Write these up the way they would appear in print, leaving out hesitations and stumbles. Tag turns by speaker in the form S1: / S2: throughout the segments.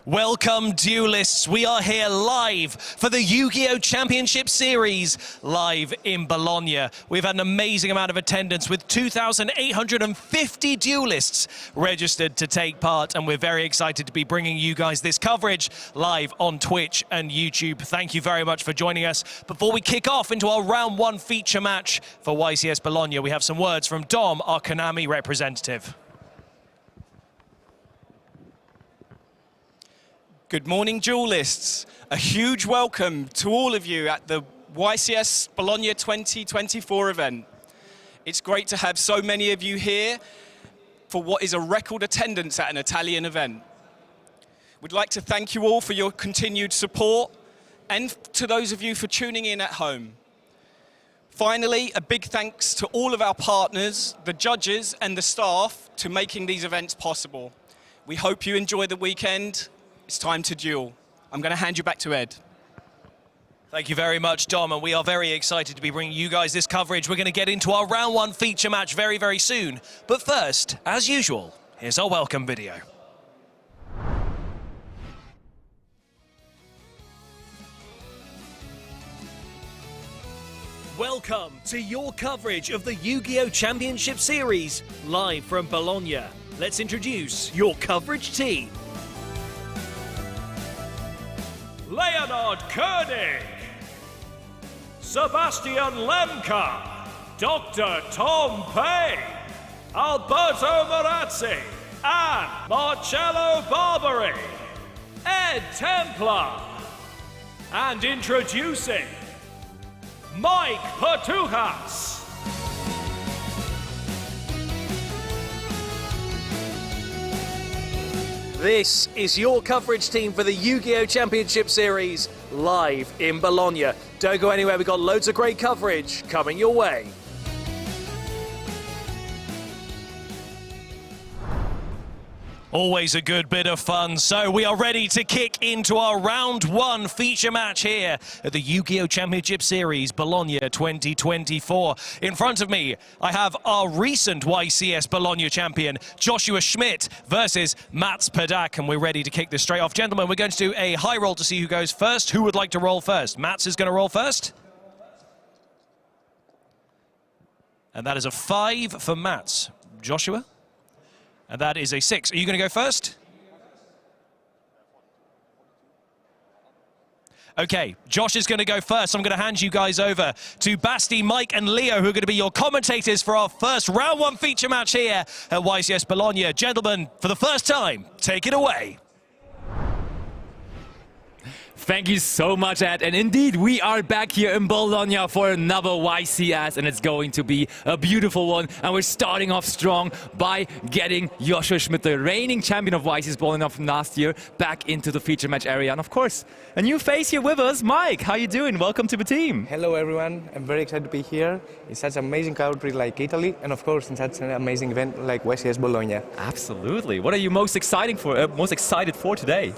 S1: Welcome, Duelists. We are here live for the Yu-Gi-Oh! Championship Series, live in Bologna. We've had an amazing amount of attendance with 2,850 Duelists registered to take part, and we're very excited to be bringing you guys this coverage live on Twitch and YouTube. Thank you very much for joining us. Before we kick off into our round one feature match for YCS Bologna, we have some words from Dom, our Konami representative.
S2: Good morning, Duelists. A huge welcome to all of you at the YCS Bologna 2024 event. It's great to have so many of you here for what is a record attendance at an Italian event. We'd like to thank you all for your continued support and to those of you for tuning in at home. Finally, a big thanks to all of our partners, the judges and the staff to making these events possible. We hope you enjoy the weekend. It's time to duel. I'm going to hand you back to Ed.
S1: Thank you very much, Dom, and we are very excited to be bringing you guys this coverage. We're going to get into our round one feature match very, very soon. But first, as usual, here's our welcome video. Welcome to your coverage of the Yu-Gi-Oh! Championship Series, live from Bologna. Let's introduce your coverage team. Leonard Koenig, Sebastian Lemka, Dr. Tom Payne, Alberto Marazzi, and Marcello Barbary, Ed Templar, and introducing Mike Patujas. This is your coverage team for the Yu-Gi-Oh! Championship Series, live in Bologna. Don't go anywhere, we've got loads of great coverage coming your way. Always a good bit of fun, so we are ready to kick into our round one feature match here at the Yu-Gi-Oh! Championship Series, Bologna 2024. In front of me, I have our recent YCS Bologna champion, Joshua Schmidt, versus Mats Padak, and we're ready to kick this straight off. Gentlemen, we're going to do a high roll to see who goes first. Who would like to roll first? Mats is going to roll first. And that is a 5 for Mats. Joshua? And that is a 6. Are you going to go first? Okay, Josh is going to go first. I'm going to hand you guys over to Basti, Mike, and Leo, who are going to be your commentators for our first round one feature match here at YCS Bologna. Gentlemen, for the first time, take it away.
S3: Thank you so much, Ed. And indeed, we are back here in Bologna for another YCS, and it's going to be a beautiful one. And we're starting off strong by getting Joshua Schmidt, the reigning champion of YCS Bologna from last year, back into the feature match area. And of course, a new face here with us, Mike. How you doing? Welcome to the team.
S4: Hello, everyone. I'm very excited to be here in such an amazing country like Italy, and of course, in such an amazing event like YCS Bologna.
S3: Absolutely. What are you most excited for today?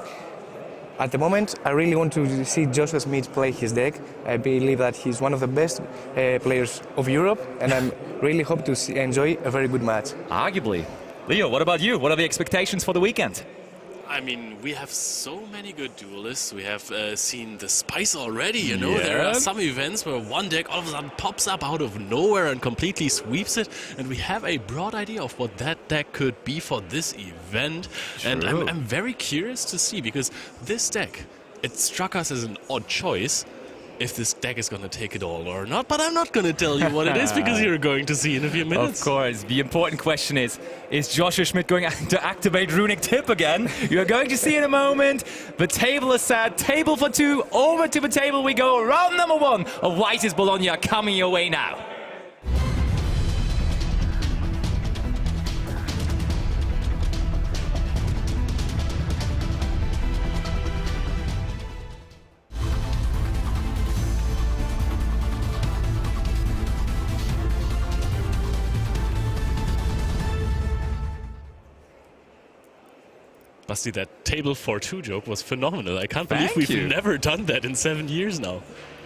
S4: At the moment, I really want to see Joshua Schmidt play his deck. I believe that he's one of the best players of Europe, and I really hope to enjoy a very good match.
S3: Arguably. Leo, what about you? What are the expectations for the weekend?
S5: I mean, we have so many good duelists. We have seen the spice already, you know. Yeah. There are some events where one deck all of a sudden pops up out of nowhere and completely sweeps it. And we have a broad idea of what that deck could be for this event. True. And I'm very curious to see, because this deck, it struck us as an odd choice, if this deck is going to take it all or not, but I'm not going to tell you what it is, because you're going to see in a few minutes.
S3: Of course. The important question is Joshua Schmidt going to activate Runic Tip again? You're going to see in a moment. The table is set. Table for 2. Over to the table we go. Round number 1 of YCS Bologna coming your way now.
S5: Basti, that table for 2 joke was phenomenal. I can't believe we've never done that in 7 years now.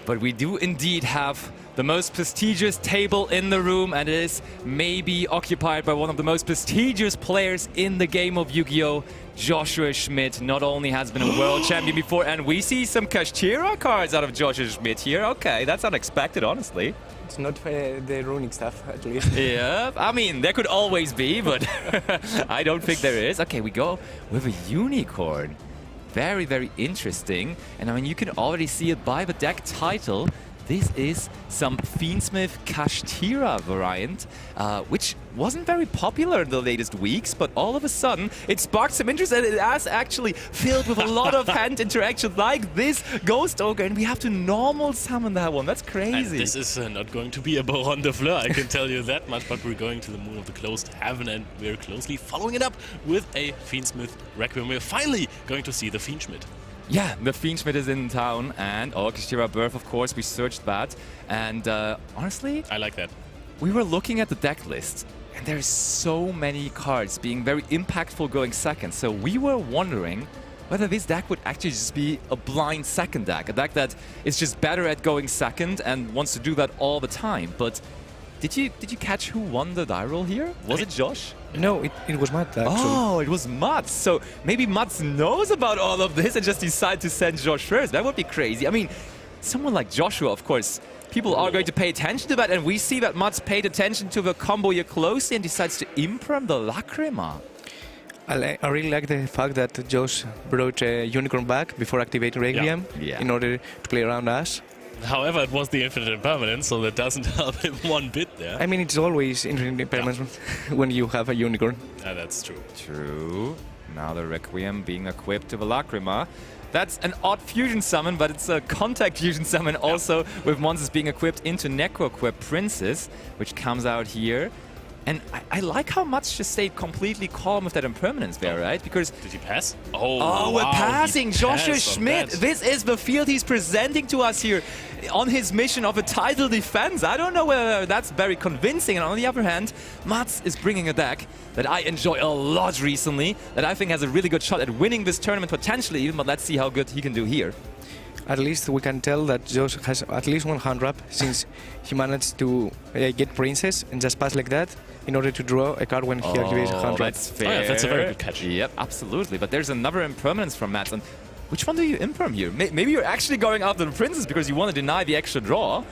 S3: But we do indeed have the most prestigious table in the room, and it is maybe occupied by one of the most prestigious players in the game of Yu-Gi-Oh! Joshua Schmidt not only has been a world champion before, and we see some Kashtira cards out of Joshua Schmidt here. Okay, that's unexpected, honestly.
S4: It's not the runic stuff, at least.
S3: Yeah, I mean, there could always be, but I don't think there is. Okay, we go with a unicorn. Very, very interesting. And I mean, you can already see it by the deck title. This is some Fiendsmith Kashtira variant, which wasn't very popular in the latest weeks, but all of a sudden it sparked some interest, and it has actually filled with a lot of hand interaction like this Ghost Ogre, and we have to normal summon that one. That's crazy.
S5: And this is not going to be a Baron de Fleur, I can tell you that much, but we're going to the Moon of the Closed Heaven, and we're closely following it up with a Fiendsmith Requiem. We're finally going to see the Fiendschmidt.
S3: Yeah, the Fiendschmidt is in town, and Kashtira Birth, of course, we searched that. And honestly,
S5: I like that.
S3: We were looking at the deck list, and there's so many cards being very impactful going second. So we were wondering whether this deck would actually just be a blind second deck, a deck that is just better at going second and wants to do that all the time. But did you catch who won the die roll here? Was it Josh?
S4: No, it was Matt, actually.
S3: Oh, it was Mats. So maybe Mats knows about all of this and just decided to send Josh first. That would be crazy. I mean, someone like Joshua, of course, people are going to pay attention to that, and we see that Mats paid attention to the combo here closely and decides to imprem the Lacrima.
S4: I really like the fact that Josh brought Unicorn back before activating Requiem in order to play around us.
S5: However, it was the Infinite Impermanence, so that doesn't help him one bit there.
S4: I mean, it's always Infinite Impermanence when you have a Unicorn.
S5: Yeah, that's true.
S3: True. Now the Requiem being equipped to the Lacrima. That's an odd fusion summon, but it's a contact fusion summon also with monsters being equipped into Necro-equipped Princess, which comes out here. And I like how much just stayed completely calm with that impermanence there, right? Because
S5: did he pass?
S3: Oh,
S5: wow,
S3: we're passing Joshua Schmidt. This is the field he's presenting to us here on his mission of a title defense. I don't know whether that's very convincing. And on the other hand, Mats is bringing a deck that I enjoy a lot recently, that I think has a really good shot at winning this tournament potentially even, but let's see how good he can do here.
S4: At least we can tell that Josh has at least one hand wrap since he managed to get Princess and just pass like that in order to draw a card when he activates a hand wrap.
S3: That's fair.
S5: Oh, yeah, that's a very good catch.
S3: Yep, absolutely. But there's another impermanence from Mats. And which one do you imperm here? Maybe you're actually going after the Princess because you want to deny the extra draw.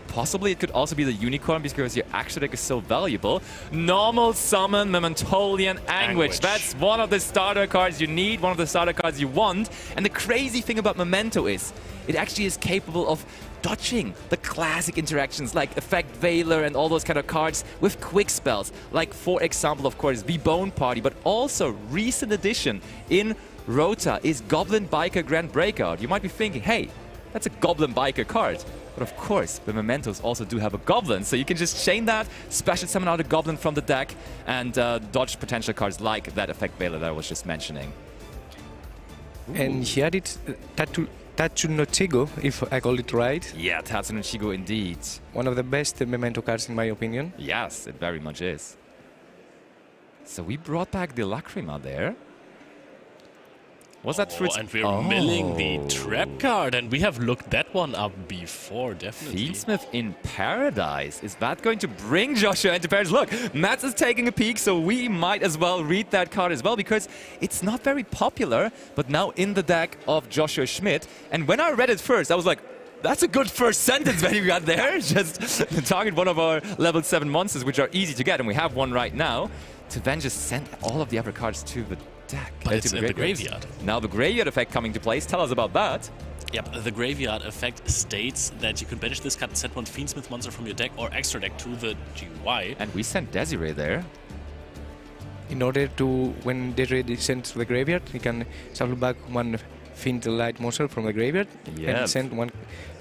S3: Possibly it could also be the Unicorn because your extra deck is so valuable. Normal summon Mementolian Anguish. That's one of the starter cards you need, one of the starter cards you want. And the crazy thing about Memento is it actually is capable of dodging the classic interactions like Effect Veiler and all those kind of cards with quick spells. Like, for example, of course, the Bone Party, but also recent addition in Rota is Goblin Biker Grand Breakout. You might be thinking, hey, that's a Goblin Biker card. But of course, the Mementos also do have a Goblin, so you can just chain that, special summon out a Goblin from the deck, and dodge potential cards like that Effect Veiler that I was just mentioning.
S4: And he added Tatsu no Chigo, if I call it right.
S3: Yeah, Tatsu no Chigo indeed.
S4: One of the best Memento cards in my opinion.
S3: Yes, it very much is. So we brought back the Lacrima there. Was that Fritz?
S5: And we're milling the trap card, and we have looked that one up before, definitely.
S3: Fiendsmith in Paradise. Is that going to bring Joshua into Paradise? Look, Mats is taking a peek, so we might as well read that card as well, because it's not very popular, but now in the deck of Joshua Schmidt. And when I read it first, I was like, that's a good first sentence that you got there. Just target one of our level 7 monsters, which are easy to get, and we have one right now, to then just send all of the other cards to the deck.
S5: But it's in the graveyard.
S3: Now the graveyard effect coming to place. Tell us about that.
S5: Yep, the graveyard effect states that you can banish this card and send one Fiendsmith monster from your deck or extra deck to the GUI.
S3: And we sent Desiree there.
S4: In order to, when Desiree is sent to the graveyard, he can shuffle back one Fiend Light monster from the graveyard and send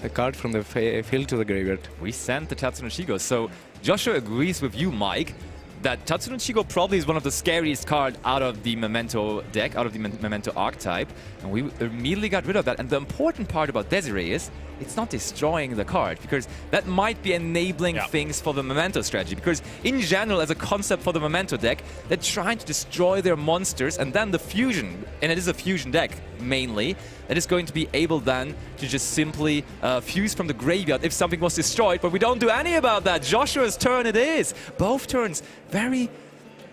S4: a card from the field to the graveyard.
S3: We sent the Tatsu no Chigo. So Joshua agrees with you, Mike, that Tatsu no Chigo probably is one of the scariest cards out of the Memento deck, out of the Memento archetype, and we immediately got rid of that. And the important part about Desiree is it's not destroying the card, because that might be enabling things for the Memento strategy. Because in general, as a concept for the Memento deck, they're trying to destroy their monsters, and then the fusion, and it is a fusion deck mainly, that is going to be able then to just simply fuse from the graveyard if something was destroyed, but we don't do any about that. Joshua's turn it is. Both turns very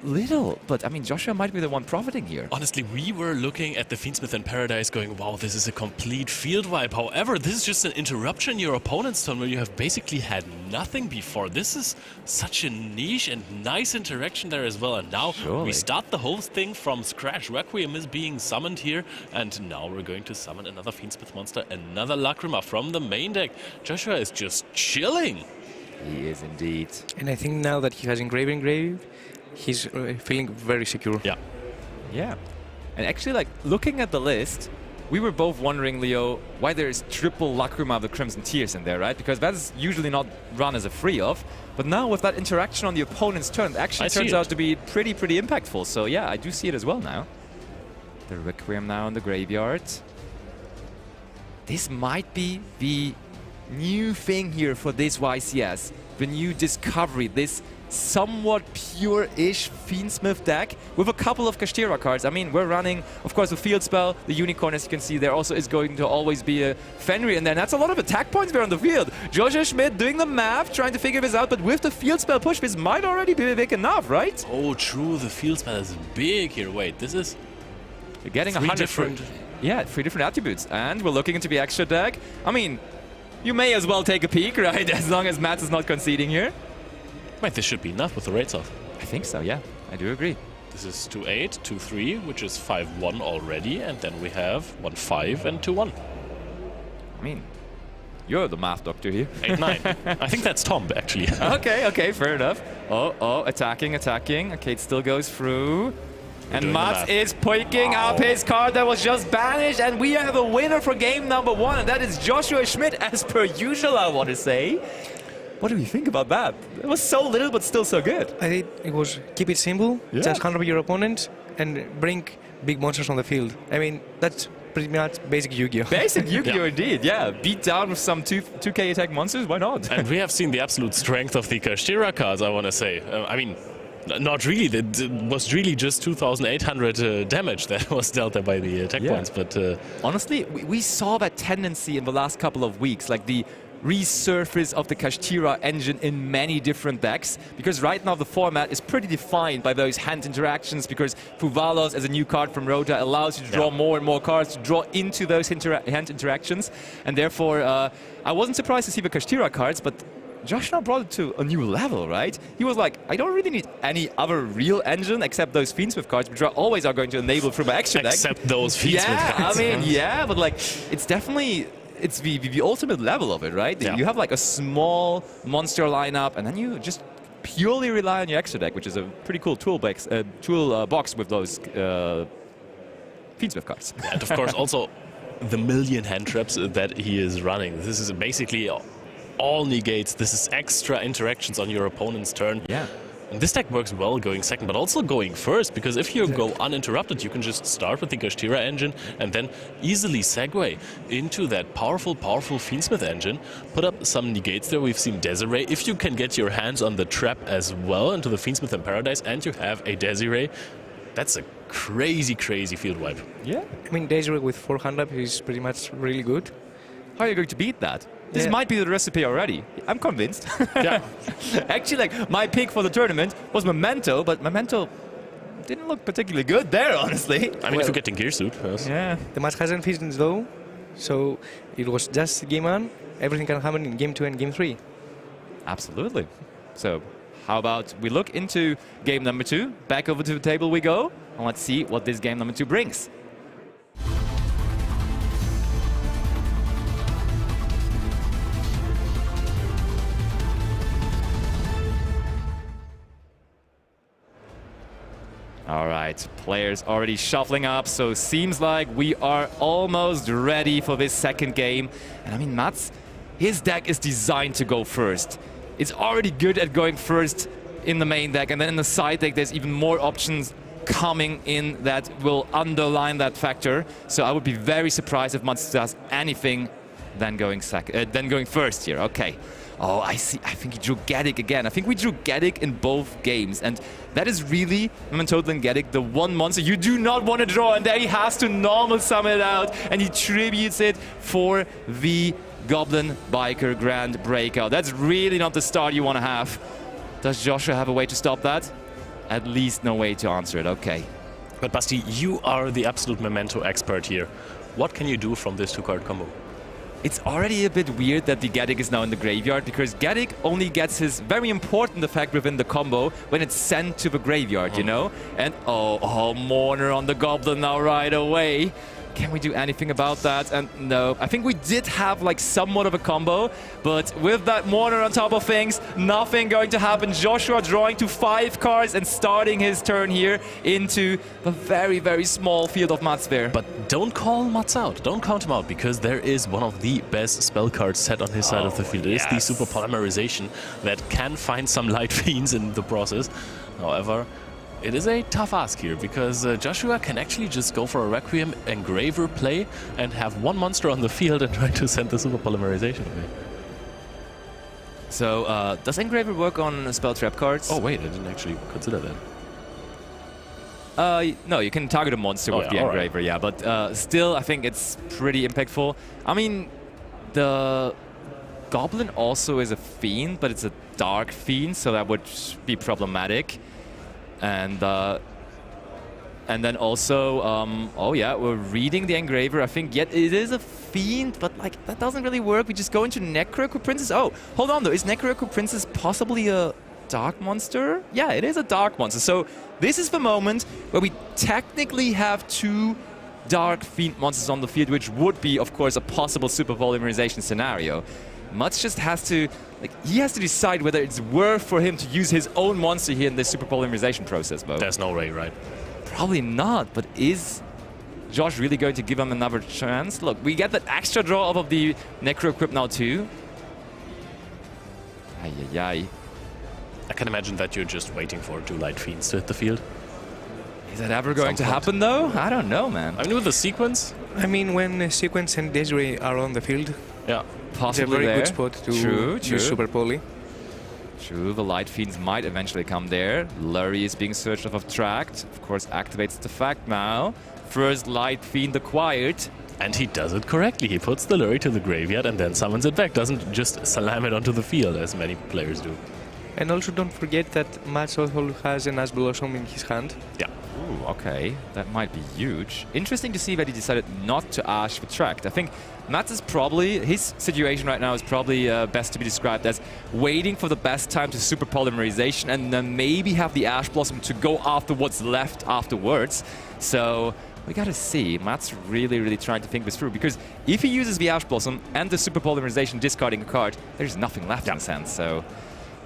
S3: little, but I mean, Joshua might be the one profiting here.
S5: Honestly, we were looking at the Fiendsmith in Paradise going, wow, this is a complete field wipe. However, this is just an interruption in your opponent's turn where you have basically had nothing before. This is such a niche and nice interaction there as well. And now we start the whole thing from scratch. Requiem is being summoned here, and now we're going to summon another Fiendsmith monster, another Lacrima from the main deck. Joshua is just chilling.
S3: He is indeed.
S4: And I think now that he has Engraved, he's feeling very secure.
S5: Yeah.
S3: Yeah. And actually, like, looking at the list, we were both wondering, Leo, why there's triple Lacrima of the Crimson Tears in there, right? Because that is usually not run as a free of. But now with that interaction on the opponent's turn, it actually turns out to be pretty impactful. So yeah, I do see it as well now. The Requiem now in the graveyard. This might be the new thing here for this YCS. The new discovery, this somewhat pure-ish Fiendsmith deck with a couple of Kashtira cards. I mean, we're running, of course, a Field Spell, the Unicorn, as you can see. There also is going to always be a Fenrir in there, and that's a lot of attack points there on the field. Joshua Schmidt doing the math, trying to figure this out, but with the Field Spell push, this might already be big enough, right?
S5: Oh, true, the Field Spell is big here. Wait, this is...
S3: You're getting 100 different... Yeah, 3 different attributes, and we're looking into the extra deck. I mean, you may as well take a peek, right, as long as Mats is not conceding here.
S5: Wait, this should be enough with the rates off.
S3: I think so, yeah. I do agree.
S5: This is 2-8, 2-3, which is 5-1 already, and then we have 1-5 and 2-1.
S3: I mean, you're the math doctor here.
S5: 8-9. I think that's Tom, actually.
S3: Okay, fair enough. Oh, attacking. Okay, it still goes through. And Mats is picking up his card that was just banished, and we have a winner for game number 1, and that is Joshua Schmidt, as per usual, I want to say. What do we think about that? It was so little, but still so good.
S4: I think it was keep it simple, just handle your opponent, and bring big monsters on the field. I mean, that's pretty much basic Yu-Gi-Oh!
S3: Basic Yu-Gi-Oh! Indeed, yeah. Beat down with some 2K attack monsters, why not?
S5: And we have seen the absolute strength of the Kashtira cards, I want to say. I mean, not really. It was really just 2,800 damage that was dealt there by the attack points. But
S3: honestly, we saw that tendency in the last couple of weeks, like the resurface of the Kashtira engine in many different decks, because right now the format is pretty defined by those hand interactions, because Fuvalos as a new card from Rota allows you to draw more and more cards to draw into those hand interactions, and therefore I wasn't surprised to see the Kashtira cards, but Josh now brought it to a new level, right? He was like, I don't really need any other real engine except those Fiendsmith cards, which always are going to enable through my extra deck.
S5: Except those Fiendsmith cards.
S3: I mean, yeah, but like, it's definitely... It's the ultimate level of it, right? Yeah. You have like a small monster lineup, and then you just purely rely on your extra deck, which is a pretty cool toolbox with those Fiendsmith cards.
S5: And of course, also the million hand traps that he is running. This is basically all negates. This is extra interactions on your opponent's turn.
S3: Yeah.
S5: And this deck works well going second, but also going first, because if you go uninterrupted, you can just start with the Kashtira engine and then easily segue into that powerful Fiendsmith engine, put up some negates there. We've seen Desiree. If you can get your hands on the trap as well into the Fiendsmith in Paradise, and you have a Desiree, that's a crazy field wipe.
S4: Yeah. I mean, Desiree with 400 is pretty much really good.
S3: How are you going to beat that? This might be the recipe already. I'm convinced.
S5: Yeah.
S3: Actually, like, my pick for the tournament was Memento, but Memento didn't look particularly good there, honestly.
S5: I mean, if you're getting Gear Suit. Yes.
S3: Yeah.
S4: The match hasn't finished though, so it was just game 1. Everything can happen in game 2 and game 3.
S3: Absolutely. So, how about we look into game number 2? Back over to the table we go, and let's see what this game number 2 brings. All right, players already shuffling up, so seems like we are almost ready for this second game. And I mean, Mats, his deck is designed to go first. It's already good at going first in the main deck, and then in the side deck, there's even more options coming in that will underline that factor. So I would be very surprised if Mats does anything then going first here. Okay. Oh, I see. I think he drew Gaddick again. I think we drew Gaddick in both games. And that is really, Total and Gaddick, the one monster you do not want to draw. And there he has to normal summon it out. And he tributes it for the Goblin Biker Grand Breakout. That's really not the start you want to have. Does Joshua have a way to stop that? At least no way to answer it. Okay.
S5: But Basti, you are the absolute Memento expert here. What can you do from this two-card combo?
S3: It's already a bit weird that the Gaddick is now in the graveyard, because Gaddick only gets his very important effect within the combo when it's sent to the graveyard, you know? And oh, Mourner on the Goblin now right away. Can we do anything about that? And no, I think we did have like somewhat of a combo, but with that Mourner on top of things, nothing going to happen. Joshua drawing to 5 cards and starting his turn here into a very, very small field of Mats there.
S5: But don't call Mats out. Don't count him out, because there is one of the best spell cards set on his side of the field. It is the Super Polymerization that can find some light fiends in the process. However, it is a tough ask here, because Joshua can actually just go for a Requiem Engraver play and have one monster on the field and try to send the Super Polymerization away.
S3: So, does Engraver work on spell trap cards?
S5: Oh wait, I didn't actually consider that.
S3: No, you can target a monster with the Engraver, yeah, but still, I think it's pretty impactful. I mean, the Goblin also is a Fiend, but it's a Dark Fiend, so that would be problematic. And then also, oh yeah, we're reading the Engraver. I think, yet it is a Fiend, but like that doesn't really work. We just go into Necroco Princess. Oh, hold on though, is Necroco Princess possibly a Dark monster? Yeah, it is a Dark monster. So this is the moment where we technically have 2 Dark Fiend monsters on the field, which would be, of course, a possible Super Polymerization scenario. Mats just has to, he has to decide whether it's worth for him to use his own monster here in this Super Polymerization process, Bo.
S5: There's no way, right?
S3: Probably not, but is Josh really going to give him another chance? Look, we get that extra draw off of the Necro Equip now too. Ay.
S5: I can imagine that you're just waiting for 2 Light Fiends to hit the field.
S3: Is that ever going to happen though? I don't know, man.
S5: I mean, with the sequence?
S4: I mean, when Sequence and Desiree are on the field,
S5: yeah.
S3: Possibly
S4: it's a very
S3: there.
S4: good spot to use Super Poly.
S3: True, the Light Fiends might eventually come there. Lurry is being searched off of Tract. Of course, activates the fact now. First Light Fiend acquired.
S5: And he does it correctly. He puts the Lurry to the graveyard and then summons it back. Doesn't just slam it onto the field, as many players do.
S4: And also don't forget that Mats also has an Ash Blossom in his hand.
S5: Yeah.
S3: Ooh, okay. That might be huge. Interesting to see that he decided not to Ash for Tract. I think Mats is probably, his situation right now is probably best to be described as waiting for the best time to Super Polymerization and then maybe have the Ash Blossom to go after what's left afterwards. So we gotta see. Mats really trying to think this through, because if he uses the Ash Blossom and the Super Polymerization discarding a card, there's nothing left in a sense. So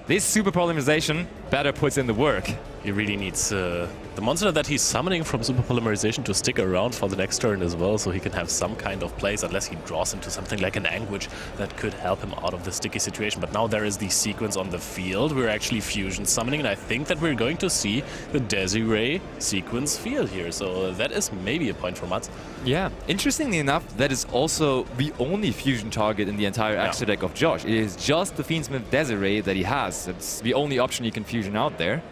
S3: this Super Polymerization better puts in the work.
S5: He really needs the monster that he's summoning from Super Polymerization to stick around for the next turn as well, so he can have some kind of plays, unless he draws into something like an Anguish that could help him out of the sticky situation. But now there is the sequence on the field. We're actually fusion summoning, and I think that we're going to see the Desiree sequence field here. So that is maybe a point for Mats.
S3: Yeah, interestingly enough, that is also the only fusion target in the entire extra deck of Josh. It is just the Fiendsmith Desiree that he has. It's the only option he can fusion out there.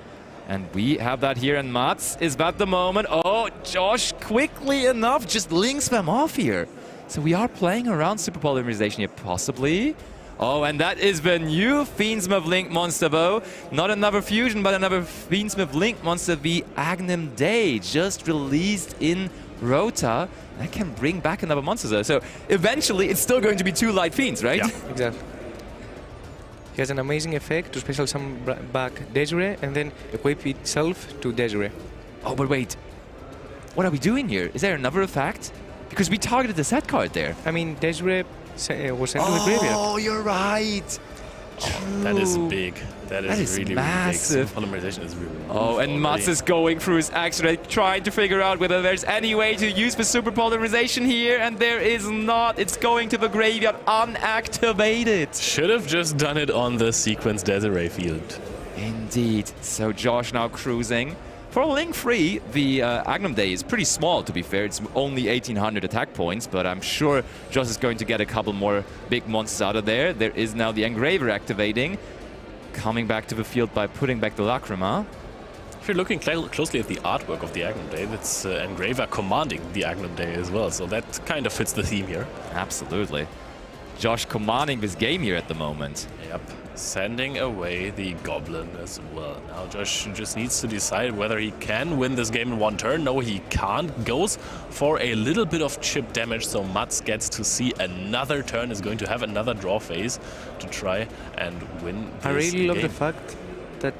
S3: And we have that here, and Mats, is that the moment? Oh, Josh, quickly enough, just links them off here. So we are playing around Super Polymerization here, possibly. Oh, and that is the new Fiendsmith Link monster, Bo. Not another fusion, but another Fiendsmith Link monster, the Agnem Day, just released in Rota. That can bring back another monster, though. So eventually, it's still going to be 2 Light Fiends, right?
S5: Yeah,
S4: exactly. He has an amazing effect to special summon back Desiree and then equip itself to Desiree.
S3: Oh, but wait. What are we doing here? Is there another effect? Because we targeted the set card there.
S4: I mean, Desiree was sent to the graveyard.
S3: Oh, you're right.
S5: Oh, that is big. That is really
S3: massive.
S5: Really big. Polymerization is really
S3: Oh, and Mats is going through his extra, trying to figure out whether there's any way to use the Super Polymerization here, and there is not. It's going to the graveyard unactivated.
S5: Should have just done it on the sequence Desiree field.
S3: Indeed. So Josh now cruising. For a Link 3, the Agnum Day is pretty small, to be fair. It's only 1800 attack points, but I'm sure Josh is going to get a couple more big monsters out of there. There is now the Engraver activating, coming back to the field by putting back the Lacrima.
S5: If you're looking closely at the artwork of the Agnum Day, that's Engraver commanding the Agnum Day as well, so that kind of fits the theme here.
S3: Absolutely. Josh commanding this game here at the moment.
S5: Yep, sending away the Goblin as well. Now Josh just needs to decide whether he can win this game in one turn. No, he can't. Goes for a little bit of chip damage, so Mats gets to see another turn, is going to have another draw phase to try and win this
S4: I really love
S5: game.
S4: the fact that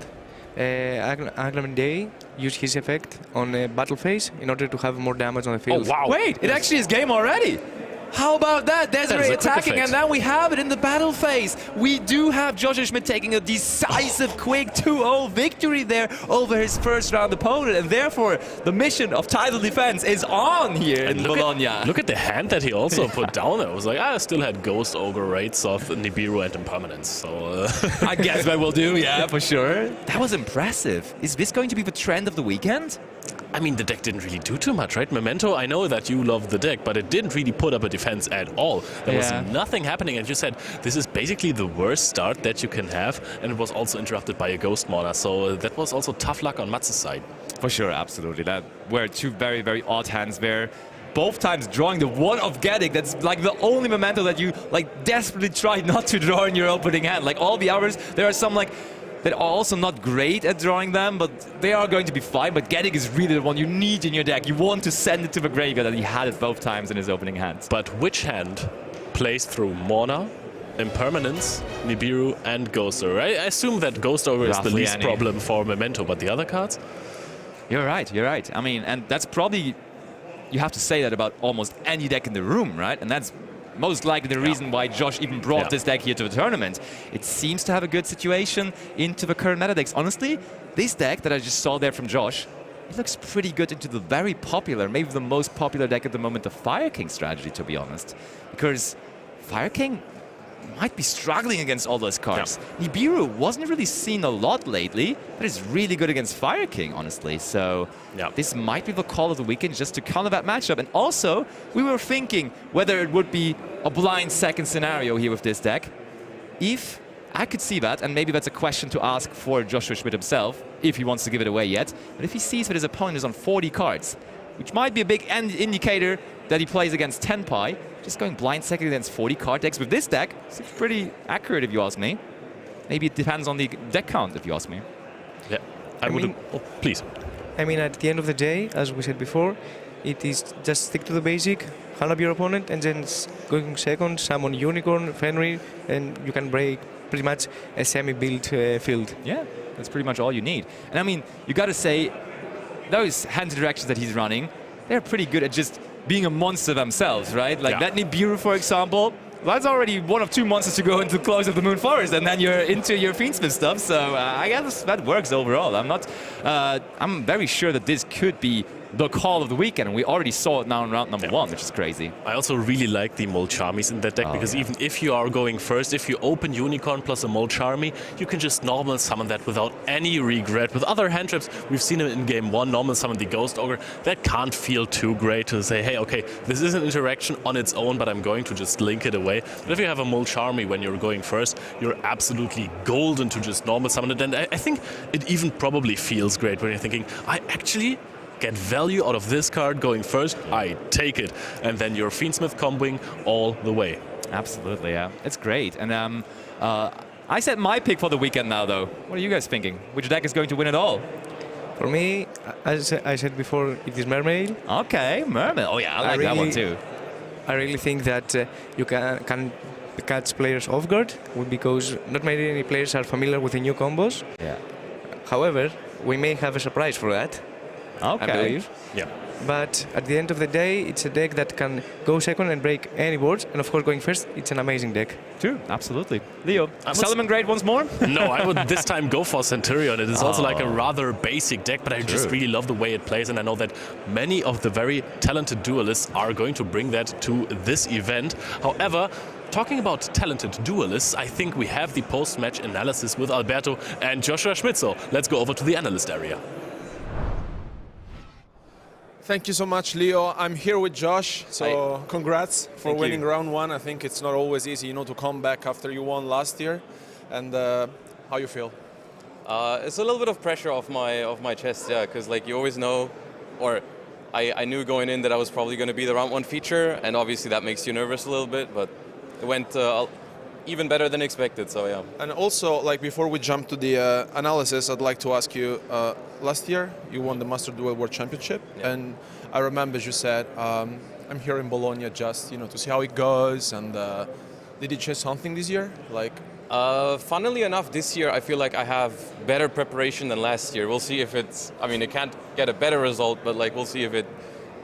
S4: Agnum Day used his effect on battle phase in order to have more damage on the field.
S5: Oh, wow.
S3: Wait, it actually is game already. How about that? Desiree
S5: a quick
S3: attacking,
S5: effect.
S3: and then we have it in the battle phase. We do have Joshua Schmidt taking a decisive, quick 2-0 victory there over his first round opponent, and therefore the mission of title defense is on here in Bologna.
S5: Look at the hand that he also put down there. I was like, I still had Ghost Ogre rates of Nibiru and Impermanence, so...
S3: I guess that will do, yeah, for sure. That was impressive. Is this going to be the trend of the weekend?
S5: I mean, the deck didn't really do too much, right? Memento, I know that you love the deck, but it didn't really put up a defense at all. There was nothing happening, and you said this is basically the worst start that you can have, and it was also interrupted by a Ghost Mana, so that was also tough luck on Mats' side.
S3: For sure, absolutely. That were two very, very odd hands there. Both times drawing the one of Gaddick. That's like the only memento that you like desperately try not to draw in your opening hand. Like all the others, there are some like that are also not great at drawing them, but they are going to be fine. But Gaddick is really the one you need in your deck. You want to send it to the graveyard, and he had it both times in his opening hands.
S5: But which hand plays through Mana, Impermanence, Nibiru, and Ghost Ogre? I assume that Ghost Ogre is the
S3: Roughly
S5: least
S3: any.
S5: problem for Memento, but the other cards?
S3: You're right, you're right. I mean, and that's probably, you have to say that about almost any deck in the room, right? And that's most likely the reason why Josh even brought this deck here to the tournament. It seems to have a good situation into the current meta decks. Honestly, this deck that I just saw there from Josh, it looks pretty good into the very popular, maybe the most popular deck at the moment, the Fire King strategy, to be honest. Because Fire King might be struggling against all those cards. Nibiru wasn't really seen a lot lately, but is really good against Fire King, honestly. So this might be the call of the weekend just to counter that matchup. And also, we were thinking whether it would be a blind second scenario here with this deck. If I could see that, and maybe that's a question to ask for Joshua Schmidt himself, if he wants to give it away yet. But if he sees that his opponent is on 40 cards, which might be a big indicator that he plays against 10 Pi, just going blind second against 40 card decks with this deck seems pretty accurate if you ask me. Maybe it depends on the deck count if you ask me.
S5: Yeah, I would. Oh, please.
S4: I mean, at the end of the day, as we said before, it is just stick to the basic, hand up your opponent, and then going second, summon Unicorn, Fenrir, and you can break pretty much a semi-built field.
S3: Yeah, that's pretty much all you need. And I mean, you got to say, those hand directions that he's running, they're pretty good at just being a monster themselves, right? Like that Nibiru, for example, that's already one of two monsters to go into Close of the Moon Forest, and then you're into your Fiendsmith stuff. So I guess that works overall. I'm very sure that this could be the call of the weekend, and we already saw it now in round number one, which is crazy.
S5: I also really like the Molcharmies in that deck, because even if you are going first, if you open Unicorn plus a Molcharmy, you can just normal summon that without any regret. With other hand traps, we've seen it in game one, normal summon the Ghost Ogre. That can't feel too great to say, hey, okay, this is an interaction on its own, but I'm going to just link it away. But if you have a Molcharmy when you're going first, you're absolutely golden to just normal summon it. And I think it even probably feels great when you're thinking, I actually get value out of this card going first, I take it. And then you're Fiendsmith comboing all the way.
S3: Absolutely, yeah. It's great. And I said my pick for the weekend now, though. What are you guys thinking? Which deck is going to win it all?
S4: For me, as I said before, it is Mermail.
S3: Okay, Mermail. Oh yeah, I like that one too.
S4: I really think that you can catch players off guard, because not many players are familiar with the new combos.
S3: Yeah.
S4: However, we may have a surprise for that.
S3: Okay.
S4: I believe.
S5: Yeah.
S4: But at the end of the day, it's a deck that can go second and break any boards, and of course going first, it's an amazing deck.
S3: True, absolutely. Leo, Solomon Grade once more?
S5: No, I would this time go for Centurion. It is also like a rather basic deck, but I just really love the way it plays, and I know that many of the very talented duelists are going to bring that to this event. However, talking about talented duelists, I think we have the post-match analysis with Alberto and Joshua Schmidt. So let's go over to the analyst area.
S6: Thank you so much, Leo. I'm here with Josh, so congrats for winning round one. I think it's not always easy, to come back after you won last year. And how you feel?
S7: It's a little bit of pressure off my chest, yeah, because like you always know, or I knew going in that I was probably going to be the round one feature, and obviously that makes you nervous a little bit, but it went even better than expected, so yeah.
S6: And also, like before we jump to the analysis, I'd like to ask you, last year you won the Master Duel World Championship, and I remember you said, I'm here in Bologna just, to see how it goes, and did you change something this year?
S7: Funnily enough, this year I feel like I have better preparation than last year. We'll see if it's, it can't get a better result, but like we'll see if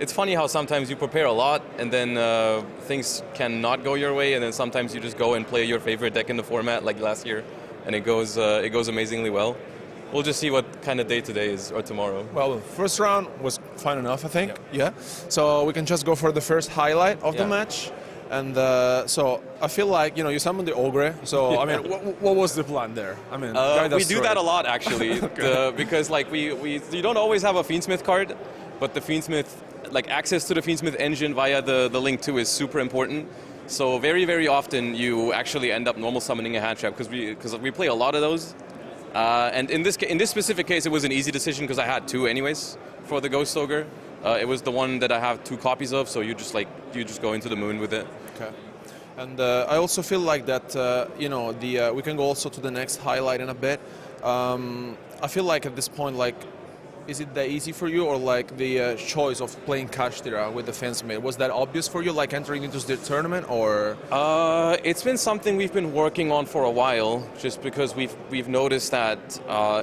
S7: it's funny how sometimes you prepare a lot and then things cannot go your way, and then sometimes you just go and play your favorite deck in the format like last year, and it goes amazingly well. We'll just see what kind of day today is, or tomorrow.
S6: Well, first round was fine enough, I think. Yeah. So we can just go for the first highlight of the match. And so I feel like, you summoned the Ogre. So, what was the plan there?
S7: We do that a lot, actually, because like you don't always have a Fiendsmith card, but the Fiendsmith, like access to the Fiendsmith engine via the Link 2 is super important. So very, very often you actually end up normal summoning a hand trap because we play a lot of those. And in this specific case, it was an easy decision because I had two anyways for the Ghost Ogre. It was the one that I have 2 copies of, so you just go into the moon with it.
S6: Okay. And I also feel like that, we can go also to the next highlight in a bit. I feel like at this point, is it that easy for you, or like the choice of playing Kashtira with the Fiendsmith? Was that obvious for you, like entering into the tournament, or?
S7: It's been something we've been working on for a while, just because we've noticed that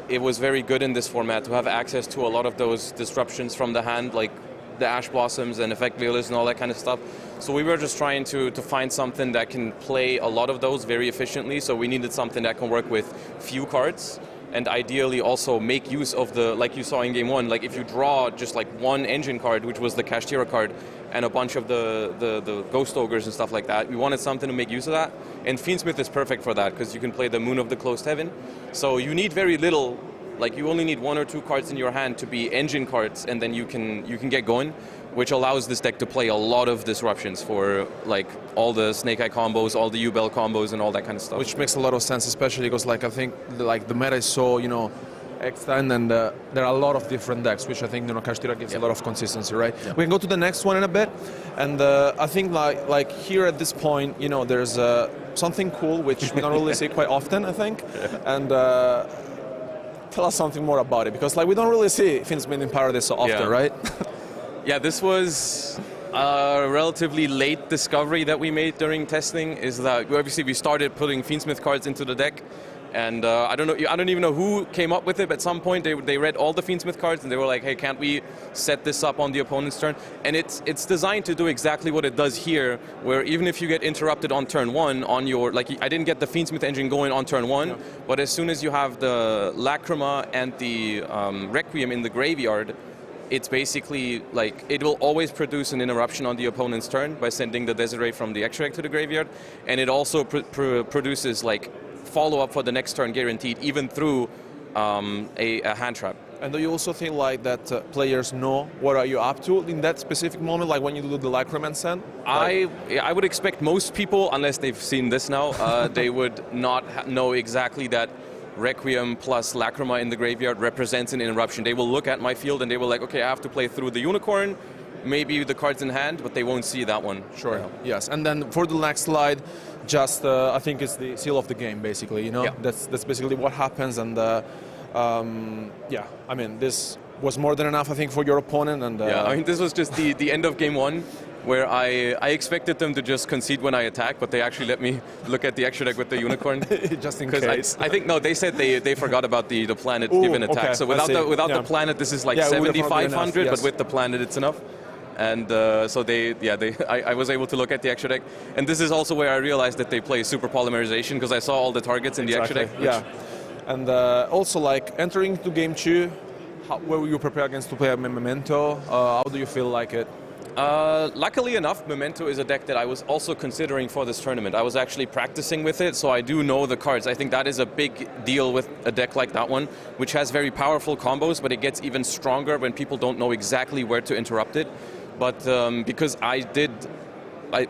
S7: it was very good in this format to have access to a lot of those disruptions from the hand, like the Ash Blossoms and Effect Duelist and all that kind of stuff. So we were just trying to find something that can play a lot of those very efficiently. So we needed something that can work with few cards, and ideally also make use of like you saw in game one, like if you draw just like one engine card, which was the Kashtira card, and a bunch of the Ghost Ogres and stuff like that, we wanted something to make use of that. And Fiendsmith is perfect for that, because you can play the Moon of the Closed Heaven. So you need very little, like you only need 1 or 2 cards in your hand to be engine cards, and then you can get going, which allows this deck to play a lot of disruptions for like all the Snake Eye combos, all the U-Bell combos, and all that kind of stuff.
S6: Which makes a lot of sense, especially because I think the meta is so extend, and there are a lot of different decks, which I think Kashtira gives a lot of consistency, right? Yeah. We can go to the next one in a bit, and I think like here at this point, there's something cool which we don't really see quite often, I think, and. Tell us something more about it, because we don't really see Fiendsmith in Paradise so often, right?
S7: Yeah, this was a relatively late discovery that we made during testing, is that obviously we started putting Fiendsmith cards into the deck, and I don't even know who came up with it. At some point they read all the Fiendsmith cards and they were like, hey, can't we set this up on the opponent's turn? And it's designed to do exactly what it does here, where even if you get interrupted on turn 1 on your, like I didn't get the Fiendsmith engine going on turn 1, but as soon as you have the Lacrima and the Requiem in the graveyard, it's basically like it will always produce an interruption on the opponent's turn by sending the Desiree from the extra deck to the graveyard, and it also produces like follow-up for the next turn guaranteed, even through a hand trap.
S6: And do you also think that players know what are you up to in that specific moment, like when you do the Lacrima send?
S7: I would expect most people, unless they've seen this now, they would not know exactly that Requiem plus Lacrima in the graveyard represents an interruption. They will look at my field and they will like, okay, I have to play through the Unicorn, maybe the cards in hand, but they won't see that one.
S6: Sure, yes. And then for the next slide, just I think it's the seal of the game, basically, That's basically what happens, and this was more than enough, I think, for your opponent. And
S7: this was just the end of game 1, where I expected them to just concede when I attack, but they actually let me look at the extra deck with the Unicorn.
S6: Just in case.
S7: I think, no, they said they forgot about the planet given attack. Okay. So without the planet, this is like 7,500, but with the planet, it's enough. And so I was able to look at the extra deck. And this is also where I realized that they play super polymerization, because I saw all the targets in the extra deck.
S6: Yeah. And also, entering into game 2, where will you prepare against to play a Memento? How do you feel like it?
S7: Luckily enough, Memento is a deck that I was also considering for this tournament. I was actually practicing with it, so I do know the cards. I think that is a big deal with a deck like that one, which has very powerful combos, but it gets even stronger when people don't know exactly where to interrupt it. But because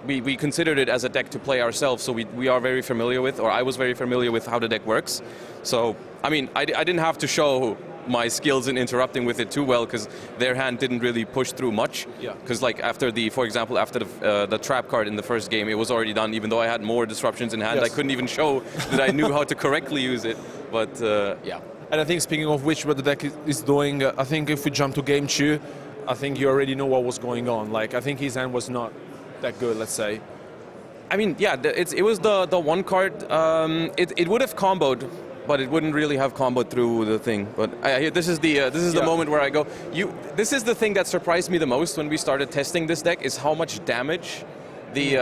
S7: we considered it as a deck to play ourselves, so we are very familiar with, or I was very familiar with how the deck works. So, I mean, I didn't have to show my skills in interrupting with it too well, because their hand didn't really push through much.
S6: Yeah.
S7: Because like for example, after the trap card in the first game, it was already done. Even though I had more disruptions in hand,
S6: Yes.
S7: I couldn't even show that I knew how to correctly use it. But yeah.
S6: And I think speaking of which, what the deck is doing, I think if we jump to game 2, I think you already know what was going on. Like, I think his hand was not that good, let's say.
S7: I mean, yeah, it was the one card. It would have comboed, but it wouldn't really have comboed through the thing. But this is the moment where I go. This is the thing that surprised me the most when we started testing this deck, is how much damage the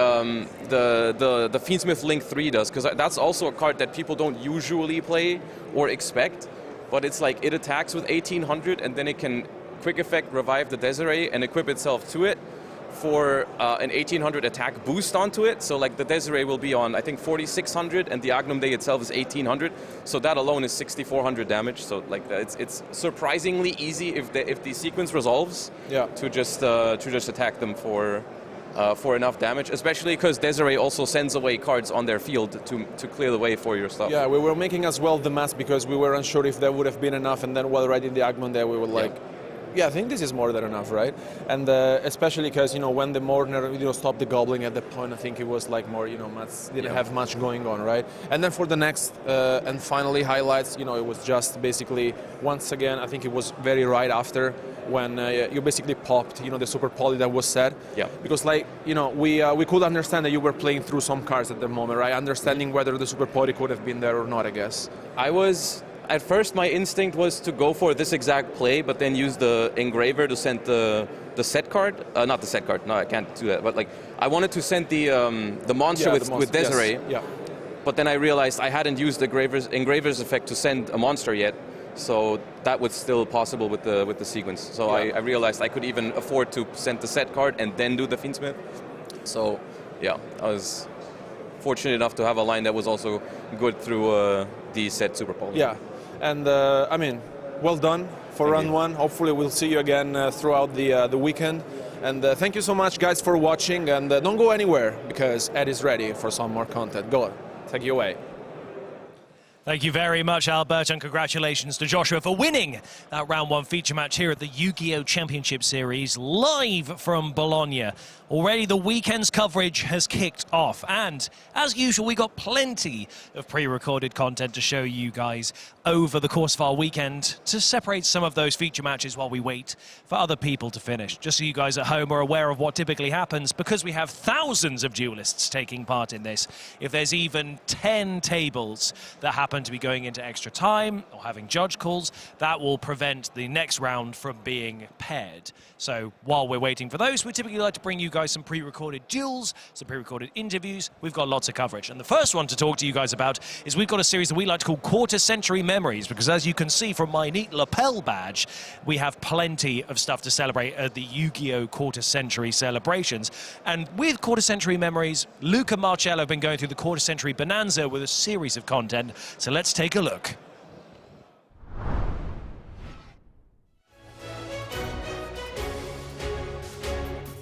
S7: Fiendsmith Link 3 does, because that's also a card that people don't usually play or expect. But it's like it attacks with 1800, and then it can quick effect revive the Desiree and equip itself to it for an 1800 attack boost onto it. So like the Desiree will be on, I think, 4600, and the Agnum Day itself is 1800. So that alone is 6400 damage. So like it's surprisingly easy if the sequence resolves, to just attack them for enough damage, especially because Desiree also sends away cards on their field to clear the way for your stuff.
S6: Yeah, we were making as well the math because we were unsure if there would have been enough, and then while writing the Agmon there, we were like, yeah, I think this is more than enough, right? And especially because, you know, when the Mourner, you know, stopped the gobbling at that point, I think it was like more, you know, Mats didn't have much going on, right? And then for the next and finally highlights, you know, it was just basically, once again, I think it was very right after when you basically popped, you know, the super poly that was said.
S7: Yeah.
S6: Because, like, you know, we could understand that you were playing through some cards at the moment, right? Understanding whether the super poly could have been there or not, I guess.
S7: At first, my instinct was to go for this exact play, but then use the engraver to send the set card. Not the set card. No, I can't do that. But like, I wanted to send the monster with Desiree.
S6: Yes. Yeah.
S7: But then I realized I hadn't used the engraver's effect to send a monster yet, so that was still possible with the sequence. So I realized I could even afford to send the set card and then do the Fiendsmith. So yeah, I was fortunate enough to have a line that was also good through the set Super Poly.
S6: Yeah. And I mean, well done for round one. Hopefully we'll see you again throughout the weekend. And thank you so much, guys, for watching. And don't go anywhere, because Ed is ready for some more content. Go on, take you away.
S1: Thank you very much, Albert, and congratulations to Joshua for winning that round one feature match here at the Yu-Gi-Oh! Championship Series, live from Bologna. Already the weekend's coverage has kicked off, and as usual, we got plenty of pre-recorded content to show you guys over the course of our weekend to separate some of those feature matches while we wait for other people to finish. Just so you guys at home are aware of what typically happens, because we have thousands of duelists taking part in this. If there's even 10 tables that happen to be going into extra time or having judge calls, that will prevent the next round from being paired. So while we're waiting for those, we typically like to bring you guys some pre-recorded duels, some pre-recorded interviews. We've got lots of coverage. And the first one to talk to you guys about is we've got a series that we like to call Quarter Century Memories, because as you can see from my neat lapel badge, we have plenty of stuff to celebrate at the Yu-Gi-Oh! Quarter Century celebrations. And with Quarter Century Memories, Luke and Marcello have been going through the Quarter Century Bonanza with a series of content. So let's take a look.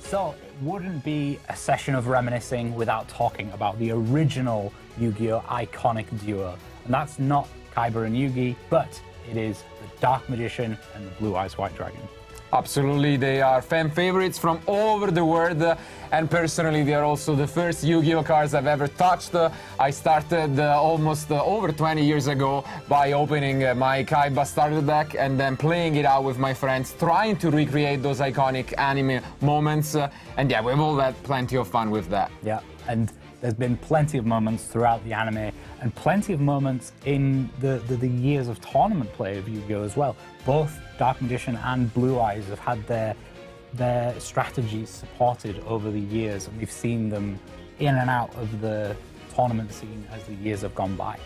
S8: So it wouldn't be a session of reminiscing without talking about the original Yu-Gi-Oh! Iconic duo. And that's not Kyber and Yugi, but it is the Dark Magician and the Blue Eyes White Dragon.
S9: Absolutely, they are fan favorites from all over the world, and personally they are also the first Yu-Gi-Oh! Cards I've ever touched. I started almost over 20 years ago by opening my Kaiba starter deck and then playing it out with my friends, trying to recreate those iconic anime moments, and yeah, we've all had plenty of fun with that.
S8: Yeah, and there's been plenty of moments throughout the anime and plenty of moments in the years of tournament play of Yu-Gi-Oh! As well. Both Dark Magician and Blue Eyes have had their strategies supported over the years, and we've seen them in and out of the tournament scene as the years have gone by.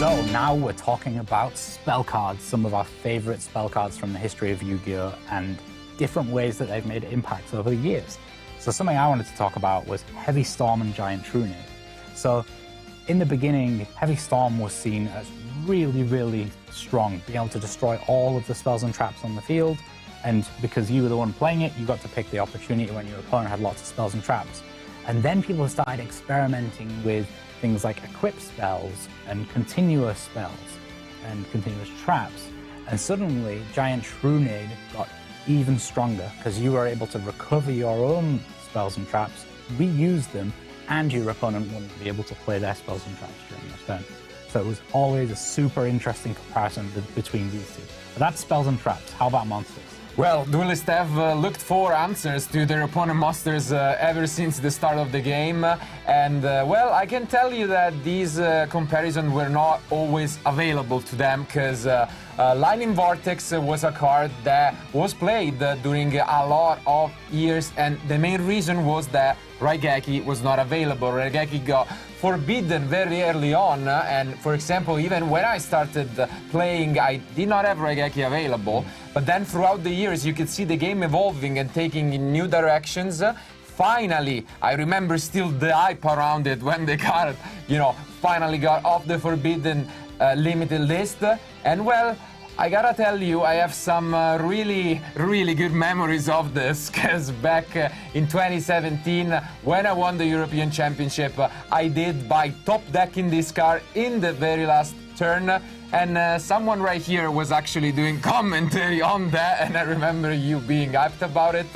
S8: So now we're talking about spell cards, some of our favorite spell cards from the history of Yu-Gi-Oh! And different ways that they've made impacts over the years. So something I wanted to talk about was Heavy Storm and Giant Trunade. So in the beginning, Heavy Storm was seen as really, really strong, being able to destroy all of the spells and traps on the field. And because you were the one playing it, you got to pick the opportunity when your opponent had lots of spells and traps. And then people started experimenting with things like equip spells and continuous spells and continuous traps. And suddenly, Giant Trunade got even stronger because you were able to recover your own spells and traps, reuse them, and your opponent wouldn't be able to play their spells and traps during your turn. So it was always a super interesting comparison between these two. But that's spells and traps. How about monsters?
S9: Well, Duelists have looked for answers to their opponent monsters ever since the start of the game. And, well, I can tell you that these comparisons were not always available to them, because Lightning Vortex was a card that was played during a lot of years, and the main reason was that Raigeki was not available. Raigeki got forbidden very early on, and for example, even when I started playing, I did not have Raigeki available. But then throughout the years, you could see the game evolving and taking in new directions. Finally, I remember still the hype around it when the card, finally got off the forbidden limited list. And well, I gotta tell you, I have some really, really good memories of this, because back in 2017, when I won the European Championship, I did buy top deck in this card in the very last turn. And someone right here was actually doing commentary on that, and I remember you being hyped about it.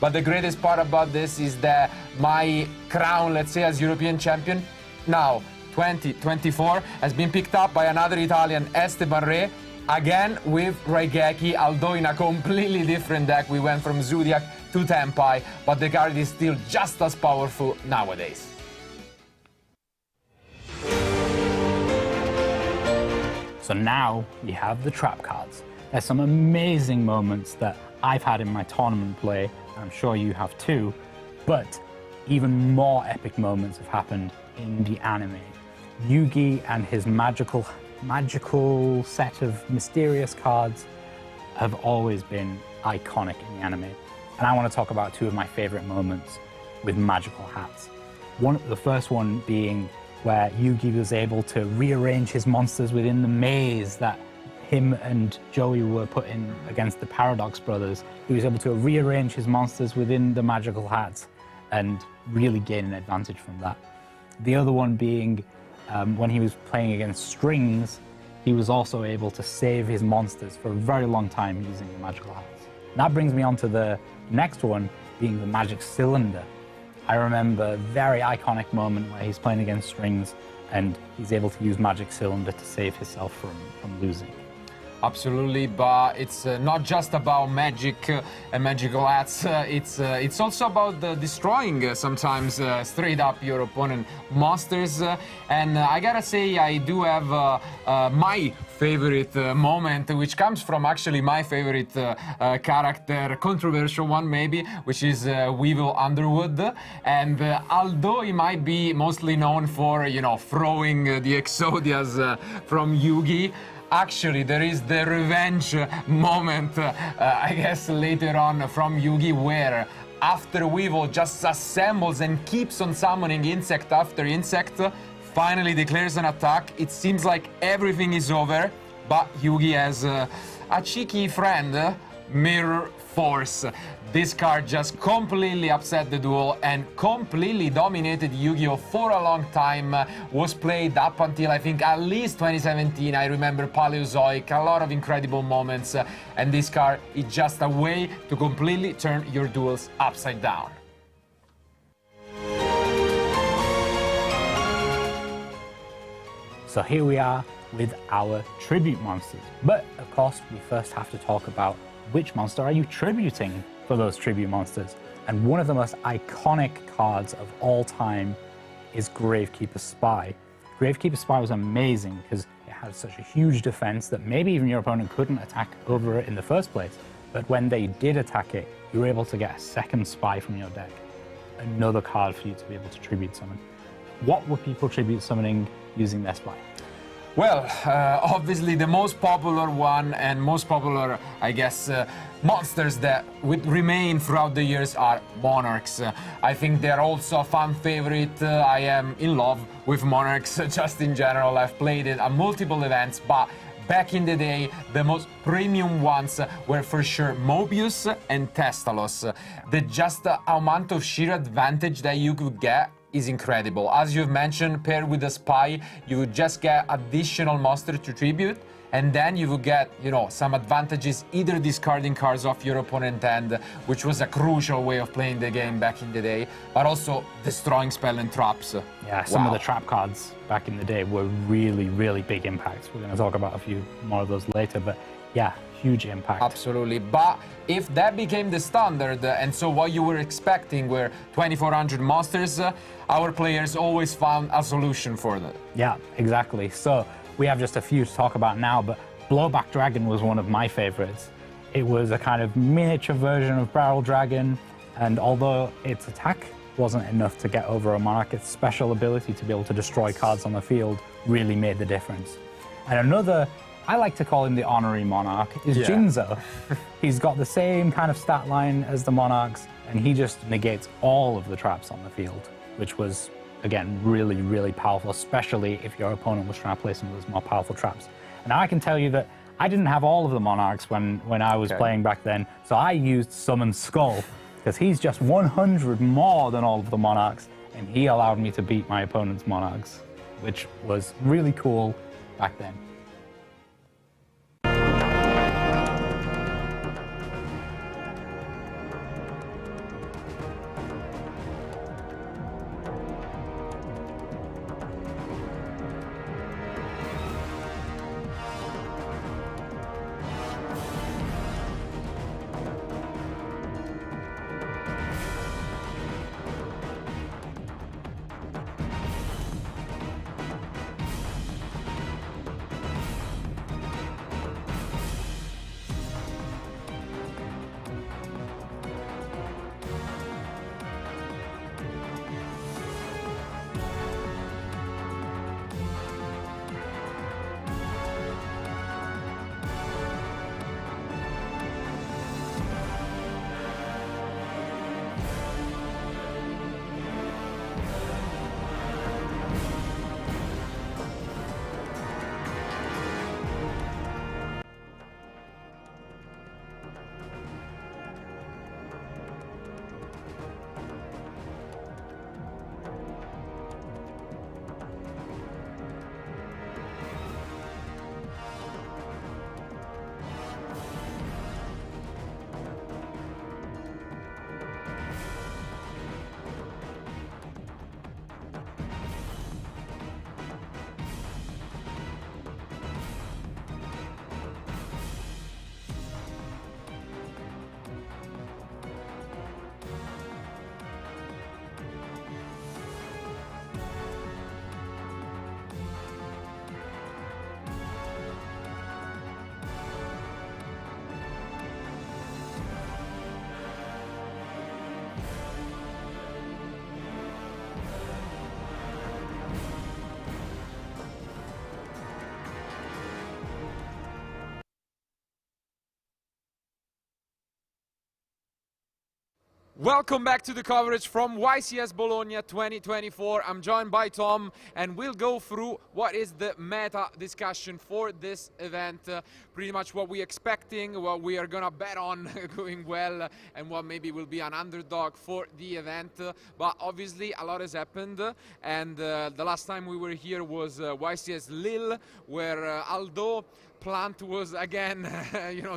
S9: But the greatest part about this is that my crown, let's say, as European champion, now 2024, has been picked up by another Italian, Esteban Re, again with Raigeki, although in a completely different deck. We went from Zodiac to Tenpai, but the card is still just as powerful nowadays.
S8: So now we have the trap cards. There's some amazing moments that I've had in my tournament play, and I'm sure you have too, but even more epic moments have happened in the anime. Yugi and his magical set of mysterious cards have always been iconic in the anime. And I want to talk about two of my favorite moments with magical hats. The first one being where Yugi was able to rearrange his monsters within the maze that him and Joey were put in against the Paradox Brothers. He was able to rearrange his monsters within the magical hats and really gain an advantage from that. The other one being when he was playing against Strings, he was also able to save his monsters for a very long time using the magical hats. And that brings me on to the next one, being the Magic Cylinder. I remember a very iconic moment where he's playing against Strings and he's able to use Magic Cylinder to save himself from losing.
S9: Absolutely, but it's not just about magic and magical hats. It's also about destroying sometimes straight up your opponent monsters. And I gotta say, I do have my favorite moment, which comes from actually my favorite character, controversial one maybe, which is Weevil Underwood. And although he might be mostly known for, throwing the Exodias from Yugi, actually, there is the revenge moment, I guess, later on from Yugi, where after Weevil just assembles and keeps on summoning insect after insect, finally declares an attack. It seems like everything is over, but Yugi has a cheeky friend, Mirror Force. This card just completely upset the duel and completely dominated Yu-Gi-Oh! For a long time. Was played up until, I think, at least 2017. I remember Paleozoic, a lot of incredible moments. And this card is just a way to completely turn your duels upside down.
S8: So here we are with our tribute monsters. But, of course, we first have to talk about which monster are you tributing for those tribute monsters. And one of the most iconic cards of all time is Gravekeeper Spy. Gravekeeper Spy was amazing because it had such a huge defense that maybe even your opponent couldn't attack over it in the first place. But when they did attack it, you were able to get a second Spy from your deck. Another card for you to be able to tribute summon. What were people tribute summoning using their Spy?
S9: Well, obviously the most popular one and most popular, I guess, monsters that would remain throughout the years are Monarchs. I think they're also a fan favorite. I am in love with Monarchs just in general. I've played it at multiple events, but back in the day, the most premium ones were for sure Mobius and Testalos. The just amount of sheer advantage that you could get is incredible. As you've mentioned, paired with a spy, you would just get additional monster to tribute, and then you would get, you know, some advantages, either discarding cards off your opponent's hand, which was a crucial way of playing the game back in the day, but also destroying spell and traps.
S8: Yeah, some of the trap cards back in the day were really, really big impacts. We're going to talk about a few more of those later, but yeah, huge impact.
S9: Absolutely, but if that became the standard, and so what you were expecting were 2400 monsters, our players always found a solution for that.
S8: Yeah, exactly. So we have just a few to talk about now, but Blowback Dragon was one of my favorites. It was a kind of miniature version of Barrel Dragon, and although its attack wasn't enough to get over a Monarch, its special ability to be able to destroy cards on the field really made the difference. And another, I like to call him the honorary Monarch, is Jinzo. He's got the same kind of stat line as the Monarchs, and he just negates all of the traps on the field, which was, again, really, really powerful, especially if your opponent was trying to play some of those more powerful traps. And now I can tell you that I didn't have all of the Monarchs when I was playing back then, so I used Summon Skull, because he's just 100 more than all of the Monarchs, and he allowed me to beat my opponent's Monarchs, which was really cool back then.
S9: Welcome back to the coverage from YCS Bologna 2024. I'm joined by Tom, and we'll go through what is the meta discussion for this event. Pretty much what we're expecting, what we are gonna bet on going well, and what maybe will be an underdog for the event. But obviously a lot has happened, and the last time we were here was YCS Lille, where Aldo Plant was again,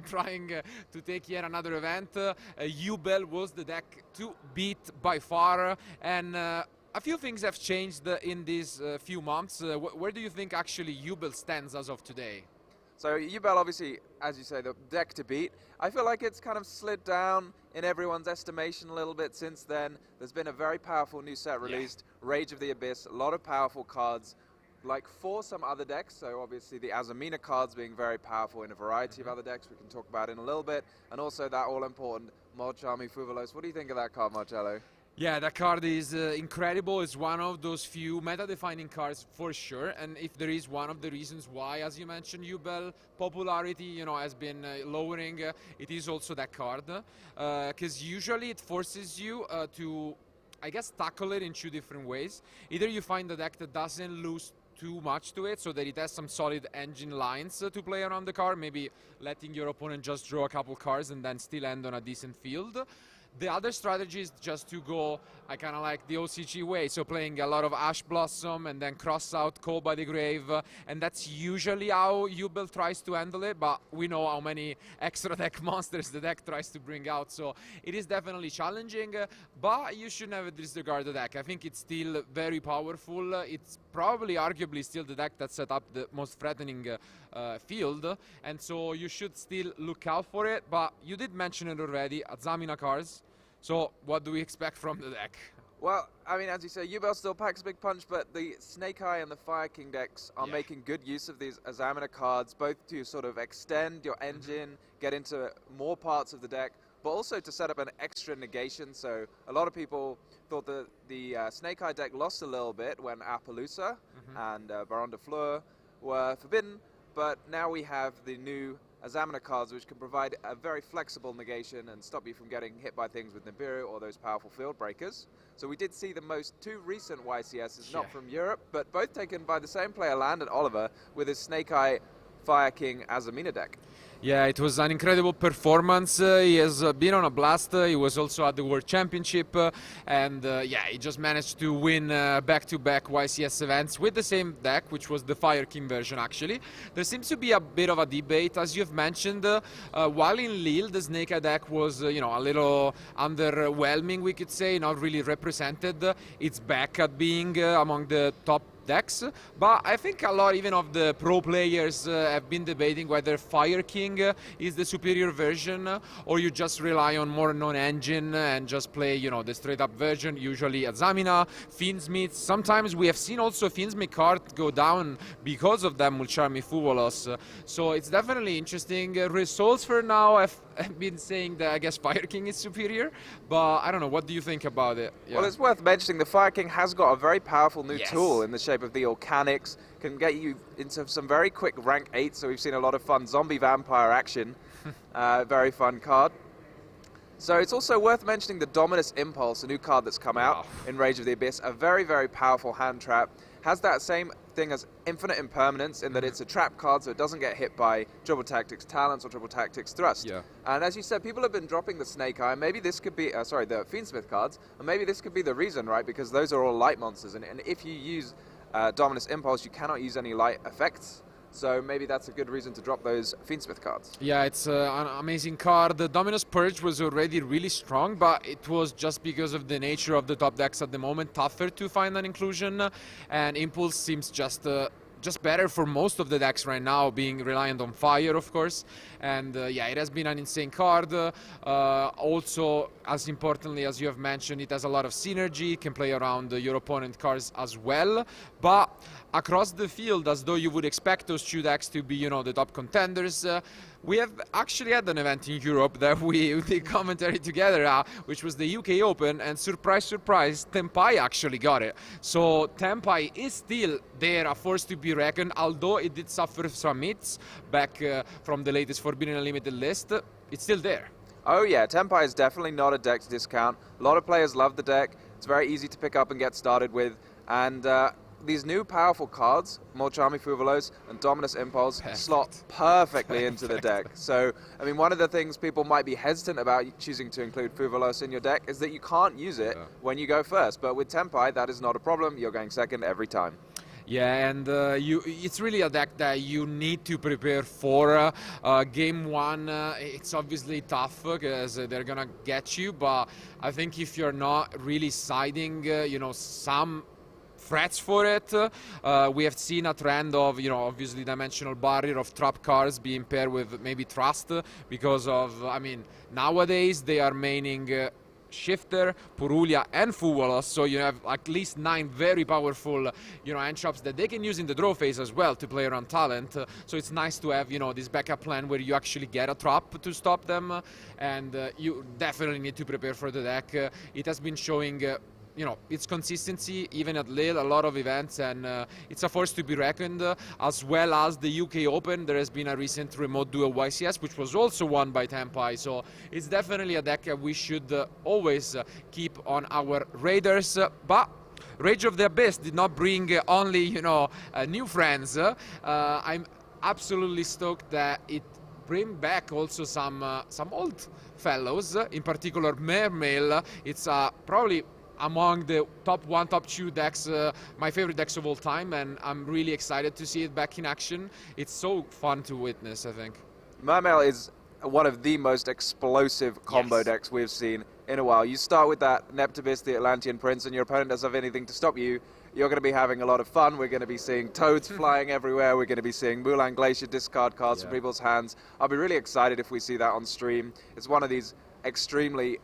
S9: trying to take yet another event. Jubel was the deck to beat by far, and a few things have changed in these few months. Where do you think actually Jubel stands as of today?
S10: So Jubel, obviously, as you say, the deck to beat. I feel like it's kind of slid down in everyone's estimation a little bit since then. There's been a very powerful new set released, Rage of the Abyss, a lot of powerful cards. Like for some other decks, so obviously the Azamina cards being very powerful in a variety of other decks we can talk about in a little bit, and also that all-important Mod Charmy Fuvalos. What do you think of that card, Marcello?
S9: Yeah, that card is incredible. It's one of those few meta-defining cards for sure. And if there is one of the reasons why, as you mentioned, Ubel popularity, has been lowering, it is also that card. Because usually it forces you to, I guess, tackle it in two different ways. Either you find a deck that doesn't lose too much to it, so that it has some solid engine lines to play around the card, maybe letting your opponent just draw a couple cards and then still end on a decent field. The other strategy is just to go, I kind of like the OCG way, so playing a lot of Ash Blossom and then cross out Call by the Grave, and that's usually how Ubel tries to handle it, but we know how many extra deck monsters the deck tries to bring out, so it is definitely challenging, but you should never disregard the deck. I think it's still very powerful. It's probably arguably still the deck that set up the most threatening field, and so you should still look out for it, but you did mention it already, Azamina cards. So what do we expect from the deck?
S10: Well, I mean, as you say, Ubel still packs a big punch, but the Snake Eye and the Fire King decks are making good use of these Azamina cards, both to sort of extend your engine, get into more parts of the deck, but also to set up an extra negation. So a lot of people thought that the Snake Eye deck lost a little bit when Appaloosa and Baron de Fleur were forbidden, but now we have the new Azamina cards, which can provide a very flexible negation and stop you from getting hit by things with Nibiru or those powerful field breakers. So we did see the two recent YCSs, not from Europe, but both taken by the same player, Landon Oliver, with his Snake Eye Fire King Azamina deck.
S9: Yeah, it was an incredible performance. He has been on a blast. He was also at the World Championship, and yeah, he just managed to win back-to-back YCS events with the same deck, which was the Fire King version, actually. There seems to be a bit of a debate, as you've mentioned. While in Lille, the Snake Eye deck was, a little underwhelming, we could say, not really represented. It's back at being among the top decks, but I think a lot even of the pro players have been debating whether Fire King is the superior version, or you just rely on more non-engine and just play, the straight up version, usually Azamina, Fiendsmith. Sometimes we have seen also Fiendsmith card go down because of that Mulcharmi Fuvolos, so it's definitely interesting. Results for now have been saying that I guess Fire King is superior, but I don't know, what do you think about it?
S10: Yeah. Well, it's worth mentioning the Fire King has got a very powerful new tool in the shape of the Organics, can get you into some very quick rank 8, so we've seen a lot of fun zombie vampire action. Very fun card. So it's also worth mentioning the Dominus Impulse, a new card that's come out in Rage of the Abyss, a very, very powerful hand trap. Has that same thing as Infinite Impermanence in that it's a trap card, so it doesn't get hit by Triple Tactics Talents or Triple Tactics Thrust. Yeah. And as you said, people have been dropping the Snake Eye. Maybe this could be, the Fiendsmith cards, and maybe this could be the reason, right? Because those are all light monsters, and if you use Dominus Impulse, you cannot use any light effects. So maybe that's a good reason to drop those Fiendsmith cards.
S9: Yeah, it's an amazing card. The Dominus Purge was already really strong, but it was just because of the nature of the top decks at the moment tougher to find an inclusion, and Impulse seems just better for most of the decks right now, being reliant on fire, of course. And yeah, it has been an insane card. Also, as importantly as you have mentioned, it has a lot of synergy, can play around your opponent cards as well. But across the field, as though you would expect those two decks to be, the top contenders, we have actually had an event in Europe that we did commentary together, which was the UK Open, and surprise, surprise, Tempai actually got it. So Tempai is still there, a force to be reckoned, although it did suffer some hits back from the latest Forbidden Unlimited list. It's still there.
S10: Oh yeah, Tempai is definitely not a deck to discount. A lot of players love the deck. It's very easy to pick up and get started with, and these new powerful cards, Mulcharmi Fuvolos and Dominus Impulse, slot perfectly into the deck. So, I mean, one of the things people might be hesitant about choosing to include Fuvolos in your deck is that you can't use it when you go first. But with Tempai, that is not a problem. You're going second every time.
S9: Yeah, and it's really a deck that you need to prepare for. Game one, it's obviously tough because they're gonna get you, but I think if you're not really siding, some threats for it. We have seen a trend of, obviously Dimensional Barrier, of trap cards being paired with maybe Trust because of, nowadays they are maining Shifter, Purulia, and Fuvolos. So you have at least 9 very powerful, end traps that they can use in the draw phase as well to play around talent. So it's nice to have, this backup plan where you actually get a trap to stop them, and you definitely need to prepare for the deck. It has been showing its consistency even at Lille, a lot of events, and it's a force to be reckoned, as well as the UK Open. There has been a recent remote duel YCS, which was also won by Tempai, so it's definitely a deck that we should always keep on our radars. But Rage of the Abyss did not bring only, new friends. I'm absolutely stoked that it bring back also some old fellows, in particular Mermail. It's probably among the top 1, top 2 decks, my favorite decks of all time, and I'm really excited to see it back in action. It's so fun to witness, I think.
S10: Mermail is one of the most explosive combo decks we've seen in a while. You start with that Neptibus, the Atlantean Prince, and your opponent doesn't have anything to stop you. You're going to be having a lot of fun. We're going to be seeing toads flying everywhere. We're going to be seeing Mulan Glacier discard cards from people's hands. I'll be really excited if we see that on stream. It's one of these extremely,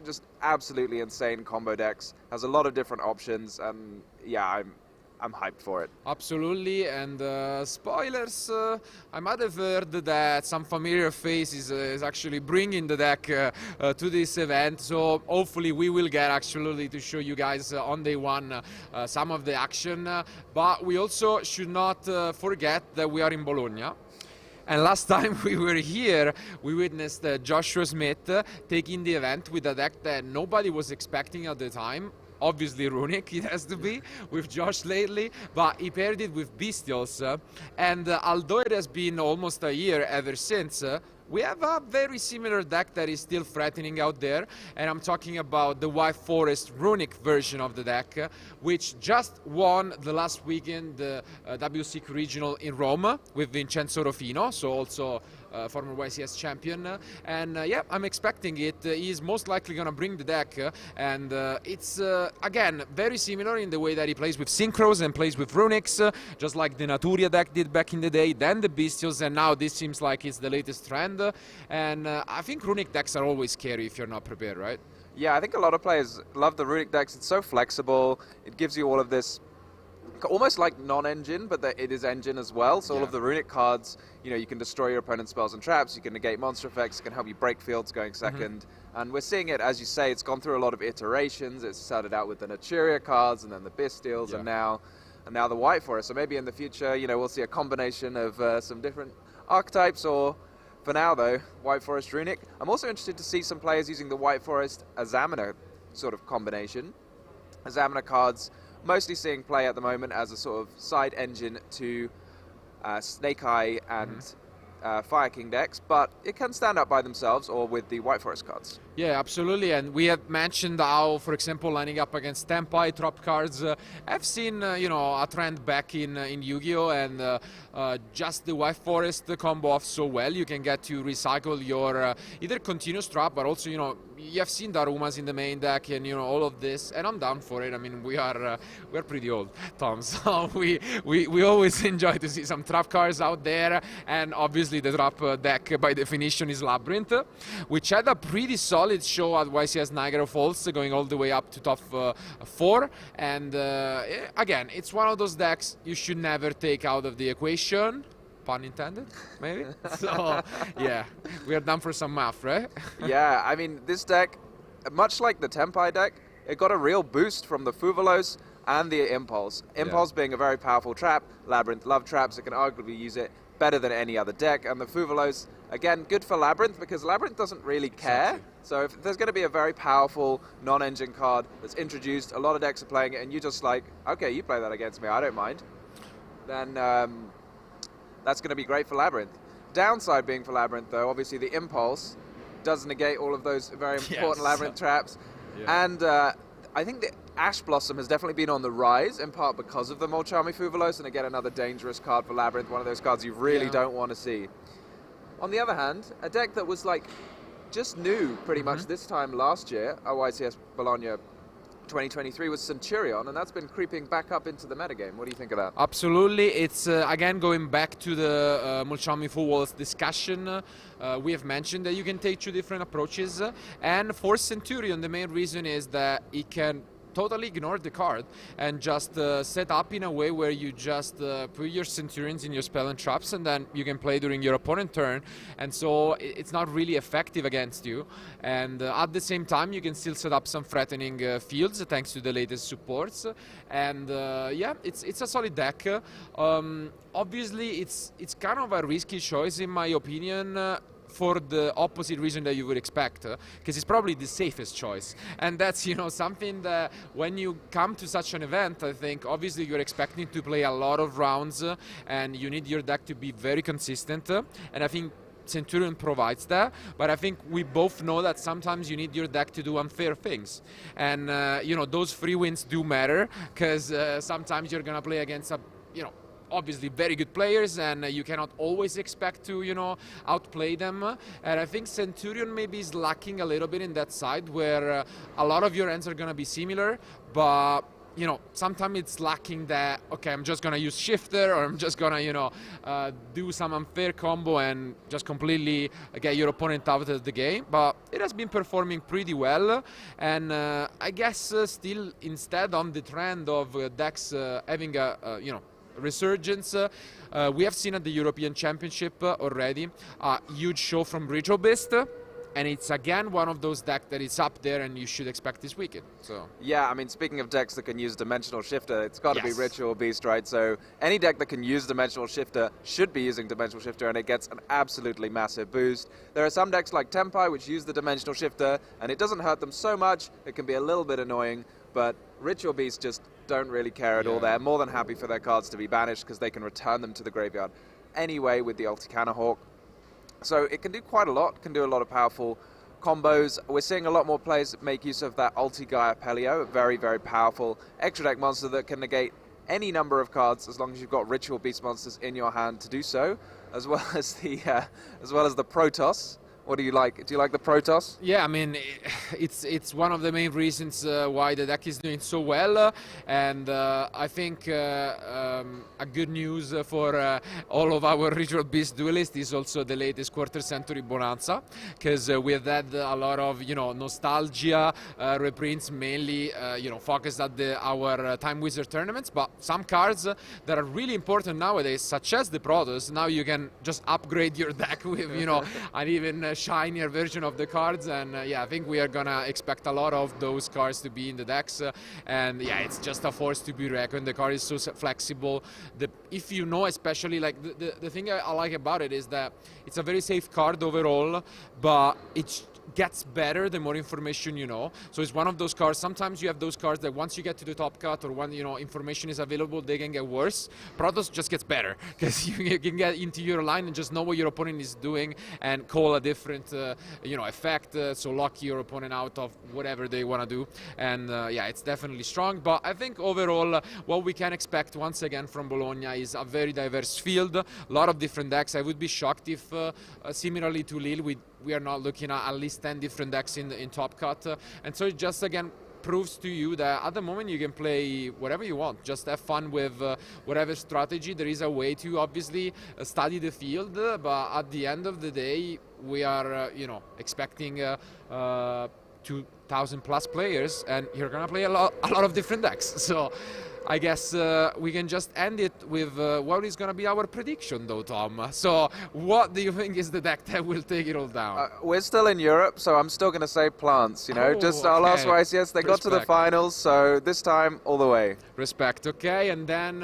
S10: just absolutely insane combo decks. Has a lot of different options, and yeah, I'm hyped for it.
S9: Absolutely, and spoilers, I might have heard that some familiar face is actually bringing the deck to this event, so hopefully we will get actually to show you guys on day 1 some of the action, but we also should not forget that we are in Bologna. And last time we were here, we witnessed Joshua Smith taking the event with a deck that nobody was expecting at the time. Obviously Runic, it has to be, with Josh lately, but he paired it with Bestials. And although it has been almost a year ever since, we have a very similar deck that is still threatening out there, and I'm talking about the White Forest Runic version of the deck, which just won the last weekend the WSEC Regional in Rome with Vincenzo Rofino, so also former YCS champion, and yeah, I'm expecting it. He's most likely going to bring the deck, and it's again very similar in the way that he plays with Synchros and plays with Runics, just like the Naturia deck did back in the day, then the Bestials, and now this seems like it's the latest trend. And I think Runic decks are always scary if you're not prepared, right?
S10: Yeah, I think a lot of players love the Runic decks. It's so flexible. It gives you all of this almost like non-engine, but it is engine as well. So all of the Runic cards, you can destroy your opponent's spells and traps, you can negate monster effects, it can help you break fields going second. And we're seeing it, as you say, it's gone through a lot of iterations. It started out with the Naturia cards, and then the Bestials, and now the White Forest. So maybe in the future, we'll see a combination of some different archetypes, or for now though, White Forest Runic. I'm also interested to see some players using the White Forest Azamina sort of combination. Azamina cards mostly seeing play at the moment as a sort of side engine to Snake Eye and Fire King decks, but it can stand up by themselves or with the White Forest cards.
S9: Yeah, absolutely, and we have mentioned how, for example, lining up against Tempai drop cards, I've seen a trend back in Yu-Gi-Oh, and just the White Forest combo off so well. You can get to recycle your either continuous trap, but also you have seen Darumas in the main deck, and all of this, and I'm down for it. I mean, we're pretty old, Tom, so we always enjoy to see some trap cards out there, and obviously the trap deck by definition is Labyrinth, which had a pretty solid show at YCS Niagara Falls, going all the way up to top 4, and again, it's one of those decks you should never take out of the equation, pun intended, maybe. So yeah, we are done for some math, right?
S10: Yeah, I mean, this deck, much like the Tempai deck, it got a real boost from the Fuvolos and the Impulse. Impulse being a very powerful trap, Labyrinth love traps, it can arguably use it better than any other deck, and the Fuvolos, again, good for Labyrinth, because Labyrinth doesn't really care. Exactly. So if there's going to be a very powerful non-engine card that's introduced, a lot of decks are playing it, and you just like, okay, you play that against me, I don't mind, then that's going to be great for Labyrinth. Downside being for Labyrinth, though, obviously the Impulse does negate all of those very important Labyrinth traps, and I think the Ash Blossom has definitely been on the rise, in part because of the Molchami Fuvolos, and again, another dangerous card for Labyrinth, one of those cards you really don't want to see. On the other hand, a deck that was like just new pretty much this time last year at YCS Bologna 2023 was Centurion, and that's been creeping back up into the metagame. What do you think of that?
S9: Absolutely. It's, again, going back to the Mulchami Full Walls discussion. We have mentioned that you can take two different approaches. And for Centurion, the main reason is that it can totally ignore the card and just set up in a way where you just put your Centurions in your spell and traps, and then you can play during your opponent's turn, and so it's not really effective against you. And at the same time you can still set up some threatening fields thanks to the latest supports, and yeah, it's a solid deck. Obviously it's kind of a risky choice in my opinion, for the opposite reason that you would expect, because it's probably the safest choice. And that's, you know, something that when you come to such an event, I think obviously you're expecting to play a lot of rounds, and you need your deck to be very consistent, and I think Centurion provides that, but I think we both know that sometimes you need your deck to do unfair things, and you know, those free wins do matter, because sometimes you're gonna play against a, you know, obviously very good players, and you cannot always expect to, you know, outplay them. And I think Centurion maybe is lacking a little bit in that side, where a lot of your ends are gonna be similar, but you know, sometimes it's lacking that, okay, I'm just gonna use Shifter, or I'm just gonna, you know, do some unfair combo and just completely get your opponent out of the game. But it has been performing pretty well, and I guess still instead on the trend of decks having a, you know, resurgence. We have seen at the European Championship already a huge show from Ritual Beast, and it's again one of those decks that is up there and you should expect this weekend. So
S10: yeah, I mean, speaking of decks that can use Dimensional Shifter, it's got to be
S9: Yes.
S10: Ritual Beast, right? So any deck that can use Dimensional Shifter should be using Dimensional Shifter, and it gets an absolutely massive boost. There are some decks like Tempai which use the Dimensional Shifter, and it doesn't hurt them so much. It can be a little bit annoying, but Ritual Beast just don't really care at all. They're more than happy for their cards to be banished because they can return them to the graveyard anyway with the Ulti-Canna Hawk. So it can do quite a lot, can do a lot of powerful combos. We're seeing a lot more players make use of that Ulti-Gaia Pelio, a very, very powerful extra deck monster that can negate any number of cards as long as you've got Ritual Beast monsters in your hand to do so, as well as the Protoss. What do you like? Do you like the Protoss?
S9: yeah, I mean, it's one of the main reasons why the deck is doing so well, and I think a good news for all of our Ritual Beast Duelist is also the latest Quarter Century Bonanza, because we have had a lot of, you know, nostalgia reprints, mainly you know, focused at our Time Wizard tournaments, but some cards that are really important nowadays, such as the Protoss. Now you can just upgrade your deck with, you know, an even shinier version of the cards, and yeah, I think we are gonna expect a lot of those cards to be in the decks, and yeah, it's just a force to be reckoned. The card is so flexible. If you know, especially like the thing I like about it is that it's a very safe card overall, but it gets better the more information you know. So it's one of those cards, sometimes you have those cards that once you get to the top cut, or when, you know, information is available, they can get worse. Protoss just gets better, because you can get into your line and just know what your opponent is doing and call a different you know, effect, so lock your opponent out of whatever they want to do. And yeah, it's definitely strong, but I think overall what we can expect once again from Bologna is a very diverse field, a lot of different decks. I would be shocked if similarly to Lille we are not looking at least 10 different decks in Top Cut, and so it just again proves to you that at the moment you can play whatever you want. Just have fun with whatever strategy. There is a way to obviously study the field, but at the end of the day we are you know, expecting 2,000 plus players, and you're gonna play a lot of different decks. So I guess we can just end it with what is going to be our prediction, though, Tom. So what do you think is the deck that will take it all down?
S10: We're still in Europe, so I'm still going to say Plants, you know. Just our last YCS, they got to the finals, so this time, all the way.
S9: Respect, okay. And then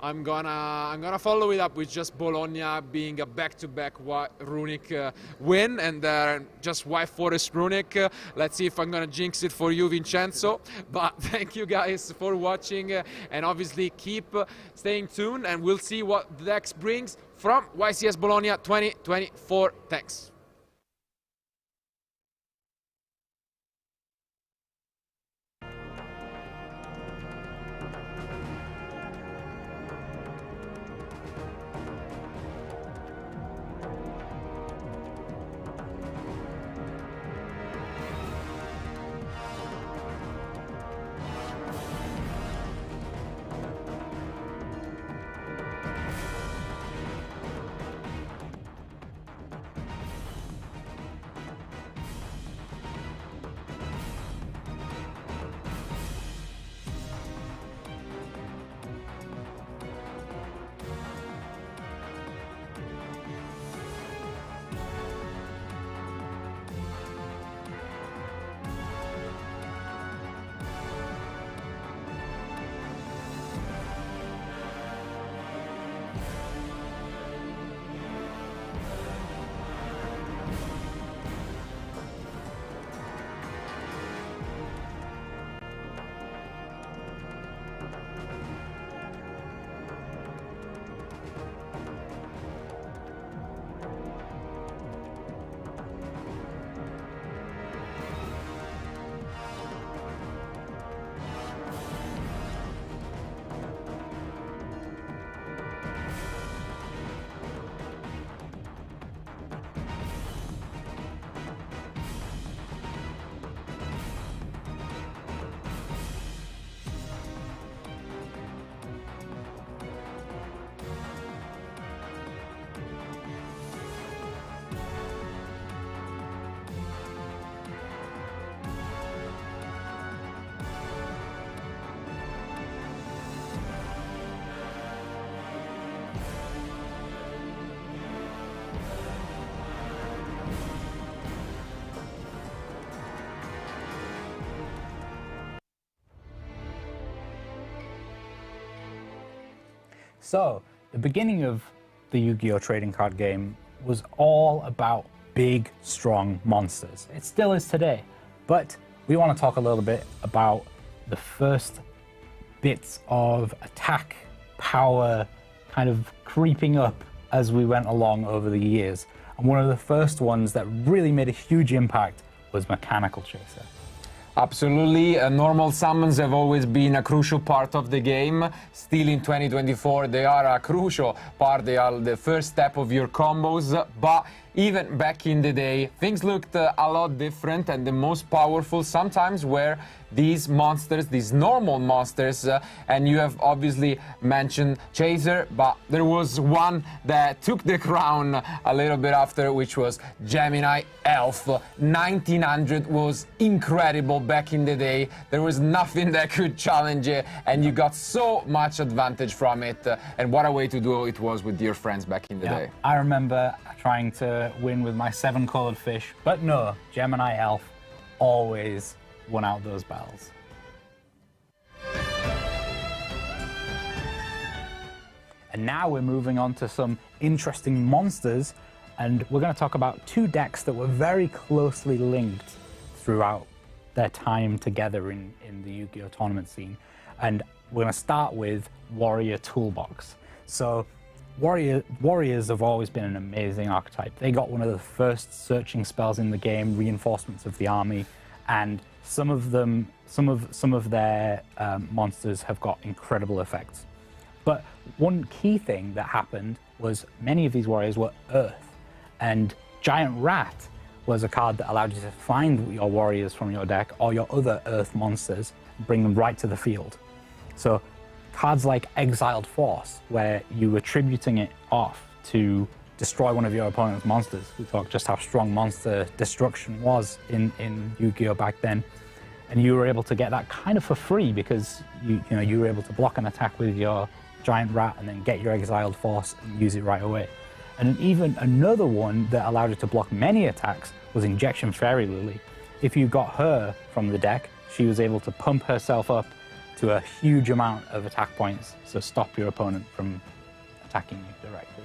S9: I'm gonna follow it up with just Bologna being a back-to-back Runic win, and just White Forest Runic. Let's see if I'm gonna jinx it for you, Vincenzo. But thank you guys for watching, and obviously keep staying tuned, and we'll see what the decks brings from YCS Bologna 2024. Thanks.
S8: So, the beginning of the Yu-Gi-Oh! Trading card game was all about big, strong monsters. It still is today, but we want to talk a little bit about the first bits of attack, power, kind of creeping up as we went along over the years. And one of the first ones that really made a huge impact was Mechanical Chaser.
S9: Absolutely, normal summons have always been a crucial part of the game. Still in 2024, they are a crucial part, they are the first step of your combos, but even back in the day, things looked a lot different, and the most powerful sometimes were these monsters, these normal monsters, and you have obviously mentioned Chaser, but there was one that took the crown a little bit after, which was Gemini Elf. 1900 was incredible back in the day. There was nothing that could challenge it, and you got so much advantage from it, and what a way to do it was with your friends back in the day.
S8: I remember trying to win with my 7-colored fish, but no, Gemini Elf always won out those battles. And now we're moving on to some interesting monsters, and we're going to talk about two decks that were very closely linked throughout their time together in the Yu-Gi-Oh! Tournament scene. And we're going to start with Warrior Toolbox. So Warriors have always been an amazing archetype. They got one of the first searching spells in the game, Reinforcements of the Army, and some of their monsters have got incredible effects. But one key thing that happened was many of these warriors were Earth, and Giant Rat was a card that allowed you to find your warriors from your deck or your other Earth monsters and bring them right to the field. So cards like Exiled Force, where you were attributing it off to destroy one of your opponent's monsters. We talked just how strong monster destruction was in Yu-Gi-Oh! Back then. And you were able to get that kind of for free because you were able to block an attack with your Giant Rat and then get your Exiled Force and use it right away. And even another one that allowed you to block many attacks was Injection Fairy Lily. If you got her from the deck, she was able to pump herself up to a huge amount of attack points, so stop your opponent from attacking you directly.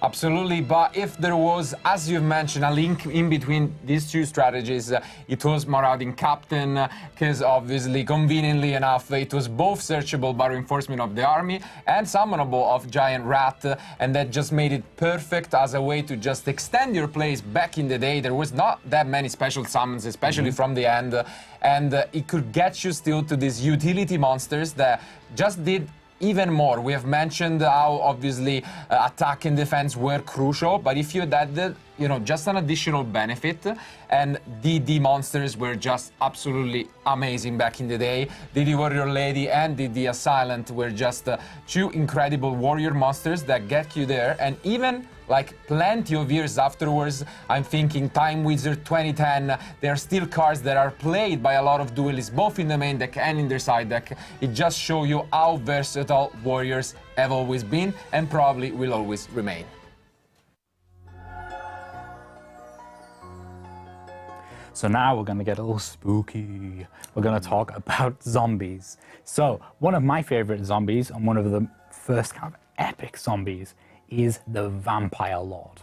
S9: Absolutely, but if there was, as you've mentioned, a link in between these two strategies, it was Marauding Captain, because obviously, conveniently enough, it was both searchable by Reinforcement of the Army and summonable of Giant Rat, and that just made it perfect as a way to just extend your plays. Back in the day, there was not that many special summons, especially from the end, and it could get you still to these utility monsters that just did even more. We have mentioned how obviously attack and defense were crucial, but if you added, just an additional benefit, and DD monsters were just absolutely amazing back in the day. DD Warrior Lady and DD Assailant were just two incredible warrior monsters that get you there, and even like plenty of years afterwards, I'm thinking Time Wizard 2010, there are still cards that are played by a lot of duelists, both in the main deck and in their side deck. It just shows you how versatile warriors have always been and probably will always remain.
S8: So now we're going to get a little spooky. We're going to talk about zombies. So one of my favorite zombies and one of the first kind of epic zombies is the Vampire Lord.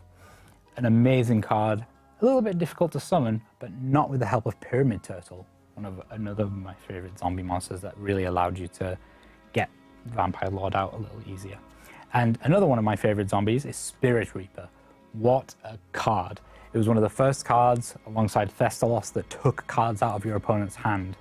S8: An amazing card, a little bit difficult to summon, but not with the help of Pyramid Turtle, another of my favorite zombie monsters that really allowed you to get Vampire Lord out a little easier. And another one of my favorite zombies is Spirit Reaper. What a card. It was one of the first cards alongside Thestalos that took cards out of your opponent's hand.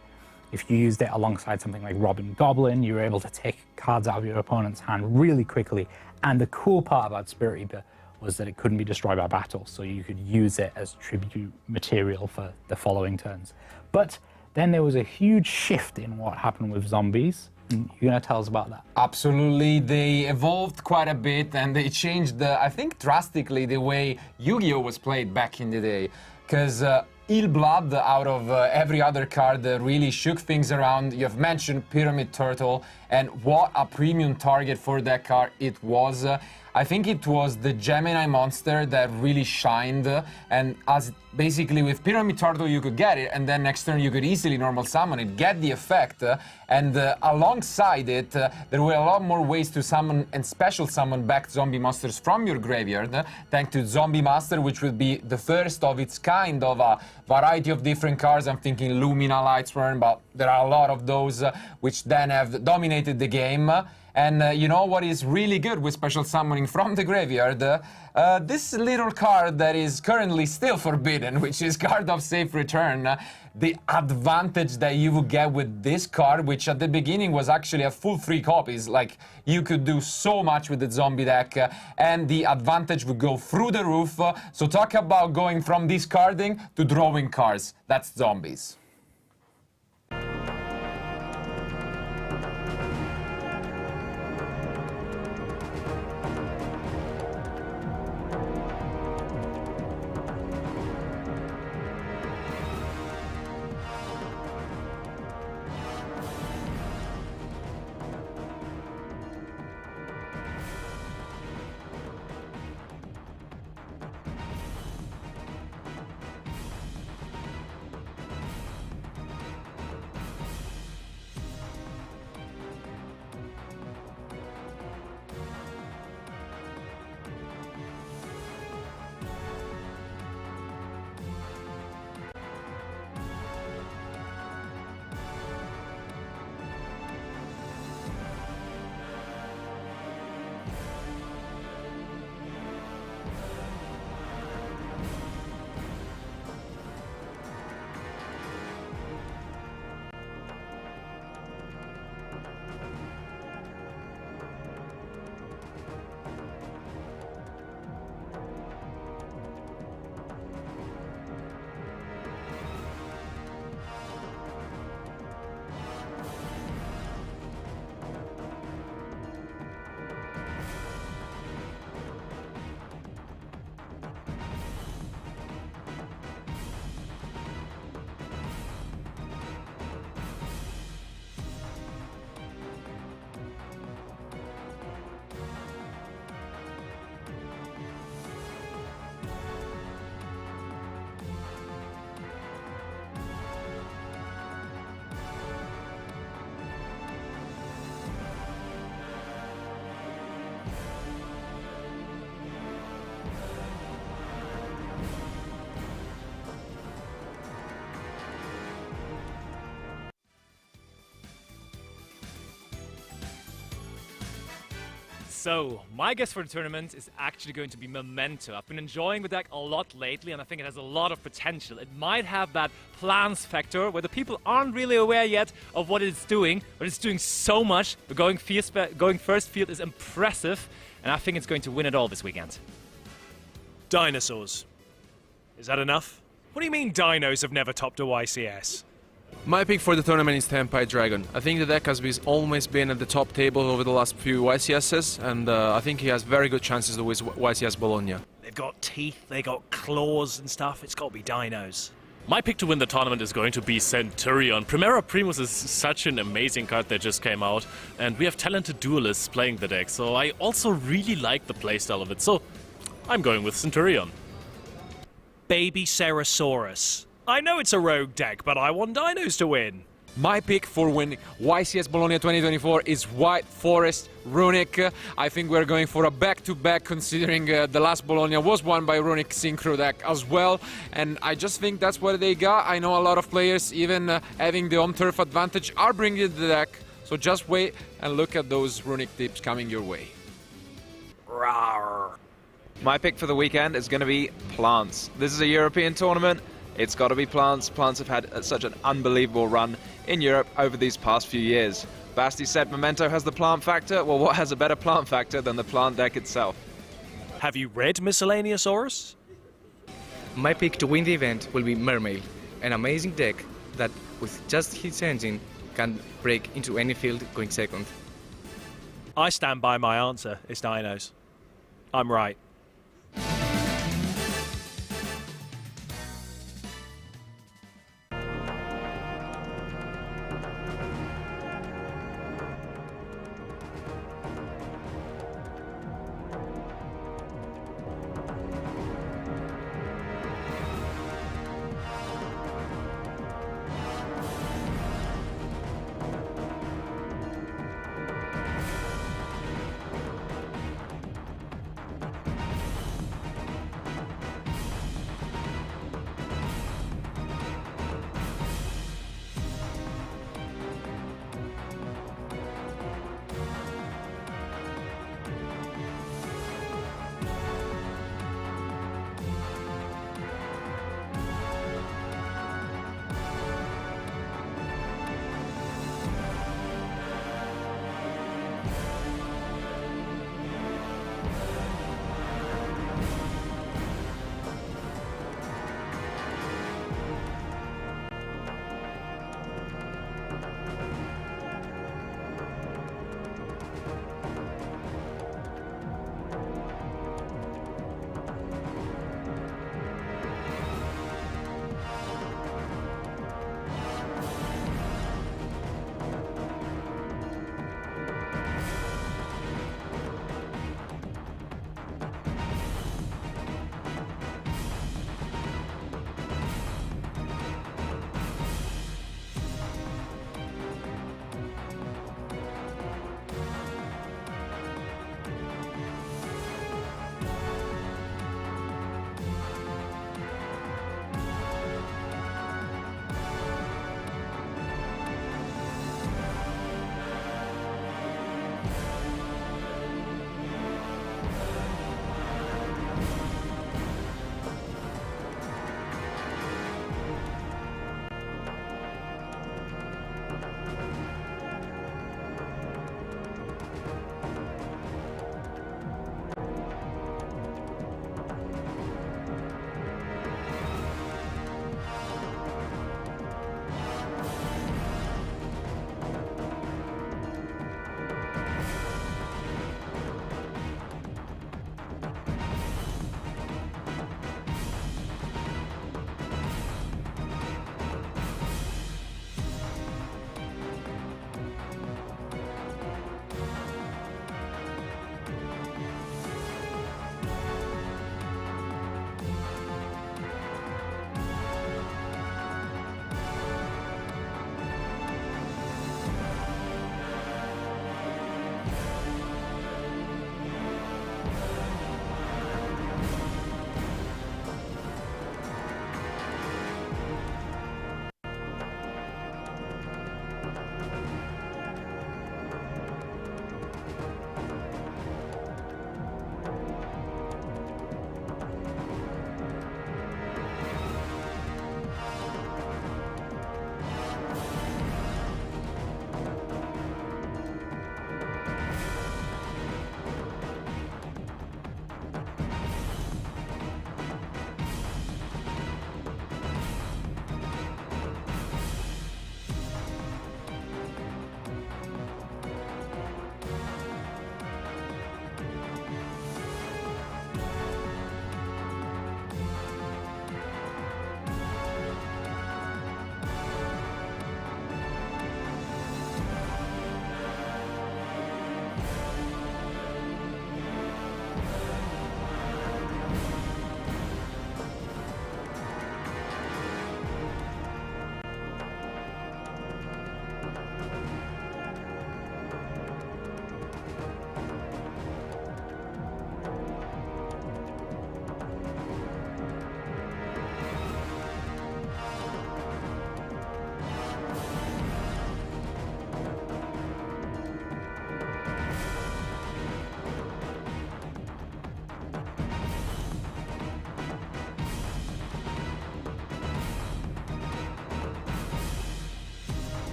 S8: If you used it alongside something like Robin Goblin, you were able to take cards out of your opponent's hand really quickly. And the cool part about Spirit Reaper was that it couldn't be destroyed by battle, so you could use it as tribute material for the following turns. But then there was a huge shift in what happened with zombies. You're going to tell us about that?
S9: Absolutely, they evolved quite a bit and they changed, I think, drastically the way Yu-Gi-Oh! Was played back in the day. Because Ill Blood, out of every other card, really shook things around. You've mentioned Pyramid Turtle, and what a premium target for that card it was. I think it was the Gemini monster that really shined, and as basically with Pyramid Turtle you could get it, and then next turn you could easily normal summon it, get the effect, and alongside it there were a lot more ways to summon and special summon back zombie monsters from your graveyard, thanks to Zombie Master, which would be the first of its kind of a variety of different cards. I'm thinking Lumina Lightsworn, but there are a lot of those which then have dominated the game. And you know what is really good with special summoning from the graveyard? This little card that is currently still forbidden, which is Card of Safe Return. The advantage that you would get with this card, which at the beginning was actually a full 3 copies, like you could do so much with the zombie deck, and the advantage would go through the roof. So talk about going from discarding to drawing cards. That's zombies.
S3: So, my guess for the tournament is actually going to be Memento. I've been enjoying the deck a lot lately, and I think it has a lot of potential. It might have that plans factor, where the people aren't really aware yet of what it's doing, but it's doing so much. The going first field is impressive, and I think it's going to win it all this weekend.
S1: Dinosaurs. Is that enough? What do you mean dinos have never topped a YCS?
S6: My pick for the tournament is Tempai Dragon. I think the deck has always been at the top table over the last few YCSs, and I think he has very good chances to win YCS Bologna.
S1: They've got teeth, they got claws and stuff. It's got to be dinos.
S5: My pick to win the tournament is going to be Centurion. Primera Primus is such an amazing card that just came out, and we have talented duelists playing the deck, so I also really like the playstyle of it, so I'm going with Centurion.
S1: Baby Cerosaurus. I know it's a rogue deck, but I want dinos to win.
S9: My pick for winning YCS Bologna 2024 is White Forest Runic. I think we're going for a back-to-back, considering the last Bologna was won by Runic Synchro deck as well. And I just think that's what they got. I know a lot of players, even having the home turf advantage, are bringing the deck. So just wait and look at those Runic tips coming your way.
S1: Rawr.
S10: My pick for the weekend is going to be Plants. This is a European tournament. It's got to be Plants. Plants have had such an unbelievable run in Europe over these past few years. Basti said Memento has the plant factor. Well, what has a better plant factor than the plant deck itself?
S1: Have you read Miscellaneousaurus?
S4: My pick to win the event will be Mermail, an amazing deck that, with just his engine, can break into any field going second.
S1: I stand by my answer. It's dinos. I'm right.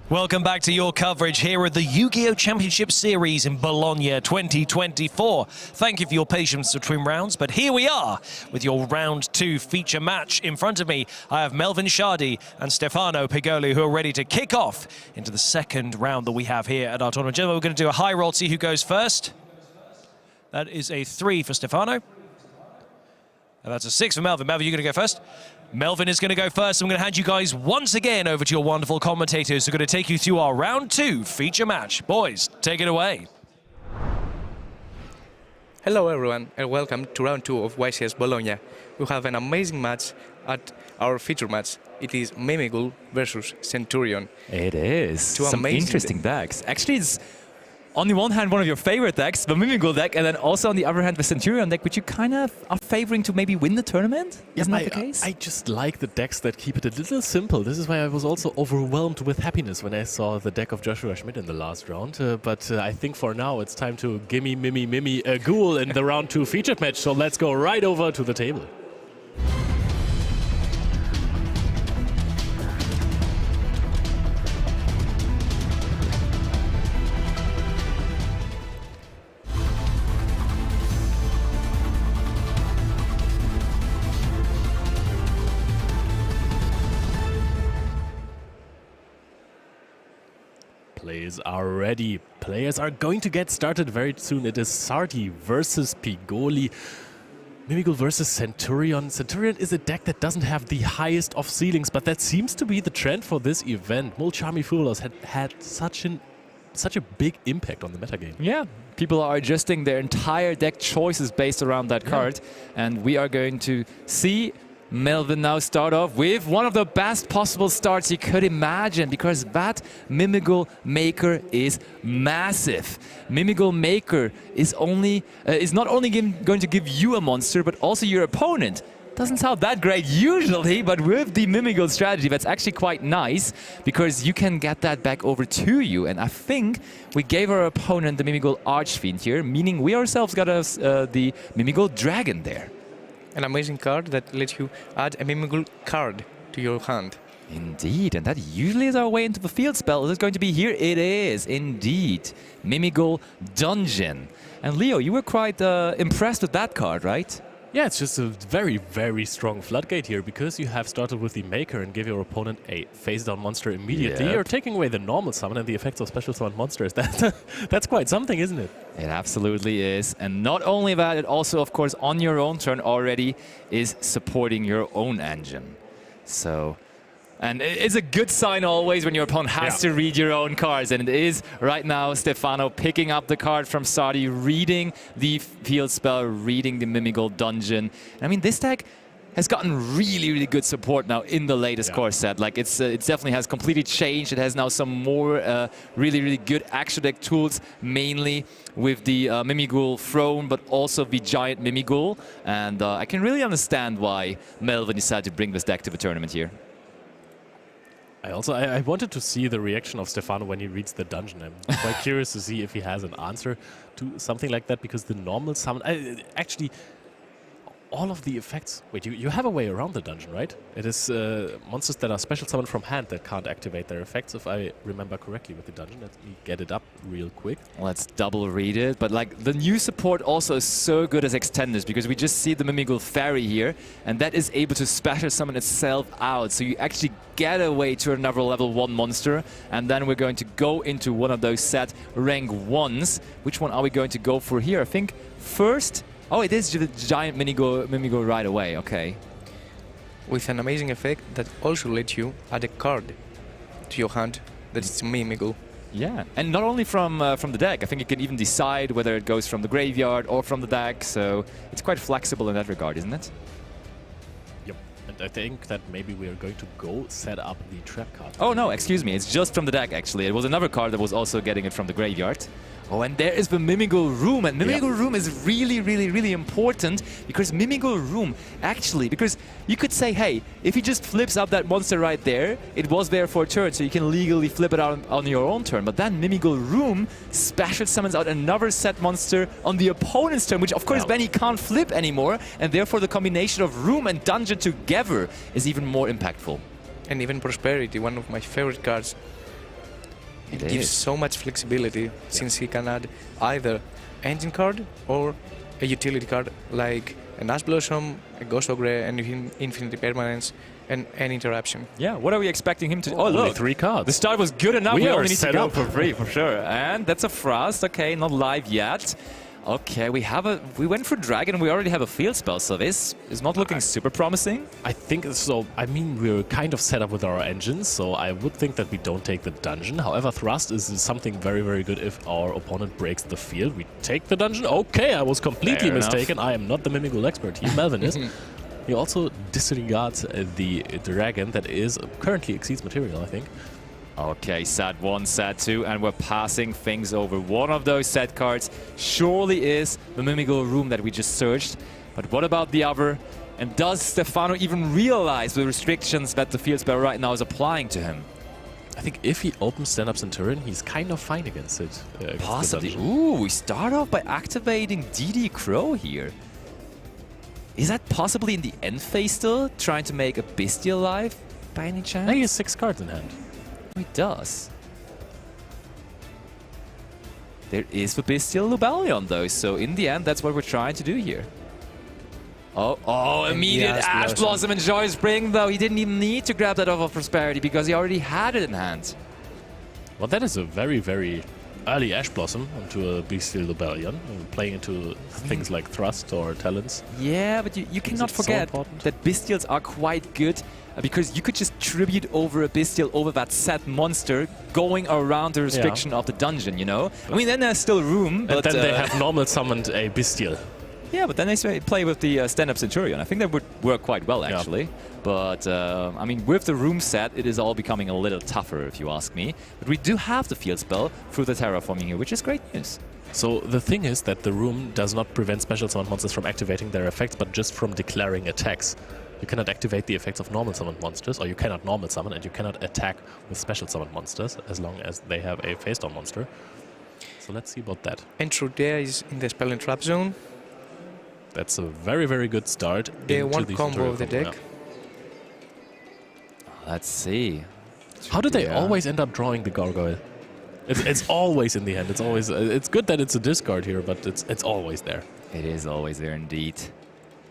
S1: Welcome back to your coverage here at the Yu-Gi-Oh! Championship Series in Bologna 2024. Thank you for your patience between rounds, but here we are with your round 2 feature match. In front of me, I have Melvin Shardy and Stefano Pigoli, who are ready to kick off into the second round that we have here at our tournament. Gentlemen, we're going to do a high roll to see who goes first. That is a 3 for Stefano. And that's a 6 for Melvin. Melvin, you're going to go first. Melvin is going to go first. I'm going to hand you guys once again over to your wonderful commentators who are going to take you through our round 2 feature match. Boys, take it away.
S4: Hello everyone and welcome to round 2 of YCS Bologna. We have an amazing match at our feature match. It is Mermail versus Centurion.
S3: It is.
S4: Two
S3: Some
S4: amazing
S3: interesting decks. Actually, it's on the one hand one of your favorite decks, the Mermail deck, and then also on the other hand the Centurion deck, which you kind of are favoring to maybe win the tournament? Isn't that the case?
S5: I just like the decks that keep it a little simple. This is why I was also overwhelmed with happiness when I saw the deck of Joshua Schmidt in the last round. But I think for now it's time to gimme, mimmy, a ghoul in the round 2 featured match. So let's go right over to the table. Players are ready. Players are going to get started very soon. It is Sardi versus Pigoli. Mermail versus Centurion. Centurion is a deck that doesn't have the highest of ceilings, but that seems to be the trend for this event. Mulchami Fulos had such a big impact on the metagame.
S3: Yeah, people are adjusting their entire deck choices based around that card. And we are going to see Melvin now start off with one of the best possible starts you could imagine, because that Mermail Maker is massive. Mermail Maker is not only going to give you a monster, but also your opponent. Doesn't sound that great usually, but with the Mermail strategy, that's actually quite nice, because you can get that back over to you. And I think we gave our opponent the Mermail Archfiend here, meaning we ourselves got us the Mermail Dragon there.
S4: An amazing card that lets you add a Mermail card to your hand.
S3: Indeed, and that usually is our way into the field spell. Is it going to be here? It is, indeed. Mermail Dungeon. And Leo, you were quite impressed with that card, right?
S5: Yeah, it's just a very, very strong floodgate here, because you have started with the Maker and give your opponent a face-down monster immediately.
S3: Yep.
S5: You're taking away the normal summon and the effects of special summon monsters. That's quite something, isn't it?
S3: It absolutely is. And not only that, it also, of course, on your own turn already is supporting your own engine. So, and it's a good sign always when your opponent has to read your own cards. And it is right now Stefano picking up the card from Sardi, reading the field spell, reading the Mermail Dungeon. I mean, this deck has gotten really, really good support now in the latest core set. Like, it definitely has completely changed. It has now some more really, really good extra deck tools, mainly with the Mermail Throne, but also the giant Mermail. And I can really understand why Melvin decided to bring this deck to the tournament here.
S5: I wanted to see the reaction of Stefano when he reads the dungeon. I'm quite curious to see if he has an answer to something like that, because the normal summon... actually, all of the effects... Wait, you have a way around the dungeon, right? It is monsters that are special summoned from hand that can't activate their effects, if I remember correctly with the dungeon. Let me get it up real quick.
S3: Let's double read it. But like, the new support also is so good as extenders, because we just see the Mermail Fairy here, and that is able to special summon itself out. So you actually get away to another level 1 monster, and then we're going to go into one of those set rank 1s. Which one are we going to go for here? I think first... Oh, it is the giant Mermail right away, okay.
S4: With an amazing effect that also lets you add a card to your hand that is Mermail.
S3: Yeah, and not only from the deck. I think you can even decide whether it goes from the graveyard or from the deck, so it's quite flexible in that regard, isn't it?
S5: Yep, and I think that maybe we are going to go set up the trap card.
S3: Oh no, excuse me, it's just from the deck actually. It was another card that was also getting it from the graveyard. Oh, and there is the Mermail Room, and Mermail Room is really, really, really important, because Mermail Room, actually, because you could say, hey, if he just flips up that monster right there, it was there for a turn, so you can legally flip it out on your own turn, but then Mermail Room special summons out another set monster on the opponent's turn, which of course then he can't flip anymore, and therefore the combination of Room and Dungeon together is even more impactful.
S4: And even Prosperity, one of my favorite cards. It
S3: It
S4: gives
S3: is.
S4: so much flexibility since he can add either engine card or a utility card like an Ash Blossom, a Ghost Ogre, and Infinity Permanence, and an interruption.
S3: Yeah, what are we expecting him to do? Oh,
S5: Only
S3: look.
S5: 3 cards.
S3: The start was good enough.
S5: We
S3: We
S5: are
S3: only need to
S5: set
S3: go
S5: up.
S3: for free, for sure. And that's a Frost. Okay, not live yet. Okay, we went for Dragon. We already have a field spell, so this is not looking super promising.
S5: I think so. I mean, we're kind of set up with our engines, so I would think that we don't take the dungeon. However, Thrust is something very, very good if our opponent breaks the field. We take the dungeon. Okay, I was completely
S3: Fair enough.
S5: mistaken. I am not the Mimigul expert. He, Melvin, is. He also disregards the dragon that is currently exceeds material, I think.
S3: Okay, set 1, set 2, and we're passing things over. One of those set cards surely is the Mimigul room that we just searched. But what about the other? And does Stefano even realize the restrictions that the field spell right now is applying to him?
S5: I think if he opens stand-up Centurion, he's kind of fine against it. Against the
S3: Possibly.
S5: dungeon.
S3: Ooh, we start off by activating DD Crow here. Is that possibly in the end phase still? Trying to make a Bestial live by any chance?
S5: He has 6 cards in hand.
S3: He does. There is the Bestial Lubellion though, so in the end that's what we're trying to do here. Oh, immediate
S4: Ash
S3: Ash
S4: Blossom.
S3: Blossom and Joy Spring though. He didn't even need to grab that off of Prosperity because he already had it in hand.
S5: Well, that is a very, very early Ash Blossom onto a Bestial Rebellion, playing into things like Thrust or Talents.
S3: Yeah, but you cannot
S5: it's so
S3: forget
S5: important.
S3: that Bestials are quite good because you could just tribute over a Bestial over that set monster going around the restriction of the dungeon, you know? I mean, then there's still room, but
S5: And then they have normal summoned a Bestial.
S3: yeah, but then they play with the stand-up Centurion. I think that would work quite well, actually. But, I mean, with the room set, it is all becoming a little tougher, if you ask me. But we do have the field spell through the terraforming here, which is great news.
S5: So the thing is that the room does not prevent special summoned monsters from activating their effects, but just from declaring attacks. You cannot activate the effects of normal summoned monsters, or you cannot normal summon, and you cannot attack with special summoned monsters as long as they have a face-down monster. So let's see about that.
S4: And Trudea is in the spell and trap zone.
S5: That's a very, very good start.
S4: The
S5: into
S4: one
S5: the
S4: combo
S5: tutorial
S4: of the
S5: combo,
S4: deck.
S3: Let's see.
S5: How do they
S3: Yeah.
S5: always end up drawing the gargoyle? It's always in the hand. It's always. It's good that it's a discard here, but it's always there.
S3: It is always there indeed.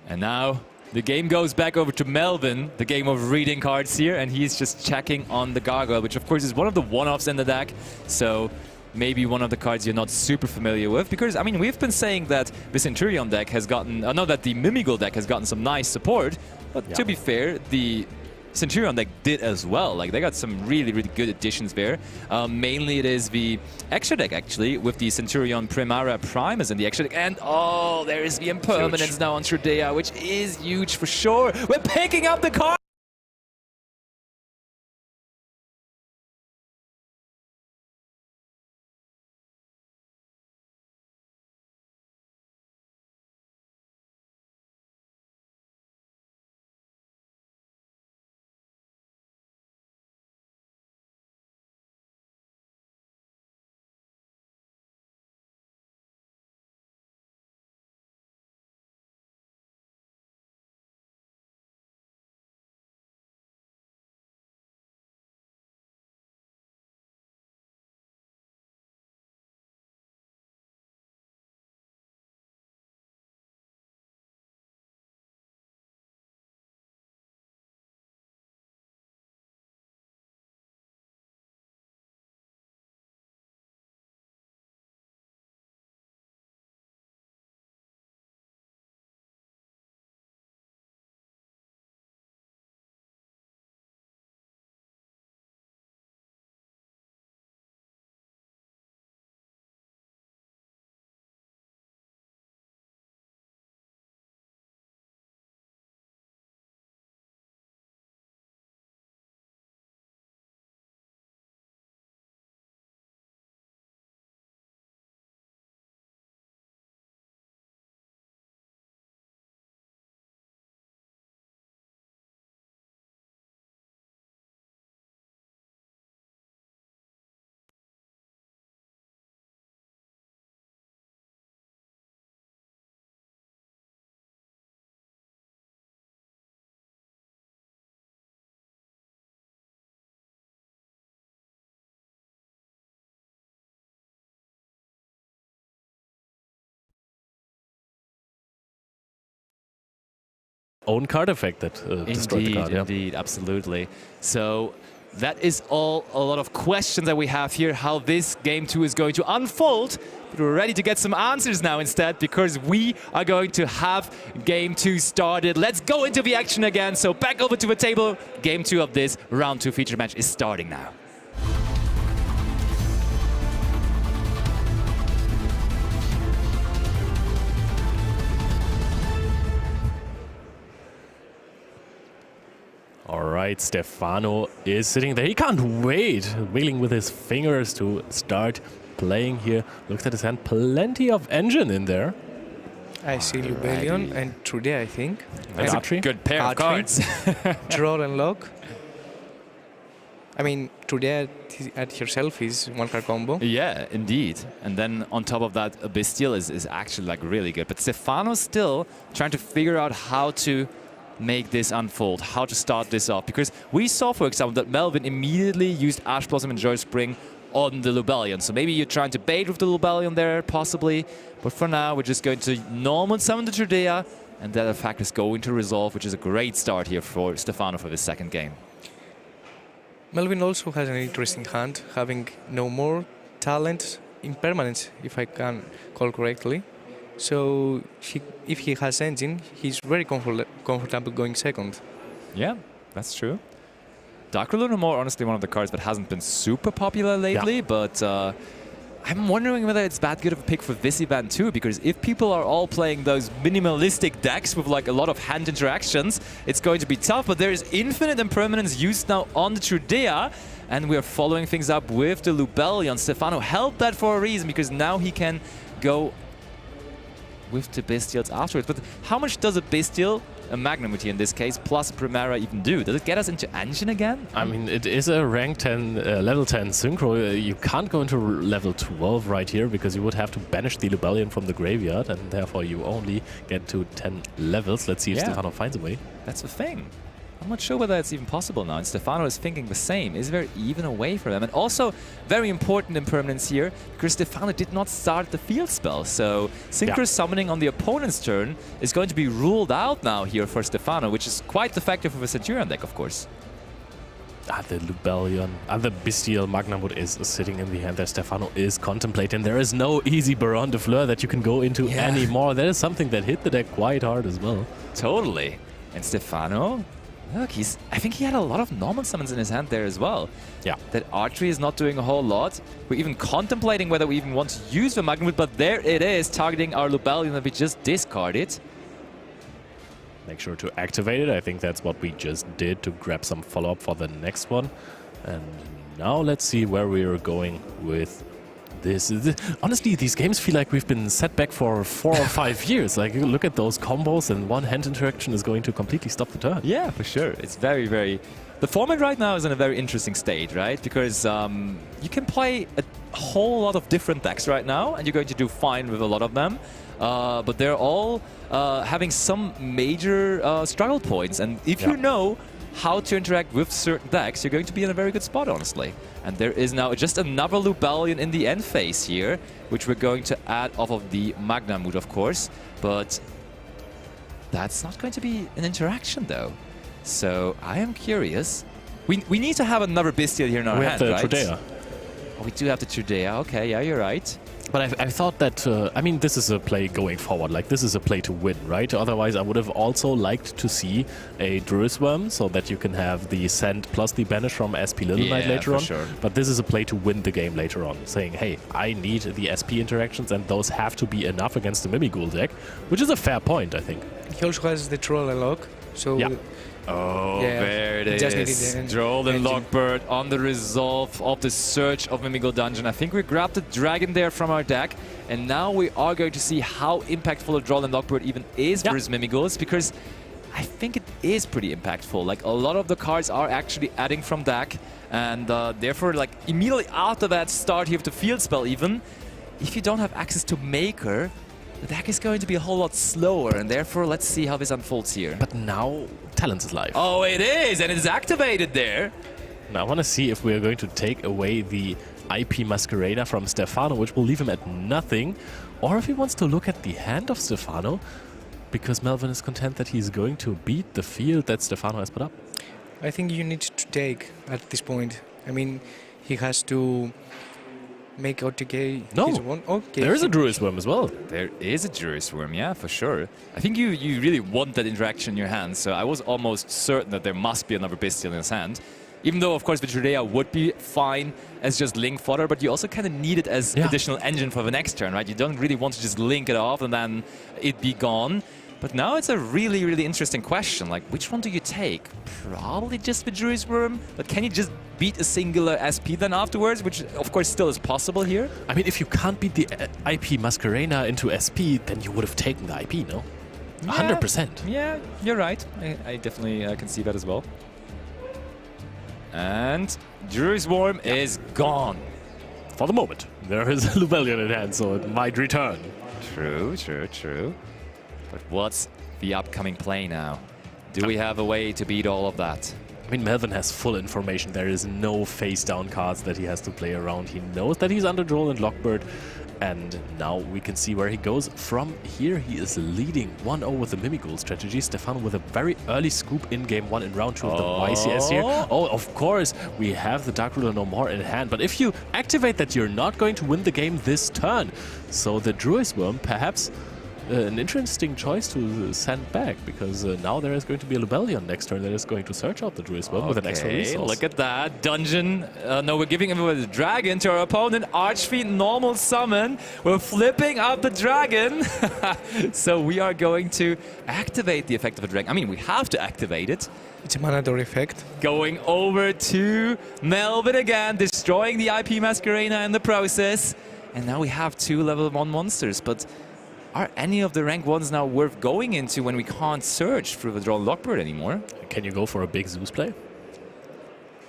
S3: And now the game goes back over to Melvin, the game of reading cards here, and he's just checking on the gargoyle, which of course is one of the one-offs in the deck. So maybe one of the cards you're not super familiar with, because I mean we've been saying that the Centurion deck has gotten, no, that the Mimigul deck has gotten some nice support, but to be fair, the Centurion deck did as well. Like they got some really, really good additions there. Mainly it is the extra deck actually, with the Centurion Primara Primus in the extra deck, and oh, there is the impermanence now on Trudea, which is huge for sure. We're picking up the card.
S5: own card effect that destroyed the card. Yeah.
S3: Indeed, absolutely. So that is all a lot of questions that we have here, how this Game 2 is going to unfold. But we're ready to get some answers now instead, because we are going to have Game 2 started. Let's go into the action again. So back over to the table. Game 2 of this round 2 feature match is starting now.
S5: All right, Stefano is sitting there. He can't wait, wiggling with his fingers to start playing here. Looks at his hand, plenty of engine in there.
S4: I see Lubellion and Trude, I think.
S5: That's a
S3: good pair of cards.
S4: Draw and lock. I mean, Trude at herself is one card combo.
S3: Yeah, indeed. And then on top of that, Bestial is actually like really good. But Stefano's still trying to figure out how to make this unfold, how to start this off. Because we saw, for example, that Melvin immediately used Ash Blossom and Joy Spring on the Lubellion. So maybe you're trying to bait with the Lubellion there, possibly. But for now, we're just going to normal summon the Trudea, and that effect is going to resolve, which is a great start here for Stefano for this second game.
S4: Melvin also has an interesting hand, having no more talent in permanence, if I can call correctly. So if he has engine, he's very comfortable going second.
S3: Yeah, that's true. Dark Lunamore, honestly, one of the cards that hasn't been super popular lately, but I'm wondering whether it's that good of a pick for this event too, because if people are all playing those minimalistic decks with like a lot of hand interactions, it's going to be tough, but there is infinite impermanence used now on the Trudea, and we are following things up with the Lubellion. Stefano held that for a reason, because now he can go with the Bestials afterwards. But how much does a Bestial, a Magnamity in this case, plus Primera even do? Does it get us into engine again?
S5: I mean, it is a rank 10, level 10 synchro. You can't go into level 12 right here, because you would have to banish the Lubellion from the graveyard, and therefore you only get to 10 levels. Let's see if Stefano finds a way.
S3: That's the thing. I'm not sure whether it's even possible now, and Stefano is thinking the same. Is there even a way for them? And also, very important impermanence here, because Stefano did not start the field spell, so synchro summoning on the opponent's turn is going to be ruled out now here for Stefano, which is quite effective for the Centurion deck, of course.
S5: The Lubellion, the Bestial Magnamut is sitting in the hand there. Stefano is contemplating. There is no easy Baron de Fleur that you can go into anymore. That is something that hit the deck quite hard as well.
S3: Totally. And Stefano, look, I think he had a lot of normal summons in his hand there as well.
S5: Yeah.
S3: That archery is not doing a whole lot. We're even contemplating whether we even want to use the Magnamut, but there it is, targeting our Lubellion that we just discarded.
S5: Make sure to activate it. I think that's what we just did to grab some follow-up for the next one. And now let's see where we are going with this. Honestly, these games feel like we've been set back for 4 or 5 years. Like, you look at those combos, and one hand interaction is going to completely stop the turn.
S3: Yeah, for sure. It's very, very... The format right now is in a very interesting state, right? Because you can play a whole lot of different decks right now, and you're going to do fine with a lot of them. But they're all having some major struggle points. And if you know how to interact with certain decks, you're going to be in a very good spot, honestly. And there is now just another Lubellion in the end phase here, which we're going to add off of the Magnamut, of course. But that's not going to be an interaction, though. So I am curious. We need to have another Bestial here in our hand, right?
S5: We have the Trudea.
S3: Oh, we do have the Trudea. Okay, yeah, you're right.
S5: But I thought that, I mean, this is a play going forward. Like, this is a play to win, right? Otherwise, I would have also liked to see a Druisworm, so that you can have the Send plus the Banish from SP Little Knight later on.
S3: Sure.
S5: But this is a play to win the game later on, saying, hey, I need the SP interactions, and those have to be enough against the Mimighoul deck, which is a fair point, I think.
S4: He also has the Troll and Lock, so...
S5: Yeah.
S3: Oh, there it is. Droll and Lockbird on the resolve of the Search of Mimighoul Dungeon. I think we grabbed the Dragon there from our deck, and now we are going to see how impactful a Droll and Lockbird even is versus Mimighouls, because I think it is pretty impactful. Like, a lot of the cards are actually adding from deck, and therefore, like, immediately after that start here with the field spell even, if you don't have access to Maker, the deck is going to be a whole lot slower, and therefore, let's see how this unfolds here.
S5: But now, Talents is live.
S3: Oh, it is, and it's activated there.
S5: Now, I want to see if we are going to take away the IP Masquerader from Stefano, which will leave him at nothing, or if he wants to look at the hand of Stefano, because Melvin is content that he's going to beat the field that Stefano has put up?
S4: I think you need to take at this point. I mean, he has to make OTK his one. Okay.
S5: There is a Druid Worm as well.
S3: There is a Druid Worm, yeah, for sure. I think you really want that interaction in your hand, so I was almost certain that there must be another Bestial in his hand. Even though, of course, the Judea would be fine as just link fodder, but you also kind of need it as additional engine for the next turn, right? You don't really want to just link it off and then it be gone. But now it's a really, really interesting question. Like, which one do you take? Probably just the Druid Worm, but can you just beat a singular SP then afterwards, which of course still is possible here?
S5: I mean, if you can't beat the IP Masquerena into SP, then you would have taken the IP, no? 100%.
S3: Yeah, you're right. I definitely can see that as well. And Druid Worm is gone.
S5: For the moment. There is a Lubellion in hand, so it might return.
S3: True, true, true. But what's the upcoming play now? Do we have a way to beat all of that?
S5: I mean, Melvin has full information. There is no face-down cards that he has to play around. He knows that he's under Droll and Lockbird, and now we can see where he goes. From here, he is leading 1-0 with the Mimighoul strategy. Stefano with a very early scoop in Game 1 in Round 2 of the YCS here. Oh, of course, we have the Dark Ruler no more in hand, but if you activate that, you're not going to win the game this turn. So the Druid Worm, perhaps an interesting choice to send back, because now there is going to be a Lubellion next turn that is going to search out the Druid Worm with an extra resource.
S3: Look at that. Dungeon. No, we're giving him a dragon to our opponent. Archfiend normal summon. We're flipping out the dragon. So we are going to activate the effect of a dragon. I mean, we have to activate it.
S4: It's a mandatory effect.
S3: Going over to Melvin again, destroying the IP Masquerena in the process. And now we have 2 level 1 monsters, but are any of the rank 1s now worth going into when we can't search through the Droll Lockbird anymore?
S5: Can you go for a big Zeus play?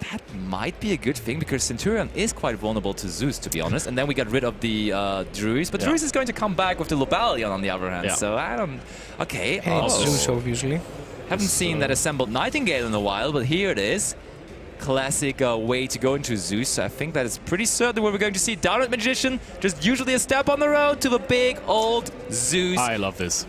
S3: That might be a good thing, because Centurion is quite vulnerable to Zeus, to be honest. And then we got rid of the Druids, but Druids is going to come back with the Lubellion on the other hand. So I don't... Okay.
S4: Zeus, obviously.
S3: Haven't seen that assembled Nightingale in a while, but here it is. Classic way to go into Zeus. I think that is pretty certain where we're going to see Downright Magician, just usually a step on the road to the big old Zeus.
S5: I love this.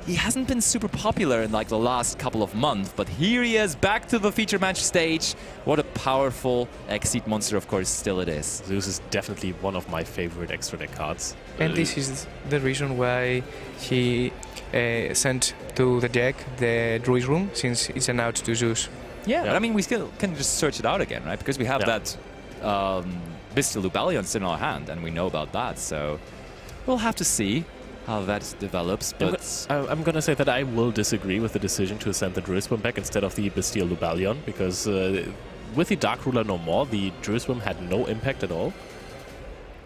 S3: He hasn't been super popular in like the last couple of months, but here he is, back to the feature match stage. What a powerful Exceed monster, of course, still it is.
S5: Zeus is definitely one of my favorite extra deck cards.
S4: And this is the reason why he sent to the deck the Druid Room, since it's an out to Zeus.
S3: Yeah, but I mean, we still can just search it out again, right? Because we have that Bestial Lubellion still in our hand, and we know about that. So we'll have to see how that develops. But
S5: I'm going to say that I will disagree with the decision to send the Druid Worm back instead of the Bestial Lubellion, because with the Dark Ruler no more, the Druid Worm had no impact at all.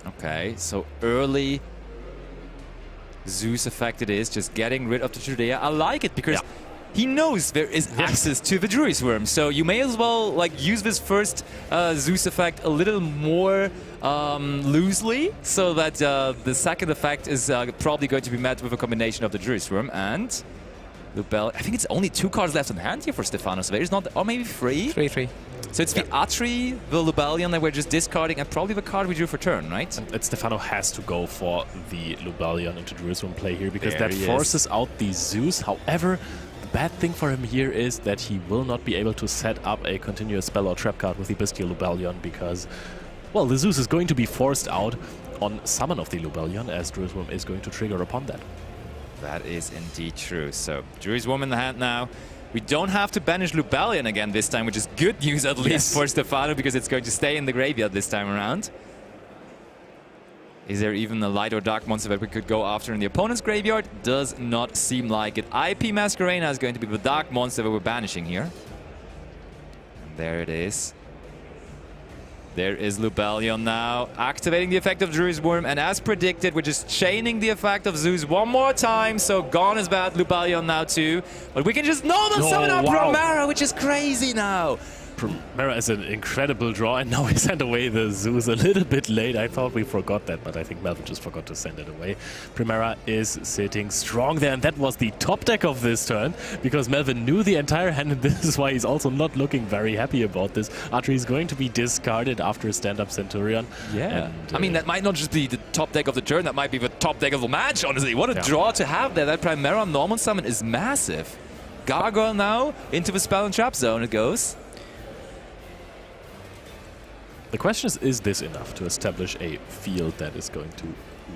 S3: Okay, so early Zeus effect it is, just getting rid of the Judea. I like it, because he knows there is access to the Druid Worm, so you may as well like use this first Zeus effect a little more loosely, so that the second effect is probably going to be met with a combination of the Druid Worm and Lubel. I think it's only 2 cards left in hand here for Stefano, so there's not, or maybe 3?
S4: 3.
S3: So it's the Atri, the Lubellion that we're just discarding, and probably the card we drew for turn, right?
S5: And Stefano has to go for the Lubellion into Druid Worm play here, because
S3: There
S5: that
S3: he
S5: forces out the Zeus. However, the bad thing for him here is that he will not be able to set up a continuous spell or trap card with the Bestial Lubellion, because, well, the Zeus is going to be forced out on summon of the Lubellion, as Druid Worm is going to trigger upon that.
S3: That is indeed true. So, Druid Worm in the hand now. We don't have to banish Lubellion again this time, which is good news at least for Stefano, because it's going to stay in the graveyard this time around. Is there even a light or dark monster that we could go after in the opponent's graveyard? Does not seem like it. IP Masquerena is going to be the dark monster that we're banishing here. And there it is. There is Lubellion now, activating the effect of Druid Worm, and as predicted, we're just chaining the effect of Zeus one more time, so gone is bad, Lubellion now too. But we can just normal summon up Romero, which is crazy now.
S5: Primera is an incredible draw, and now we send away the Zeus a little bit late. I thought we forgot that, but I think Melvin just forgot to send it away. Primera is sitting strong there, and that was the top deck of this turn, because Melvin knew the entire hand, and this is why he's also not looking very happy about this. Archery is going to be discarded after a stand-up Centurion.
S3: Yeah.
S5: And,
S3: I mean, that might not just be the top deck of the turn, that might be the top deck of the match, honestly. What a draw to have there. That Primera Normal Summon is massive. Gargoyle now into the spell and trap zone it goes.
S5: The question is this enough to establish a field that is going to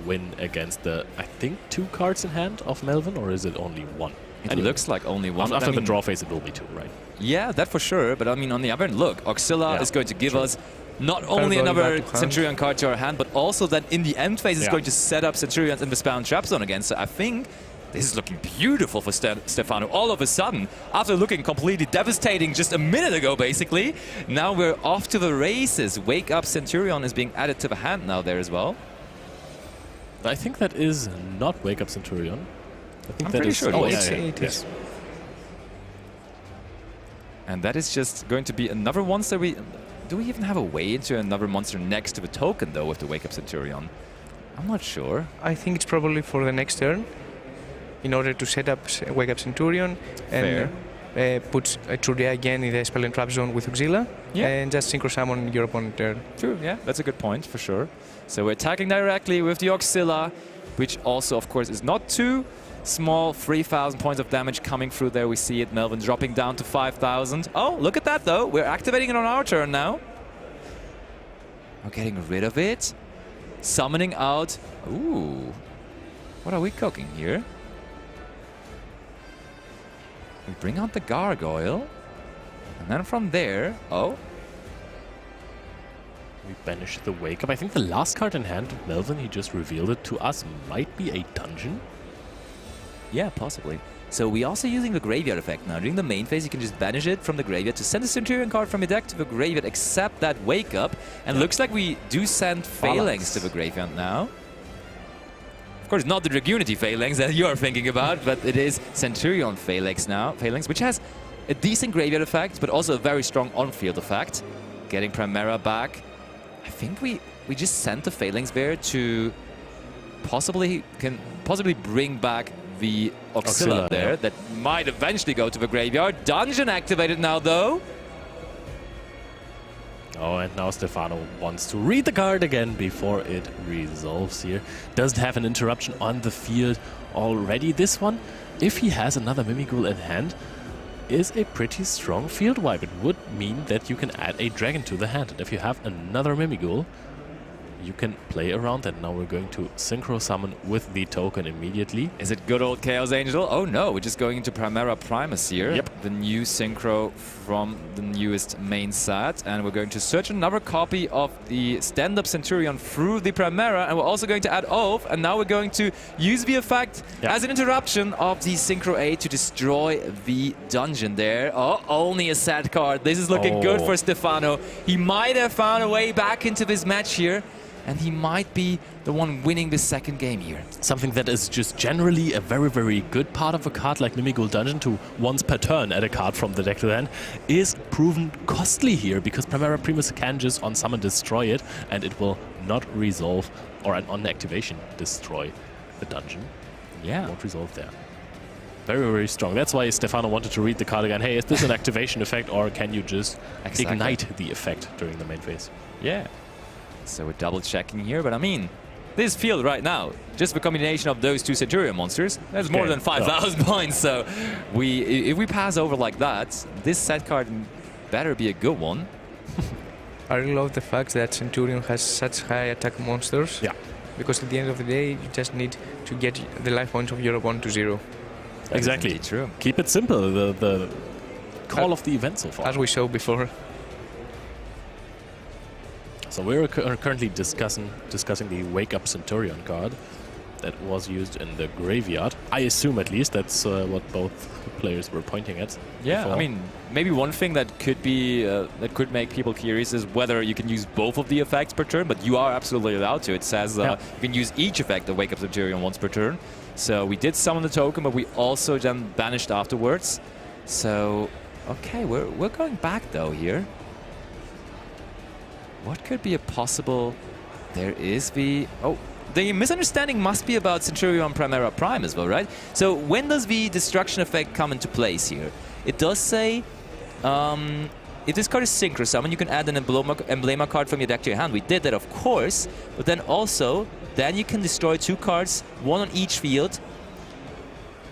S5: win against the, I think, 2 cards in hand of Melvin, or is it only 1?
S3: It looks like only 1.
S5: After the draw phase, it will be 2, right?
S3: Yeah, that for sure. But I mean, on the other hand, look, Auxilla is going to give us not only another Centurion card to our hand, but also that in the end phase is going to set up Centurions in the spell and trap zone again. So I think this is looking beautiful for Stefano. All of a sudden, after looking completely devastating just a minute ago, basically, now we're off to the races. Wake Up Centurion is being added to the hand now there as well.
S5: I think that is not Wake Up Centurion. I think
S3: I'm
S5: that
S3: pretty
S5: is,
S3: sure
S4: it is.
S3: And that is just going to be another monster. Do we even have a way into another monster next to the token, though, with the Wake Up Centurion? I'm not sure.
S4: I think it's probably for the next turn, in order to set up Wake Up Centurion and put Trudia again in the spell and trap zone with Auxilla and just synchro summon your opponent turn.
S3: True, yeah, that's a good point for sure. So we're attacking directly with the Auxilla, which also, of course, is not too small. 3,000 points of damage coming through there. We see it, Melvin dropping down to 5,000. Oh, look at that, though. We're activating it on our turn now. We're getting rid of it. Summoning out. Ooh. What are we cooking here? We bring out the Gargoyle. And then from there,
S5: we banish the Wake Up. I think the last card in hand of Melvin, he just revealed it to us, might be a dungeon.
S3: Yeah, possibly. So we're also using the Graveyard effect now. During the main phase, you can just banish it from the Graveyard to send a Centurion card from your deck to the Graveyard, except that Wake Up. And looks like we do send Phalanx to the Graveyard now. Of course, not the Dragunity Phalanx that you're thinking about, but it is Centurion Phalanx now, which has a decent Graveyard effect, but also a very strong on-field effect. Getting Primera back. I think we just sent the Phalanx there to possibly bring back the Auxilla there. That might eventually go to the Graveyard. Dungeon activated now, though.
S5: Oh, and now Stefano wants to read the card again before it resolves here. Doesn't have an interruption on the field already. This one, if he has another Mimighoul in hand, is a pretty strong field wipe. It would mean that you can add a dragon to the hand. And if you have another Mimighoul, you can play around that. Now we're going to synchro summon with the token immediately.
S3: Is it good old Chaos Angel? Oh no, we're just going into Primera Primus here.
S5: Yep.
S3: The new synchro from the newest main set. And we're going to search another copy of the stand-up Centurion through the Primera. And we're also going to add Oath. And now we're going to use the effect as an interruption of the Synchro A to destroy the dungeon there. Oh, only a sad card. This is looking good for Stefano. He might have found a way back into this match here. And he might be the one winning the second game here.
S5: Something that is just generally a very, very good part of a card like Mimighoul Dungeon to once per turn add a card from the deck to the hand is proven costly here, because Primera Primus can just on summon destroy it and it will not resolve, or on activation destroy the dungeon.
S3: Yeah.
S5: It won't resolve there. Very, very strong. That's why Stefano wanted to read the card again. Hey, is this an activation effect, or can you just ignite the effect during the main phase?
S3: Yeah. So we're double checking here, but I mean, this field right now, just the combination of those two Centurion monsters, there's more than 5,000 points. So if we pass over like that, this set card better be a good one.
S4: I really love the fact that Centurion has such high attack monsters.
S5: Yeah.
S4: Because at the end of the day, you just need to get the life points of your opponent to 0.
S5: Exactly.
S3: True.
S5: Keep it simple. The call of the event so far.
S4: As we saw before.
S5: So we're currently discussing the Wake Up Centurion card that was used in the graveyard. I assume, at least, that's what both players were pointing at.
S3: Yeah,
S5: before.
S3: I mean, maybe one thing that could be that could make people curious is whether you can use both of the effects per turn, but you are absolutely allowed to. It says you can use each effect of Wake Up Centurion once per turn. So we did summon the token, but we also then banished afterwards. So Okay, we're going back though here. What could be a possible... There is the... Oh, the misunderstanding must be about Centurion Primera Prime as well, right? So when does the destruction effect come into place here? It does say... if this card is Synchro Summon, you can add an Emblema card from your deck to your hand. We did that, of course. But then also, then you can destroy 2 cards, 1 on each field.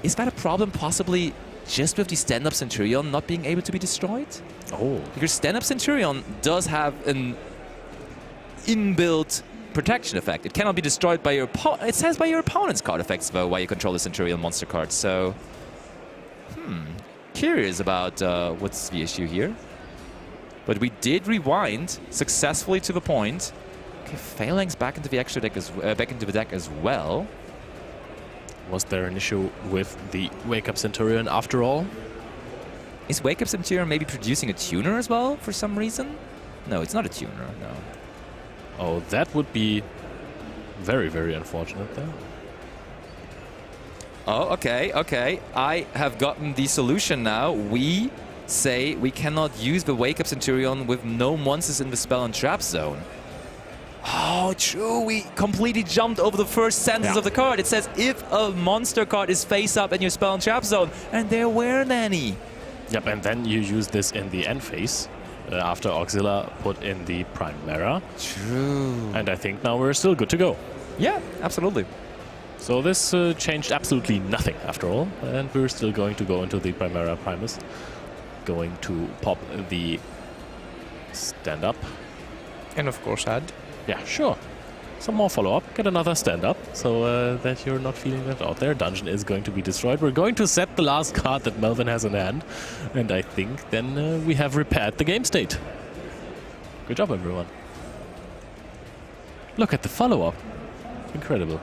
S3: Is that a problem possibly just with the stand-up Centurion not being able to be destroyed?
S5: Oh.
S3: Because stand-up Centurion does have an inbuilt protection effect. It cannot be destroyed by your opponent. It says by your opponent's card effects, though, while you control the Centurion monster card. So, curious about what's the issue here. But we did rewind successfully to the point. Okay, Phalanx back into the extra deck back into the deck as well.
S5: Was there an issue with the Wake Up Centurion after all?
S3: Is Wake Up Centurion maybe producing a tuner as well for some reason? No, it's not a tuner, no.
S5: Oh, that would be very, very unfortunate there.
S3: Oh, okay, okay. I have gotten the solution now. We say we cannot use the Wake Up Centurion with no monsters in the spell and trap zone. Oh, true. We completely jumped over the first sentence of the card. It says if a monster card is face up in your spell and trap zone, and there weren't any.
S5: Yep, and then you use this in the end phase after Auxilla put in the Primera.
S3: True.
S5: And I think now we're still good to go.
S3: Yeah, absolutely.
S5: So this changed absolutely nothing after all, and we're still going to go into the Primera Primus. Going to pop the stand-up.
S4: And of course add.
S5: Yeah, sure. Some more follow-up. Get another stand-up so that you're not feeling left out there. Dungeon is going to be destroyed. We're going to set the last card that Melvin has in hand. And I think then we have repaired the game state. Good job, everyone. Look at the follow-up. Incredible.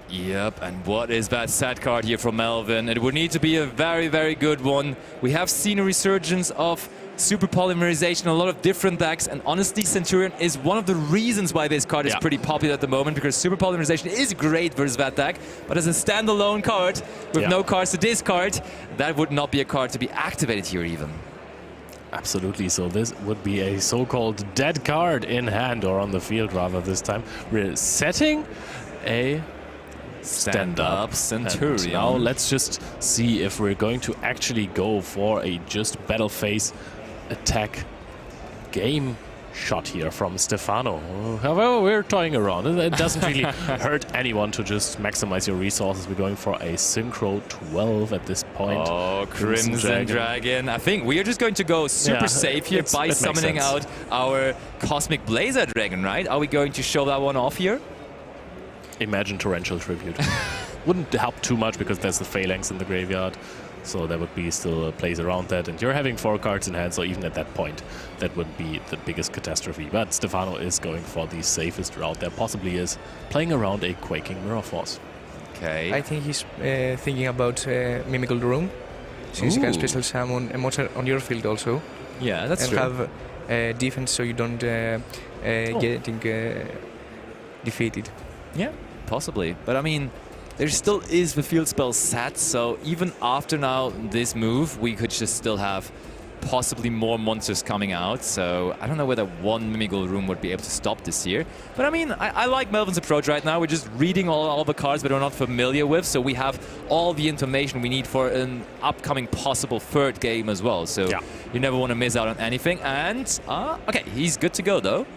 S3: Yep, and what is that sad card here from Melvin? It would need to be a very, very good one. We have seen a resurgence of super polymerization, a lot of different decks, and honestly, Centurion is one of the reasons why this card is pretty popular at the moment, because super polymerization is great versus that deck, but as a standalone card with no cards to discard, that would not be a card to be activated here even.
S5: Absolutely, so this would be a so-called dead card in hand, or on the field rather this time. We're setting a stand-up
S3: Centurion.
S5: And now let's just see if we're going to actually go for a just battle phase attack game shot here from Stefano. However, we're toying around. It doesn't really hurt anyone to just maximize your resources. We're going for a Synchro 12 at this point.
S3: Oh, Crimson Dragon. I think we are just going to go super safe here by summoning out our Cosmic Blazer Dragon, right? Are we going to show that one off here?
S5: Imagine Torrential Tribute. Wouldn't help too much because there's the Phalanx in the graveyard. So there would be still a place around that. And you're having 4 cards in hand, so even at that point, that would be the biggest catastrophe. But Stefano is going for the safest route there possibly is, playing around a Quaking Mirror Force.
S3: Okay.
S4: I think he's thinking about Mimical Room, since you can special summon a monster on your field also.
S3: Yeah, that's true.
S4: And have defense so you don't getting defeated.
S3: Yeah, possibly. But I mean, there still is the field spell set, so even after now this move, we could just still have possibly more monsters coming out. So I don't know whether one Mimical Room would be able to stop this here. But I mean, I like Melvin's approach right now. We're just reading all the cards that we're not familiar with, so we have all the information we need for an upcoming possible third game as well. So you never want to miss out on anything. And, okay, he's good to go though.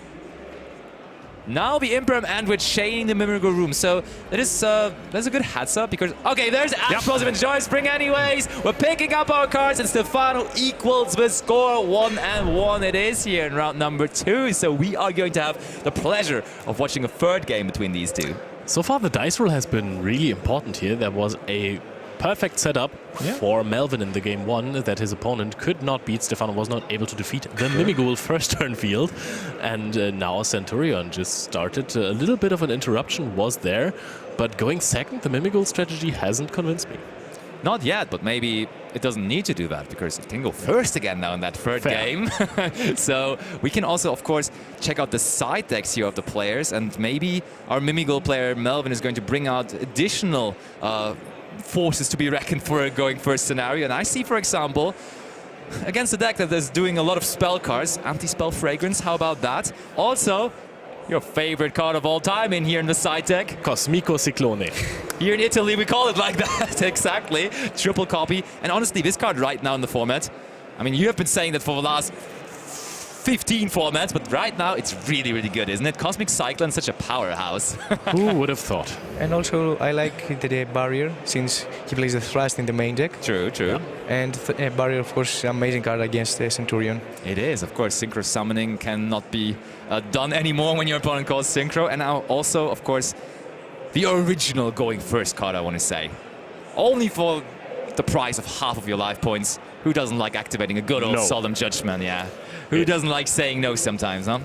S3: Now the Imperm and with chaining the Mimical Room. So that is that's a good heads up because okay, there's Explosive and Joy Spring anyways. We're picking up our cards and Stefano equals the score 1-1 it is here in round number 2. So we are going to have the pleasure of watching a third game between these two.
S5: So far the dice roll has been really important here. There was a perfect setup for Melvin in the game 1 that his opponent could not beat. Stefano was not able to defeat the Mimighoul first turn field. And now Centurion just started. A little bit of an interruption was there. But going second, the Mimighoul strategy hasn't convinced me.
S3: Not yet, but maybe it doesn't need to do that because it can go first again now in that third game. So we can also, of course, check out the side decks here of the players. And maybe our Mimighoul player Melvin is going to bring out additional forces to be reckoned for a going first scenario. And I see, for example, against a deck that is doing a lot of spell cards, Anti-Spell Fragrance, how about that? Also, your favorite card of all time in here in the side deck.
S5: Cosmico Ciclone.
S3: Here in Italy, we call it like that, exactly. Triple copy. And honestly, this card right now in the format, I mean, you have been saying that for the last 15 formats, but right now it's really, really good, isn't it? Cosmic Cyclone, such a powerhouse.
S5: Who would have thought?
S4: And also, I like the barrier since he plays the thrust in the main deck.
S3: True, true.
S5: Yeah.
S4: And barrier, of course, amazing card against the Centurion.
S3: It is, of course. Synchro Summoning cannot be done anymore when your opponent calls Synchro. And now also, of course, the original going first card, I want to say. Only for the price of half of your life points. Who doesn't like activating a good old Solemn Judgment, yeah? Who doesn't like saying no sometimes, huh?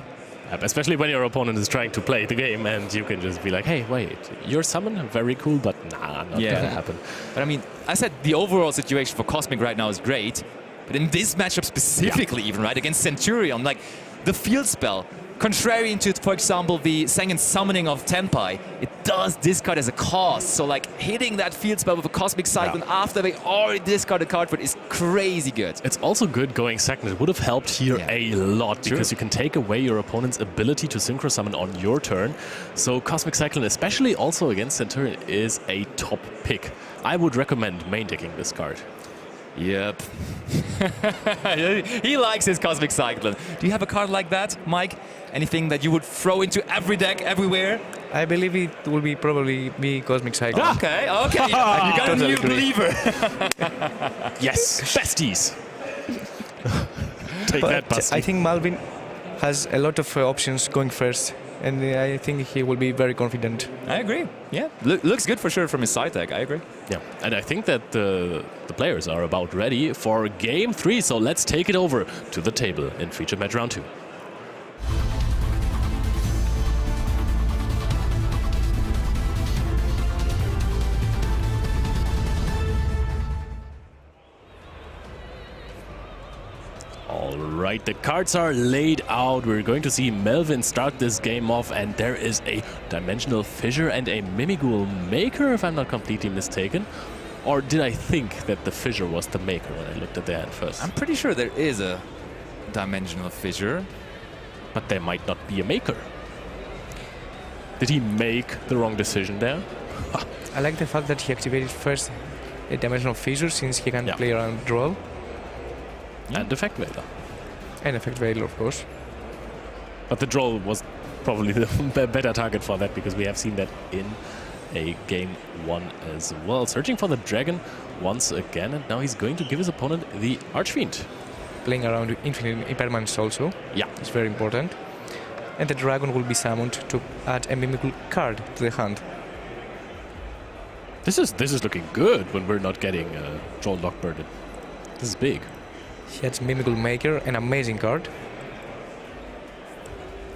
S5: Especially when your opponent is trying to play the game and you can just be like, hey, wait, your summon? Very cool, but nah, not gonna happen.
S3: But I mean, I said the overall situation for Cosmic right now is great, but in this matchup specifically even, right, against Centurion, like, the field spell, contrary to, for example, the second summoning of Tenpai, it does discard as a cost. So, like, hitting that field spell with a Cosmic Cyclone after they already discarded a card for it is crazy good.
S5: It's also good going second. It would have helped here a lot because you can take away your opponent's ability to Synchro Summon on your turn. So Cosmic Cyclone, especially also against Centurion, is a top pick. I would recommend main decking this card.
S3: Yep. He likes his Cosmic Cyclone. Do you have a card like that, Mike? Anything that you would throw into every deck, everywhere?
S4: I believe it will be probably be Cosmic Cyclone.
S3: Okay, okay. You got a new believer.
S5: Yes, besties. Take that, Basti.
S4: I think Malvin has a lot of options going first, and I think he will be very confident.
S3: I agree. Yeah, looks good for sure from his side deck. I agree.
S5: Yeah, and I think that the players are about ready for game 3. So let's take it over to the table in feature match round 2. Alright, the cards are laid out. We're going to see Melvin start this game off, and there is a Dimensional Fissure and a Mimighoul Maker, if I'm not completely mistaken. Or did I think that the Fissure was the Maker when I looked at the hand first?
S3: I'm pretty sure there is a Dimensional Fissure.
S5: But there might not be a Maker. Did he make the wrong decision there?
S4: I like the fact that he activated first a Dimensional Fissure since he can play around draw.
S5: And Effect Veiler.
S4: And Effect Veiler, of course.
S5: But the draw was probably the better target for that, because we have seen that in a game 1 as well. Searching for the dragon once again, and now he's going to give his opponent the Archfiend.
S4: Playing around infinite impermanence also.
S5: Yeah.
S4: It's very important. And the dragon will be summoned to add a Mimighoul card to the hand.
S5: This is looking good when we're not getting Troll Lockbirded. This is big.
S4: He has Mimighoul Maker, an amazing card.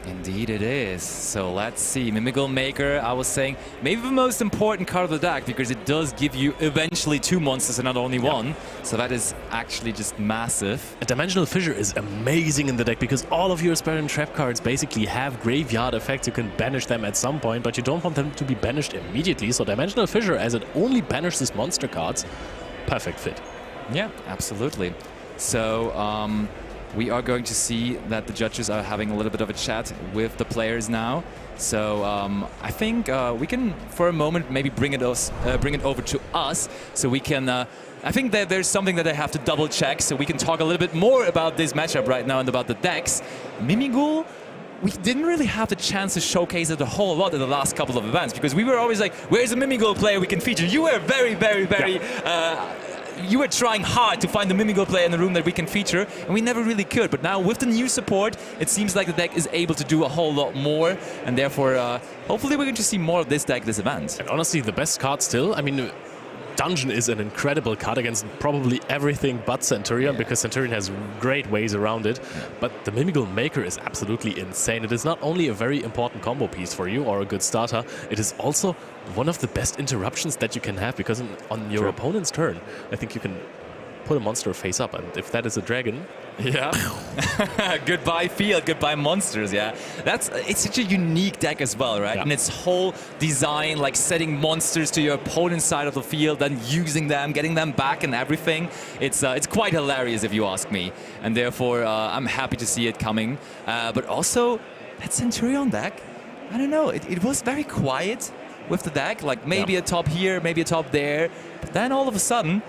S3: Indeed it is. So let's see. Mimighoul Maker, I was saying, maybe the most important card of the deck, because it does give you eventually 2 monsters and not only one. So that is actually just massive.
S5: A Dimensional Fissure is amazing in the deck because all of your Spell and Trap cards basically have graveyard effects. You can banish them at some point, but you don't want them to be banished immediately. So Dimensional Fissure, as it only banishes monster cards, perfect fit.
S3: Yeah, absolutely. So we are going to see that the judges are having a little bit of a chat with the players now. So I think we can, for a moment, maybe bring it over to us, so we can. I think that there's something that I have to double check, so we can talk a little bit more about this matchup right now and about the decks. Mimighoul, we didn't really have the chance to showcase it a whole lot in the last couple of events, because we were always like, where's a Mimighoul player we can feature? You were very you were trying hard to find the Mimighoul player in the room that we can feature, and we never really could. But now with the new support, it seems like the deck is able to do a whole lot more, and therefore hopefully we're going to see more of this deck this event.
S5: And honestly, the best card still, I mean, Dungeon is an incredible card against probably everything but Centurion, because Centurion has great ways around it. But the Mimighoul Maker is absolutely insane. It is not only a very important combo piece for you or a good starter, it is also one of the best interruptions that you can have, because on your opponent's turn, I think you can put a monster face up, and if that is a dragon,
S3: Yeah. Goodbye field, goodbye monsters, yeah. It's such a unique deck as well, right?
S5: Yeah.
S3: And its whole design, like setting monsters to your opponent's side of the field, then using them, getting them back and everything. It's quite hilarious if you ask me. And therefore, I'm happy to see it coming. But also, that Centurion deck, I don't know, it was very quiet with the deck. Like maybe a top here, maybe a top there. But then all of a sudden,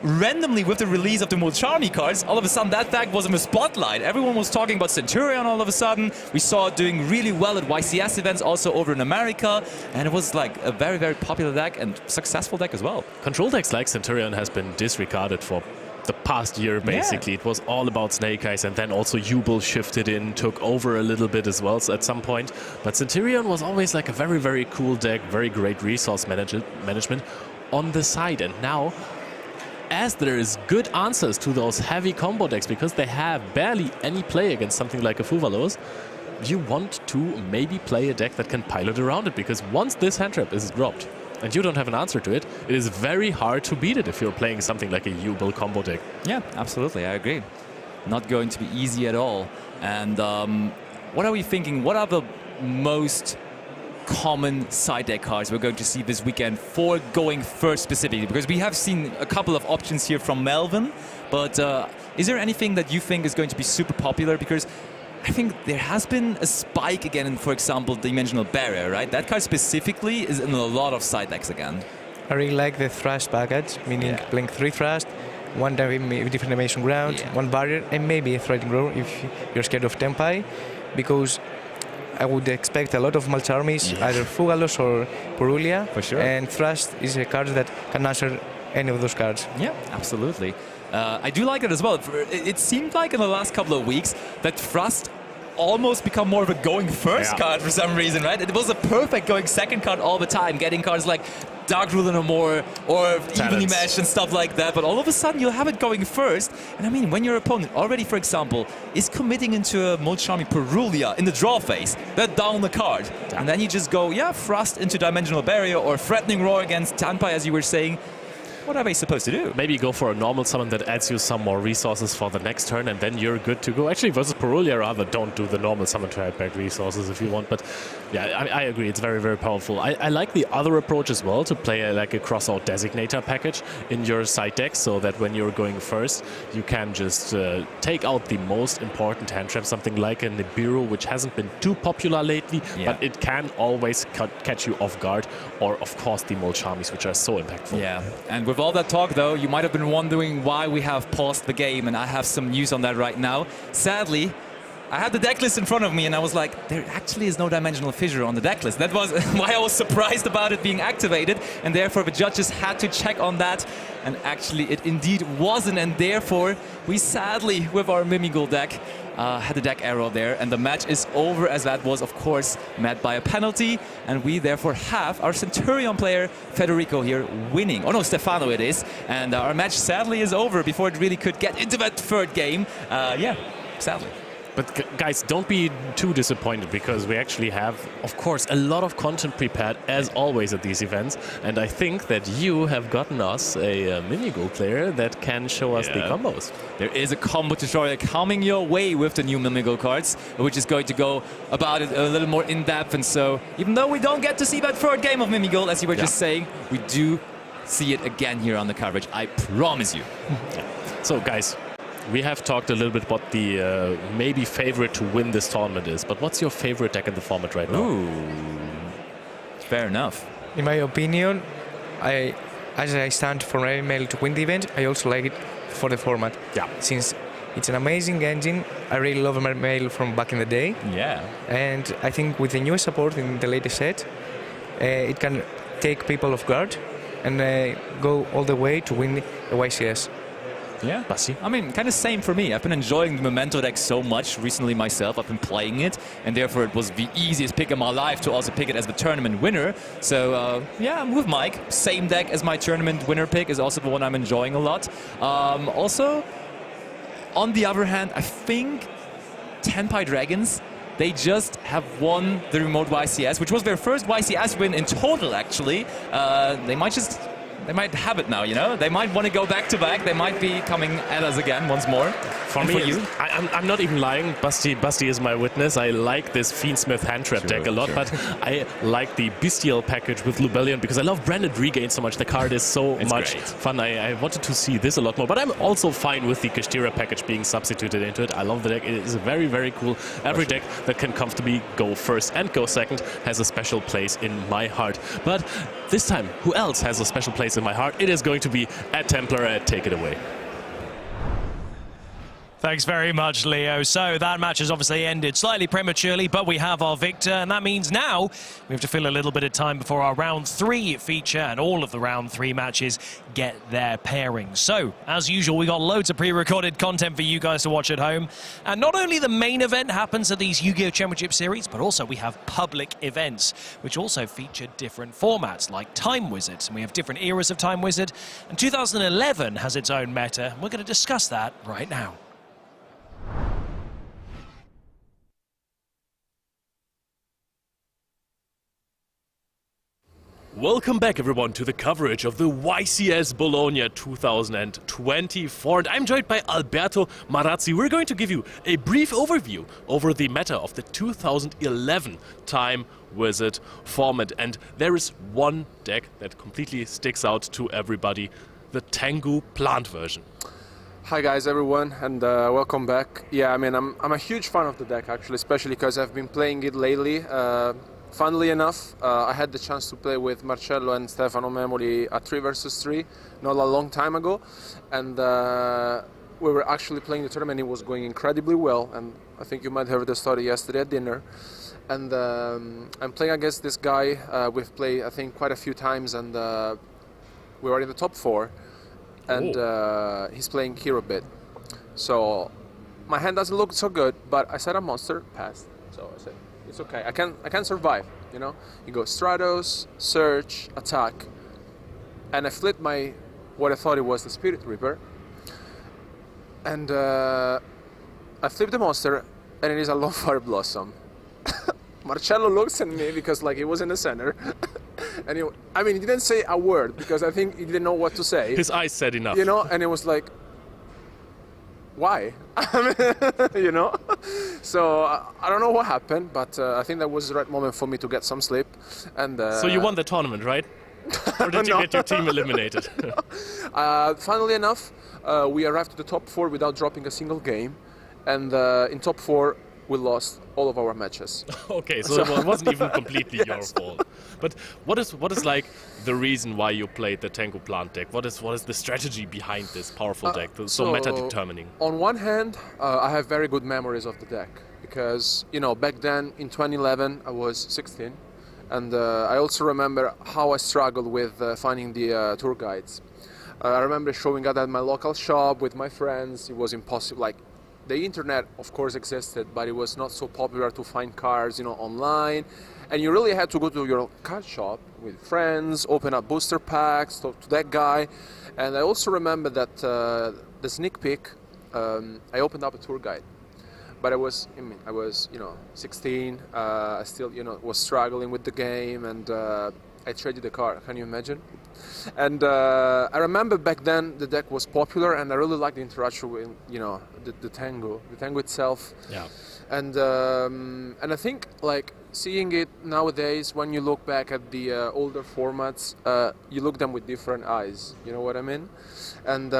S3: randomly with the release of the Mulcharmy cards, all of a sudden that deck was in the spotlight. Everyone was talking about Centurion all of a sudden. We saw it doing really well at YCS events, also over in America. And it was like a very, very popular deck and successful deck as well.
S5: Control decks like Centurion has been disregarded for the past year, basically. It was all about Snake Eyes, and then also Jubel shifted in, took over a little bit as well at some point. But Centurion was always like a very, very cool deck, very great resource management on the side. And now, as there is good answers to those heavy combo decks, because they have barely any play against something like a Fuvalos, you want to maybe play a deck that can pilot around it, because once this hand trap is dropped and you don't have an answer to it, it is very hard to beat it if you're playing something like a Jubel combo deck.
S3: Yeah, absolutely, I agree. Not going to be easy at all. And what are we thinking? What are the most common side deck cards we're going to see this weekend for going first specifically? Because we have seen a couple of options here from Melvin, but is there anything that you think is going to be super popular? Because I think there has been a spike again in, for example, Dimensional Barrier, right? That card specifically is in a lot of side decks again.
S4: I really like the thrust package, meaning playing 3 thrust, 1 different dimension ground, 1 barrier, and maybe a threatening roar if you're scared of Tempai, because I would expect a lot of Mulcharmies, either Fugalos or Purulia.
S3: For sure.
S4: And Thrust is a card that can answer any of those cards.
S3: Yeah, absolutely. I do like it as well. It seemed like in the last couple of weeks that Thrust almost become more of a going first card for some reason, right? It was a perfect going second card all the time, getting cards like Dark Ruler No More or Evenly Meshed and stuff like that, but all of a sudden you'll have it going first. And I mean, when your opponent already, for example, is committing into a Mulcharmy Purulia in the draw phase, they're down the card. And then you just go, Thrust into Dimensional Barrier or Threatening Roar against Tanpai, as you were saying. What are they supposed to do?
S5: Maybe go for a normal summon that adds you some more resources for the next turn, and then you're good to go. Actually, versus Purulia, rather don't do the normal summon to add back resources if you want. But yeah, I agree. It's very, very powerful. I like the other approach as well, to play like a crossout designator package in your side deck, so that when you're going first, you can just take out the most important hand trap, something like a Nibiru, which hasn't been too popular lately, but it can always catch you off guard. Or, of course, the Mulcharmies, which are so impactful.
S3: Yeah, and with all that talk, though, you might have been wondering why we have paused the game, and I have some news on that right now. Sadly, I had the deck list in front of me, and I was like, there actually is no Dimensional Fissure on the deck list. That was why I was surprised about it being activated, and therefore the judges had to check on that, and actually it indeed wasn't, and therefore we sadly, with our Mimigul deck, had a deck error there, and the match is over, as that was, of course, met by a penalty, and we therefore have our Centurion player, Federico, here winning. Oh no, Stefano it is, and our match sadly is over before it really could get into that third game. Sadly.
S5: But guys, don't be too disappointed, because we actually have, of course, a lot of content prepared, as always, at these events. And I think that you have gotten us a Mimigul player that can show us the combos.
S3: There is a combo tutorial coming your way with the new Mimigul cards, which is going to go about it a little more in-depth. And so, even though we don't get to see that third game of Mimigul, as you were just saying, we do see it again here on the coverage. I promise you.
S5: So, guys, we have talked a little bit what the maybe favorite to win this tournament is, but what's your favorite deck in the format right now?
S3: Ooh, fair enough.
S4: In my opinion, as I stand for Mermail to win the event, I also like it for the format.
S5: Yeah.
S4: Since it's an amazing engine, I really love Mermail from back in the day.
S3: Yeah.
S4: And I think with the newest support in the latest set, it can take people off guard and go all the way to win the YCS.
S3: Yeah, I mean, kind of same for me. I've been enjoying the Memento deck so much recently myself. I've been playing it, and therefore it was the easiest pick in my life to also pick it as the tournament winner. So, yeah, I'm with Mike. Same deck as my tournament winner pick is also the one I'm enjoying a lot. Also, on the other hand, I think Tenpai Dragons, they just have won the remote YCS, which was their first YCS win in total, actually. They might just have it now, you know? They might want to go back to back. They might be coming at us again once more.
S5: For me, I'm not even lying. Basti is my witness. I like this Fiendsmith hand trap deck a lot, but I like the Bestial package with Lubellion because I love Branded Regain so much. The card is so much fun. I wanted to see this a lot more, but I'm also fine with the Kashtira package being substituted into it. I love the deck. It is very, very cool. Every deck that can comfortably go first and go second has a special place in my heart. But this time, who else has a special place in my heart? It is going to be at Templar. Take it away.
S1: Thanks very much, Leo. So that match has obviously ended slightly prematurely, but we have our victor, and that means now we have to fill a little bit of time before our round 3 feature, and all of the round 3 matches get their pairings. So, as usual, we got loads of pre-recorded content for you guys to watch at home. And not only the main event happens at these Yu-Gi-Oh! Championship Series, but also we have public events, which also feature different formats, like Time Wizard. And we have different eras of Time Wizard, and 2011 has its own meta. We're going to discuss that right now.
S5: Welcome back, everyone, to the coverage of the YCS Bologna 2024. And I'm joined by Alberto Marazzi. We're going to give you a brief overview over the meta of the 2011 Time Wizard format. And there is one deck that completely sticks out to everybody, the Tengu plant version.
S6: Hi guys, everyone, and welcome back. Yeah, I mean, I'm a huge fan of the deck, actually, especially because I've been playing it lately. Funnily enough, I had the chance to play with Marcello and Stefano Memoli at 3 vs 3 not a long time ago, and we were actually playing the tournament. It was going incredibly well, and I think you might have heard the story yesterday at dinner. And I'm playing against this guy. We've played, I think, quite a few times, and we were in the top 4, and he's playing Hero Bit. So my hand doesn't look so good, but I said a monster, passed. So I said, it's okay, I can survive, you know? You go Stratos, Search, Attack, and I flipped my, what I thought it was the Spirit Reaper, and I flipped the monster, and it is a Longfire Blossom. Marcello looks at me because like he was in the center, and he didn't say a word because I think he didn't know what to say.
S5: His eyes said enough.
S6: You know, and it was like, why? You know? So I don't know what happened, but I think that was the right moment for me to get some sleep. And
S5: so you won the tournament, right? Or did you get your team eliminated?
S6: Funnily enough, we arrived to the top 4 without dropping a single game, and in top 4 we lost all of our matches.
S5: Okay, so it wasn't even completely your fault. But what is like the reason why you played the Tengu plant deck? What is the strategy behind this powerful deck, so meta determining?
S6: On one hand, I have very good memories of the deck because, you know, back then in 2011 I was 16, and I also remember how I struggled with finding the tour guides. I remember showing up at my local shop with my friends. It was impossible. Like, the internet, of course, existed, but it was not so popular to find cards, you know, online. And you really had to go to your card shop with friends, open up booster packs, talk to that guy. And I also remember that the sneak peek, I opened up a tour guide. But I was, you know, 16. I still, you know, was struggling with the game, and I traded the card. Can you imagine? And I remember back then the deck was popular, and I really liked the interaction with, you know, the Tengu itself.
S5: Yeah.
S6: And I think like seeing it nowadays, when you look back at the older formats, you look them with different eyes. You know what I mean? And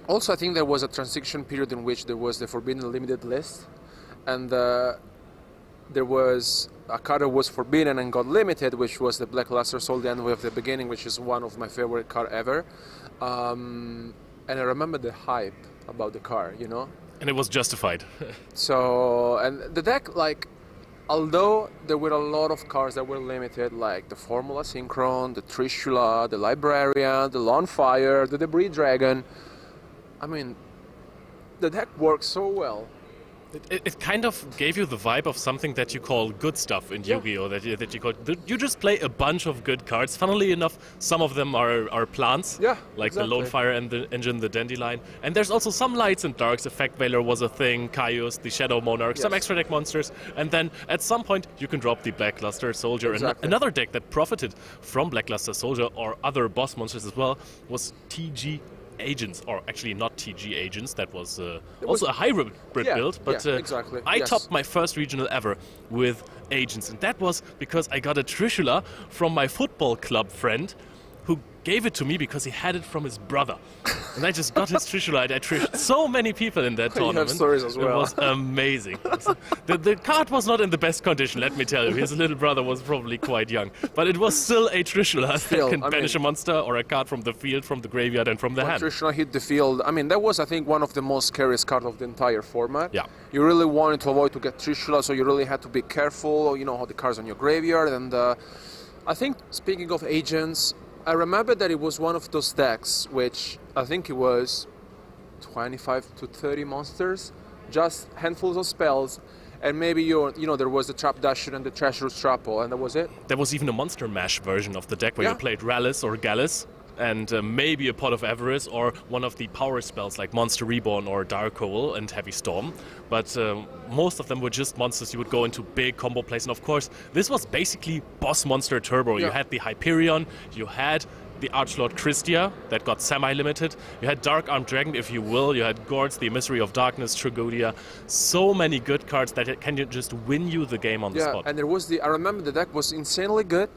S6: also I think there was a transition period in which there was the Forbidden Limited list, and there was a card that was forbidden and got limited, which was the Black Luster Soul, the Envoy of the Beginning, which is one of my favorite cards ever. And I remember the hype about the card, you know?
S5: And it was justified.
S6: So, and the deck, like, although there were a lot of cards that were limited, like the Formula Synchron, the Trishula, the Librarian, the Lawnfire, the Debris Dragon, I mean, the deck works so well
S5: It kind of gave you the vibe of something that you call good stuff in Yu-Gi-Oh! That you call. You just play a bunch of good cards. Funnily enough, some of them are plants, like the Lone Fire and the Engine, the Dandelion. And there's also some lights and darks. Effect Veiler was a thing, Caius, the Shadow Monarch, some extra deck monsters. And then at some point you can drop the Blackluster Soldier. And another deck that profited from Blackluster Soldier or other boss monsters as well was TG Agents, or actually not TG Agents. That was also a hybrid build, but I topped my first regional ever with Agents, and that was because I got a Trishula from my football club friend who gave it to me because he had it from his brother. And I just got his Trishula, and I trished so many people in that tournament.
S6: You have stories as well.
S5: It was amazing. The card was not in the best condition, let me tell you. His little brother was probably quite young. But it was still a Trishula that can banish a monster or a card from the field, from the graveyard, and from the hand.
S6: Trishula hit the field. I mean, that was, I think, one of the most scariest cards of the entire format.
S5: Yeah.
S6: You really wanted to avoid to get Trishula, so you really had to be careful, you know, how the cards on your graveyard. And I think, speaking of Agents, I remember that it was one of those decks which I think it was 25 to 30 monsters, just handfuls of spells, and maybe there was the Trap Dasher and the Treacherous Trapple, and that was it.
S5: There was even a Monster Mash version of the deck where you played Rallis or Gallus, and maybe a Pot of Avarice or one of the power spells like Monster Reborn or Dark Hole and Heavy Storm. But most of them were just monsters you would go into big combo plays. And of course, this was basically Boss Monster Turbo. You had the Hyperion, you had the Archlord Christia that got semi-limited, you had Dark Armed Dragon, if you will, you had Gords, the Emissary of Darkness, Tragodia. So many good cards that can just win you the game on the spot.
S6: And there was I remember the deck was insanely good,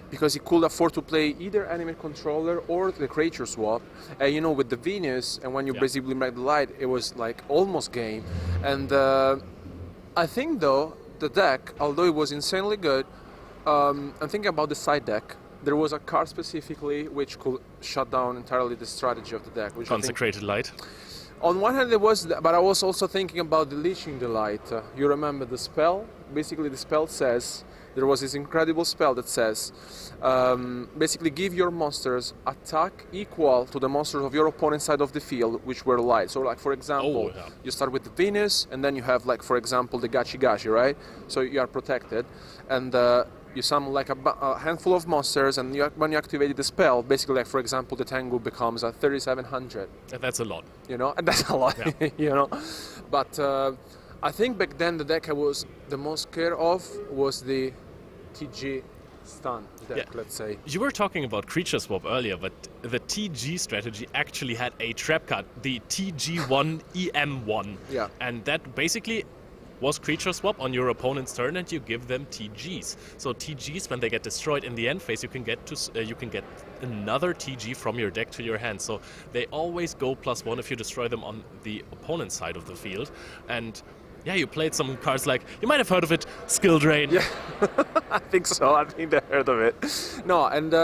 S6: because it could afford to play either Enemy Controller or the Creature Swap. And you know, with the Venus, and when you basically make the light, it was like almost game. And I think though, the deck, although it was insanely good, I'm thinking about the side deck. There was a card specifically which could shut down entirely the strategy of the deck. Which
S5: Consecrated Light.
S6: On one hand, there was, but I was also thinking about the Leeching the Light. You remember the spell? Basically, the spell says, there was this incredible spell that says, basically give your monsters attack equal to the monsters of your opponent's side of the field, which were light. So like, for example, you start with the Venus, and then you have, like, for example, the Gachi Gachi, right? So you are protected. And you summon like a handful of monsters, and when you activate the spell, basically, like, for example, the Tengu becomes a 3700.
S5: And that's a lot.
S6: You know, and that's a lot, you know. But I think back then the deck I was the most scared of was the TG stun deck, let's say.
S5: You were talking about Creature Swap earlier, but the TG strategy actually had a trap card, the TG1 EM1.
S6: Yeah.
S5: And that basically was Creature Swap on your opponent's turn, and you give them TGs. So TGs, when they get destroyed in the end phase, you can get another TG from your deck to your hand. So they always go +1 if you destroy them on the opponent's side of the field. And yeah, you played some cards like, you might have heard of it, Skill Drain.
S6: Yeah, I think so. I think I heard of it. No, and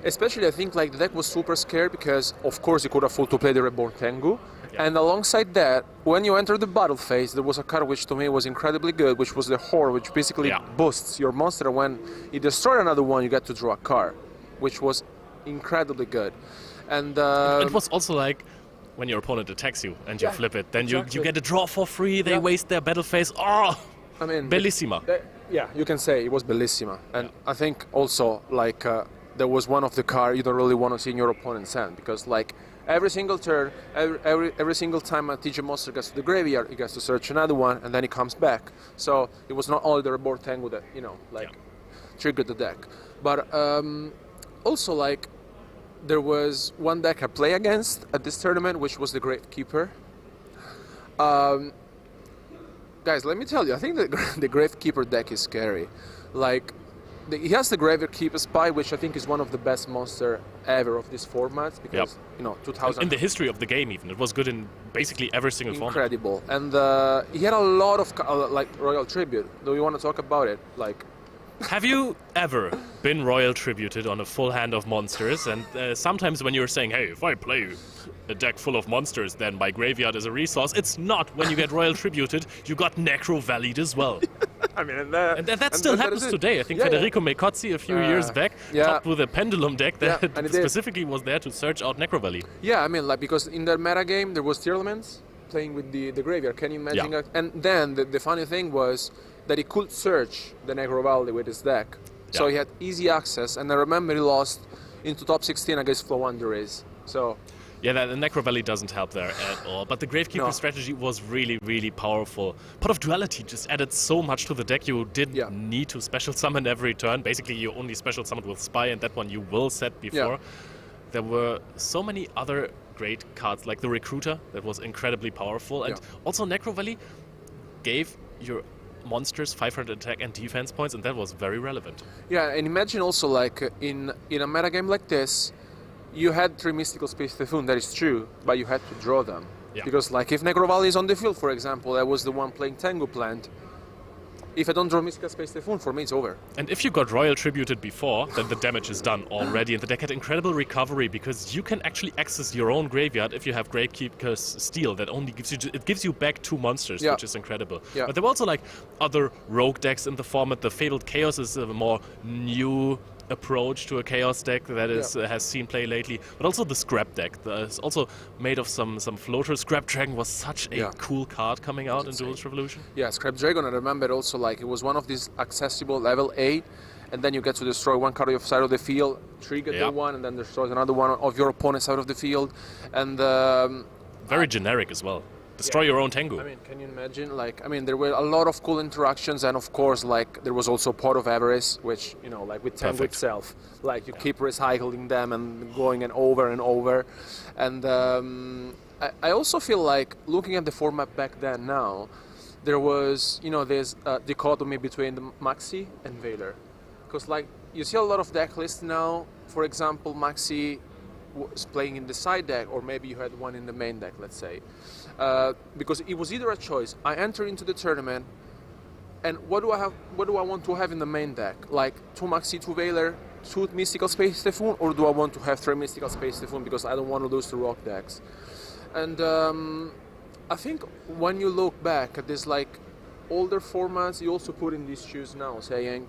S6: especially I think like the deck was super scared because, of course, you could afford to play the Reborn Tengu. And alongside that, when you enter the battle phase, there was a card which to me was incredibly good, which was the Whore, which basically boosts your monster. When you destroy another one, you get to draw a card, which was incredibly good. And
S5: it was also like, when your opponent attacks you and you flip it, then you get a draw for free, they waste their battle phase. Oh, I mean, Bellissima.
S6: Yeah, you can say it was Bellissima. And I think also, like, there was one of the cards you don't really want to see in your opponent's hand, because, like, every single turn, every single time a TG monster gets to the graveyard, he gets to search another one, and then he comes back. So it was not only the Reborn Tengu that, you know, like, triggered the deck. But also, like, there was one deck I play against at this tournament, which was the Gravekeeper. Guys, let me tell you, I think the Gravekeeper deck is scary. Like, he has the Gravekeeper Spy, which I think is one of the best monster ever of this format, because, you know, 2000...
S5: In the history of the game, even. It was good in basically every single format.
S6: Incredible. And he had a lot of, like, Royal Tribute. Do you want to talk about it? Like...
S5: Have you ever been Royal Tributed on a full hand of monsters? And sometimes when you're saying, hey, if I play a deck full of monsters, then my graveyard is a resource. It's not. When you get Royal Tributed, you got Necro Valleyed as well.
S6: I mean, and
S5: that still happens today. I think Federico Mecozzi a few years back topped with a Pendulum deck that specifically was there to search out Necro Valley.
S6: Yeah, I mean, like, because in the meta game there was Tearlaments, playing with the graveyard. Can you imagine?
S5: Yeah.
S6: And then the funny thing was that he could search the Negro Valley with his deck. So
S5: Yeah.
S6: he had easy access, and I remember he lost into top 16 against Flow Underrays. So
S5: Yeah, the Necro Valley doesn't help there at all. But the Gravekeeper
S6: No.
S5: strategy was really, really powerful. Pot of Duality just added so much to the deck. You didn't
S6: Yeah.
S5: need to special summon every turn. Basically, you only special summoned with Spy, and that one you will set before.
S6: Yeah.
S5: There were so many other great cards, like the Recruiter, that was incredibly powerful. And
S6: Yeah.
S5: also Necro Valley gave your monsters 500 attack and defense points, and that was very relevant.
S6: yeah, and imagine also like in a metagame like this, you had 3 Mystical Space Typhoon, that is true, but you had to draw them.
S5: Yeah.
S6: Because like if Negro Valley is on the field, for example, I was the one playing Tengu Plant. If I don't draw Mystical Space Typhoon, for me it's over.
S5: And if you got Royal Tributed before, then the damage is done already. And the deck had incredible recovery because you can actually access your own graveyard if you have Gravekeeper's Steel. That only gives you back 2 monsters,
S6: Yeah.
S5: which is incredible.
S6: Yeah.
S5: But there were also like other rogue decks in the format. The Fabled Chaos is a more new approach to a Chaos deck that is has seen play lately. But also the Scrap deck. It's also made of some floaters. Scrap Dragon was such a
S6: Yeah.
S5: cool card coming out in Duelist Revolution.
S6: Yeah, Scrap Dragon, I remember also like it was one of these accessible level 8, and then you get to destroy one card of your side of the field, trigger
S5: Yeah.
S6: the one, and then destroys another one of your opponent's side of the field. And
S5: Very generic as well. Destroy your own Tengu.
S6: I mean, can you imagine? Like, I mean, there were a lot of cool interactions, and of course, like, there was also Pot of Avarice, which, you know, like with Tengu
S5: Perfect.
S6: itself, like, you keep recycling them and going and over and over. And I also feel like, looking at the format back then now, there was, you know, there's a dichotomy between the Maxi and Veiler. Because, like, you see a lot of deck lists now, for example, Maxi was playing in the side deck, or maybe you had one in the main deck, let's say. Because it was either a choice. I enter into the tournament, and what do I want to have in the main deck? Like 2 Maxi, 2 Veiler, 2 Mystical Space Typhoon, or do I want to have 3 Mystical Space Typhoon because I don't want to lose to rock decks? And I think when you look back at this like older formats, you also put in these shoes now, saying,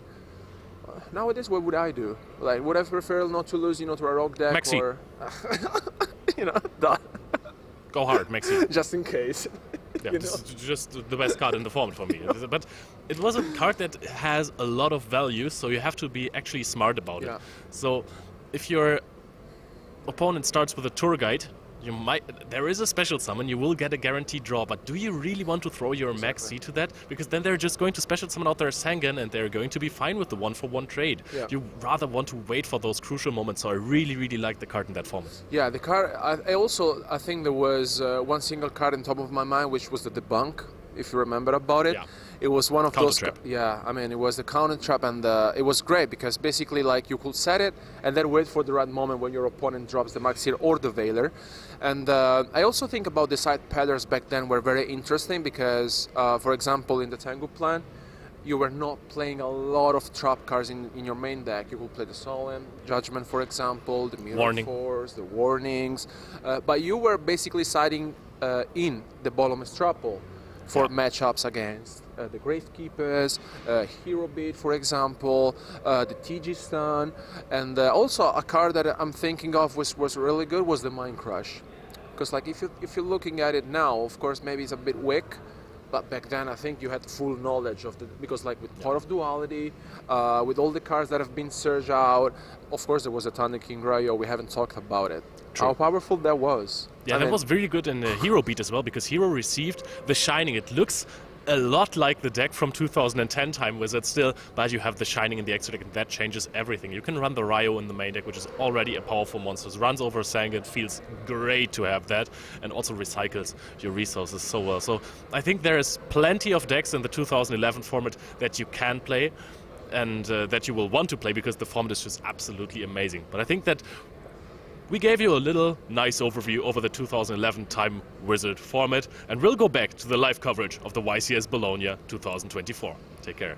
S6: nowadays, what would I do? Like, would I prefer not to lose, you know, to a rock deck
S5: Maxi.
S6: or, you know, that,
S5: Go hard, Maxi.
S6: just in case.
S5: Yeah,
S6: you
S5: this
S6: know?
S5: is just the best card in the format for me. But it was a card that has a lot of value, so you have to be actually smart about
S6: Yeah.
S5: it. So if your opponent starts with a tour guide, there is a special summon, you will get a guaranteed draw, but do you really want to throw your Maxi to that? Because then they're just going to special summon out their Sangan and they're going to be fine with the 1-for-1 trade.
S6: Yeah.
S5: You rather want to wait for those crucial moments, so I really, really like the card in that format.
S6: Yeah, the card. I think there was one single card on top of my mind, which was the Debunk, if you remember about it.
S5: Yeah.
S6: It was one of
S5: Counter
S6: those.
S5: trap.
S6: Yeah, I mean, it was the counter trap, and it was great because basically, like, you could set it and then wait for the right moment when your opponent drops the Maxi or the Veiler. And I also think about the side padders back then were very interesting because, for example, in the Tengu plan, you were not playing a lot of trap cards in your main deck. You could play the Solemn Judgment, for example, the Mirror
S5: Warning.
S6: Force, the Warnings, but you were basically siding in the Bologna Strapple for matchups against the Gravekeepers, Hero Beat, for example, the TG Stun, and also a card that I'm thinking of was really good was the Mind Crush. Because like if you're looking at it now, of course maybe it's a bit weak, but back then I think you had full knowledge of the, because like with Pot of Duality, with all the cards that have been surged out, of course there was a Thunder King Rayo, we haven't talked about it.
S5: True.
S6: How powerful that was.
S5: Yeah,
S6: I
S5: that
S6: mean,
S5: was really good in Hero Beat as well, because Hero received the Shining. It looks a lot like the deck from 2010 Time Wizard still, but you have the Shining in the extra deck, and that changes everything. You can run the Ryo in the main deck, which is already a powerful monster. It runs over Sangan, feels great to have that, and also recycles your resources so well. So I think there is plenty of decks in the 2011 format that you can play, and that you will want to play, because the format is just absolutely amazing. But I think that we gave you a little nice overview over the 2011 Time Wizard format, and we'll go back to the live coverage of the YCS Bologna 2024. Take care.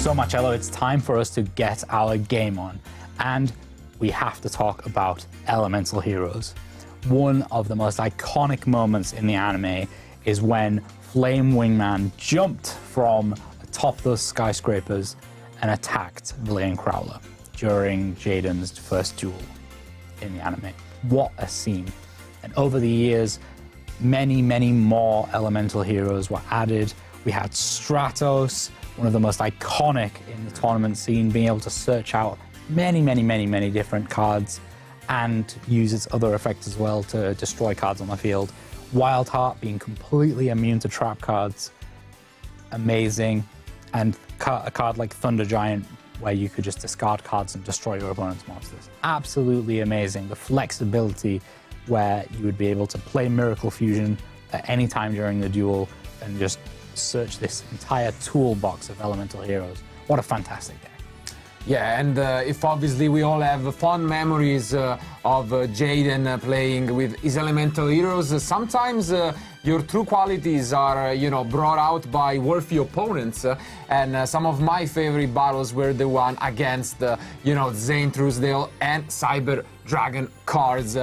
S8: So Marcello, it's time for us to get our game on. And we have to talk about Elemental Heroes. One of the most iconic moments in the anime is when Flame Wingman jumped from atop those skyscrapers and attacked Villain Crowler during Jaden's first duel in the anime. What a scene. And over the years, many, many more Elemental Heroes were added. We had Stratos, one of the most iconic in the tournament scene, being able to search out many, many, many, many different cards and use its other effects as well to destroy cards on the field. Wildheart being completely immune to trap cards, amazing. And a card like Thunder Giant, where you could just discard cards and destroy your opponent's monsters. Absolutely amazing. The flexibility where you would be able to play Miracle Fusion at any time during the duel and just search this entire toolbox of Elemental Heroes. What a fantastic deck.
S9: Yeah, and if obviously we all have fond memories of Jaden playing with his Elemental Heroes, sometimes your true qualities are, brought out by worthy opponents. And some of my favorite battles were the one against, Zane Truesdale and Cyber Dragon cards.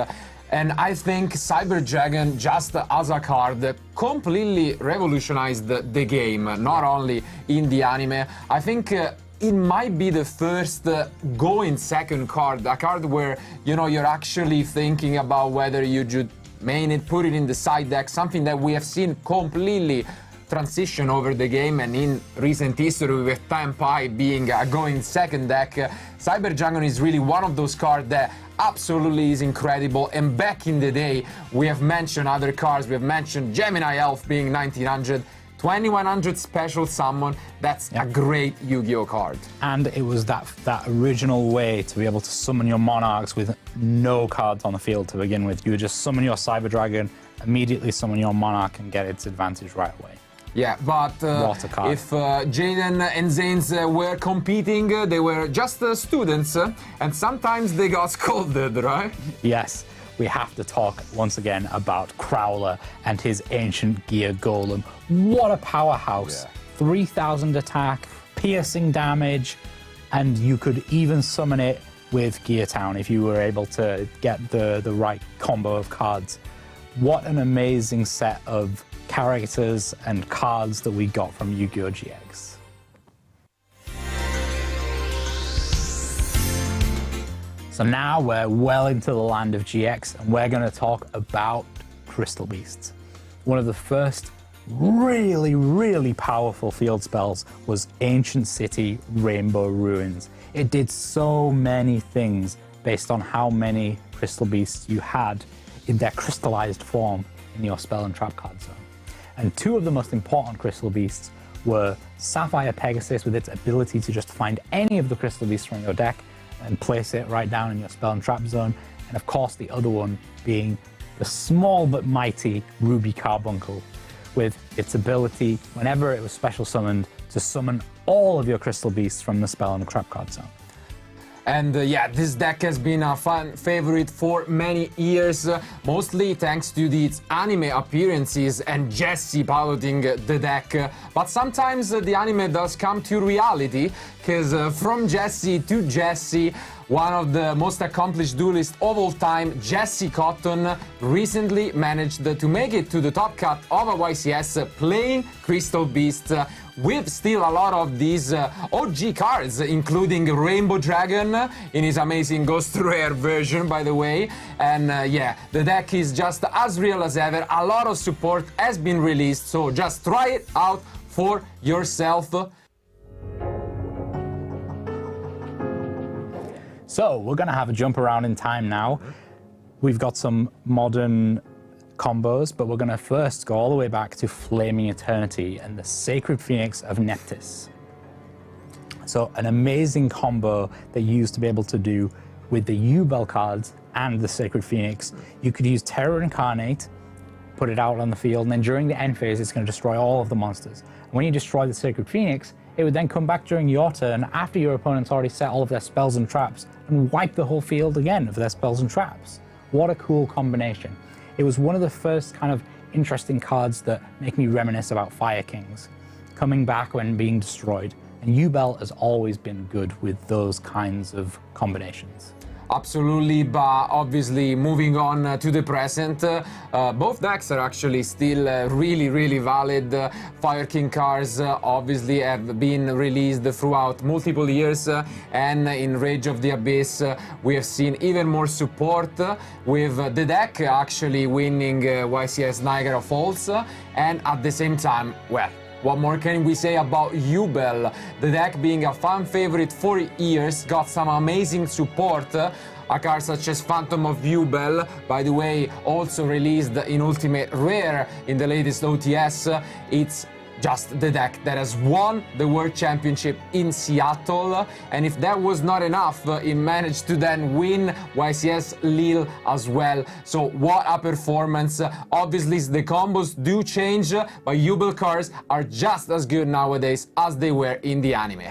S9: And I think Cyber Dragon, just as a card, completely revolutionized the game, not only in the anime. I think it might be the first going second card, a card where, you're actually thinking about whether you should main it, put it in the side deck, something that we have seen completely transition over the game, and in recent history with Tenpai being a going second deck, Cyber Dragon is really one of those cards that absolutely is incredible. And back in the day, we have mentioned other cards. We have mentioned Gemini Elf being 1900, 2100 special summon. That's a great Yu-Gi-Oh card.
S8: And it was that original way to be able to summon your Monarchs with no cards on the field to begin with. You would just summon your Cyber Dragon, immediately summon your Monarch and get its advantage right away.
S9: Yeah, but if Jaden and Zanes were competing, they were just students, and sometimes they got scolded, right?
S8: Yes, we have to talk once again about Crowler and his Ancient Gear Golem. What a powerhouse. Yeah. 3000 attack, piercing damage, and you could even summon it with Gear Town if you were able to get the right combo of cards. What an amazing set of characters and cards that we got from Yu-Gi-Oh! GX. So now we're well into the land of GX, and we're going to talk about Crystal Beasts. One of the first really, really powerful field spells was Ancient City Rainbow Ruins. It did so many things based on how many Crystal Beasts you had in their crystallized form in your spell and trap card zone. And two of the most important Crystal Beasts were Sapphire Pegasus, with its ability to just find any of the Crystal Beasts from your deck and place it right down in your spell and trap zone. And of course the other one being the small but mighty Ruby Carbuncle, with its ability, whenever it was special summoned, to summon all of your Crystal Beasts from the spell and trap card zone.
S9: And yeah, this deck has been a fan favorite for many years, mostly thanks to its anime appearances and Jesse piloting the deck. But sometimes the anime does come to reality, because from Jesse to Jesse, one of the most accomplished duelists of all time, Jesse Cotton, recently managed to make it to the top cut of a YCS playing Crystal Beasts, with still a lot of these OG cards, including Rainbow Dragon in his amazing Ghost Rare version, by the way. And yeah, the deck is just as real as ever. A lot of support has been released, so just try it out for yourself.
S8: So we're going to have a jump around in time now. We've got some modern combos, but we're going to first go all the way back to Flaming Eternity and the Sacred Phoenix of Neptis. So an amazing combo that you used to be able to do with the U-Bell cards and the Sacred Phoenix. You could use Terror Incarnate, put it out on the field, and then during the end phase it's going to destroy all of the monsters. And when you destroy the Sacred Phoenix, it would then come back during your turn after your opponent's already set all of their spells and traps and wipe the whole field again of their spells and traps. What a cool combination. It was one of the first kind of interesting cards that make me reminisce about Fire Kings, coming back when being destroyed. And Ubel has always been good with those kinds of combinations.
S9: Absolutely, but obviously moving on to the present, both decks are actually still really valid. Fire King cards obviously have been released throughout multiple years, and in Rage of the Abyss we have seen even more support, with the deck actually winning YCS Niagara Falls, and at the same time, well, what more can we say about Ubel? The deck, being a fan favorite for years, got some amazing support. A card such as Phantom of Ubel, by the way, also released in Ultimate Rare in the latest OTS. It's just the deck that has won the World Championship in Seattle, and if that was not enough, it managed to then win YCS Lille as well. So what a performance. Obviously the combos do change, but Ubel cards are just as good nowadays as they were in the anime.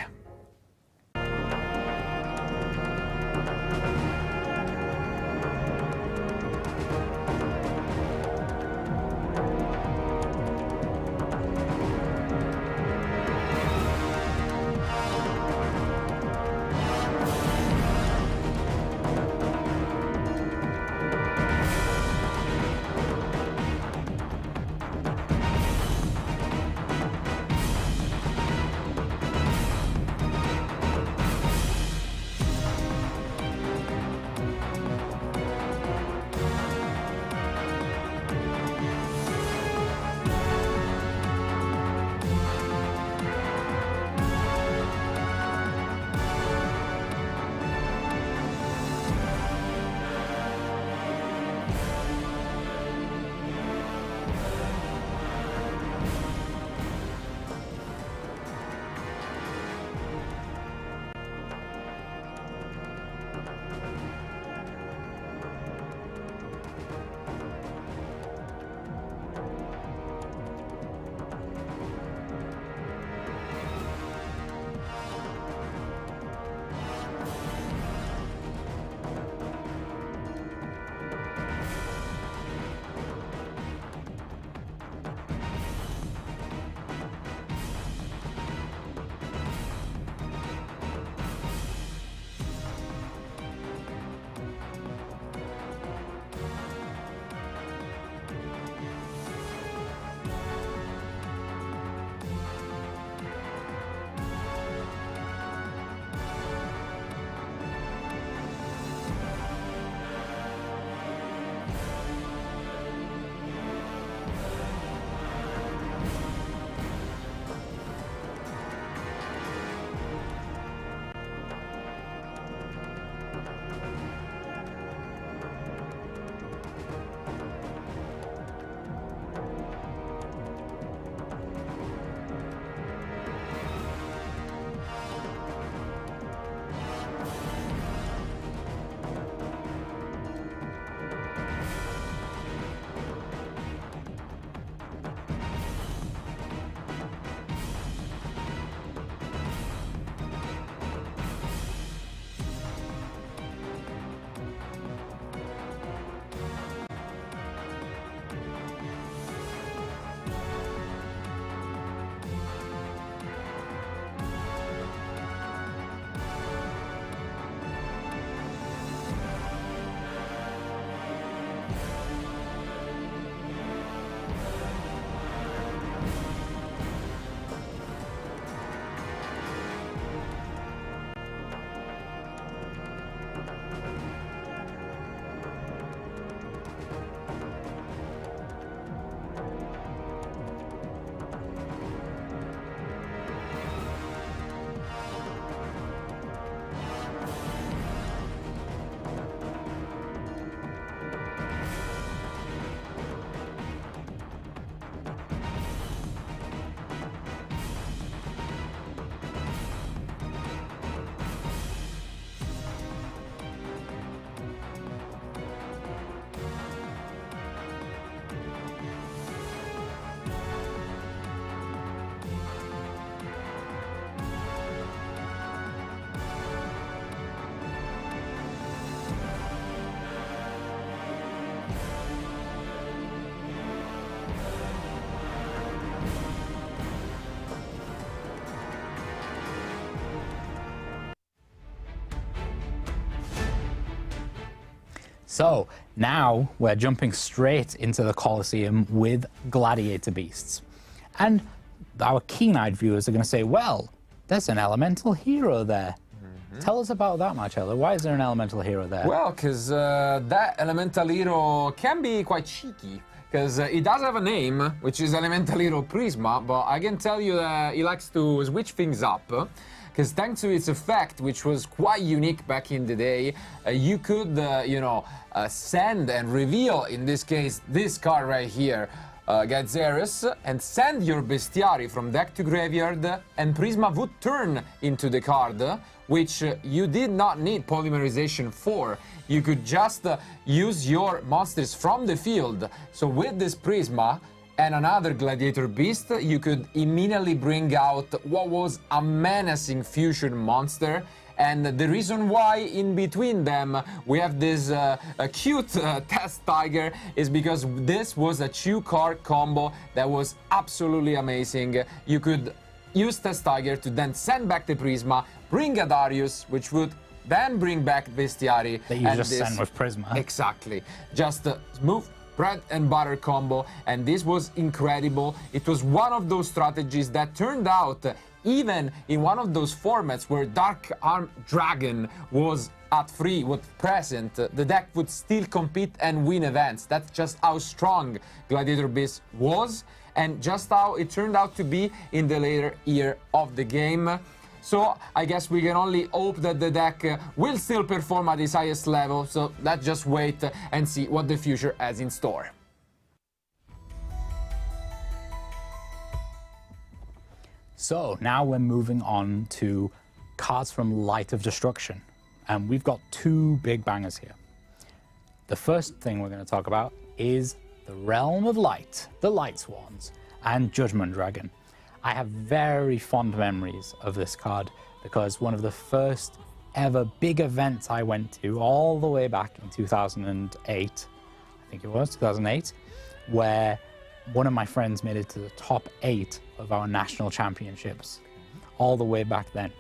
S8: So now we're jumping straight into the Colosseum with gladiator beasts. And our keen-eyed viewers are going to say, well, there's an elemental hero there. Tell us about that, Marcello. Why is there an elemental hero there?
S9: Well, because that elemental hero can be quite cheeky. Because he does have a name, which is Elemental Hero Prisma, but I can tell you that he likes to switch things up. Because thanks to its effect, which was quite unique back in the day, you could, send and reveal, in this case, this card right here, Gazerus, and send your bestiary from deck to graveyard, and Prisma would turn into the card, which you did not need polymerization for. You could just use your monsters from the field. So with this Prisma and another Gladiator Beast, you could immediately bring out what was a menacing fusion monster. And the reason why in between them we have this cute test tiger is because this was a 2-card combo that was absolutely amazing. You could use test tiger to then send back the Prisma, bring a Darius, which would then bring back Bestiary.
S8: That you just send with Prisma.
S9: Exactly. Just a smooth bread and butter combo, and this was incredible. It was one of those strategies that turned out, even in one of those formats where Dark Arm Dragon was at free, was present, the deck would still compete and win events. That's just how strong Gladiator Beast was, and just how it turned out to be in the later year of the game. So I guess we can only hope that the deck will still perform at its highest level, so let's just wait and see what the future has in store.
S8: So now we're moving on to cards from Light of Destruction, and we've got 2 big bangers here. The first thing we're going to talk about is the Realm of Light, the Light Swans, and Judgment Dragon. I have very fond memories of this card because one of the first ever big events I went to all the way back in 2008, I think it was 2008, where one of my friends made it to the top 8 of our national championships all the way back then,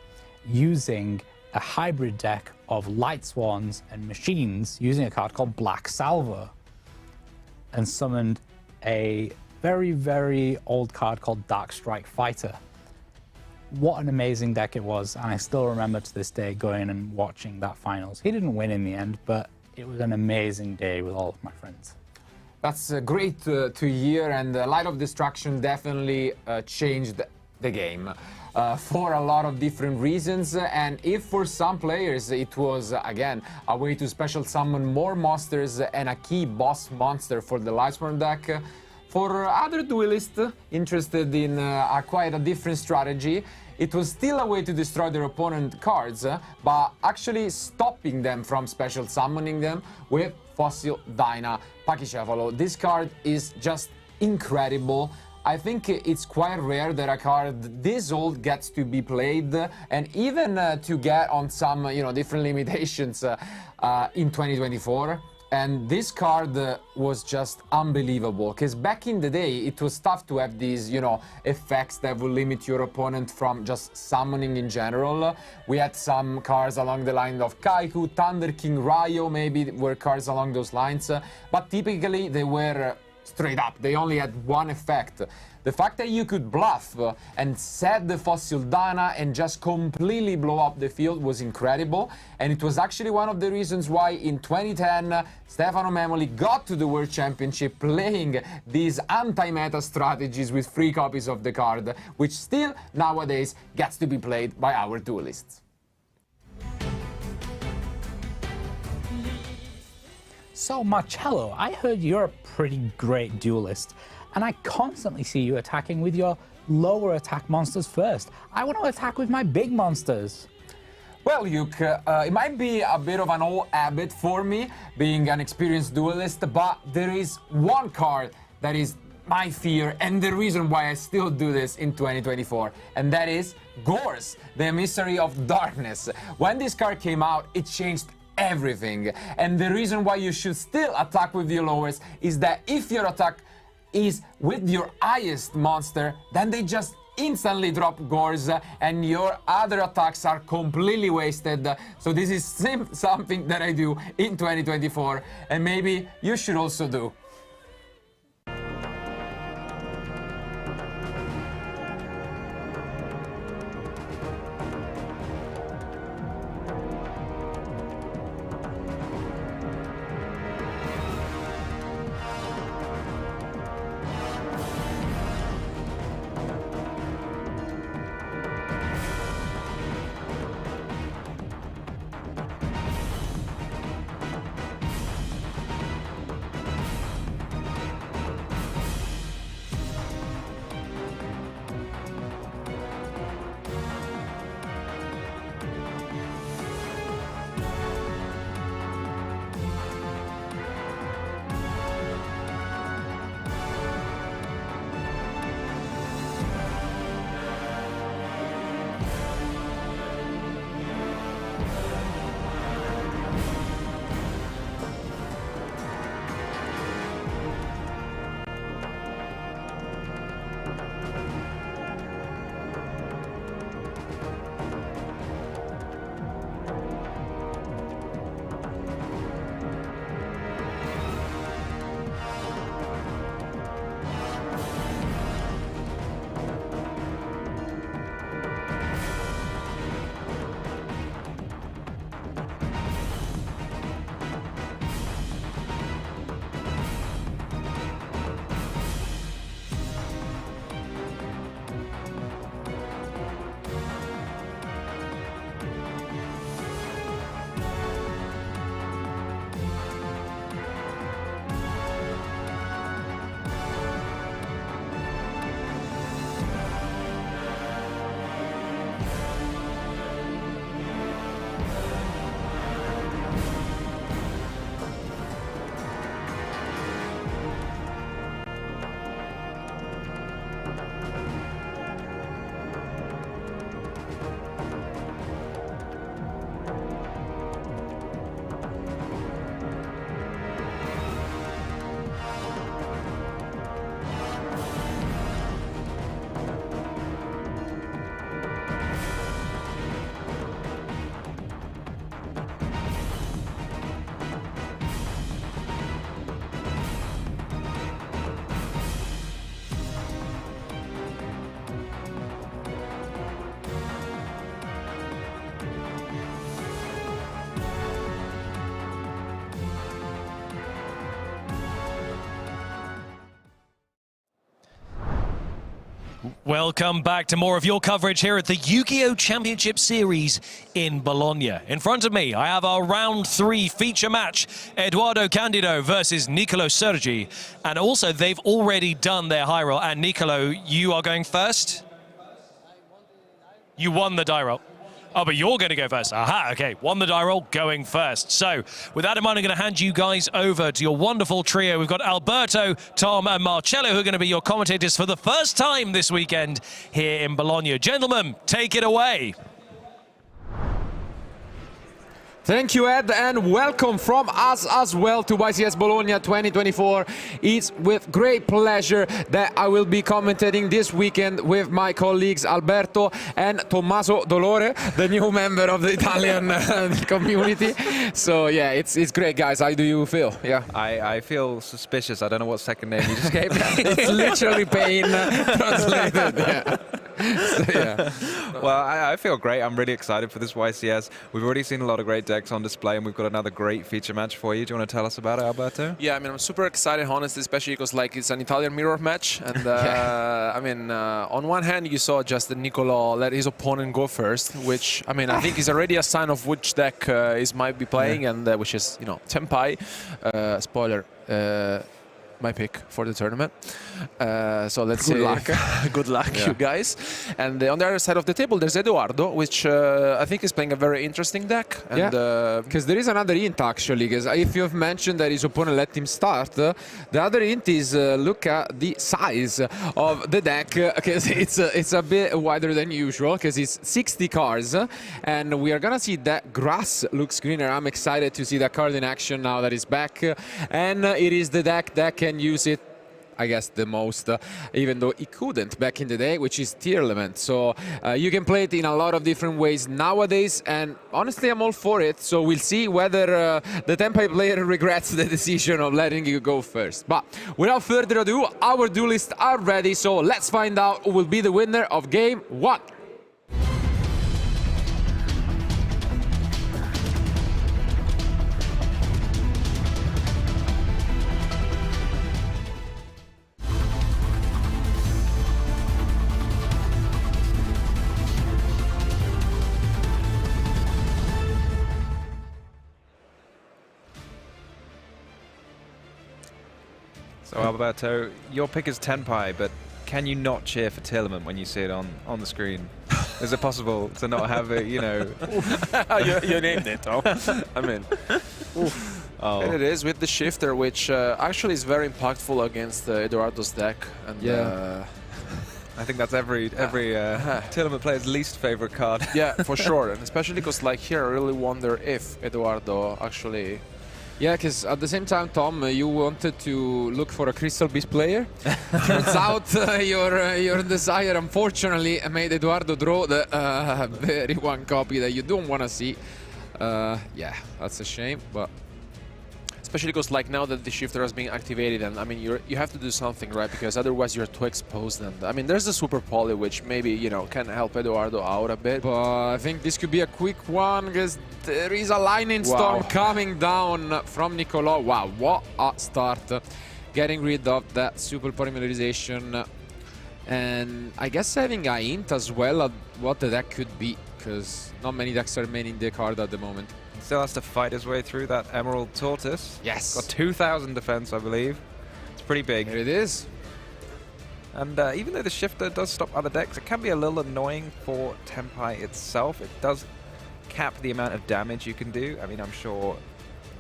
S8: using a hybrid deck of Light Swans and Machines, using a card called Black Salvo, and summoned a very, very old card called Dark Strike Fighter. What an amazing deck it was, and I still remember to this day going and watching that finals. He didn't win in the end, but it was an amazing day with all of my friends.
S9: That's great to hear, and Light of Destruction definitely changed the game for a lot of different reasons. And if for some players it was, again, a way to special summon more monsters and a key boss monster for the Lightsworn deck, for other duelists interested in quite a different strategy, it was still a way to destroy their opponent cards, but actually stopping them from special summoning them with Fossil Dyna Pachycephalo. This card is just incredible. I think it's quite rare that a card this old gets to be played, and even to get on some different limitations in 2024. And this card was just unbelievable, because back in the day it was tough to have these, effects that would limit your opponent from just summoning in general. We had some cards along the line of Kaiku, Thunder King, Ryo, maybe were cards along those lines, but typically they were straight up. They only had one effect. The fact that you could bluff and set the Fossil Dana and just completely blow up the field was incredible, and it was actually one of the reasons why in 2010 Stefano Memoli got to the World Championship playing these anti-meta strategies with free copies of the card, which still nowadays gets to be played by our duelists.
S8: So Marcello, I heard you're a pretty great duelist, and I constantly see you attacking with your lower attack monsters first. I want to attack with my big monsters.
S9: Well, Luke, it might be a bit of an old habit for me, being an experienced duelist, but there is one card that is my fear and the reason why I still do this in 2024, and that is Gorz, the Emissary of Darkness. When this card came out, it changed everything, and the reason why you should still attack with your lowest is that if your attack is with your highest monster, then they just instantly drop gores and your other attacks are completely wasted. So this is something that I do in 2024 and maybe you should also do.
S1: Welcome back to more of your coverage here at the Yu-Gi-Oh! Championship Series in Bologna. In front of me, I have our round 3 feature match, Eduardo Candido versus Nicolo Sergi. And also, they've already done their high roll. And Nicolo, you are going first? You won the die roll. Oh, but you're going to go first. Aha, okay. Won the die roll, going first. So, with that in mind, I'm going to hand you guys over to your wonderful trio. We've got Alberto, Tom, and Marcello, who are going to be your commentators for the first time this weekend here in Bologna. Gentlemen, take it away.
S9: Thank you, Ed, and welcome from us as well to YCS Bologna 2024. It's with great pleasure that I will be commentating this weekend with my colleagues Alberto and Tommaso Dolore, the new member of the Italian community. So yeah, it's great, guys. How do you feel? Yeah,
S11: I feel suspicious. I don't know what second name you just gave me.
S9: It's literally pain translated. Yeah. So, yeah.
S11: Well, I feel great. I'm really excited for this YCS. We've already seen a lot of great decks on display, and we've got another great feature match for you. Do you want to tell us about it, Alberto?
S6: Yeah, I mean, I'm super excited, honestly, especially because like it's an Italian mirror match, and I mean, on one hand, you saw just Nicolo let his opponent go first, which I mean, I think is already a sign of which deck he might be playing, and which is, you know, Tempai. Spoiler. My pick for the tournament. So let's say good luck, you guys. And on the other side of the table, there's Eduardo, which I think is playing a very interesting deck. And
S9: because there is another hint actually. Because if you've mentioned that his opponent let him start, the other hint is look at the size of the deck. Because it's a bit wider than usual. Because it's 60 cards, and we are gonna see that grass looks greener. I'm excited to see that card in action now that it's back, and it is the deck that can use it I guess, the most, even though it couldn't back in the day, which is tier element. So you can play it in a lot of different ways nowadays, and honestly, I'm all for it. So we'll see whether the Tenpai player regrets the decision of letting you go first. But without further ado, our duelists are ready, so let's find out who will be the winner of Game 1.
S11: So Alberto, your pick is Tenpai, but can you not cheer for Tillman when you see it on the screen? Is it possible to not have it, you know?
S6: you named it, oh. I mean,
S11: Oh.
S6: and it is with the shifter, which actually is very impactful against Eduardo's deck. And
S11: I think that's every Tillman player's least favorite card.
S6: yeah, for sure, and especially because like here, I really wonder if Eduardo actually.
S9: Yeah, because at the same time, Tom, you wanted to look for a Crystal Beast player. Turns out your desire, unfortunately, made Eduardo draw the very one copy that you don't want to see. Yeah, that's a shame, but...
S6: Especially because like now that the shifter has been activated, and I mean you have to do something, right? Because otherwise you're too exposed. And I mean there's the super poly, which maybe, you know, can help Eduardo out a bit.
S9: But I think this could be a quick one, because there is a lightning storm coming down from Nicolò. Wow, what a start! Getting rid of that super polymerization, and I guess having a hint as well at what the deck could be, because not many decks are remaining the card at the moment.
S11: Still has to fight his way through that Emerald Tortoise.
S9: Yes.
S11: Got 2,000 defense, I believe. It's pretty big.
S9: Here it is.
S11: And even though the shifter does stop other decks, it can be a little annoying for Tenpai itself. It does cap the amount of damage you can do. I mean, I'm sure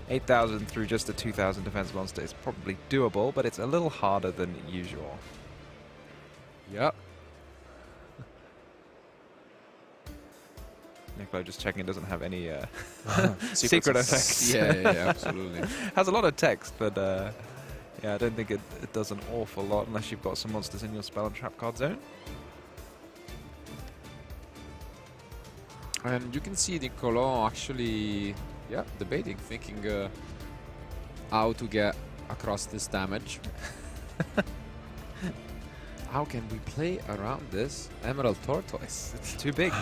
S11: 8,000 through just a 2,000 defense monster is probably doable, but it's a little harder than usual.
S9: Yep.
S11: Nicolò just checking it doesn't have any
S6: Secret
S11: effects.
S9: Yeah, absolutely.
S11: Has a lot of text, but yeah, I don't think it does an awful lot unless you've got some monsters in your spell and trap card zone.
S9: And you can see Nicolò actually, yeah, debating, thinking how to get across this damage. How can we play around this Emerald Tortoise?
S11: It's too big.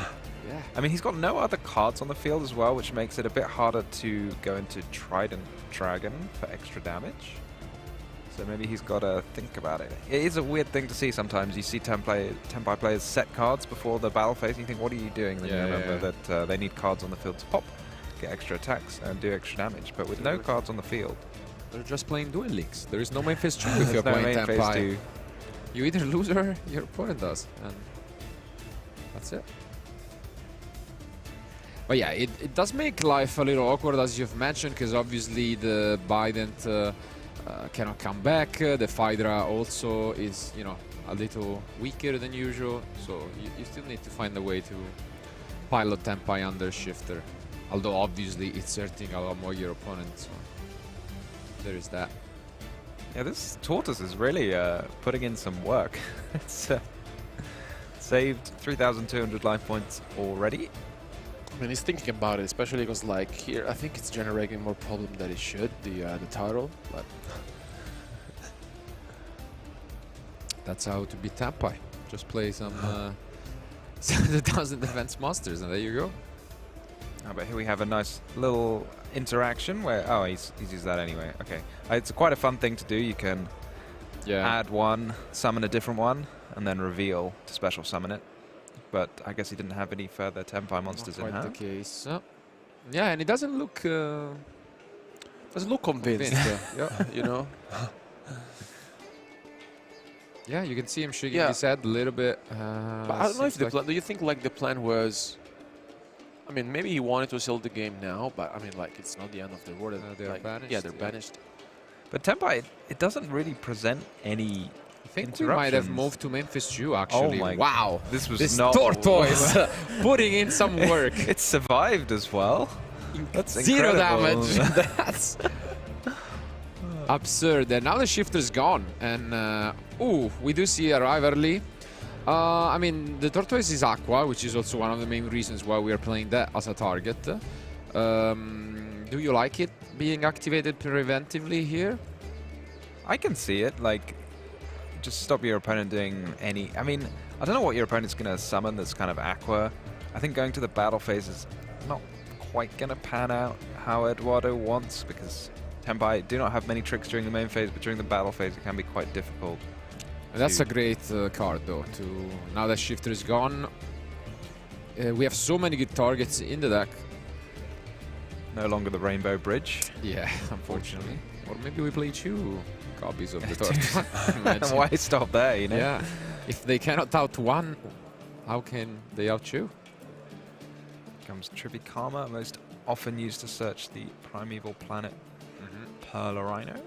S9: Yeah.
S11: I mean, he's got no other cards on the field as well, which makes it a bit harder to go into Trident Dragon for extra damage. So maybe he's got to think about it. It is a weird thing to see sometimes. You see Tenpai players set cards before the battle phase, and you think, what are you doing? Then you remember that they need cards on the field to pop, get extra attacks, and do extra damage. But with no cards on the field...
S9: They're just playing Duel Links. There is no main phase 2 if you're playing Tenpai. You either lose or your opponent does. And that's it. But yeah, it does make life a little awkward, as you've mentioned, because obviously the Bident cannot come back. The Phaedra also is, you know, a little weaker than usual. So you still need to find a way to pilot Tenpai under Shifter. Although obviously it's hurting a lot more your opponent. So there is that.
S11: Yeah, this Tortoise is really putting in some work. It's saved 3,200 life points already.
S6: I mean, he's thinking about it, especially because, like, here, I think it's generating more problem than it should, the title, but...
S9: That's how to beat Tenpai. Just play some 7,000 defense monsters, and there you go.
S11: Oh, but here we have a nice little interaction where... Oh, he's used that anyway. Okay. It's quite a fun thing to do. You can add one, summon a different one, and then reveal to special summon it. But I guess he didn't have any further Tenpai monsters in hand.
S9: Not quite the case. Yeah, and it doesn't look...
S6: doesn't look convinced.
S9: Yeah.
S6: You know?
S9: Yeah, you can see him shaking his head a little bit.
S6: But I don't know if the plan... Do you think, like, the plan was... I mean, maybe he wanted to seal the game now, but, I mean, like, it's not the end of the world.
S9: They're banished.
S6: Yeah, they're banished.
S11: But Tenpai, it doesn't really present any...
S9: I think we might have moved to Memphis 2, actually.
S11: Oh my
S9: wow.
S11: This was
S9: this
S11: not...
S9: Tortoise putting in some work.
S11: It survived as well. That's
S9: 0
S11: incredible.
S9: damage. That's... absurd. And now the shifter's gone, and ooh, we do see a rivalry. I mean, the tortoise is Aqua, which is also one of the main reasons why we are playing that as a target. Do you like it being activated preventively here?
S11: I can see it. Like, just stop your opponent doing any. I mean, I don't know what your opponent's going to summon that's kind of Aqua. I think going to the battle phase is not quite going to pan out how Eduardo wants, because Tenpai do not have many tricks during the main phase, but during the battle phase it can be quite difficult.
S9: That's a great card, though. Now that shifter is gone, we have so many good targets in the deck.
S11: No longer the Rainbow Bridge.
S9: Yeah, unfortunately. Or maybe we play 2 copies of the tortoise.
S11: Why stop there, you know?
S9: Yeah. If they cannot out 1, how can they out 2?
S11: Comes Tribicama, most often used to search the primeval planet Perlarino.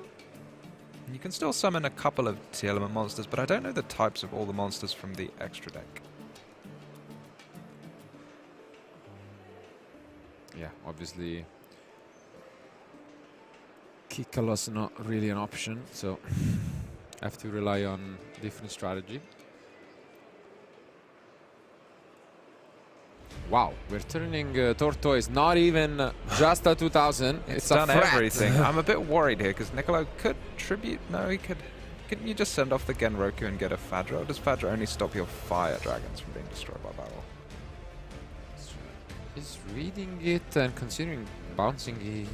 S11: And you can still summon a couple of T-element monsters, but I don't know the types of all the monsters from the extra deck.
S9: Yeah, obviously Kikala's not really an option, so have to rely on different strategy. Wow, we're turning Tortoise not even just a 2000.
S11: It's
S9: a
S11: done
S9: threat.
S11: everything. I'm a bit worried here because Niccolo could tribute. No, he could. Couldn't you just send off the Genroku and get a Fadra? Or does Fadra only stop your fire dragons from being destroyed by battle?
S9: He's reading it and considering bouncing.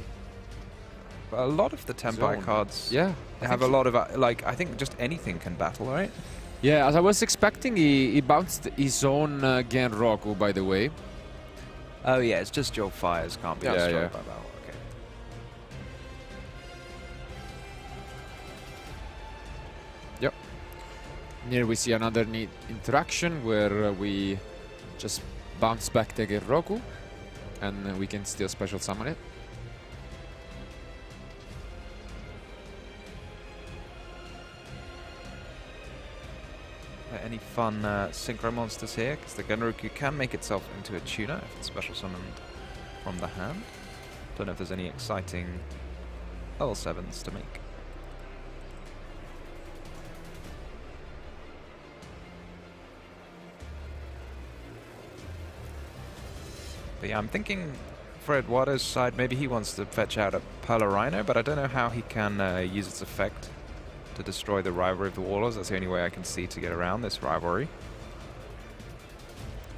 S11: But a lot of the Tenpai cards have a lot of, like, I think just anything can battle, right?
S9: Yeah, as I was expecting, he bounced his own Genroku, by the way.
S11: Oh yeah, it's just your fires can't be destroyed by battle. Okay.
S9: Yep. Here we see another neat interaction where we just bounce back the Genroku, and we can still special summon it.
S11: Any fun synchro monsters here? Because the Genroku can make itself into a tuner if it's special summoned from the hand. Don't know if there's any exciting L7s to make. But yeah, I'm thinking for Eduardo's side, maybe he wants to fetch out a Perlarino, but I don't know how he can use its effect to destroy the rivalry of the Warlords. That's the only way I can see to get around this rivalry.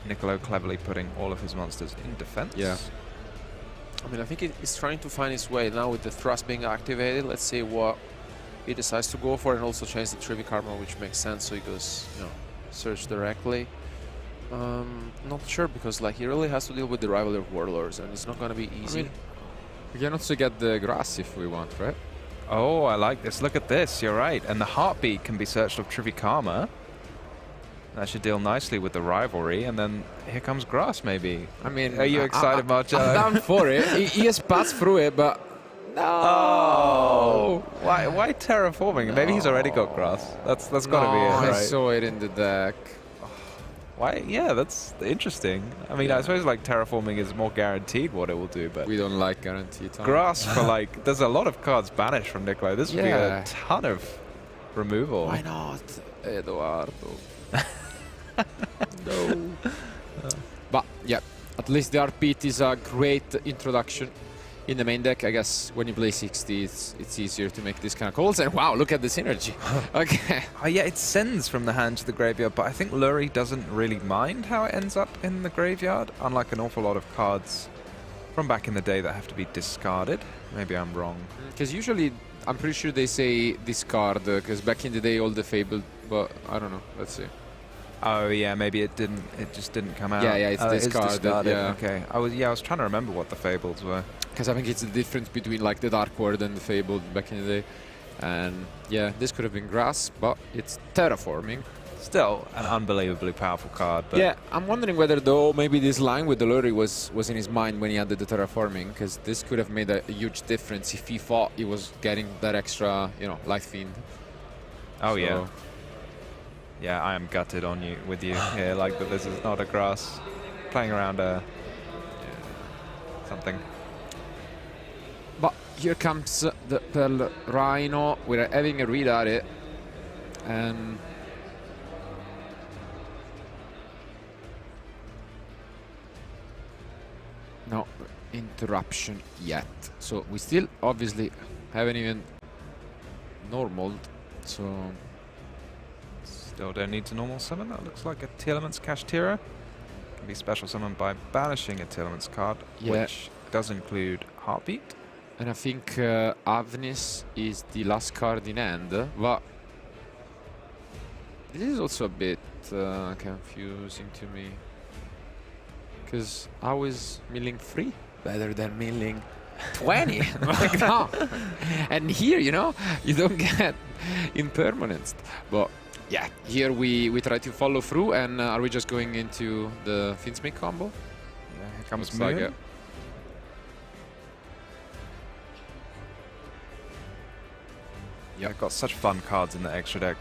S11: Niccolo cleverly putting all of his monsters in defense.
S7: Yeah. I mean, I think he's trying to find his way now with the thrust being activated. Let's see what he decides to go for, and also change the Trivi Karma, which makes sense. So he goes, you know, search directly. Not sure, because like he really has to deal with the rivalry of Warlords, and it's not going to be easy.
S9: I mean, we can also get the grass if we want, right?
S11: Oh, I like this. Look at this. You're right. And the heartbeat can be searched off Trivikama. That should deal nicely with the rivalry. And then here comes grass, maybe.
S9: I mean,
S11: are you excited, Marcello?
S9: I'm down for it. He has passed through it, but no.
S11: Oh, why terraforming? No. Maybe he's already got grass. That's got to be it, right?
S9: I saw it in the deck.
S11: Why? Yeah, that's interesting. I mean, I suppose like terraforming is more guaranteed what it will do, but
S9: we don't like guaranteed time.
S11: Grass for like, there's a lot of cards banished from Niccolo. This would be a ton of removal.
S9: Why not, Eduardo? No. But yeah, at least the RP is a great introduction in the main deck. I guess when you play 60, it's easier to make this kind of calls. And wow, look at the synergy. Okay.
S11: Yeah, it sends from the hand to the graveyard, but I think Lurie doesn't really mind how it ends up in the graveyard, unlike an awful lot of cards from back in the day that have to be discarded. Maybe I'm wrong.
S9: Because usually, I'm pretty sure they say discard, because back in the day all the Fabled, but I don't know. Let's see.
S11: Oh yeah, maybe it didn't. It just didn't come out.
S9: Yeah, it's discarded. Yeah.
S11: Okay. I was trying to remember what the Fableds were.
S9: Because I think it's the difference between like the Dark Word and the Fabled back in the day. And yeah, this could have been grass, but it's terraforming.
S11: Still an unbelievably powerful card. But
S9: yeah, I'm wondering whether though maybe this line with the Lurie was in his mind when he added the terraforming, because this could have made a huge difference if he thought he was getting that extra, you know, Life Fiend.
S11: Oh yeah. Yeah, I am gutted on you with you here. Like that, this is not a grass. Playing around something.
S9: But here comes the Pearl Rhino. We're having a read at it. And no interruption yet. So we still obviously haven't even normaled. So
S11: Still don't need to normal summon. That looks like a Telements Kashtira. Can be special summoned by banishing a Telements card, which does include Heartbeat.
S9: and I think Avnis is the last card in hand. But this is also a bit confusing to me. Because how is milling 3 better than milling 20? Like, no. And here, you know, you don't get impermanence. But yeah, here we try to follow through. And are we just going into the Finsmith combo?
S11: Yeah, here comes
S9: Looks like
S11: Moon.
S9: it.
S11: Yeah, I've got such fun cards in the extra deck.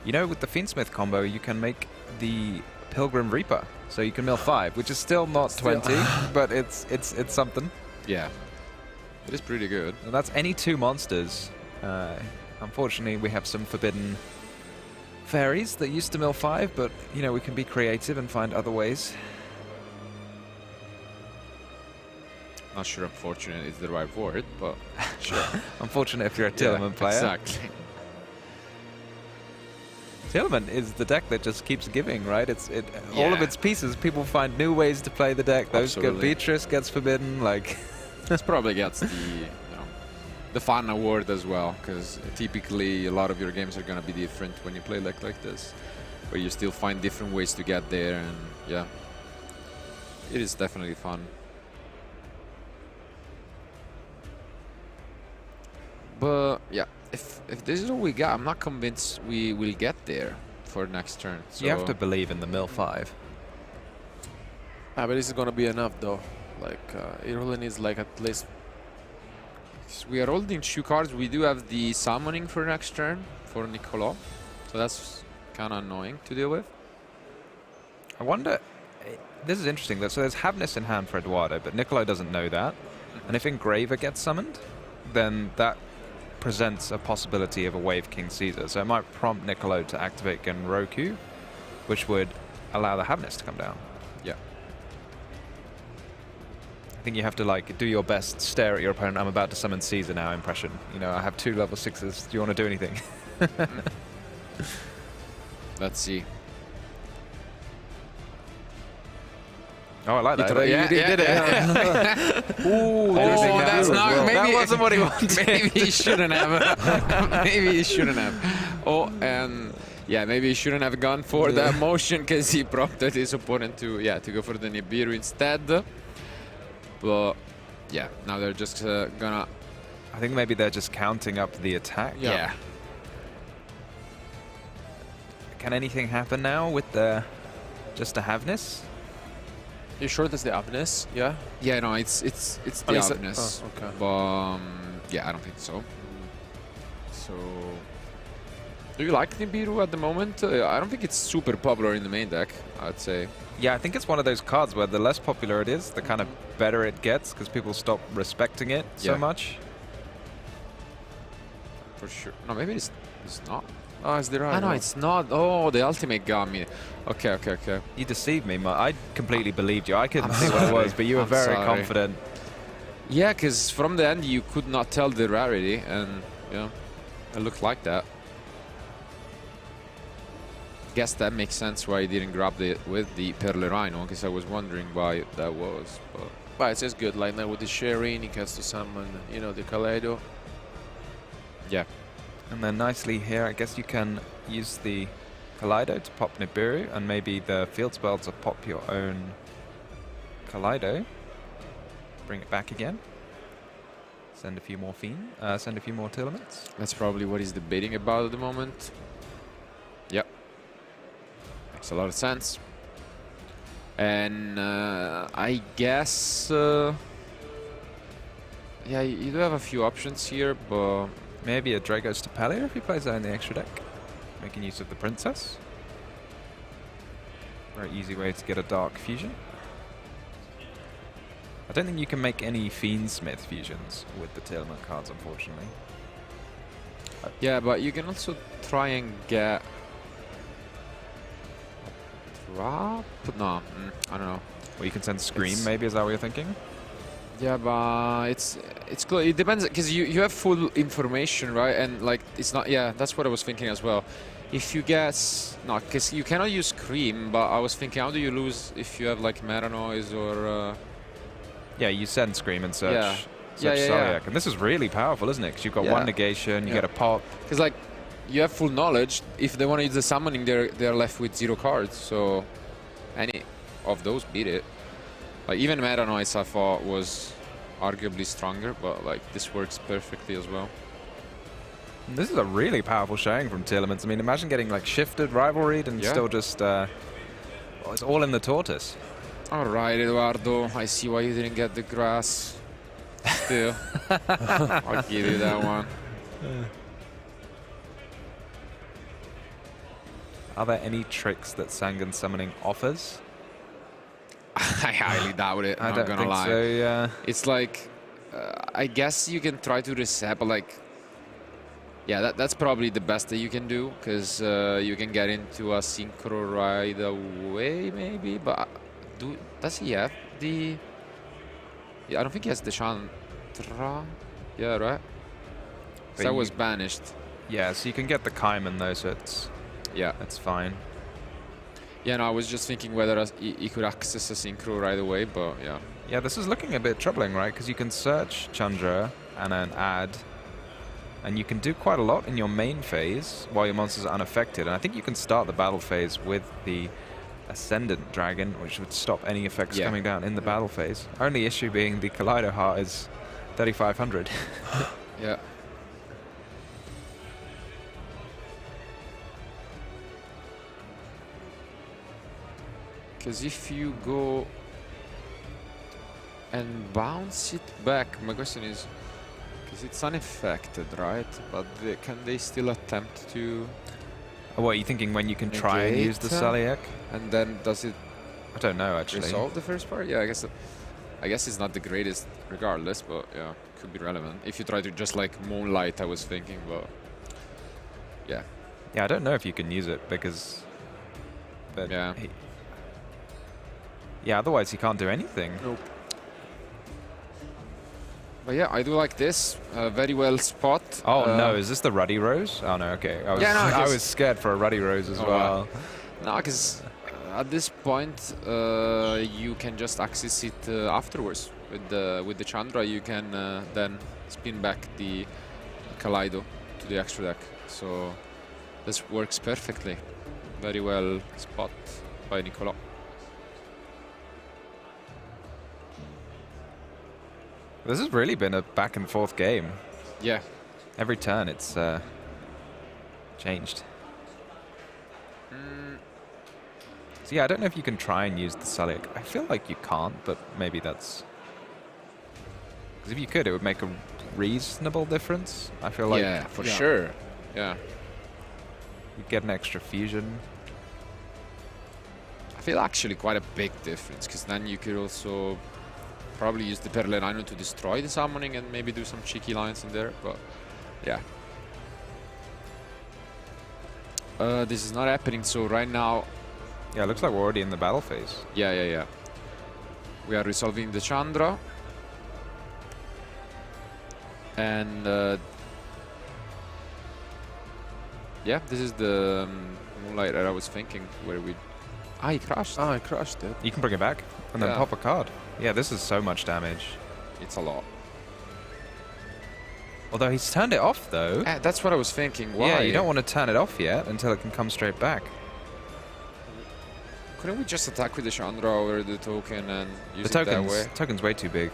S11: You know, with the Fiendsmith combo, you can make the Pilgrim Reaper, so you can mill 5, which is still not 20, but it's something.
S9: Yeah, it is pretty good.
S11: And that's any 2 monsters. Unfortunately, we have some forbidden fairies that used to mill 5, but you know, we can be creative and find other ways.
S9: Not sure unfortunate is the right word, but
S11: sure. Unfortunate if you're a Tillman player.
S9: Exactly.
S11: Tillman is the deck that just keeps giving, right? All of its pieces, people find new ways to play the deck. Those good. Beatrice gets forbidden, like...
S9: This probably gets the fun award as well, because typically a lot of your games are going to be different when you play like this, but you still find different ways to get there, and yeah, it is definitely fun. But yeah, if this is all we got, I'm not convinced we will get there for next turn. So
S11: you have to believe in the mill 5.
S6: But this is going to be enough, though. Like, it really needs like at least...
S9: We are holding 2 cards. We do have the summoning for next turn for Niccolo, so that's kind of annoying to deal with.
S11: I wonder... This is interesting. So there's Havness in hand for Eduardo, but Niccolo doesn't know that. And if Engraver gets summoned, then that presents a possibility of a Wave King Caesar. So it might prompt Niccolo to activate Genroku, which would allow the Havness to come down.
S9: Yeah.
S11: I think you have to like do your best, stare at your opponent. I'm about to summon Caesar now impression. You know, I have 2 level 6s. Do you want to do anything?
S9: Let's see.
S11: Oh, I like that.
S9: You did it. Ooh, that's not. Maybe
S11: that wasn't what he wanted.
S9: Maybe he shouldn't have. Maybe he shouldn't have. Oh, and yeah, maybe he shouldn't have gone for that motion because he prompted his opponent to go for the Nibiru instead. But yeah, now they're just gonna.
S11: I think maybe they're just counting up the attack.
S9: Yeah.
S11: Can anything happen now with the just a Havness?
S6: You sure that's the Avnis? Yeah?
S9: Yeah, no, it's the Avness.
S6: Oh, okay.
S9: But yeah, I don't think so. So, do you like Nibiru at the moment? I don't think it's super popular in the main deck, I'd say.
S11: Yeah, I think it's one of those cards where the less popular it is, the kind of better it gets, because people stop respecting it so much.
S9: For sure. No, maybe it's not.
S6: Oh, it's the right.
S9: No, it's not. Oh, the ultimate got me. Okay.
S11: You deceived me, I completely believed you. I couldn't see what it was, but you were very confident.
S9: Yeah, because from the end you could not tell the rarity, and yeah, it looked like that. Guess that makes sense why I didn't grab it with the Perle Rhino, because I was wondering why that was.
S6: But it's just good, like now with the Sherin, he gets to summon, you know, the Kaleido.
S9: Yeah.
S11: And then nicely here, I guess you can use the Kaleido to pop Nibiru, and maybe the field spell to pop your own Kaleido. Bring it back again. Send a few more send a few more Tillaments.
S9: That's probably what he's debating about at the moment. Yep. Makes a lot of sense. And I guess... yeah, you do have a few options here, but...
S11: Maybe a Drago's Tapalia if he plays that in the extra deck. Making use of the Princess. Very easy way to get a Dark Fusion. I don't think you can make any Fiendsmith fusions with the Telemon cards, unfortunately.
S9: Yeah, but you can also try and get drop. No, I don't know.
S11: Well, you can send Scream, maybe. Is that what you're thinking?
S9: Yeah, but it's cool. It depends because you have full information, right? And like it's not. Yeah, that's what I was thinking as well. If you guess no, because you cannot use Scream. But I was thinking, how do you lose if you have like Meta Noise or?
S11: Yeah, you send Scream and search.
S9: Yeah.
S11: Sulliek. And this is really powerful, isn't it? Because you've got one negation, you get a pop.
S9: Because like you have full knowledge. If they want to use the summoning, they're left with 0 cards. So any of those beat it. Like even Meta Noise I thought was arguably stronger, but like this works perfectly as well.
S11: And this is a really powerful showing from Telemans. I mean, imagine getting like shifted rivalried and still just it's all in the tortoise.
S9: All right, Eduardo. I see why you didn't get the grass. Still, I'll give you that one.
S11: Are there any tricks that Sangan summoning offers?
S9: I highly doubt it.
S11: I
S9: I'm
S11: don't
S9: gonna
S11: think
S9: lie.
S11: so, yeah.
S9: It's like, I guess you can try to reset, but like, yeah, that's probably the best that you can do because you can get into a synchro right away, maybe. But does he have the? Yeah, I don't think he has the Chandra. Yeah, right. So that was banished.
S11: Yeah, so you can get the Kaiman though, so it's fine.
S9: Yeah, no, I was just thinking whether he could access a synchro right away, but yeah.
S11: Yeah, this is looking a bit troubling, right? Because you can search Chandra and then add, and you can do quite a lot in your main phase while your monsters are unaffected. And I think you can start the battle phase with the Ascendant Dragon, which would stop any effects coming down in the battle phase. Only issue being the Kaleido Heart is 3,500.
S9: Yeah. Because if you go and bounce it back, my question is, because it's unaffected, right? But can they still attempt to?
S11: Oh, what are you thinking when you can try and use the Sulliek?
S9: And then does it?
S11: I don't know actually.
S9: Resolve the first part? Yeah, I guess it's not the greatest, regardless, but yeah, could be relevant if you try to just like Moonlight. I was thinking, but yeah.
S11: Yeah, I don't know if you can use it because. But
S9: yeah.
S11: Yeah, otherwise he can't do anything.
S9: Nope. But yeah, I do like this. Very well spot.
S11: Oh no, is this the Ruddy Rose? Oh no, okay. I was scared for a Ruddy Rose as well.
S9: No, because at this point you can just access it afterwards with the Chandra. You can then spin back the Kaleido to the extra deck. So this works perfectly. Very well spot by Nicolò.
S11: This has really been a back and forth game.
S9: Yeah.
S11: Every turn it's changed. So yeah, I don't know if you can try and use the Sulliek. I feel like you can't, but maybe that's... Because if you could, it would make a reasonable difference. I feel like...
S9: Yeah, for sure. Yeah.
S11: You'd get an extra fusion.
S9: I feel actually quite a big difference, because then you could also probably use the Perlerino to destroy the summoning and maybe do some cheeky lines in there, but yeah. This is not happening, so right now...
S11: Yeah, it looks like we're already in the battle phase.
S9: Yeah. We are resolving the Chandra. And... yeah, this is the Moonlight that I was thinking, where we... Ah, he crushed.
S6: Ah, I crushed it.
S11: You can bring it back and then pop a card. Yeah, this is so much damage.
S9: It's a lot.
S11: Although he's turned it off, though.
S9: That's what I was thinking. Why?
S11: Yeah, you don't want to turn it off yet until it can come straight back.
S9: Couldn't we just attack with the Chandra over the token and use it that way?
S11: The token's way too big.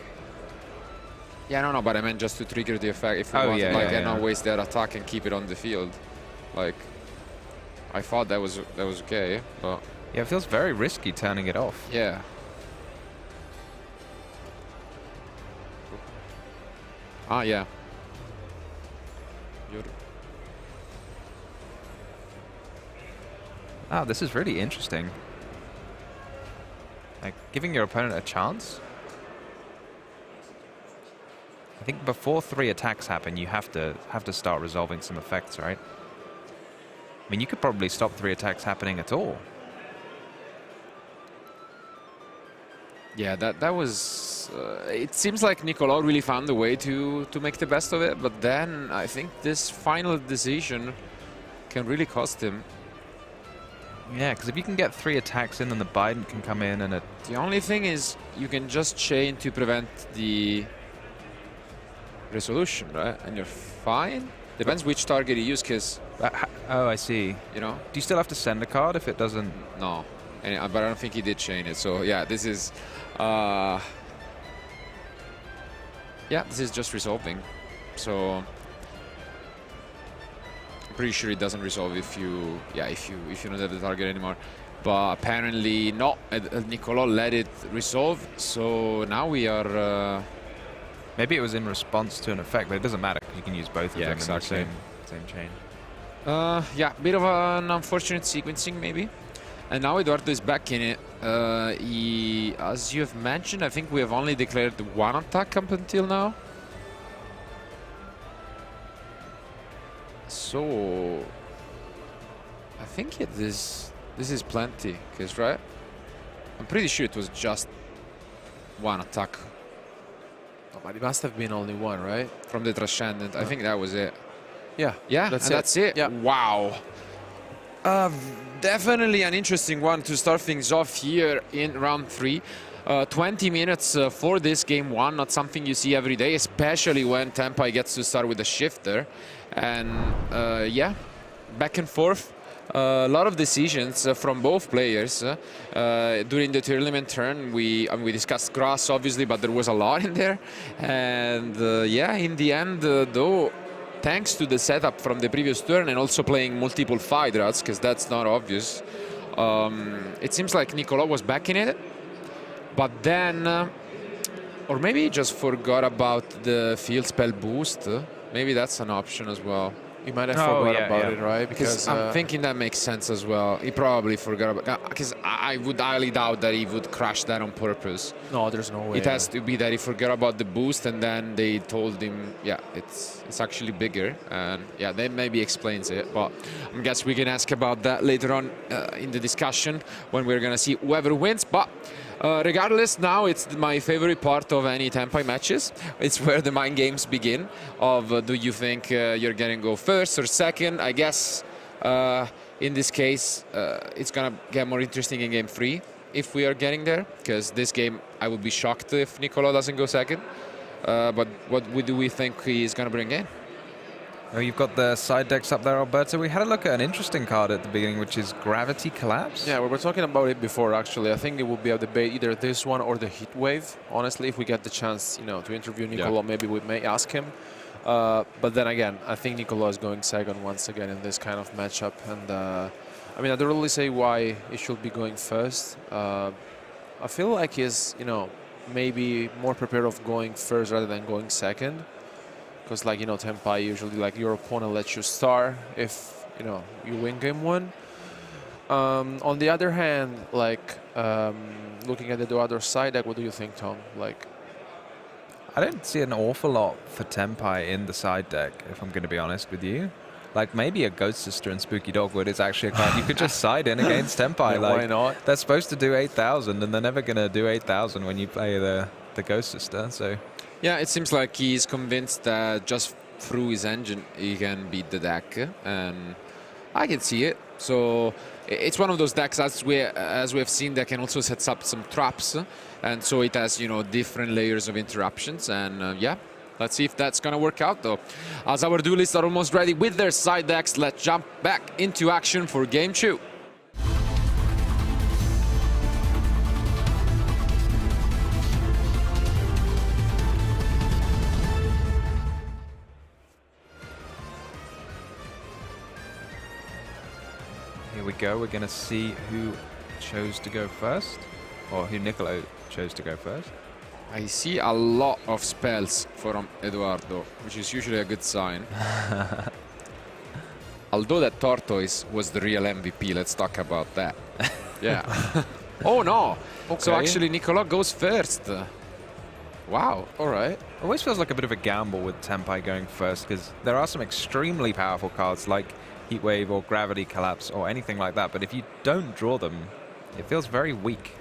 S9: Yeah, no, but I meant just to trigger the effect. If we want, and not waste their attack and keep it on the field. Like, I thought that was okay, but...
S11: Yeah, it feels very risky turning it off.
S9: Yeah. Ah, yeah.
S11: Ah, this is really interesting. Like, giving your opponent a chance. I think before 3 attacks happen, you have to start resolving some effects, right? I mean, you could probably stop 3 attacks happening at all.
S9: Yeah, that was... it seems like Nicolas really found a way to make the best of it, but then I think this final decision can really cost him.
S11: Yeah, because if you can get 3 attacks in, then the Biden can come in and...
S9: The only thing is you can just chain to prevent the resolution, right? And you're fine. Depends which target you use, because...
S11: oh, I see.
S9: You know?
S11: Do you still have to send a card if it doesn't...
S9: No. But I don't think he did chain it. So, yeah, this is... yeah, this is just resolving. So... I'm pretty sure it doesn't resolve if you... Yeah, if you don't have the target anymore. But apparently not. Nicolas let it resolve. So now we are...
S11: Maybe it was in response to an effect, but it doesn't matter because you can use both of them
S9: exactly.
S11: in the same chain.
S9: Yeah, bit of an unfortunate sequencing maybe. And now Eduardo is back in it. As you have mentioned, I think we have only declared 1 attack up until now. So I think this is plenty, because right? I'm pretty sure it was just 1 attack.
S7: Oh, but it must have been only 1, right?
S9: From the Transcendent. I think that was it.
S7: Yeah.
S9: Yeah, that's it.
S7: Yeah.
S9: Wow. Definitely an interesting one to start things off here in round 3. 20 minutes for this game 1, not something you see every day, especially when Tempai gets to start with a shifter. And yeah, back and forth. A lot of decisions from both players. During the tournament turn, we discussed grass, obviously, but there was a lot in there. And yeah, in the end, though, thanks to the setup from the previous turn and also playing multiple fight routes, because that's not obvious, it seems like Nicolas was back in it. But then, or maybe he just forgot about the field spell boost. Maybe that's an option as well.
S7: You might have forgot about it, right?
S9: Because I'm thinking that makes sense as well. He probably forgot about, because I would highly doubt that he would crash that on purpose.
S7: No, there's no way.
S9: It has to be that he forgot about the boost and then they told him, yeah, it's actually bigger. And yeah, that maybe explains it. But I guess we can ask about that later on in the discussion when we're going to see whoever wins. But regardless, now it's my favorite part of any Tempai matches. It's where the mind games begin of do you think you're going to go first or second? I guess in this case, it's going to get more interesting in game 3 if we are getting there, because this game I would be shocked if Nicolas doesn't go second. But what do we think he's going to bring in?
S11: Oh, you've got the side decks up there, Alberto. We had a look at an interesting card at the beginning, which is Gravity Collapse.
S7: Yeah, we were talking about it before, actually. I think it would be a debate, either this one or the Heat Wave. Honestly, if we get the chance, you know, to interview Nicolas, maybe we may ask him. But then again, I think Nicolas is going second once again in this kind of matchup. And I mean, I don't really say why he should be going first. I feel like he's, you know, maybe more prepared of going first rather than going second. Because, like, you know, Tempai usually, like, your opponent lets you start if, you know, you win game 1. On the other hand, like, looking at the other side deck, what do you think, Tom? Like,
S11: I don't see an awful lot for Tempai in the side deck, if I'm going to be honest with you. Like, maybe a Ghost Sister and Spooky Dogwood is actually a card you could just side in against Tempai.
S7: Yeah,
S11: like,
S7: why not?
S11: They're supposed to do 8,000, and they're never going to do 8,000 when you play the Ghost Sister, so...
S9: Yeah, it seems like he's convinced that just through his engine he can beat the deck, and I can see it. So it's one of those decks, as we have seen, that can also set up some traps, and so it has, you know, different layers of interruptions. And yeah, let's see if that's gonna work out though. As our duelists are almost ready with their side decks, let's jump back into action for game 2.
S11: Here we go. We're going to see who chose to go first, or who Nicolas chose to go first.
S9: I see a lot of spells from Eduardo, which is usually a good sign. Although that tortoise was the real MVP, let's talk about that. Yeah. Oh no! Okay. So actually Nicolas goes first.
S11: Wow, all right. Always feels like a bit of a gamble with Tempai going first, because there are some extremely powerful cards like Heatwave or Gravity Collapse or anything like that, but if you don't draw them, it feels very weak.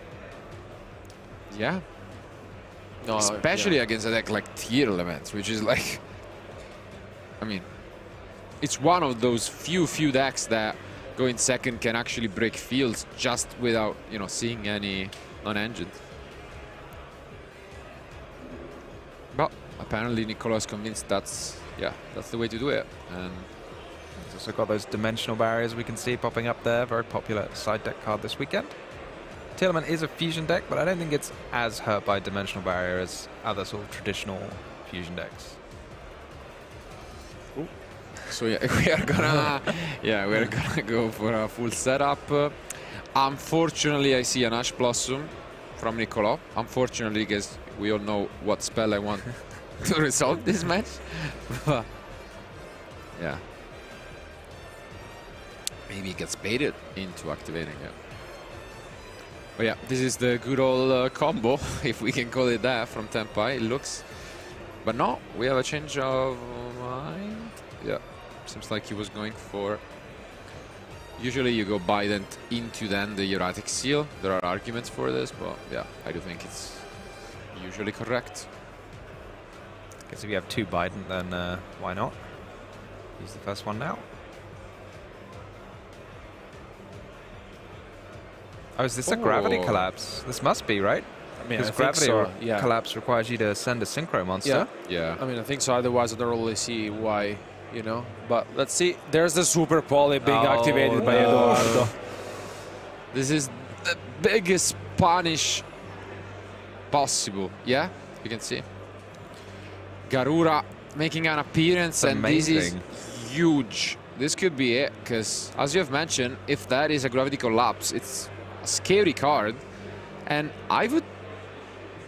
S12: Yeah. No, especially against a deck like Tier Elements, which is like, I mean, it's one of those few decks that going second can actually break fields just without, you know, seeing any non-engines. But apparently Nicola is convinced that's the way to do it. And
S11: He's also got those dimensional barriers we can see popping up there. Very popular side deck card this weekend. Tillman is a fusion deck, but I don't think it's as hurt by dimensional barrier as other sort of traditional fusion decks.
S12: Ooh. So yeah, we're gonna go for a full setup. Unfortunately, I see an Ash Blossom from Nicola. Unfortunately, because we all know what spell I want to resolve this match. Yeah. Maybe he gets baited into activating it. But yeah, this is the good old combo, if we can call it that, from Tempai, it looks. But no, we have a change of mind. Yeah, seems like he was going for... Usually you go Bident into then the Erratic Seal. There are arguments for this, but yeah, I do think it's usually correct.
S11: Guess if you have two Bident, then why not? Use the first one now. Oh, is this a Gravity Collapse? This must be, right?
S6: I mean,
S11: because
S6: I
S11: Gravity
S6: think so, yeah.
S11: Collapse requires you to send a Synchro monster.
S12: Yeah.
S6: I mean, I think so. Otherwise, I don't really see why, you know. But let's see. There's the Super Poly being activated by Eduardo.
S12: This is the biggest punish possible. Yeah, you can see. Garura making an appearance, and this is huge. This could be it, because as you have mentioned, if that is a Gravity Collapse, it's a scary card, and I would...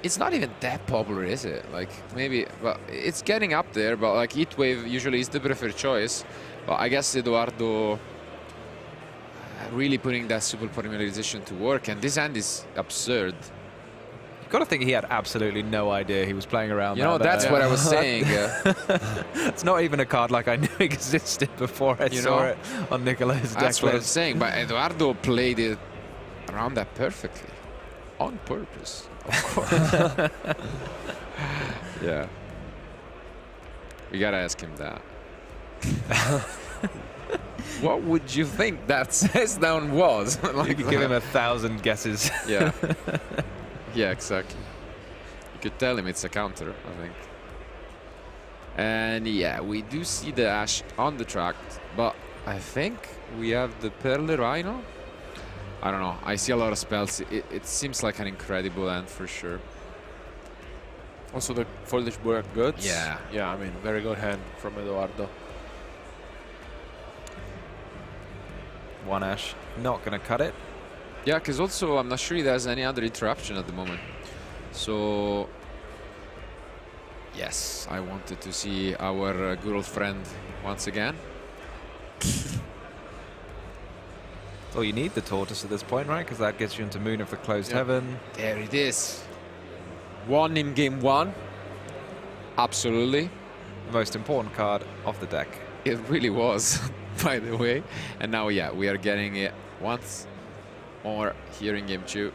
S12: It's not even that popular, is it? Like, maybe... Well, it's getting up there, but like Heatwave usually is the preferred choice. But I guess Eduardo really putting that super polymerization to work, and this hand is absurd.
S11: You've got to think he had absolutely no idea he was playing around.
S12: You know, that's what I was saying.
S11: It's not even a card like I knew existed before I saw it on Nicola's deck.
S12: That's what I'm saying, but Eduardo played it around that perfectly. On purpose, of course. Yeah. We gotta ask him that. What would you think that says down was?
S11: Like, you could give him 1,000 guesses.
S12: Yeah. Yeah, exactly. You could tell him it's a counter, I think. And yeah, we do see the Ash on the track, but I think we have the Perle Rhino. I don't know. I see a lot of spells. It seems like an incredible end for sure.
S6: Also, the Foldage Burn Goods.
S12: Yeah.
S6: Yeah, I mean, very good hand from Eduardo.
S11: One Ash. Not going to cut it.
S12: Yeah, because also I'm not sure he has any other interruption at the moment. So, yes, I wanted to see our good old friend once again.
S11: Well, you need the Tortoise at this point, right? Because that gets you into Moon of the Closed Heaven.
S12: There it is. Won in game one. Absolutely.
S11: Most important card of the deck.
S12: It really was, by the way. And now, yeah, we are getting it once more here in game two.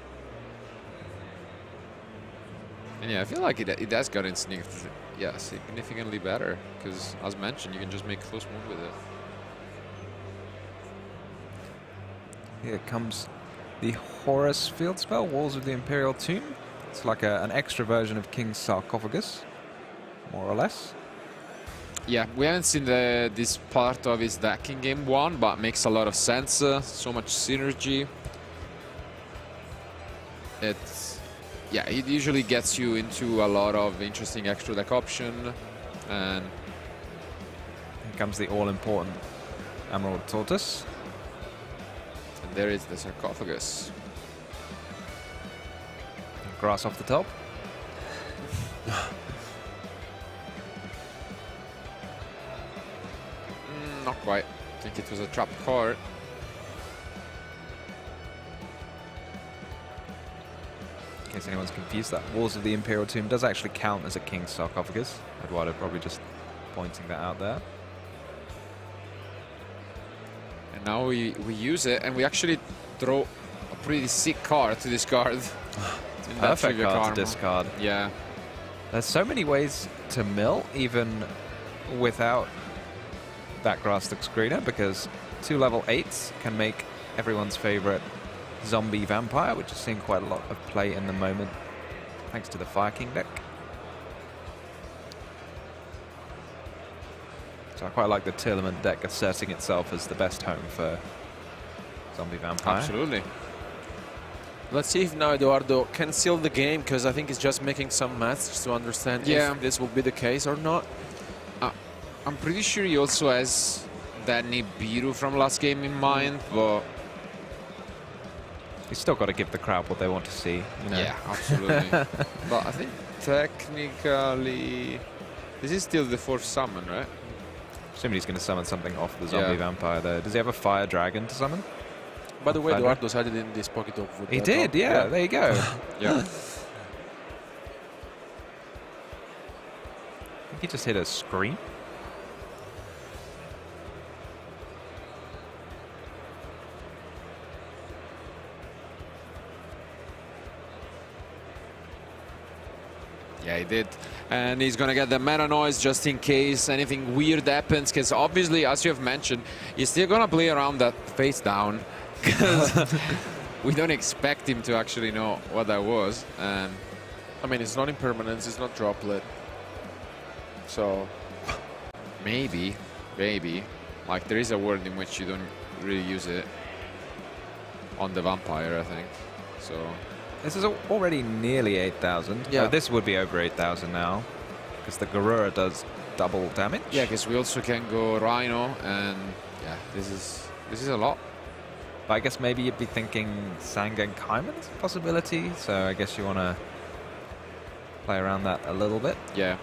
S12: And yeah, I feel like it has gotten significantly better. Because, as mentioned, you can just make close move with it.
S11: Here comes the Horus field spell, Walls of the Imperial Tomb. It's like an extra version of King's Sarcophagus, more or less.
S12: Yeah, we haven't seen this part of his deck in game one, but makes a lot of sense. So much synergy. It usually gets you into a lot of interesting extra deck option. And
S11: here comes the all-important Emerald Tortoise.
S12: And there is the Sarcophagus.
S11: Grass off the top.
S12: Not quite. I think it was a trap card.
S11: Okay, so anyone's confused, that Walls of the Imperial Tomb does actually count as a King's Sarcophagus. Eduardo probably just pointing that out there.
S12: And now we use it, and we actually draw a pretty sick card to discard.
S11: Perfect card to discard.
S12: Yeah.
S11: There's so many ways to mill, even without that Grastic Screener, because 2 level 8s can make everyone's favorite zombie vampire, which is seeing quite a lot of play in the moment, thanks to the Fire King deck. So I quite like the Tearlament deck asserting itself as the best home for zombie vampire.
S12: Absolutely.
S6: Let's see if now Eduardo can seal the game, because I think he's just making some maths just to understand if this will be the case or not.
S12: I'm pretty sure he also has that Nibiru from last game in mind, but
S11: he's still got to give the crowd what they want to see. You know?
S12: Yeah, absolutely. But I think technically this is still the 4th summon, right?
S11: Assuming he's going to summon something off the zombie vampire there. Does he have a fire dragon to summon?
S6: By the way, Eduardo's had it in this pocket of wood.
S11: He did, yeah, there you go.
S12: Yeah.
S11: I think he just hit a scream.
S12: Yeah, he did. And he's going to get the mana noise just in case anything weird happens, because obviously, as you have mentioned, he's still going to play around that face down, because we don't expect him to actually know what that was. And
S6: I mean, it's not impermanence, it's not droplet. So
S12: maybe, like there is a world in which you don't really use it on the vampire, I think. So
S11: this is already nearly 8,000.
S6: Yeah.
S11: This would be over 8,000 now, because the Garura does double damage.
S12: yeah, because we also can go Rhino, and yeah, this is a lot.
S11: But I guess maybe you'd be thinking Sangan Kaiman's a possibility, so I guess you want to play around that a little bit.
S12: Yeah.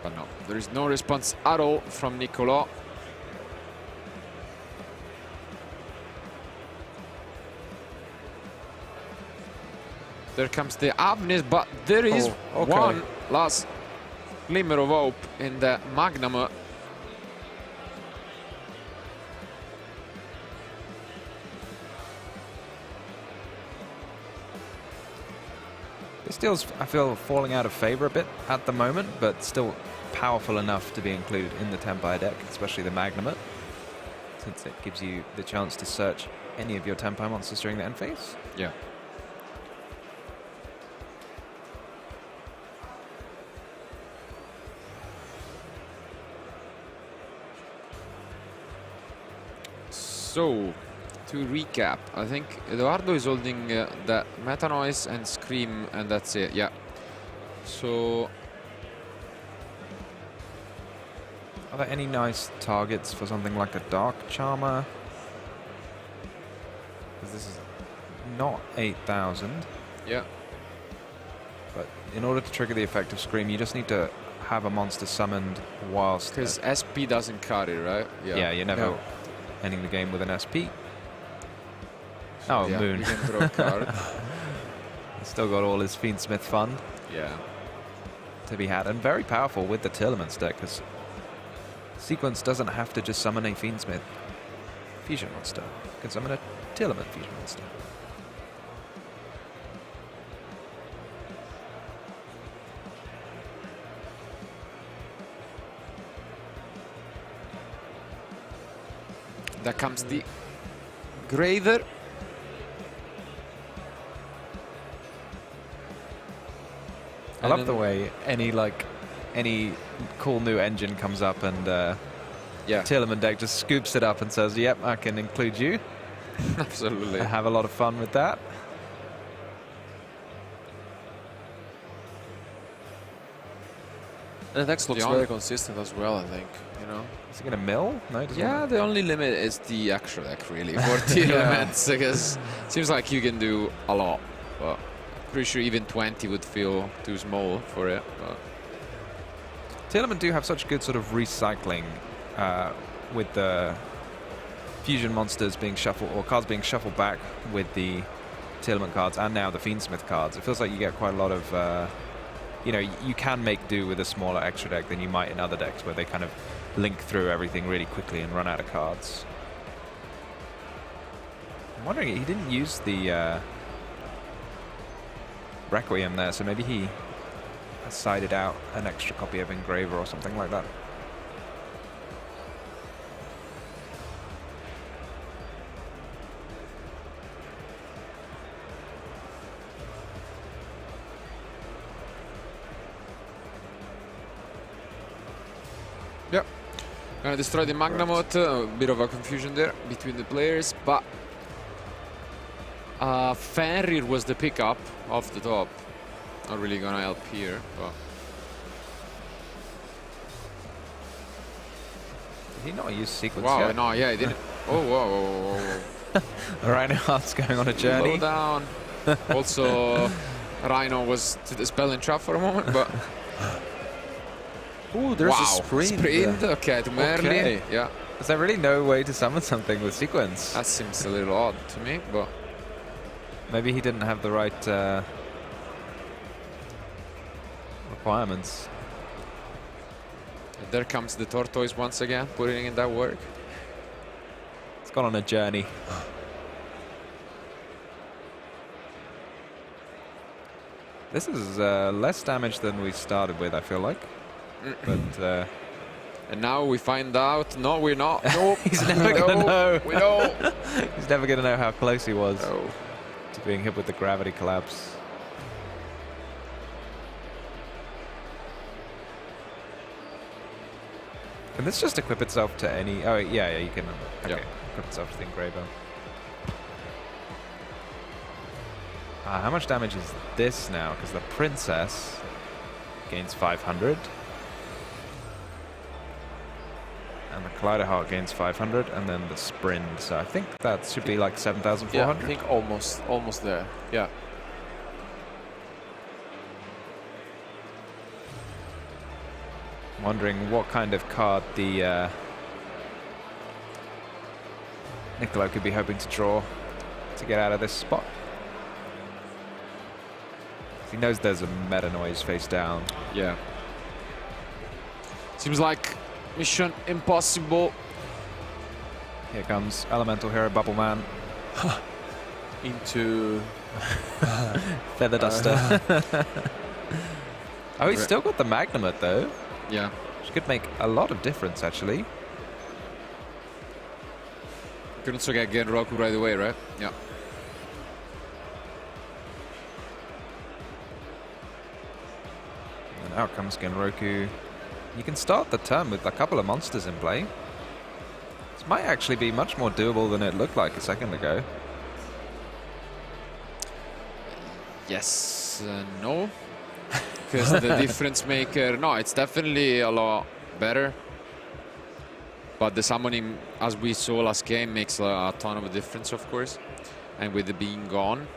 S12: But no, there is no response at all from Nicolas. There comes the Avnis, but there is one last glimmer of hope in the Magnum.
S11: This deal's, I feel, falling out of favor a bit at the moment, but still powerful enough to be included in the Tempai deck, especially the Magnum, since it gives you the chance to search any of your Tempai monsters during the end phase.
S12: Yeah. So, to recap, I think Eduardo is holding the Meta Noise and Scream, and that's it, yeah. So,
S11: are there any nice targets for something like a Dark Charmer? Because this is not 8,000.
S12: Yeah.
S11: But in order to trigger the effect of Scream, you just need to have a monster summoned whilst...
S12: Because SP doesn't carry, right?
S11: Yeah, you're never ending the game with an SP. Oh,
S12: yeah,
S11: Moon.
S12: You can draw a card.
S11: He's still got all his Fiendsmith fun
S12: Yeah.
S11: to be had, and very powerful with the Tearlament deck, because Sequence doesn't have to just summon a Fiendsmith fusion monster. You can summon a Tearlament fusion monster.
S12: There comes the Graver.
S11: I love the way any cool new engine comes up and Tearlament deck just scoops it up and says, yep, I can include you.
S12: Absolutely.
S11: I have a lot of fun with that.
S6: And the deck looks very consistent as well, I think. You know,
S11: is it going to mill? No, it doesn't.
S12: Yeah, the only limit is the extra deck, really, for Tearlaments, because it seems like you can do a lot, but pretty sure even 20 would feel too small for it. But
S11: Tearlament do have such good sort of recycling with the fusion monsters being shuffled, or cards being shuffled back with the Tillman cards and now the Fiendsmith cards, it feels like you get quite a lot of, you know, you can make do with a smaller extra deck than you might in other decks where they kind of link through everything really quickly and run out of cards. I'm wondering, he didn't use the Requiem there, so maybe he has sided out an extra copy of Engraver or something like that.
S12: Yep. Gonna destroy the Magnamoth. A bit of a confusion there between the players, but Fenrir was the pickup off the top. Not really gonna help here, but
S11: Did he not use sequence
S12: wow,
S11: yet?
S12: no, yeah, he didn't. Oh, whoa, whoa, whoa, whoa.
S11: Reinhardt's going on a journey.
S12: Slow down. Also, Rhino was to the spell and trap for a moment, but
S11: Ooh, there's
S12: wow,
S11: a sprint.
S12: Okay, to Merlin.
S11: Okay.
S12: Yeah.
S11: Is there really no way to summon something with sequence?
S12: That seems a little odd to me, but
S11: maybe he didn't have the right requirements.
S12: And there comes the tortoise once again, putting in that work.
S11: It's gone on a journey. This is less damage than we started with, I feel like. But
S12: and now we find out. No, we're not. Nope.
S11: he's never gonna know.
S12: We know.
S11: He's never gonna know how close he was
S12: No.
S11: to being hit with the gravity collapse. Can this just equip itself to any? Oh yeah, you can. Okay,
S12: Yep.
S11: equip itself to the engraver. How much damage is this now? Because the princess gains 500. And the Kleiderheart gains 500, and then the sprint. So I think that should be like 7,400.
S7: Yeah, I think almost there. Yeah.
S11: I'm wondering what kind of card the Niccolo could be hoping to draw to get out of this spot. He knows there's a meta noise face down.
S12: Yeah. Seems like mission impossible.
S11: Here comes Elemental Hero Bubble Man.
S7: Into
S11: Feather Duster. Oh, he's still got the Magnamoth though.
S12: Yeah.
S11: Which could make a lot of difference actually.
S12: You can also get Genroku right away, right? Yeah.
S11: And out comes Genroku. You can start the turn with a couple of monsters in play. This might actually be much more doable than it looked like a second ago.
S12: Yes, no. Because the difference maker, no, it's definitely a lot better. But the summoning, as we saw last game, makes a ton of a difference, of course. And with it being gone,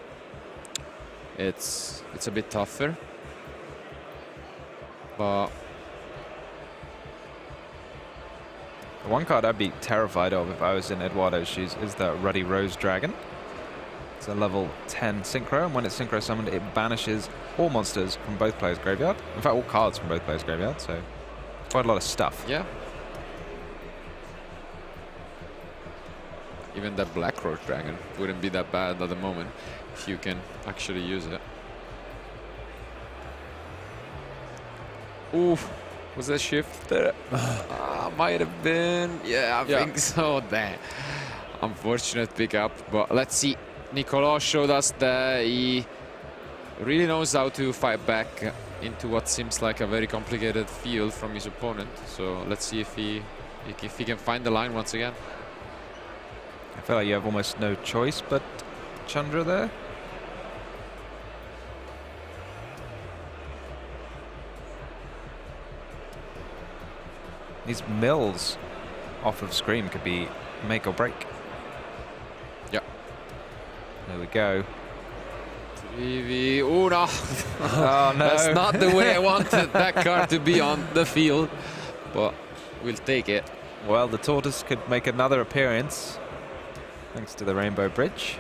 S12: it's a bit tougher. But
S11: the one card I'd be terrified of if I was in Eduardo's shoes is the Ruddy Rose Dragon. It's a level 10 synchro, and when it's synchro summoned, it banishes all monsters from both players' graveyard. In fact, all cards from both players' graveyard, so quite a lot of stuff.
S12: yeah. Even that Black Roach Dragon wouldn't be that bad at the moment if you can actually use it. Oof. Was that shift there? Might have been. Yeah, I think so. Damn. Unfortunate pickup, but let's see. Niccolo showed us that he really knows how to fight back into what seems like a very complicated field from his opponent. So let's see if he can find the line once again.
S11: I feel like you have almost no choice but Chandra there. These mills off of Scream could be make or break.
S12: Yep.
S11: There we go.
S12: 3v. Oh no.
S11: Oh no.
S12: That's not the way I wanted that card to be on the field, but we'll take it.
S11: Well, the tortoise could make another appearance thanks to the Rainbow Bridge.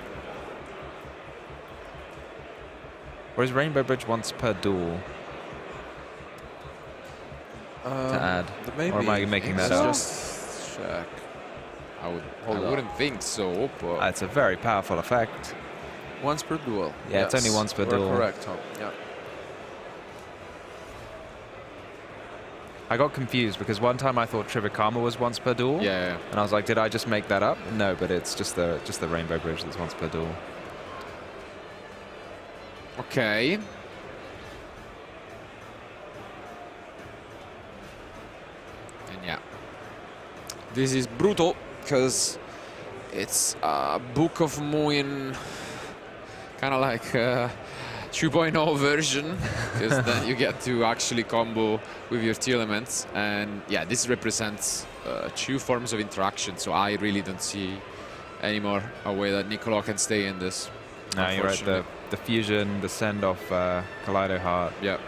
S11: Or is Rainbow Bridge once per duel to add?
S12: Maybe.
S11: Or am I making that up?
S12: Just check. I wouldn't think so, but
S11: That's a very powerful effect.
S6: Once per duel.
S11: Yeah, it's only once per duel.
S6: Correct, Tom. Yeah.
S11: I got confused because one time I thought Trivakama was once per duel.
S12: Yeah.
S11: And I was like, did I just make that up? No, but it's just the Rainbow Bridge that's once per duel.
S12: Okay. And yeah, this is brutal because it's a Book of Muin, kind of like 2.0 version, because then you get to actually combo with your T elements. And yeah, this represents 2 forms of interaction, so I really don't see anymore a way that Niccolò can stay in this.
S11: No, you're right. The fusion, the send off Kaleido Heart.
S12: Yeah.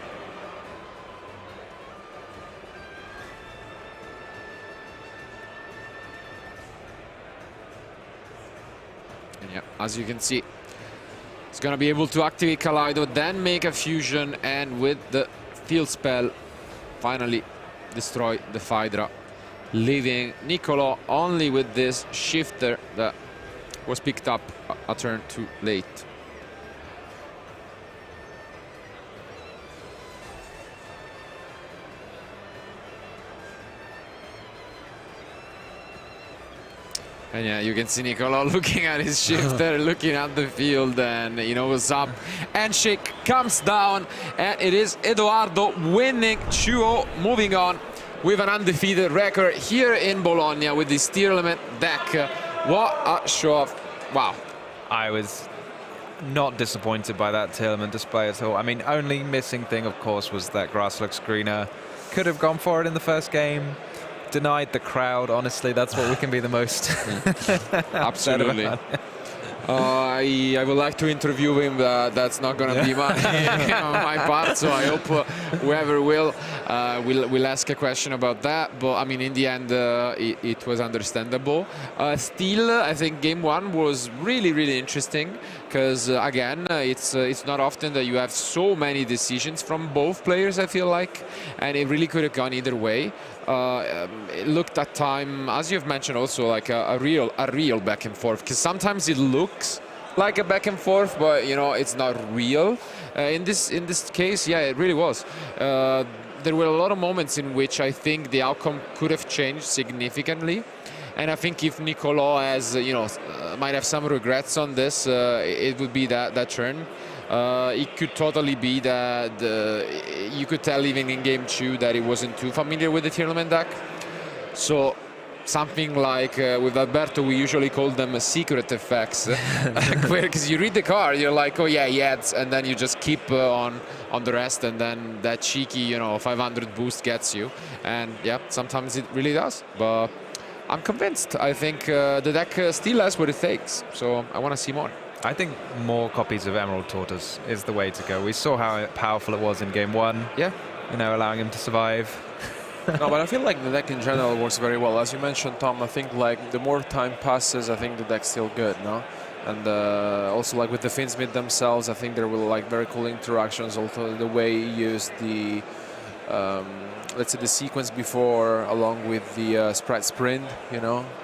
S12: And yeah, as you can see, it's gonna be able to activate Kaleido, then make a fusion, and with the field spell, finally destroy the Phaedra, leaving Niccolò only with this shifter that was picked up a turn too late. And yeah, you can see Niccolò looking at his shifter, looking at the field, and he knows up. Handshake comes down, and it is Edoardo winning 2-0, moving on with an undefeated record here in Bologna with this tier element deck. What a show off. Wow.
S11: I was not disappointed by that tier element display at all. I mean, only missing thing, of course, was that Grasslock screener. Could have gone for it in the first game. Denied the crowd. Honestly, that's what we can be the most
S12: Absolutely. I would like to interview him, but that's not going to be my part, so I hope whoever will ask a question about that. But I mean, in the end, it was understandable. Still, I think game 1 was really interesting because again, it's not often that you have so many decisions from both players, I feel like, and it really could have gone either way. It looked at time, as you've mentioned, also like a real back and forth, because sometimes it looks like a back and forth, but you know, it's not real. In this case, yeah, it really was. There were a lot of moments in which I think the outcome could have changed significantly, and I think if Niccolò has, might have some regrets on this, it would be that turn. It could totally be that you could tell even in game 2 that he wasn't too familiar with the tier element deck. So something like with Alberto, we usually call them secret effects, because you read the card, you're like, oh yeah, he adds, and then you just keep on the rest, and then that cheeky 500 boost gets you. And yeah, sometimes it really does. But I'm convinced. I think the deck still has what it takes, so I want to see more.
S11: I think more copies of Emerald Tortoise is the way to go. We saw how powerful it was in game 1.
S12: Yeah.
S11: Allowing him to survive.
S6: No, but I feel like the deck in general works very well. As you mentioned, Tom, I think like the more time passes, I think the deck's still good, no? And also like with the Finsmith themselves, I think there were like very cool interactions. Also the way he used the, let's say the sequence before along with the Sprite Sprint,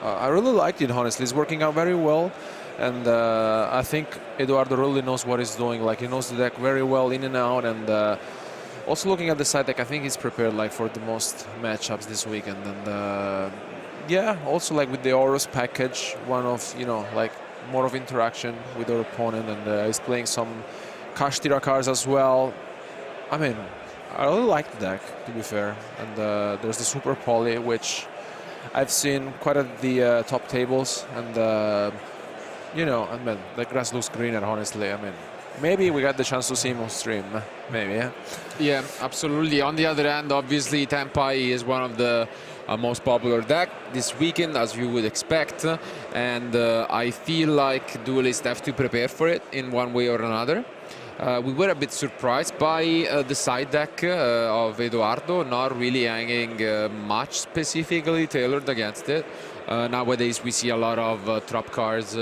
S6: I really liked it, honestly. It's working out very well. And I think Edoardo really knows what he's doing. Like, he knows the deck very well in and out. And also looking at the side deck, I think he's prepared like for the most matchups this weekend. And yeah, also like with the Horus package, one of, like more of interaction with our opponent. And he's playing some Kashtira cards as well. I mean, I really like the deck, to be fair. And there's the Super Poly, which I've seen quite at the top tables. And I mean, the grass looks greener, honestly. I mean, maybe we got the chance to see him on stream. Maybe, yeah?
S12: Yeah, absolutely. On the other hand, obviously, Tenpai is one of the most popular deck this weekend, as you would expect. And I feel like Duelists have to prepare for it in one way or another. we were a bit surprised by the side deck of Edoardo, not really hanging much specifically tailored against it. Nowadays we see a lot of trap cards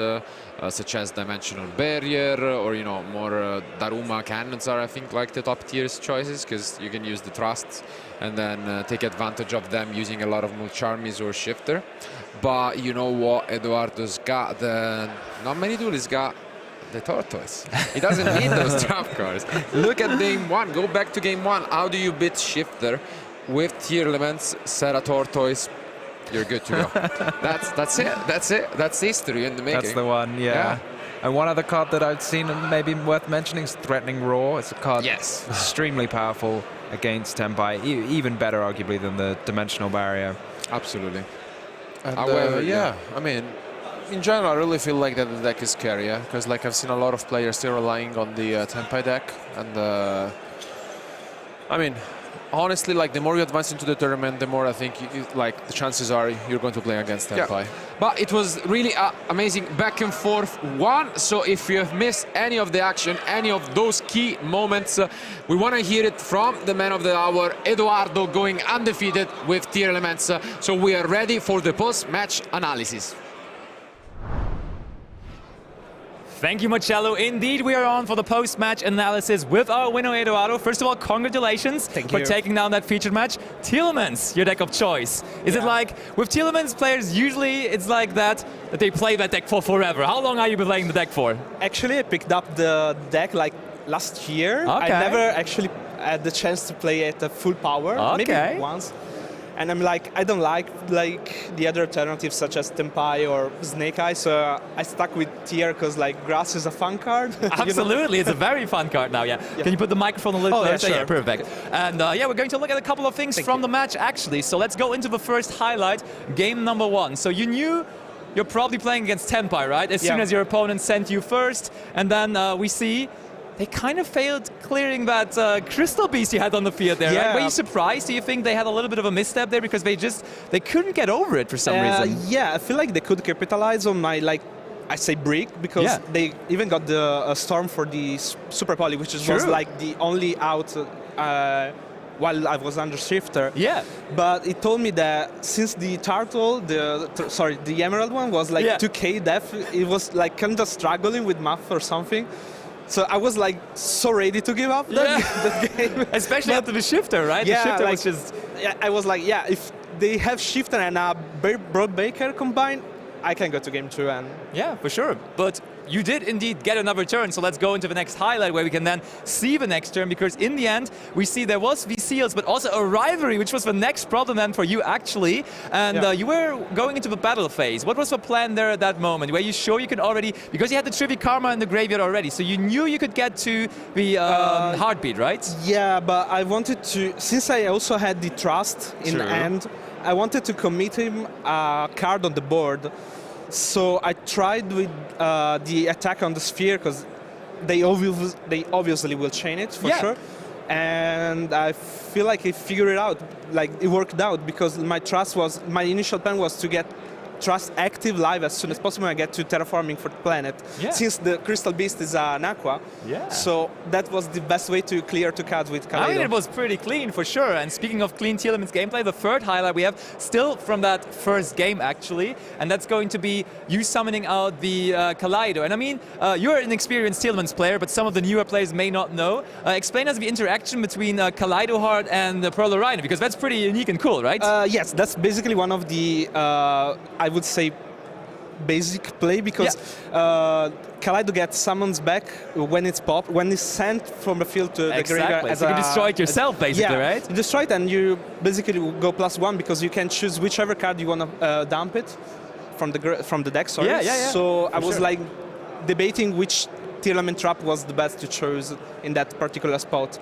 S12: such as Dimensional Barrier, or more Daruma cannons are, I think, like the top tier choices, because you can use the thrusts and then take advantage of them using a lot of Mulcharmies or Shifter. But you know what Edoardo's got? Not many duelists got the tortoise. He doesn't need those trap cards. Look at game one. Go back to game one. How do you beat Shifter with tier elements? Set a tortoise. You're good to go. That's it. That's it. That's history in the making.
S11: That's the one. Yeah. And one other card that I've seen and maybe worth mentioning is Threatening Roar. It's a card extremely powerful against Tenpai, even better arguably than the Dimensional Barrier.
S12: Absolutely.
S7: And, however, I mean, in general, I really feel like that the deck is scary, because like I've seen a lot of players still relying on the Tenpai deck, and I mean, honestly, like the more you advance into the tournament, the more I think like the chances are you're going to play against Tenpai.
S12: Yeah. But it was really amazing back and forth one. So if you have missed any of the action, any of those key moments, we want to hear it from the man of the hour, Edoardo, going undefeated with tier elements. So we are ready for the post-match analysis.
S3: Thank you, Marcello. Indeed, we are on for the post-match analysis with our winner, Edoardo. First of all, congratulations for taking down that featured match. Tielemans, your deck of choice. Is it like, with Tielemans players, usually it's like that they play that deck for forever. How long are you been playing the deck for?
S13: Actually, I picked up the deck like last year.
S3: Okay.
S13: I never actually had the chance to play it at full power, maybe once. And I'm like, I don't like the other alternatives such as Tenpai or Snake Eye, so I stuck with tier because like Grass is a fun card.
S3: Absolutely, it's a very fun card now, yeah. Can you put the microphone a little closer?
S13: Sure.
S3: Yeah, perfect. And we're going to look at a couple of things from the match actually. So let's go into the first highlight, game number one. So you knew you're probably playing against Tenpai, right? As soon as your opponent sent you first, and then we see they kind of failed clearing that Crystal Beast you had on the field there, right? Were you surprised? Do you think they had a little bit of a misstep there because they couldn't get over it for some reason?
S13: Yeah, I feel like they could capitalize on my, I say brick, because they even got the Storm for the Super Poly, which was like the only out while I was under Shifter.
S3: Yeah.
S13: But it told me that since the Turtle, the Emerald one was like 2k def, it was like kind of struggling with math or something. So I was like so ready to give up that game.
S3: Especially after the Shifter, right?
S13: Yeah,
S3: the Shifter
S13: like,
S3: was just...
S13: I was like, if they have Shifter and a Broadbaker combined, I can go to game 2. And
S3: yeah, for sure. But you did indeed get another turn, so let's go into the next highlight where we can then see the next turn, because in the end we see there was V-Seals but also a rivalry, which was the next problem then for you actually, and you were going into the battle phase. What was the plan there at that moment? Were you sure you could already, because you had the Trivi Karma in the graveyard already, so you knew you could get to the Heartbeat, right?
S13: Yeah, but I wanted to, since I also had the Trust in the end, I wanted to commit him a card on the board. So I tried with the attack on the sphere, because they obviously will chain it for sure. And I feel like I figured it out, like it worked out, because my initial plan was to get Trust active live as soon as possible and get to terraforming for the planet. Since the Crystal Beast is an aqua. So that was the best way to clear 2 cards with Kaleido.
S3: I mean, it was pretty clean for sure. And speaking of clean Tielemans gameplay, the third highlight we have still from that first game actually, and that's going to be you summoning out the Kaleido. And I mean, you're an experienced Tielemans player, but some of the newer players may not know. Explain us the interaction between Kaleido Heart and the Pearl Rhino, because that's pretty unique and cool, right?
S13: Yes, that's basically one of the I would say basic play, because Kaleido gets summons back when it's popped, when it's sent from the field to the graveyard.
S3: So you can destroy it yourself basically, right?
S13: You destroy it and you basically go +1, because you can choose whichever card you want to dump it from the deck, sorry. So I was like debating which Tielemans trap was the best to choose in that particular spot.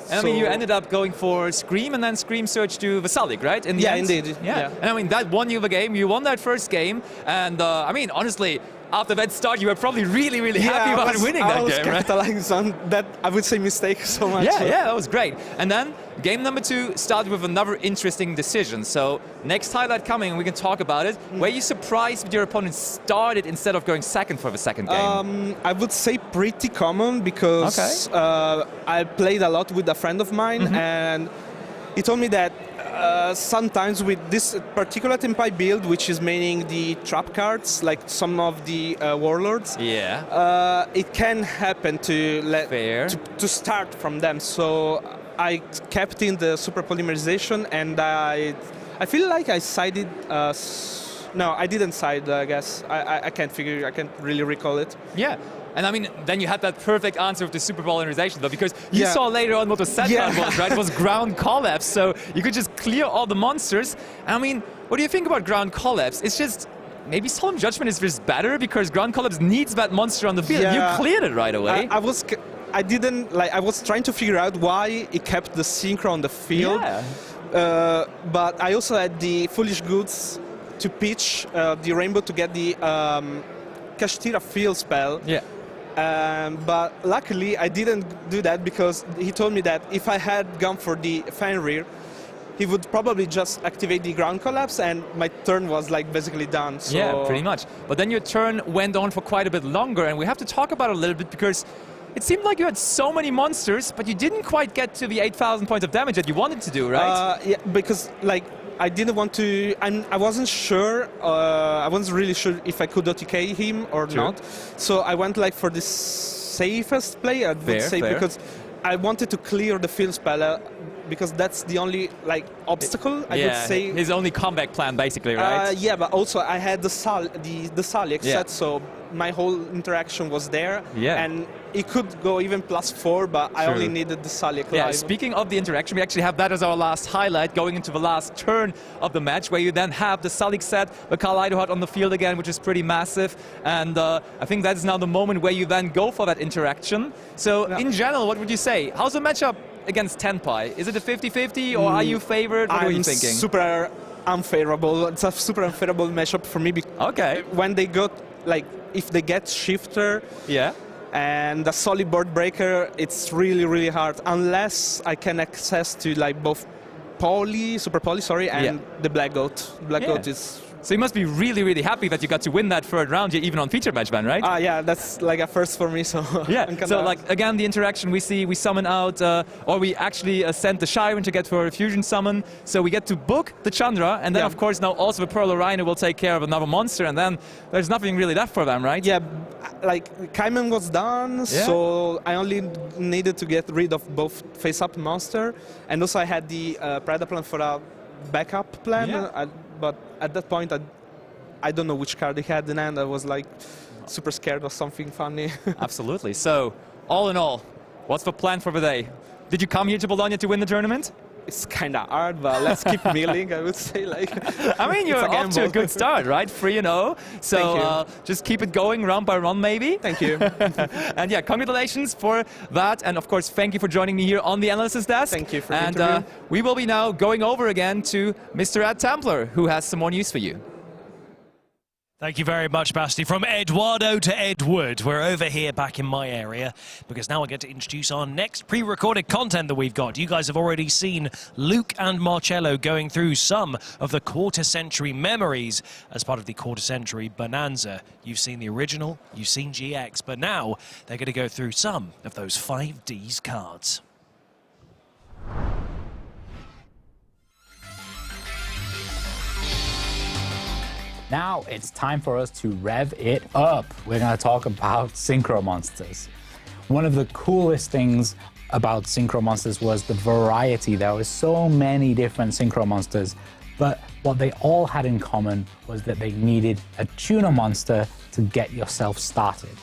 S3: And I mean, you ended up going for Scream and then Scream Search to Vasalic, right? In the end?
S13: Indeed.
S3: And I mean, that won you the game. You won that first game. And I mean, honestly, after that start, you were probably really, really happy about winning that game, right?
S13: Capitalizing on that, I would say, mistake so much.
S3: Yeah, yeah, that was great. And then game number 2 started with another interesting decision. So next highlight coming, and we can talk about it. Were you surprised with your opponent started instead of going second for the second game?
S13: I would say pretty common because I played a lot with a friend of mine, and he told me that sometimes with this particular Tempai build, which is maining the trap cards, like some of the warlords, it can happen to start from them. So I kept in the super polymerization, and I feel like I sided. No, I didn't side. I guess I can't really recall it.
S3: Yeah. And I mean, then you had that perfect answer with the super polarization, though, because you saw later on what the set plan was, right? It was ground collapse, so you could just clear all the monsters. And I mean, what do you think about ground collapse? It's just, maybe Solemn Judgment is just better because ground collapse needs that monster on the field. You cleared it right away.
S13: I was trying to figure out why it kept the synchro on the field. But I also had the foolish goods to pitch the rainbow to get the Kashtira field spell. But luckily I didn't do that because he told me that if I had gone for the Fenrir, he would probably just activate the ground collapse and my turn was like basically done. So
S3: yeah, pretty much. But then your turn went on for quite a bit longer, and we have to talk about it a little bit because it seemed like you had so many monsters, but you didn't quite get to the 8,000 points of damage that you wanted to do, right?
S13: Yeah, because like I didn't want to. I wasn't sure. I wasn't really sure if I could OTK him or not. So I went like for the safest play, I would say, because I wanted to clear the field spell because that's the only like obstacle I would say.
S3: His only comeback plan, basically, right?
S13: Yeah, but also I had the Salic set, so my whole interaction was there, and it could go even +4, but I only needed the Salic live.
S3: Speaking of the interaction, we actually have that as our last highlight, going into the last turn of the match, where you then have the Salic set, the Kaleidoheart on the field again, which is pretty massive, and I think that is now the moment where you then go for that interaction. So, in general, what would you say? How's the matchup against Tenpai? Is it a 50-50, or are you favored? What are you thinking?
S13: Super unfavorable. It's a super unfavorable matchup for me. When they got, like, if they get Shifter and a solid board breaker, it's really, really hard. Unless I can access to, like, both Super Poly, and the Black Goat. Black Goat is...
S3: So you must be really, really happy that you got to win that third round, even on feature match ban, right?
S13: Yeah, that's like a first for me, so...
S3: So like, again, the interaction we see, we summon out, or we actually send the Shiren to get for a fusion summon, so we get to book the Chandra, and then of course now also the Pearl Rhino will take care of another monster, and then there's nothing really left for them, right?
S13: Yeah, like, Kaiman was done, so I only needed to get rid of both face-up monster, and also I had the Prada plan for a backup plan, but at that point I don't know which card he had in hand. I was like super scared of something funny.
S3: Absolutely. So, all in all, what's the plan for the day? Did you come here to Bologna to win the tournament?
S13: It's kind of hard, but let's keep milling, I would say. Like,
S3: I mean, you're off to a good start, right? 3-0. So just keep it going round by round, maybe.
S13: Thank you.
S3: And yeah, congratulations for that. And of course, thank you for joining me here on the analysis desk.
S13: Thank you for the interview.
S3: We will be now going over again to Mr. Ed Templar, who has some more news for you.
S1: Thank you very much, Basti. From Eduardo to Edward, we're over here back in my area because now I get to introduce our next pre-recorded content that we've got. You guys have already seen Luke and Marcello going through some of the quarter-century memories as part of the quarter-century Bonanza. You've seen the original, you've seen GX, but now they're going to go through some of those 5Ds cards.
S8: Now it's time for us to rev it up. We're going to talk about Synchro Monsters. One of the coolest things about Synchro Monsters was the variety. There were so many different Synchro Monsters, but what they all had in common was that they needed a tuner monster to get yourself started.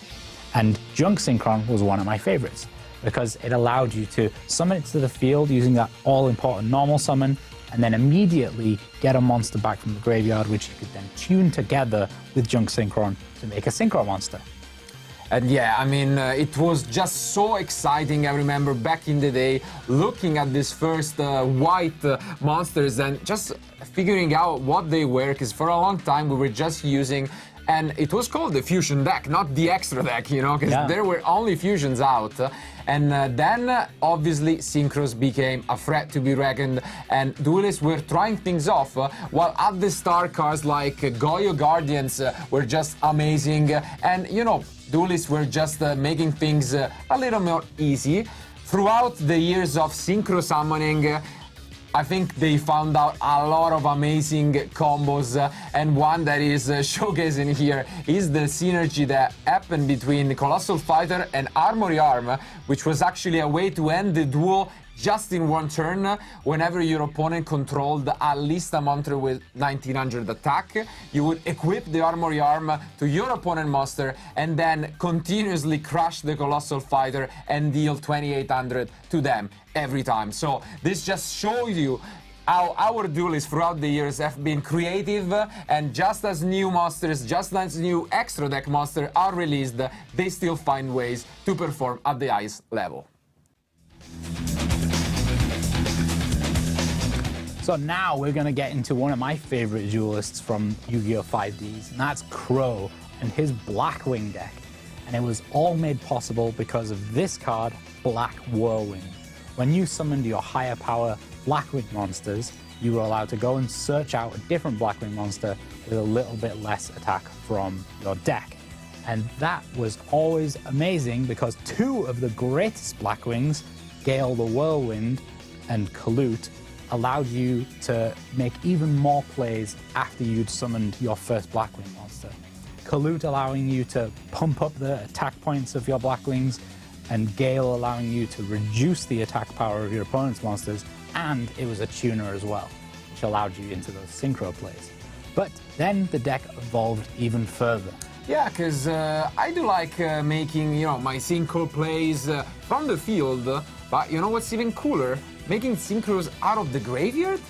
S8: And Junk Synchron was one of my favorites because it allowed you to summon it to the field using that all-important normal summon, and then immediately get a monster back from the graveyard, which you could then tune together with Junk Synchron to make a Synchro monster.
S9: And yeah, I mean, it was just so exciting. I remember back in the day looking at these first white monsters and just figuring out what they were, because for a long time we were just using And it was called the fusion deck, not the extra deck, you know, because there were only fusions out. And then, obviously, Synchros became a threat to be reckoned, and Duelists were trying things off, while at the start, cards like Goyo Guardians were just amazing, and, you know, Duelists were just making things a little more easy. Throughout the years of Synchro summoning, I think they found out a lot of amazing combos, and one that is showcasing here is the synergy that happened between Colossal Fighter and Armory Arm, which was actually a way to end the duel just in one turn. Whenever your opponent controlled at least a monster with 1900 attack, you would equip the Armory Arm to your opponent monster and then continuously crush the Colossal Fighter and deal 2800 to them every time. So this just shows you how our duelists throughout the years have been creative, and just as new monsters, just as new extra deck monsters are released, they still find ways to perform at the highest level.
S8: So now we're going to get into one of my favorite duelists from Yu-Gi-Oh! 5Ds, and that's Crow and his Blackwing deck. And it was all made possible because of this card, Black Whirlwind. When you summoned your higher power Blackwing monsters, you were allowed to go and search out a different Blackwing monster with a little bit less attack from your deck. And that was always amazing because two of the greatest Blackwings, Gale the Whirlwind and Kalut, allowed you to make even more plays after you'd summoned your first Blackwing monster. Kalut allowing you to pump up the attack points of your Blackwings, and Gale allowing you to reduce the attack power of your opponent's monsters, and it was a tuner as well, which allowed you into those synchro plays. But then the deck evolved even further.
S9: Yeah, because I do like making, you know, my synchro plays from the field, but you know what's even cooler? Making synchros out of the graveyard?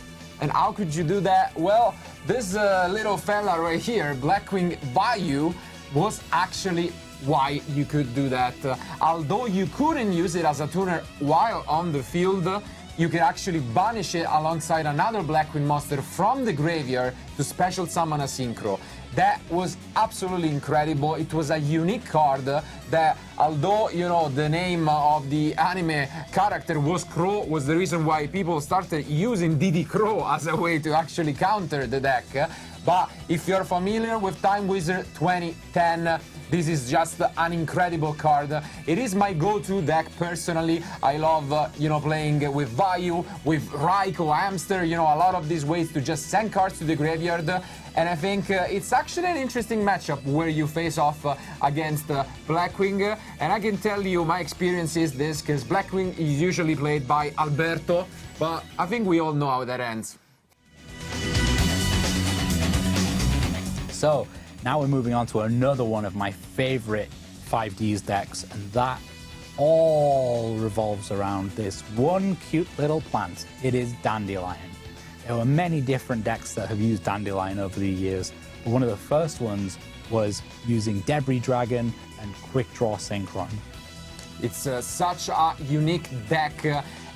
S9: And how could you do that? Well, this little fella right here, Blackwing Vayu, was actually why you could do that. Although you couldn't use it as a tuner while on the field, you could actually banish it alongside another Blackwing monster from the graveyard to special summon a synchro. That was absolutely incredible. It was a unique card that, although, you know, the name of the anime character was Crow, was the reason why people started using Diddy Crow as a way to actually counter the deck. But if you're familiar with Time Wizard 2010, this is just an incredible card. It is my go-to deck personally. I love, you know, playing with Vayu, with Raikou, Hamster, you know, a lot of these ways to just send cards to the graveyard. And I think it's actually an interesting matchup where you face off against Blackwing. And I can tell you my experience is this, because Blackwing is usually played by Alberto, but I think we all know how that ends.
S8: So now we're moving on to another one of my favorite 5Ds decks, and that all revolves around this one cute little plant. It is Dandelion. There were many different decks that have used Dandelion over the years, but one of the first ones was using Debris Dragon and Quick Draw Synchron.
S9: It's such a unique deck,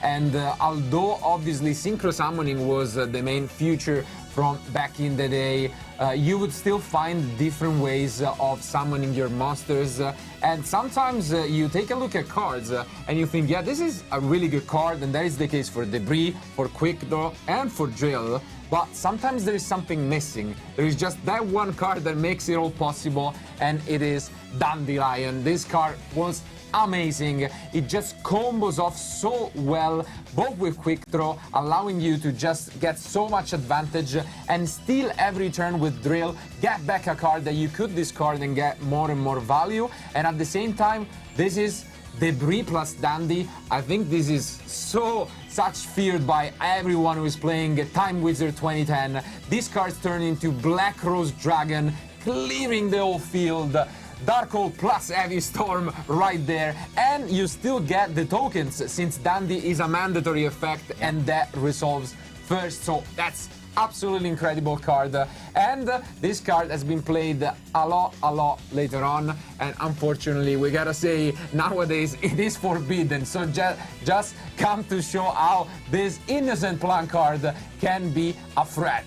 S9: and although obviously Synchro Summoning was the main feature from back in the day, you would still find different ways of summoning your monsters, and sometimes you take a look at cards and you think, yeah, this is a really good card, and that is the case for Debris, for Quick Draw, and for Drill, but sometimes there is something missing. There is just that one card that makes it all possible, and it is Dandelion. This card was amazing. It just combos off so well, both with Quick Draw, allowing you to just get so much advantage, and steal every turn with Drill, get back a card that you could discard and get more and more value. And at the same time, this is Debris plus Dandy. I think this is such feared by everyone who is playing Time Wizard 2010. These cards turn into Black Rose Dragon, clearing the whole field. Darkhold plus Heavy Storm right there, and you still get the tokens since Dandy is a mandatory effect and that resolves first, so that's absolutely incredible card. And this card has been played a lot later on, and unfortunately we gotta say nowadays it is forbidden, so just come to show how this innocent plant card can be a threat.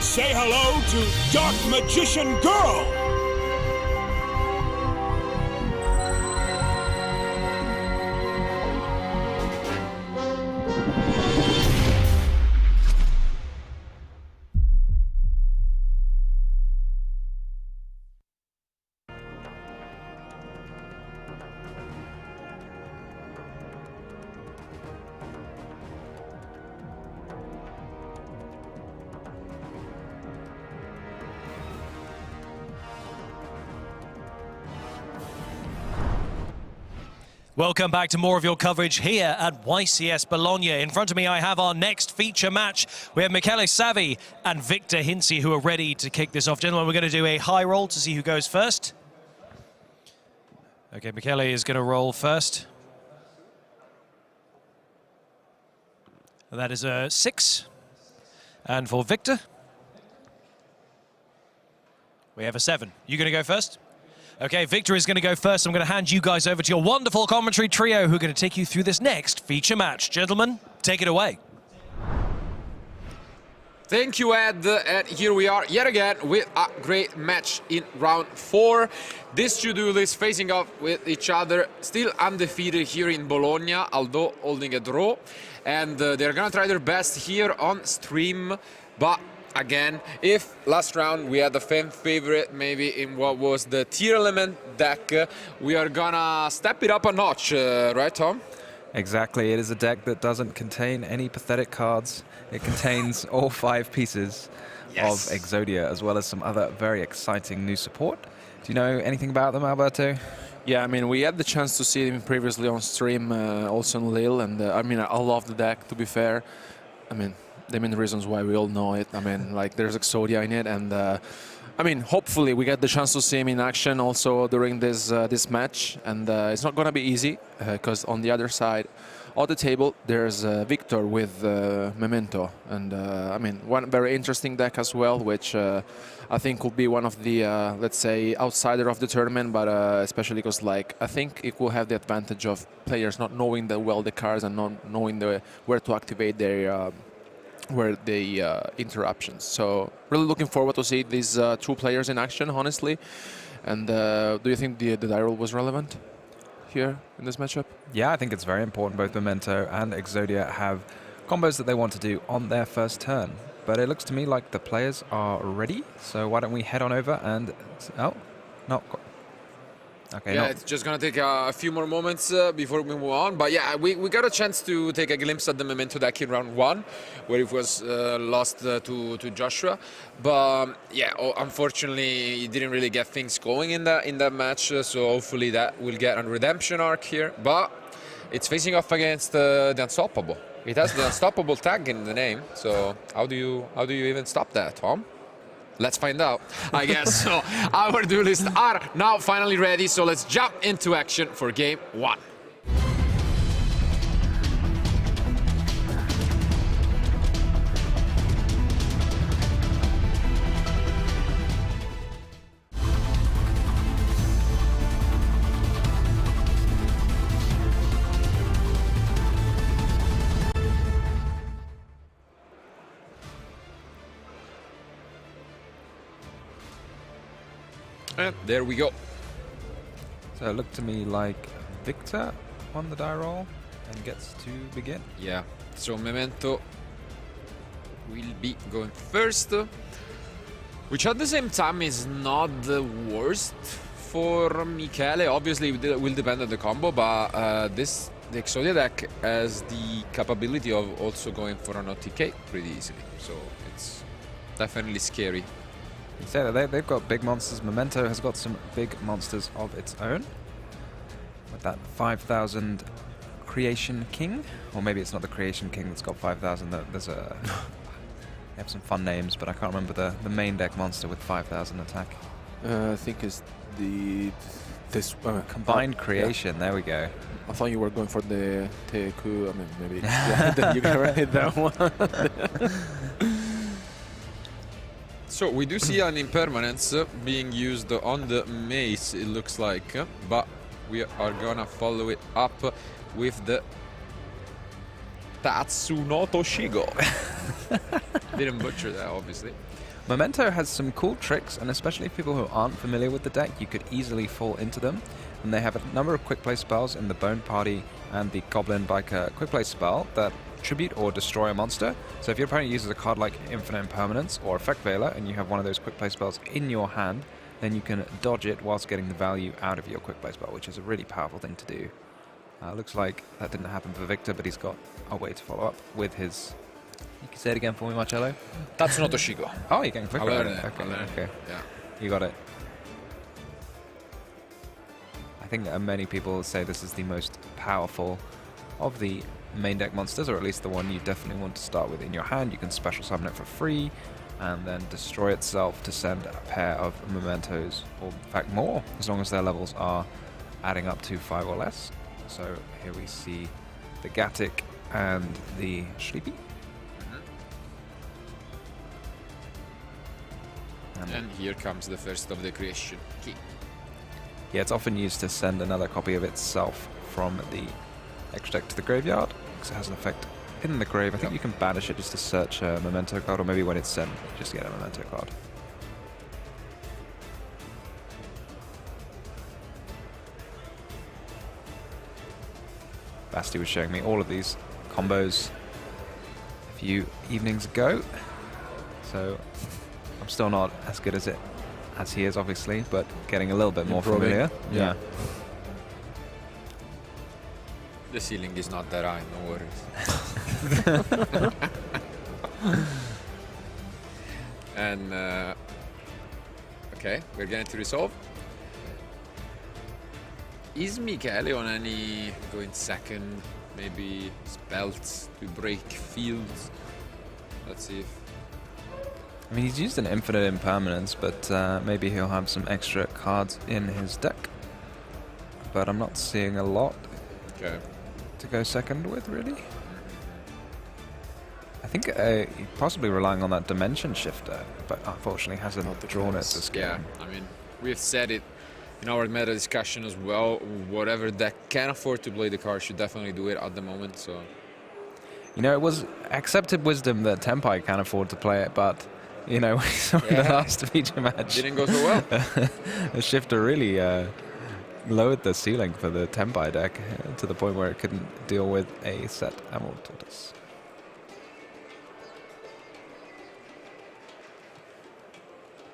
S14: Say hello to Dark Magician Girl!
S1: Welcome back to more of your coverage here at YCS Bologna. In front of me, I have our next feature match. We have Michele Savi and Victor Hinzi who are ready to kick this off. Gentlemen, we're going to do a high roll to see who goes first. Okay, Michele is going to roll first. That is a 6. And for Victor, we have a 7. You going to go first? Okay, Victor is going to go first. I'm going to hand you guys over to your wonderful commentary trio who are going to take you through this next feature match. Gentlemen, take it away.
S12: Thank you, Ed. And here we are yet again with a great match in round 4. These two duelists facing off with each other, still undefeated here in Bologna, although holding a draw. And they're going to try their best here on stream, but again, if last round we had a fan favorite maybe in what was the tier element deck, we are gonna step it up a notch, right, Tom?
S11: Exactly, it is a deck that doesn't contain any pathetic cards. It contains all 5 pieces of Exodia, as well as some other very exciting new support. Do you know anything about them, Alberto?
S6: Yeah, I mean, we had the chance to see them previously on stream, also in Lille, and I mean, I love the deck, to be fair. I mean, the main reasons why we all know it. I mean, like, there's Exodia in it, and I mean, hopefully we get the chance to see him in action also during this this match. And it's not gonna be easy because on the other side of the table there's Victor with Memento, and I mean, one very interesting deck as well, which I think will be one of the let's say outsider of the tournament, but especially because, like, I think it will have the advantage of players not knowing that well the cards and not knowing where to activate their interruptions. So really looking forward to see these 2 players in action, honestly. And do you think the die roll was relevant here in this matchup?
S11: Yeah, I think it's very important. Both Memento and Exodia have combos that they want to do on their first turn. But it looks to me like the players are ready. So why don't we head on over and... Oh, not quite. Okay,
S12: yeah, it's just going to take a few more moments before we move on. But yeah, we got a chance to take a glimpse at the Memento deck in round 1, where it was lost to Joshua. But yeah, unfortunately, he didn't really get things going in that match. So hopefully that will get a redemption arc here. But it's facing off against the Unstoppable. It has the Unstoppable tag in the name. So how do you even stop that, Tom? Let's find out, I guess. So our duelists are now finally ready, so let's jump into action for game 1. And there we go.
S11: So it looked to me like Victor won the die roll and gets to begin.
S12: Yeah, so Memento will be going first, which at the same time is not the worst for Michele. Obviously, it will depend on the combo, but the Exodia deck has the capability of also going for an OTK pretty easily. So it's definitely scary.
S11: You say that they've got big monsters. Memento has got some big monsters of its own. With that 5,000 Creation King. Or maybe it's not the Creation King that's got 5,000. There's a... They have some fun names, but I can't remember the main deck monster with 5,000 attack.
S6: I think it's this
S11: Combined Creation, yeah. There we go.
S6: I thought you were going for the Teku, I mean, maybe. Yeah, you got right that one.
S12: So we do see an impermanence being used on the mace, it looks like, but we are gonna follow it up with the Tatsunoto Shigo. Didn't butcher that, obviously.
S11: Memento has some cool tricks, and especially people who aren't familiar with the deck, you could easily fall into them. And they have a number of quick play spells in the Bone Party and the Goblin Biker quick play spell that tribute or destroy a monster. So if your opponent uses a card like Infinite Impermanence or Effect Veiler, and you have one of those quick play spells in your hand, then you can dodge it whilst getting the value out of your quick play spell, which is a really powerful thing to do. Looks like that didn't happen for Victor, but he's got a way to follow up with his... You can say it again for me, Marcello?
S12: That's not Oshiko.
S11: Oh, you're getting quick.
S12: Okay,
S11: okay.
S12: Yeah.
S11: You got it. I think many people say this is the most powerful of the main deck monsters, or at least the one you definitely want to start with in your hand. You can special summon it for free and then destroy itself to send a pair of mementos, or in fact more, as long as their levels are adding up to 5 or less. So here we see the Gatic and the Sleepy.
S12: And here comes the first of the creation key.
S11: Yeah, it's often used to send another copy of itself from the extra deck to the graveyard, because it has an effect in the grave. I think you can banish it just to search a memento card, or maybe when it's sent, just to get a memento card. Basti was showing me all of these combos a few evenings ago, so I'm still not as good as he is, obviously, but getting a little bit more familiar. Yeah.
S12: The ceiling is not that high, no worries. And okay, we're going to resolve. Is Michele on any going second, maybe spells to break fields? Let's see if...
S11: I mean, he's used an Infinite Impermanence, but maybe he'll have some extra cards in his deck. But I'm not seeing a lot to go second with, really. I think possibly relying on that Dimension Shifter, but unfortunately hasn't drawn it this game.
S12: Yeah, I mean, we've said it in our meta discussion as well. Whatever deck can afford to play the card should definitely do it at the moment. So,
S11: you know, it was accepted wisdom that Tempai can afford to play it, but you know, we saw in the last feature match.
S12: Didn't go so well.
S11: The Shifter really lowered the ceiling for the Tempai deck to the point where it couldn't deal with a set Emerald Tortoise.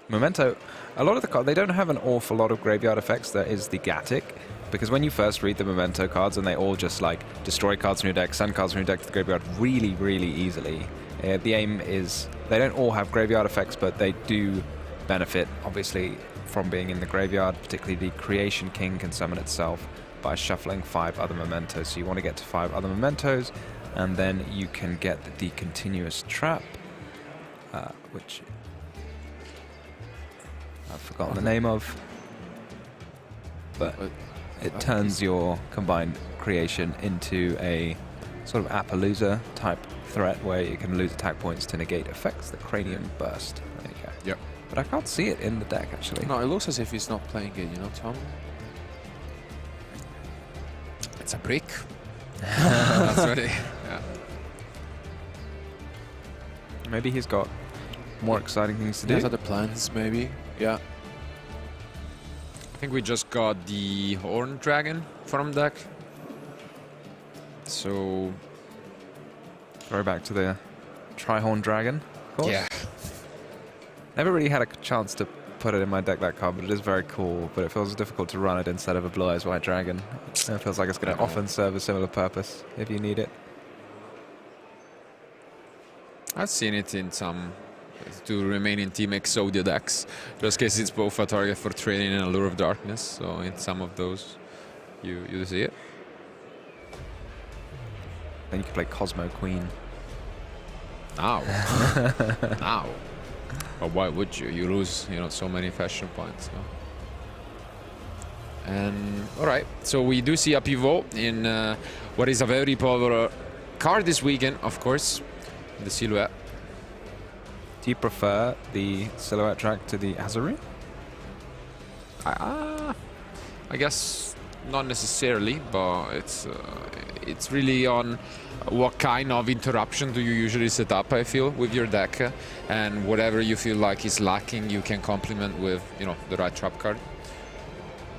S11: Memento, a lot of the cards, they don't have an awful lot of graveyard effects. There is the Gatic, because when you first read the Memento cards, and they all just like destroy cards from your deck, send cards from your deck to the graveyard really, really easily. The aim is, they don't all have graveyard effects, but they do benefit, obviously, from being in the graveyard. Particularly the Creation King can summon itself by shuffling 5 other mementos. So you want to get to 5 other mementos, and then you can get the Continuous Trap, which I've forgotten the name of, but it turns your combined creation into a sort of Appaloosa type threat where you can lose attack points to negate effects. The Cranium Burst. There you go.
S12: Yep.
S11: But I can't see it in the deck, actually.
S7: No, it looks as if he's not playing it, you know, Tom?
S12: It's a brick. That's ready. Yeah.
S11: Maybe he's got more exciting things to do.
S7: There's other plans, maybe. Yeah.
S12: I think we just got the Horn Dragon from deck. So...
S11: Go back to the Tri-Horn Dragon, of course.
S12: Yeah.
S11: Never really had a chance to put it in my deck, that card, but it is very cool. But it feels difficult to run it instead of a Blue Eyes White Dragon. It feels like it's going to often serve a similar purpose if you need it.
S12: I've seen it in some to remain in Team Exodia decks, just in case it's both a target for training and Allure of Darkness. So in some of those, you see it.
S11: Then you can play Cosmo Queen.
S12: Now. Now. But why would you? You lose, you know, so many fashion points. So. And all right, so we do see a pivot in what is a very popular card this weekend, of course, the Silhouette.
S11: Do you prefer the Silhouette track to the Azaru?
S12: I guess not necessarily, but it's really on what kind of interruption do you usually set up, I feel, with your deck, and whatever you feel like is lacking, you can complement with, you know, the right trap card.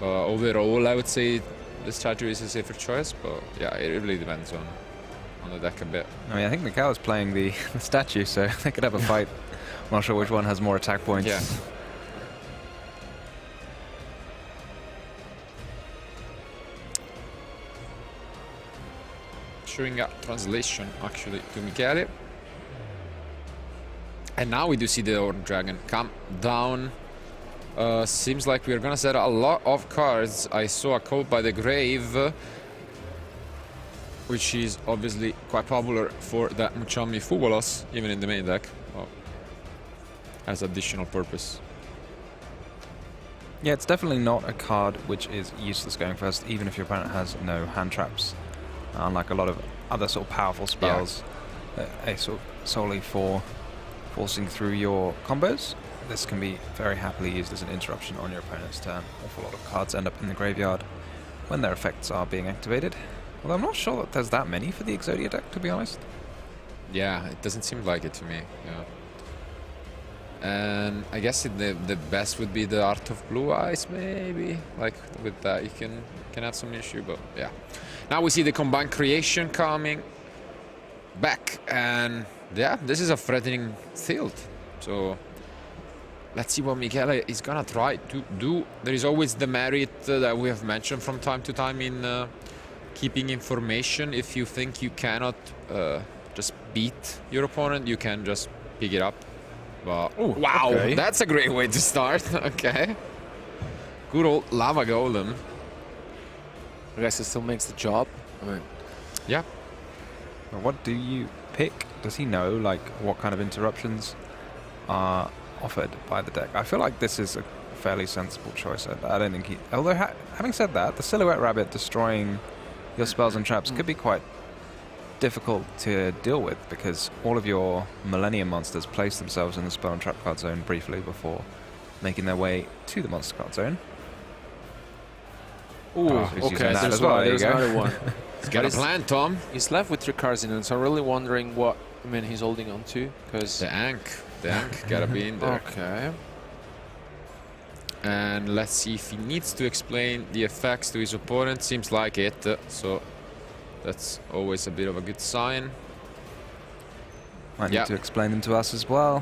S12: Overall, I would say the statue is a safer choice, but yeah, it really depends on the deck a bit.
S11: I mean, I think Mikhail is playing the statue, so they could have a fight. I'm not sure which one has more attack points.
S12: Yeah. Showing a translation actually to Michele. And now we do see the Horned Dragon come down. Seems like we're gonna set a lot of cards. I saw a Call by the Grave, which is obviously quite popular for that Muchami Fubolos, even in the main deck. Oh. Has additional purpose.
S11: Yeah, it's definitely not a card which is useless going first, even if your opponent has no hand traps. Unlike a lot of other sort of powerful spells that are sort of solely for forcing through your combos, this can be very happily used as an interruption on your opponent's turn. Awful lot of cards end up in the graveyard when their effects are being activated. Although I'm not sure that there's that many for the Exodia deck, to be honest.
S12: Yeah, it doesn't seem like it to me. Yeah. And I guess the best would be the Art of Blue Eyes, maybe. Like with that, you can have some issue, but yeah. Now we see the combined creation coming back, and yeah, this is a threatening field. So let's see what Michele is gonna try to do. There is always the merit that we have mentioned from time to time in keeping information. If you think you cannot just beat your opponent, you can just pick it up. But ooh, wow, okay. That's a great way to start. Okay. Good old Lava Golem.
S6: I guess it still makes the job. I mean,
S12: yeah.
S11: Well, what do you pick? Does he know like what kind of interruptions are offered by the deck? I feel like this is a fairly sensible choice. I don't think he... Although, having said that, the Silhouette Rabbit destroying your spells and traps could be quite difficult to deal with, because all of your Millennium monsters place themselves in the spell and trap card zone briefly before making their way to the monster card zone.
S7: Ooh, okay, there's another one.
S12: He's got a plan, Tom.
S7: He's left with 3 cards in it, so I'm really wondering what he's holding on to, because
S12: the Ankh gotta be in there.
S7: Okay.
S12: And let's see if he needs to explain the effects to his opponent. Seems like it, so that's always a bit of a good sign.
S11: Might need to explain them to us as well.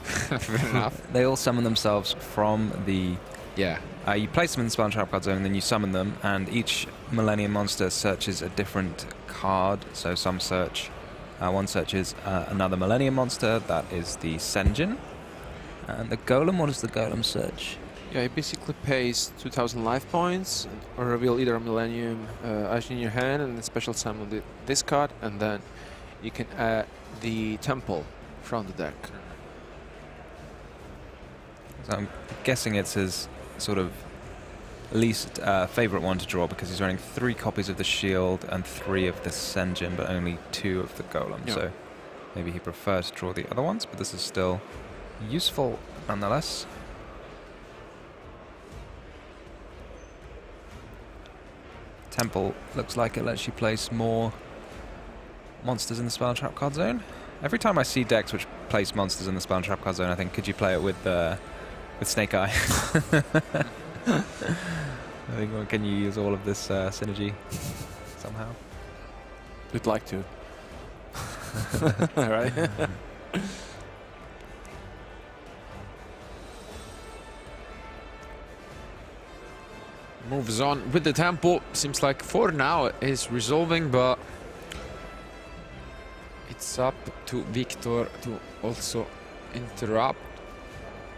S12: Fair enough.
S11: They all summon themselves from the...
S12: Yeah.
S11: You place them in the spell and trap card zone, and then you summon them, and each Millennium monster searches a different card. So some search... one searches another Millennium monster, that is the Senjin. And the Golem, what does the Golem search?
S7: Yeah, it basically pays 2,000 life points, or reveal either a Millennium Ash in your hand, and then special summon this card, and then you can add the Temple from the deck.
S11: So I'm guessing it's his sort of least favorite one to draw, because he's running 3 copies of the Shield and 3 of the Senjin, but only 2 of the Golem. Yep. So maybe he prefers to draw the other ones, but this is still useful nonetheless. Temple looks like it lets you place more monsters in the spell and trap card zone. Every time I see decks which place monsters in the spell and trap card zone, I think, could you play it with Snake Eye? I think, well, can you use all of this synergy somehow?
S7: We'd like to. All right.
S12: Moves on with the tempo. Seems like for now is resolving, but it's up to Victor to also interrupt.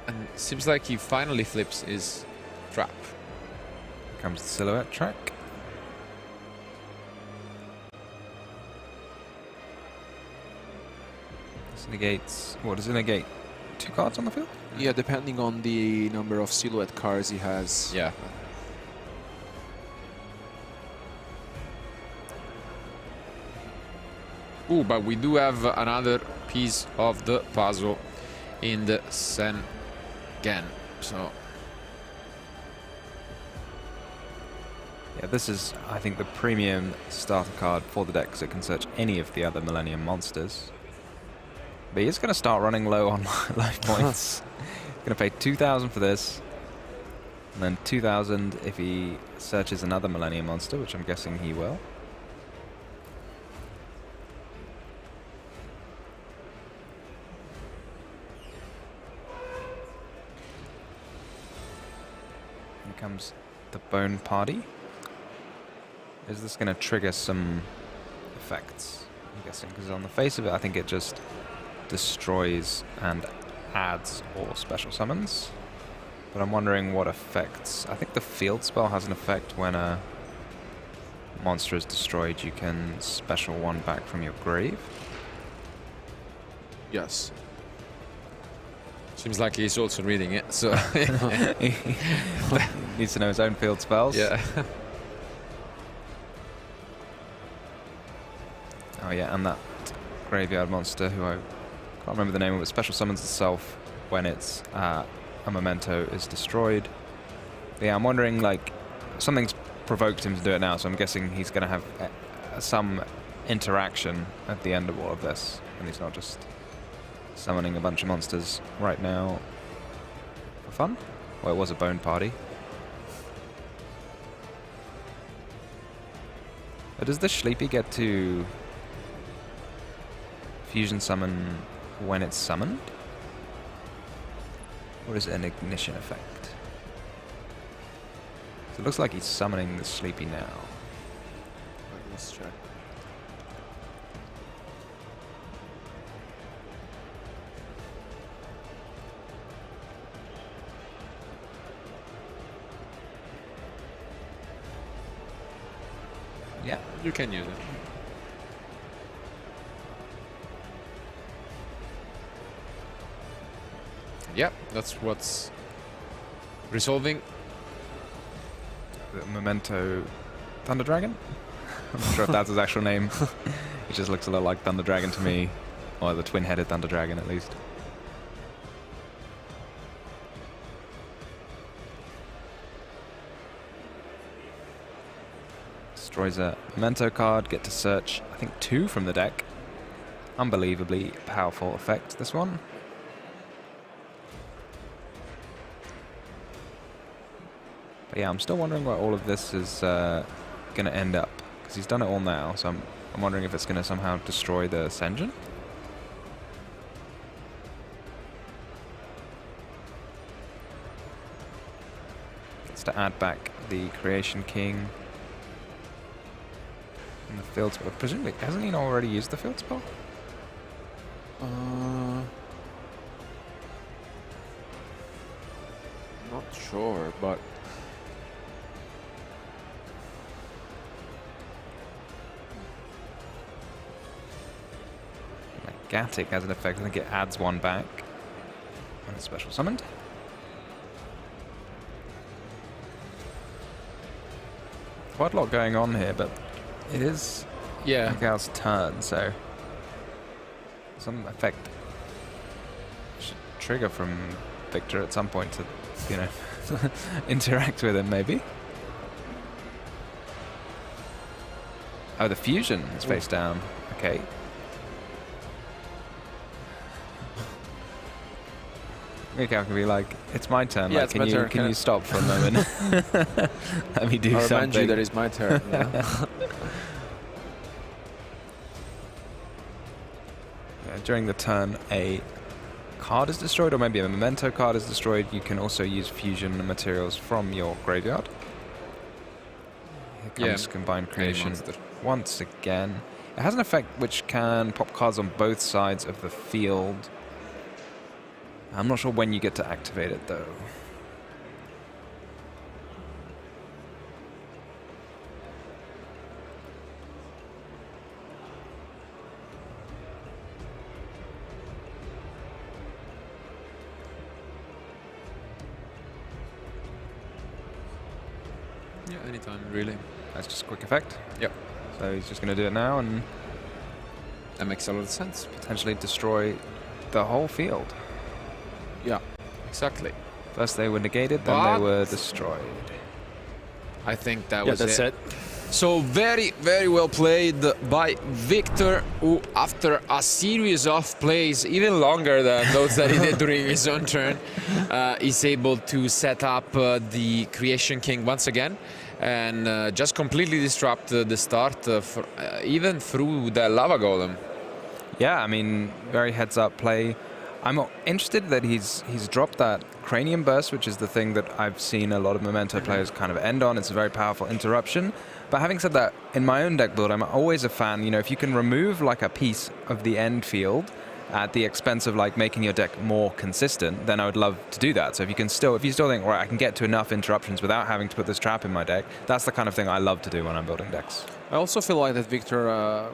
S12: And seems like he finally flips his trap.
S11: Comes the Silhouette track. This negates... What does it negate? 2 cards on the field?
S7: Yeah, depending on the number of Silhouette cards he has.
S12: Yeah. Ooh, but we do have another piece of the puzzle in the Sengen. So
S11: Yeah, this is, I think, the premium starter card for the deck because it can search any of the other Millennium monsters. But he is going to start running low on life points. Going to pay 2,000 for this, and then 2,000 if he searches another Millennium monster, which I'm guessing he will. Here comes the Bone Party. Is this going to trigger some effects? I'm guessing, because on the face of it, I think it just destroys and adds or special summons. But I'm wondering what effects. I think the field spell has an effect when a monster is destroyed. You can special one back from your grave.
S12: Yes. Seems like he's also reading it, so
S11: he needs to know his own field spells.
S12: Yeah.
S11: Oh yeah, and that graveyard monster who I can't remember the name of it, special summons itself when it's a memento is destroyed. But yeah, I'm wondering, like, something's provoked him to do it now, so I'm guessing he's going to have some interaction at the end of all of this, and he's not just summoning a bunch of monsters right now for fun. Well, it was a Bone Party. But does the Sleepy get to fusion summon when it's summoned? Or is it an ignition effect? So it looks like he's summoning the Sleepy now.
S12: Let's check.
S11: Yeah.
S12: You can use it. Yep, that's what's resolving.
S11: The Memento Thunder Dragon? I'm not sure if that's his actual name. It just looks a lot like Thunder Dragon to me, or the twin-headed Thunder Dragon at least. Destroys a Memento card, get to search, I think, 2 from the deck. Unbelievably powerful effect, this one. But yeah, I'm still wondering where all of this is going to end up, because he's done it all now, so I'm wondering if it's going to somehow destroy the Ascension. Gets to add back the Creation King. And the field spell. Presumably, hasn't he already used the field spell?
S12: Not sure, but
S11: Gatic has an effect. I think it adds 1 back when it's special summoned. Quite a lot going on here, but it is Miguel's turn, so some effect should trigger from Victor at some point to, you know, interact with him, maybe. Oh, the fusion is face down. Okay. Miguel can be like, it's my turn.
S6: Yeah,
S11: like,
S6: it's my turn.
S11: Can you stop for a moment? Let me do
S6: I'll
S11: something.
S6: remind you that it's my turn. Yeah.
S11: Yeah, during the turn, a card is destroyed, or maybe a memento card is destroyed. You can also use fusion materials from your graveyard. Here comes Combined Creation once again. It has an effect which can pop cards on both sides of the field. I'm not sure when you get to activate it, though.
S12: yeah, anytime really.
S11: That's just a quick effect.
S12: Yep.
S11: So he's just going to do it now and
S12: that makes a lot of sense.
S11: Potentially destroy the whole field.
S12: Yeah, exactly.
S11: First they were negated, then they were destroyed.
S12: I think that
S2: Yeah,
S12: was
S2: that's it.
S12: So very, very well played by Victor, who after a series of plays, even longer than those that he did during his own turn, is able to set up the Creation King once again and just completely disrupt the start, even through the Lava Golem.
S11: Yeah, I mean, very heads-up play. I'm interested that he's dropped that Cranium Burst, which is the thing that I've seen a lot of Memento players kind of end on. It's a very powerful interruption. But having said that, in my own deck build, I'm always a fan, you know, if you can remove like a piece of the end field at the expense of like making your deck more consistent, then I would love to do that. So if you still think, right, I can get to enough interruptions without having to put this trap in my deck, that's the kind of thing I love to do when I'm building decks.
S7: I also feel like that Victor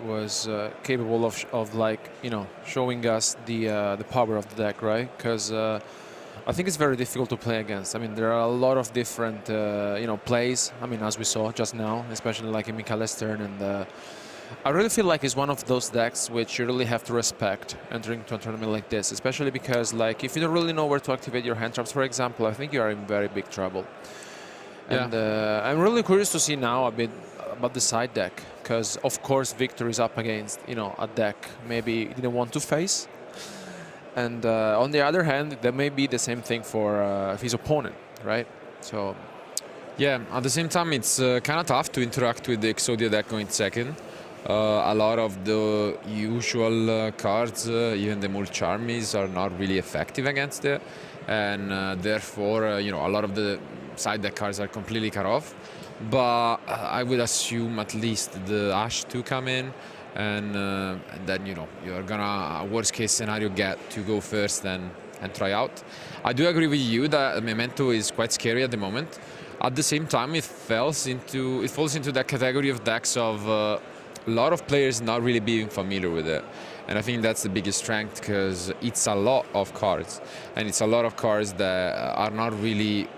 S7: was capable of like, you know, showing us the power of the deck, right? Because I think it's very difficult to play against. I mean, there are a lot of different, you know, plays. I mean, as we saw just now, especially like in Michele's turn, and I really feel like it's one of those decks which you really have to respect entering into a tournament like this, especially because, like, if you don't really know where to activate your hand traps, for example, I think you are in very big trouble.
S12: Yeah.
S7: And I'm really curious to see now a bit about the side deck, because of course Victor is up against, you know, a deck maybe he didn't want to face, and on the other hand there may be the same thing for his opponent, right? So
S12: yeah, at the same time it's kind of tough to interact with the Exodia deck going second. A lot of the usual cards, even the Mulch armies, are not really effective against it, and therefore you know, a lot of the side deck cards are completely cut off. But I would assume at least the Ash to come in, and then, you know, you're gonna, worst case scenario, get to go first and try out. I do agree with you that Memento is quite scary at the moment. At the same time, it falls into that category of decks of a lot of players not really being familiar with it. And I think that's the biggest strength, because it's a lot of cards, and it's a lot of cards that are not really,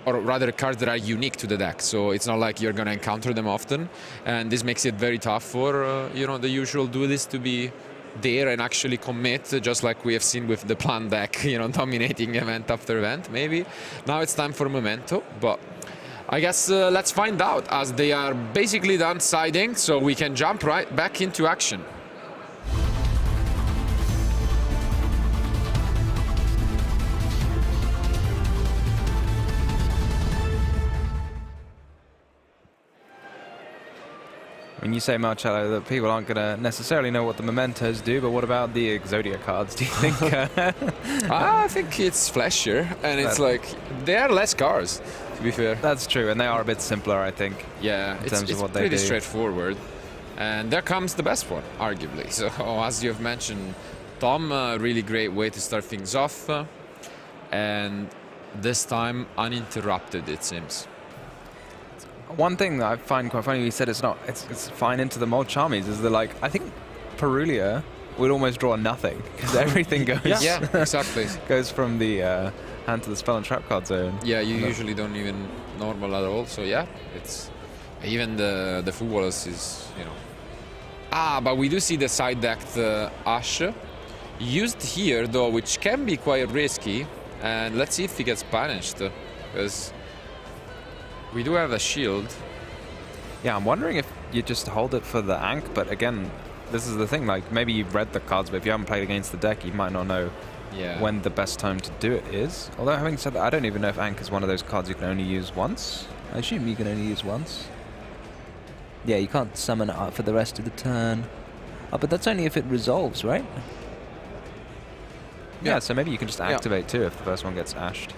S12: or rather cards that are unique to the deck. So it's not like you're going to encounter them often, and this makes it very tough for you know, the usual duelist to be there and actually commit, just like we have seen with the plan deck, you know, dominating event after event. Maybe now it's time for Memento, but I guess let's find out, as they are basically done siding, so we can jump right back into action.
S11: When you say, Marcello, that people aren't going to necessarily know what the Mementos do, but what about the Exodia cards, do you think?
S12: I think it's flashier, and it's like, they are less cards, to be fair.
S11: That's true, and they are a bit simpler, I think.
S12: Yeah,
S11: in terms of what they
S12: pretty
S11: do.
S12: straightforward. And there comes the best one, arguably. So, as you have mentioned, Tom, a really great way to start things off. And this time, uninterrupted, it seems.
S11: One thing that I find quite funny, you said it's fine into the Mulch armies, is that, like, I think Perulia would almost draw nothing, because everything goes
S12: yeah, exactly.
S11: goes from the hand to the spell and trap card zone.
S12: Yeah, you usually don't even normal at all, so yeah, it's even the full walls is, you know. But we do see the side decked Ash used here though, which can be quite risky, and let's see if he gets banished, because we do have a shield.
S11: Yeah, I'm wondering if you just hold it for the Ankh, but again, this is the thing, like, maybe you've read the cards, but if you haven't played against the deck, you might not know when the best time to do it is. Although, having said that, I don't even know if Ankh is one of those cards you can only use once. I assume you can only use once.
S15: Yeah, you can't summon it up for the rest of the turn. Oh, but that's only if it resolves, right?
S11: Yeah, so maybe you can just activate too if the first one gets ashed.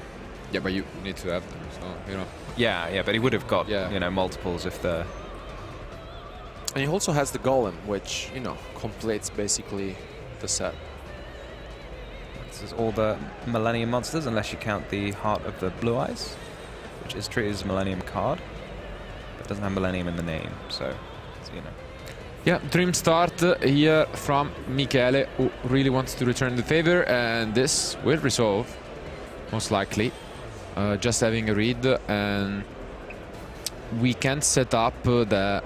S12: Yeah, but you need to have them, so, you know.
S11: Yeah, but he would have got, you know, multiples if the...
S7: And he also has the Golem, which, you know, completes basically the set.
S11: This is all the Millennium monsters, unless you count the Heart of the Blue Eyes, which is treated as a Millennium card, but doesn't have Millennium in the name, so you know.
S12: Yeah, dream start here from Michele, who really wants to return the favor, and this will resolve, most likely. Just having a read, and we can set up the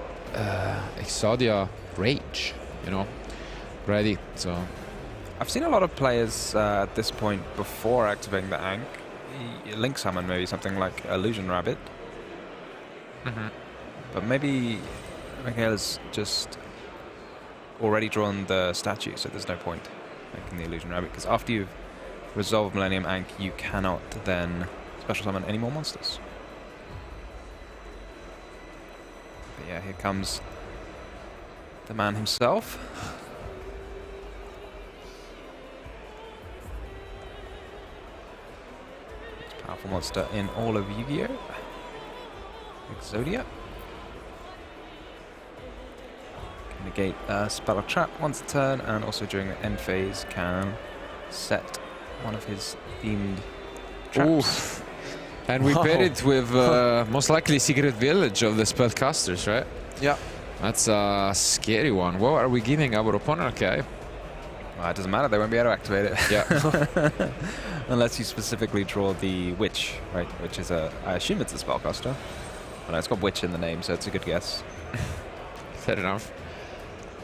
S12: Exodia Rage, you know, ready. So
S11: I've seen a lot of players at this point, before activating the Ankh, link summon maybe something like Illusion Rabbit. But maybe Mermail has just already drawn the statue, so there's no point making the Illusion Rabbit, because after you've resolved Millennium Ankh, you cannot then special summon any more monsters. But yeah, here comes the man himself. Most powerful monster in all of Yu-Gi-Oh! Exodia. Can negate a spell or trap once a turn, and also during the end phase can set one of his themed traps.
S12: Oof. And we paired it with most likely Secret Village of the Spellcasters, right?
S6: Yeah.
S12: That's a scary one. What are we giving our opponent, okay?
S11: Well, it doesn't matter, they won't be able to activate it.
S12: Yeah.
S11: Unless you specifically draw the Witch, right? Which is I assume it's a spellcaster. I know it's got Witch in the name, so it's a good guess.
S12: Fair enough.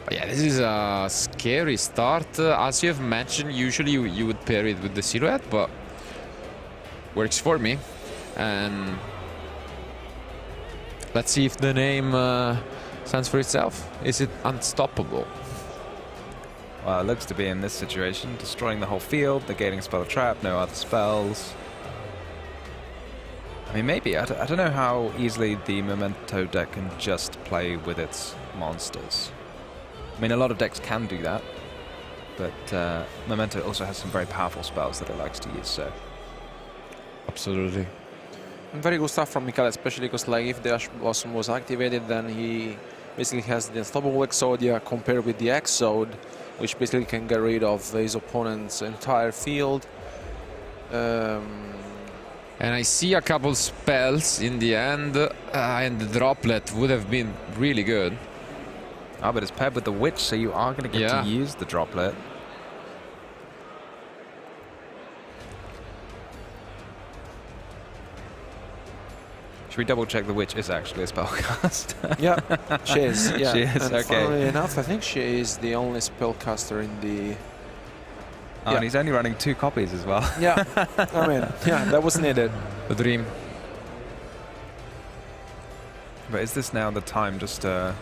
S12: But yeah, this is a scary start. As you have mentioned, usually you would pair it with the Silhouette, but works for me. And let's see if the name stands for itself. Is it Unstoppable?
S11: Well, it looks to be in this situation. Destroying the whole field, negating spell or trap, no other spells. I mean, maybe. I don't know how easily the Memento deck can just play with its monsters. I mean, a lot of decks can do that, but Memento also has some very powerful spells that it likes to use, so...
S12: Absolutely.
S6: And very good stuff from Michele, especially because like if the Ash Blossom was activated, then he basically has the Unstoppable Exodia compared with the Exode, which basically can get rid of his opponent's entire field.
S12: And I see a couple spells in the end, and the Droplet would have been really good.
S11: Ah, but it's paired with the Witch, so you are going to get to use the Droplet. Should we double check the Witch is actually a spellcaster?
S6: Yeah, she is. Yeah.
S11: She is,
S6: and
S11: okay.
S6: funnily enough, I think she is the only spellcaster in the...
S11: Oh, and he's only running 2 copies as well.
S6: Yeah, I mean, yeah, that was needed.
S12: A dream.
S11: But is this now the time just to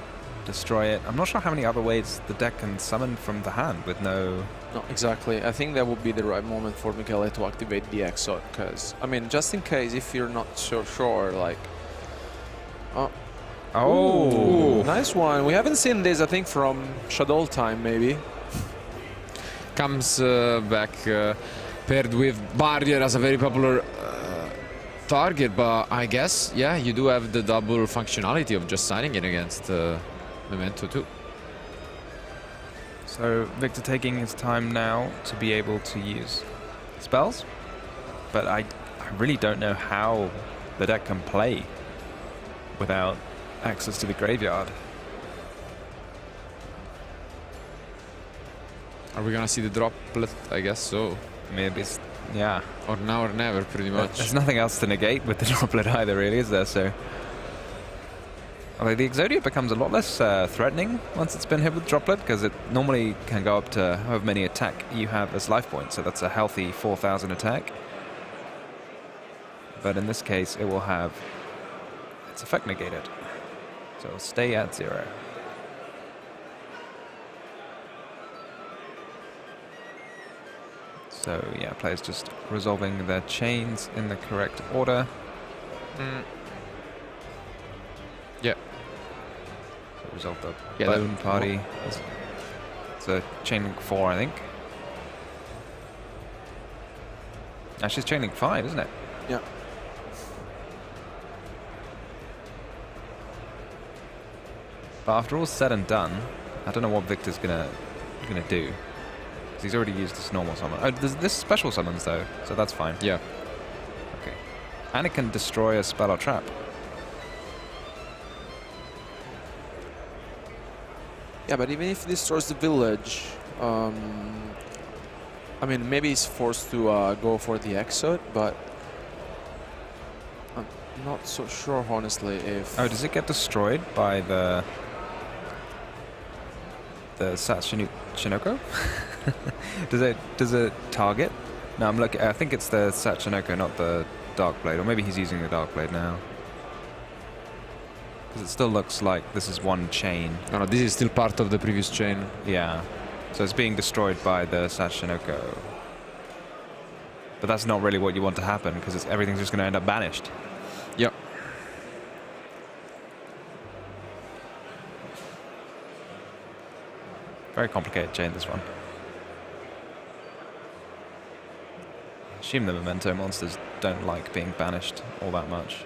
S11: destroy it? I'm not sure how many other ways the deck can summon from the hand with no...
S6: No, exactly. I think that would be the right moment for Michele to activate the Exo, because, I mean, just in case, if you're not so sure, like...
S11: Oh!
S6: Nice one. We haven't seen this, I think, from Shadow Time, maybe.
S12: Comes back paired with Barrier as a very popular target, but I guess, yeah, you do have the double functionality of just signing it against Memento too.
S11: So Victor taking his time now to be able to use spells, but I really don't know how the deck can play without access to the graveyard.
S12: Are we gonna see the Droplet? I guess so.
S11: Maybe it's, yeah.
S12: Or now or never, pretty much.
S11: There's nothing else to negate with the Droplet either, really, is there? So, although the Exodia becomes a lot less threatening once it's been hit with Droplet, because it normally can go up to however many attack you have as life points, so that's a healthy 4,000 attack. But in this case, it will have its effect negated, so it'll stay at 0. So yeah, players just resolving their chains in the correct order.
S12: Yeah.
S11: So resolve the bone party. It's a chain link 4, I think. Actually, it's chain link 5, isn't it?
S6: Yeah.
S11: But after all's said and done, I don't know what Victor's gonna do. He's already used this normal summon. Oh, this special summons though, so that's fine.
S12: Yeah.
S11: Okay. And it can destroy a spell or trap.
S6: Yeah, but even if it destroys the village, I mean, maybe he's forced to go for the Exode, but I'm not so sure, honestly, if...
S11: Oh, does it get destroyed by the Sachinoko? Does it target? No, I'm looking. I think it's the Sachinoko, not the Dark Blade, or maybe he's using the Dark Blade now. Because it still looks like this is one chain.
S12: No, this is still part of the previous chain.
S11: Yeah. So it's being destroyed by the Sachinoko. But that's not really what you want to happen, because everything's just going to end up banished.
S12: Yep.
S11: Very complicated chain, this one. I assume the Memento monsters don't like being banished all that much.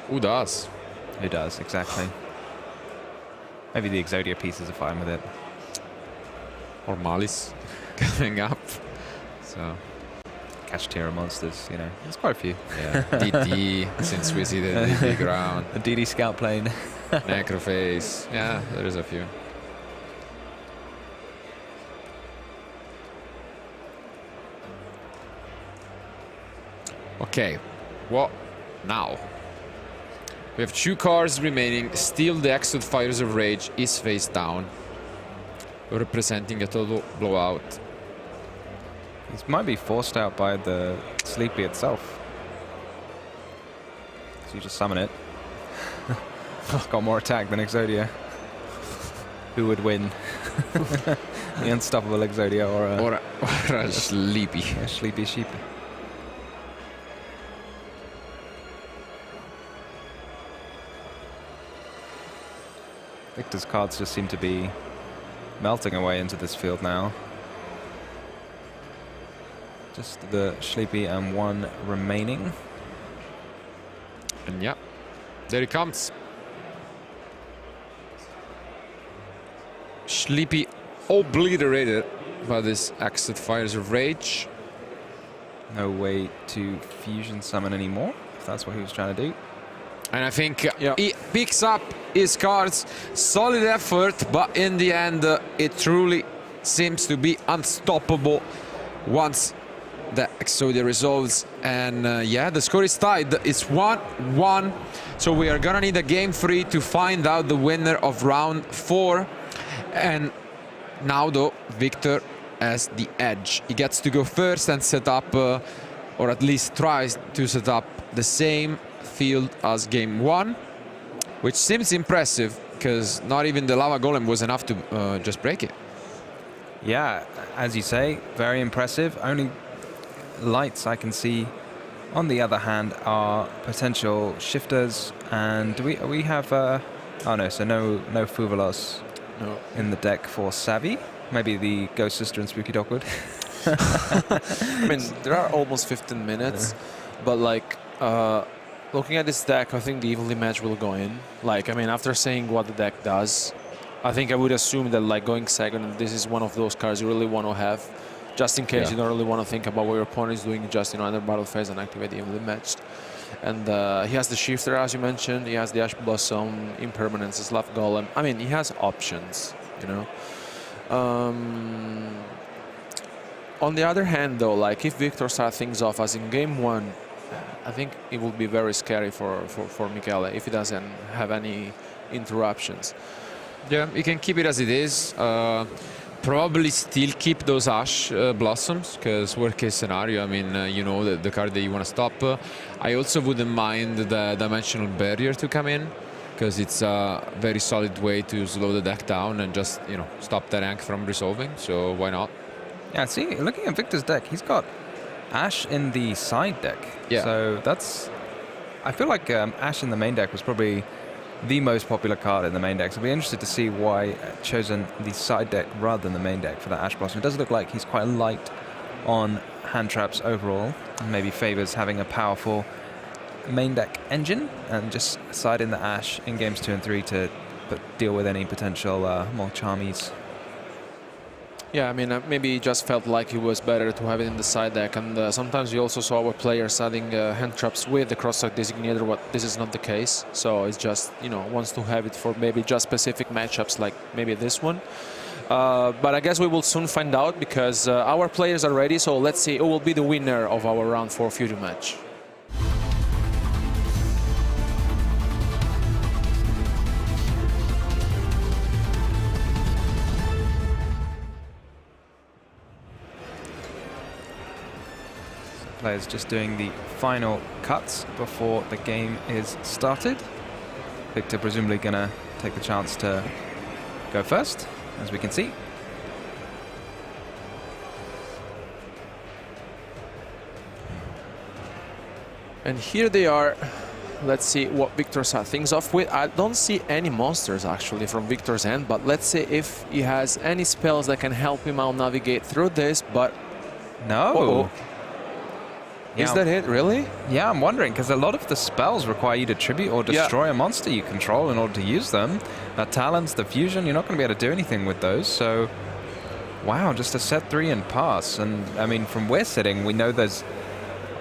S12: Who does?
S11: Who does, exactly. Maybe the Exodia pieces are fine with it.
S12: Or Malice coming up. So
S11: Kashtira monsters, you know, there's quite a few.
S12: Yeah, DD, since we see the DD ground.
S11: The DD scout plane.
S12: Necrophase. Yeah, there is a few. Okay, what now? We have 2 cards remaining. Still, the Exod Fires of Rage is face down, representing a total blowout.
S11: This might be forced out by the Sleepy itself. So you just summon it. It's got more attack than Exodia. Who would win? The unstoppable Exodia or
S12: a Sleepy.
S11: A Sleepy Sheep. Victor's cards just seem to be melting away into this field now. Just the Sleepy and 1 remaining.
S12: And yeah, there he comes. Sleepy obliterated by this Exit Fires of Rage.
S11: No way to fusion summon anymore, if that's what he was trying to do.
S12: And I think he picks up his cards. Solid effort, but in the end, it truly seems to be unstoppable once the Exodia resolves. And yeah, the score is tied. It's 1-1. So we are gonna need a game 3 to find out the winner of round 4. And now, though, Victor has the edge. He gets to go first and set up, or at least tries to set up the same field as game 1, which seems impressive because not even the Lava Golem was enough to just break it.
S11: Yeah, as you say, very impressive. Only lights I can see, on the other hand, are potential shifters. And do we have... oh no, so no Fuvalos in the deck for Savvy. Maybe the Ghost Sister and Spooky Dogwood.
S6: I mean, there are almost 15 minutes, but like... looking at this deck, I think the Evilly match will go in. Like, I mean, after saying what the deck does, I think I would assume that, like, going second, this is one of those cards you really want to have, just in case you don't really want to think about what your opponent is doing, just, you know, under battle phase and activate the Evilly match. And he has the Shifter, as you mentioned. He has the Ash Blossom, Impermanence, Slav Golem. I mean, he has options, you know. On the other hand, though, like, if Victor starts things off as in game 1, I think it will be very scary for Michele if he doesn't have any interruptions.
S12: Yeah, you can keep it as it is. Probably still keep those Ash Blossoms, because worst case scenario, I mean, you know, the card that you want to stop. I also wouldn't mind the Dimensional Barrier to come in, because it's a very solid way to slow the deck down and just, you know, stop the rank from resolving. So why not?
S11: Yeah, see, looking at Victor's deck, he's got Ash in the side deck.
S12: Yeah.
S11: So that's... I feel like Ash in the main deck was probably the most popular card in the main deck. So I'll be interested to see why chosen the side deck rather than the main deck for that Ash Blossom. It does look like he's quite light on hand traps overall. And maybe favors having a powerful main deck engine and just side in the Ash in games 2 and 3 to deal with any potential more charmies.
S6: Yeah, I mean, maybe he just felt like it was better to have it in the side deck, and sometimes we also saw our players adding hand traps with the cross-side designator, but this is not the case. So it's just, you know, wants to have it for maybe just specific matchups like maybe this one. But I guess we will soon find out, because our players are ready, so let's see who will be the winner of our round 4 future match.
S11: Players just doing the final cuts before the game is started. Victor presumably going to take the chance to go first, as we can see.
S6: And here they are. Let's see what Victor starts things off with. I don't see any monsters actually from Victor's end, but let's see if he has any spells that can help him out navigate through this, but...
S11: No.
S6: Yeah. Is that it, really?
S11: Yeah, I'm wondering, because a lot of the spells require you to tribute or destroy a monster you control in order to use them. Talents, the fusion, you're not going to be able to do anything with those, so... Wow, just a set 3 and pass. And, I mean, from where sitting, we know there's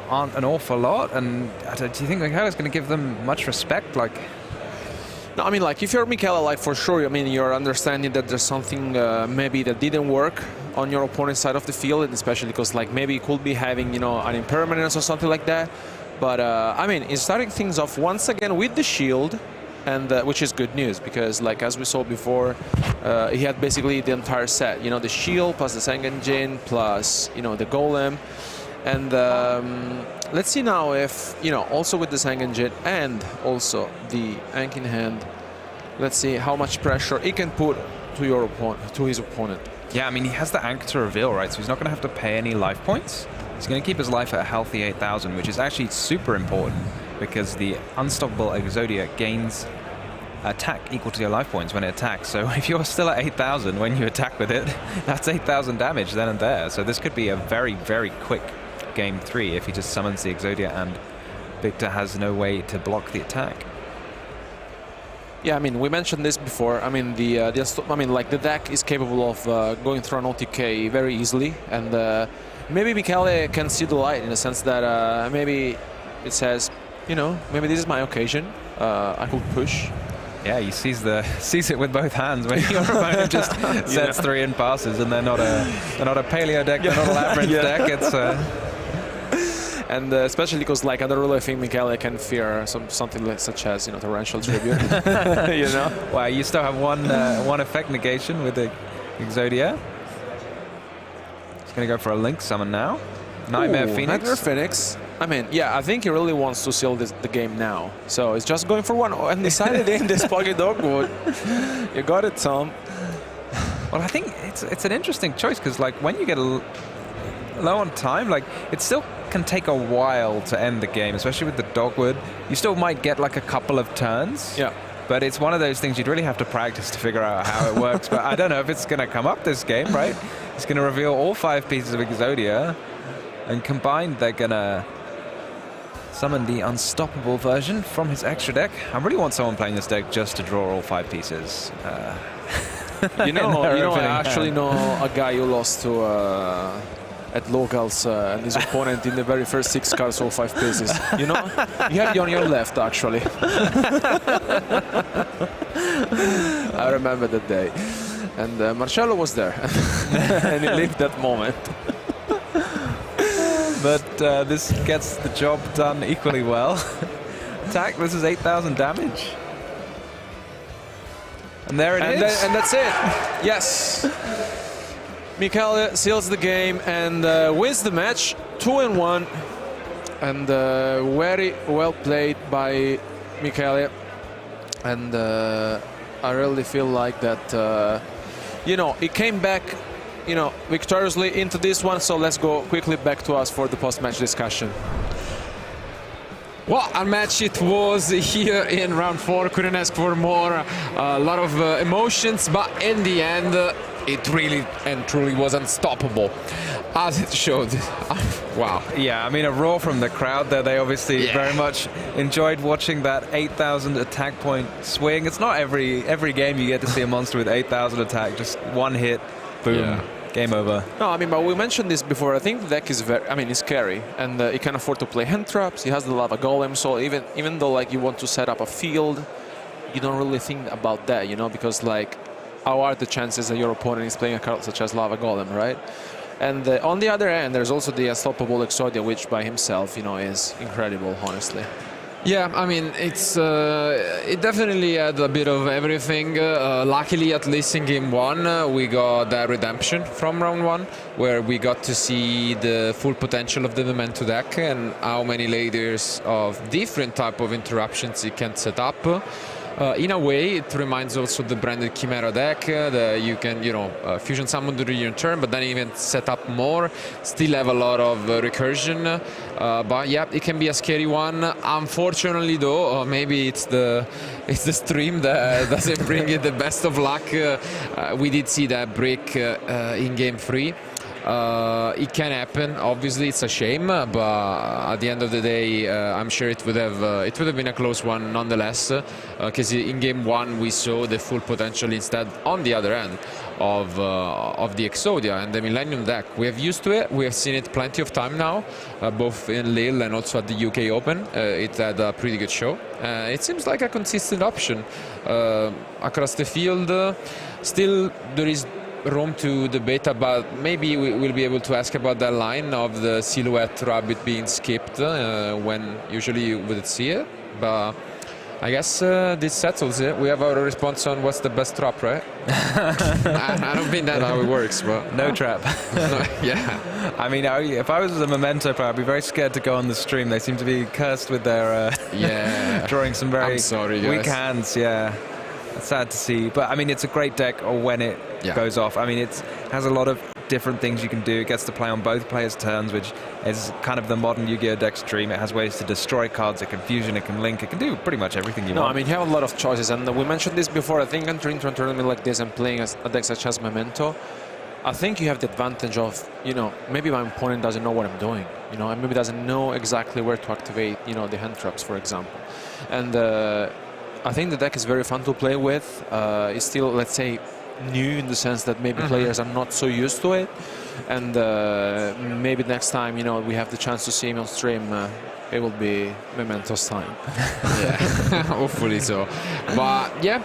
S11: aren't an awful lot, and do you think Michele's going to give them much respect? Like,
S6: no, I mean, like, if you're Michele, like, for sure, I mean, you're understanding that there's something maybe that didn't work on your opponent's side of the field, and especially because, like, maybe it could be having, you know, an impermanence or something like that. But, I mean, it's starting things off once again with the shield, and which is good news, because, like, as we saw before, he had basically the entire set, you know, the shield plus the Sengenjin plus, you know, the Golem. And let's see now if, you know, also with the Sengenjin and also the Ankh in hand, let's see how much pressure he can put to your opponent, to his opponent.
S11: Yeah, I mean, he has the Ankh to reveal, right? So he's not going to have to pay any life points. He's going to keep his life at a healthy 8,000, which is actually super important because the Unstoppable Exodia gains attack equal to your life points when it attacks. So if you're still at 8,000 when you attack with it, that's 8,000 damage then and there. So this could be a very, very quick game 3 if he just summons the Exodia and Victor has no way to block the attack.
S6: Yeah, I mean, we mentioned this before. I mean, like the deck is capable of going through an OTK very easily, and maybe Michele can see the light in the sense that maybe it says, you know, maybe this is my occasion. I could push.
S11: Yeah, he sees it with both hands when your opponent just sets 3 and passes, and they're not a paleo deck, they're not a labyrinth deck. It's
S6: and especially because, like, I don't really think Michele can fear something like, such as, you know, torrential tribute. You know.
S11: Well, you still have one effect negation with the Exodia. He's going to go for a Link summon now. Nightmare Phoenix.
S6: Nightmare Phoenix. I mean, yeah, I think he really wants to seal the game now. So it's just going for one and decided in this Pocket Dogwood. You got it, Tom.
S11: Well, I think it's an interesting choice because, like, when you get low on time, like, it still can take a while to end the game, especially with the Dogwood. You still might get like a couple of turns.
S6: Yeah.
S11: But it's one of those things you'd really have to practice to figure out how it works. But I don't know if it's going to come up this game, right? It's going to reveal all 5 pieces of Exodia, and combined they're going to summon the Unstoppable version from his extra deck. I really want someone playing this deck just to draw all 5 pieces.
S6: You know, I actually know a guy who lost to at locals and his opponent in the very first 6 cards, all 5 pieces. You know, you have it on your left, actually. I remember that day, and Marcello was there, and he lived that moment.
S11: But this gets the job done equally well. Attack, this is 8,000 damage. And there it is.
S6: And that's it. Yes. Michele seals the game and wins the match 2-1. And very well played by Michele. And I really feel like that, you know, he came back, you know, victoriously into this one. So let's go quickly back to us for the post-match discussion.
S12: What a match it was here in round 4. Couldn't ask for more. A lot of emotions, but in the end, it really and truly was unstoppable, as it showed. Wow.
S11: Yeah, I mean, a roar from the crowd there. They obviously very much enjoyed watching that 8,000 attack point swing. It's not every game you get to see a monster with 8,000 attack. Just one hit, boom. Game over.
S6: No, I mean, but we mentioned this before. I think the deck is very, I mean, it's scary, and he can afford to play hand traps. He has the Lava Golem, so even though, like, you want to set up a field, you don't really think about that, you know, because, like, how are the chances that your opponent is playing a card such as Lava Golem, right? And on the other end, there's also the Unstoppable Exodia, which by himself, you know, is incredible, honestly.
S12: Yeah, I mean, it's it definitely had a bit of everything. Luckily, at least in game 1, we got that redemption from round 1, where we got to see the full potential of the Memento deck and how many layers of different type of interruptions it can set up. In a way, it reminds also the branded Chimera deck. You can, fusion summon during your turn, but then even set up more. Still have a lot of recursion, but yeah, it can be a scary one. Unfortunately, though, maybe it's the stream that doesn't bring it the best of luck. We did see that break in game 3. It can happen. Obviously, it's a shame, but at the end of the day, I'm sure it would have been a close one nonetheless. Because in game 1 we saw the full potential instead on the other end of the Exodia and the Millennium deck. We have used to it. We have seen it plenty of time now, both in Lille and also at the UK Open. It had a pretty good show. It seems like a consistent option across the field. Still, there is room to debate about. Maybe we'll be able to ask about that line of the silhouette rabbit being skipped when usually you wouldn't see it, but I guess this settles it. We have our response on what's the best trap, right? I don't think that's how it works, but
S11: no trap.
S12: Yeah.
S11: I mean, if I was a Memento player, I'd be very scared to go on the stream. They seem to be cursed with their drawing some very weak hands. Yeah. Sad to see, but I mean, it's a great deck when it goes off. I mean, it has a lot of different things you can do. It gets to play on both players' turns, which is kind of the modern Yu-Gi-Oh! Deck's dream. It has ways to destroy cards, it can fusion, it can link, it can do pretty much everything you want.
S16: No, I mean, you have a lot of choices, and we mentioned this before. I think entering into a tournament like this and playing a deck such as Memento, I think you have the advantage of, maybe my opponent doesn't know what I'm doing, and maybe doesn't know exactly where to activate, the hand traps, for example. And I think the deck is very fun to play with. It's still, let's say, new in the sense that maybe players are not so used to it. And maybe next time, we have the chance to see him on stream, it will be Memento's time.
S12: Yeah, hopefully so. But yeah,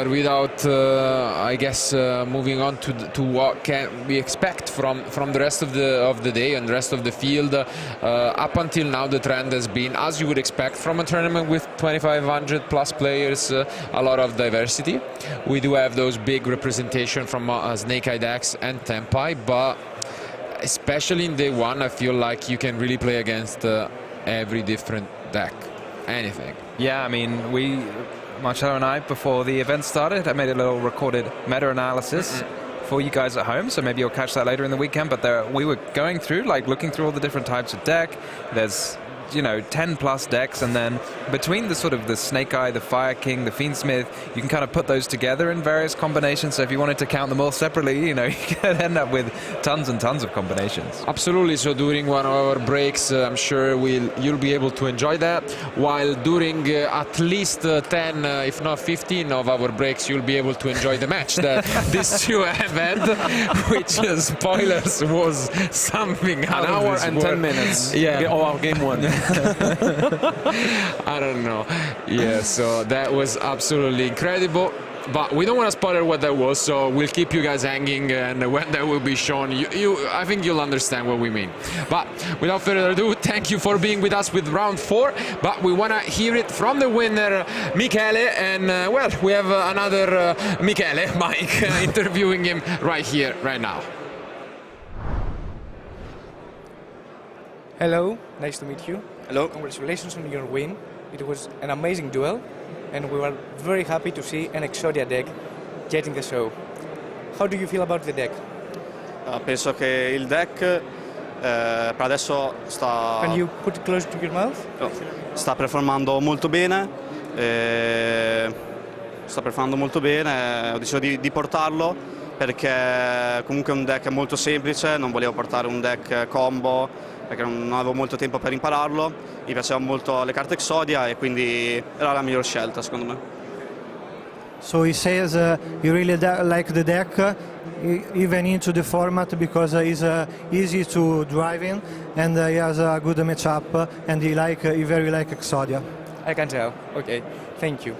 S12: without, I guess, moving on to what can we expect from the rest of the day and the rest of the field. Up until now, the trend has been, as you would expect from a tournament with 2,500 plus players, a lot of diversity. We do have those big representation from Snake Eye decks and Tenpai, but especially in day 1, I feel like you can really play against every different deck, anything.
S11: Yeah, I mean, Marcello and I, before the event started, I made a little recorded meta-analysis for you guys at home, so maybe you'll catch that later in the weekend, but we were going through, looking through all the different types of deck. There's 10 plus decks, and then between the sort of the Snake Eye, the Fire King, the Fiendsmith, you can kind of put those together in various combinations. So if you wanted to count them all separately, you can end up with tons and tons of combinations.
S12: Absolutely. So during one of our breaks, I'm sure you'll be able to enjoy that. While during at least 10, if not 15 of our breaks, you'll be able to enjoy the match that these two have had, which, spoilers, was something.
S16: An hour and 10 minutes.
S12: Yeah.
S16: Our game 1.
S12: I don't know. Yeah, so that was absolutely incredible. But we don't want to spoil what that was, so we'll keep you guys hanging, and when that will be shown, I think you'll understand what we mean. But without further ado, thank you for being with us with round 4. But we want to hear it from the winner, Michele, and well, we have another Michele, Mike, interviewing him right here, right now.
S4: Hello, nice to meet you.
S16: Hello.
S4: Congratulations on your win. It was an amazing duel, and we were very happy to see an Exodia deck getting the show. How do you feel about the deck?
S17: Penso che il deck per adesso sta...
S4: Can you put it close to your mouth?
S17: Sta performando molto bene. Ho deciso di portarlo perché comunque è un deck molto semplice, non volevo portare un deck combo perché non avevo molto tempo per impararlo, mi piacevano molto le carte Exodia e quindi era la miglior scelta secondo me.
S18: So he says you really like the deck, even into the format, because it's easy to drive in and he has a good matchup, and he very like Exodia.
S4: I can tell. Okay, thank you.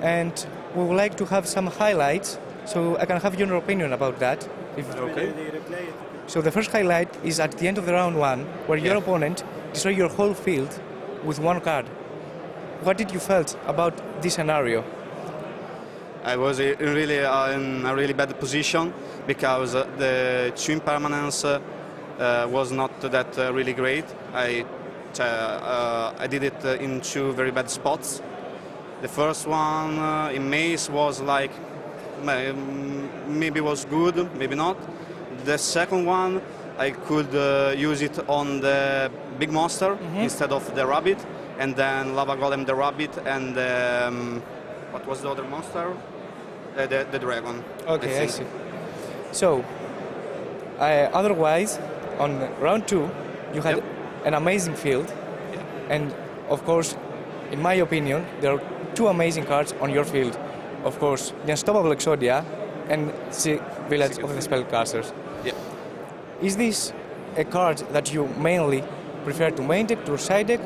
S4: And we would like to have some highlights, so I can have your opinion about that.
S17: Okay.
S4: So the first highlight is at the end of the round 1, where your opponent destroyed your whole field with one card. What did you felt about this scenario?
S17: I was in a really bad position because the 2 impermanence was not that really great. I did it in 2 very bad spots, The first one in Maze was like, maybe was good, maybe not. The second one, I could use it on the big monster instead of the rabbit, and then Lava Golem the rabbit, and what was the other monster? The dragon.
S4: Okay, I see. So, otherwise, on round 2, you had an amazing field, and of course, in my opinion, there are 2 amazing cards on your field. Of course, the Unstoppable Exodia and the Village of the Spellcasters.
S17: Yeah.
S4: Is this a card that you mainly prefer to main deck, to side deck,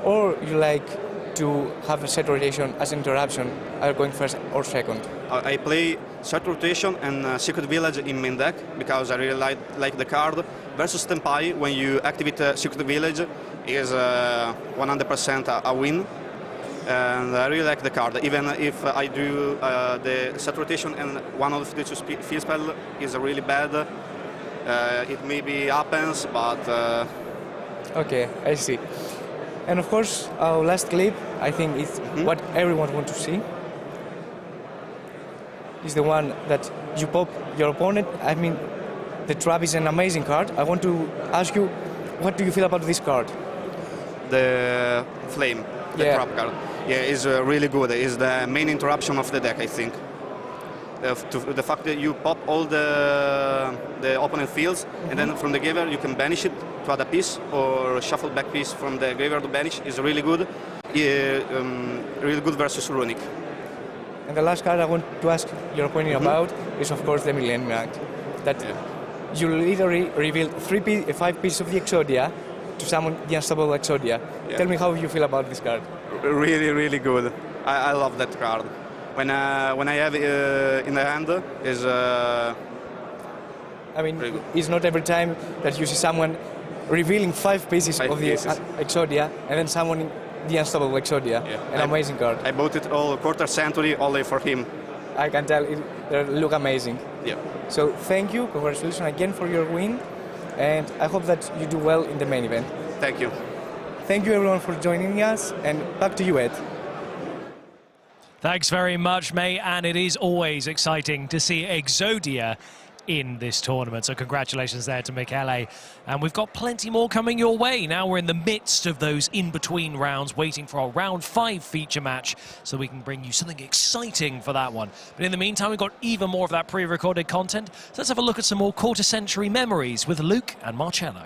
S4: or you like to have a set rotation as interruption, either going first or second?
S17: I play set rotation and Secret Village in main deck because I really like the card. Versus Tempai, when you activate Secret Village, is 100% a win. And I really like the card, even if I do the set rotation and one of the 2 field spell is really bad. It maybe happens, but...
S4: Okay, I see. And of course, our last clip, I think it's what everyone wants to see. Is the one that you pop your opponent. I mean, the trap is an amazing card. I want to ask you, what do you feel about this card?
S17: The flame, the trap card. Yeah, is really good. It's the main interruption of the deck, I think. The fact that you pop all the opponent fields, and then from the graveyard you can banish it to add a piece, or shuffle back piece from the graveyard to banish, is really good. Really good versus Runic.
S4: And the last card I want to ask your opinion about is, of course, the Millennium Act. That you literally revealed 5 pieces of the Exodia to summon the Unstoppable Exodia. Tell me how you feel about this card.
S17: Really, really good. I love that card. When I have it in the hand, is.
S4: I mean, it's not every time that you see someone revealing 5 pieces of the Exodia and then summoning the Unstoppable Exodia. An amazing card.
S17: I bought it all quarter century only for him.
S4: I can tell they look amazing.
S17: Yeah.
S4: So thank you, congratulations again for your win, and I hope that you do well in the main event.
S17: Thank you.
S4: Thank you everyone for joining us, and back to you, Ed.
S1: Thanks very much, May, and it is always exciting to see Exodia in this tournament. So congratulations there to Michele. And we've got plenty more coming your way. Now we're in the midst of those in-between rounds, waiting for our round 5 feature match so we can bring you something exciting for that one. But in the meantime, we've got even more of that pre-recorded content. So let's have a look at some more quarter-century memories with Luke and Marcello.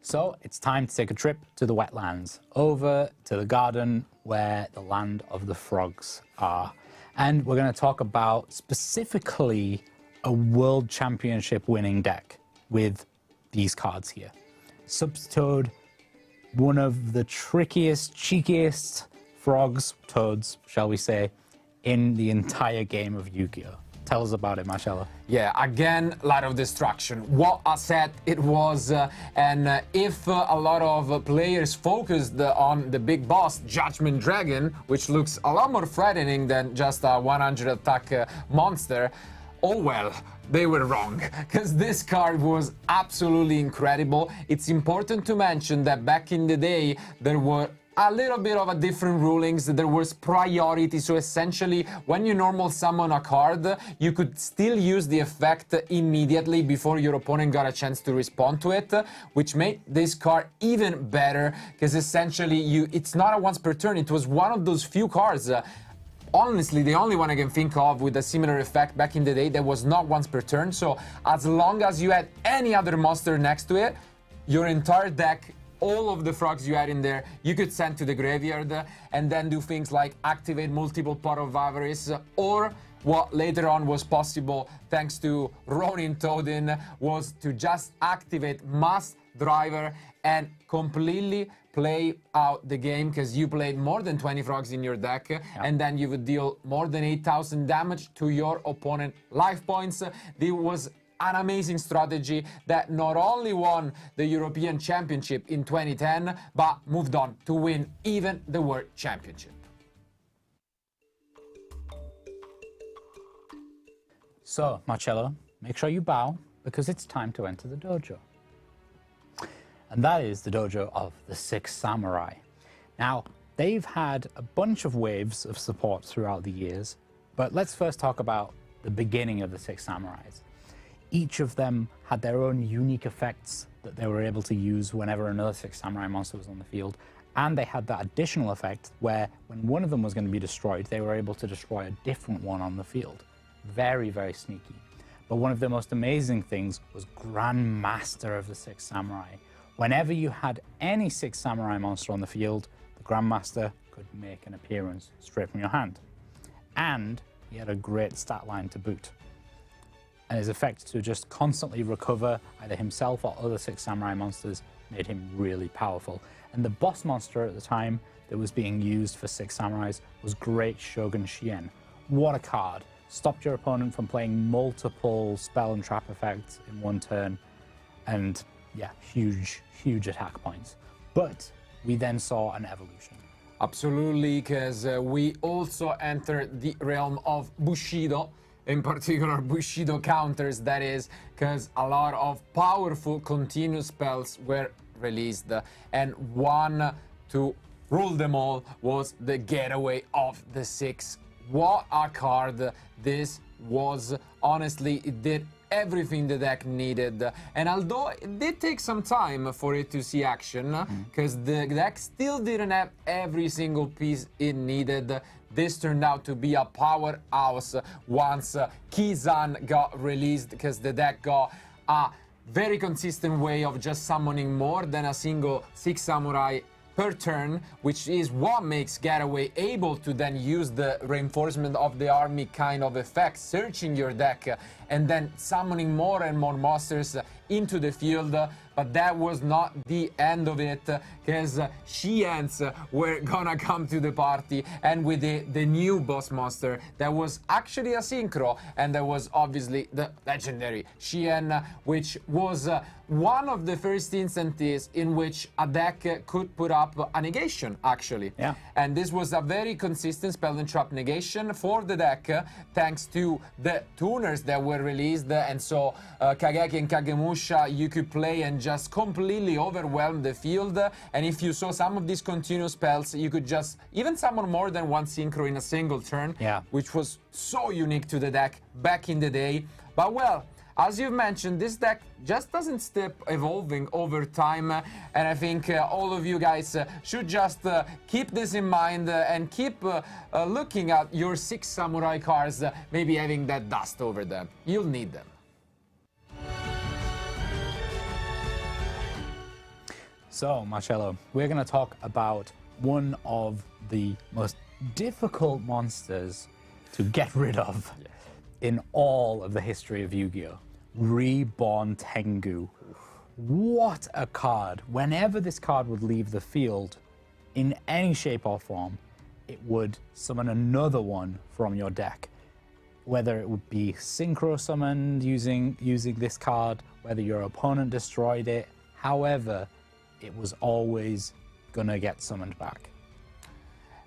S8: So it's time to take a trip to the wetlands, over to the garden where the land of the frogs are. And we're going to talk about specifically a World Championship winning deck with these cards here. Subtoad, one of the trickiest, cheekiest toads, shall we say, in the entire game of Yu-Gi-Oh! Tell us about it, Marcello.
S9: Yeah, again, lot of destruction. What a set it was, and if a lot of players focused on the big boss, Judgment Dragon, which looks a lot more threatening than just a 100 attack monster, oh well, they were wrong, because this card was absolutely incredible. It's important to mention that back in the day, there were a little bit of a different rulings. There was priority, so essentially when you normal summon a card, you could still use the effect immediately before your opponent got a chance to respond to it, which made this card even better, because essentially it's not a once per turn. It was one of those few cards, honestly the only one I can think of with a similar effect back in the day that was not once per turn. So as long as you had any other monster next to it, your entire deck, all of the frogs you had in there, you could send to the graveyard and then do things like activate multiple Pot of Avarice, or what later on was possible thanks to Ronin Toadin was to just activate Mass Driver and completely play out the game, because you played more than 20 frogs in your deck, and then you would deal more than 8,000 damage to your opponent life points. This was an amazing strategy that not only won the European Championship in 2010, but moved on to win even the World Championship.
S8: So, Marcello, make sure you bow, because it's time to enter the dojo. and that is the dojo of the Six Samurai. Now, they've had a bunch of waves of support throughout the years, but let's first talk about the beginning of the Six Samurais. Each of them had their own unique effects that they were able to use whenever another Six Samurai monster was on the field, and they had that additional effect where when one of them was going to be destroyed, they were able to destroy a different one on the field. Very, very sneaky. But one of the most amazing things was Grandmaster of the Six Samurai. Whenever you had any Six Samurai monster on the field, the Grandmaster could make an appearance straight from your hand. And he had a great stat line to boot. And his effect to just constantly recover either himself or other Six Samurai monsters made him really powerful. And the boss monster at the time that was being used for Six Samurais was Great Shogun Shien. What a card. Stopped your opponent from playing multiple spell and trap effects in one turn. And yeah, huge, huge attack points. But we then saw an evolution.
S9: Absolutely, because we also entered the realm of Bushido, in particular Bushido counters, that is, because a lot of powerful continuous spells were released, and one to rule them all was the Getaway of the Six. What a card this was. Honestly, it did everything the deck needed, and although it did take some time for it to see action, because the deck still didn't have every single piece it needed, this turned out to be a powerhouse once Kizan got released, because the deck got a very consistent way of just summoning more than a single Six Samurai per turn, which is what makes Getaway able to then use the reinforcement of the army kind of effect, searching your deck and then summoning more and more monsters into the field. But that was not the end of it, because Shiens were gonna come to the party, and with the new boss monster that was actually a synchro, and there was obviously the legendary Shien, which was one of the first instances in which a deck could put up a negation, actually.
S8: Yeah.
S9: And this was a very consistent spell and trap negation for the deck, thanks to the tuners that were released. And so Kageki and Kagemusha, you could play and just completely overwhelm the field. And if you saw some of these continuous spells, you could just even summon more than one synchro in a single turn, which was so unique to the deck back in the day. But well, as you've mentioned, this deck just doesn't stop evolving over time, and I think all of you guys should just keep this in mind and keep looking at your Six Samurai cards, maybe having that dust over them. You'll need them.
S8: So, Marcello, we're going to talk about one of the most difficult monsters to get rid of in all of the history of Yu-Gi-Oh! Reborn Tengu. What a card. Whenever this card would leave the field in any shape or form, it would summon another one from your deck. Whether it would be synchro summoned using this card, whether your opponent destroyed it, however, it was always gonna get summoned back.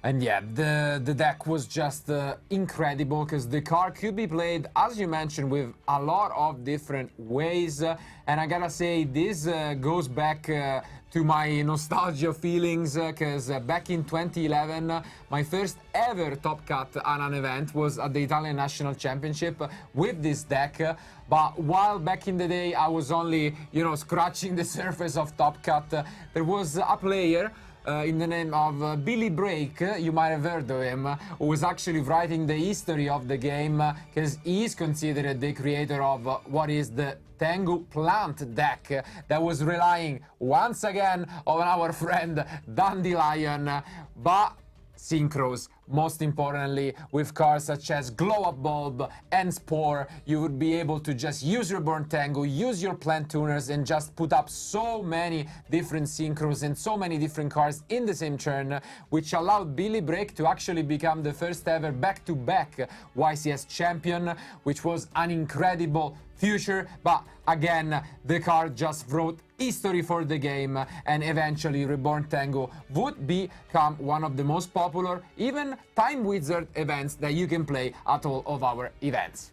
S9: And yeah, the deck was just incredible, because the card could be played, as you mentioned, with a lot of different ways. And I gotta say, this goes back to my nostalgia feelings, because back in 2011, my first ever Top Cut at an event was at the Italian National Championship with this deck. But while back in the day I was only, scratching the surface of Top Cut, there was a player in the name of Billy Brake, you might have heard of him, who was actually writing the history of the game, because he is considered the creator of what is the Tengu plant deck that was relying once again on our friend Dandelion, but synchros. Most importantly, with cards such as Glow Up Bulb and Spore, you would be able to just use your Reborn Tengu, use your plant tuners, and just put up so many different synchros and so many different cards in the same turn, which allowed Billy Brake to actually become the first ever back-to-back YCS champion, which was an incredible future. But again, the card just wrote history for the game, and eventually Reborn Tengu would become one of the most popular, even Time Wizard events that you can play at all of our events.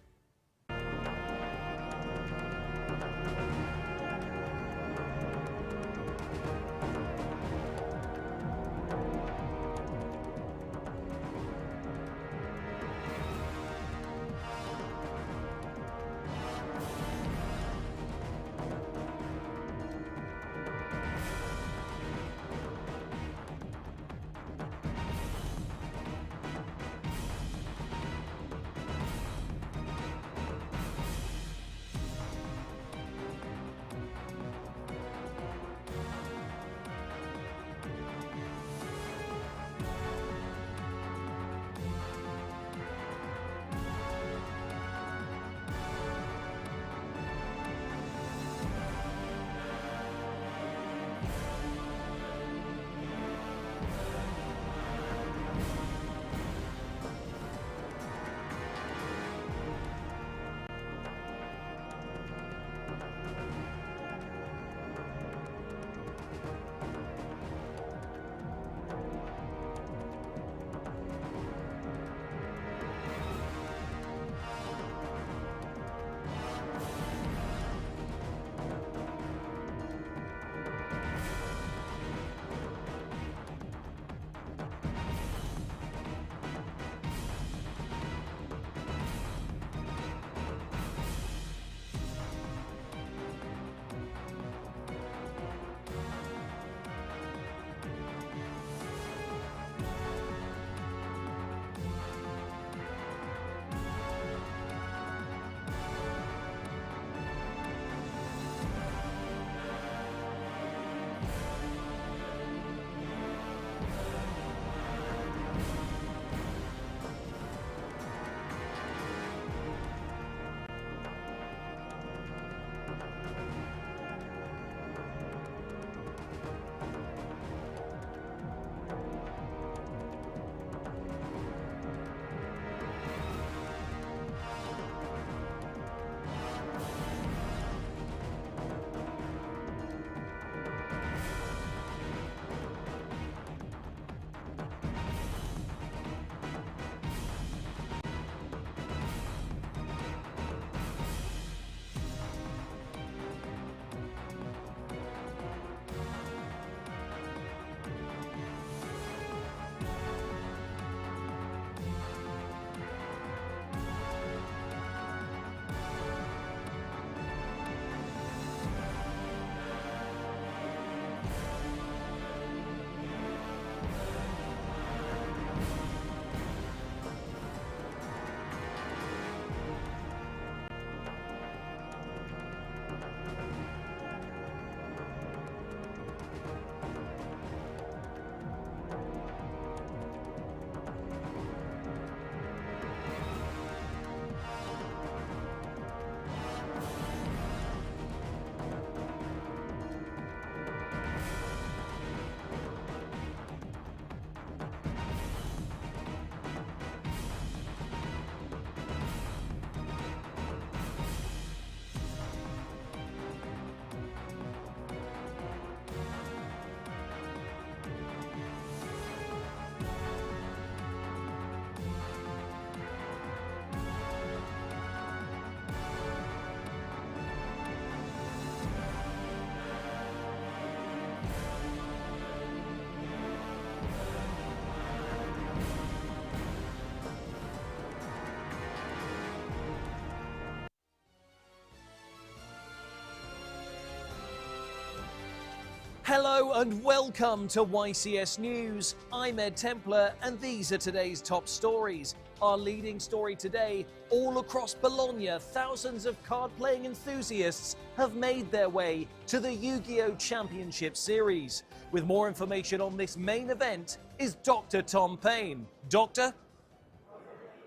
S1: Hello and welcome to YCS News. I'm Ed Templar and these are today's top stories. Our leading story today, all across Bologna, thousands of card-playing enthusiasts have made their way to the Yu-Gi-Oh! Championship Series. With more information on this main event is Dr. Tom Payne. Doctor?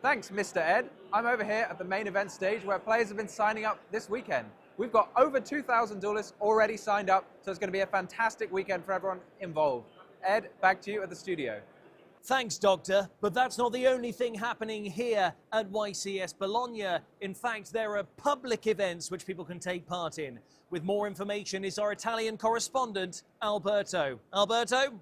S10: Thanks, Mr. Ed. I'm over here at the main event stage where players have been signing up this weekend. We've got over 2,000 duelists already signed up, so it's going to be a fantastic weekend for everyone involved. Ed, back to you at the studio.
S1: Thanks, Doctor, but that's not the only thing happening here at YCS Bologna. In fact, there are public events which people can take part in. With more information is our Italian correspondent, Alberto. Alberto?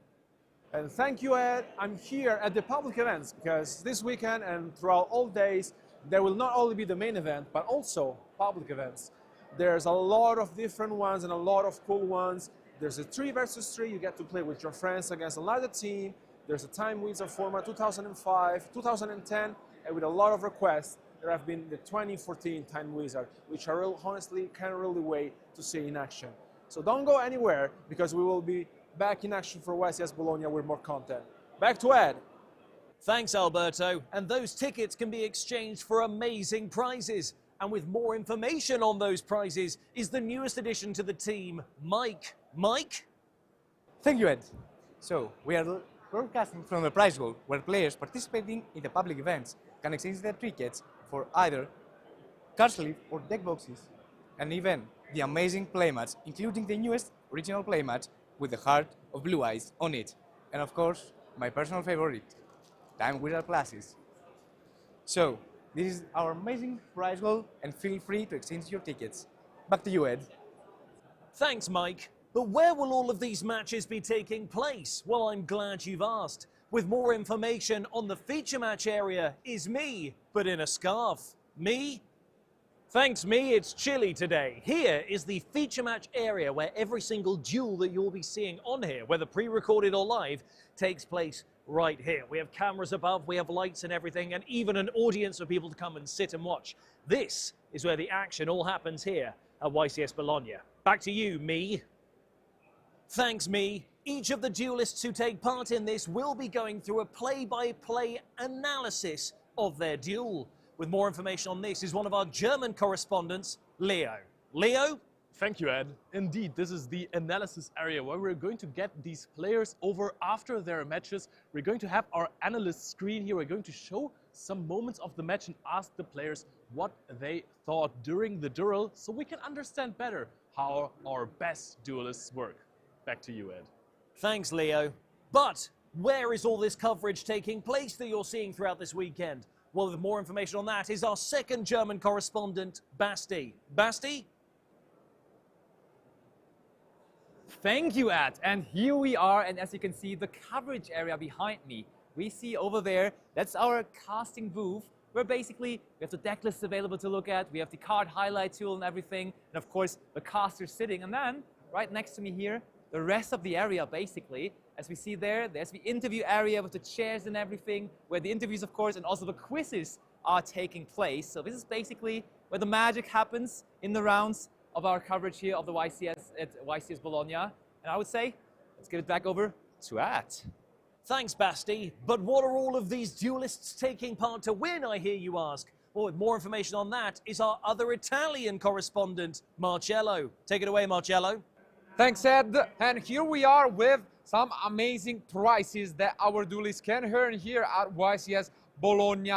S19: And thank you, Ed. I'm here at the public events because this weekend and throughout all days, there will not only be the main event, but also public events. There's a lot of different ones and a lot of cool ones. There's a 3 versus 3, you get to play with your friends against another team. There's a time wizard format 2005, 2010, and with a lot of requests, there have been the 2014 time wizard, which I honestly can't really wait to see in action. So don't go anywhere because we will be back in action for YCS Bologna with more content. Back to Ed.
S1: Thanks, Alberto. And those tickets can be exchanged for amazing prizes. And with more information on those prizes is the newest addition to the team, Mike. Mike?
S20: Thank you, Ed. So, we are broadcasting from the prize pool, where players participating in the public events can exchange their tickets for either card sleeve or deck boxes, and even the amazing playmatch, including the newest original playmatch with the heart of Blue Eyes on it. And of course, my personal favorite, Time Wizard classes. So, this is our amazing prize goal, and feel free to exchange your tickets. Back to you, Ed.
S1: Thanks, Mike. But where will all of these matches be taking place? Well, I'm glad you've asked. With more information on the feature match area is me, but in a scarf. Me? Thanks, me, it's chilly today. Here is the feature match area where every single duel that you'll be seeing on here, whether pre-recorded or live, takes place right here. We have cameras above, we have lights and everything, and even an audience for people to come and sit and watch. This is where the action all happens here at YCS Bologna. Back to you, me. Thanks, me. Each of the duelists who take part in this will be going through a play-by-play analysis of their duel. With more information on this is one of our German correspondents, Leo. Leo?
S21: Thank you, Ed. Indeed, this is the analysis area where we're going to get these players over after their matches. We're going to have our analyst screen here. We're going to show some moments of the match and ask the players what they thought during the duel so we can understand better how our best duelists work. Back to you, Ed.
S1: Thanks, Leo. But where is all this coverage taking place that you're seeing throughout this weekend? Well, with more information on that is our second German correspondent, Basti. Basti?
S3: Thank you, Ed. And here we are, and as you can see, the coverage area behind me. We see over there, that's our casting booth, where basically we have the deck lists available to look at, we have the card highlight tool and everything, and of course the casters sitting. And then, right next to me here, the rest of the area basically, as we see there, there's the interview area with the chairs and everything, where the interviews, of course, and also the quizzes are taking place. So this is basically where the magic happens in the rounds of our coverage here of the YCS at YCS Bologna. And I would say, let's give it back over to Ed.
S1: Thanks, Basti. But what are all of these duelists taking part to win, I hear you ask? Well, with more information on that is our other Italian correspondent, Marcello. Take it away, Marcello.
S9: Thanks, Ed. And here we are with some amazing prizes that our duelists can earn here at YCS Bologna.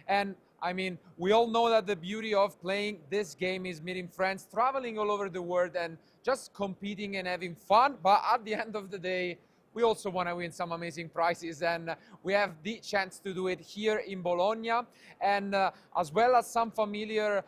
S9: And I mean, we all know that the beauty of playing this game is meeting friends, traveling all over the world and just competing and having fun. But at the end of the day, we also want to win some amazing prizes, and we have the chance to do it here in Bologna. And as well as some familiar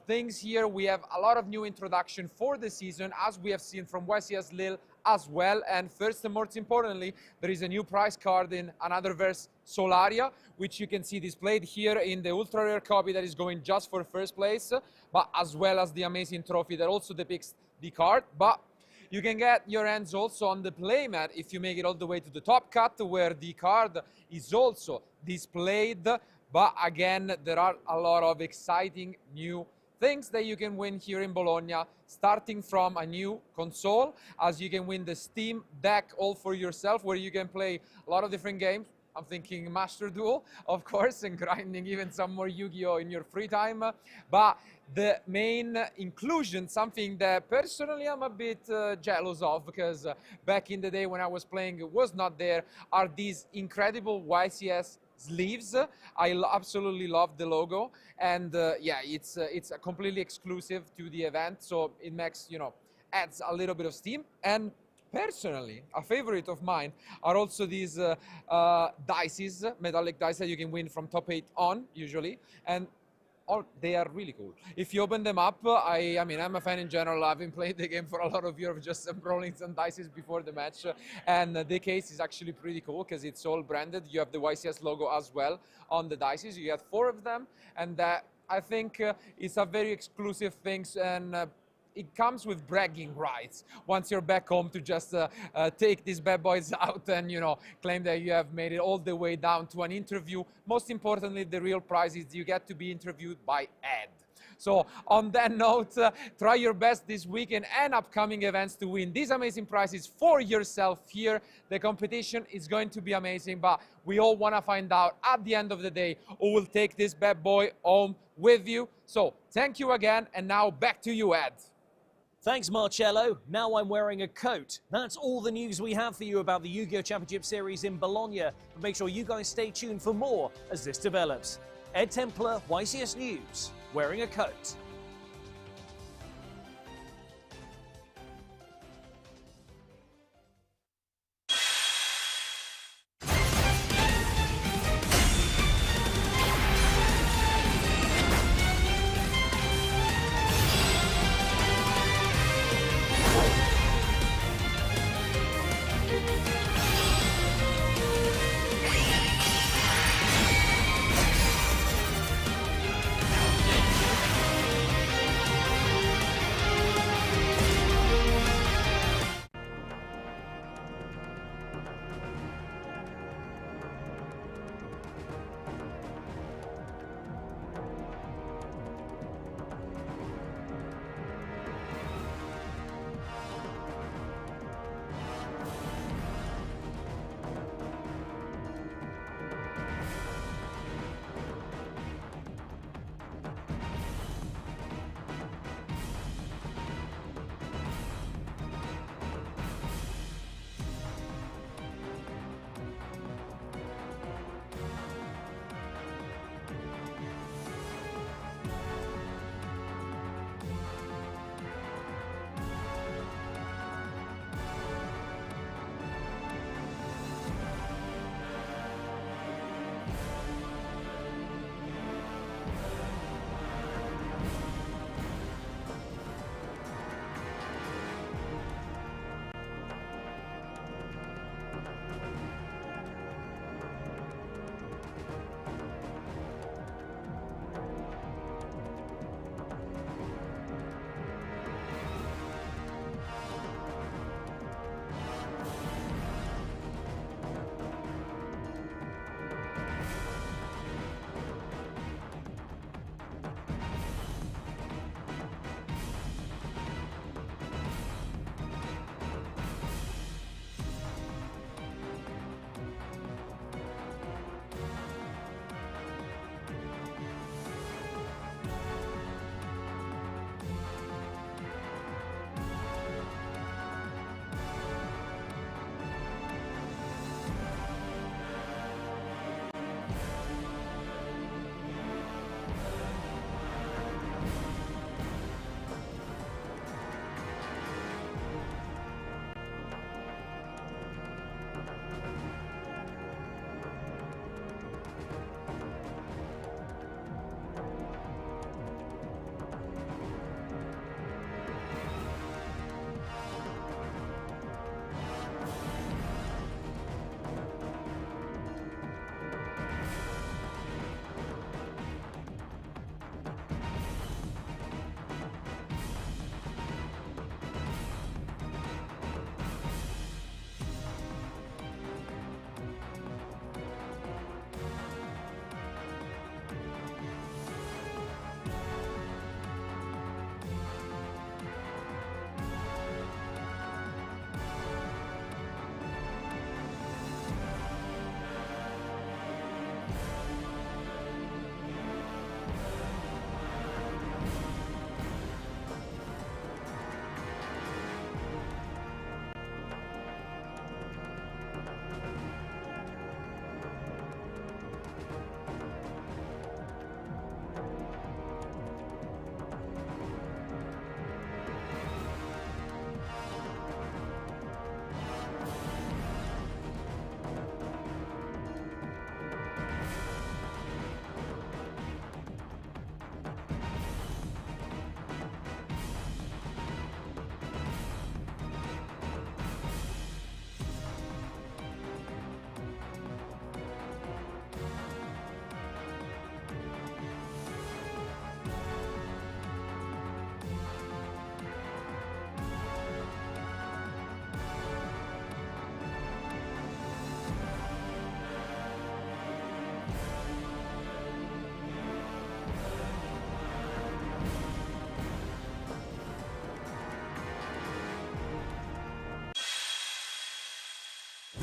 S9: things here, we have a lot of new introduction for the season, as we have seen from YCS Lille as well. And first and most importantly, there is a new prize card in another verse, Solaria, which you can see displayed here in the ultra rare copy that is going just for first place, but as well as the amazing trophy that also depicts the card. But you can get your hands also on the playmat if you make it all the way to the top cut, where the card is also displayed. But again, there are a lot of exciting new things that you can win here in Bologna, starting from a new console, as you can win the Steam Deck all for yourself, where you can play a lot of different games. I'm thinking Master Duel, of course, and grinding even some more Yu-Gi-Oh! In your free time. But the main inclusion, something that personally I'm a bit jealous of, because back in the day when I was playing it was not there, are these incredible YCS sleeves. I absolutely love the logo, and yeah, it's completely exclusive to the event, so it makes, you know, adds a little bit of steam. And personally, a favorite of mine are also these dices, metallic dice that you can win from top 8 on, usually, and they are really cool. If you open them up, I mean, I'm a fan in general. I've been playing the game for a lot of years, just rolling some dices before the match, and the case is actually pretty cool because it's all branded. You have the YCS logo as well on the dices. You get 4 of them, and that, I think, is a very exclusive thing, and it comes with bragging rights once you're back home to just take these bad boys out and, you know, claim that you have made it all the way down to an interview. Most importantly, the real prize is you get to be interviewed by Ed. So on that note, try your best this weekend and upcoming events to win these amazing prizes for yourself here. The competition is going to be amazing, but we all want to find out at the end of the day who will take this bad boy home with you. So thank you again, and now back to you, Ed.
S1: Thanks, Marcello. Now I'm wearing a coat. That's all the news we have for you about the Yu-Gi-Oh! Championship Series in Bologna. But make sure you guys stay tuned for more as this develops. Ed Templar, YCS News, wearing a coat.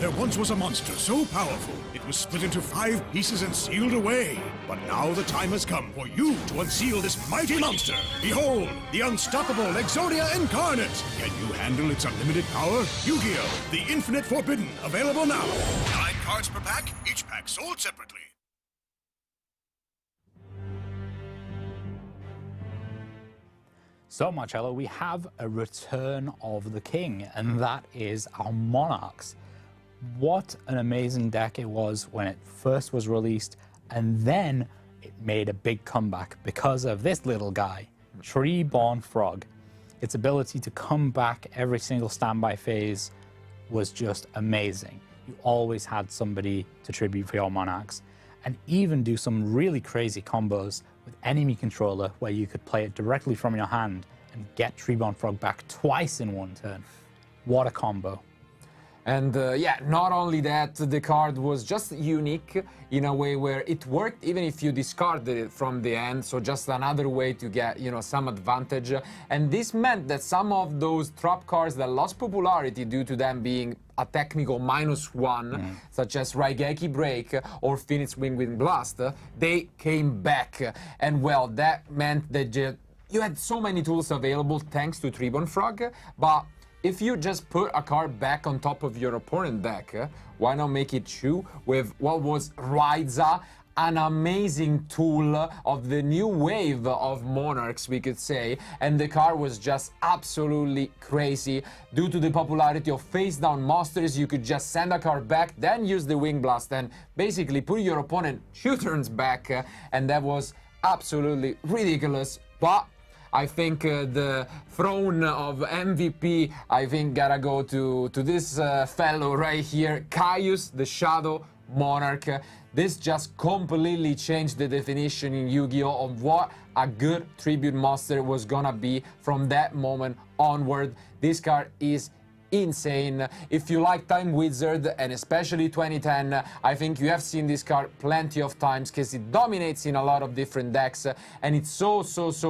S14: There once was a monster so powerful, it was split into 5 pieces and sealed away. But now the time has come for you to unseal this mighty monster. Behold, the unstoppable Exodia Incarnate. Can you handle its unlimited power? Yu-Gi-Oh! The Infinite Forbidden, available now. 9 cards per pack, each pack sold separately.
S8: So, Marcello, we have a return of the king, and that is our Monarchs. What an amazing deck it was when it first was released, and then it made a big comeback because of this little guy, Treeborn Frog. Its ability to come back every single standby phase was just amazing. You always had somebody to tribute for your Monarchs, and even do some really crazy combos with enemy controller where you could play it directly from your hand and get Treeborn Frog back twice in one turn. What a combo.
S9: And yeah, not only that, the card was just unique in a way where it worked even if you discarded it from the end, so just another way to get, you know, some advantage. And this meant that some of those trap cards that lost popularity due to them being a technical -1, such as Raigeki Break or Phoenix Wing Blast, they came back. And well, that meant that you had so many tools available thanks to Treeborn Frog, but if you just put a card back on top of your opponent deck, why not make it true with what was Raiza, an amazing tool of the new wave of Monarchs, we could say, and the card was just absolutely crazy. Due to the popularity of face-down monsters, you could just send a card back, then use the Wing Blast, and basically put your opponent 2 turns back, and that was absolutely ridiculous. But I think the throne of MVP, I think, gotta go to this fellow right here, Caius, the Shadow Monarch. This just completely changed the definition in Yu-Gi-Oh! Of what a good tribute monster was gonna be from that moment onward. This card is insane. If you like Time Wizard, and especially 2010, I think you have seen this card plenty of times because it dominates in a lot of different decks, and it's so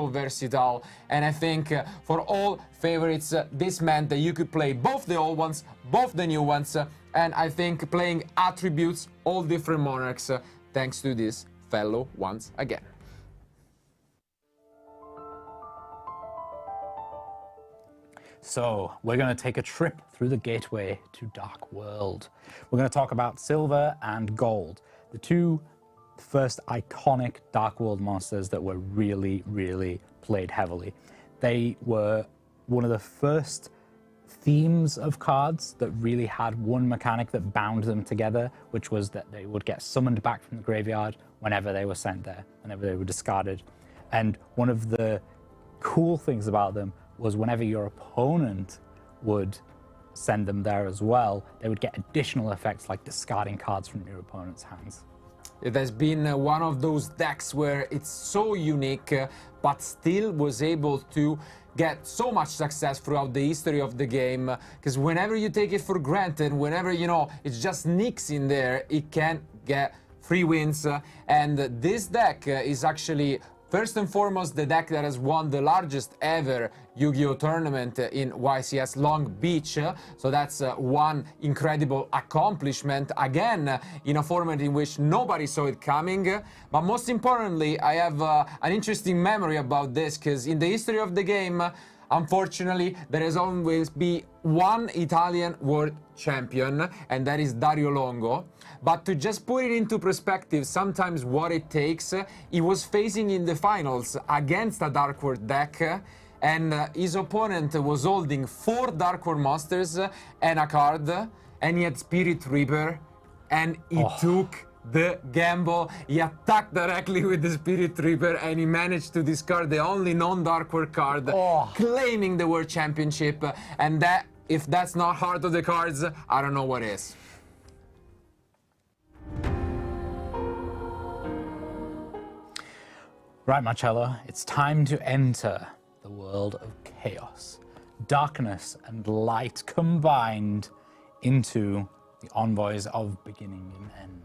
S9: versatile. And I think for all favorites, this meant that you could play both the old ones, both the new ones, and I think playing attributes, all different Monarchs, thanks to this fellow once again.
S8: So, we're going to take a trip through the gateway to Dark World. We're going to talk about Silver and Gold, the 2 first iconic Dark World monsters that were really played heavily. They were one of the first themes of cards that really had one mechanic that bound them together, which was that they would get summoned back from the graveyard whenever they were sent there, whenever they were discarded. And one of the cool things about them was whenever your opponent would send them there as well, they would get additional effects like discarding cards from your opponent's hands.
S9: It has been one of those decks where it's so unique, but still was able to get so much success throughout the history of the game, because whenever you take it for granted, whenever, you know, it just nicks in there, it can get free wins. And this deck is actually first and foremost the deck that has won the largest ever Yu-Gi-Oh! Tournament in YCS Long Beach, so that's one incredible accomplishment, again in a format in which nobody saw it coming. But most importantly, I have an interesting memory about this, because in the history of the game, unfortunately, there has always been one Italian world champion, and that is Dario Longo. But to just put it into perspective, sometimes what it takes, he was facing in the finals against a Dark World deck, and his opponent was holding 4 Dark World monsters and a card, and he had Spirit Reaper, and he took the gamble. He attacked directly with the Spirit Reaper, and he managed to discard the only non-Dark World card, claiming the World Championship. And that, if that's not Heart of the Cards, I don't know what is.
S8: Right, Marcello, it's time to enter the world of chaos. Darkness and light combined into the envoys of beginning and end.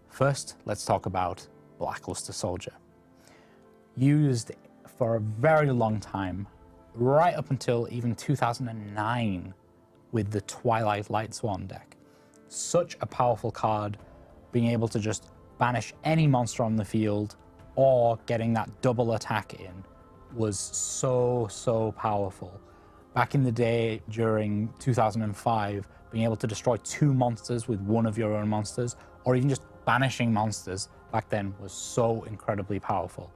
S8: First, let's talk about Blackluster Soldier. Used for a very long time, right up until even 2009, with the Twilight Light Swan deck. Such a powerful card, being able to just banish any monster on the field or getting that double attack in was so powerful. Back in the day during 2005, being able to destroy 2 monsters with one of your own monsters, or even just banishing monsters back then was so incredibly powerful.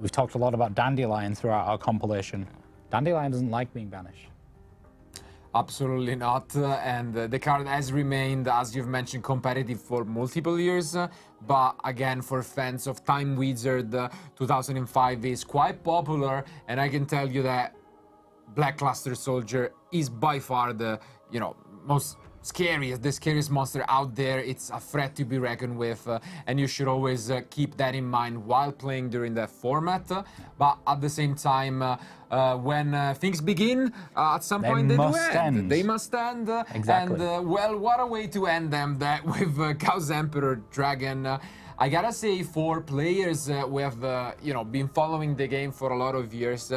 S8: We've talked a lot about Dandelion throughout our compilation. Dandelion doesn't like being banished.
S9: Absolutely not, and the card has remained, as you've mentioned, competitive for multiple years, but again, for fans of Time Wizard, 2005 is quite popular, and I can tell you that Black Cluster Soldier is by far the, most the scariest monster out there. It's a threat to be reckoned with, and you should always keep that in mind while playing during that format. But at the same time, when things begin, at some point they do end. They must end.
S8: Exactly.
S9: And well, what a way to end them that with Chaos Emperor Dragon. I gotta say, for players who have been following the game for a lot of years,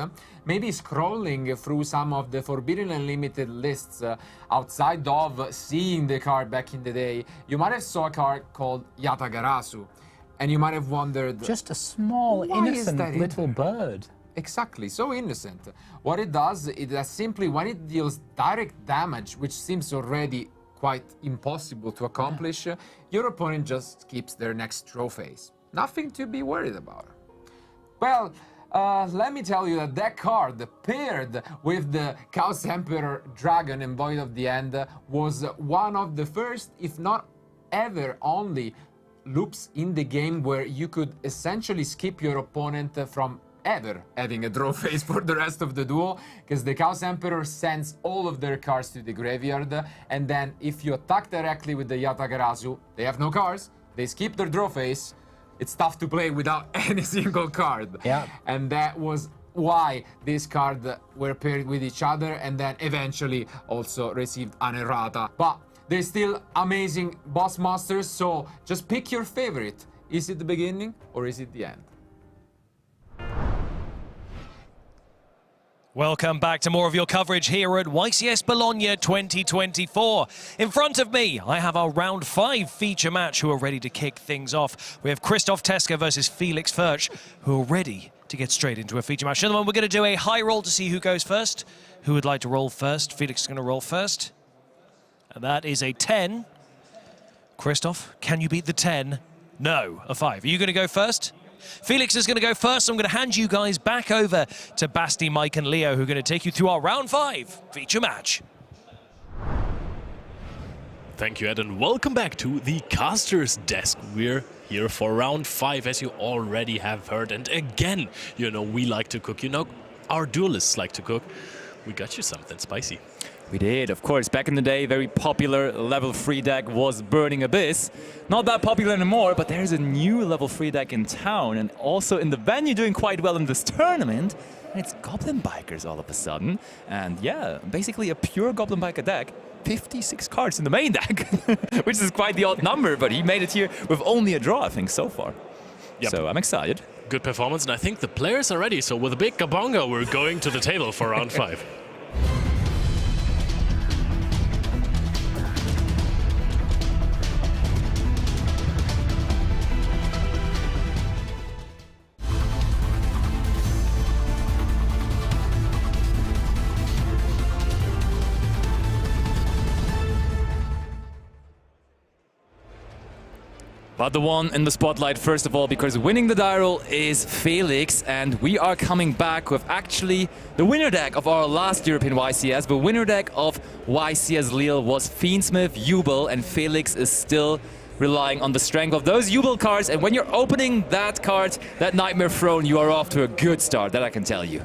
S9: maybe scrolling through some of the Forbidden Unlimited lists outside of seeing the card back in the day, you might have saw a card called Yatagarasu, and you might have wondered,
S8: just a small, innocent little bird.
S9: Exactly, so innocent. What it does is simply when it deals direct damage, which seems already quite impossible to accomplish, your opponent just keeps their next trophies. Nothing to be worried about. Well, let me tell you that card paired with the Chaos Emperor Dragon and Void of the End was one of the first, if not ever only, loops in the game where you could essentially skip your opponent from ever having a draw phase for the rest of the duel, because the Chaos Emperor sends all of their cards to the graveyard, and then if you attack directly with the Yatagarasu, they have no cards, they skip their draw phase, it's tough to play without any single card.
S8: Yeah.
S9: And that was why these cards were paired with each other, and then eventually also received an errata. But they're still amazing boss monsters, so just pick your favorite. Is it the beginning or is it the end?
S1: Welcome back to more of your coverage here at YCS Bologna 2024. In front of me, I have our round 5 feature match who are ready to kick things off. We have Christoph Teska versus Felix Furch, who are ready to get straight into a feature match. Gentlemen, we're going to do a high roll to see who goes first. Who would like to roll first? Felix is going to roll first. And that is a 10. Christoph, can you beat the 10? No, a 5. Are you going to go first? Felix is going to go first. I'm going to hand you guys back over to Basti, Mike, and Leo, who are going to take you through our round 5 feature match.
S21: Thank you, Ed, and welcome back to the caster's desk. We're here for round 5, as you already have heard. And again, we like to cook. Our duelists like to cook. We got you something spicy.
S3: We did, of course. Back in the day, very popular level 3 deck was Burning Abyss. Not that popular anymore, but there's a new level 3 deck in town and also in the venue doing quite well in this tournament. And it's Goblin Bikers all of a sudden. And yeah, basically a pure Goblin Biker deck. 56 cards in the main deck, which is quite the odd number, but he made it here with only a draw, I think, so far.
S21: Yep.
S3: So I'm excited.
S21: Good performance, and I think the players are ready. So with a big kabonga, we're going to the table for round 5.
S3: But the one in the spotlight, first of all, because winning the die roll is Felix, and we are coming back with actually the winner deck of our last European YCS. The winner deck of YCS Lille was Fiendsmith, Jubel, and Felix is still relying on the strength of those Jubel cards. And when you're opening that card, that Nightmare Throne, you are off to a good start, that I can tell you.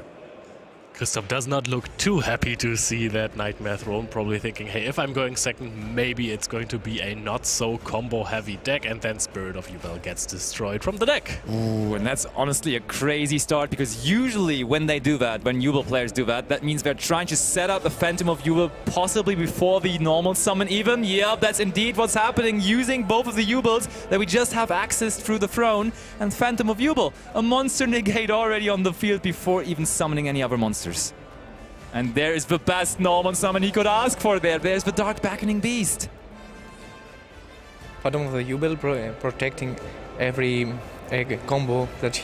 S21: Christoph does not look too happy to see that Nightmare Throne, probably thinking, hey, if I'm going second, maybe it's going to be a not-so-combo-heavy deck, and then Spirit of Jubel gets destroyed from the deck.
S3: Ooh, and that's honestly a crazy start, because usually when they do that, when Jubel players do that, that means they're trying to set up a Phantom of Jubel possibly before the normal summon even. Yeah, that's indeed what's happening, using both of the Jubels that we just have access through the throne, and Phantom of Jubel, a monster negate already on the field before even summoning any other monsters. And there is the best normal summon he could ask for there. There's the Dark Beckoning Beast.
S4: Phantom of the Jubel protecting every combo that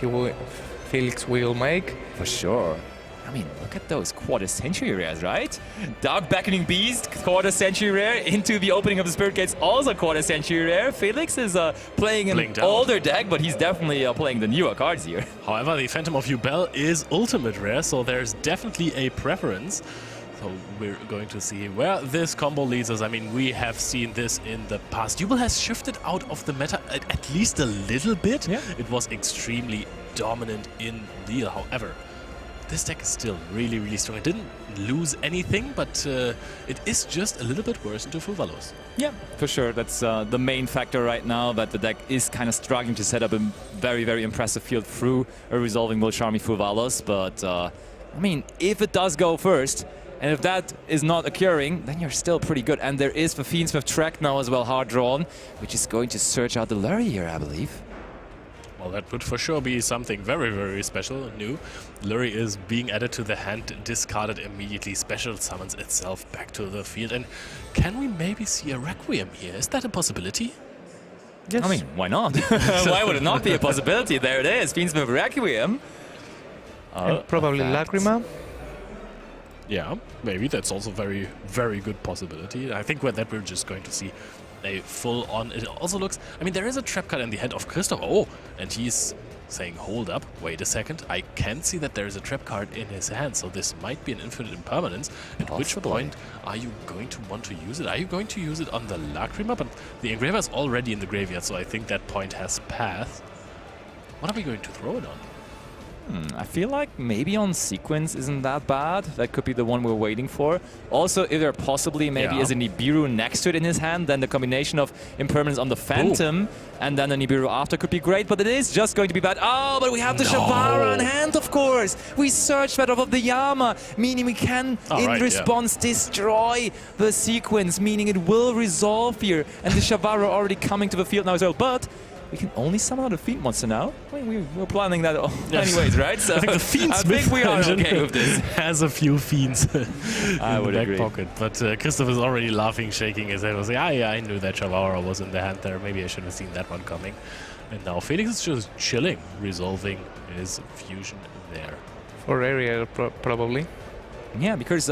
S4: Felix will make.
S3: For sure. I mean, look at those quarter-century rares, right? Dark Beckoning Beast, quarter-century rare, into the opening of the Spirit Gates, also quarter-century rare. Felix is playing an older deck, but he's definitely playing the newer cards here.
S21: However, the Phantom of Jubel is ultimate rare, so there's definitely a preference. So we're going to see where this combo leads us. I mean, we have seen this in the past. Jubel has shifted out of the meta at least a little bit. Yeah. It was extremely dominant in Lille, however. This deck is still really, really strong. It didn't lose anything, but it is just a little bit worse into Fuvalos.
S3: Yeah, for sure. That's the main factor right now, that the deck is kind of struggling to set up a very, very impressive field through a resolving Bolshami Fuvalos. But, I mean, if it does go first, and if that is not occurring, then you're still pretty good. And there is the Fiendsmith Track now as well, hard drawn, which is going to search out the Lurry here, I believe.
S21: Well, that would for sure be something very, very special and new. Lurry is being added to the hand, discarded immediately, special summons itself back to the field. And can we maybe see a Requiem here? Is that a possibility?
S3: Yes. I mean, why not? Why would it not be a possibility? There it is, Fiendsmith Requiem.
S4: Probably Lacrima.
S21: Yeah, maybe. That's also very, very good possibility. I think that we're just going to see a full-on... It also looks... I mean, there is a trap card in the hand of Christoph. Oh, and he's saying, hold up, wait a second. I can see that there is a trap card in his hand, so this might be an infinite impermanence. At which point are you going to want to use it? Are you going to use it on the Lacrima? But the Engraver is already in the graveyard, so I think that point has passed. What are we going to throw it on?
S3: I feel like maybe on Sequence isn't that bad. That could be the one we're waiting for. Also, if there possibly maybe is a Nibiru next to it in his hand, then the combination of impermanence on the Phantom and then a Nibiru after could be great, but it is just going to be bad. Oh, but we have the Shavara in hand, of course. We searched that off of the Yama, meaning we can, in response, destroy the Sequence, meaning it will resolve here. And the Shavara already coming to the field now as well, but we can only summon out a Fiend monster now. I mean, we're planning that anyways, right? So
S21: I think the Fiends
S3: we are okay with this.
S21: Has a few Fiends in
S3: I would
S21: the back
S3: agree.
S21: pocket. But Christoph is already laughing, shaking his head. Was like, yeah, I knew that Shavara was in the hand there. Maybe I should have seen that one coming. And now Felix is just chilling, resolving his fusion there.
S4: For Ariel, probably.
S3: Yeah, because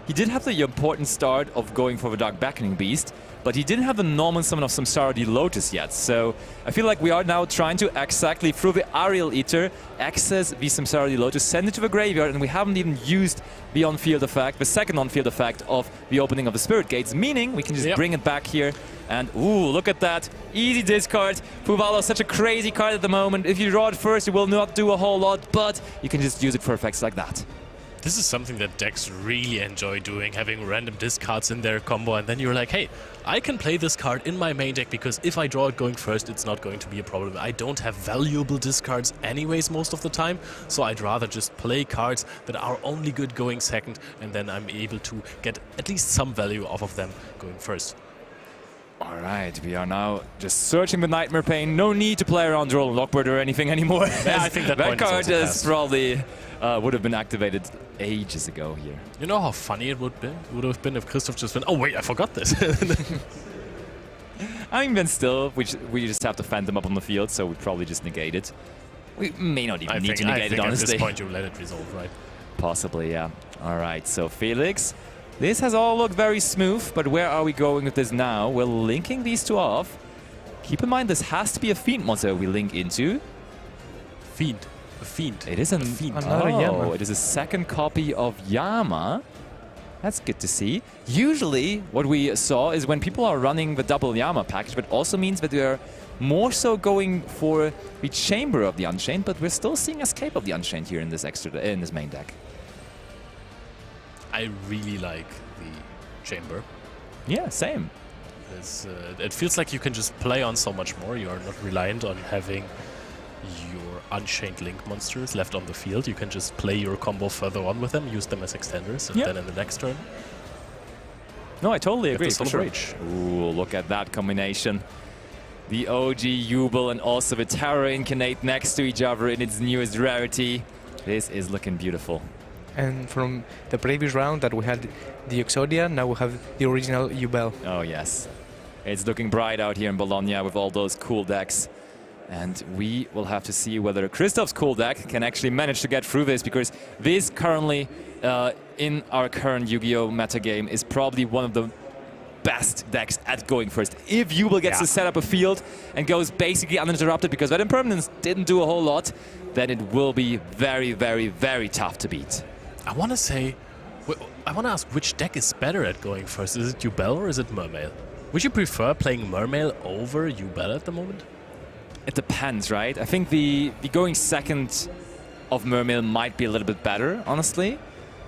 S3: he did have the important start of going for the Dark Beckoning Beast, but he didn't have the normal summon of Samsara the Lotus yet. So I feel like we are now trying to exactly, through the Ariel Eater, access the Samsara the Lotus, send it to the graveyard, and we haven't even used the on-field effect, the second on-field effect of the opening of the Spirit Gates, meaning we can just bring it back here. And ooh, look at that. Easy discard. Fuvalo is such a crazy card at the moment. If you draw it first, it will not do a whole lot, but you can just use it for effects like that.
S21: This is something that decks really enjoy doing, having random discards in their combo, and then you're like, hey, I can play this card in my main deck because if I draw it going first, it's not going to be a problem. I don't have valuable discards anyways most of the time, so I'd rather just play cards that are only good going second, and then I'm able to get at least some value off of them going first.
S3: All right, we are now just searching the Nightmare Pain. No need to play around Roll Lockbird or anything anymore.
S21: Yeah, I think that
S3: card is probably would have been activated ages ago here.
S21: You know how funny it would have been if Christoph just went, oh wait, I forgot this.
S3: I mean, then still, we just have to Phantom up on the field, so we probably just negate it. We may not even need to negate it, honestly.
S21: At this point, you let it resolve, right?
S3: Possibly, yeah. All right, so Felix. This has all looked very smooth, but where are we going with this now? We're linking these two off. Keep in mind, this has to be a Fiend monster we link into.
S21: Fiend. A Fiend.
S3: It is a Fiend.
S4: Another Yama.
S3: It is a second copy of Yama. That's good to see. Usually, what we saw is when people are running the double Yama package, but also means that we are more so going for the Chamber of the Unchained, but we're still seeing Escape of the Unchained here in this main deck.
S21: I really like the Chamber.
S3: Yeah, same.
S21: It feels like you can just play on so much more. You are not reliant on having your Unchained Link monsters left on the field. You can just play your combo further on with them, use them as extenders, and then in the next turn...
S3: No, I totally agree,
S21: for
S3: sure. Ooh, look at that combination. The OG Jubel and also the Terror Incarnate next to each other in its newest rarity. This is looking beautiful.
S4: And from the previous round that we had the Exodia, now we have the original Ubel.
S3: Oh yes, it's looking bright out here in Bologna with all those cool decks. And we will have to see whether Christoph's cool deck can actually manage to get through this, because this currently, in our current Yu-Gi-Oh! Meta game, is probably one of the best decks at going first. If Ubel gets to set up a field and goes basically uninterrupted, because that Impermanence didn't do a whole lot, then it will be very, very, very tough to beat.
S21: I want to ask which deck is better at going first. Is it Ubel or is it Mermail? Would you prefer playing Mermail over Ubel at the moment?
S3: It depends, right? I think the going second of Mermail might be a little bit better, honestly.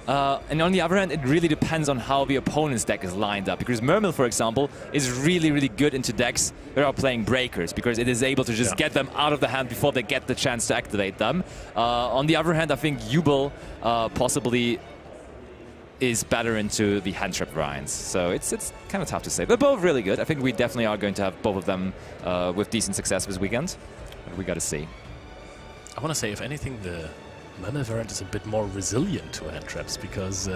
S3: And on the other hand, it really depends on how the opponent's deck is lined up. Because Mermail, for example, is really, really good into decks that are playing breakers, because it is able to just get them out of the hand before they get the chance to activate them. On the other hand, I think Ubel possibly is better into the hand trap variants. So it's kind of tough to say. They're both really good. I think we definitely are going to have both of them with decent success this weekend. But we got to see.
S21: I want to say, if anything, the Mermail variant is a bit more resilient to hand traps, because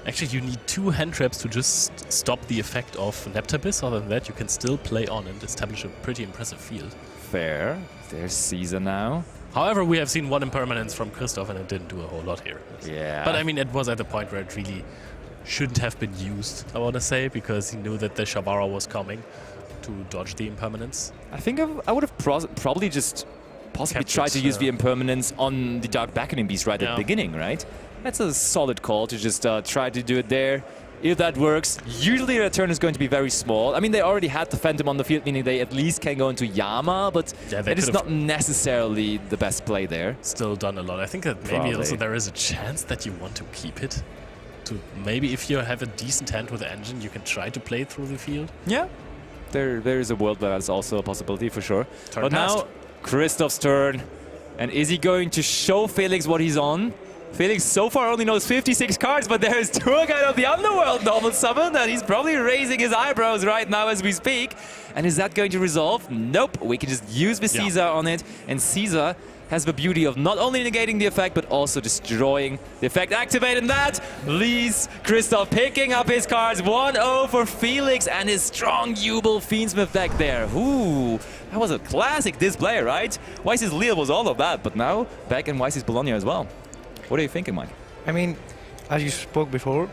S21: actually you need 2 hand traps to just stop the effect of Neptabis. Other than that, you can still play on and establish a pretty impressive field.
S3: Fair. There's Caesar now.
S21: However, we have seen 1 Impermanence from Christoph, and it didn't do a whole lot here.
S3: Yeah.
S21: But I mean, it was at the point where it really shouldn't have been used, I want to say, because he knew that the Shavara was coming to dodge the Impermanence.
S3: I think I would have probably just possibly tried to use the Impermanence on the Dark Beckoning Beast right at the beginning, right? That's a solid call to just try to do it there. If that works, usually their turn is going to be very small. I mean, they already had the Phantom on the field, meaning they at least can go into Yama, but it is not necessarily the best play there.
S21: Still done a lot. I think that maybe also there is a chance that you want to keep it. To maybe if you have a decent hand with the engine, you can try to play through the field.
S3: Yeah, there is a world where that's also a possibility for sure.
S21: But
S3: now, Christoph's turn. And is he going to show Felix what he's on? Felix so far only knows 56 cards, but there is Tour Guide of the Underworld normal summon, and he's probably raising his eyebrows right now as we speak. And is that going to resolve? Nope. We can just use the Caesar on it, and Caesar has the beauty of not only negating the effect, but also destroying the effect. Activating that leaves Christoph picking up his cards. 1-0 for Felix and his strong Ubel Fiendsmith deck there. Ooh, that was a classic display, right? Weiss's Leo was all of that, but now back in Weiss's Bologna as well. What are you thinking, Mike?
S4: I mean, as you spoke before,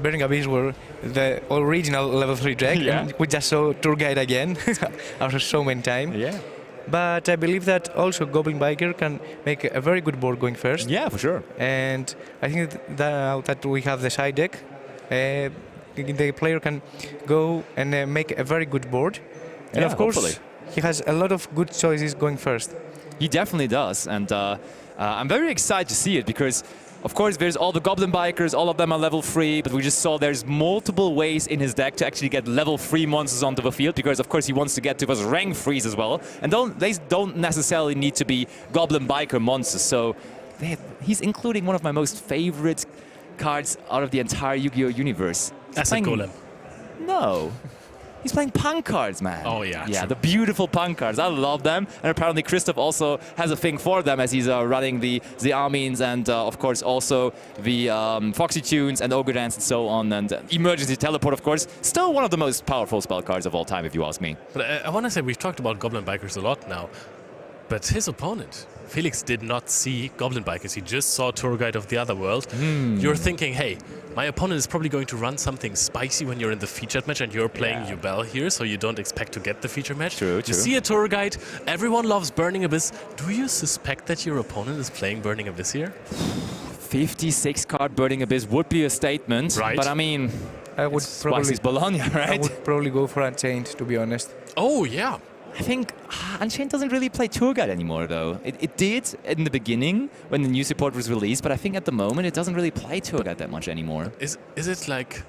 S4: Burning Abyss were the original level 3 deck, and we just saw Tour Guide again after so many times.
S3: Yeah.
S4: But I believe that also Goblin Biker can make a very good board going first.
S3: Yeah, for sure.
S4: And I think that we have the side deck, the player can go and make a very good board. And of course,
S3: hopefully.
S4: He has a lot of good choices going first.
S3: He definitely does, and I'm very excited to see it, because of course there's all the Goblin Bikers, all of them are level 3, but we just saw there's multiple ways in his deck to actually get level 3 monsters onto the field, because of course he wants to get to those rank 3s as well, and they don't necessarily need to be Goblin Biker monsters, so he's including one of my most favorite cards out of the entire Yu-Gi-Oh! Universe.
S21: As a Golem.
S3: No. He's playing punk cards, man.
S21: Oh, yeah.
S3: Yeah,
S21: true.
S3: the beautiful punk cards. I love them. And apparently Christoph also has a thing for them, as he's running the Armines and, of course, also the Foxy Tunes and Ogre Dance and so on. And Emergency Teleport, of course. Still one of the most powerful spell cards of all time, if you ask me.
S21: But I want to say, we've talked about Goblin Bikers a lot now. But his opponent, Felix, did not see Goblin Bikers. He just saw Tour Guide of the Otherworld. You're thinking, hey, my opponent is probably going to run something spicy when you're in the featured match, and you're playing Ubel here, so you don't expect to get the featured match.
S3: True.
S21: You see a Tour Guide, everyone loves Burning Abyss. Do you suspect that your opponent is playing Burning Abyss here?
S3: 56 card Burning Abyss would be a statement.
S21: Right.
S3: But I mean,
S4: I would probably
S3: Bologna, right?
S4: I would probably go for Unchained, to be honest.
S21: Oh, yeah.
S3: I think Unchained doesn't really play Tour Guide anymore, though. It did in the beginning when the new support was released, but I think at the moment it doesn't really play Tour Guide that much anymore.
S21: Is it like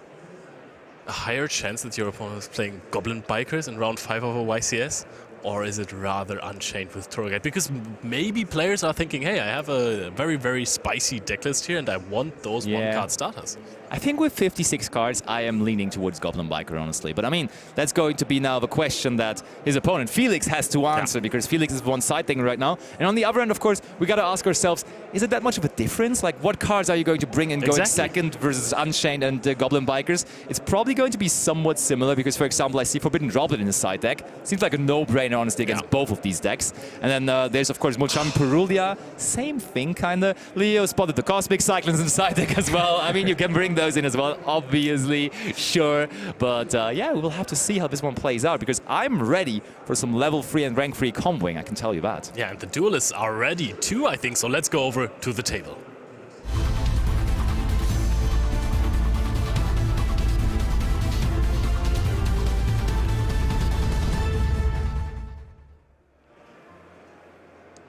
S21: a higher chance that your opponent is playing Goblin Bikers in round 5 over YCS? Or is it rather Unchained with Tour Guide? Because maybe players are thinking, hey, I have a very, very spicy deck list here and I want those one-card starters.
S3: I think with 56 cards, I am leaning towards Goblin Biker, honestly. But I mean, that's going to be now the question that his opponent, Felix, has to answer, because Felix is one-side thing right now. And on the other end, of course, we got to ask ourselves, is it that much of a difference? Like, what cards are you going to bring in going
S21: Exactly.
S3: second versus Unchained and Goblin Bikers? It's probably going to be somewhat similar because, for example, I see Forbidden Droplet in the side deck. Seems like a no-brainer, honestly, against both of these decks. And then there's, of course, Mochami Perulia. Same thing, kind of. Leo spotted the Cosmic Cyclones in the side deck as well. I mean, you can bring those in as well, obviously, sure. But yeah, we'll have to see how this one plays out because I'm ready for some level 3 and rank 3 comboing, I can tell you that.
S21: Yeah, and the duelists are ready too, I think. So let's go over to the table.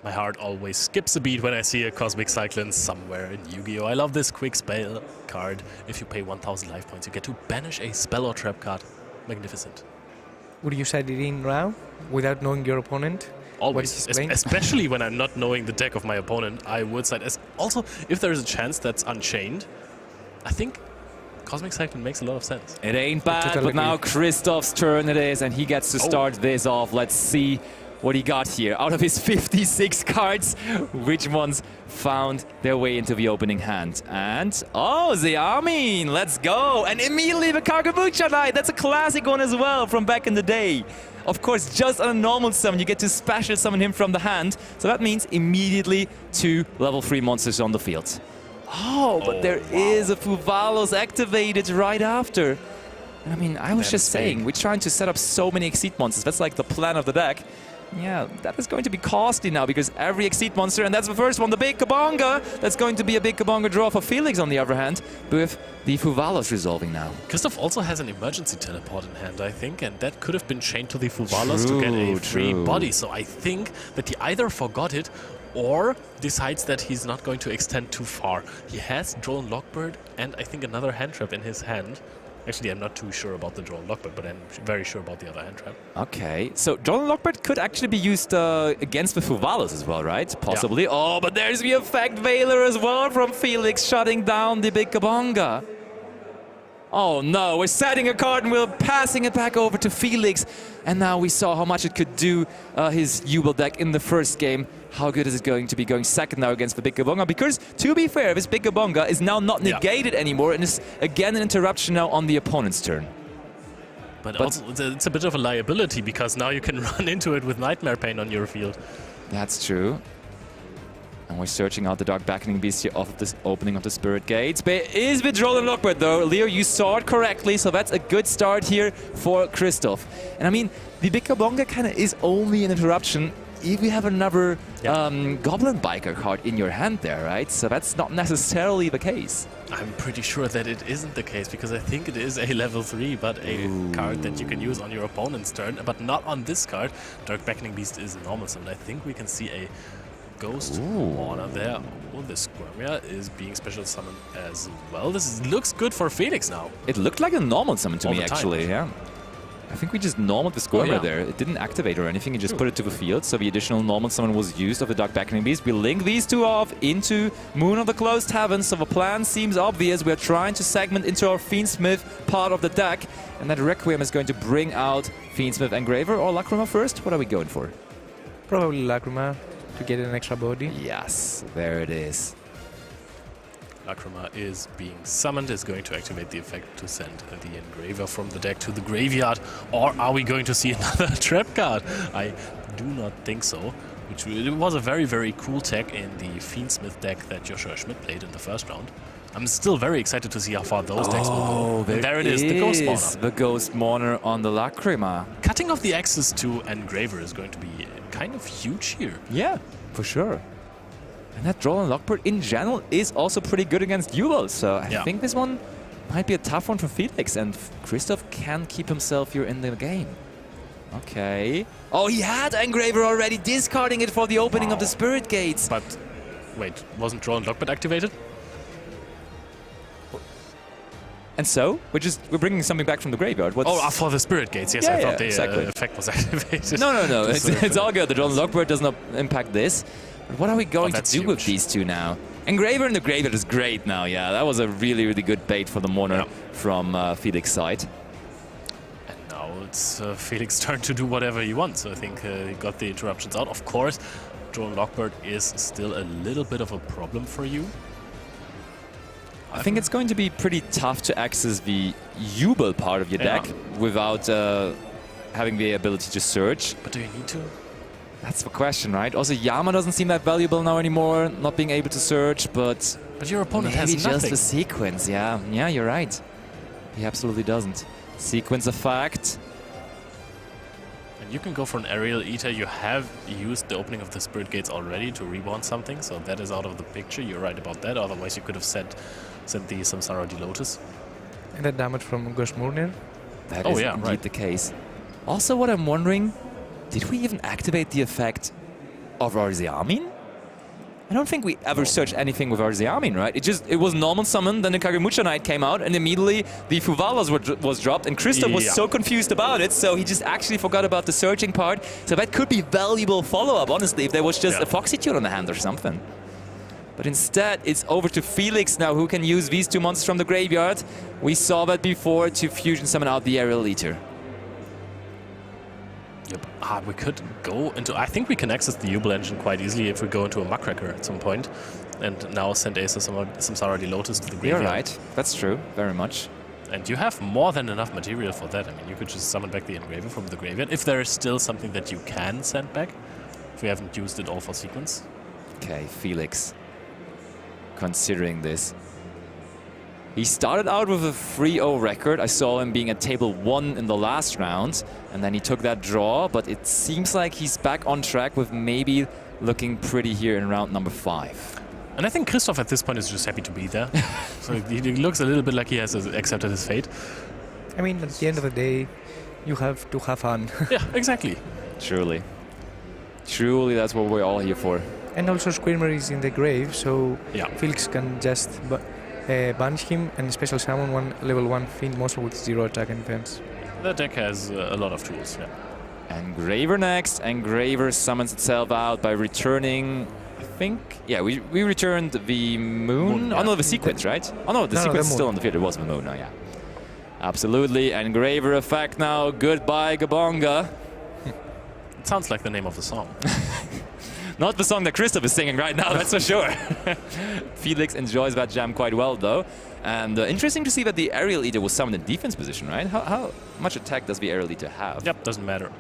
S21: My heart always skips a beat when I see a Cosmic Cyclone somewhere in Yu-Gi-Oh! I love this quick spell card. If you pay 1000 life points, you get to banish a spell or trap card. Magnificent.
S4: Would you side it in now without knowing your opponent?
S21: Always, especially when I'm not knowing the deck of my opponent, I would side. Also, if there is a chance that's Unchained, I think Cosmic Cyclone makes a lot of sense.
S3: It ain't bad, but now Christoph's turn it is, and he gets to start this off. Let's see what he got here. Out of his 56 cards, which ones found their way into the opening hand? And, oh, the Armin, let's go. And immediately the Kagamucha Knight. That's a classic one as well from back in the day. Of course, just on a normal summon, you get to special summon him from the hand. So that means immediately 2 level 3 monsters on the field. Oh, but there is a Fuvalos activated right after. I mean, I was just saying, we're trying to set up so many Exceed monsters. That's like the plan of the deck. Yeah, that is going to be costly now because every Exceed monster, and that's the first one, the Big Kabonga. That's going to be a Big Kabonga draw for Felix on the other hand, with the Fuvalos resolving now.
S21: Christoph also has an emergency teleport in hand, I think, and that could have been chained to the Fuvalos to get a free body. So I think that he either forgot it or decides that he's not going to extend too far. He has Drone Lockbird and I think another hand trap in his hand. Actually, I'm not too sure about the Drone Lockbird, but I'm very sure about the other hand trap.
S3: Okay, so Drone Lockbird could actually be used against the Fuvalos as well, right? Possibly. Yeah. Oh, but there's the Effect Veiler as well from Felix, shutting down the Big Kabonga. Oh no, we're setting a card and we're passing it back over to Felix. And now we saw how much it could do his Jubel deck in the first game. How good is it going to be going second now against the Big Kabonga? Because, to be fair, this Big Kabonga is now not negated anymore and is again an interruption now on the opponent's turn.
S21: But also, it's a bit of a liability because now you can run into it with Nightmare Pain on your field.
S3: That's true. And we're searching out the Dark Beckoning Beast here off of this opening of the Spirit Gates. There is withdrawal and Lockbird though. Leo, you saw it correctly, so that's a good start here for Christoph. And I mean, the Big Kabonga kind of is only an interruption if you have another Goblin Biker card in your hand there, right? So that's not necessarily the case.
S21: I'm pretty sure that it isn't the case because I think it is a level 3, but a card that you can use on your opponent's turn, but not on this card. Dark Beckoning Beast is normal summon. I think we can see a Ghost Warner there. Oh, the Squirmia is being special summoned as well. Looks good for Felix now.
S3: It looked like a normal summon to me, actually, yeah. I think we just normaled the Squirmia there. It didn't activate or anything, you just put it to the field, so the additional normal summon was used of the Dark Beckoning Beast. We link these two off into Moon of the Closed Heavens, so the plan seems obvious. We're trying to segment into our Fiendsmith part of the deck, and that Requiem is going to bring out Fiendsmith Engraver or Lacrima first. What are we going for?
S4: Probably Lacrima to get an extra body.
S3: Yes, there it is.
S21: Lacrima is being summoned, is going to activate the effect to send the Engraver from the deck to the graveyard. Or are we going to see another trap card? I do not think so. It was a very, very cool tech in the Fiendsmith deck that Joshua Schmidt played in the first round. I'm still very excited to see how far those decks will go. There it is, the Ghost Mourner.
S3: The Ghost Mourner on the Lacrima.
S21: Cutting off the access to Engraver is going to be kind of huge here.
S3: Yeah, for sure. And that Draw and Lockbird in general is also pretty good against Jubel, so I think this one might be a tough one for Felix, and Christoph can keep himself here in the game. Okay. Oh, he had Engraver already, discarding it for the opening of the Spirit Gates.
S21: But wait, wasn't Draw and Lockbird activated?
S3: And so, we're bringing something back from the graveyard.
S21: For the Spirit Gates, yes, I thought the effect was activated.
S3: No, it's all good. The Draw and Lockbird does not impact this. But what are we going to do with these two now? Engraver in the graveyard is great now, yeah. That was a really, really good bait for the Mourner from Felix's side.
S21: And now it's Felix's turn to do whatever he wants. I think he got the interruptions out. Of course, Drone Lockbird is still a little bit of a problem for you.
S3: I think it's going to be pretty tough to access the Jubel part of your deck without having the ability to search.
S21: But do you need to?
S3: That's the question, right? Also, Yama doesn't seem that valuable now anymore, not being able to search, but
S21: your opponent
S3: maybe
S21: has nothing.
S3: just the sequence, yeah. Yeah, you're right. He absolutely doesn't. Sequence effect.
S21: And you can go for an Aerial Eater. You have used the opening of the Spirit Gates already to reborn something, so that is out of the picture. You're right about that. Otherwise, you could have sent the Samsara de Lotus.
S4: And the damage from Ghost Murner.
S3: That is indeed the case. Also, what I'm wondering, did we even activate the effect of Arzeamin? I don't think we ever searched anything with Arzeamin, right? It was normal summon, then the Kagemusha Knight came out, and immediately the Fuvalas was dropped, and Christoph was so confused about it, so he just actually forgot about the searching part. So that could be valuable follow-up, honestly, if there was just a Foxy Tune on the hand or something. But instead, it's over to Felix now, who can use these two monsters from the graveyard. We saw that before to fusion summon out the Aerial Eater.
S21: Yep. We could go into... I think we can access the Jubel engine quite easily if we go into a Muckracker at some point. And now send Ace Samsara de Lotus to the graveyard.
S3: You're right. That's true. Very much.
S21: And you have more than enough material for that. I mean, you could just summon back the Engraver from the graveyard. If there is still something that you can send back. If we haven't used it all for sequence.
S3: Okay, Felix. Considering this. He started out with a 3-0 record. I saw him being at table 1 in the last round, and then he took that draw, but it seems like he's back on track with maybe looking pretty here in round number 5.
S21: And I think Christoph at this point is just happy to be there. So he looks a little bit like he has accepted his fate.
S4: I mean, at the end of the day, you have to have fun.
S21: Yeah, exactly.
S3: Truly. Truly, that's what we're all here for.
S4: And also Squirmer is in the grave, so Felix can just banish him and special summon one level 1 Fiend monster with 0 attack and defense.
S21: The deck has a lot of tools,
S3: Engraver next. Engraver summons itself out by returning, I think, we returned the Moon. Oh no, the sequence, right? Oh no, the sequence is still on the field. It was the Moon now, Absolutely. Engraver effect now. Goodbye, Gabonga.
S21: It sounds like the name of the song.
S3: Not the song that Christoph is singing right now, that's for sure. Felix enjoys that jam quite well, though. And interesting to see that the Aerial Eater was summoned in defense position, right? How much attack does the Aerial Eater have?
S21: Yep, doesn't matter.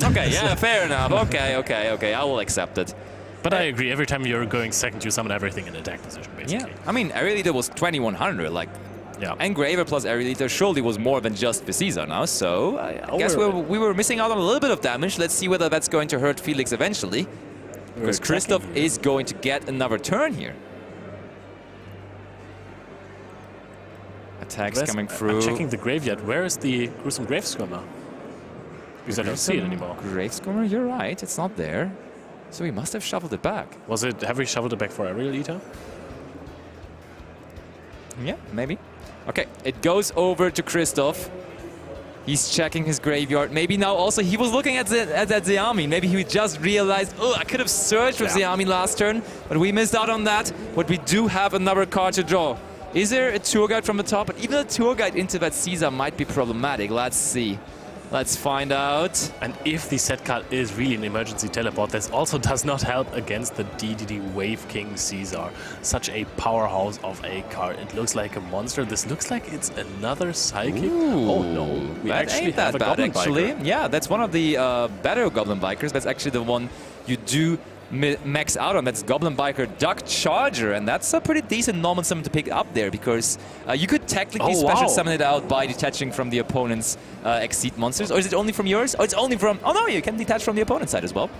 S3: Okay, fair enough. Okay, I will accept it.
S21: But I agree, every time you're going second, you summon everything in attack position, basically.
S3: Yeah, I mean, Aerial Eater was 2100, Engraver plus Aerial Eater surely was more than just the Caesar now, so I guess we were missing out on a little bit of damage. Let's see whether that's going to hurt Felix eventually. Because Christoph is going to get another turn here. Attacks coming through.
S21: I'm checking the graveyard. Where is the Gruesome Grave Scummer? Because I don't see it anymore.
S3: Grave Scummer, you're right. It's not there. So we must have shuffled it back.
S21: Have we shuffled it back for Aerial Eater?
S3: Yeah, maybe. Okay, it goes over to Christoph. He's checking his graveyard. Maybe now also he was looking at that Zeami. Maybe he just realized, I could have searched with Zeami last turn, but we missed out on that. But we do have another card to draw. Is there a tour guide from the top? But even a tour guide into that Caesar might be problematic. Let's see. Let's find out.
S21: And if the set card is really an emergency teleport, this also does not help against the DDD Wave King Caesar. Such a powerhouse of a card. It looks like a monster. This looks like it's another Psychic.
S3: Ooh,
S21: oh no, we actually have a Goblin Biker.
S3: Yeah, that's one of the better Goblin Bikers. That's actually the one you do max out on. That's Goblin Biker Duck Charger, and that's a pretty decent normal summon to pick up there, because you could technically special summon it out by detaching from the opponent's Exceed monsters. Or is it only from yours? Oh, it's only from... Oh no, you can detach from the opponent's side as well.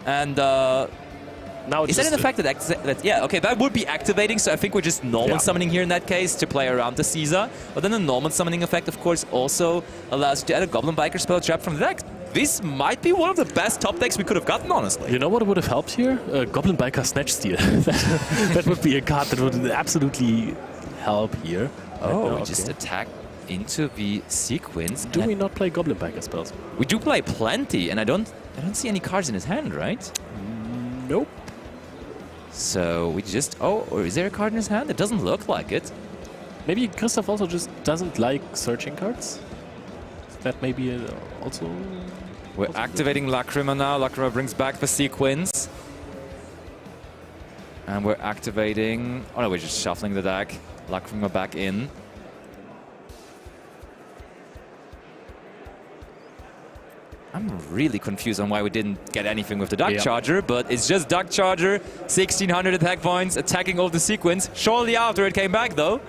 S3: And
S21: now
S3: is that an effect that would be activating, so I think we're just normal summoning here in that case to play around the Caesar. But then the normal summoning effect, of course, also allows you to add a Goblin Biker spell trap from the deck. This might be one of the best top decks we could have gotten, honestly.
S21: You know what would have helped here? Goblin Biker Snatch Steal. That would be a card that would absolutely help here.
S3: Oh, we just attack into the sequence.
S21: Do we not play Goblin Biker spells?
S3: We do play plenty, and I don't see any cards in his hand, right?
S21: Nope.
S3: So we just... Oh, or is there a card in his hand? It doesn't look like it.
S21: Maybe Christoph also just doesn't like searching cards? That may be also...
S3: We're activating Lacrima now. Lacrima brings back the sequence. And we're activating... Oh no, we're just shuffling the deck. Lacrima back in. I'm really confused on why we didn't get anything with the Duck Charger, but it's just Duck Charger, 1600 attack points, attacking all the sequence. Shortly after it came back, though.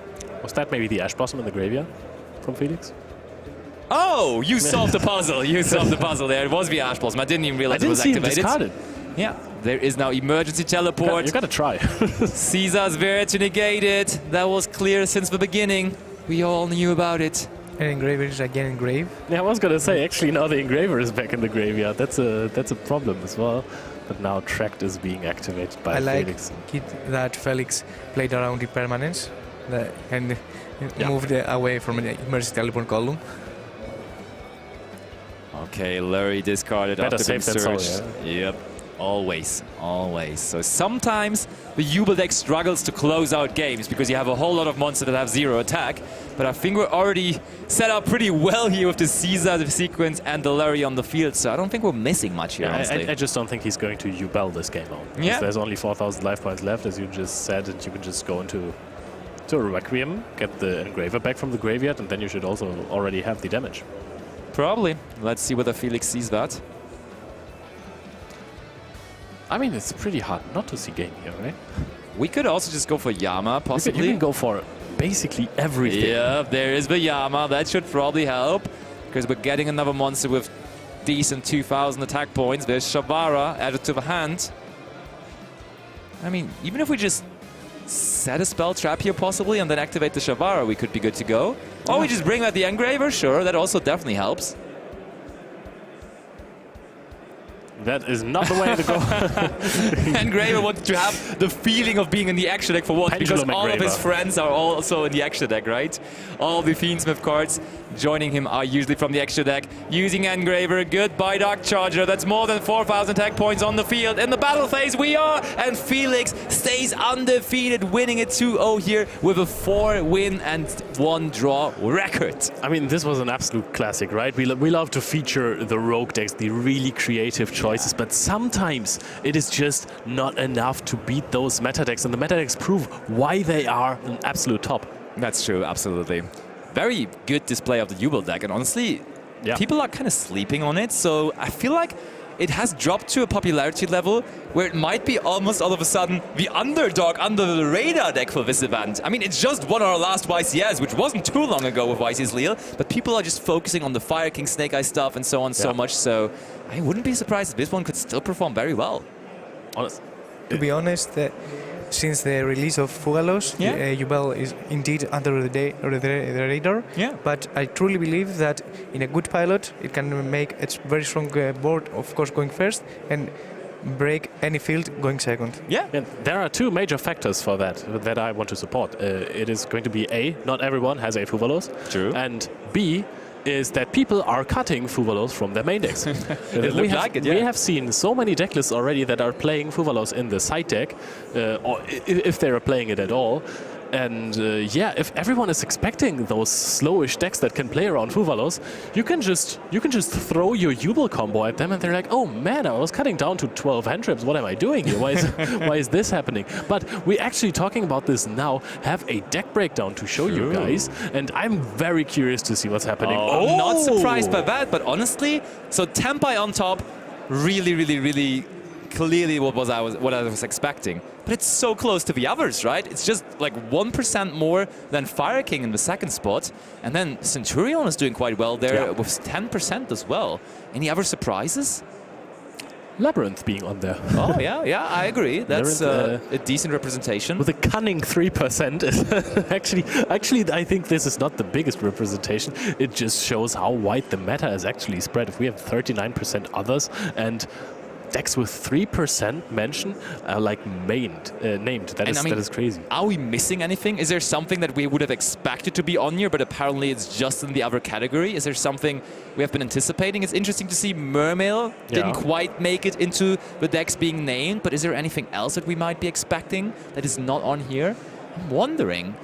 S21: Was that maybe the Ash Blossom in the graveyard from Felix?
S3: Oh, you solved the puzzle. You solved the puzzle there. It was the Ash Blossom. I didn't even realize it was activated.
S21: Discarded.
S3: Yeah, there is now emergency teleport.
S21: You gotta try.
S3: Caesar's there to negate it. That was clear since the beginning. We all knew about it.
S4: And Engraver is again engraved.
S21: Yeah, I was gonna say, actually now the Engraver is back in the graveyard. That's a problem as well. But now Tract is being activated by Felix.
S4: I like that Felix played around the permanence and moved away from the emergency teleport column.
S3: Okay, Larry discarded
S21: Better
S3: after being
S21: safe than
S3: searched.
S21: sorry,
S3: Yep, always, always. So sometimes the Jubel deck struggles to close out games because you have a whole lot of monsters that have 0 attack. But I think we're already set up pretty well here with the Caesar, the sequence, and the Larry on the field. So I don't think we're missing much here, honestly.
S21: I just don't think he's going to Jubel this game out.
S3: Yeah.
S21: There's only 4,000 life points left, as you just said, and you can just go into a Requiem, get the Engraver back from the graveyard, and then you should also already have the damage.
S3: Probably. Let's see whether Felix sees that.
S21: I mean, it's pretty hard not to see game here, right?
S3: We could also just go for Yama, possibly.
S21: You can go for basically everything.
S3: Yeah, there is the Yama. That should probably help, because we're getting another monster with decent 2,000 attack points. There's Shavara added to the hand. I mean, even if we just set a spell trap here possibly and then activate the Shavara, we could be good to go. Or we just bring out the Engraver, sure, that also definitely helps.
S21: That is not the way to go.
S3: Engraver wanted to have the feeling of being in the extra deck for once, because all of his friends are also in the extra deck, right? All the Fiendsmith cards joining him are usually from the extra deck. Using Engraver, goodbye Dark Charger. That's more than 4,000 attack points on the field. In the battle phase we are, and Felix stays undefeated, winning it 2-0 here with a 4-win and 1-draw record.
S21: I mean, this was an absolute classic, right? We love to feature the rogue decks, the really creative choices, but sometimes it is just not enough to beat those meta decks, and the meta decks prove why they are an absolute top.
S3: That's true, absolutely. Very good display of the Jubel deck, and honestly, people are kind of sleeping on it, so I feel like it has dropped to a popularity level where it might be almost all of a sudden the underdog under the radar deck for this event. I mean, it's just won our last YCS, which wasn't too long ago with YCS Lille, but people are just focusing on the Fire King Snake Eye stuff and so on so much, so I wouldn't be surprised if this one could still perform very well.
S4: To be honest, since the release of Fugalos, Jubel is indeed under the radar.
S3: Yeah.
S4: But I truly believe that in a good pilot, it can make its very strong board, of course, going first, and break any field going second.
S21: Yeah. And there are two major factors for that I want to support. It is going to be A, not everyone has a Fugalos.
S3: True.
S21: And B, is that people are cutting Fuvalos from their main decks. We have seen so many deck lists already that are playing Fuvalos in the side deck, or if they are playing it at all. And if everyone is expecting those slowish decks that can play around Fuvalos, you can just throw your Jubel combo at them, and they're like, oh man, I was cutting down to 12 hand trips. What am I doing here? Why is this happening? But we're actually talking about this now. Have a deck breakdown to show you guys, and I'm very curious to see what's happening.
S3: I'm not surprised by that, but honestly, so Tempai on top, really clearly what I was expecting. But it's so close to the others, right? It's just like 1% more than Fire King in the second spot. And then Centurion is doing quite well there with 10% as well. Any other surprises?
S21: Labyrinth being on there.
S3: Oh, yeah, I agree. That's a decent representation.
S21: With a cunning 3%. actually, I think this is not the biggest representation. It just shows how wide the meta is actually spread. If we have 39% others and decks with 3% mention are like named. That is crazy.
S3: Are we missing anything? Is there something that we would have expected to be on here, but apparently it's just in the other category? Is there something we have been anticipating? It's interesting to see Mermail didn't quite make it into the decks being named, but is there anything else that we might be expecting that is not on here? I'm wondering.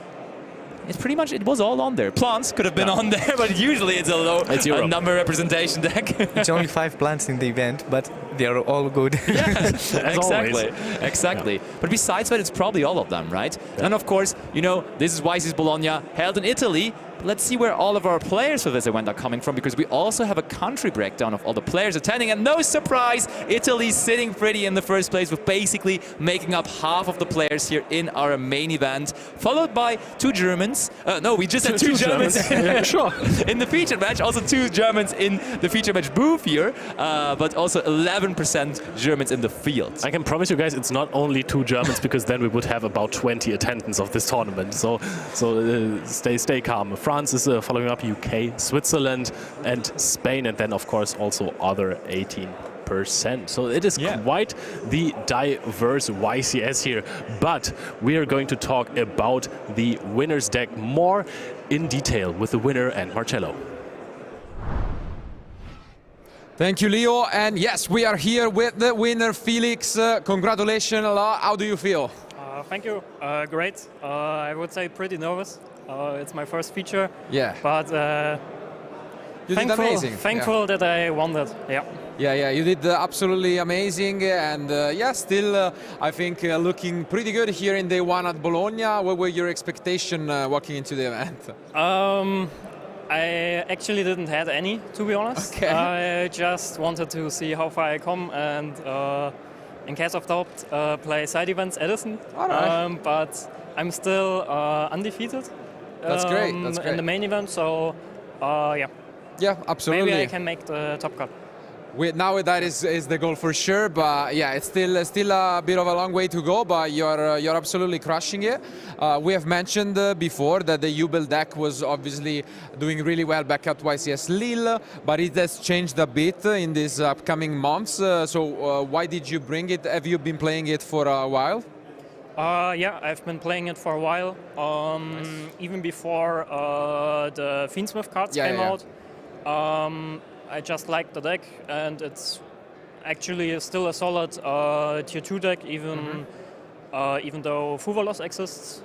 S3: it's pretty much, it was all on there. Plants could have been on there, but usually it's a number representation deck.
S4: It's only 5 plants in the event, but they are all good.
S3: Yeah, exactly. But besides that, it's probably all of them, right? Yeah. And of course, you know, this is YCS Bologna, held in Italy. Let's see where all of our players for this event are coming from, because we also have a country breakdown of all the players attending. And no surprise, Italy's sitting pretty in the first place, with basically making up half of the players here in our main event, followed by 2 Germans. No, we just had 2 Germans.
S21: Yeah, sure.
S3: In the featured match, also 2 Germans in the featured match booth here, but also 11% Germans in the field.
S21: I can promise you guys, it's not only 2 Germans, because then we would have about 20 attendants of this tournament. So stay calm. France is following up, UK, Switzerland, and Spain, and then of course also other 18%. So it is quite the diverse YCS here. But we are going to talk about the winner's deck more in detail with the winner and Marcello.
S9: Thank you, Leo. And yes, we are here with the winner, Felix. Congratulations a lot. How do you feel?
S5: Thank you. Great. I would say pretty nervous. It's my first feature.
S9: Yeah.
S5: But
S9: you did amazing.
S5: Thankful that I won that. Yeah.
S9: Yeah, you did absolutely amazing, and still I think looking pretty good here in day 1 at Bologna. What were your expectations walking into the event?
S5: I actually didn't have any, to be honest.
S9: Okay.
S5: I just wanted to see how far I come, and in case of doubt, play side events Edison.
S9: All right.
S5: But I'm still undefeated.
S9: That's great.
S5: In the main event, so yeah.
S9: Yeah, absolutely.
S5: Maybe I can make the top cut.
S9: Now that is the goal for sure, but yeah, it's still a bit of a long way to go, but you're absolutely crushing it. We have mentioned before that the Jubel deck was obviously doing really well back at YCS Lille, but it has changed a bit in these upcoming months. So why did you bring it? Have you been playing it for a while?
S5: Yeah, I've been playing it for a while, even before the Fiendsmith cards came out. I just liked the deck, and it's actually still a solid tier 2 deck, even though Fuvalos exists.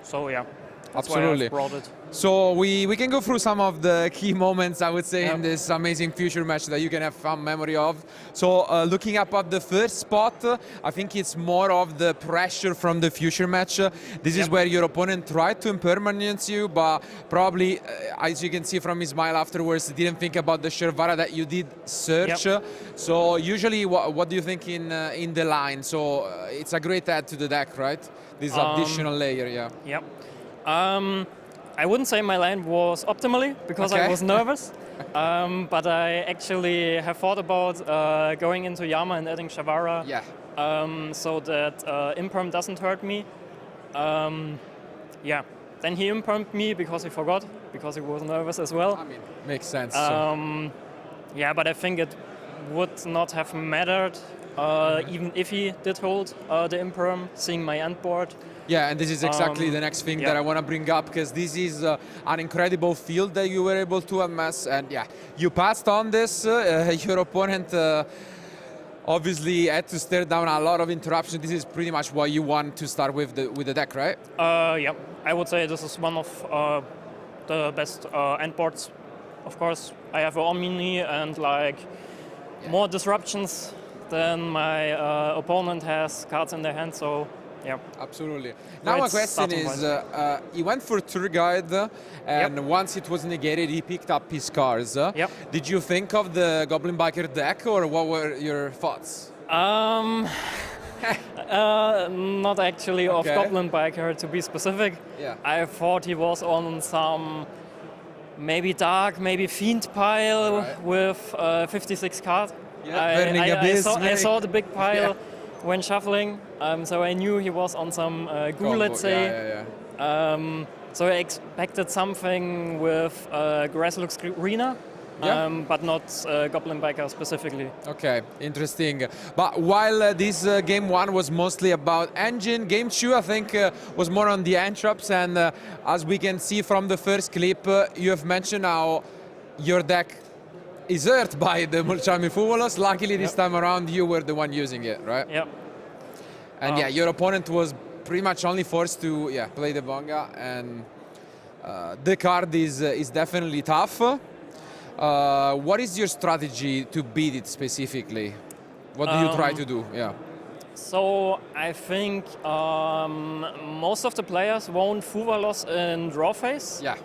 S5: So yeah, that's
S9: absolutely.
S5: why I brought it.
S9: So we can go through some of the key moments, I would say, in this amazing future match that you can have fun memory of. So looking up at the first spot, I think it's more of the pressure from the future match. This is where your opponent tried to impermanence you, but probably, as you can see from his smile afterwards, didn't think about the Shervara that you did search. So usually, what do you think in the line? So it's a great add to the deck, right? This additional layer,
S5: Yep. I wouldn't say my line was optimally, because I was nervous, but I actually have thought about going into Yama and adding Shavara, so that Imperm doesn't hurt me. Yeah, then he Impermed me because he forgot, because he was nervous as well.
S9: I mean, makes sense.
S5: Yeah, but I think it would not have mattered, even if he did hold the Imperm, seeing my end board.
S9: Yeah, and this is exactly the next thing that I want to bring up, because this is an incredible field that you were able to amass, and yeah, you passed on this. Your opponent obviously had to stare down a lot of interruptions. This is pretty much what you want to start with the deck, right?
S5: Yeah, I would say this is one of the best end boards. Of course, I have an Omni and more disruptions than my opponent has cards in their hand, so yeah.
S9: Absolutely. Now my question is, he went for Tour Guide, and once it was negated, he picked up his cards. Did you think of the Goblin Biker deck, or what were your thoughts?
S5: Not actually of Goblin Biker, to be specific. I thought he was on some maybe Dark, maybe Fiend pile with 56 cards. I saw the big pile when shuffling, so I knew he was on some Ghoul, let's say. So I expected something with Graslux Arena, but not Goblin Biker specifically.
S9: Okay, interesting. But while this game 1 was mostly about engine, game 2 I think was more on the entraps, and as we can see from the first clip, you have mentioned how your deck is hurt by the Mulchami Fuvalos. Luckily this time around you were the one using it, right?
S5: Yep.
S9: And your opponent was pretty much only forced to play the Bonga, and the card is definitely tough. What is your strategy to beat it specifically? What do you try to do? Yeah.
S5: So I think most of the players won't Fuvalos in draw phase.
S9: Yeah.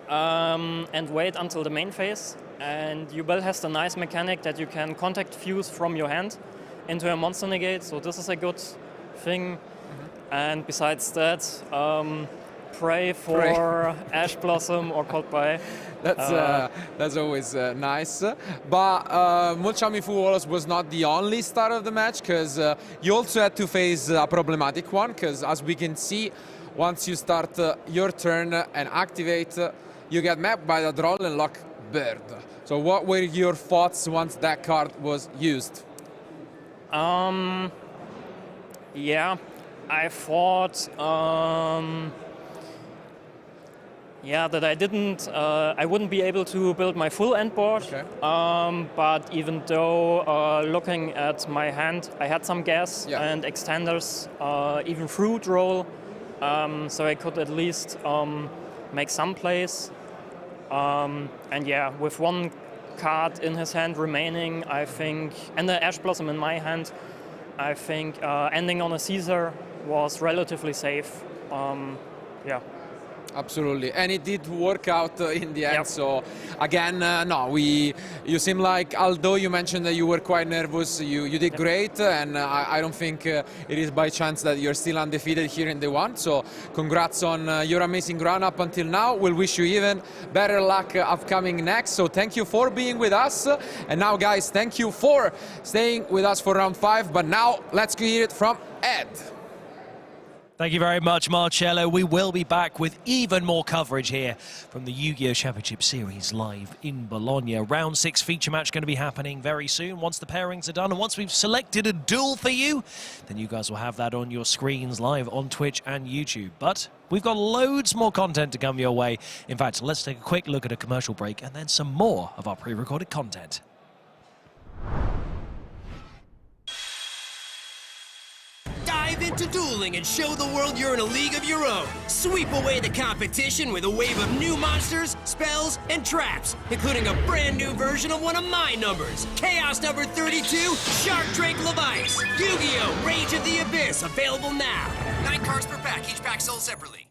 S5: And wait until the main phase. And Ubel has the nice mechanic that you can contact fuse from your hand into a monster negate. So this is a good thing. And besides that, pray for Ash Blossom or Cold Buy.
S9: That's always nice. But Molchami Fuvalos was not the only star of the match, because you also had to face a problematic one, because as we can see, once you start your turn and activate, you get mapped by the Droll and Lock Bird. So what were your thoughts once that card was used?
S5: Yeah, I thought that I wouldn't be able to build my full end board.
S9: Okay.
S5: But even though looking at my hand, I had some gas and extenders, even through Droll, so I could at least make some plays. And yeah, with one card in his hand remaining, I think, and the Ash Blossom in my hand, I think ending on a Caesar was relatively safe. Yeah.
S9: Absolutely, and it did work out in the end. So again, you seem like, although you mentioned that you were quite nervous, you did great, and I don't think it is by chance that you're still undefeated here in the one. So congrats on your amazing run up until now. We'll wish you even better luck upcoming next. So thank you for being with us, and now guys, thank you for staying with us for round 5. But now let's hear it from Ed.
S1: Thank you very much, Marcello. We will be back with even more coverage here from the Yu-Gi-Oh! Championship Series live in Bologna. Round 6 feature match going to be happening very soon. Once the pairings are done and once we've selected a duel for you, then you guys will have that on your screens live on Twitch and YouTube. But we've got loads more content to come your way. In fact, let's take a quick look at a commercial break and then some more of our pre-recorded content.
S13: Dive into dueling and show the world you're in a league of your own. Sweep away the competition with a wave of new monsters, spells, and traps, including a brand new version of one of my numbers. Chaos number 32, Shark Drake Levice. Yu-Gi-Oh! Rage of the Abyss, available now. 9 cards per pack, each pack sold separately.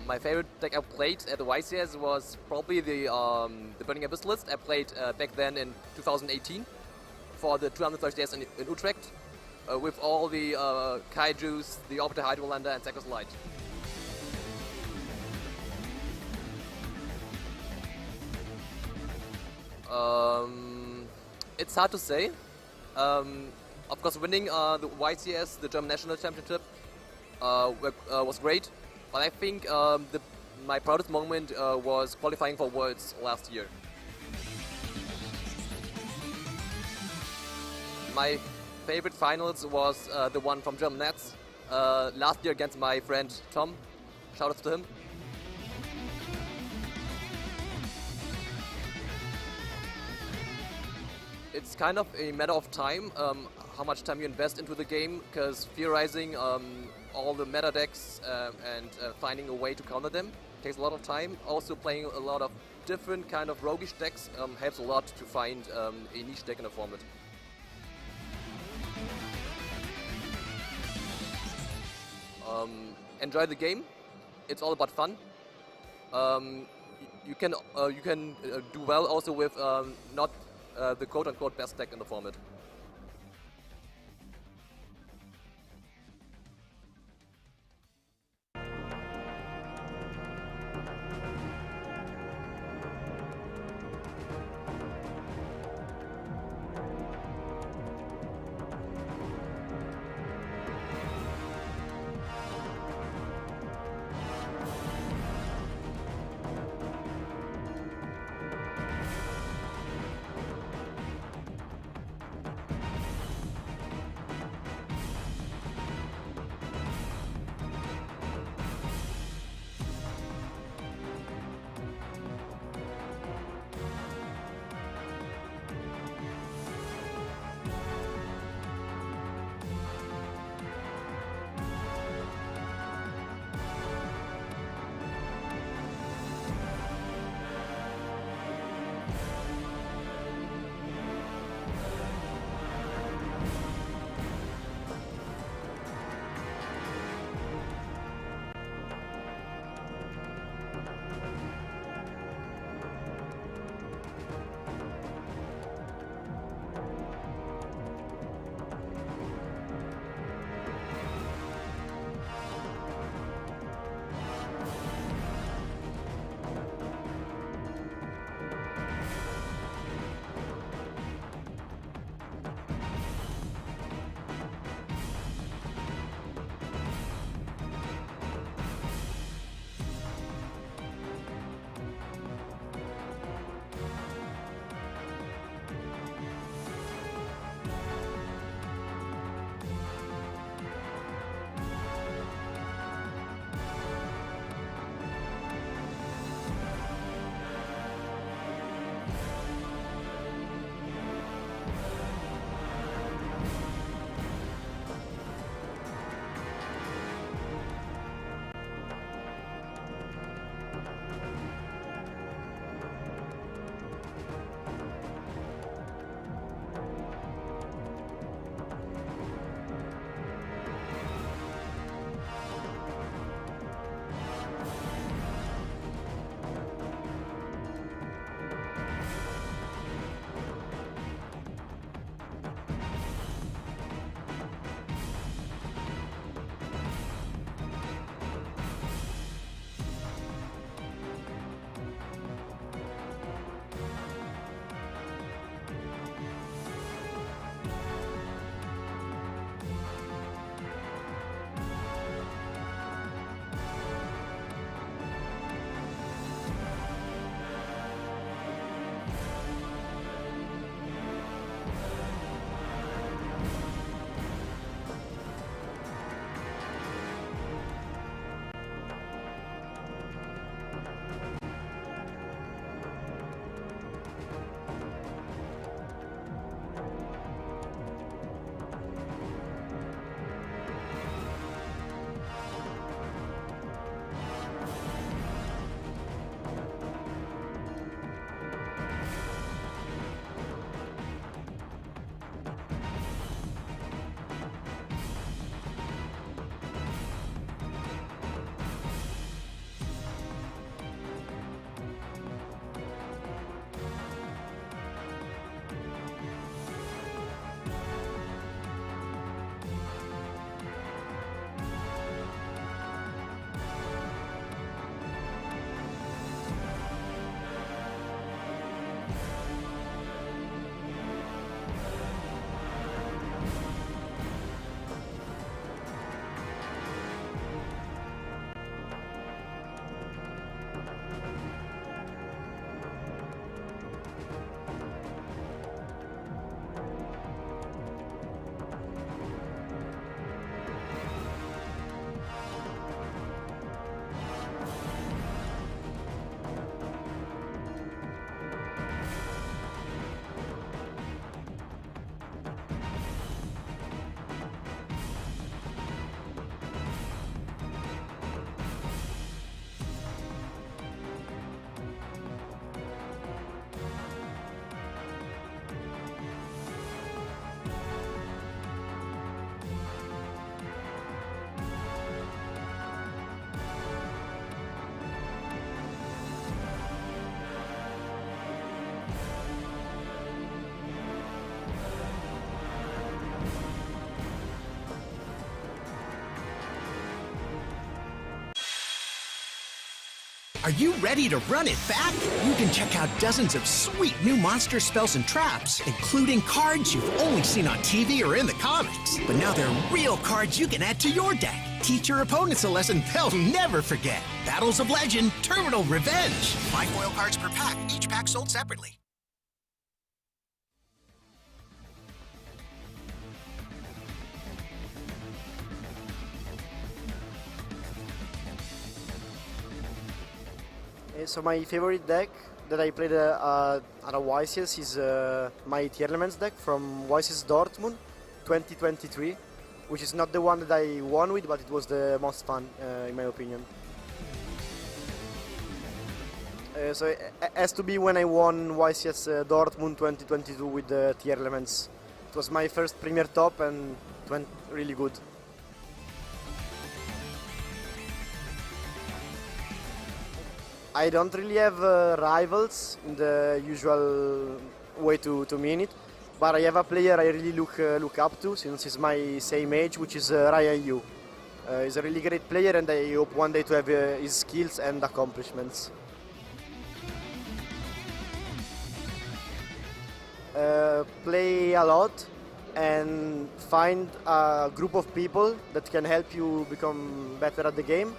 S2: My favorite deck I played at the YCS was probably the Burning Abyss list. I played back then in 2018 for the 230 days in Utrecht with all the Kaijus, the Orbiter Hydrolander and Zekos Light. It's hard to say. Of course, winning the YCS, the German National Championship, was great. But I think my proudest moment was qualifying for Worlds last year. My favorite finals was the one from German Nets last year against my friend Tom. Shout out to him. It's kind of a matter of time, how much time you invest into the game, because theorizing all the meta decks and finding a way to counter them takes a lot of time. Also playing a lot of different kind of roguish decks helps a lot to find a niche deck in a format. Enjoy the game. It's all about fun. You can do well also with not the quote-unquote best deck in the format.
S13: Are you ready to run it back? You can check out dozens of sweet new monster spells and traps, including cards you've only seen on TV or in the comics. But now they're real cards you can add to your deck. Teach your opponents a lesson they'll never forget. Battles of Legend, Terminal Revenge. 5 foil cards per pack, each pack sold separately.
S15: So my favorite deck that I played at a YCS is my Tier Elements deck from YCS Dortmund 2023, which is not the one that I won with, but it was the most fun in my opinion. So it has to be when I won YCS Dortmund 2022 with the Tier Elements. It was my first Premier Top and it went really good. I don't really have rivals in the usual way to mean it, but I have a player I really look up to since he's my same age, which is Ryan Yu. He's a really great player and I hope one day to have his skills and accomplishments. Play a lot and find a group of people that can help you become better at the game.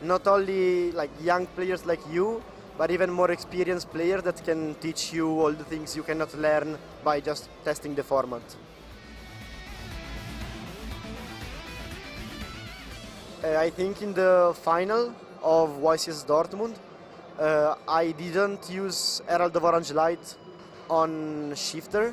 S15: Not only like young players like you, but even more experienced players that can teach you all the things you cannot learn by just testing the format. I think in the final of YCS Dortmund, I didn't use Herald of Orange Light on Shifter.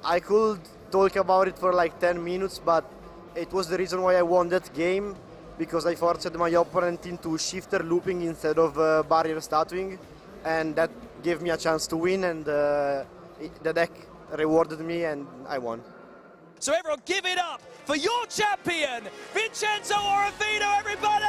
S15: I could talk about it for like 10 minutes, but it was the reason why I won that game, because I forced my opponent into Shifter looping instead of barrier statuing, and that gave me a chance to win, and the deck rewarded me and I won.
S1: So everyone give it up for your champion, Vincenzo Oravino, everybody!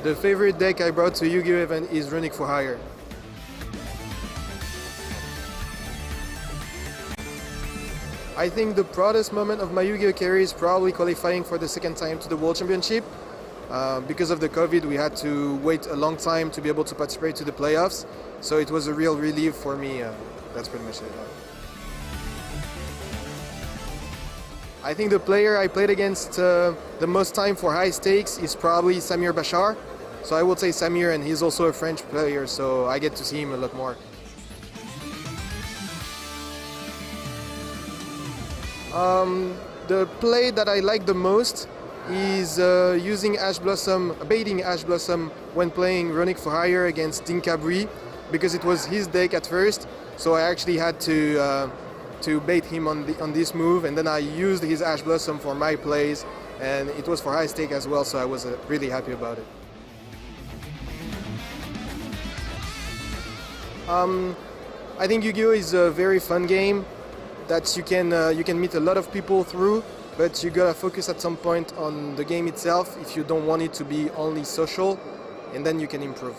S7: The favorite deck I brought to Yu-Gi-Oh! Event is Runic for Hire. I think the proudest moment of my Yu-Gi-Oh! Career is probably qualifying for the second time to the World Championship. Because of the COVID, we had to wait a long time to be able to participate to the playoffs. So it was a real relief for me. That's pretty much it. I think the player I played against the most time for high stakes is probably Samir Bashar. So I would say Samir, and he's also a French player, so I get to see him a lot more. The play that I like the most is using Ash Blossom, baiting Ash Blossom when playing Runic for Hire against Dinkabri, because it was his deck at first, so I actually had to bait him on this move, and then I used his Ash Blossom for my plays, and it was for high stake as well, so I was really happy about it. I think Yu-Gi-Oh! Is a very fun game that you can meet a lot of people through, but you gotta focus at some point on the game itself if you don't want it to be only social, and then you can improve.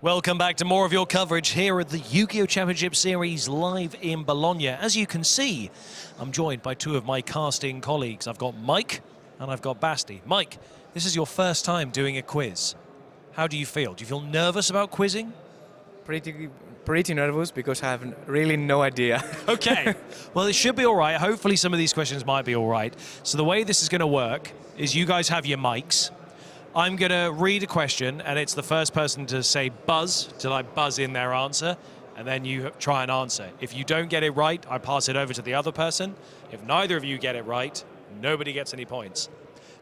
S1: Welcome back to more of your coverage here at the Yu-Gi-Oh! Championship Series live in Bologna. As you can see, I'm joined by two of my casting colleagues. I've got Mike and I've got Basti. Mike, this is your first time doing a quiz. How do you feel? Do you feel nervous about quizzing?
S4: Pretty nervous because I have really no idea.
S1: Okay, well, it should be all right. Hopefully some of these questions might be all right. So the way this is going to work is you guys have your mics. I'm going to read a question, and it's the first person to say buzz, to like buzz in their answer, and then you try and answer. If you don't get it right, I pass it over to the other person. If neither of you get it right, nobody gets any points.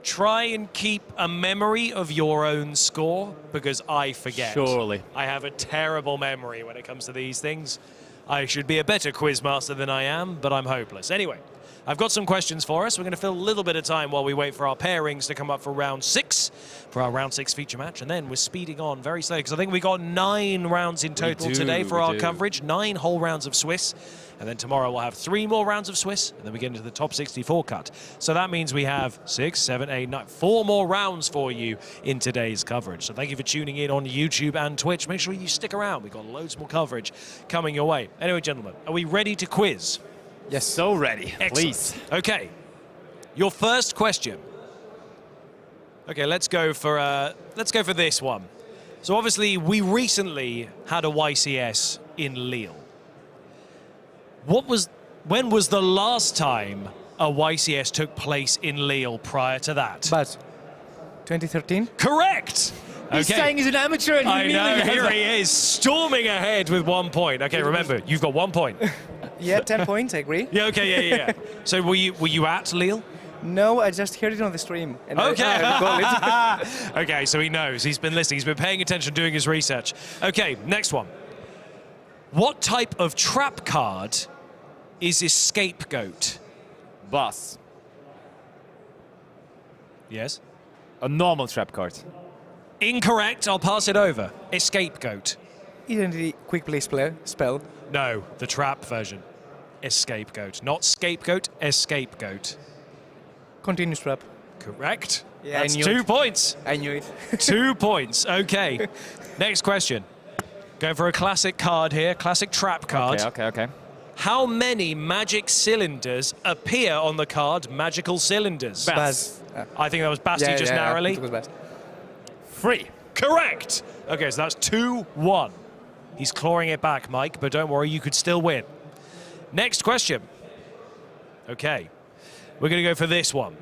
S1: Try and keep a memory of your own score, because I forget.
S3: Surely.
S1: I have a terrible memory when it comes to these things. I should be a better quizmaster than I am, but I'm hopeless. Anyway, I've got some questions for us. We're going to fill a little bit of time while we wait for our pairings to come up for round 6, for our round 6 feature match. And then we're speeding on very slowly, because I think we got 9 rounds in total today for our coverage. 9 whole rounds of Swiss. And then tomorrow we'll have 3 more rounds of Swiss, and then we get into the top 64 cut. So that means we have 6, 7, 8, 9, 4 more rounds for you in today's coverage. So thank you for tuning in on YouTube and Twitch. Make sure you stick around. We've got loads more coverage coming your way. Anyway, gentlemen, are we ready to quiz?
S3: Yes. So ready.
S1: Excellent.
S3: Please.
S1: Okay. Your first question. Okay, let's go for this one. So obviously, we recently had a YCS in Lille. When was the last time a YCS took place in Lille prior to that?
S4: But 2013?
S1: Correct!
S3: He's saying he's an amateur and
S1: I know, here he is, storming ahead with 1 point. Okay, remember, you've got 1 point.
S4: Yeah, 10 points, I agree.
S1: Yeah, okay, yeah. So were you at Lille?
S4: No, I just heard it on the stream. And
S1: okay.
S4: I recall it.
S1: Okay, so he knows. He's been listening. He's been paying attention, doing his research. Okay, next one. What type of trap card is a scapegoat?
S3: Boss.
S1: Yes?
S3: A normal trap card.
S1: Incorrect. I'll pass it over. A scapegoat.
S4: Isn't it a quick play spell?
S1: No, the trap version. Escapegoat. Not scapegoat, escapegoat.
S4: Continuous trap.
S1: Correct.
S4: Yeah,
S1: that's
S4: I knew
S1: 2
S4: it.
S1: points.
S4: I knew it.
S1: 2 points. Okay. Next question. Going for a classic card here, classic trap card.
S3: Okay.
S1: How many magic cylinders appear on the card magical cylinders?
S4: Baz.
S1: I think that was Basti just narrowly.
S4: It was Baz.
S3: 3.
S1: Correct. Okay, so that's 2-1. He's clawing it back, Mike, but don't worry, you could still win. Next question. Okay, we're going to go for this one.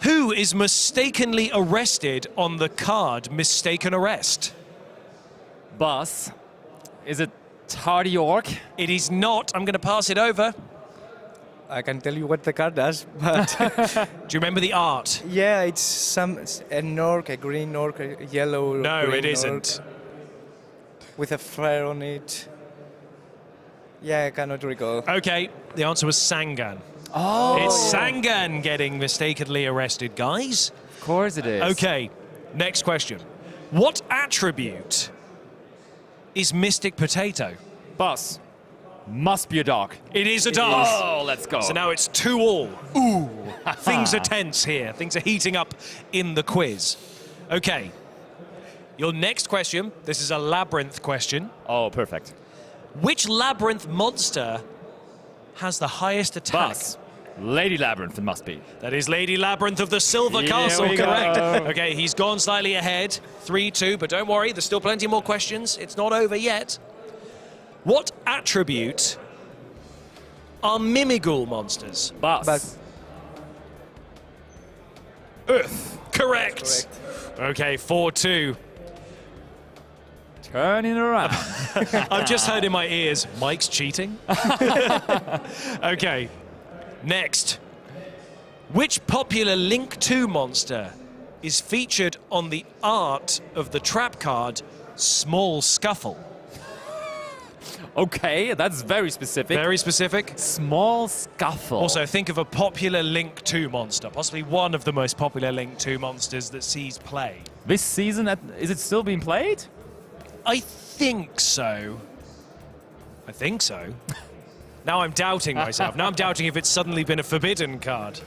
S1: Who is mistakenly arrested on the card Mistaken Arrest?
S3: Boss. Is it Tardy Orc?
S1: It is not. I'm going to pass it over.
S4: I can tell you what the card does, but...
S1: Do you remember the art?
S4: Yeah, it's an orc, a green orc, a yellow
S1: No,
S4: green
S1: it isn't.
S4: Orc, with a fire on it. Yeah, I cannot recall.
S1: Okay, the answer was Sangan.
S3: Oh!
S1: It's Sangan getting mistakenly arrested, guys.
S3: Of course it is.
S1: Okay, next question. What attribute is Mystic Potato?
S3: Boss. Must be a dog.
S1: It is a dog.
S3: Oh, let's go.
S1: So now it's 2-2. Ooh, things are tense here. Things are heating up in the quiz. Okay, your next question, this is a labyrinth question.
S3: Oh, perfect.
S1: Which labyrinth monster has the highest attack?
S3: Boss. Lady Labyrinth, it must be.
S1: That is Lady Labyrinth of the Silver Castle, correct. Okay, he's gone slightly ahead, 3-2, but don't worry, there's still plenty more questions. It's not over yet. What attribute are Mimighoul monsters?
S3: Boss.
S1: Earth. Correct. Okay, 4-2.
S3: Turning around.
S1: I've just heard in my ears, Mike's cheating. Okay, next. Which popular Link 2 monster is featured on the art of the trap card Small Scuffle?
S3: Okay, that's very specific.
S1: Very specific.
S3: Small Scuffle.
S1: Also, think of a popular Link 2 monster, possibly one of the most popular Link 2 monsters that sees play.
S3: This season, is it still being played?
S1: I think so. I think so. Now I'm doubting myself. Now I'm doubting if it's suddenly been a forbidden card.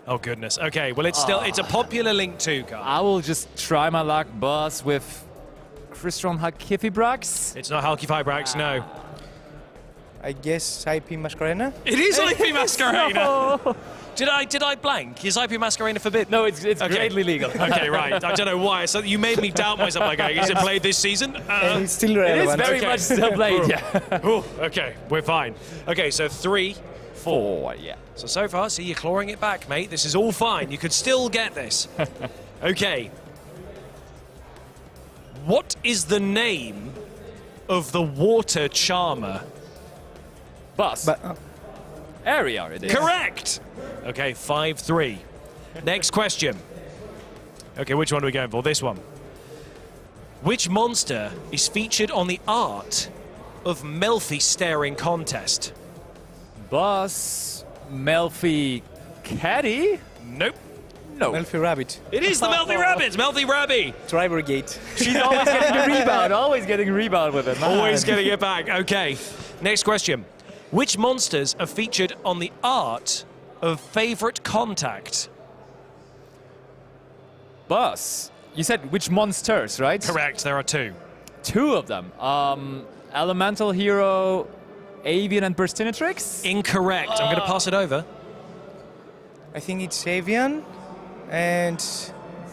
S1: Oh, goodness. Okay, well, it's a popular Link 2 card.
S3: I will just try my luck, boss, with Crystron Hakifibrax?
S1: It's not Halkifibrax, no.
S4: I guess IP Masquerena?
S1: It is IP Masquerena! Did I blank? Is IP Masquerena forbidden?
S3: No, it's greatly legal.
S1: Okay, right. I don't know why. So you made me doubt myself by going, is it played this season?
S4: And it's still relevant.
S3: It is very much still played, yeah.
S1: Ooh, okay, we're fine. Okay, so 3, 4.
S3: Yeah.
S1: So far, see, you're clawing it back, mate. This is all fine. You could still get this. Okay. What is the name of the water charmer?
S3: Bus. Area, it is.
S1: Correct! Okay, 5-3. Next question. Okay, which one are we going for? This one. Which monster is featured on the art of Melfi staring contest?
S3: Bus. Melfi Caddy?
S1: Nope.
S3: No.
S4: Melfi Rabbit.
S1: It is the Melfi Rabbit! Melfi Rabbi!
S4: Driver Gate.
S3: She's always getting a rebound. Always getting a rebound with it. Man.
S1: Always getting it back. Okay. Next question. Which monsters are featured on the art of Favorite Contact?
S3: Bus. You said which monsters, right?
S1: Correct. There are 2.
S3: 2 of them. Elemental Hero, Avian, and Burstinatrix?
S1: Incorrect. I'm going to pass it over.
S4: I think it's Avian, and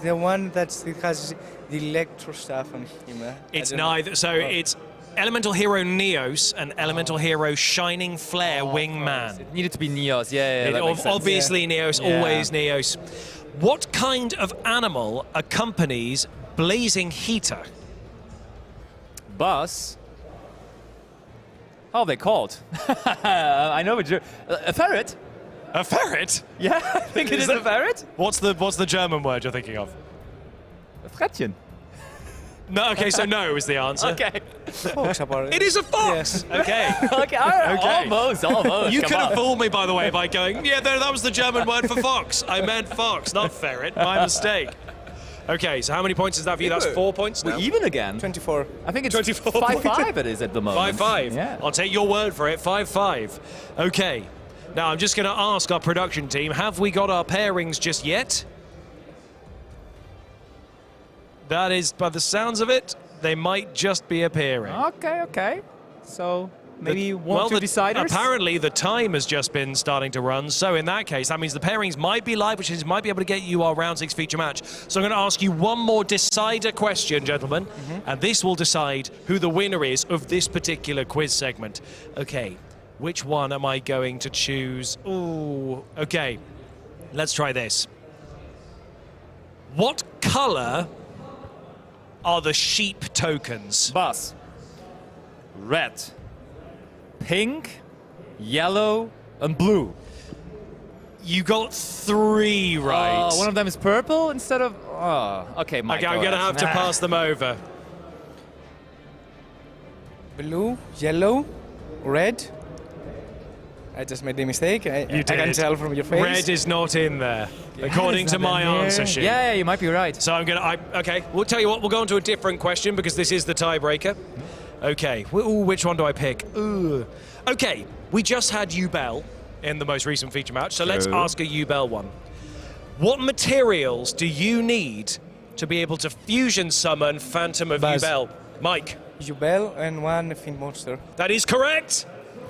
S4: the one that has the electro stuff on him.
S1: It's neither. So it's Elemental Hero Neos and Elemental Hero Shining Flare Wingman.
S3: It needed to be Neos, yeah, that makes sense.
S1: Obviously Neos, always Neos. What kind of animal accompanies Blazing Heater?
S3: Bus. How are they called? I know a ferret.
S1: A ferret?
S3: Yeah, I think it is a ferret.
S1: What's the German word you're thinking of?
S3: A Frettchen.
S1: No, okay, so no is the answer.
S3: Okay.
S1: It is a fox!
S3: Yes.
S1: Okay.
S3: Okay, almost.
S1: You could have fooled me, by the way, by going, yeah, that was the German word for fox. I meant fox, not ferret. My mistake. Okay, so how many points is that for you? That's 4 points now?
S3: We're even again.
S4: 24.
S3: I think it's
S1: 24
S3: 5-5 it is at the moment.
S1: 5-5.
S3: Yeah.
S1: I'll take your word for it. 5-5. Okay. Now, I'm just going to ask our production team, have we got our pairings just yet? That is, by the sounds of it, they might just be appearing.
S3: Okay. So maybe one, two deciders?
S1: Apparently the time has just been starting to run, so in that case, that means the pairings might be live, which means might be able to get you our round 6 feature match. So I'm going to ask you one more decider question, gentlemen, and this will decide who the winner is of this particular quiz segment. Okay, which one am I going to choose? Ooh, okay, let's try this. What color are the sheep tokens?
S3: Bus. Red. Pink, yellow, and blue.
S1: You got 3 right.
S3: One of them is purple instead of... Oh, okay, Mike.
S1: Okay, I'm going to have to pass them over.
S4: Blue, yellow, red. I just made a mistake. I can tell from your face.
S1: Red is not in there, according to my answer sheet.
S3: Yeah, you might be right.
S1: So I'm going to... Okay, we'll tell you what, we'll go on to a different question because this is the tiebreaker. Okay, ooh, which one do I pick? Ooh. Okay, we just had Ubel in the most recent feature match, so let's ask a Ubel one. What materials do you need to be able to fusion summon Phantom of Ubel? Mike?
S4: Ubel and 1 Fiend Monster.
S1: That is correct!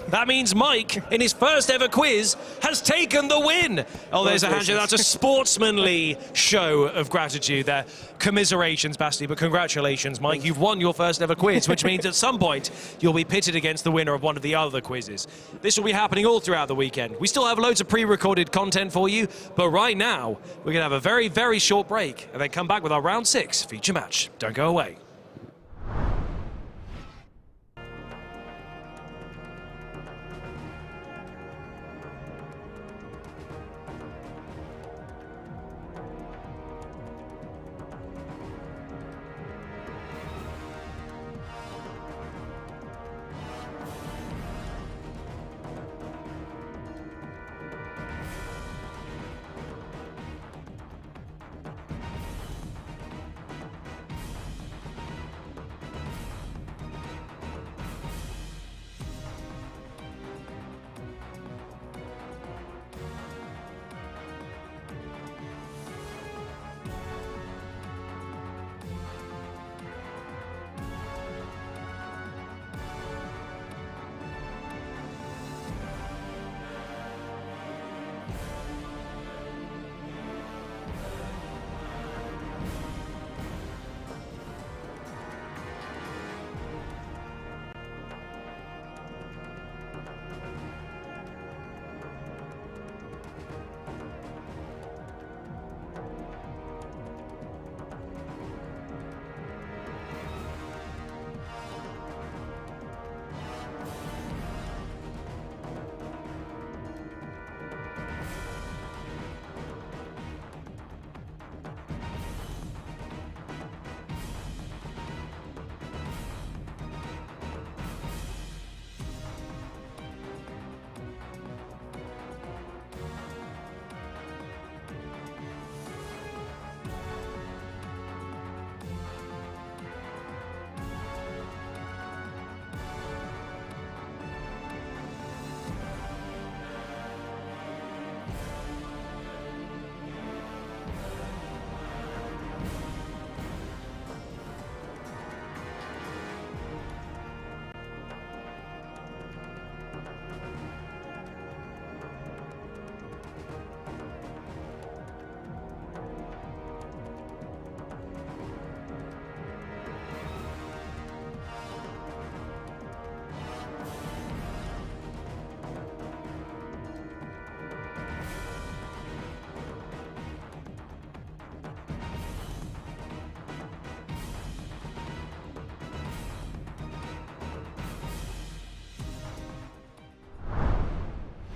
S1: That means Mike, in his first ever quiz, has taken the win. Oh, there's a handshake. That's a sportsmanly show of gratitude there. Commiserations, Basti, but congratulations, Mike. You've won your first ever quiz, which means at some point you'll be pitted against the winner of one of the other quizzes. This will be happening all throughout the weekend. We still have loads of pre-recorded content for you, but right now we're going to have a very, very short break and then come back with our round 6 feature match. Don't go away.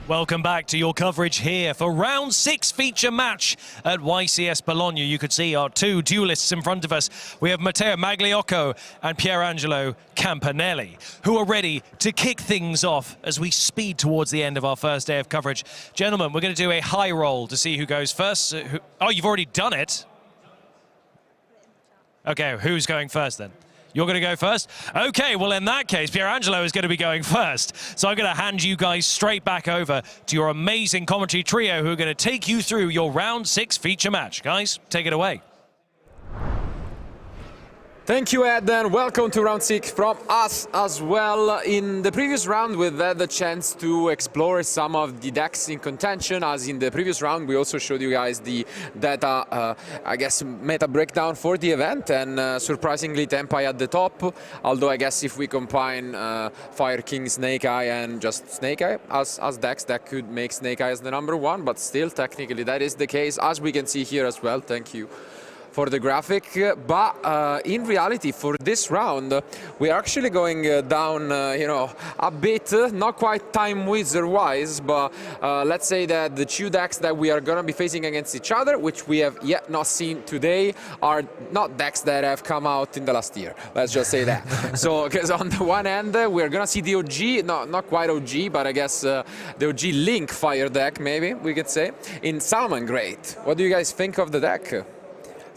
S1: Welcome back to your coverage here for round 6 feature match at YCS Bologna. You could see our two duelists in front of us. We have Matteo Magliocco and Pierangelo Campanelli, who are ready to kick things off as we speed towards the end of our first day of coverage. Gentlemen, we're going to do a high roll to see who goes first. Oh, you've already done it. Okay, who's going first then? You're going to go first? Okay, well, in that case, Pierangelo is going to be going first. So I'm going to hand you guys straight back over to your amazing commentary trio who are going to take you through your round 6 feature match. Guys, take it away.
S12: Thank you, Ed, and welcome to round 6 from us as well. In the previous round, we've had the chance to explore some of the decks in contention. As in the previous round, we also showed you guys the data, I guess, meta breakdown for the event, and surprisingly, Tenpai at the top. Although I guess if we combine Fire King, Snake Eye, and just Snake Eye as decks, that could make Snake Eye as the #1. But still, technically, that is the case, as we can see here as well. Thank you for the graphic, but in reality for this round we're actually going down you know, a bit, not quite Time Wizard wise, but let's say that the 2 decks that we are gonna be facing against each other, which we have yet not seen today, are not decks that have come out in the last year, let's just say that. So because on the one end we're gonna see the OG, not quite OG, but I guess the OG Link Fire deck, maybe we could say, in Salamangreat. What do you guys think of the deck?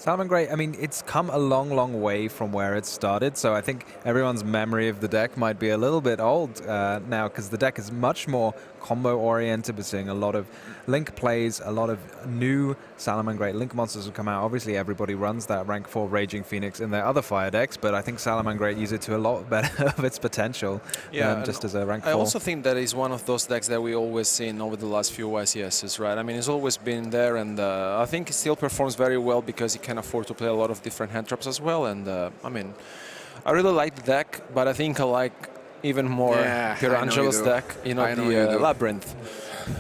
S11: Salamangreat, I mean, it's come a long, long way from where it started, so I think everyone's memory of the deck might be a little bit old now, because the deck is much more combo-oriented. We're seeing a lot of Link plays, a lot of new Salamangreat Link monsters have come out. Obviously, everybody runs that rank 4 Raging Phoenix in their other fire decks, but I think Salamangreat use it to a lot better of its potential than just as a rank 4.
S16: I also think that is one of those decks that we always seen over the last few YCSs, right? I mean, it's always been there, and I think it still performs very well because it can afford to play a lot of different hand traps as well. And I mean, I really like the deck, but I think I like even more Pierangelo's deck, you know, the Labyrinth.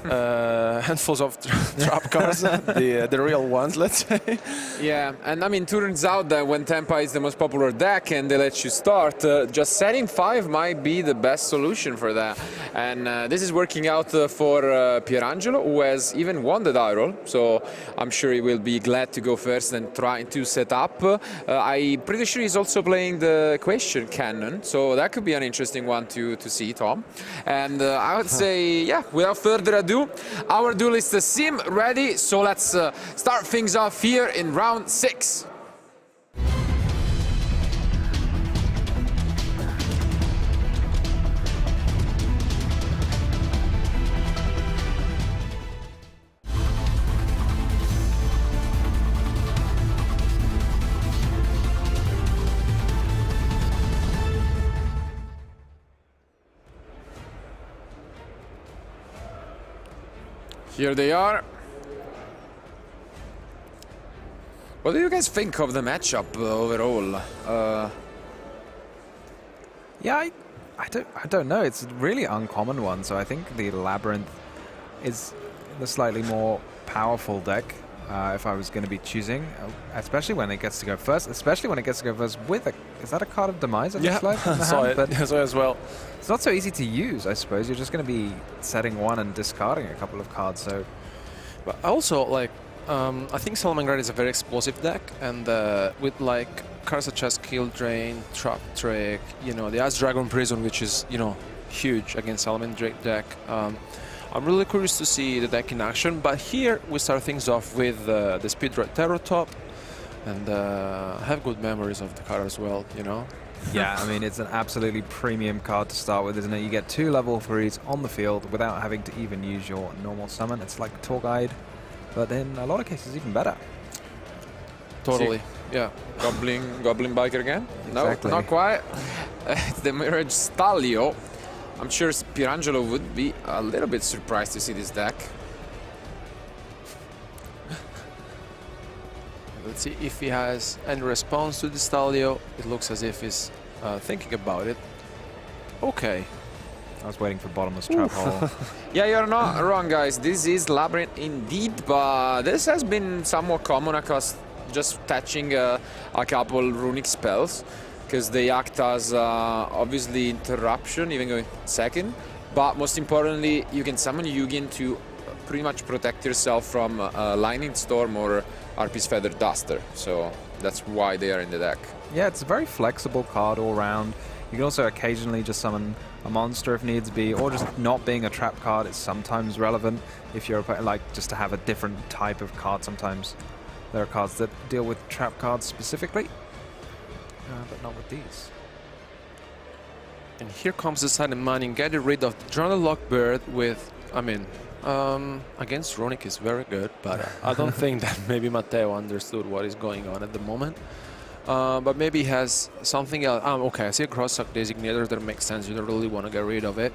S16: Handfuls of trap cards, the real ones, let's say.
S12: Yeah, and I mean, turns out that when Tenpai is the most popular deck and they let you start, just setting 5 might be the best solution for that. And this is working out for Pierangelo, who has even won the die roll, so I'm sure he will be glad to go first and try to set up. I'm pretty sure he's also playing the Question Cannon, so that could be an interesting one to see, Tom. And I would say, yeah, without further ado, our duelists seem ready, so let's start things off here in round 6. Here they are. What do you guys think of the matchup overall?
S11: Yeah, I don't know. It's a really uncommon one, so I think the Labyrinth is the slightly more powerful deck if I was going to be choosing, especially when it gets to go first, with a... Is that a card of Demise? It looks like,
S16: I saw it.
S11: But
S16: I saw it as well.
S11: It's not so easy to use, I suppose. You're just going to be setting one and discarding a couple of cards, so...
S16: But also, like, I think Salamangreat is a very explosive deck, and with, like, cards such as Kill Drain, Trap Trick, you know, the Ice Dragon Prison, which is, you know, huge against Salamangreat deck. I'm really curious to see the deck in action, but here we start things off with the Speed Red Terror top, and I have good memories of the card as well, you know?
S11: Yeah, I mean, it's an absolutely premium card to start with, isn't it? You get 2 level 3s on the field without having to even use your normal summon. It's like a tour guide, but in a lot of cases even better.
S12: Totally, see? Yeah. Goblin Biker again?
S11: Exactly.
S12: No, not quite. It's the Mirage Stalio. I'm sure Pierangelo would be a little bit surprised to see this deck.
S16: Let's see if he has any response to the Stalio. It looks as if he's thinking about it. Okay.
S11: I was waiting for bottomless trap hole.
S12: Yeah, you're not wrong, guys. This is Labyrinth indeed, but this has been somewhat common across just touching a couple runic spells, because they act as obviously interruption, even going second, But most importantly, you can summon Yugin to pretty much protect yourself from Lightning Storm or Harpy's Feather Duster. So that's why they are in the deck.
S11: Yeah, it's a very flexible card all round. You can also occasionally just summon a monster if needs be, or just not being a trap card is sometimes relevant if you're like just to have a different type of card. Sometimes there are cards that deal with trap cards specifically, but not with these.
S16: And here comes the Silent Mining, getting rid of Drone Lockbird with, I mean, against Runic is very good, but I don't think that maybe Matteo understood what is going on at the moment. But maybe he has something else. Okay, I see a cross-suck designator. That makes sense. You don't really want to get rid of it,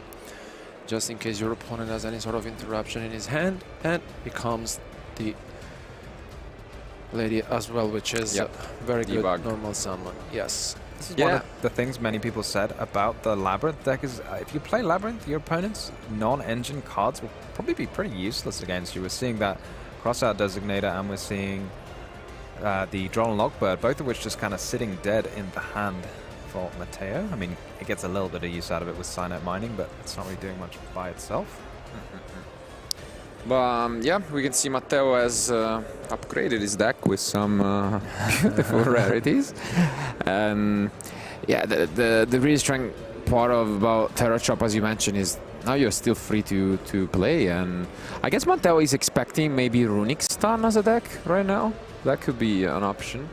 S16: just in case your opponent has any sort of interruption in his hand, and becomes the lady as well, which is very good normal summon. Yes.
S11: This is one of the things many people said about the Labyrinth deck is if you play Labyrinth, your opponent's non-engine cards will probably be pretty useless against you. We're seeing that Crossout Designator, and we're seeing the Drone Lockbird, both of which just kind of sitting dead in the hand for Matteo. I mean, it gets a little bit of use out of it with Silent Mining, but it's not really doing much by itself.
S12: But yeah, we can see Matteo has upgraded his deck with some beautiful rarities. And yeah, the really strong part about Terror Chop, as you mentioned, is now you're still free to play. And I guess Matteo is expecting maybe Runic Stun as a deck right now. That could be an option.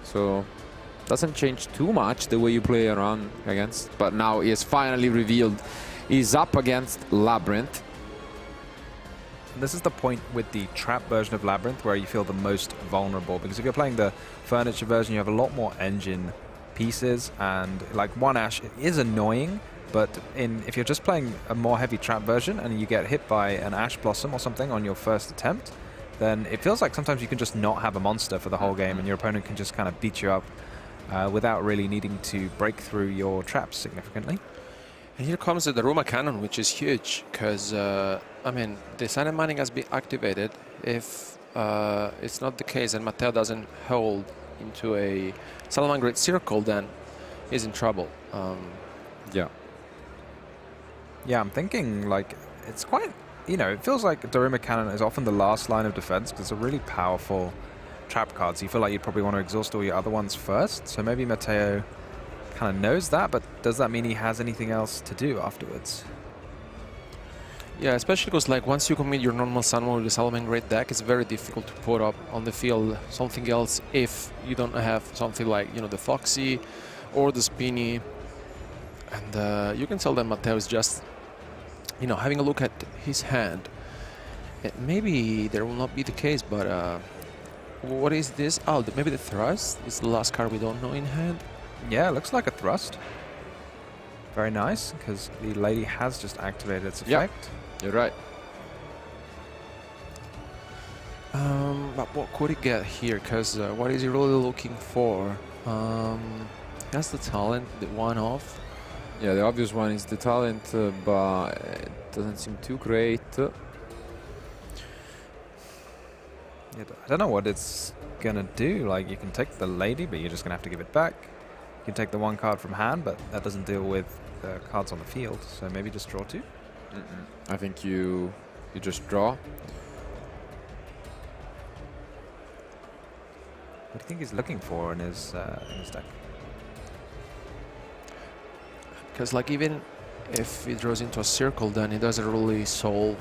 S12: So doesn't change too much the way you play around against. But now he has finally revealed he's up against Labyrinth.
S11: This is the point with the trap version of Labyrinth where you feel the most vulnerable, because if you're playing the furniture version, you have a lot more engine pieces, and like one Ash is annoying, but if you're just playing a more heavy trap version and you get hit by an Ash Blossom or something on your first attempt, then it feels like sometimes you can just not have a monster for the whole game and your opponent can just kind of beat you up without really needing to break through your traps significantly.
S16: And here comes the Daruma Cannon, which is huge, because, I mean, the Silent Mining has been activated. If it's not the case and Matteo doesn't hold into a Salamangreat Great Circle, then he's in trouble.
S11: Yeah, I'm thinking, like, it's quite, you know, it feels like Daruma Cannon is often the last line of defense because it's a really powerful trap card, so you feel like you'd probably want to exhaust all your other ones first. So maybe Matteo kind of knows that, but does that mean he has anything else to do afterwards?
S16: Yeah, especially because like once you commit your normal summon with the Salamangreat deck, it's very difficult to put up on the field something else if you don't have something like, you know, the Foxy or the Spinny. And you can tell that Matteo is just, you know, having a look at his hand. Maybe there will not be the case, but what is this? Oh, maybe the Thrust is the last card we don't know in hand.
S11: Yeah, it looks like a Thrust. Very nice, because the lady has just activated its effect.
S12: You're right.
S16: But what could he get here? Because what is he really looking for? He has the talent, the one-off.
S12: Yeah, the obvious one is the talent, but it doesn't seem too great.
S11: Yeah, I don't know what it's gonna do. Like, you can take the lady, but you're just gonna have to give it back. You can take the one card from hand, but that doesn't deal with the cards on the field. So maybe just draw two.
S12: I think you just draw.
S11: What do you think he's looking for in his deck?
S16: Because like even if he draws into a circle, then it doesn't really solve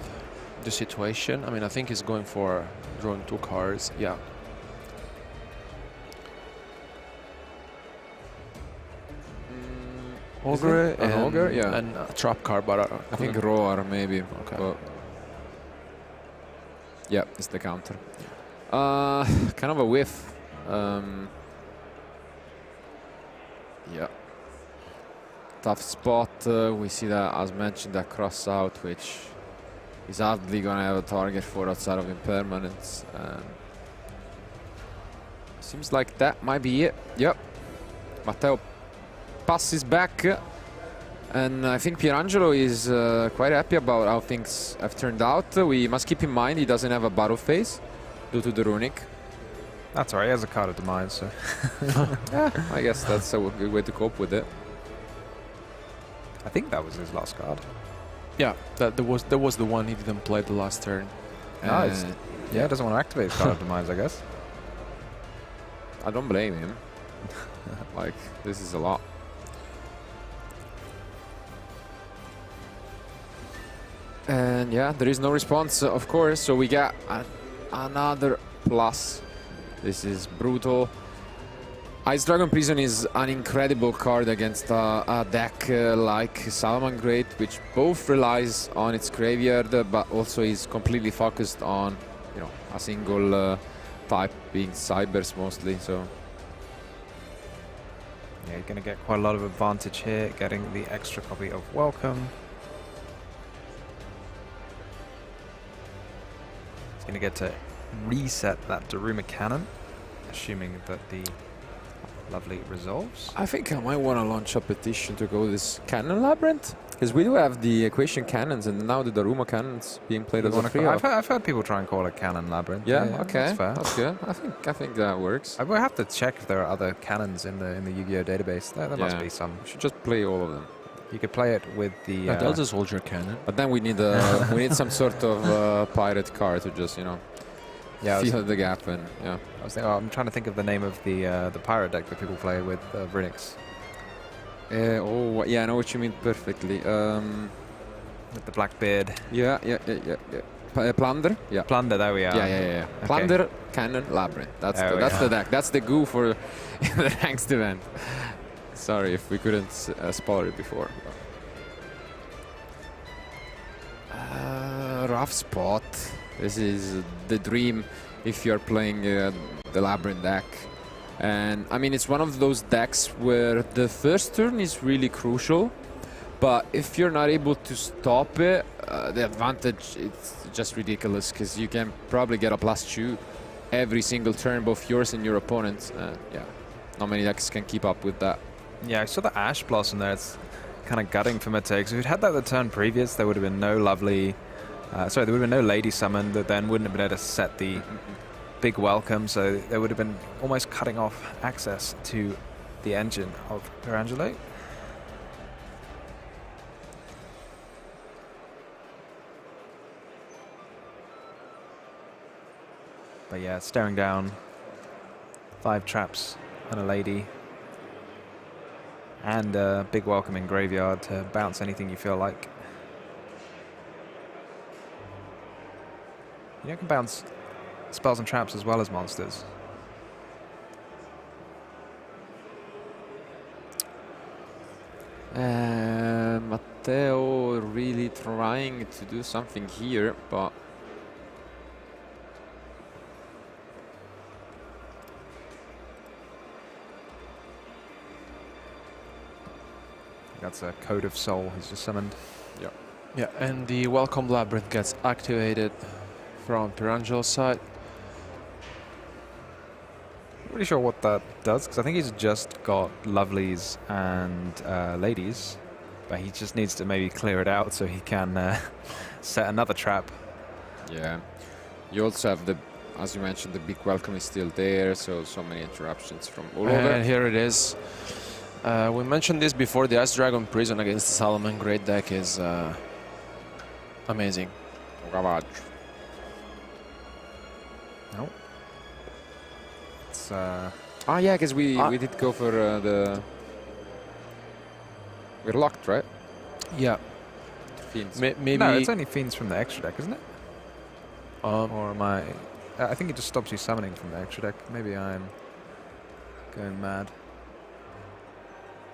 S16: the situation. I mean, I think he's going for drawing two cards. Yeah. Ogre
S12: and Ogre, yeah,
S16: and a trap card, but
S12: I think Roar maybe.
S16: Okay.
S12: But yeah, it's the counter. Kind of a whiff. Yeah. Tough spot. We see that, as mentioned, that cross out, which is hardly gonna have a target for outside of impermanence. Seems like that might be it. Yep. Matteo passes back, and I think Pierangelo is quite happy about how things have turned out. We must keep in mind he doesn't have a battle phase due to the Runic.
S11: That's alright, he has a card of Demise, so...
S12: Yeah, I guess that's a good way to cope with it.
S11: I think that was his last card.
S16: Yeah, that was the one he didn't play the last turn.
S11: Nice. Yeah, doesn't want to activate Card of Demise, I guess.
S12: I don't blame him. Like, this is a lot. And yeah, there is no response, of course, so we get another plus. This is brutal. Ice Dragon Prison is an incredible card against a deck like Salamangreat, which both relies on its graveyard, but also is completely focused on, you know, a single type, being Cybers mostly. So
S11: yeah, you're going to get quite a lot of advantage here, getting the extra copy of Welcome. He's going to get to reset that Daruma Cannon, assuming that the lovely resolves.
S12: I think I might want to launch a petition to go this Cannon Labyrinth, because we do have the Equation Cannons and now the Daruma Cannons being played as a free.
S11: I've heard people try and call it Cannon Labyrinth.
S12: Yeah,
S11: that's
S12: okay,
S11: fair.
S12: that's good. I think that works.
S11: I will have to check if there are other cannons in the Yu-Gi-Oh database. There must be some.
S12: We should just play all of them.
S11: You could play it with the
S16: Delta Soldier Cannon.
S12: But then we need we need some sort of pirate card to just, you know, fill the gap. And yeah,
S11: I was thinking, I'm trying to think of the name of the pirate deck that people play with Vrinix.
S12: Oh yeah, I know what you mean perfectly.
S11: With the black beard.
S12: Yeah. Plunder. Yeah.
S11: Plunder. There we are.
S12: Yeah. Okay. Plunder, Cannon, Labyrinth. That's the deck. That's the goo for the next event. Sorry if we couldn't spoil it before. Rough spot. This is the dream if you're playing the Labyrinth deck. And I mean, it's one of those decks where the first turn is really crucial, but if you're not able to stop it, the advantage, it's just ridiculous, because you can probably get a +2 every single turn, both yours and your opponent's. Yeah, not many decks can keep up with that.
S11: Yeah, I saw the Ash Blossom there. It's kind of gutting for Matei. So if we'd had that the turn previous, there would have been no lovely... there would have been no Lady Summon that then wouldn't have been able to set the big Welcome. So they would have been almost cutting off access to the engine of Pirangelo. But yeah, staring down 5 traps and a Lady. And a big Welcome in graveyard to bounce anything you feel like. You can bounce spells and traps as well as monsters.
S12: Matteo really trying to do something here, but
S11: that's a Code of Soul he's just summoned.
S16: Yeah, and the Welcome Labyrinth gets activated from Pirangelo's side.
S11: Not really sure what that does, because I think he's just got Lovelies and Ladies, but he just needs to maybe clear it out so he can set another trap.
S12: yeah, you also have the, as you mentioned, the big Welcome is still there, so many interruptions from all over.
S16: And here it is. We mentioned this before, the Ice Dragon Prison against the Salamangreat deck is amazing.
S11: No. It's
S12: yeah, because we did go for the... We're locked, right?
S16: Yeah.
S12: Fiends.
S16: Maybe...
S11: No, it's only Fiends from the extra deck, isn't it? Or am I... I think it just stops you summoning from the extra deck. Maybe I'm going mad.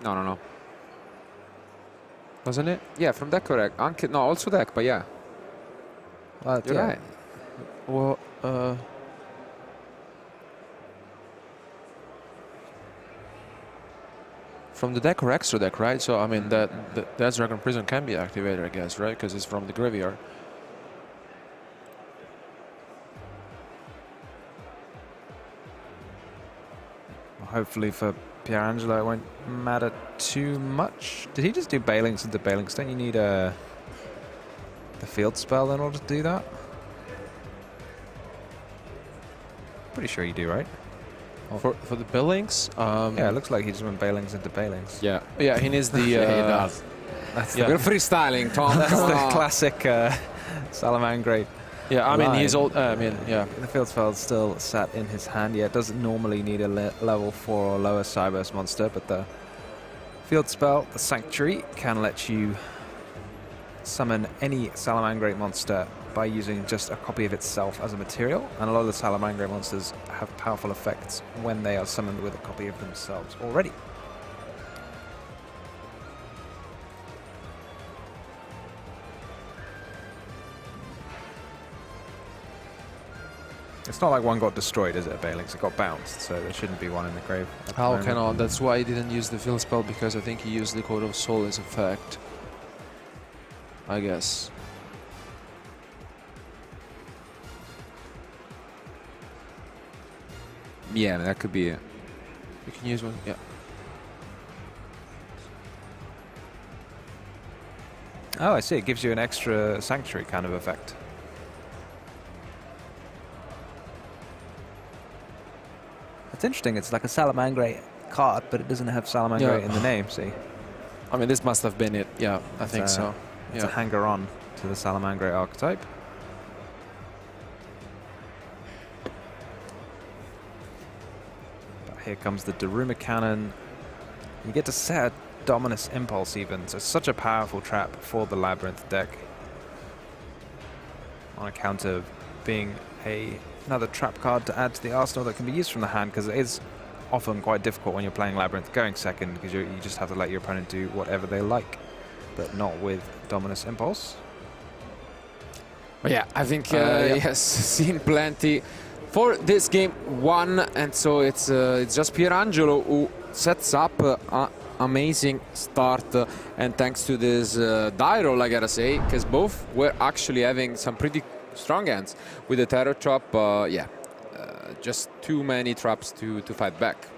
S12: No.
S16: Wasn't it?
S12: Yeah, from deck, correct. No, also deck, but yeah. You're
S11: yeah.
S12: right.
S16: Well, from the deck or extra deck, right? So, I mean, that Ice Dragon Prison can be activated, I guess, right? Because it's from the graveyard.
S11: Well, hopefully for Pierangelo, it won't matter too much. Did he just do Bailings into Bailings? Don't you need the field spell in order to do that? Pretty sure you do, right?
S16: For the Bailings?
S11: Yeah, it looks like he just went Bailings into Bailings.
S12: Yeah.
S16: Yeah, he needs the...
S12: Yeah, he does.
S11: That's
S12: We're freestyling, Tom.
S11: That's the classic Salamangreat.
S12: Yeah, I mean, he's old.
S11: yeah. The field spell's still sat in his hand. Yeah, it doesn't normally need a level 4 or lower Cyburst monster, but the field spell, the Sanctuary, can let you summon any Salamangreat monster by using just a copy of itself as a material. And a lot of the Salamangreat monsters have powerful effects when they are summoned with a copy of themselves already. It's not like one got destroyed, is it, Baelings? It got bounced, so there shouldn't be one in the grave.
S12: How cannot? That's why he didn't use the field spell, because I think he used the Code of Soul as effect. I guess.
S11: Yeah, that could be it.
S12: You can use one, yeah.
S11: Oh, I see. It gives you an extra Sanctuary kind of effect. It's interesting. It's like a Salamangreat card, but it doesn't have Salamangreat in the name, see?
S12: I mean, this must have been it. Yeah, I think so.
S11: It's a hanger-on to the Salamangreat archetype. But here comes the Daruma Cannon. You get to set a Dominus Impulse even, so it's such a powerful trap for the Labyrinth deck. On account of being another trap card to add to the arsenal that can be used from the hand, because it is often quite difficult when you're playing Labyrinth going second, because you just have to let your opponent do whatever they like, but not with Dominus Impulse.
S12: But yeah, I think he has seen plenty for this game one, and so it's just Pierangelo who sets up an amazing start, and thanks to this die roll, I gotta say, because both were actually having some pretty strong hands with the Terror Trap. Just too many traps to fight back.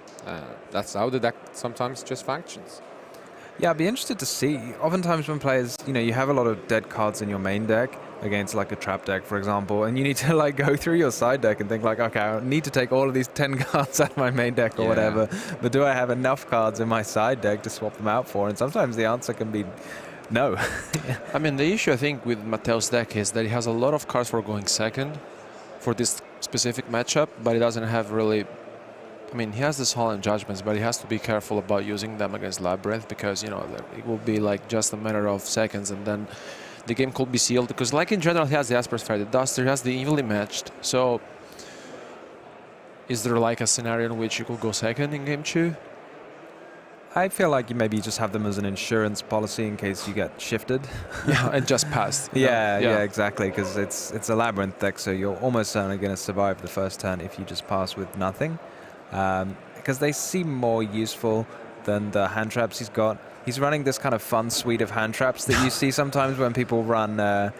S12: That's how the deck sometimes just functions.
S11: Yeah, I'd be interested to see. Oftentimes when players, you have a lot of dead cards in your main deck against like a trap deck, for example, and you need to like go through your side deck and think like, okay, I need to take all of these 10 cards out of my main deck or whatever, but do I have enough cards in my side deck to swap them out for? And sometimes the answer can be no.
S12: I mean, the issue I think with Matteo's deck is that he has a lot of cards for going second for this specific matchup, but he doesn't have really... I mean, he has the Solemn Judgments, but he has to be careful about using them against Labyrinth, because, it will be like just a matter of seconds and then the game could be sealed, because like in general he has the Asper's Fire, the Duster, he has the Evenly Matched, so is there like a scenario in which you could go second in game 2?
S11: I feel like you maybe just have them as an insurance policy in case you get shifted.
S12: Yeah, and just passed.
S11: Yeah, exactly, because it's a Labyrinth deck, so you're almost certainly going to survive the first turn if you just pass with nothing. Because they seem more useful than the hand traps he's got. He's running this kind of fun suite of hand traps that you see sometimes when people run the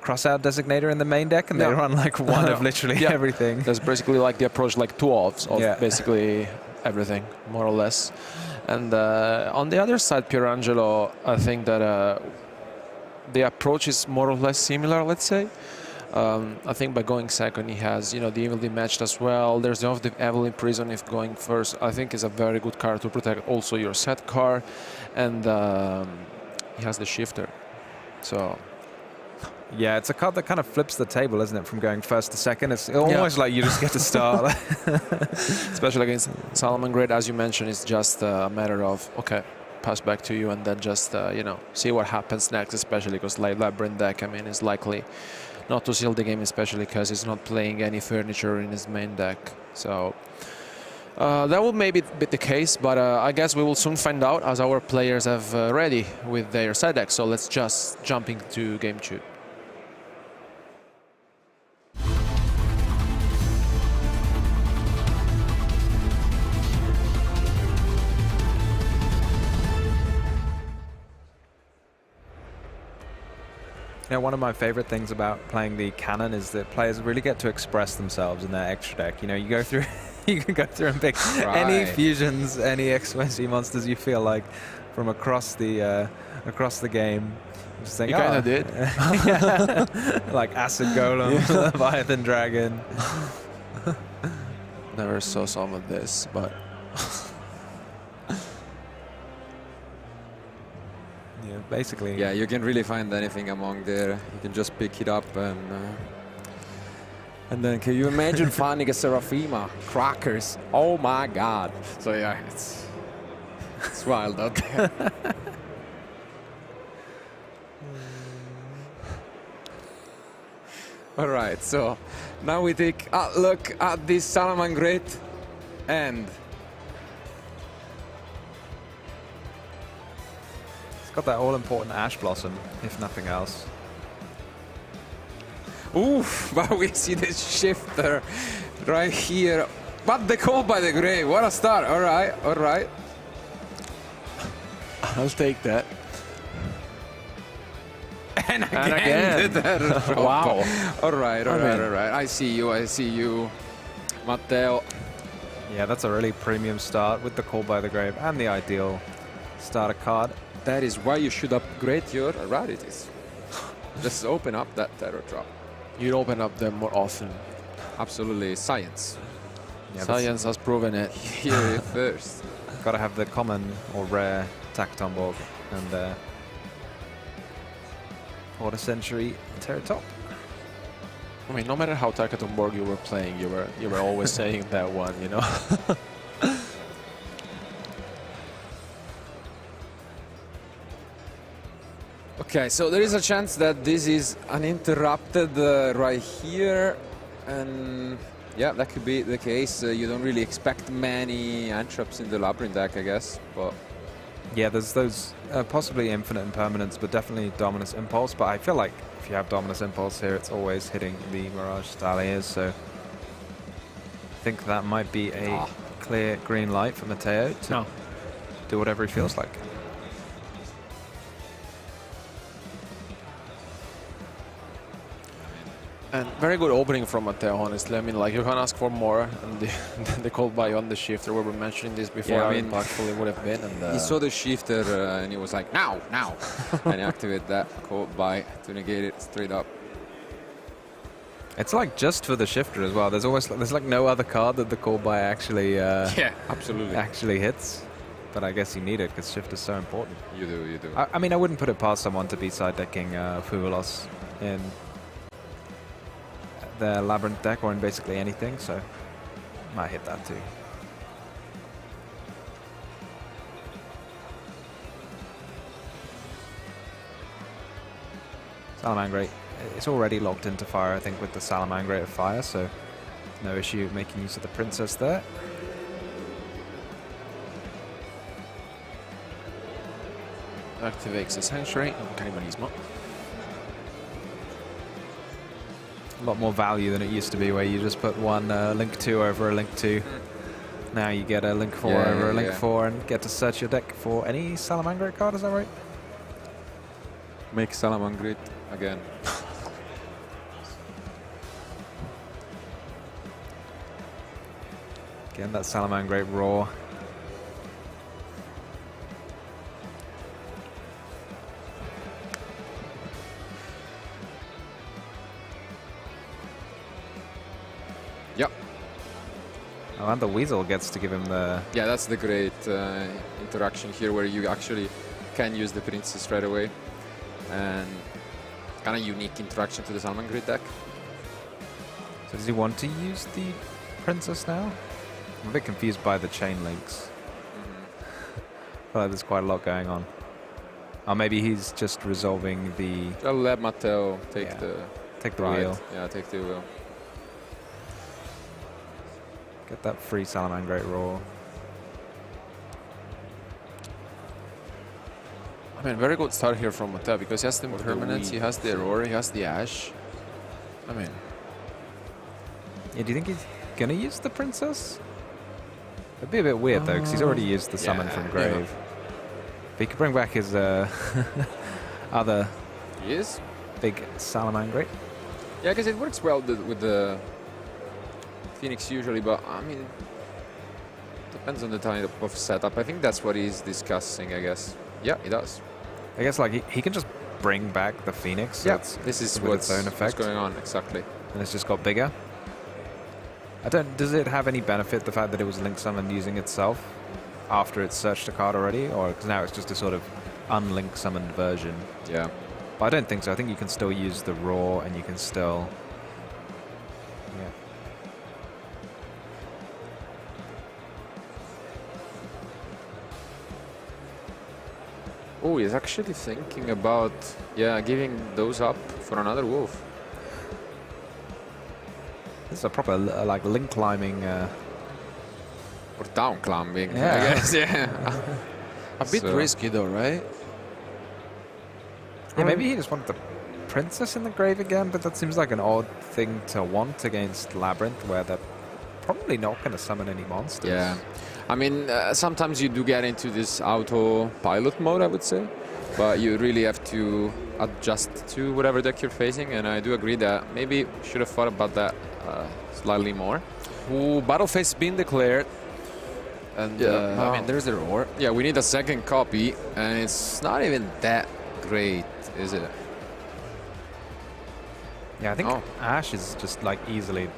S11: crossout designator in the main deck, and they run like one of literally everything.
S12: That's basically like the approach like 2 offs of basically everything, more or less. And on the other side, Pierangelo, I think that the approach is more or less similar, let's say. I think by going second, he has, the Evenly Matched as well. There's the Evil Imprison if going first. I think is a very good card to protect also your set card. And he has the Shifter. So...
S11: Yeah, it's a card that kind of flips the table, isn't it, from going first to second? It's almost like you just get to start.
S12: Especially against Salamangreat, as you mentioned, it's just a matter of, okay, pass back to you and then just, see what happens next, especially because Labyrinth deck, I mean, is likely not to seal the game, especially because he's not playing any furniture in his main deck. So that will maybe be the case, but I guess we will soon find out as our players have ready with their side deck. So let's just jump into game 2.
S11: One of my favorite things about playing the Cannon is that players really get to express themselves in their extra deck. You go through, you can go through and pick any fusions, any XYZ monsters you feel like from across the game. Just think,
S12: you kind of did.
S11: Like Acid Golem, Leviathan Dragon.
S12: Never saw some of this, but...
S11: basically.
S12: Yeah, you can really find anything among there. You can just pick it up and then can you imagine finding a Seraphima? Crackers. Oh my god. So yeah, it's wild out there. All right, so now we take a look at this Salamangreat and
S11: it's got that all-important Ash Blossom, if nothing else.
S12: Oof, but we see this shifter right here. But the call by the grave, what a start. All right, all right. I'll take that. And again.
S11: Wow.
S12: All right, all right. I see you, Matteo.
S11: Yeah, that's a really premium start with the Call by the Grave and the ideal starter card.
S12: That is why you should upgrade your rarities. Just open up that terror drop.
S16: You'd open up them more often.
S12: Absolutely, science.
S16: Yeah, science has proven it.
S12: Here first.
S11: Gotta have the common or rare Takatomborg and Quarter Century Terror Top.
S16: I mean, no matter how Takatomborg you were playing, you were always saying that one, you know.
S12: Okay, so there is a chance that this is uninterrupted right here, and yeah, that could be the case. You don't really expect many Antraps in the Labyrinth deck, I guess, but
S11: yeah, there's those possibly Infinite Impermanence, but definitely Dominus Impulse. But I feel like if you have Dominus Impulse here, it's always hitting the Mirage Staliers, so I think that might be a clear green light for Matteo to do whatever he feels like.
S16: And very good opening from Matteo, honestly. I mean, like, you can ask for more, and the call by on the shifter, we were mentioning this before,
S12: yeah, I mean,
S16: impactful it would have been. And,
S12: he saw the shifter and he was like, now! And he activated that call by to negate it straight up.
S11: It's like just for the shifter as well. There's like no other card that the call by actually
S12: yeah, absolutely
S11: actually hits. But I guess you need it because shifter's so important.
S12: You do.
S11: I mean, I wouldn't put it past someone to be side decking Fuvalos in their Labyrinth deck or in basically anything, so might hit that too. Salamangreat, it's already locked into fire, I think, with the Salamangreat of fire, so no issue making use of the Princess there.
S16: Activates the Sanctuary, Cannibalismo.
S11: A lot more value than it used to be, where you just put one Link 2 over a Link 2. Now you get a Link 4 over a Link 4 and get to search your deck for any Salamangreat card, is that right?
S12: Make Salamangreat again.
S11: Again, that Salamangreat Roar.
S12: Yep.
S11: Oh, and the Weasel gets to give him the...
S12: Yeah, that's the great interaction here, where you actually can use the Princess right away. And kind of unique interaction to the Salamangreat deck.
S11: So does he want to use the Princess now? I'm a bit confused by the chain links. I feel like there's quite a lot going on. Or maybe he's just resolving the...
S12: I'll let Matteo take the
S11: wheel.
S12: Yeah, take the wheel.
S11: Get that free Salamangreat Roar.
S16: I mean, very good start here from Matteo, because he has the Impermanence, he has the Aurora, he has the Ash. I mean...
S11: Yeah, do you think he's going to use the Princess? It'd be a bit weird, though, because he's already used the Summon from Grave. Yeah. But he could bring back his other big Salamangreat.
S12: Yeah, because it works well with the Phoenix usually, but I mean, depends on the type of setup. I think that's what he's discussing, I guess. Yeah, he does.
S11: I guess like he can just bring back the Phoenix.
S12: Yeah, this is
S11: what's its own effect.
S12: What's going on, exactly.
S11: And it's just got bigger. Does it have any benefit, the fact that it was Link Summon using itself after it's searched a card already? Or because now it's just a sort of unlink summoned version.
S12: Yeah.
S11: But I don't think so. I think you can still use the raw, and you can still. Yeah.
S12: Oh, he's actually thinking about, yeah, giving those up for another wolf.
S11: This is a proper like link climbing.
S12: Or down climbing,
S11: Yeah.
S12: I guess, yeah.
S16: A bit risky though, right?
S11: Yeah, maybe he just wanted the princess in the grave again, but that seems like an odd thing to want against Labyrinth, where they're probably not going to summon any monsters.
S12: Yeah. I mean, sometimes you do get into this autopilot mode, I would say, but you really have to adjust to whatever deck you're facing, and I do agree that maybe should have thought about that slightly more.
S16: Ooh, battle phase been declared. And I mean, there's the roar.
S12: Yeah, we need a second copy, and it's not even that great, is it?
S11: Yeah, I think Ash is just like easily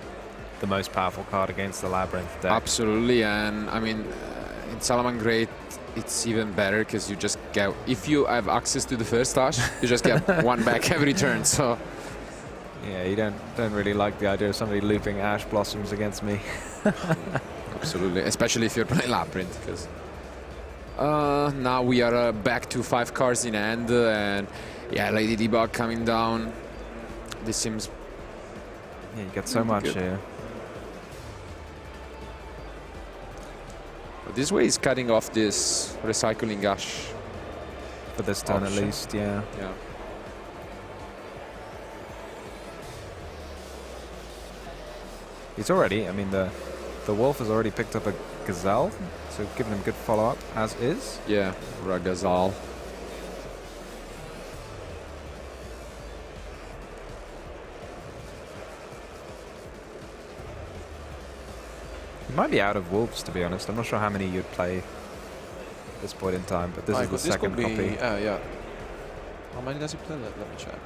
S11: the most powerful card against the Labyrinth deck.
S12: Absolutely, and I mean, in Salamangreat, it's even better because you just get, if you have access to the first Ash, you just get one back every turn. So
S11: yeah, you don't really like the idea of somebody looping Ash Blossoms against me.
S12: Absolutely, especially if you're playing Labyrinth, because now we are back to 5 cards in hand, and yeah, Lady Debug coming down. This seems...
S11: Yeah, you get so much
S12: good.
S11: here.
S12: But this way is cutting off this recycling Ash.
S11: For this turn
S12: option.
S11: at least, yeah.
S12: Yeah.
S11: He's already, I mean, the wolf has already picked up a Gazelle, so giving him good follow-up, as is.
S12: Yeah, or a Gazelle.
S11: He might be out of wolves, to be honest. I'm not sure how many you'd play at this point in time, but this is the second copy.
S16: Yeah. How many does he play? Let me check.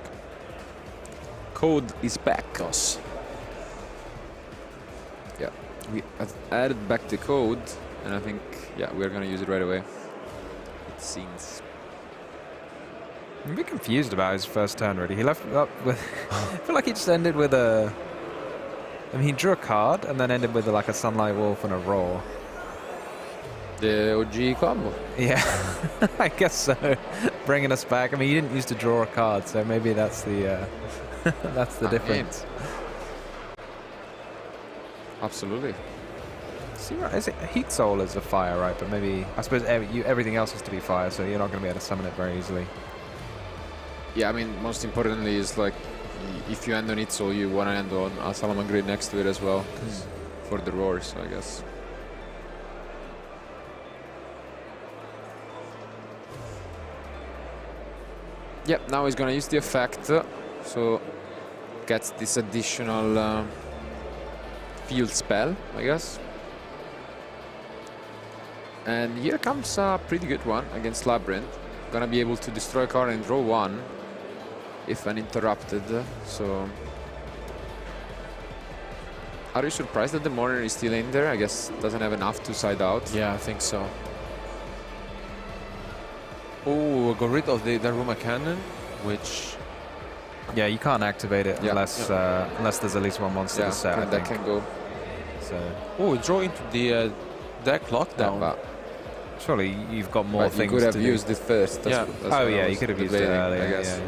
S12: Code is back. Yeah, we have added back the code, and I think, yeah, we're gonna use it right away. It seems.
S11: I'm a bit confused about his first turn, really. He left up with... I feel like he just ended with a... I mean, he drew a card and then ended with like a Sunlight Wolf and a Roar.
S12: The OG combo.
S11: Yeah, I guess so. Bringing us back. I mean, he didn't used to draw a card, so maybe that's the that's the difference.
S12: Absolutely.
S11: See, right? Is it Heat Soul is a fire, right? But maybe I suppose everything else has to be fire, so you're not going to be able to summon it very easily.
S12: Yeah, I mean, most importantly is like, if you end on it, so you want to end on a Salamangreat next to it as well, for the roars, I guess. Yep, now he's gonna use the effect, so gets this additional field spell, I guess. And here comes a pretty good one against Labyrinth. Gonna be able to destroy a card and draw one if uninterrupted, so... Are you surprised that the Mourner is still in there? I guess doesn't have enough to side out.
S16: Yeah, I think so. Oh, got rid of the Daruma Cannon, which...
S11: Yeah, you can't activate it unless unless there's at least one monster to set.
S12: and that can go.
S11: So.
S16: Oh, draw into the deck lockdown.
S11: Yeah, surely you've got more things
S12: you could have
S11: to
S12: used
S11: do.
S12: it first.
S11: Yeah. Oh yeah, you could have used it earlier.
S12: I guess.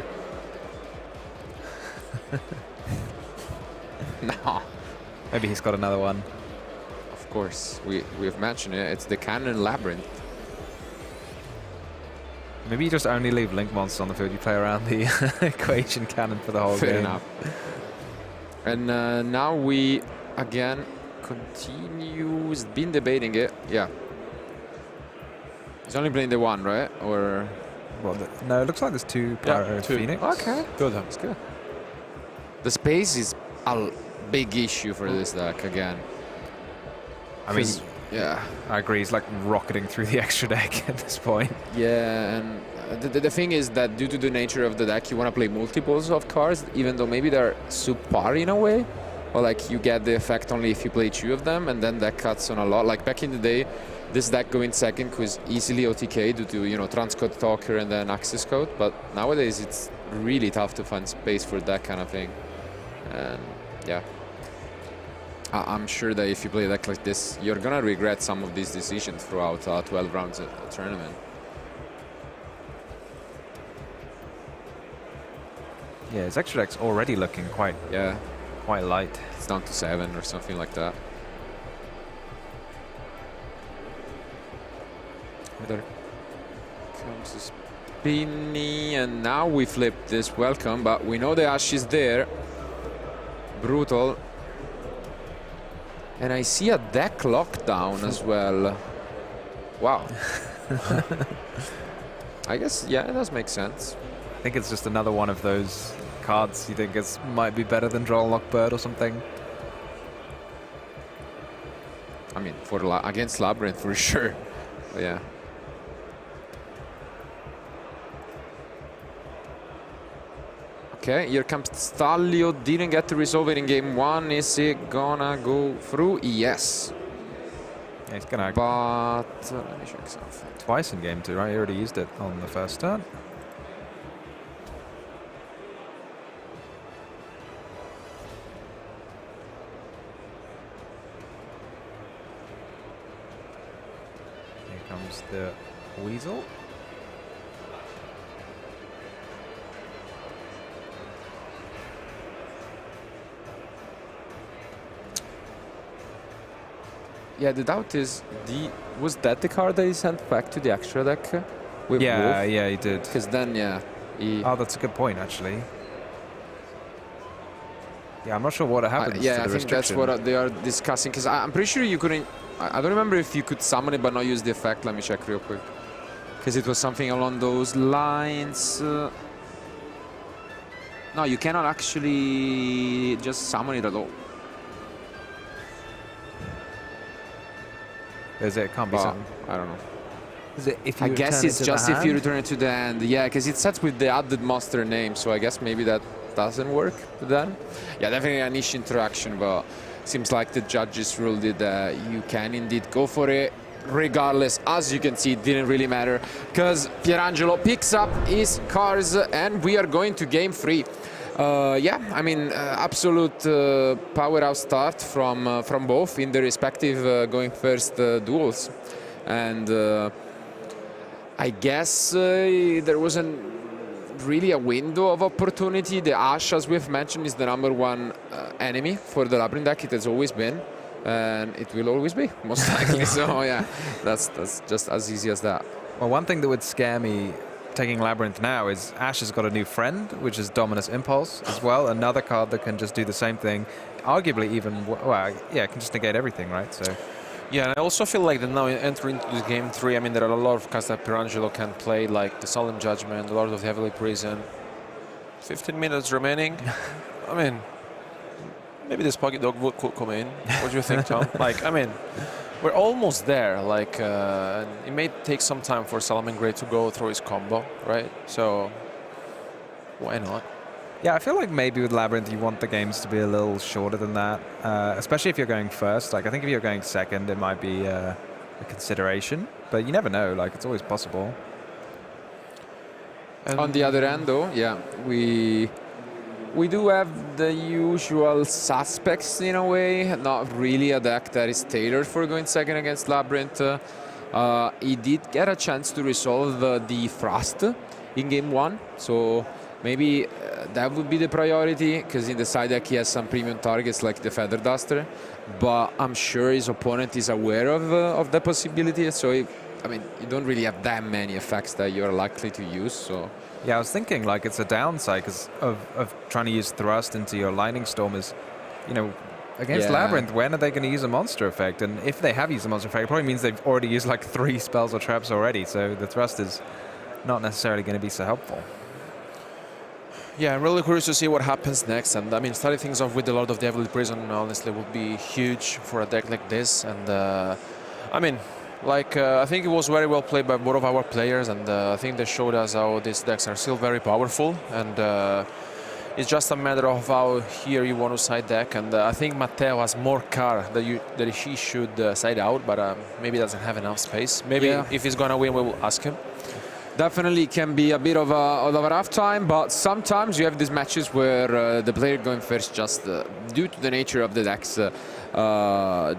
S11: Yeah.
S12: No.
S11: Maybe he's got another one.
S12: Of course, we've mentioned it. It's the Cannon Labyrinth.
S11: Maybe you just only leave Link monsters on the field. You play around the equation cannon for the whole
S12: Fair
S11: game.
S12: enough. And now we again continue. He's been debating it. Yeah. He's only playing the one, right? Or
S11: well, no, it looks like there's two Pyro Phoenix.
S12: Okay,
S16: good.
S12: That's good. The space is a big issue for this deck again.
S11: I mean,
S12: yeah,
S11: I agree. He's like rocketing through the extra deck at this point.
S12: Yeah, and the thing is that due to the nature of the deck, you want to play multiples of cards, even though maybe they're subpar in a way. or like you get the effect only if you play 2 of them, and then that cuts on a lot. Like back in the day, this deck going second was easily OTK due to, you know, transcode talker and then access code, but nowadays it's really tough to find space for that kind of thing. And yeah, I'm sure that if you play a deck like this, you're gonna regret some of these decisions throughout 12 rounds at a tournament.
S11: Yeah, his extra deck's already looking quite light.
S12: It's down to 7 or something like that. There comes a Spinny, and now we flip this welcome, but we know the Ash is there. Brutal. And I see a deck lockdown as well. Wow. I guess, yeah, it does make sense.
S11: I think it's just another one of those cards you think might be better than Droll Lockbird or something.
S12: I mean, against Labyrinth for sure. But yeah. Okay, here comes Stalio. Didn't get to resolve it in game 1. Is it gonna go through? Yes.
S11: Yeah, he's gonna.
S12: But let me check something.
S11: Twice in game 2, right? He already used it on the first turn. Here comes the Weasel.
S12: Yeah, the doubt is, was that the card that he sent back to the extra deck? With
S11: Yeah,
S12: Wolf?
S11: yeah, he did.
S12: Because then, yeah,
S11: Oh, that's a good point, actually. Yeah, I'm not sure what happens
S12: yeah,
S11: to the
S12: I think
S11: restriction.
S12: that's what they are discussing. Because I'm pretty sure you couldn't. I don't remember if you could summon it but not use the effect. Let me check real quick. Because it was something along those lines. No, you cannot actually just summon it at all.
S11: Is it? Can't be something.
S12: I don't know.
S11: Is it if you
S12: I guess
S11: return
S12: it's
S11: it to
S12: just
S11: the
S12: if you
S11: hand?
S12: return it to the end. Yeah, because it's set with the added monster name, so I guess maybe that doesn't work with that. Yeah, definitely a niche interaction, but seems like the judges ruled it that you can indeed go for it. Regardless, as you can see, it didn't really matter because Pierangelo picks up his cards and we are going to game 3. Yeah, I mean, absolute powerhouse start from both in the respective going first duels. And I guess there wasn't really a window of opportunity. The Ash, as we've mentioned, is the #1 enemy for the Labyrinth deck. It has always been, and it will always be, most likely. So yeah, that's just as easy as that.
S11: Well, one thing that would scare me taking Labyrinth now is Ash has got a new friend, which is Dominus Impulse as well. Another card that can just do the same thing, arguably even, well, yeah, it can just negate everything, right? So.
S16: Yeah, and I also feel like that now entering into game 3, I mean, there are a lot of cards that Pierangelo can play, like the Solemn Judgment, the Lord of the Heavenly Prison. 15 minutes remaining. I mean, maybe this Pocket Dog could come in. What do you think, Tom? Like, I mean, we're almost there. Like, it may take some time for Solomon Gray to go through his combo, right? So, why not?
S11: Yeah, I feel like maybe with Labyrinth you want the games to be a little shorter than that, especially if you're going first. Like, I think if you're going second, it might be a consideration, but you never know. Like, it's always possible.
S12: And on the other end, though, yeah, we do have the usual suspects in a way. Not really a deck that is tailored for going second against Labyrinth. He did get a chance to resolve the Frost in game 1, so maybe that would be the priority, because in the side deck he has some premium targets like the Feather Duster, but I'm sure his opponent is aware of the possibility, so I mean, you don't really have that many effects that you're likely to use. So
S11: yeah, I was thinking like it's a downside because of trying to use Thrust into your Lightning Storm is, you know, against Labyrinth, when are they going to use a monster effect? And if they have used a monster effect, it probably means they've already used like 3 spells or traps already, so the Thrust is not necessarily going to be so helpful.
S16: Yeah, I'm really curious to see what happens next. And I mean, starting things off with the Lord of the Heavenly Prison honestly would be huge for a deck like this. And I mean, like, I think it was very well played by both of our players. And I think they showed us how these decks are still very powerful. And It's just a matter of how here you want to side deck, and I think Matteo has more card that he should side out, but maybe doesn't have enough space. Maybe if he's gonna win, we will ask him.
S12: Definitely can be a bit of a rough time, but sometimes you have these matches where the player going first, just due to the nature of the decks,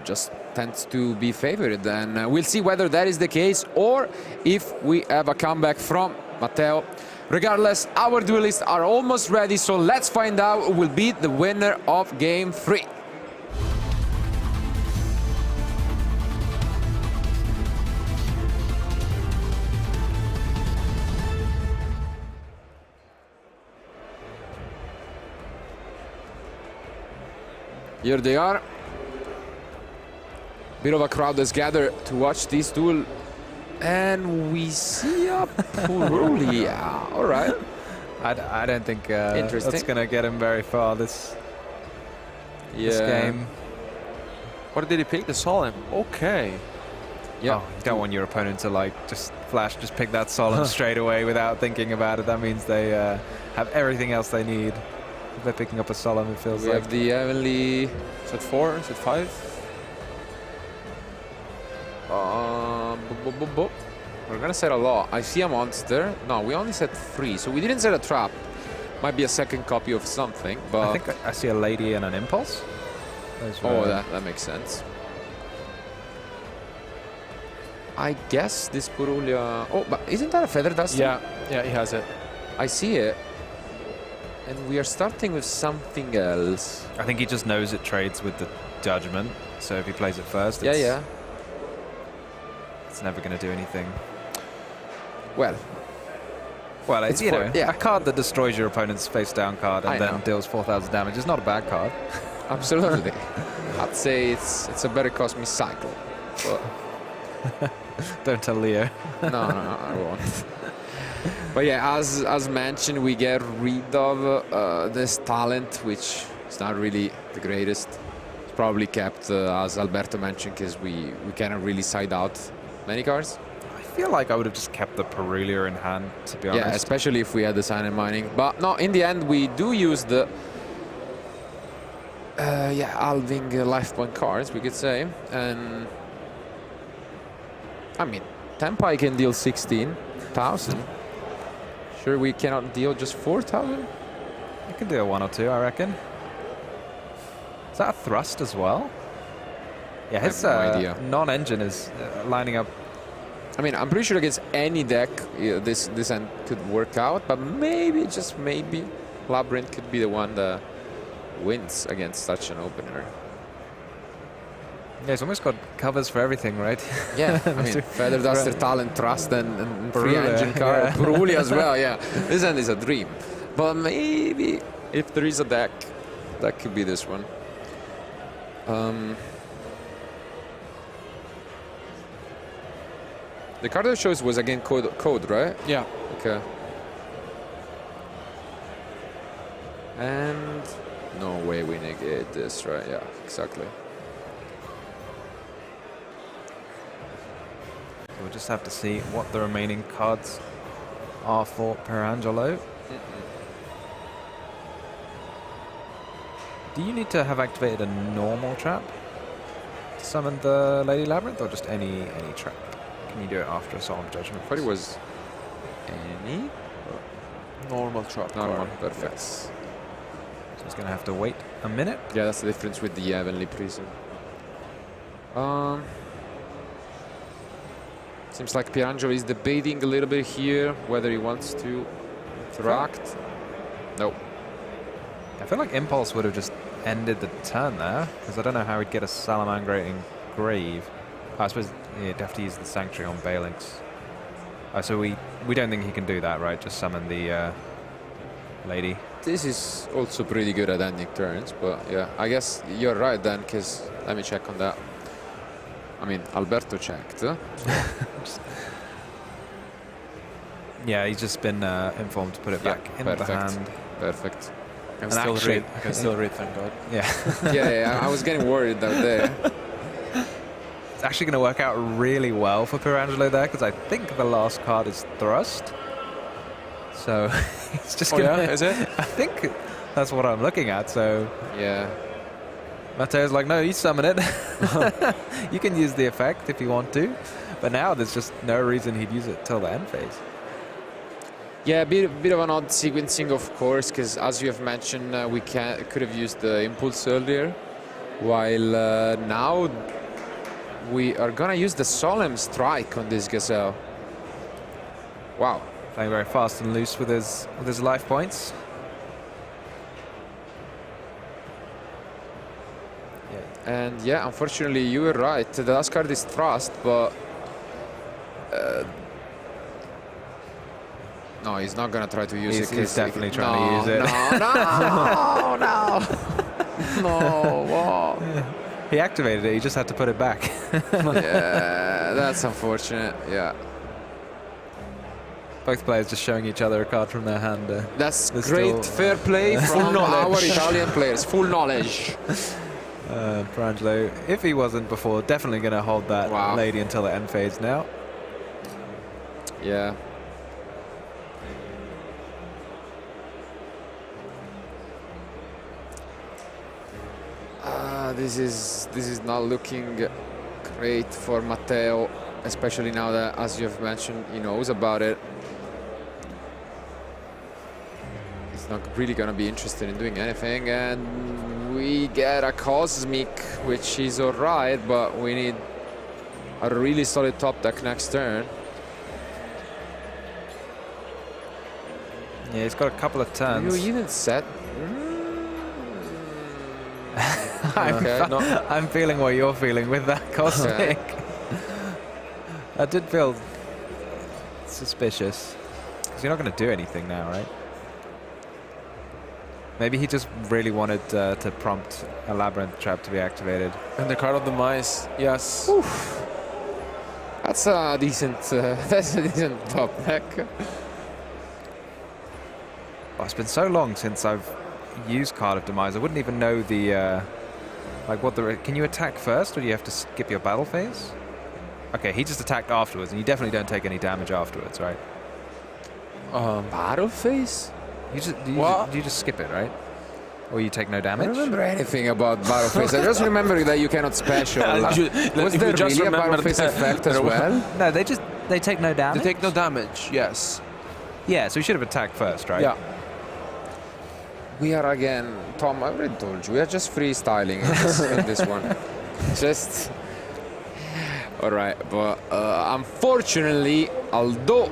S12: just tends to be favored. And we'll see whether that is the case or if we have a comeback from Matteo. Regardless, our duelists are almost ready, so let's find out who will be the winner of Game 3. Here they are. Bit of a crowd has gathered to watch this duel. And we see a Purulia. All right.
S11: I don't think that's going to get him very far this game.
S16: What did he pick? The Solemn. Okay.
S11: Yeah. Oh, you don't want your opponent to like just pick that Solemn straight away without thinking about it. That means they have everything else they need. If they're picking up a Solemn, it feels
S12: we
S11: like.
S12: We have the Heavenly. Is it 4? Is it 5? We're gonna set a lot. I see a monster. No, we only set 3, so we didn't set a trap. Might be a second copy of something, but
S11: I think I see a lady and an impulse.
S12: Oh, that makes sense. I guess this Purulia. Oh, but isn't that a Feather Duster?
S16: Yeah, he has it.
S12: I see it. And we are starting with something else.
S11: I think he just knows it trades with the Judgment, so if he plays it first, it's never going to do anything.
S12: Well,
S11: it's a card that destroys your opponent's face-down card and then deals 4,000 damage is not a bad card.
S12: Absolutely. I'd say it's a better cost me cycle. But
S11: don't tell Leo.
S12: No, I won't. But yeah, as mentioned, we get rid of this talent, which is not really the greatest. It's probably kept, as Alberto mentioned, because we cannot really side out many cards.
S11: I feel like I would have just kept the Purulia in hand, to be honest.
S12: Yeah, especially if we had the Sign and Mining. But no, in the end, we do use the halving life point cards, we could say. And I mean, Tempai can deal 16,000. Sure, we cannot deal just 4,000?
S11: You can do a 1 or 2, I reckon. Is that a thrust as well? Yeah, his non-engine is lining up.
S12: I mean, I'm pretty sure against any deck this end could work out, but maybe, just maybe, Labyrinth could be the one that wins against such an opener.
S11: Yeah, he's almost got covers for everything, right?
S12: Yeah, I mean, Feather Duster, Talent, Trust, and free engine card. Purulia as well, yeah. This end is a dream. But maybe if there is a deck, that could be this one. The card of choice was again code, right?
S16: Yeah.
S12: Okay. And no way we negate this, right? Yeah, exactly.
S11: We'll just have to see what the remaining cards are for Perangelo. Do you need to have activated a normal trap to summon the Lady Labyrinth, or just any trap? Can you do it after a Solemn Judgment?
S12: I thought it was any
S16: normal trap.
S12: Normal, perfect.
S11: Yes. So he's going to have to wait a minute.
S12: Yeah, that's the difference with the Heavenly Prison. Seems like Pierangelo is debating a little bit here whether he wants to interact. Nope.
S11: I feel like Impulse would have just ended the turn there, because I don't know how he'd get a Salamangrating Grave. I suppose he'd have to use the Sanctuary on Balinx. So we don't think he can do that, right? Just summon the lady.
S12: This is also pretty good at ending turns, but yeah, I guess you're right then, because let me check on that. I mean, Alberto checked. So.
S11: Yeah, he's just been informed to put it back in the hand.
S12: Perfect.
S16: I can still read, thank God.
S11: Yeah.
S12: yeah, I was getting worried out there.
S11: It's actually going to work out really well for Pierangelo there, because I think the last card is Thrust. So it's just going to...
S16: is it?
S11: I think That's what I'm looking at, so...
S12: Yeah.
S11: Matteo's like, no, you summon it. You can use the effect if you want to. But now there's just no reason he'd use it till the end phase.
S12: Yeah, a bit of an odd sequencing, of course, because as you have mentioned, we could have used the impulse earlier, while now we are gonna use the solemn strike on this gazelle. Wow,
S11: playing very fast and loose with his life points.
S12: Yeah. And yeah, unfortunately, you were right. The last card is Thrust, but. No, he's not gonna try to use it.
S11: He's definitely trying to use it.
S12: No, no, no, wow.
S11: He activated it, he just had to put it back.
S12: Yeah, that's unfortunate, yeah.
S11: Both players just showing each other a card from their hand.
S12: That's great fair play from our Italian players, full knowledge.
S11: Perangelo, if he wasn't before, definitely going to hold that lady until the end phase now.
S12: Yeah. This is not looking great for Matteo, especially now that, as you've mentioned, he knows about it. He's not really going to be interested in doing anything, and we get a Cosmic, which is all right, but we need a really solid top deck next turn.
S11: Yeah, he's got a couple of turns.
S12: You even set.
S11: I'm feeling what you're feeling with that Cosmic. That did feel suspicious. Because you're not going to do anything now, right? Maybe he just really wanted to prompt a Labyrinth Trap to be activated.
S12: And the card of the mice, yes. Oof. That's a decent top deck.
S11: Oh, it's been so long since I've used Card of Demise. I wouldn't even know the like what the. Can you attack first, or do you have to skip your battle phase? Okay, he just attacked afterwards, and you definitely don't take any damage afterwards, right?
S12: Battle phase?
S11: You just skip it, right? Or you take no damage?
S12: I don't remember anything about battle phase. I just remember that you cannot special. Was there really a battle phase effect as well?
S11: No, they take no damage.
S12: They take no damage. Yes.
S11: Yeah, so we should have attacked first, right?
S12: Yeah. We are again, Tom, I already told you, we are just freestyling in this one. Just, all right, but unfortunately, although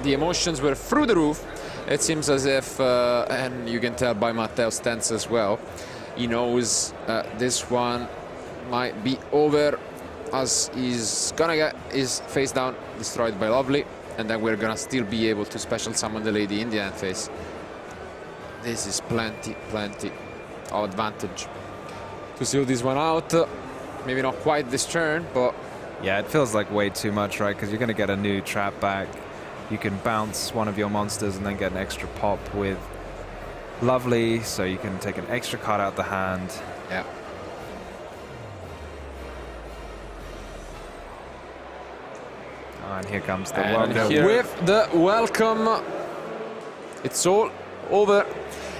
S12: the emotions were through the roof, it seems as if, and you can tell by Matteo's stance as well, he knows this one might be over, as he's gonna get his face down destroyed by Lovely, and then we're gonna still be able to special summon the lady in the end phase. This is plenty of advantage to seal this one out. Maybe not quite this turn, but...
S11: Yeah, it feels like way too much, right? Because you're going to get a new trap back. You can bounce one of your monsters and then get an extra pop with Lovely, so you can take an extra card out the hand.
S12: Yeah.
S11: Oh, and here comes the
S12: welcome.
S11: welcome.
S12: With the welcome, it's all over.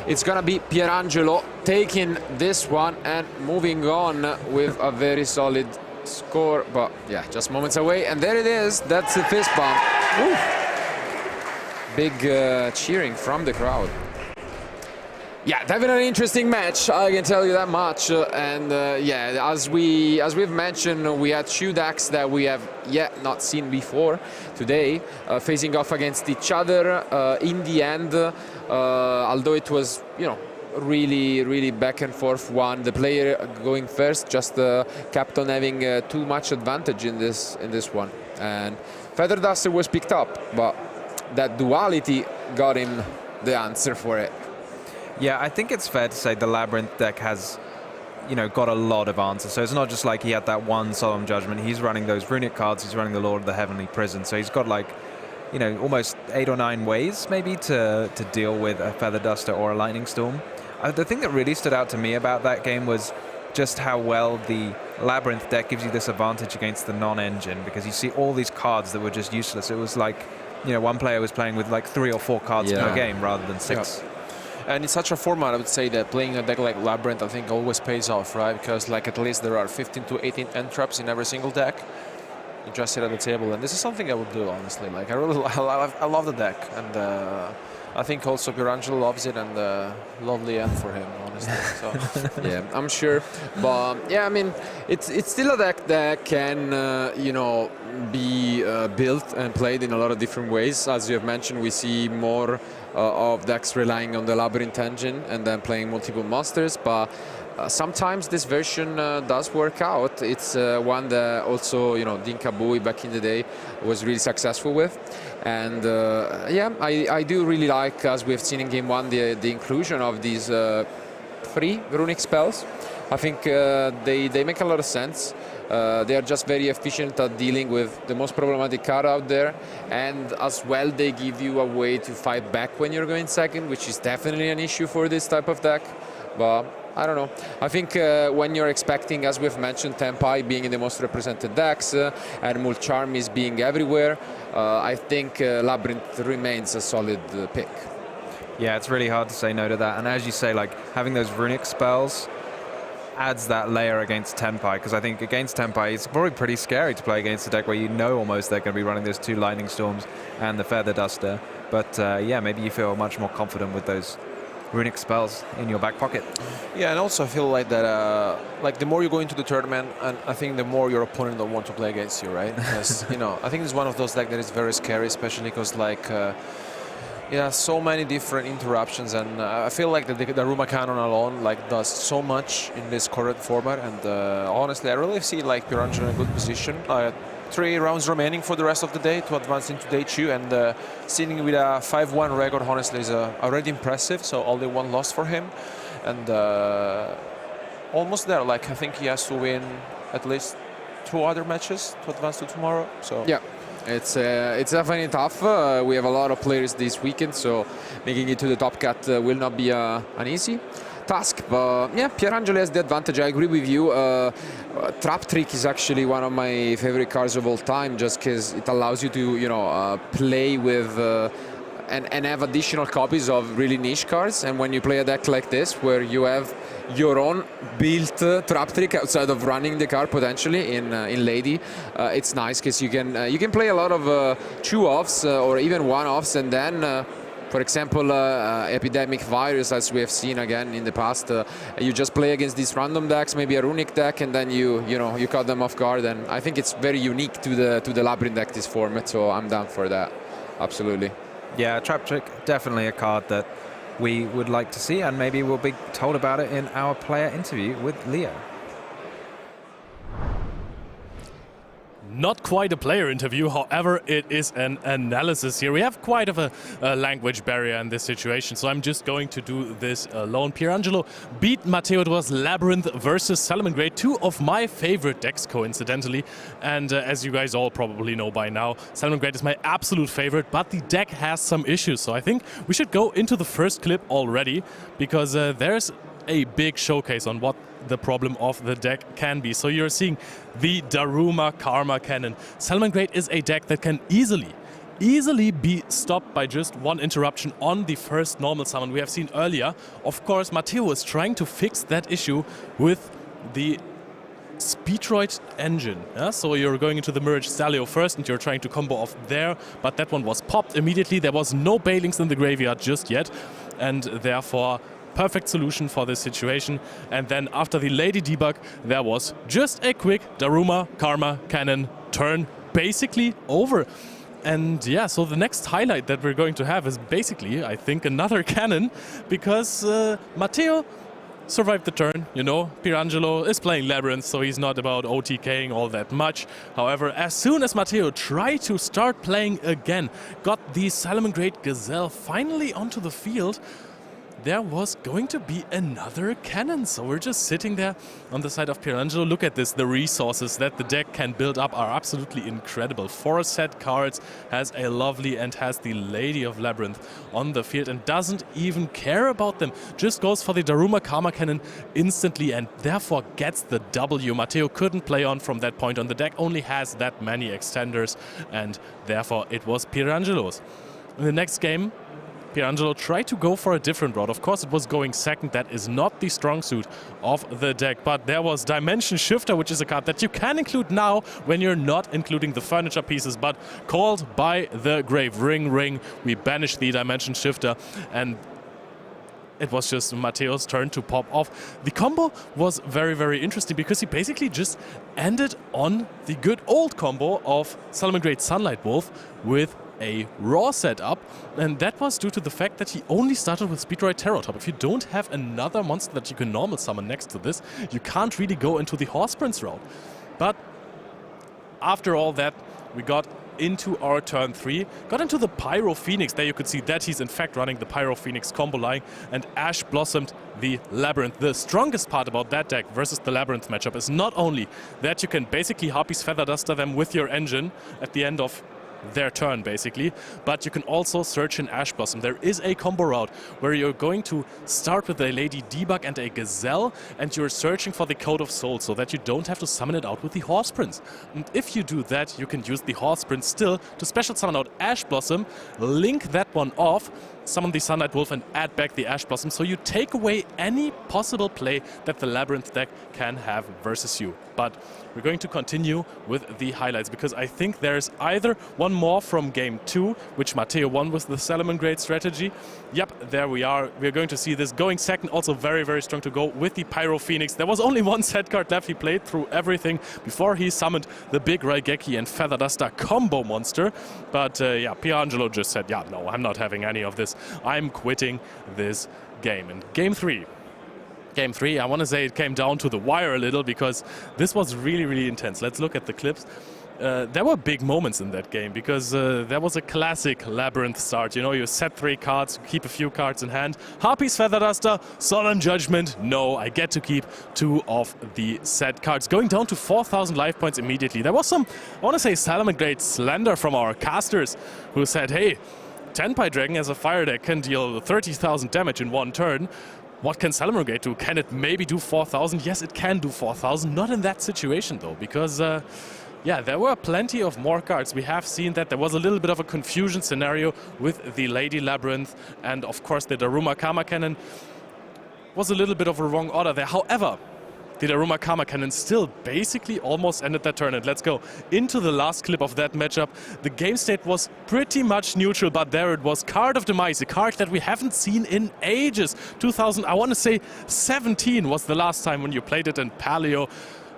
S12: It's gonna be Pierangelo taking this one and moving on with a very solid score, but yeah, just moments away, and there it is. That's the fist bump. Ooh. Big cheering from the crowd. Yeah, definitely an interesting match, I can tell you that much. And yeah, as we've mentioned, we had two decks that we have yet not seen before today, facing off against each other. In the end, although it was, you know, really back and forth one, the player going first just kept on having too much advantage in this one. And Feather Duster was picked up, but that duality got him the answer for it.
S11: Yeah, I think it's fair to say the Labyrinth deck has, you know, got a lot of answers. So it's not just like he had that one Solemn Judgment. He's running those runic cards. He's running the Lord of the Heavenly Prison. So he's got like, you know, almost 8 or 9 ways maybe to deal with a Feather Duster or a Lightning Storm. The thing that really stood out to me about that game was just how well the Labyrinth deck gives you this advantage against the non-engine, because you see all these cards that were just useless. It was like, you know, one player was playing with like 3 or 4 cards per game rather than 6.
S16: And in such a format, I would say that playing a deck like Labyrinth, I think, always pays off, right? Because like at least there are 15 to 18 end traps in every single deck. You just sit at the table, and this is something I would do, honestly. Like I love the deck, and I think also Pierangelo loves it, and lovely end for him, honestly. So.
S12: Yeah, I'm sure. But yeah, I mean, it's still a deck that can, you know, be built and played in a lot of different ways. As you have mentioned, we see more of decks relying on the Labyrinth engine and then playing multiple monsters. But sometimes this version does work out. It's one that also, you know, Dinkabui back in the day was really successful with. And yeah, I do really like, as we've seen in Game 1, the inclusion of these 3 runic spells. I think they make a lot of sense. They are just very efficient at dealing with the most problematic card out there, and as well they give you a way to fight back when you're going second, which is definitely an issue for this type of deck. But I don't know. I think when you're expecting, as we've mentioned, Tenpai being in the most represented decks and Mulcharmies being everywhere, I think Labyrinth remains a solid pick.
S11: Yeah, it's really hard to say no to that. And as you say, like having those runic spells adds that layer against Tenpai, because I think against Tenpai it's probably pretty scary to play against a deck where you know almost they're going to be running those 2 Lightning Storms and the Feather Duster. But yeah, maybe you feel much more confident with those runic spells in your back pocket.
S16: Yeah, and also I feel like that, like the more you go into the tournament, and I think the more your opponent don't want to play against you, right? Because you know, I think it's one of those decks that is very scary, especially because like, yeah, so many different interruptions, and I feel like the Daruma Cannon alone like does so much in this current format. And honestly, I really see like Pierangelo in a good position. 3 rounds remaining for the rest of the day to advance into day 2, and sitting with a 5-1 record, honestly, is already impressive. So only 1 loss for him, and almost there. Like I think he has to win at least 2 other matches to advance to tomorrow. So
S12: yeah, it's definitely tough. We have a lot of players this weekend, so making it to the top cut will not be an easy task. But yeah, Pierangelo has the advantage. I agree with you. Trap Trick is actually one of my favorite cards of all time, just because it allows you to, you know, play with and have additional copies of really niche cards. And when you play a deck like this, where you have your own built Trap Trick outside of running the card potentially in Lady, it's nice because you can play a lot of 2-offs or even 1-offs, and then for example, Epidemic Virus, as we have seen again in the past, you just play against these random decks, maybe a runic deck, and then you cut them off guard. And I think it's very unique to the Labyrinth deck, this format. So I'm down for that, absolutely.
S11: Yeah, Trap Trick, definitely a card that we would like to see, and maybe we'll be told about it in our player interview with Leo.
S21: Not quite a player interview, however, it is an analysis here. We have quite of a language barrier in this situation, so I'm just going to do this alone. Pierangelo beat Matteo. It was Labyrinth versus Salamangreat, 2 of my favorite decks, coincidentally. And as you guys all probably know by now, Salamangreat is my absolute favorite, but the deck has some issues. So I think we should go into the first clip already, because there's a big showcase on what the problem of the deck can be. So you're seeing the Daruma Karma Cannon. Salamangreat is a deck that can easily be stopped by just 1 interruption on the first normal summon we have seen earlier. Of course, Matteo is trying to fix that issue with the Speedroid engine. Yeah? So you're going into the Mirage Stalio first and you're trying to combo off there, but that one was popped immediately. There was no Bailings in the graveyard just yet, and therefore perfect solution for this situation. And then after the Lady debug, there was just a quick Daruma Karma Cannon turn, basically over. And yeah, so the next highlight that we're going to have is basically, I think, another cannon, because Matteo survived the turn. You know, Pierangelo is playing Labyrinth, so he's not about OTKing all that much. However, as soon as Matteo tried to start playing again, got the Salamangreat Gazelle finally onto the field, there was going to be another cannon. So we're just sitting there on the side of Pierangelo. Look at this. The resources that the deck can build up are absolutely incredible. 4 set cards, has a lovely, and has the Lady of Labyrinth on the field and doesn't even care about them. Just goes for the Daruma Karma Cannon instantly and therefore gets the W. Matteo couldn't play on from that point on. The deck only has that many extenders, and therefore it was Pierangelo's. In the next game, Pierangelo tried to go for a different route. Of course, it was going second. That is not the strong suit of the deck. But there was Dimension Shifter, which is a card that you can include now when you're not including the furniture pieces. But called by the grave. Ring, ring. We banish the Dimension Shifter. And it was just Matteo's turn to pop off. The combo was very, very interesting because he basically just ended on the good old combo of Salamangreat Sunlight Wolf with a raw setup, and that was due to the fact that he only started with Speedroid Terrortop. If you don't have another monster that you can normal summon next to this, you can't really go into the Horse Prince route. But after all that, we got into our turn 3, got into the Pyro Phoenix. There you could see that he's in fact running the Pyro Phoenix combo line, and Ash blossomed the Labyrinth. The strongest part about that deck versus the Labyrinth matchup is not only that you can basically Harpy's Feather Duster them with your engine at the end of their turn basically, but you can also search in Ash Blossom. There is a combo route where you're going to start with a Lady Debug and a Gazelle, and you're searching for the Code of Souls so that you don't have to summon it out with the Horse Prince. And if you do that, you can use the Horse Prince still to special summon out Ash Blossom, link that one off, summon the Sunlight Wolf and add back the Ash Blossom, so you take away any possible play that the Labyrinth deck can have versus you. But we're going to continue with the highlights, because I think there's either one more from game 2, which Matteo won with the Salamangreat strategy. Yep, there we are. We're going to see this going second, also very, very strong to go with the Pyro Phoenix. There was only one set card left. He played through everything before he summoned the big Raigeki and Feather Duster combo monster. But yeah, Pierangelo just said, yeah, no, I'm not having any of this. I'm quitting this game. And game 3. Game 3, I want to say it came down to the wire a little, because this was really, really intense. Let's look at the clips. There were big moments in that game, because there was a classic Labyrinth start. You know, you set 3 cards, you keep a few cards in hand. Harpy's Feather Duster, Solemn Judgment, no, I get to keep 2 of the set cards. Going down to 4,000 life points immediately. There was some, I want to say, Salamangreat slander from our casters, who said, hey, Tenpai Dragon as a fire deck can deal 30,000 damage in one turn. What can Salamangreat do? Can it maybe do 4,000? Yes, it can do 4,000. Not in that situation, though, because, yeah, there were plenty of more cards. We have seen that there was a little bit of a confusion scenario with the Lady Labyrinth, and, of course, the Daruma Karma Cannon was a little bit of a wrong order there. However, the Daruma Karma Cannon still basically almost ended that turn. And let's go into the last clip of that matchup. The game state was pretty much neutral, but there it was. Card of Demise, a card that we haven't seen in ages. 2000, I want to say 17 was the last time when you played it in Paleo.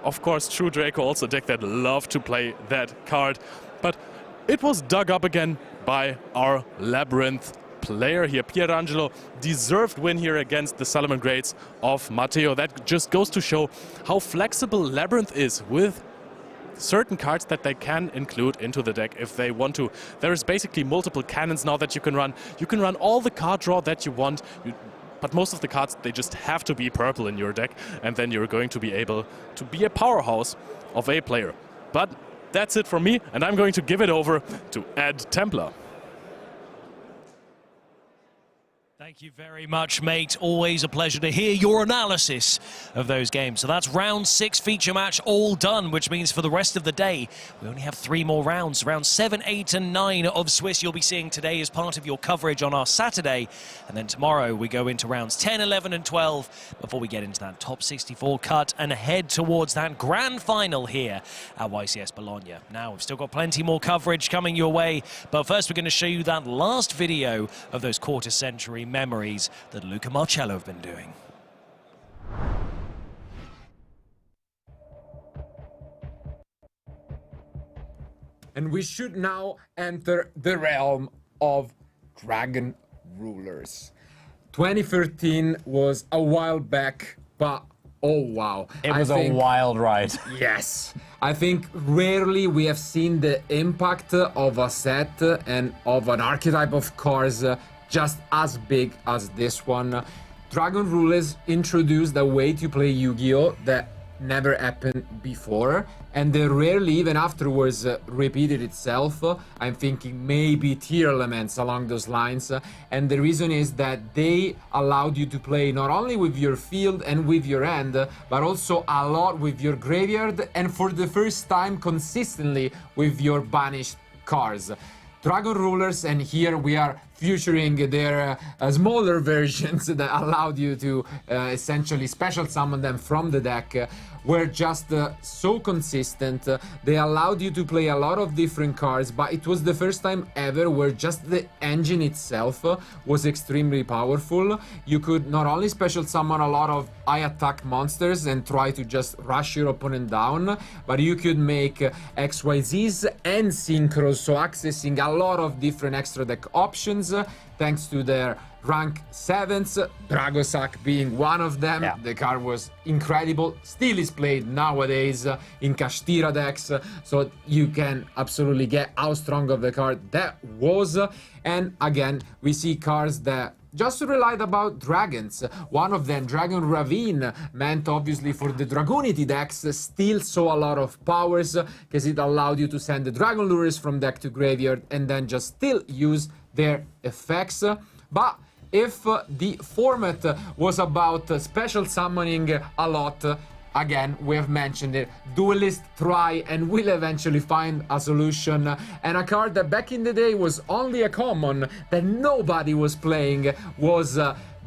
S21: Of course, True Draco, also a deck that loved to play that card. But it was dug up again by our Labyrinth player here. Pierangelo deserved win here against the Salamangreats of Matteo. That just goes to show how flexible Labyrinth is with certain cards that they can include into the deck if they want to. There is basically multiple cannons now that you can run. You can run all the card draw that you want, but most of the cards, they just have to be purple in your deck, and then you're going to be able to be a powerhouse of a player. But that's it from me, and I'm going to give it over to Ed Templar.
S1: Thank you very much, mate. Always a pleasure to hear your analysis of those games. So that's round 6 feature match all done, which means for the rest of the day, we only have 3 more rounds. Round 7, 8, and 9 of Swiss you'll be seeing today as part of your coverage on our Saturday. And then tomorrow we go into rounds 10, 11, and 12 before we get into that top 64 cut and head towards that grand final here at YCS Bologna. Now, we've still got plenty more coverage coming your way, but first we're going to show you that last video of those quarter-century memories that Luca Marcello have been doing.
S9: And we should now enter the realm of Dragon Rulers. 2013 was a while back, but oh wow.
S3: It was a wild ride.
S9: Yes. I think rarely we have seen the impact of a set and of an archetype of cards just as big as this one. Dragon Rulers introduced a way to play Yu-Gi-Oh! That never happened before, and they rarely even afterwards repeated itself. I'm thinking maybe tier elements along those lines, and the reason is that they allowed you to play not only with your field and with your hand, but also a lot with your graveyard, and for the first time consistently with your banished cards. Dragon Rulers, and here we are featuring their smaller versions that allowed you to essentially special summon them from the deck. Were just so consistent. They allowed you to play a lot of different cards, but it was the first time ever where just the engine itself was extremely powerful. You could not only special summon a lot of high attack monsters and try to just rush your opponent down, but you could make XYZs and synchros, so accessing a lot of different extra deck options thanks to their rank 7s, Dragosak being one of them. Yeah. The card was incredible, still is played nowadays in Kashtira decks, so you can absolutely get how strong of the card that was. And again, we see cards that just relied about dragons. One of them, Dragon Ravine, meant obviously for the Dragonity decks, still saw a lot of powers because it allowed you to send the Dragon Lures from deck to graveyard and then just still use their effects. But if the format was about special summoning a lot, again, we have mentioned it, Duelist try and will eventually find a solution. And a card that back in the day was only a common that nobody was playing was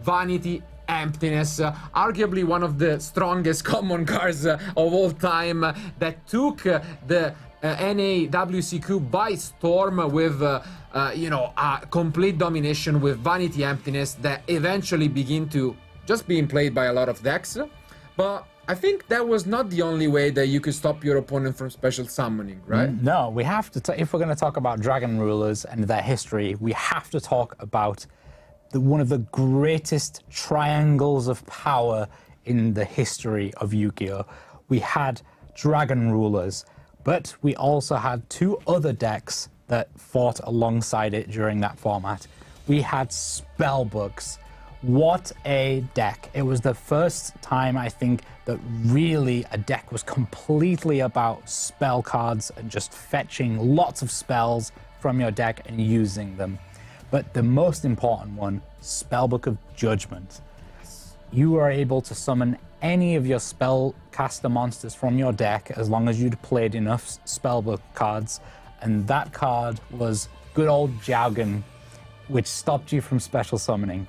S9: Vanity Emptiness, arguably one of the strongest common cards of all time that took the NAWCQ by storm with a complete domination with Vanity Emptiness that eventually began to just being played by a lot of decks. But I think that was not the only way that you could stop your opponent from special summoning, right?
S8: No, we have to, if we're going to talk about Dragon Rulers and their history, we have to talk about one of the greatest triangles of power in the history of Yu-Gi-Oh! We had Dragon Rulers, but we also had two other decks that fought alongside it during that format. We had Spellbooks. What a deck. It was the first time, I think, that really a deck was completely about spell cards and just fetching lots of spells from your deck and using them. But the most important one, Spellbook of Judgment. You are able to summon any of your spellcaster monsters from your deck as long as you'd played enough Spellbook cards, and that card was good old Jaugen, which stopped you from special summoning.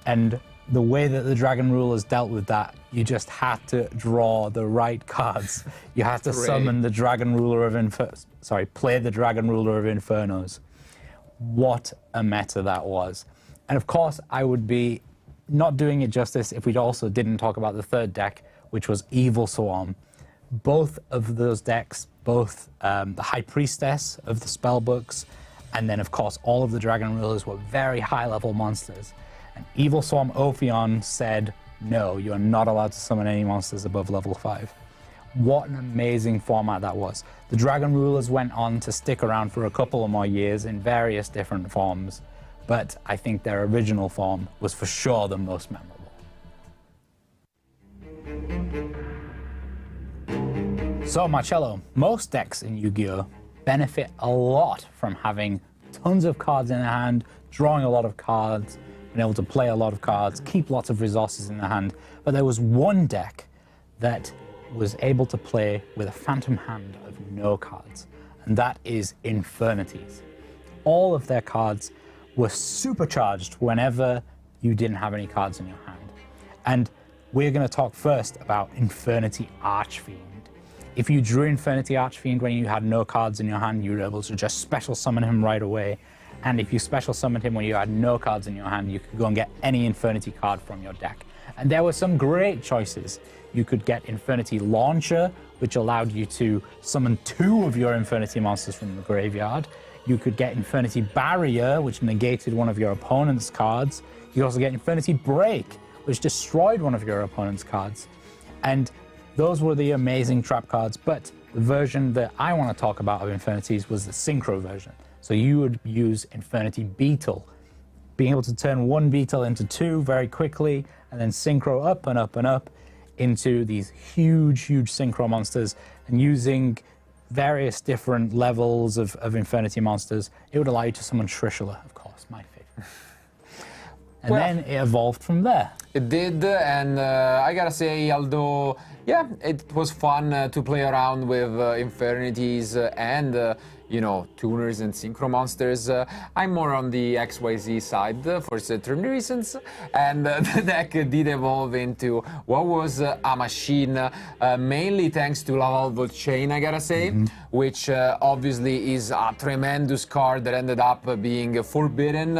S8: And the way that the Dragon Rulers dealt with that, you just had to draw the right cards. You had to summon the Dragon Ruler of play the Dragon Ruler of Infernos. What a meta that was. And of course, I would be not doing it justice if we also didn't talk about the third deck, which was Evil Swarm. Both of those decks, both the High Priestess of the Spellbooks, and then of course all of the Dragon Rulers were very high-level monsters. And Evil Swarm Ophion said, no, you're not allowed to summon any monsters above level 5. What an amazing format that was. The Dragon Rulers went on to stick around for a couple of more years in various different forms, but I think their original form was for sure the most memorable. So Marcello, most decks in Yu-Gi-Oh! Benefit a lot from having tons of cards in their hand, drawing a lot of cards, being able to play a lot of cards, keep lots of resources in their hand. But there was one deck that was able to play with a phantom hand of no cards, and that is Infernities. All of their cards were supercharged whenever you didn't have any cards in your hand. And we're going to talk first about Infernity Archfiend. If you drew Infernity Archfiend when you had no cards in your hand, you were able to just special summon him right away. And if you special summoned him when you had no cards in your hand, you could go and get any Infernity card from your deck. And there were some great choices. You could get Infernity Launcher, which allowed you to summon 2 of your Infernity monsters from the graveyard. You could get Infernity Barrier, which negated one of your opponent's cards. You could also get Infernity Break, which destroyed one of your opponent's cards. And those were the amazing trap cards, but the version that I want to talk about of Infinities was the Synchro version. So you would use Infernity Beetle, being able to turn one Beetle into 2 very quickly, and then Synchro up and up and up into these huge, huge Synchro monsters, and using various different levels of Infernity monsters. It would allow you to summon Trishula, of course, my favorite. And then it evolved from there.
S9: It did, and I gotta say, although, yeah, it was fun to play around with Infernities and, you know, tuners and synchro monsters. I'm more on the XYZ side for certain reasons, and the deck did evolve into what was a machine, mainly thanks to Lavalval Chain, I gotta say, which obviously is a tremendous card that ended up being forbidden,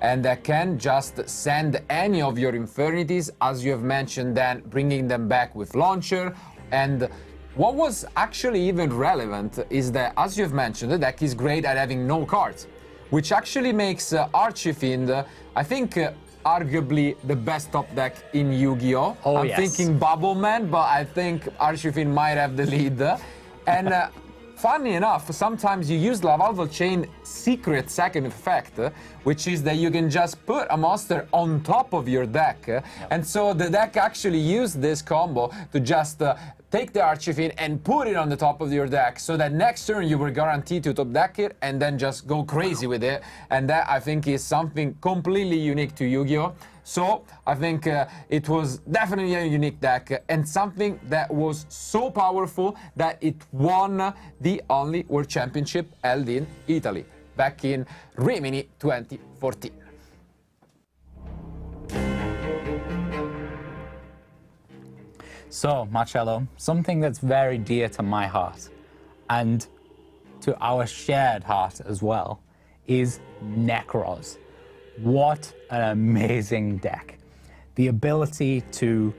S9: and that can just send any of your Infernities, as you have mentioned, then bringing them back with Launcher. And what was actually even relevant is that, as you've mentioned, the deck is great at having no cards, which actually makes Archifiend, I think, arguably the best top deck in Yu-Gi-Oh! I'm thinking Bubble Man, but I think Archifiend might have the lead. And funny enough, sometimes you use Lavalval Chain secret second effect, which is that you can just put a monster on top of your deck. And so the deck actually used this combo to just take the Archifiend and put it on the top of your deck, so that next turn you were guaranteed to top deck it and then just go crazy with it. And that, I think, is something completely unique to Yu-Gi-Oh! So I think it was definitely a unique deck, and something that was so powerful that it won the only World Championship held in Italy back in Rimini 2014.
S8: So, Marcello, something that's very dear to my heart, and to our shared heart as well, is Necros. What an amazing deck. The ability to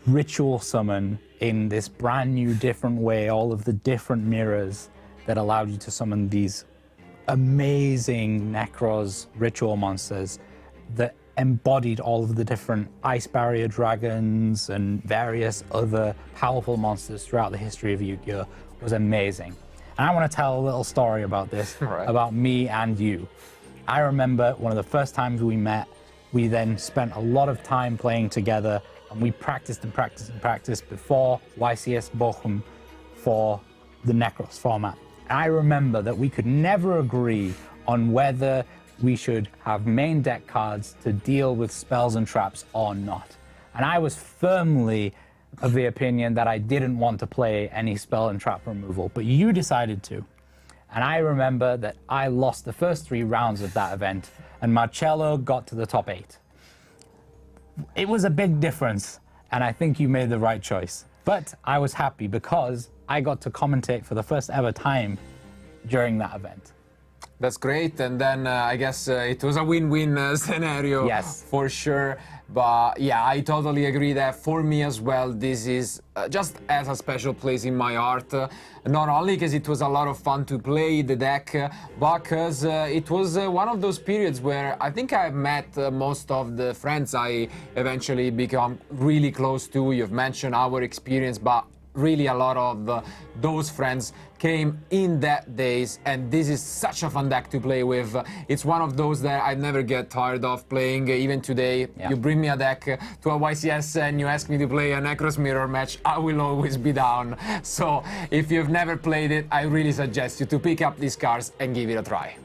S8: ritual summon in this brand new different way, all of the different mirrors that allowed you to summon these amazing Necros ritual monsters that embodied all of the different ice barrier dragons and various other powerful monsters throughout the history of Yu-Gi-Oh! Was amazing. And I want to tell a little story about this, about me and you. I remember one of the first times we met, we then spent a lot of time playing together, and we practiced and practiced and practiced before YCS Bochum for the Necros format. And I remember that we could never agree on whether we should have main deck cards to deal with spells and traps or not. And I was firmly of the opinion that I didn't want to play any spell and trap removal, but you decided to. And I remember that I lost the first 3 rounds of that event, and Marcello got to the top 8. It was a big difference, and I think you made the right choice. But I was happy because I got to commentate for the first ever time during that event.
S9: That's great, and then I guess it was a win-win scenario, yes, for sure. But yeah, I totally agree that for me as well, this is just as a special place in my heart. Not only because it was a lot of fun to play the deck, but because it was one of those periods where I think I've met most of the friends I eventually become really close to. You've mentioned our experience, but really a lot of those friends came in that days, and this is such a fun deck to play with. It's one of those that I never get tired of playing. Even today, you bring me a deck to a YCS and you ask me to play a Necros Mirror match, I will always be down. So if you've never played it, I really suggest you to pick up these cards and give it a try.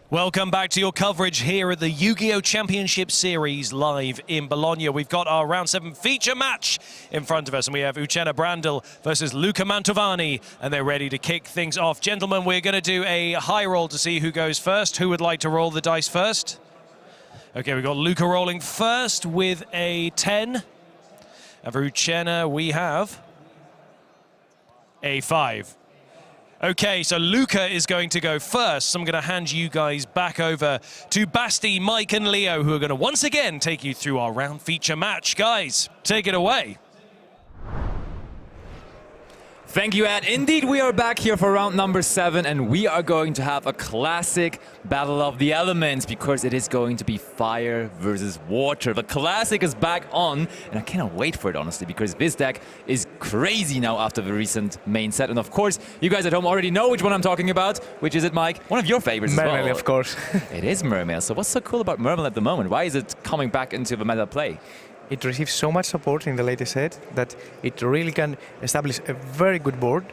S1: Welcome back to your coverage here at the Yu-Gi-Oh! Championship Series live in Bologna. We've got our round 7 feature match in front of us, and we have Uchenna Brandl versus Luca Mantovani, and they're ready to kick things off. Gentlemen, we're going to do a high roll to see who goes first. Who would like to roll the dice first? Okay, we've got Luca rolling first with a 10. And for Uchenna, we have a 5. Okay, so Luca is going to go first. So I'm going to hand you guys back over to Basti, Mike, and Leo, who are going to once again take you through our round feature match. Guys, take it away.
S3: Thank you, Ed. Indeed, we are back here for round number 7, and we are going to have a classic battle of the elements because it is going to be fire versus water. The classic is back on, and I cannot wait for it, honestly, because this deck is crazy now after the recent main set. And of course, you guys at home already know which one I'm talking about. Which is it, Mike? One of your favorites as well.
S4: Mermail, of course.
S3: It is Mermail. So what's so cool about Mermail at the moment? Why is it coming back into the meta play?
S4: It receives so much support in the latest set that it really can establish a very good board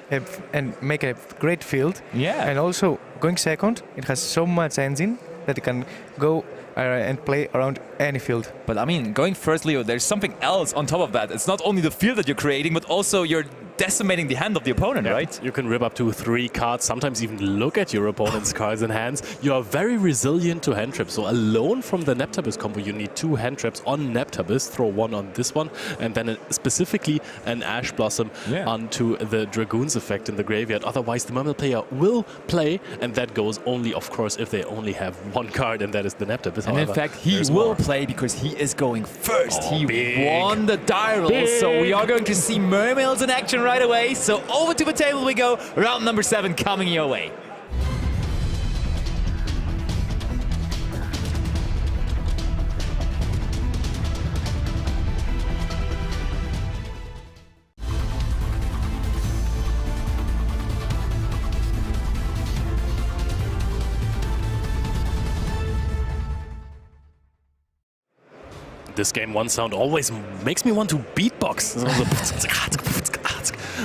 S4: and make a great field.
S3: Yeah.
S4: And also, going second, it has so much engine that it can go and play around any field.
S3: But I mean, going first, Leo, there's something else on top of that. It's not only the field that you're creating, but also you're decimating the hand of the opponent, right?
S21: You can rip up to 3 cards, sometimes even look at your opponent's cards in hands. You are very resilient to hand traps. So alone from the Neptabis combo, you need 2 hand traps on Neptabis, throw 1 on this one, and then specifically an Ash Blossom onto the Dragoon's effect in the graveyard. Otherwise, the Mermail player will play, and that goes only, of course, if they only have 1 card, and that is the Neptabis.
S3: And in fact, he will play because he is going first. He won the die roll, so we are going to see Mermails in action right away. So over to the table we go. Round number 7 coming your way.
S21: This game 1 sound always makes me want to beatbox.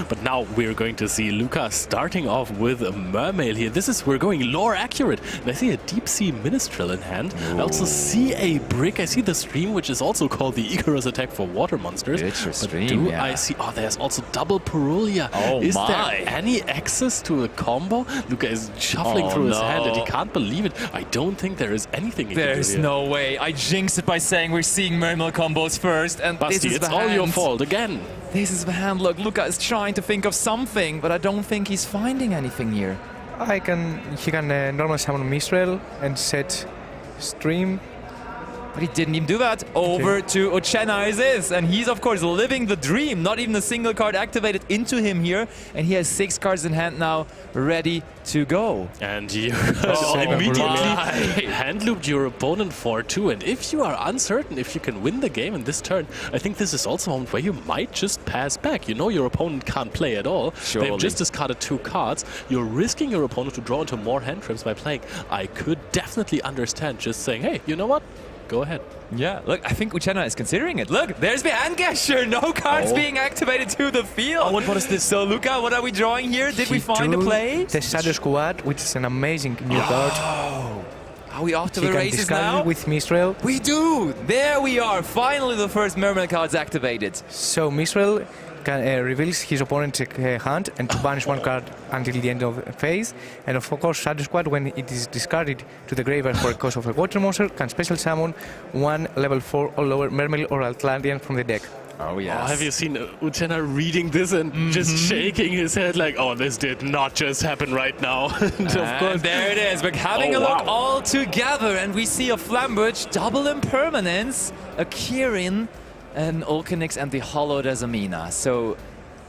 S21: But now we're going to see Luca starting off with a Mermail here. We're going lore accurate. And I see a Deep Sea Minstrel in hand. Ooh. I also see a brick. I see the stream, which is also called the Icarus attack for water monsters. I see, there's also double Purulia. Is there any access to a combo? Luca is shuffling through his hand and he can't believe it. I don't think there is anything he can do here.
S3: There's no way. I jinxed it by saying we're seeing Mermail combos first. And
S21: Basti,
S3: this is
S21: it's all your fault again.
S3: This is the hand. Look, Luca is trying to think of something, but I don't think he's finding anything here.
S4: He can normal summon Mistral and set stream.
S3: But he didn't even do that. Over to Uchenna is this, and he's of course living the dream. Not even a single card activated into him here, and he has 6 cards in hand now, ready to go.
S21: And you immediately hand looped your opponent for 2. And if you are uncertain if you can win the game in this turn, I think this is also a moment where you might just pass back. You know your opponent can't play at all. They've just discarded 2 cards. You're risking your opponent to draw into more hand traps by playing. I could definitely understand just saying, hey, you know what? Go ahead.
S3: Yeah, look, I think Uchenna is considering it. Look, there's the hand gesture. No cards being activated to the field.
S21: Oh, what is this?
S3: So, Luca, what are we drawing here? Did we find a play?
S4: The Shadow Squad, which is an amazing new card.
S3: Are we off to the races now?
S4: With Mistral.
S3: We do! There we are. Finally, the first Mermail card's activated.
S4: So, Mistral reveals his opponent's hand and to banish 1 card until the end of the phase. And of course, Shadow Squad, when it is discarded to the graveyard for a cost of a water monster, can special summon 1 level 4 or lower Mermail or Atlantean from the deck.
S21: Oh, yes. Have you seen Uchenna reading this and just shaking his head like, oh, this did not just happen right now. And of course,
S3: there it is. We're having a look all together, and we see a Flamberge, double impermanence, a Kirin, an Olcanix, and the Hollowed Azamina. So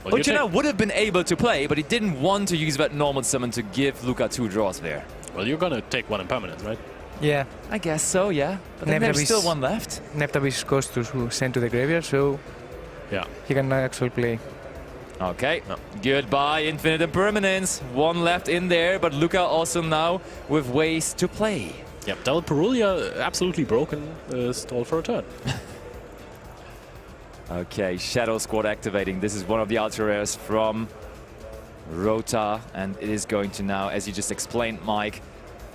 S3: Uchenna would have been able to play, but he didn't want to use that normal summon to give Luca 2 draws there.
S21: Well, you're gonna take 1 impermanence, right?
S4: Yeah.
S3: I guess so, yeah. But then there's still 1 left.
S4: Neptabis goes to send to the graveyard, so he can actually play.
S3: Okay, goodbye Infinite Impermanence. 1 left in there, but Luca also now with ways to play.
S21: Yep, double Purulia, absolutely broken, stalled for a turn.
S3: Okay, Shadow Squad activating. This is one of the ultra rares from Rota, and it is going to now, as you just explained, Mike,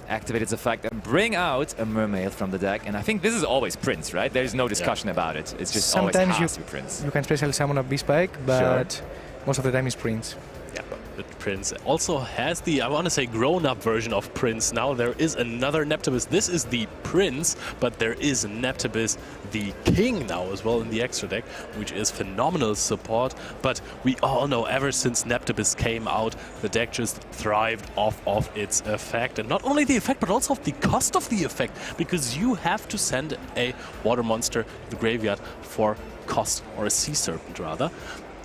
S3: activate its effect and bring out a Mermail from the deck. And I think this is always Prince, right? There's no discussion about it. It's just
S4: Sometimes
S3: always has to be Prince.
S4: you can special summon a B-Spike, but most of the time it's Prince.
S21: Yeah, but Prince also has the, I want to say, grown-up version of Prince. Now there is another Neptibus. This is the Prince, but there is Neptibus, the King now as well in the extra deck, which is phenomenal support. But we all know ever since Neptibus came out, the deck just thrived off of its effect. And not only the effect, but also of the cost of the effect, because you have to send a water monster to the graveyard for cost, or a sea serpent rather.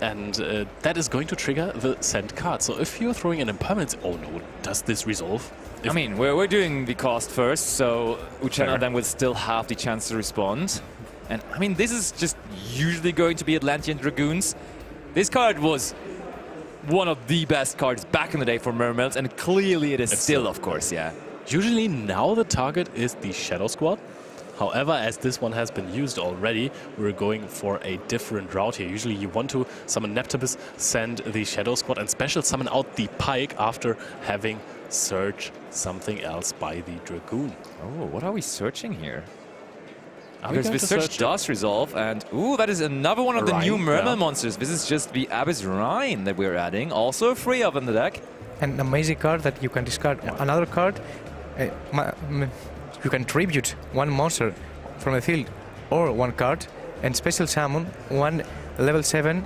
S21: And that is going to trigger the send card. So if you're throwing an impermanence, oh no, does this resolve?
S3: I mean, we're doing the cost first, so Uchenna then will still have the chance to respond. And I mean, this is just usually going to be Atlantean Dragoons. This card was one of the best cards back in the day for Mermails, and clearly it is still, of course, yeah.
S21: Usually now the target is the Shadow Squad. However, as this one has been used already, we're going for a different route here. Usually you want to summon Neptibus, send the Shadow Squad, and special summon out the Pike after having search something else by the Dragoon.
S3: Oh, what are we searching here?
S21: Are we
S3: Because
S21: going
S3: the
S21: to
S3: search does resolve, and ooh, that is another one of the new Mermail monsters. This is just the Abyss Rhine that we're adding, also free up in the deck.
S4: An amazing card that you can discard. Another card, you can tribute one monster from the field or one card and special summon one level 7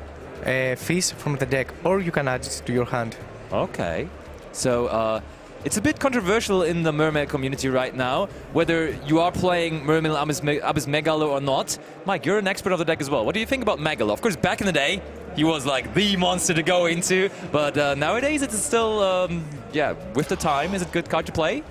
S4: fish from the deck, or you can add it to your hand.
S3: Okay, so it's a bit controversial in the Mermail community right now, whether you are playing Mermail Abyss Megalo or not. Mike, you're an expert of the deck as well. What do you think about Megalo? Of course, back in the day, he was like the monster to go into, but nowadays it's still, yeah, with the time, is it a good card to play?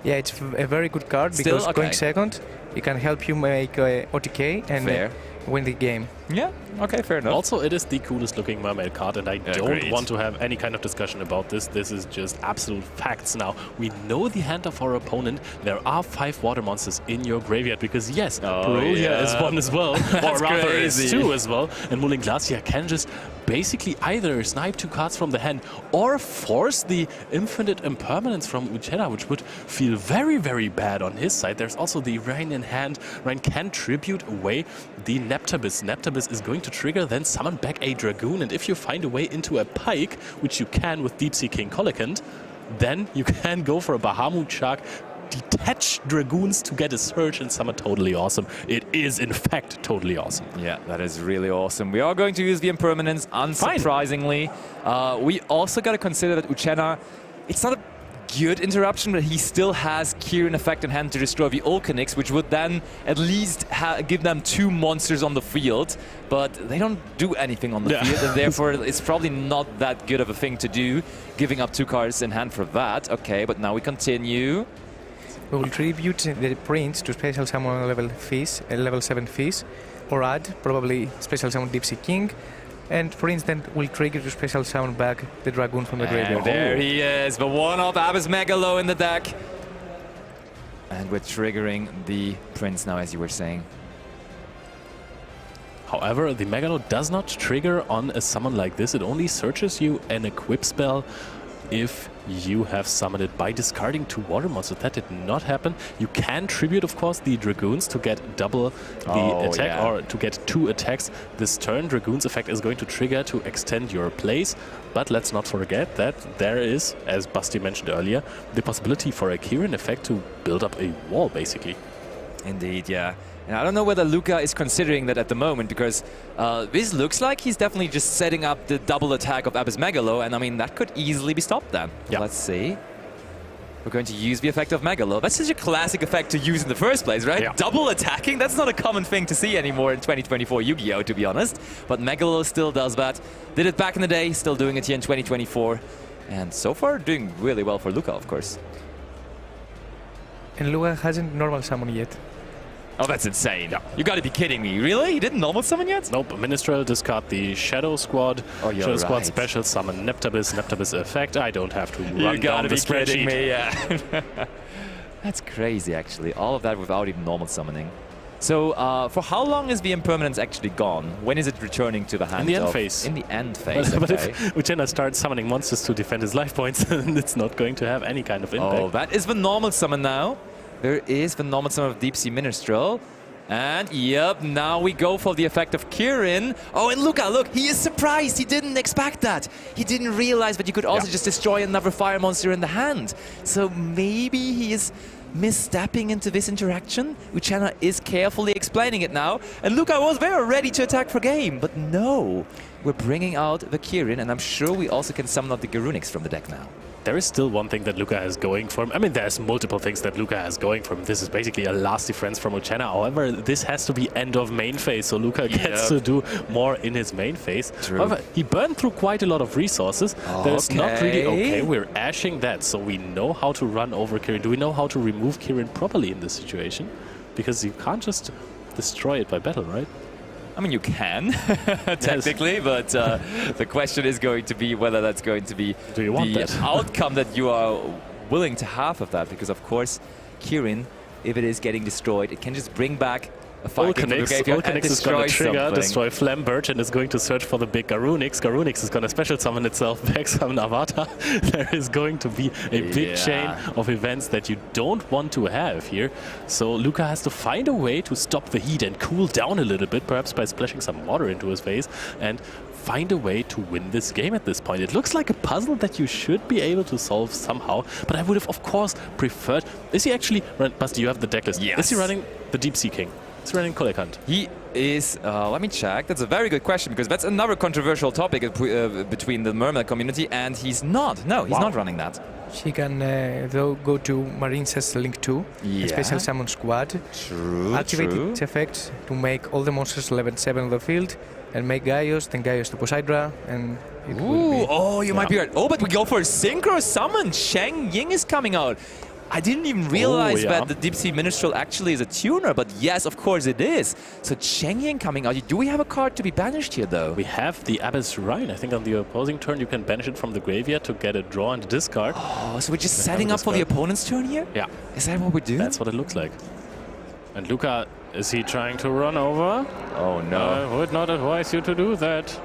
S4: Yeah, it's a very good card
S3: Still?
S4: because going second, it can help you make OTK and win the game.
S3: Yeah, okay, fair enough.
S21: Also, it is the coolest looking Mermail card, and I don't want to have any kind of discussion about this. This is just absolute facts now. We know the hand of our opponent. There are 5 water monsters in your graveyard, because yes, Bologna is one as well, or rather is 2 as well, and Mulling Glacier can just basically either snipe 2 cards from the hand or force the infinite impermanence from Uchenna, which would feel very, very bad on his side. There's also the Rhine in hand. Rhine can tribute away the Neptibus. Neptibus is going to trigger, then summon back a Dragoon, and if you find a way into a Pike, which you can with Deep Sea King Colicant, then you can go for a Bahamut Shark, detach Dragoons to get a search, and summon totally awesome. It is, in fact, totally awesome.
S3: Yeah, that is really awesome. We are going to use the impermanence, unsurprisingly. We also got to consider that Uchenna, it's not a good interruption, but he still has Kieran effect in hand to destroy the Ulcanix, which would then at least give them 2 monsters on the field, but they don't do anything on the field, and therefore it's probably not that good of a thing to do, giving up 2 cards in hand for that. Okay, but now we continue.
S4: We will tribute the Prince to special summon a level 7 fish, or add probably special summon Deep Sea King, and Prince then will trigger to special summon back the Dragoon from the graveyard.
S3: There he is, the one-off Abyss Megalo in the deck. And we're triggering the Prince now, as you were saying.
S21: However, the Megalo does not trigger on a summon like this. It only searches you an equip spell if you have summoned it by discarding 2 water monsters. That did not happen. You can tribute, of course, the Dragoons to get double the attack, or to get 2 attacks this turn. Dragoon's effect is going to trigger to extend your plays, but let's not forget that there is, as Basti mentioned earlier, the possibility for a Kieran effect to build up a wall, basically.
S3: Indeed, yeah. And I don't know whether Luca is considering that at the moment, because this looks like he's definitely just setting up the double attack of Abyss Megalo, and I mean, that could easily be stopped then. Yeah. Let's see. We're going to use the effect of Megalo. That's such a classic effect to use in the first place, right? Yeah. Double attacking, that's not a common thing to see anymore in 2024 Yu-Gi-Oh, to be honest. But Megalo still does that. Did it back in the day, still doing it here in 2024. And so far, doing really well for Luca, of course.
S4: And Luca hasn't normal summoned yet.
S3: Oh, that's insane. Yeah. You gotta be kidding me. Really? He didn't normal summon yet?
S21: Nope. Ministrel, discard the Shadow Squad.
S3: Oh, you're
S21: Shadow Squad
S3: right.
S21: special summon Neptibus. Neptibus effect. I don't have to run down the spreadsheet.
S3: You gotta be kidding me, yeah. That's crazy, actually. All of that without even normal summoning. So for how long is the impermanence actually gone? When is it returning to the hand?
S21: In the end phase.
S3: In the end phase,
S21: But
S3: okay.
S21: if Uchenna starts summoning monsters to defend his life points, then it's not going to have any kind of impact.
S3: Oh, that is the normal summon now. There is the normal summon of Deep Sea Minstrel. And yep, now we go for the effect of Kirin. Oh, and Luca, look, he is surprised. He didn't expect that. He didn't realize that you could also just destroy another fire monster in the hand. So maybe he is misstepping into this interaction. Uchenna is carefully explaining it now. And Luca was very ready to attack for game, but no. We're bringing out the Kirin, and I'm sure we also can summon out the Garunix from the deck now.
S21: There is still one thing that Luca has going for him. I mean, there's multiple things that Luca has going for him. This is basically a last defense from Uchenna. However, this has to be end of main phase, so Luca gets to do more in his main phase.
S3: True.
S21: However, he burned through quite a lot of resources. There's not really... Okay, we're ashing that, so we know how to run over Kirin. Do we know how to remove Kirin properly in this situation? Because you can't just destroy it by battle, right?
S3: I mean, you can, technically, but the question is going to be whether that's going to be the outcome that you are willing to have of that. Because, of course, Kirin, if it is getting destroyed, it can just bring back a fire king from the graveyard and
S21: is going to trigger,
S3: something.
S21: destroy Flambirch, and is going to search for the big Garunix. Garunix is going to special summon itself back, summon Avatar. There is going to be a big chain of events that you don't want to have here. So Luca has to find a way to stop the heat and cool down a little bit, perhaps by splashing some water into his face, and find a way to win this game at this point. It looks like a puzzle that you should be able to solve somehow, but I would have, of course, preferred... Is he actually... Basti, you have the deck list.
S3: Yes.
S21: Is he running the Deep Sea King? Is he running Kolekant?
S3: He is... let me check. That's a very good question, because that's another controversial topic between the Mermail community, and he's not. No, he's not running that.
S4: She can though go to Marine's Link 2, a special summon squad, activate its effects to make all the monsters level 7 on the field, and make Gaius, then Gaius to Poseidra, and it will be...
S3: Oh, you might be right. Oh, but we go for a synchro summon. Sheng Ying is coming out. I didn't even realize that the Deep Sea Minstrel actually is a tuner, but yes, of course it is. So Sheng Ying coming out. Do we have a card to be banished here, though?
S21: We have the Abyss Rhine. I think on the opposing turn you can banish it from the graveyard to get a draw and a discard.
S3: Oh, so we're just setting up for the opponent's turn here?
S21: Yeah.
S3: Is that what we're doing?
S21: That's what it looks like. And Luca, is he trying to run over?
S3: Oh, no.
S21: I would not advise you to do that.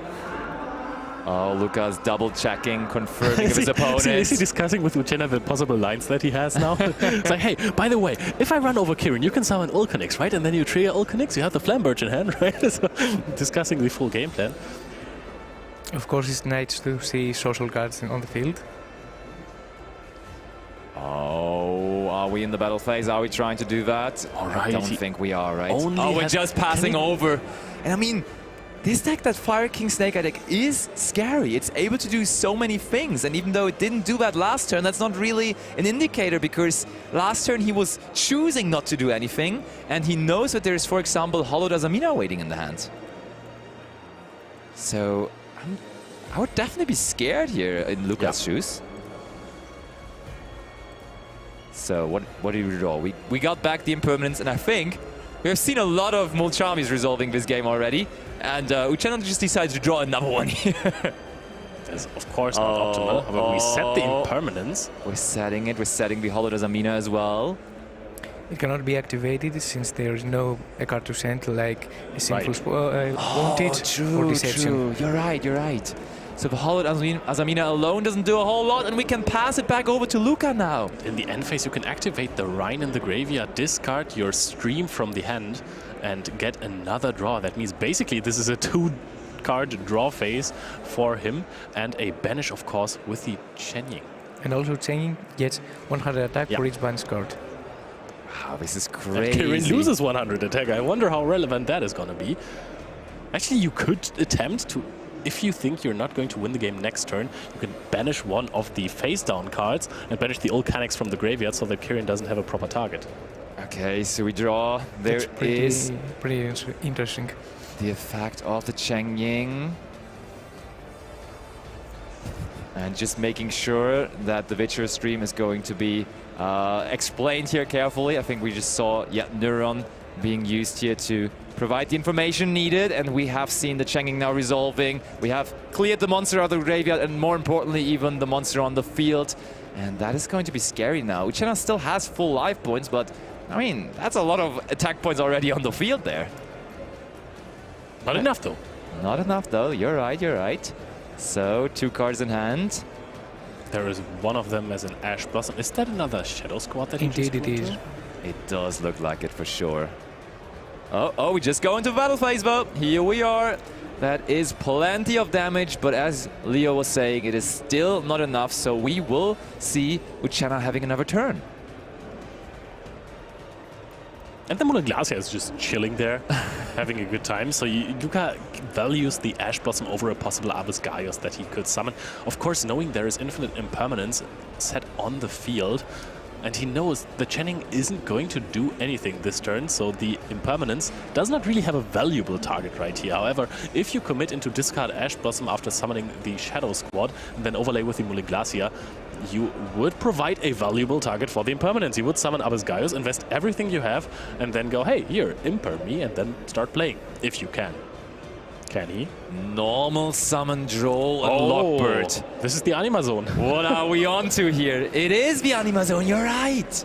S3: Oh, Luca's double-checking, confirming his opponent.
S21: Is he discussing with Uchenna the possible lines that he has now? It's like, hey, by the way, if I run over Kirin, you can summon Ulcanix, right? And then you trigger Ulcanix, you have the Flambirch in hand, right? So, discussing the full game plan.
S4: Of course, it's nice to see social cards on the field.
S3: Oh, are we in the battle phase? Are we trying to do that? I don't think we are, right?
S21: Oh,
S3: we're just passing over. And I mean... This deck, that Fire King Snake Eye deck, is scary. It's able to do so many things, and even though it didn't do that last turn, that's not really an indicator, because last turn he was choosing not to do anything, and he knows that there's, for example, Hollowed Azamina waiting in the hand. So, I would definitely be scared here in Luca's shoes. So, what did we draw? We got back the Impermanence, and I think we have seen a lot of Mulchamis resolving this game already. And Uchenna just decides to draw another one here.
S21: That's of course not optimal. However, we set the Impermanence.
S3: We're setting it. We're setting the Hollowed Azamina as well.
S4: It cannot be activated since there is no card to send, like a simple Wanted or Deception.
S3: True. You're right, you're right. So the Hollowed Azamina alone doesn't do a whole lot, and we can pass it back over to Luca now.
S21: In the end phase, you can activate the Rhine in the graveyard, discard your Stream from the hand, and get another draw. That means basically this is a 2-card draw phase for him, and a banish, of course, with the Chen Ying.
S4: And also Chen Ying gets 100 attack for each banish card.
S3: Wow, this is crazy.
S21: And Kirin loses 100 attack. I wonder how relevant that is going to be. Actually, you could attempt to, if you think you're not going to win the game next turn, you can banish one of the face-down cards and banish the Ulcanix from the graveyard so that Kirin doesn't have a proper target.
S3: Okay, so we draw. There is
S4: pretty interesting.
S3: The effect of the Chen Ying. And just making sure that the Witcher stream is going to be explained here carefully. I think we just saw Neuron being used here to provide the information needed, and we have seen the Chen Ying now resolving. We have cleared the monster out of the graveyard, and more importantly, even the monster on the field. And that is going to be scary now. Uchenna still has full life points, but I mean, that's a lot of attack points already on the field there.
S21: Not enough, though.
S3: Not enough, though. You're right, you're right. So, 2 cards in hand.
S21: There is one of them as an Ash Blossom. Is that another Shadow Squad that he
S4: Indeed it is.
S3: It does look like it for sure. Oh, we just go into battle phase, though. Here we are. That is plenty of damage, but as Leo was saying, it is still not enough, so we will see Uchenna having another turn.
S21: And the Moulin Glacier is just chilling there, having a good time. So Luca values the Ash Blossom over a possible Abyss Gaius that he could summon. Of course, knowing there is infinite impermanence set on the field, and he knows the Channing isn't going to do anything this turn, so the impermanence does not really have a valuable target right here. However, if you commit into discard Ash Blossom after summoning the Shadow Squad, and then overlay with the Moulin Glacier, you would provide a valuable target for the impermanence. You would summon Abyss Gaius, invest everything you have, and then go, hey, here, imper me, and then start playing, if you can. Can he?
S3: Normal summon Droll and Lockbird.
S21: This is the Anima Zone.
S3: What are we on to here? It is the Anima Zone, you're right.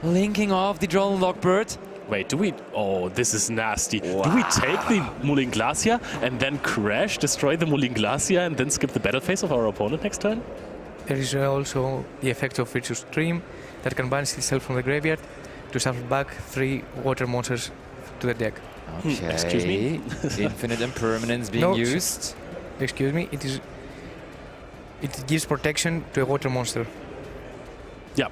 S3: Linking off the Droll and Lockbird.
S21: Wait, do we... Oh, this is nasty.
S3: Wow.
S21: Do we take the Moulin Glacier and then crash, destroy the Moulin Glacier, and then skip the battle phase of our opponent next turn?
S4: There is also the effect of Virtuous Stream that can banish itself from the graveyard to shuffle back 3 water monsters to the deck.
S3: Okay.
S21: Excuse me?
S3: Infinite impermanence being used.
S4: Excuse me, it gives protection to a water monster.
S21: Yeah.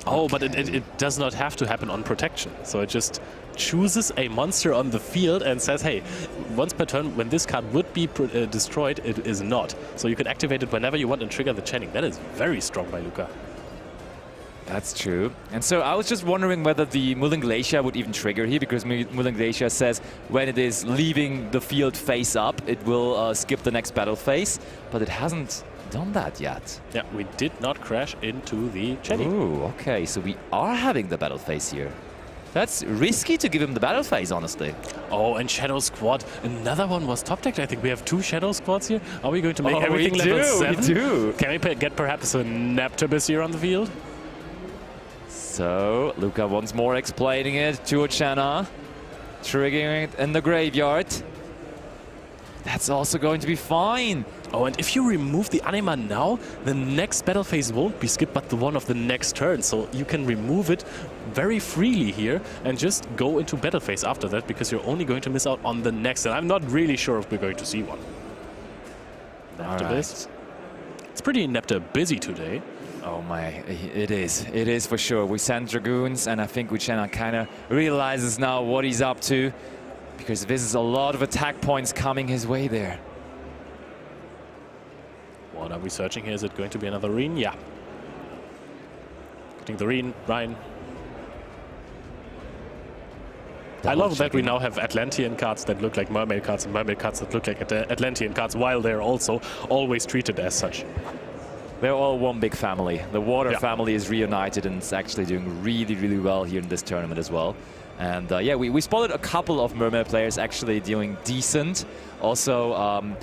S21: Oh, but it does not have to happen on protection. So it just chooses a monster on the field and says, hey, once per turn, when this card would be destroyed, it is not. So you can activate it whenever you want and trigger the Channing. That is very strong by Luca.
S3: That's true. And so I was just wondering whether the Moulin Glacier would even trigger here, because Moulin Glacier says when it is leaving the field face up, it will skip the next battle phase, but it hasn't done that yet.
S21: Yeah, we did not crash into the Channing.
S3: Ooh, okay, so we are having the battle phase here. That's risky to give him the battle phase, honestly.
S21: Oh, and Shadow Squad. Another one was top decked. I think we have 2 Shadow Squads here. Are we going to make everything level 7?
S3: We do.
S21: Can we get perhaps a Neptubis here on the field?
S3: So, Luca once more explaining it to Uchenna. Triggering it in the graveyard. That's also going to be fine.
S21: Oh, and if you remove the Anima now, the next battle phase won't be skipped, but the one of the next turn. So you can remove it very freely here and just go into battle phase after that, because you're only going to miss out on the next. And I'm not really sure if we're going to see one. Neptubis. It's pretty Nepta-busy today.
S3: Oh my, it is for sure. We send Dragoons, and I think Uchenna kind of realizes now what he's up to, because this is a lot of attack points coming his way there.
S21: What are we searching here? Is it going to be another Reen? Yeah. Getting the Reen, Ryan. I love that we now have Atlantean cards that look like Mermail cards and Mermail cards that look like Atlantean cards, while they're also always treated as such.
S3: They're all one big family. The Water family is reunited, and it's actually doing really, really well here in this tournament as well. And yeah, we spotted a couple of Mermail players actually doing decent. Also,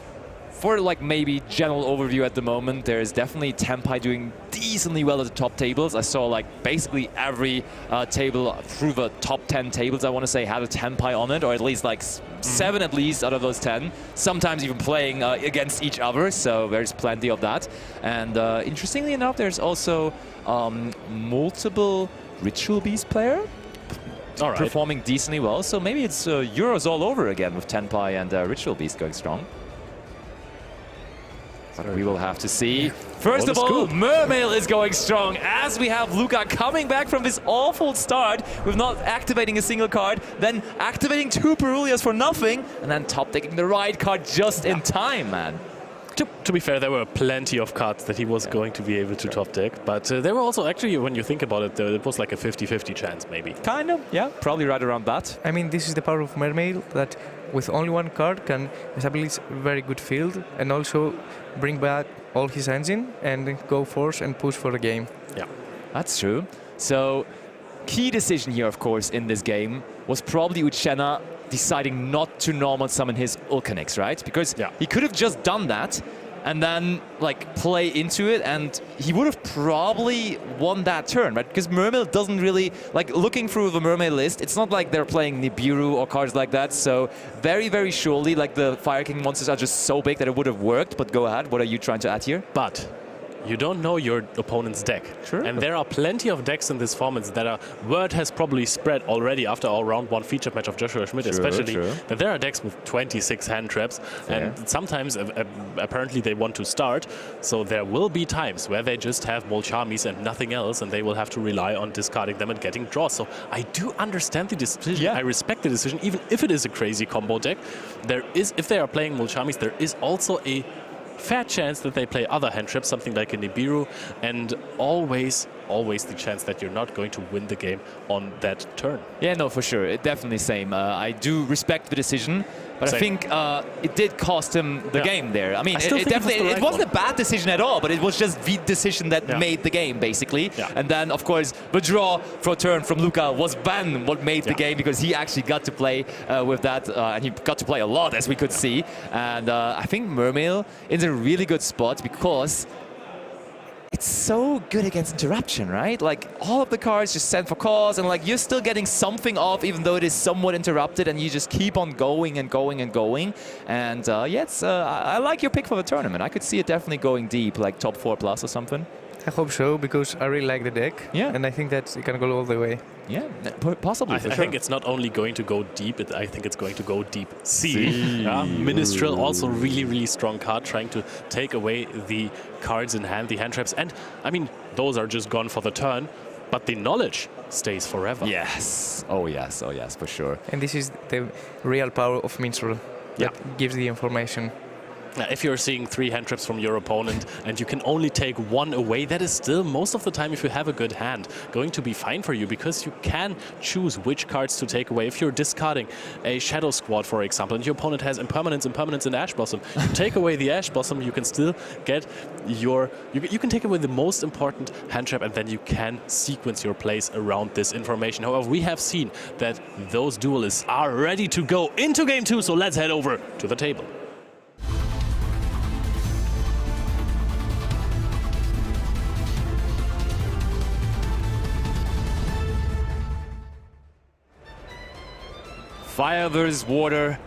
S3: for like maybe general overview at the moment, there is definitely Tenpai doing decently well at the top tables. I saw like basically every table through the top 10 tables, I want to say, had a Tenpai on it, or at least like 7 at least out of those 10. Sometimes even playing against each other, so there's plenty of that. And interestingly enough, there's also multiple Ritual Beast player performing decently well. So maybe it's Euros all over again with Tenpai and Ritual Beast going strong. But we will have to see. First of all, Mermail is going strong as we have Luca coming back from this awful start with not activating a single card, then activating 2 Perulias for nothing, and then top decking the right card just in time, man.
S21: To be fair, there were plenty of cards that he was going to be able to top deck, but there were also actually, when you think about it, it was like a 50-50 chance, maybe.
S3: Kind of, yeah, probably right around that.
S4: I mean, this is the power of Mermail, that with only 1 card can establish a very good field and also bring back all his engine and go force and push for the game.
S21: Yeah,
S3: that's true. So, key decision here, of course, in this game was probably Uchenna deciding not to normal summon his Ulcanix, right? Because he could have just done that, and then like play into it, and he would have probably won that turn, right? Because Mermail doesn't really, like looking through the Mermail list, it's not like they're playing Nibiru or cards like that, so very, very surely like the Fire King monsters are just so big that it would have worked, but go ahead, what are you trying to add here?
S21: But you don't know your opponent's deck.
S3: True.
S21: And there are plenty of decks in this format that are, word has probably spread already after our round 1 featured match of Joshua Schmidt, especially, that there are decks with 26 hand traps. And sometimes, apparently, they want to start. So there will be times where they just have Molchamis and nothing else, and they will have to rely on discarding them and getting draws. So I do understand the decision. I respect the decision, even if it is a crazy combo deck. There is, if they are playing Molchamis, there is also a fair chance that they play other hand traps, something like a Nibiru, and always the chance that you're not going to win the game on that turn.
S3: Yeah, no, for sure. Definitely same. I do respect the decision, but
S21: Same.
S3: I think it did cost him the game there. I mean, it wasn't a bad decision at all, but it was just the decision that made the game, basically. And then, of course, the draw for a turn from Luca was then what made the game, because he actually got to play with that, and he got to play a lot, as we could see. And I think Mermail is a really good spot because it's so good against interruption, right? Like, all of the cards just send for cause, and like, you're still getting something off, even though it is somewhat interrupted, and you just keep on going and going and going. And yeah, I like your pick for the tournament. I could see it definitely going deep, like top 4+ or something.
S4: I hope so, because I really like the deck. Yeah. And I think that it can go all the way.
S3: Yeah, possibly.
S21: I think it's not only going to go deep, I think it's going to go deep C. Yeah, Ministrel, also really strong card, trying to take away the cards in hand, the hand traps. And, I mean, those are just gone for the turn, but the knowledge stays forever.
S3: Yes. Oh, yes, for sure.
S4: And this is the real power of Minstrel that gives the information.
S21: If you're seeing 3 hand traps from your opponent and you can only take 1 away, that is still, most of the time, if you have a good hand, going to be fine for you, because you can choose which cards to take away. If you're discarding a Shadow Squad, for example, and your opponent has Impermanence, and Ash Blossom, you take away the Ash Blossom, you can still get your... You can take away the most important hand trap, and then you can sequence your plays around this information. However, we have seen that those duelists are ready to go into Game 2, so let's head over to the table.
S3: Fire vs. Water,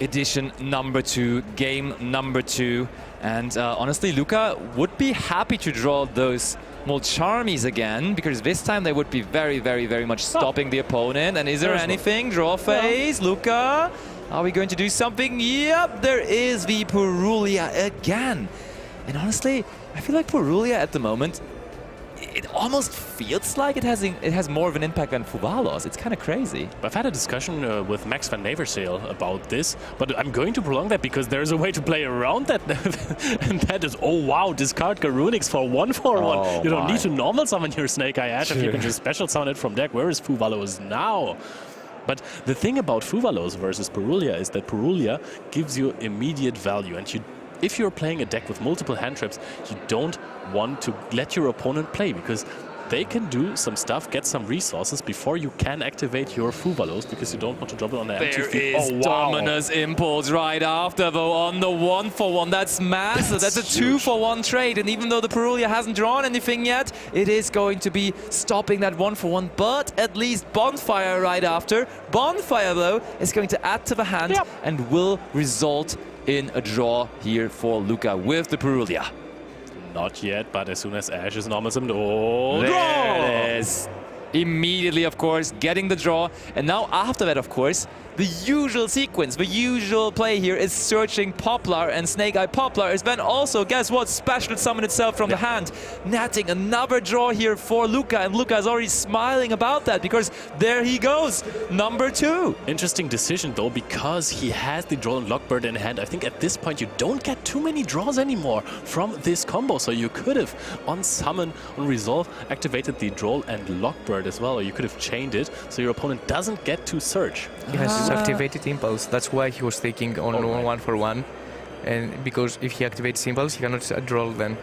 S3: edition number 2, game number 2. And honestly, Luca would be happy to draw those Molchamis again, because this time they would be very much stopping the opponent. And is there anything? Draw phase, Luca? Are we going to do something? Yep, there is the Purulia again. And honestly, I feel like Purulia at the moment, it almost feels like it has more of an impact than Fuvalos. It's kind of crazy.
S21: I've had a discussion with Max van Neverseel about this, but I'm going to prolong that because there's a way to play around that. And that is, oh wow, discard Garunix for 1/1. You don't need to normal summon your Snake Eye Ash if you can just special summon it from deck. Where is Fuvalos now? But the thing about Fuvalos versus Purulia is that Purulia gives you immediate value, and if you're playing a deck with multiple hand traps, you don't want to let your opponent play, because they can do some stuff, get some resources before you can activate your Fuvalos, because you don't want to drop it on the empty field.
S3: There is Dominus Impulse right after, though, on the 1/1. That's massive. That's a 2/1 trade. And even though the Purulia hasn't drawn anything yet, it is going to be stopping that 1/1. But at least Bonfire right after. Bonfire, though, is going to add to the hand and will result in a draw here for Luca with the Purulia.
S21: Not yet, but as soon as Ash is normal summoned, draw!
S3: There it is. Immediately, of course, getting the draw. And now after that, of course, the usual sequence, the usual play here is searching Poplar, and Snake Eye Poplar is then also, guess what, special summon itself from the hand. Netting another draw here for Luca, and Luca is already smiling about that, because there he goes, number 2.
S21: Interesting decision, though, because he has the Droll and Lockbird in hand. I think at this point you don't get too many draws anymore from this combo, so you could have, on summon, on resolve, activated the Droll and Lockbird as well, or you could have chained it, so your opponent doesn't get to search.
S4: He has activated Impulse. That's why he was taking on 1/1, and because if he activates Impulse, he cannot draw then.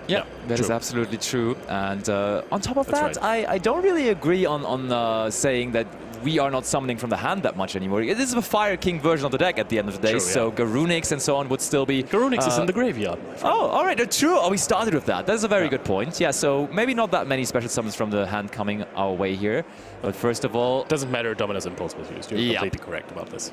S3: Yeah, that is absolutely true. And on top of that, I don't really agree on saying that we are not summoning from the hand that much anymore. This is a Fire King version of the deck at the end of the day,
S21: True,
S3: so
S21: yeah.
S3: Garunix and so on would still be...
S21: Garunix is in the graveyard.
S3: Oh, all right, true. Oh, we started with that. That's a very good point. Yeah, so maybe not that many special summons from the hand coming our way here. But first of all...
S21: Doesn't matter, Dominus Impulse was used. You're completely correct about this.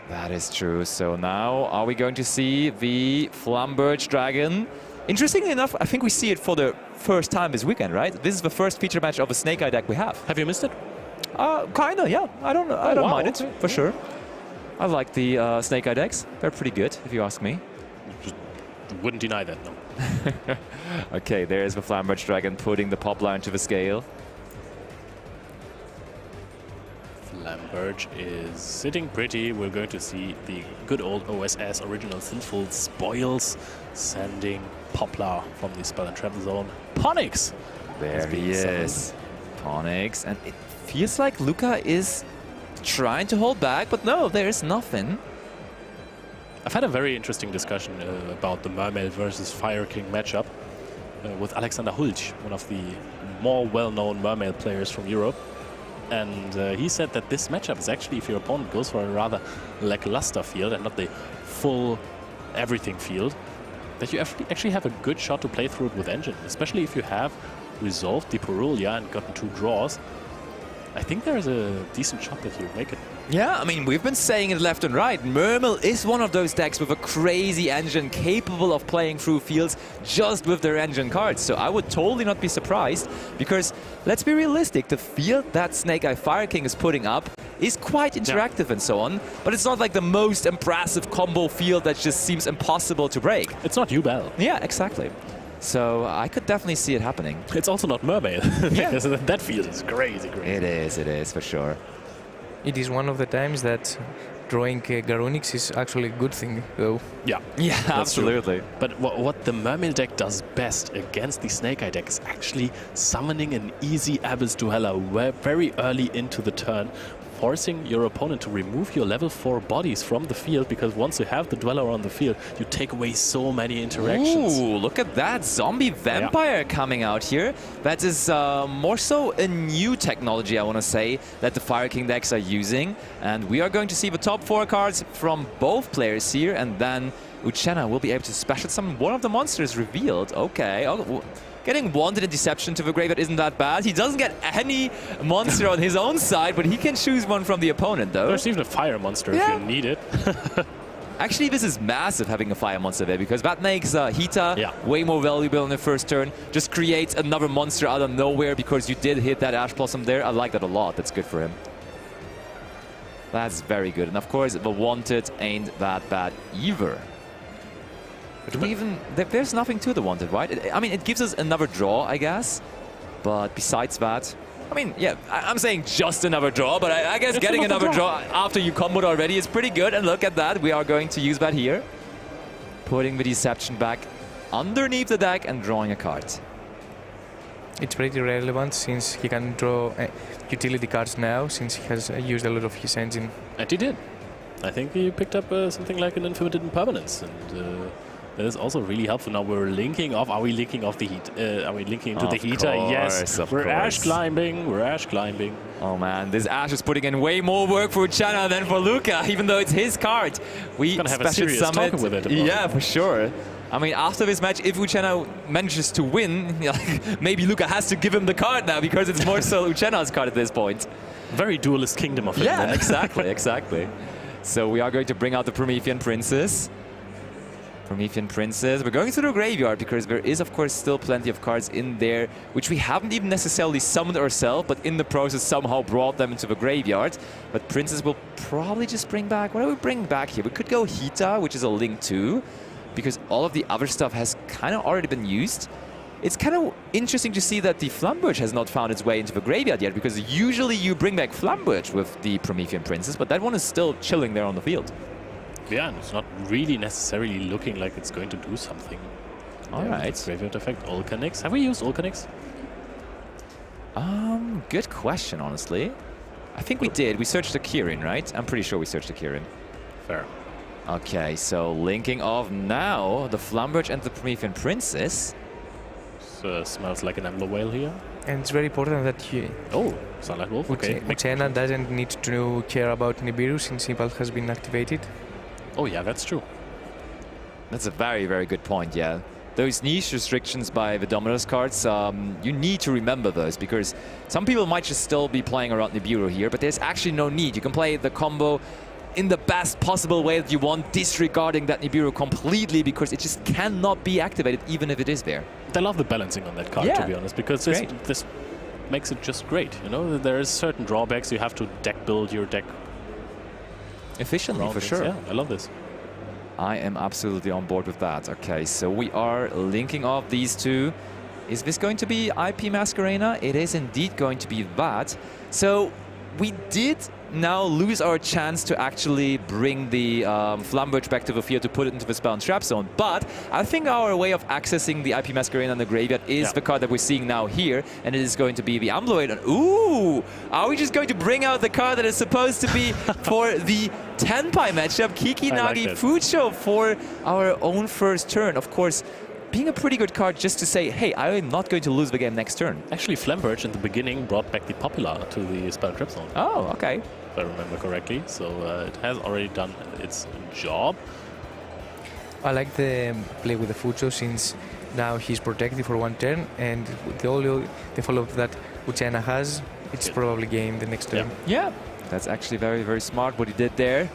S3: That is true. So now, are we going to see the Flamberge Dragon? Interestingly enough, I think we see it for the first time this weekend, right? This is the first feature match of a Snake Eye deck we have.
S21: Have you missed it?
S3: Kinda, yeah. I don't mind it, for sure. I like the Snake Eye decks. They're pretty good, if you ask me.
S21: Just wouldn't deny that, no.
S3: Okay, there's the Flamberge Dragon putting the Poplar into the scale.
S21: Flamberge is sitting pretty. We're going to see the good old OSS original Sinful Spoils sending Poplar from the Spell and Trap zone. Ponix!
S3: There he is. Ponix. And it feels like Luca is trying to hold back, but no, there's nothing.
S21: I've had a very interesting discussion about the Mermail versus Fire King matchup with Alexander Hulch, one of the more well-known Mermail players from Europe. And he said that this matchup is actually, if your opponent goes for a rather lackluster field and not the full everything field, that you actually have a good shot to play through it with Engine, especially if you have resolved the Purulia and gotten 2 draws. I think there's a decent shot that you make it.
S3: Yeah, I mean, we've been saying it left and right. Mermail is one of those decks with a crazy engine capable of playing through fields just with their engine cards. So I would totally not be surprised because, let's be realistic, the field that Snake Eye Fire King is putting up is quite interactive and so on, but it's not like the most impressive combo field that just seems impossible to break.
S21: It's not Ubel.
S3: Yeah, exactly. So I could definitely see it happening.
S21: It's also not Mermail.
S3: Yeah.
S21: Because that field is crazy.
S3: It is for sure.
S4: It is one of the times that drawing Garunix is actually a good thing, though.
S21: Yeah,
S3: absolutely.
S21: True. But what the Mermail deck does best against the Snake Eye deck is actually summoning an easy Abyss Dweller very early into the turn, forcing your opponent to remove your level 4 bodies from the field, because once you have the Dweller on the field, you take away so many interactions.
S3: Ooh, look at that zombie vampire coming out here. That is more so a new technology, I want to say, that the Fire King decks are using. And we are going to see the top 4 cards from both players here, and then Uchenna will be able to special summon one of the monsters revealed. Okay. Getting Wanted and Deception to the graveyard isn't that bad. He doesn't get any monster on his own side, but he can choose one from the opponent, though.
S21: There's even a fire monster if you need it.
S3: Actually, this is massive having a fire monster there, because that makes Hita way more valuable in the first turn. Just creates another monster out of nowhere because you did hit that Ash Blossom there. I like that a lot. That's good for him. That's very good. And of course, the Wanted ain't that bad either. Do we even... There's nothing to the Wanted, right? I mean, it gives us another draw, I guess. But besides that... I mean, yeah, I'm saying just another draw, but I guess getting another draw after you comboed already is pretty good. And look at that. We are going to use that here. Putting the Deception back underneath the deck and drawing a card.
S4: It's pretty relevant since he can draw utility cards now, since he has used a lot of his engine.
S21: And he did. I think he picked up something like an Infinite Impermanence. And that is also really helpful. Now we're linking off. Are we linking off the heat? Are we linking into the heater? Yes. We're Ash climbing. We're Ash climbing.
S3: Oh man, this Ash is putting in way more work for Uchenna than for Luca, even though it's his card. We
S21: gonna have a serious talk with it.
S3: Yeah, for sure. I mean, after this match, if Uchenna manages to win, maybe Luca has to give him the card now, because it's more so Uchenna's card at this point.
S21: Very Duelist Kingdom of him.
S3: Yeah, exactly, exactly. So we are going to bring out the Promethean Princess. Promethean Princess. We're going to the graveyard because there is, of course, still plenty of cards in there which we haven't even necessarily summoned ourselves, but in the process somehow brought them into the graveyard. But Princess will probably just bring back... What do we bring back here? We could go Hita, which is a Link 2, because all of the other stuff has kind of already been used. It's kind of interesting to see that the Flamberge has not found its way into the graveyard yet, because usually you bring back Flamberge with the Promethean Princess, but that one is still chilling there on the field.
S21: Yeah, and it's not really necessarily looking like it's going to do something.
S3: All right.
S21: Graveyard effect, Olcanix. Have we used Olcanix?
S3: Good question, honestly. I think we did. We searched the Kirin, right? I'm pretty sure we searched the Kirin.
S21: Fair.
S3: Okay, so linking off now the Flamberge and the Promethean Princess.
S21: Smells like an Ember Whale here.
S4: And it's very important that
S21: Sunlight Wolf, okay.
S4: Uchena doesn't need to care about Nibiru since Impulse has been activated.
S21: Oh yeah, that's true.
S3: That's a very, very good point, yeah. Those niche restrictions by the Dominus cards, you need to remember those, because some people might just still be playing around Nibiru here, but there's actually no need. You can play the combo in the best possible way that you want, disregarding that Nibiru completely, because it just cannot be activated even if it is there.
S21: I love the balancing on that card, to be honest, because this makes it just great. You know, there is certain drawbacks. You have to deck build your deck
S3: efficiently, for sure.
S21: Yeah, I love this.
S3: I am absolutely on board with that. Okay, so we are linking off these two. Is this going to be IP Masquerena? It is indeed going to be that. So we did now lose our chance to actually bring the Flamberge back to the field to put it into the spell and trap zone. But I think our way of accessing the IP Masquerena in the graveyard is the card that we're seeing now here, and it is going to be the Ambloid. Ooh! Are we just going to bring out the card that is supposed to be for the Tenpai matchup, Kikinagi Fucho, for our own first turn? Of course, being a pretty good card just to say, hey, I am not going to lose the game next turn.
S21: Actually, Flamberge in the beginning brought back the Popular to the spell and trap zone.
S3: Oh, okay.
S21: If I remember correctly. So it has already done its job.
S4: I like the play with the Fucho since now he's protected for one turn, and the follow-up that Uchena has, it's probably game the next turn.
S3: Yeah, that's actually very, very smart what he did there.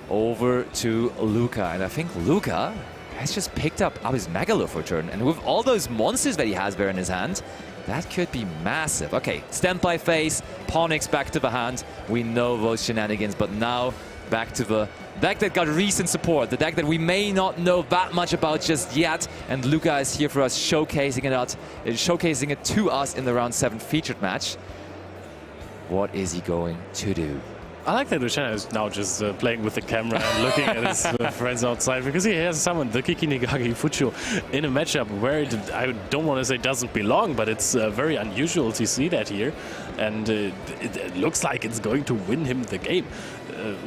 S3: Over to Luca, and I think Luca has just picked up his Megalo for turn, and with all those monsters that he has there in his hand, that could be massive. Okay, standby phase, Ponyx back to the hand. We know those shenanigans, but now back to the deck that got recent support, the deck that we may not know that much about just yet, and Luca is here for us, showcasing it to us in the round 7 featured match. What is he going to do?
S21: I like that Uchena is now just playing with the camera and looking at his friends outside, because he has summoned the Kikinigagi Fucho in a matchup where I don't want to say doesn't belong, but it's very unusual to see that here. And it looks like it's going to win him the game.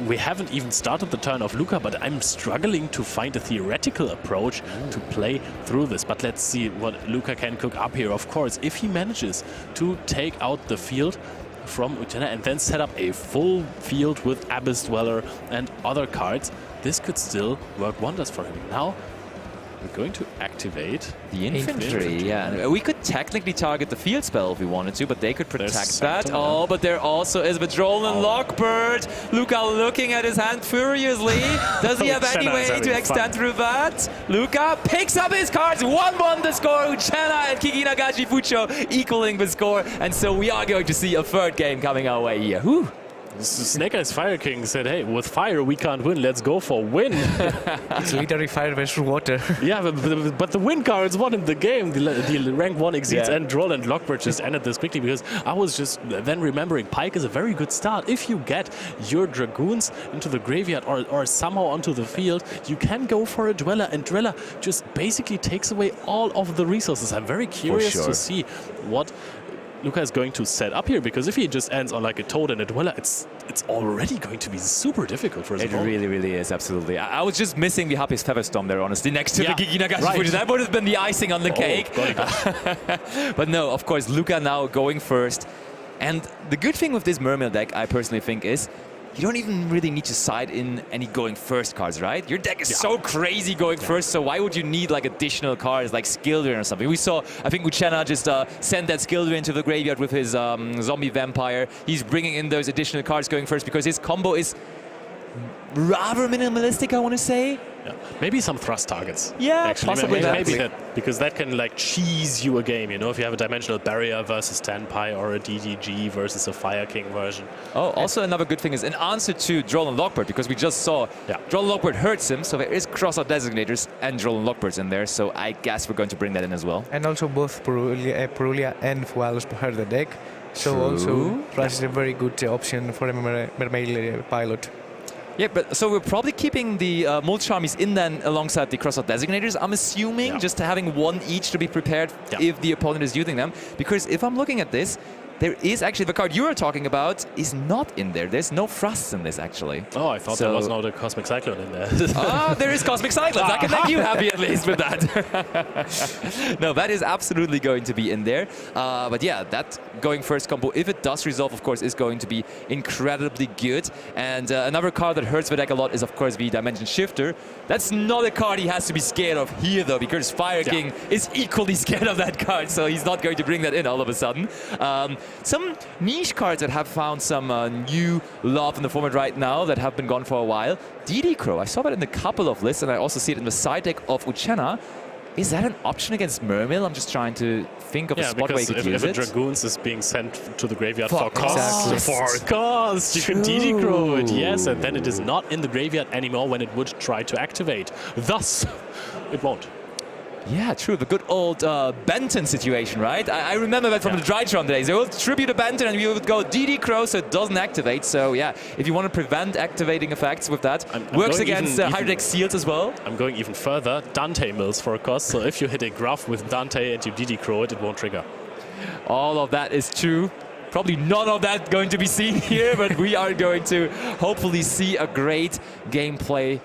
S21: We haven't even started the turn of Luca, but I'm struggling to find a theoretical approach to play through this. But let's see what Luca can cook up here. Of course, if he manages to take out the field from Uchena and then set up a full field with Abyss Dweller and other cards, this could still work wonders for him. Now we're going to activate
S3: the infantry. Yeah, we could technically target the field spell if we wanted to, but they could protect that. Oh, but there also is the Droll and Lockbird. Luca looking at his hand furiously. Does he have any way to extend through that? Luca picks up his cards. 1-1 the score. Uchena and Kikinagashi Fucho equaling the score. And so we are going to see a third game coming our way here. Whew.
S21: Snake Eyes Fire King said, hey, with fire we can't win, let's go for win.
S4: It's literally fire versus water.
S21: Yeah, but the win cards won him the game. The rank 1 exceeds and Droll and Lockbird just ended this quickly, because I was just then remembering Pike is a very good start. If you get your Dragoons into the graveyard or somehow onto the field, you can go for a Dweller, and Dweller just basically takes away all of the resources. I'm very curious to see what Luca is going to set up here, because if he just ends on like a Toad and a Dweller, it's already going to be super difficult for his opponent.
S3: It really, really is, absolutely. I was just missing the Happy's Featherstorm there, honestly, next to the Kikinagashi Fucho. That would have been the icing on the cake. But no, of course, Luca now going first. And the good thing with this Mermail deck, I personally think, is you don't even really need to side in any going first cards, right? Your deck is so crazy going first, so why would you need like additional cards like Skildrin or something? We saw, I think Uchena just sent that Skildrin to the graveyard with his zombie vampire. He's bringing in those additional cards going first because his combo is rather minimalistic, I want to say.
S21: Yeah. Maybe some thrust targets.
S3: Yeah,
S21: actually.
S3: possibly
S21: maybe that, because that can like cheese you a game, you know, if you have a Dimensional Barrier versus Tenpai or a DDG versus a Fire King version.
S3: Oh, also another good thing is an answer to Droll and Lockbird, because we just saw Droll and Lockbird hurts him, so there is cross-out designators and Droll and Lockbirds in there, so I guess we're going to bring that in as well.
S4: And also both Purulia and Fualos hurt the deck, so also Rush is a very good option for a Mermail pilot.
S3: Yeah, but so we're probably keeping the Mulch armies in then alongside the cross-out designators, I'm assuming, just having one each to be prepared if the opponent is using them. Because if I'm looking at this, there is actually the card you were talking about is not in there. There's no Thrusts in this, actually.
S21: Oh, I thought there was not a Cosmic Cyclone in there.
S3: Ah, there is Cosmic Cyclones. I can make you happy at least with that. No, that is absolutely going to be in there. But yeah, that going first combo, if it does resolve, of course, is going to be incredibly good. And another card that hurts the deck a lot is, of course, the Dimension Shifter. That's not a card he has to be scared of here, though, because Fire King is equally scared of that card, so he's not going to bring that in all of a sudden. Some niche cards that have found some new love in the format right now that have been gone for a while. DD Crow, I saw that in a couple of lists, and I also see it in the side deck of Uchenna. Is that an option against Mermail? I'm just trying to think of a spot where you could use it.
S21: If a Dragoons is being sent to the graveyard for
S3: cost,
S21: you can DD Crow it, yes, and then it is not in the graveyard anymore when it would try to activate. Thus, it won't.
S3: Yeah, true. The good old Benton situation, right? I remember that from the Drytron days. They will tribute a Benton and you would go DD Crow so it doesn't activate. So yeah, if you want to prevent activating effects with that, works against Hydrodeck Seals as well.
S21: I'm going even further. Dante mills for a cost. So if you hit a Gruff with Dante and you DD Crow it, it won't trigger.
S3: All of that is true. Probably none of that going to be seen here, but we are going to hopefully see a great gameplay,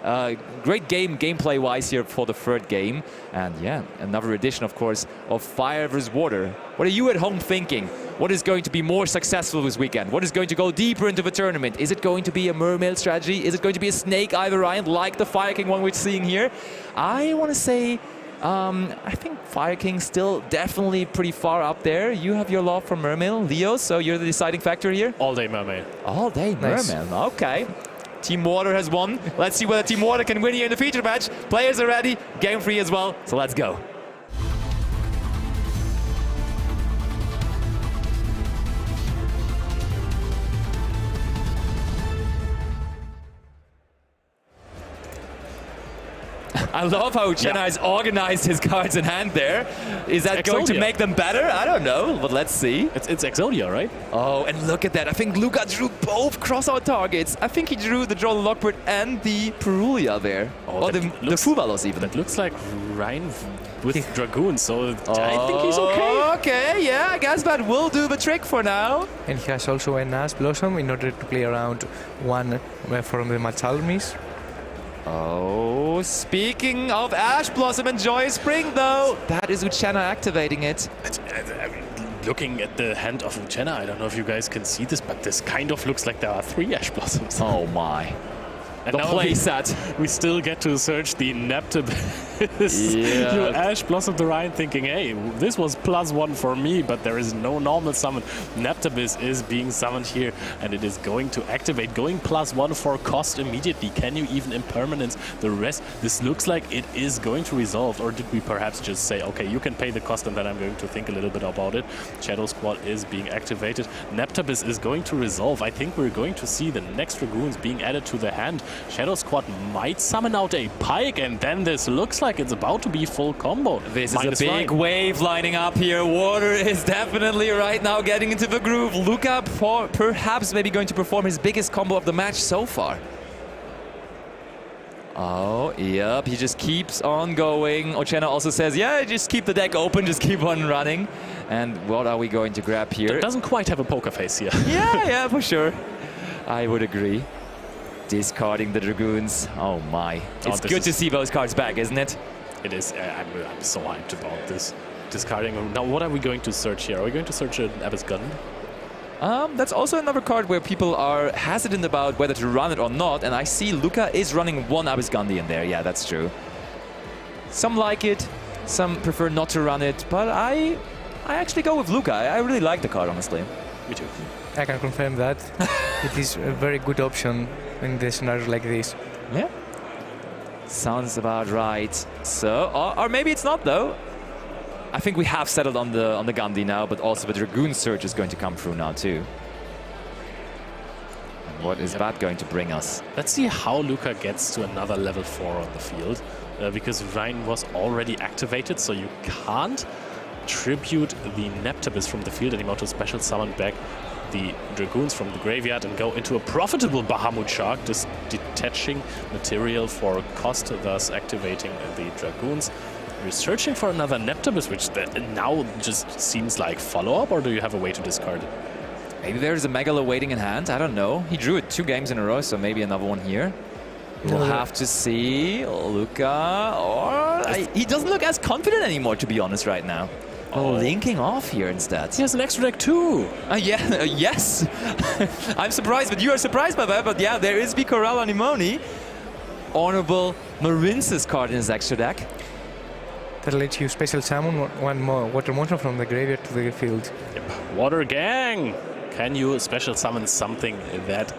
S3: gameplay-wise here for the third game. And yeah, another edition, of course, of Fire vs. Water. What are you at home thinking? What is going to be more successful this weekend? What is going to go deeper into the tournament? Is it going to be a Mermail strategy? Is it going to be a Snake Eye variant like the Fire King one we're seeing here? I want to say I think Fire King still definitely pretty far up there. You have your love for Mermail, Leo, so you're the deciding factor here?
S21: All day Mermail.
S3: All day Mermail, okay. Team Water has won. Let's see whether Team Water can win here in the feature match. Players are ready, game free as well, so let's go. I love how Uchenna has organized his cards in hand there. Is that going to make them better? I don't know, but let's see.
S21: It's Exodia, right?
S3: Oh, and look at that. I think Luca drew both cross-out targets. I think he drew the Draw the Lockbird and the Perulia there.
S21: Oh,
S3: or the Fuvalos even.
S21: That looks like Ryan with Dragoon, so I think he's okay.
S3: Okay, yeah, I guess that will do the trick for now.
S4: And he has also an Ash Blossom in order to play around one from the match armies.
S3: Oh, speaking of Ash Blossom and Joyous Spring, though, that is Uchenna activating it.
S21: Looking at the hand of Uchenna, I don't know if you guys can see this, but this kind of looks like there are 3 Ash Blossoms.
S3: Oh my.
S21: And
S3: the playset.
S21: We still get to search the Neptibus. You Ash Blossom the Rhine thinking, hey, this was +1 for me, but there is no normal summon. Neptibus is being summoned here, and it is going to activate, going +1 for cost immediately. Can you even impermanence the rest? This looks like it is going to resolve, or did we perhaps just say, okay, you can pay the cost, and then I'm going to think a little bit about it. Shadow Squad is being activated. Neptibus is going to resolve. I think we're going to see the next Dragoons being added to the hand. Shadow Squad might summon out a Pike, and then this looks like it's about to be full combo.
S3: This is a big wave lining up here. Water is definitely right now getting into the groove. Luca perhaps maybe going to perform his biggest combo of the match so far. Oh, yep, he just keeps on going. Uchenna also says, yeah, just keep the deck open, just keep on running. And what are we going to grab here?
S21: It doesn't quite have a poker face here.
S3: Yeah, for sure. I would agree. Discarding the Dragoons. Oh my. It's good to see those cards back, isn't it?
S21: It is. I'm so hyped about this. Discarding. Now, what are we going to search here? Are we going to search an Abyss Gun?
S3: That's also another card where people are hesitant about whether to run it or not. And I see Luca is running 1 Abyss Gandhi in there. Yeah, that's true. Some like it. Some prefer not to run it. But I actually go with Luca. I really like the card, honestly.
S21: Me too.
S4: I can confirm that. It is a very good option in the scenario like this.
S3: Yeah. Sounds about right. So, or maybe it's not though. I think we have settled on the Gandhi now, but also the Dragoon Surge is going to come through now too. And what is that going to bring us?
S21: Let's see how Luca gets to another level 4 on the field, because Rhine was already activated, so you can't tribute the Neptibus from the field anymore to special summon back the Dragoons from the graveyard and go into a profitable Bahamut Shark, just detaching material for cost, thus activating the Dragoons. You're searching for another Neptibus, which now just seems like follow-up, or do you have a way to discard it?
S3: Maybe there's a Megalo waiting in hand. I don't know. He drew it 2 games in a row, so maybe another one here. We'll have to see. Luca, or he doesn't look as confident anymore, to be honest, right now. Linking off here instead.
S21: He has an extra deck too.
S3: Yeah, yes. I'm surprised, but you are surprised by that. But yeah, there is Bicorella Anemone. Honorable Marince's card in his extra deck.
S4: That lets you special summon one more water monster from the graveyard to the field.
S21: Yep. Water Gang! Can you special summon something that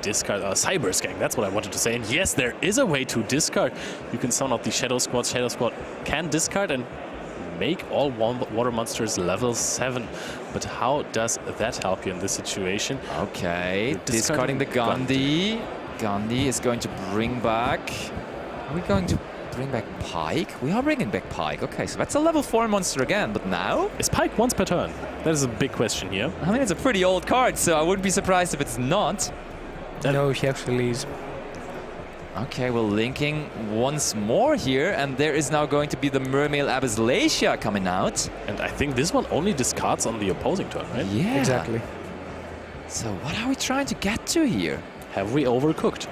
S21: discard Cyber's Gang? That's what I wanted to say. And yes, there is a way to discard. You can summon out the Shadow Squad. Shadow Squad can discard and make all water monsters level 7. But how does that help you in this situation?
S3: Okay, discarding the Gandhi. Gandhi is going to bring back... Are we going to bring back Pike? We are bringing back Pike. Okay, so that's a level 4 monster again. But now...
S21: Is Pike once per turn? That is a big question here.
S3: I mean, it's a pretty old card, so I wouldn't be surprised if it's not.
S4: No, he actually is.
S3: Okay, we're linking once more here, and there is now going to be the Mermail Abyssalacia coming out.
S21: And I think this one only discards on the opposing turn, right?
S3: Yeah.
S4: Exactly.
S3: So what are we trying to get to here?
S21: Have we overcooked?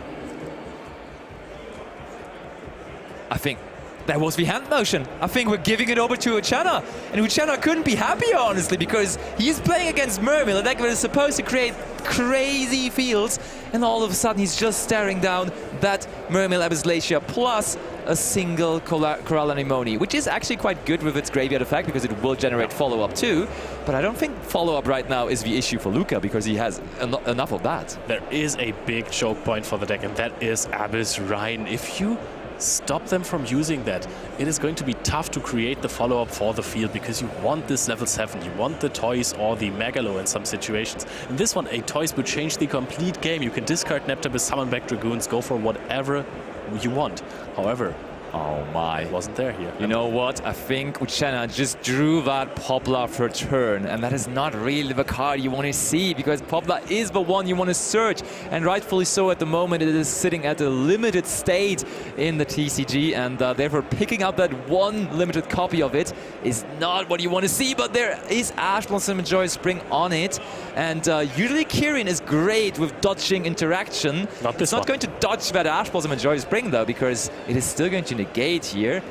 S3: I think that was the hand motion. I think we're giving it over to Uchenna. And Uchenna couldn't be happier, honestly, because he's playing against Mermail, a deck that is supposed to create crazy fields, and all of a sudden he's just staring down that Mermail Abyssalacia plus a single Coral Anemone, which is actually quite good with its graveyard effect because it will generate follow-up too. But I don't think follow-up right now is the issue for Luca because he has enough of that.
S21: There is a big choke point for the deck, and that is Abyss Rhine. If you stop them from using that, it is going to be tough to create the follow-up for the field because you want this level 7, you want the toys or the Megalo in some situations. In this one, a toys would change the complete game. You can discard Neptibus, summon back Dragoons, go for whatever you want. However,
S3: oh my,
S21: it wasn't there here.
S3: You know what? I think Uchenna just drew that Poplar for a turn, and that is not really the card you want to see because Poplar is the one you want to search, and rightfully so at the moment. It is sitting at a limited state in the TCG, and therefore picking up that one limited copy of it is not what you want to see, but there is Ash Blossom and Joy Spring on it, and usually Kirin is great with dodging interaction. It's not going to dodge that Ash Blossom and Joy Spring though, because it is still going to negate here.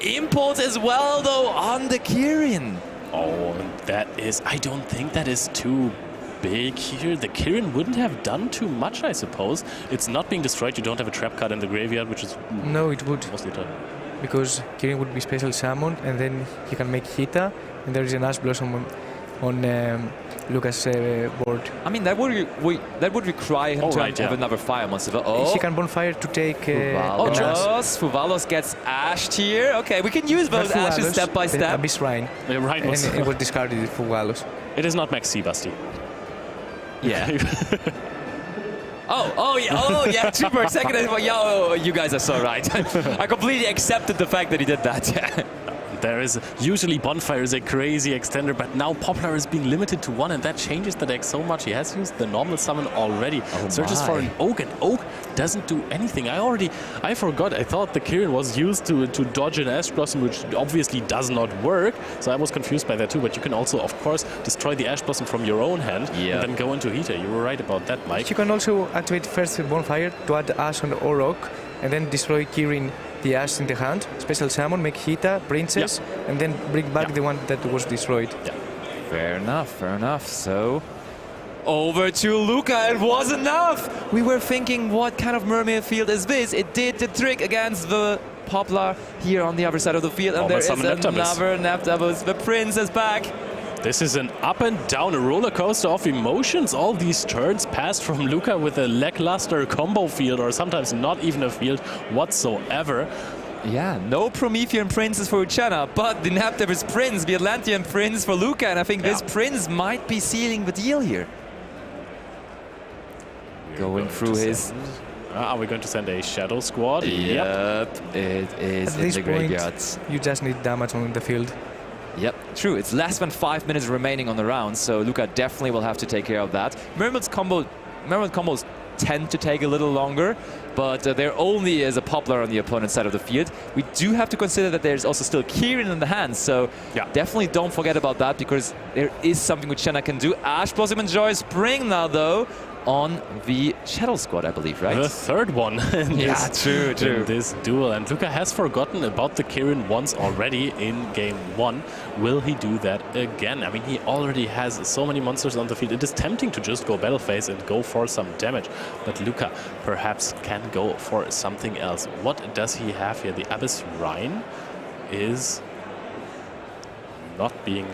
S3: Impulse as well though on the Kirin.
S21: Oh, that is, I don't think that is too big here. The Kirin wouldn't have done too much, I suppose. It's not being destroyed. You don't have a trap card in the graveyard, which is
S4: no, it would
S21: mostly done.
S4: Because Kirin would be special summoned, and then you can make Hita, and there is an Ash Blossom on Lucas' board.
S3: I mean, that would require him to have another fire monster. Oh,
S4: he can bonfire to take
S3: Fuvalos gets ashed here. Okay, we can use those ashes step by step.
S4: Abyss Rhine.
S21: Right,
S4: and it was discarded with Fuvalos.
S21: It is not Max C, Basti.
S3: Yeah. Oh yeah, super second. Yo, you guys are so right. I completely accepted the fact that he did that.
S21: There is usually Bonfire is a crazy extender, but now Poplar is being limited to 1, and that changes the deck so much. He has used the normal summon already. Searches for an Oak, and Oak doesn't do anything. I forgot. I thought the Kirin was used to dodge an Ash Blossom, which obviously does not work. So I was confused by that too. But you can also, of course, destroy the Ash Blossom from your own hand and then go into Hita. You were right about that, Mike.
S4: You can also activate first Bonfire to add Ash on or Rock, and then destroy Kirin, the Ash in the hand, special summon, make Hita, Princess, and then bring back the one that was destroyed.
S3: Fair enough. So, over to Luca, it was enough! We were thinking, what kind of Mermail field is this? It did the trick against the Poplar here on the other side of the field, and there is another Neptibus. The Prince is back!
S21: This is an up and down roller coaster of emotions. All these turns passed from Luca with a lackluster combo field, or sometimes not even a field whatsoever.
S3: Yeah, no Promethean Princes for Uchenna, but the Neptibus Prince, the Atlantean Prince for Luca, and I think this Prince might be sealing the deal here. Going through his...
S21: Are we going to send a Shadow Squad?
S3: Yep, it is in the graveyard.
S4: You just need damage on the field.
S3: Yep, true. It's less than 5 minutes remaining on the round, so Luca definitely will have to take care of that. Mermail's combos tend to take a little longer, but there only is a Poplar on the opponent's side of the field. We do have to consider that there's also still Kieran in the hands, so definitely don't forget about that, because there is something which Shenna can do. Ash Blossom and Joy Spring now, though, on the Shadow Squad, I believe, right?
S21: The third one in this duel. And Luca has forgotten about the Kirin once already in game 1. Will he do that again? I mean, he already has so many monsters on the field. It is tempting to just go battle phase and go for some damage. But Luca perhaps can go for something else. What does he have here? The Abyss Rhine is not being...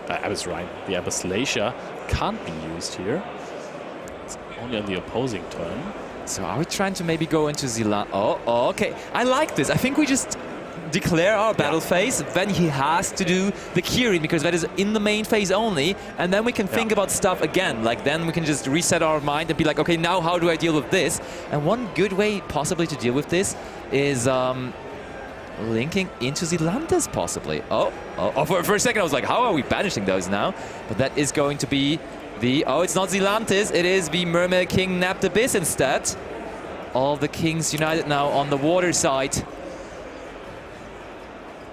S21: Abyss Rhine. The Abyss Glacier can't be used here. Only on the opposing turn.
S3: So are we trying to maybe go into Zilan? Oh, okay. I like this. I think we just declare our battle phase. Then he has to do the Kirin, because that is in the main phase only. And then we can think about stuff again. Like, then we can just reset our mind and be like, okay, now how do I deal with this? And one good way possibly to deal with this is linking into Zealandis, possibly. For a second I was like, how are we banishing those now? But that is going to be it's not Zealandis, it is the Mermail King Napped Abyss instead. All the kings united now on the water side.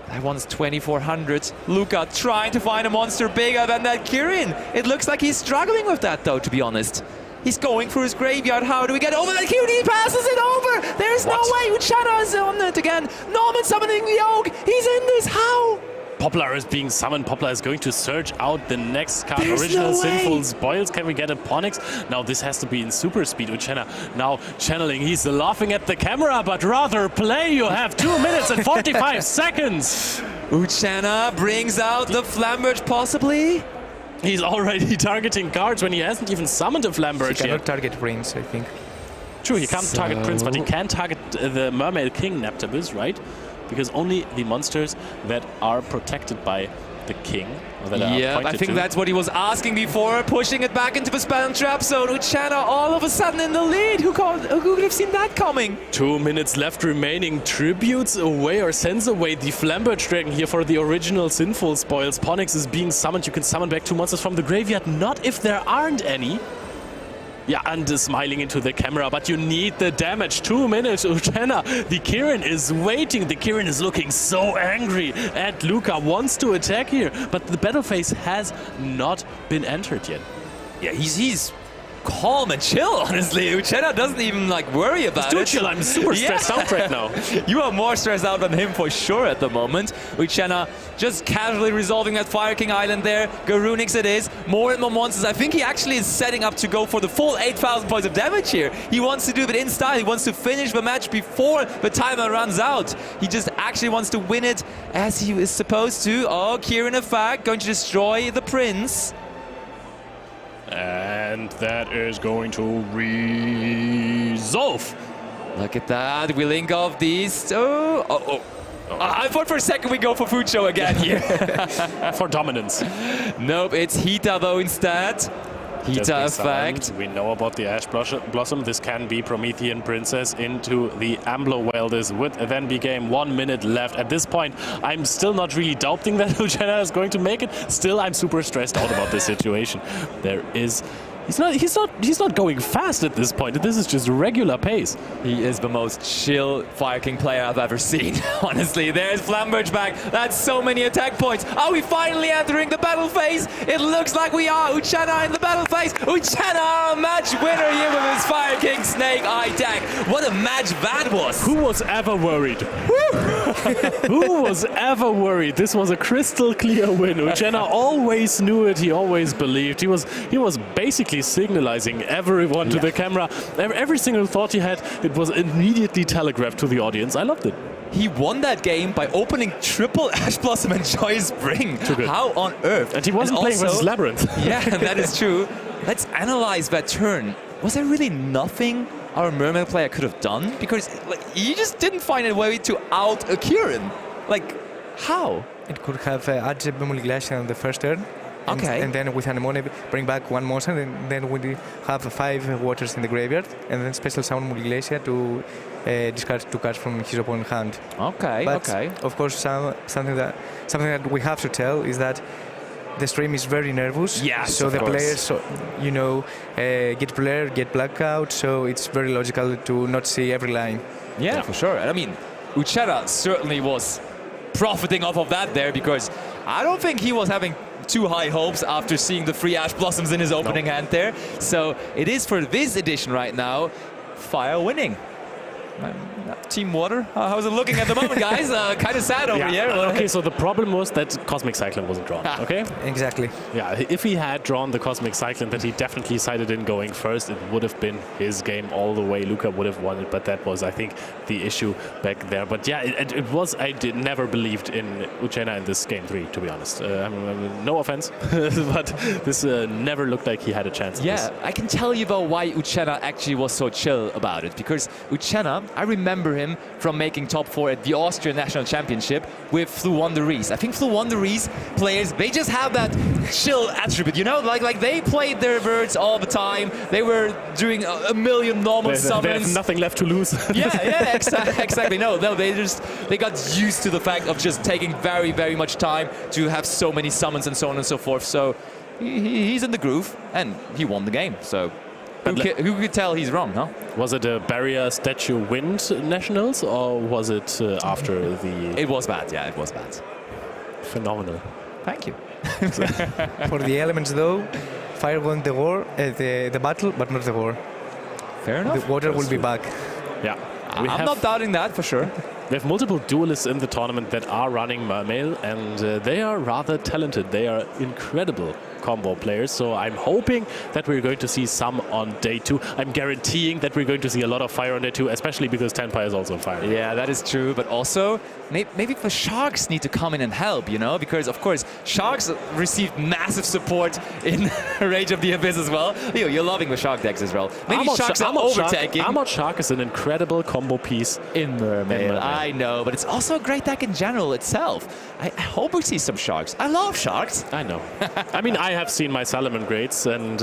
S3: That one's 2400. Luca trying to find a monster bigger than that Kirin. It looks like he's struggling with that, though, to be honest. He's going through his graveyard. How do we get over that Kirin? He passes it over. There's no way. Uchana is on it again. Norman summoning the Oak. He's in this. How?
S21: Poplar is being summoned. Poplar is going to search out the next card. Original Sinful Spoils. Can we get a Ponix? Now this has to be in super speed. Uchenna now channeling. He's laughing at the camera, but rather play. You have 2 minutes and 45 seconds.
S3: Uchenna brings out the Flamberge, possibly.
S21: He's already targeting cards when he hasn't even summoned a Flamberge yet.
S4: He cannot target Prince, I think.
S21: True, he can't target Prince, but he can target the Mermail King Napped Abyss, right? Because only the monsters that are protected by the king, or that are
S3: I think that's what he was asking before, pushing it back into the spell and trap zone. Uchenna all of a sudden in the lead. Who could have seen that coming?
S21: 2 minutes left remaining. Tributes away or sends away the Flamberge Dragon here for the original Sinful Spoils. Ponix is being summoned. You can summon back 2 monsters from the graveyard. Not if there aren't any. Yeah, and smiling into the camera, but you need the damage. 2 minutes, Uchenna. The Kirin is waiting. The Kirin is looking so angry at Luca. Wants to attack here, but the battle phase has not been entered yet.
S3: Yeah, he's calm and chill, honestly. Uchenna doesn't even worry about it.
S21: He's too chill. I'm super stressed out right now.
S3: You are more stressed out than him for sure at the moment. Uchenna just casually resolving that Fire King Island there. Garunix it is. More and more monsters. I think he actually is setting up to go for the full 8,000 points of damage here. He wants to do it in style. He wants to finish the match before the timer runs out. He just actually wants to win it as he is supposed to. Oh, Kirin effect going to destroy the Prince.
S21: And that is going to resolve.
S3: Look at that. We link off these. I thought for a second we go for Fucho again here.
S21: For dominance.
S3: Nope, it's Hita though instead. Hita effect.
S21: We know about the Ash Blossom. This can be Promethean Princess into the Amblo Well. This would then be game 1 minute left. At this point, I'm still not really doubting that Uchenna is going to make it. Still, I'm super stressed out about this situation. There is... He's not going fast at this point. This is just regular pace.
S3: He is the most chill Fire King player I've ever seen. Honestly, there's Flamberge back. That's so many attack points. Are we finally entering the battle phase? It looks like we are. Uchenna in the battle phase. Uchenna, a match winner here with his Fire King Snake Eye deck. What a match that was.
S21: Who was ever worried? Who was ever worried? This was a crystal clear win. Uchenna always knew it. He always believed. He was basically signalizing everyone to the camera. Every single thought he had, it was immediately telegraphed to the audience. I loved it.
S3: He won that game by opening triple Ash Blossom and Joy Spring. How on earth?
S21: And he wasn't playing versus Labyrinth.
S3: Yeah, that is true. Let's analyze that turn. Was there really nothing our Mermail player could have done? Because he just didn't find a way to out a Kirin. How?
S4: It could have added Glacier on the first turn. And then with Anemone bring back 1 monster, and then we have 5 waters in the graveyard, and then special summon Glacier to discard 2 cards from his opponent's hand.
S3: Okay,
S4: but of course, something that we have to tell is that the stream is very nervous.
S3: Yes,
S4: so
S3: of
S4: the
S3: course.
S4: players, get blur, get blackout. So it's very logical to not see every line.
S3: Yeah, for sure. And I mean, Uchera certainly was profiting off of that there, because I don't think he was having too high hopes after seeing the 3 Ash Blossoms in his opening hand there. So it is for this edition right now, Fire winning. Team Water, how's it looking at the moment, guys? Kind of sad over here.
S21: Okay, so the problem was that Cosmic Cyclone wasn't drawn, okay?
S4: Exactly.
S21: Yeah, if he had drawn the Cosmic Cyclone that he definitely sided in going first, it would have been his game all the way. Luca would have won it, but that was, I think, the issue back there. But yeah, it was, never believed in Uchena in this game 3, to be honest. No offense, but this never looked like he had a chance.
S3: Yeah, I can tell you though why Uchena actually was so chill about it, because Uchena, I remember him from making top 4 at the Austrian National Championship with Fluwanderees. I think Fluwanderees players, they just have that chill attribute, you know, like they played their birds all the time. They were doing a million normal summons.
S21: They have nothing left to lose.
S3: yeah, exactly. No, they got used to the fact of just taking very, very much time to have so many summons and so on and so forth. So he's in the groove and he won the game. So who could tell he's wrong, huh?
S21: Was it a barrier statue wind nationals, or was it after the...
S3: It was bad, yeah, it was bad.
S21: Phenomenal.
S3: Thank you.
S4: For the elements though, Fire won the war, the battle, but not the war.
S3: Fair enough.
S4: The water will be back.
S21: Yeah.
S3: I'm not doubting that for sure.
S21: We have multiple duelists in the tournament that are running Mermail, and they are rather talented. They are incredible combo players, so I'm hoping that we're going to see some on day 2. I'm guaranteeing that we're going to see a lot of Fire on day 2, especially because Tenpai is also on Fire.
S3: Yeah, that is true, but also maybe the Sharks need to come in and help, you know, because of course Sharks received massive support in Rage of the Abyss as well. You're loving the Shark decks as well. Maybe Sharks are overtaking.
S21: Armored Shark is an incredible combo piece
S3: in Mermail. I know, but it's also a great deck in general itself. I hope we see some Sharks. I love Sharks.
S21: I know. I mean, I have seen my Salomon grades, and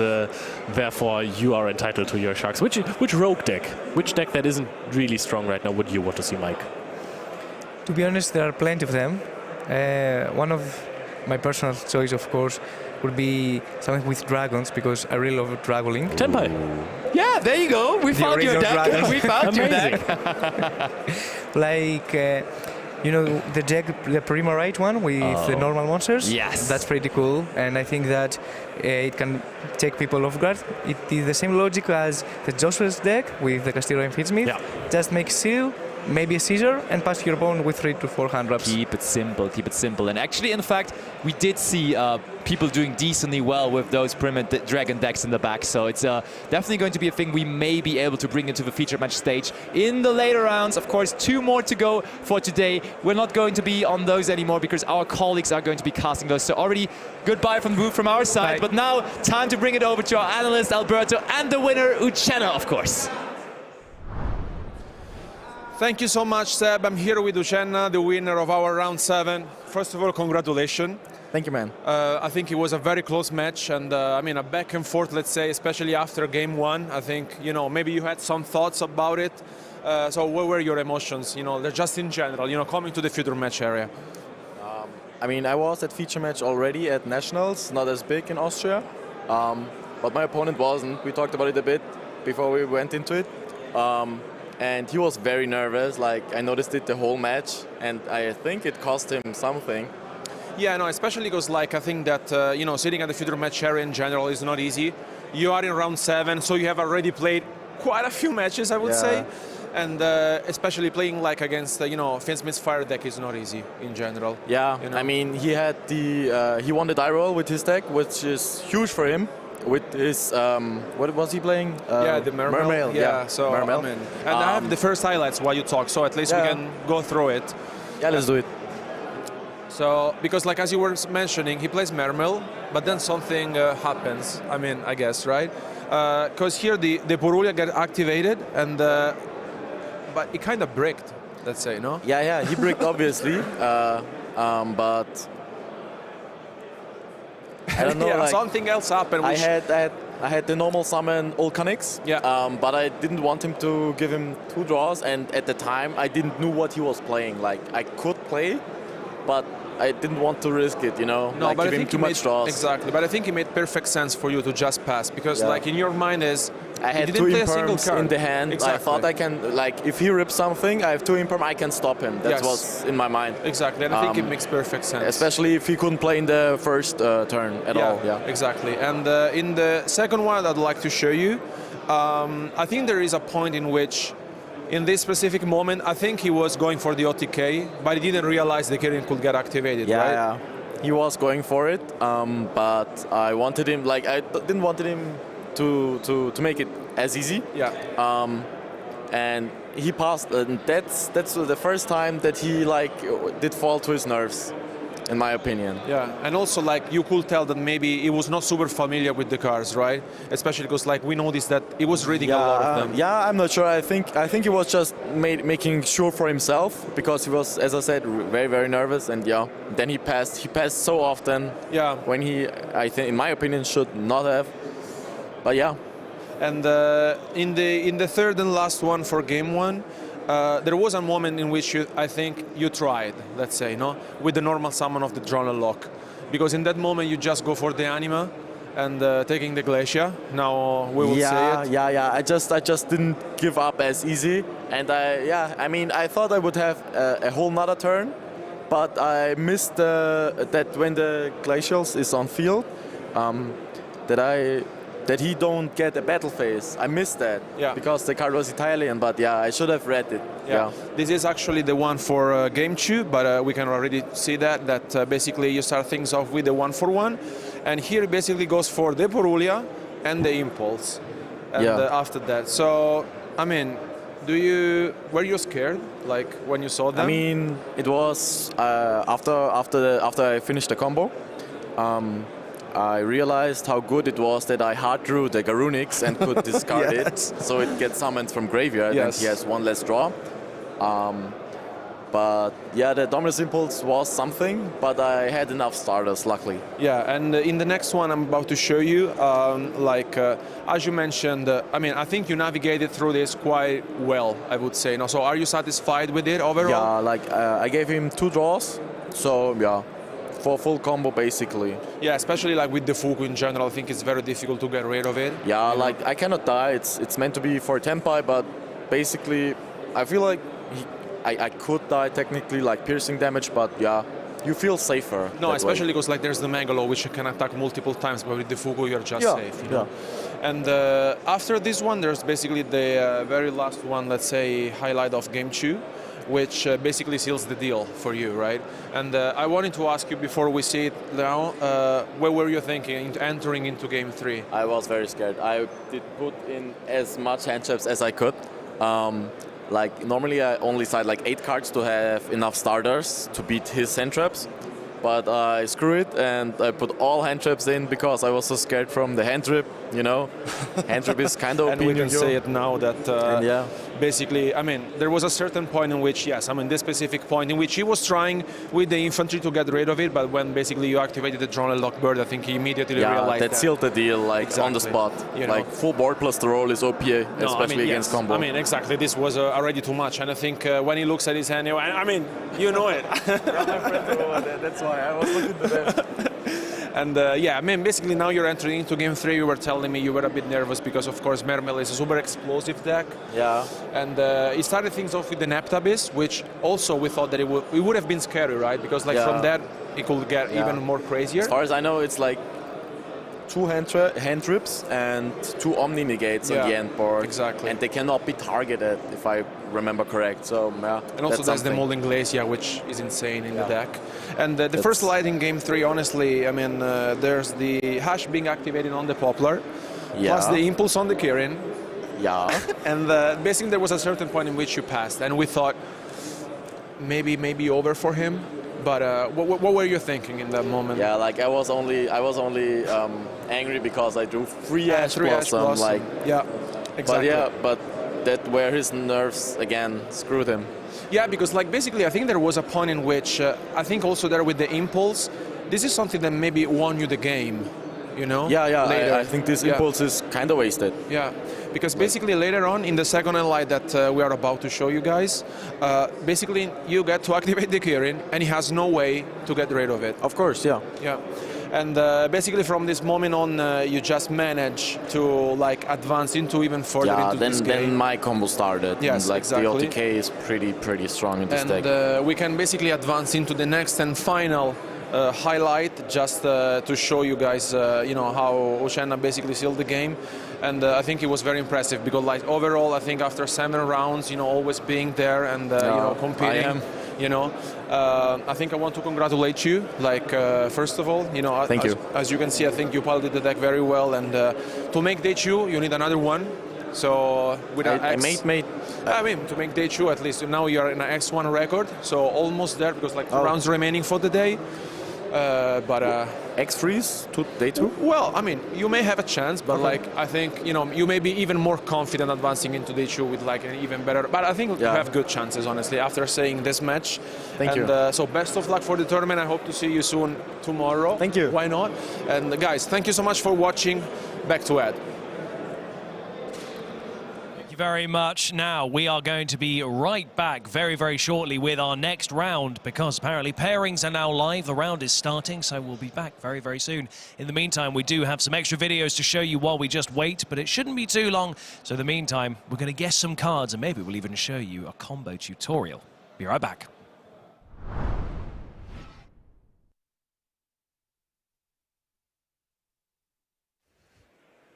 S21: therefore you are entitled to your Sharks. Which rogue deck, which deck that isn't really strong right now would you want to see, Mike?
S4: To be honest, there are plenty of them. One of my personal choice, of course, would be something with dragons, because I really love Dragoling.
S21: Tenpai.
S3: Yeah, there you go. We found your deck. We found your deck.
S4: Like, the deck, the Prima Right one with the normal monsters.
S3: Yes.
S4: That's pretty cool, and I think that it can take people off guard. It is the same logic as the Joshua's deck with the Castillo and Fitzsmith.
S21: Yeah.
S4: Just make seal, maybe a Caesar, and pass your opponent with 3 to 4 hand drops.
S3: Keep it simple, keep it simple. And actually, in fact, we did see people doing decently well with those primitive dragon decks in the back. So it's definitely going to be a thing we may be able to bring into the feature match stage in the later rounds. Of course, 2 more to go for today. We're not going to be on those anymore because our colleagues are going to be casting those. So already goodbye from the booth from our side. But now, time to bring it over to our analyst, Alberto, and the winner, Uchena, of course.
S6: Thank you so much, Seb. I'm here with Uchena, the winner of our round 7. First of all, congratulations.
S22: Thank you, man.
S6: I think it was a very close match, and I mean a back and forth, let's say, especially after game 1. I think, maybe you had some thoughts about it. So what were your emotions, just in general, coming to the future match area?
S22: I mean, I was at feature match already at Nationals, not as big in Austria, but my opponent wasn't. We talked about it a bit before we went into it. And he was very nervous, like I noticed it the whole match, and I think it cost him something.
S6: Yeah, no, especially because I think that, sitting at the future match area in general is not easy. You are in round 7, so you have already played quite a few matches, I would say. And especially playing against, Finsmith's Fire deck is not easy in general.
S22: Yeah, I mean, he had he won the die roll with his deck, which is huge for him. With his, what was he playing?
S6: The Mermail.
S22: Yeah,
S6: so
S22: Mermail.
S6: I mean, and I have the first highlights while you talk, so at least we can go through it.
S22: Yeah, let's do it.
S6: So, because as you were mentioning, he plays Mermail, but then something happens, I guess, right? Because here the Borrelia get activated, and but it kind of bricked, let's say, no?
S22: Yeah, he bricked, obviously, but I don't know.
S6: Yeah, something else happened.
S22: I had the normal summon Olcanix, but I didn't want him to give him 2 draws, and at the time I didn't know what he was playing. Like I could play, but I didn't want to risk it, you know,
S6: No,
S22: like
S6: but I
S22: giving
S6: think
S22: too much draws.
S6: Exactly, but I think it made perfect sense for you to just pass because, like, in your mind is
S22: I
S6: you
S22: had
S6: didn't
S22: two
S6: play a single
S22: imperms
S6: card.
S22: in the hand.
S6: Exactly.
S22: I thought I can, like, if he rips something, I have two imperm, I can stop him. That
S6: Yes.
S22: was in my mind.
S6: Exactly, and I think it makes perfect sense.
S22: Especially if he couldn't play in the first turn at all. Yeah,
S6: exactly. And in the second one, I'd like to show you. I think there is a point in which, in this specific moment, I think he was going for the OTK, but he didn't realize the Kirin could get activated,
S22: yeah,
S6: right?
S22: yeah. He was going for it, but I wanted him, like, I didn't want him to make it as easy.
S6: Yeah.
S22: And he passed, and that's the first time that he, like, did fall to his nerves, in my opinion.
S6: Yeah, and also, like, you could tell that maybe he was not super familiar with the cards, right? Especially because, like, we noticed that he was reading a lot of them.
S22: Yeah, I'm not sure. I think he was just making sure for himself because he was, as I said, very, very nervous. And yeah, then he passed. He passed so often.
S6: Yeah.
S22: When he, I think, in my opinion, should not have. But yeah.
S6: And in the third and last one for game one, there was a moment in which I think you tried, let's say, no, with the normal summon of the drone lock, because in that moment you just go for the anima and taking the glacier. Now we will say it.
S22: Yeah. I just didn't give up as easy, and I mean, I thought I would have a whole nother turn, but I missed that when the glacials is on field, that he don't get a battle phase. I missed that because the card was Italian, but yeah, I should have read it. Yeah.
S6: This is actually the one for game 2, but we can already see that basically you start things off with the 1-for-1, and here it basically goes for the Porulia and the Impulse, and after that. So, I mean, were you scared, like, when you saw them?
S22: I mean, it was after I finished the combo. I realized how good it was that I hard drew the Garunix and could discard it, so it gets summoned from graveyard and he has one less draw. But yeah, the Dominus Impulse was something, but I had enough starters, luckily.
S6: Yeah, and in the next one I'm about to show you, as you mentioned, I mean, I think you navigated through this quite well, I would say. No? So are you satisfied with it overall?
S22: Yeah, like I gave him 2 draws, so yeah. For full combo, basically.
S6: Yeah, especially like with the Fuku in general, I think it's very difficult to get rid of it.
S22: Yeah, like I cannot die. It's meant to be for Tempai, but basically, I feel like I could die technically, like piercing damage, but yeah, you feel safer.
S6: No, especially because like there's the Megalo, which can attack multiple times, but with the Fuku you're just safe. You know? And after this one, there's basically the very last one, let's say, highlight of game 2. Which basically seals the deal for you, right? And I wanted to ask you before we see it now, what were you thinking entering into game 3?
S22: I was very scared. I did put in as much hand traps as I could. Like normally I only side like 8 cards to have enough starters to beat his hand traps. But I screw it and I put all hand traps in because I was so scared from the hand trip, you know. Hand trip is kind of
S6: and we can say it now that basically, I mean, there was a certain point in which, yes, I mean, this specific point in which he was trying with the infantry to get rid of it, but when basically you activated the drone and lock bird, I think he immediately realized
S22: that sealed the deal, like on the spot.
S6: You
S22: like
S6: know?
S22: Full board plus the roll is OPA, especially against combo.
S6: I mean, exactly, this was already too much, and I think when he looks at his hand, I mean, you know it.
S22: That's why I was looking to them.
S6: And yeah, I mean, basically now you're entering into game 3. You were telling me you were a bit nervous because, of course, Mermail is a super explosive deck.
S22: Yeah.
S6: And he started things off with the Neptabis, which also we thought that it would have been scary, right? Because like from that, it could get even more crazier.
S22: As far as I know, it's like 2 hand trips and 2 Omni negates on the end board.
S6: Exactly.
S22: And they cannot be targeted, if I remember correct. So yeah.
S6: And also there's the Molding Glacier, which is insane in the deck. And the first light in game 3, honestly, I mean, there's the hash being activated on the Poplar, plus the impulse on the Kirin.
S22: Yeah.
S6: And basically there was a certain point in which you passed, and we thought maybe over for him. But what were you thinking in that moment?
S22: Yeah, like I was only angry because I drew 3 Ash Blossom. Like
S6: exactly.
S22: But that where his nerves again screwed him.
S6: Yeah, because like basically I think there was a point in which I think also there with the impulse, this is something that maybe won you the game. you know?
S22: Yeah,
S6: later.
S22: I think this impulse is kind of wasted.
S6: Yeah, because basically later on in the second highlight that we are about to show you guys, basically you get to activate the Kirin and he has no way to get rid of it.
S22: Of course, yeah.
S6: Yeah. And basically from this moment on, you just manage to like advance into even further into this game.
S22: Then my combo started.
S6: Yes,
S22: and, like
S6: exactly.
S22: the OTK is pretty strong in this deck.
S6: And we can basically advance into the next and final highlight, just to show you guys, you know, how Oceana basically sealed the game. And I think it was very impressive because, like, overall, I think after 7 rounds, you know, always being there and you know, competing. You know, I think I want to congratulate you. Like, first of all, you know,
S22: Thank you.
S6: As you can see, I think you piloted the deck very well. And to make day 2, you need another one. So with
S22: I made.
S6: I mean, to make day 2 at least. Now you are in an X1 record, so almost there because like 2 rounds remaining for the day. But
S22: X3s to day 2?
S6: Well, I mean, you may have a chance, but like I think, you know, you may be even more confident advancing into day 2 with like an even better. But I think you have good chances, honestly, after saying this match.
S22: Thank you.
S6: So best of luck for the tournament. I hope to see you soon tomorrow.
S22: Thank you.
S6: Why not? And guys, thank you so much for watching. Back to Ed.
S1: Thank you very much. Now we are going to be right back very shortly with our next round, because apparently pairings are now live. The round is starting, so we'll be back very soon. In the meantime, we do have some extra videos to show you while we just wait, but it shouldn't be too long. So in the meantime, we're going to guess some cards and maybe we'll even show you a combo tutorial. Be right back.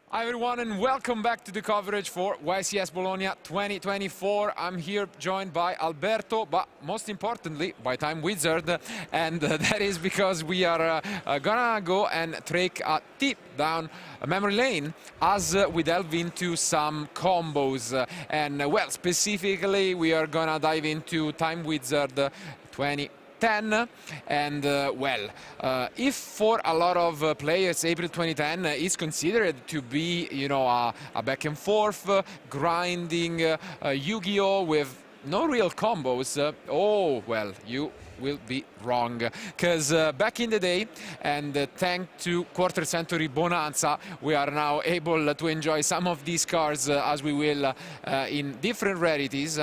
S12: Hi everyone and welcome back to the coverage for YCS Bologna 2024. I'm here joined by Alberto, but most importantly by Time Wizard, and that is because we are gonna go and take a tip down memory lane as we delve into some combos, and well, specifically we are gonna dive into Time Wizard 2010. And well, if for a lot of players April 2010 is considered to be, you know, a back and forth grinding Yu-Gi-Oh with no real combos, oh well, you will be wrong, because back in the day, and thanks to quarter century bonanza, we are now able to enjoy some of these cards as we will in different rarities.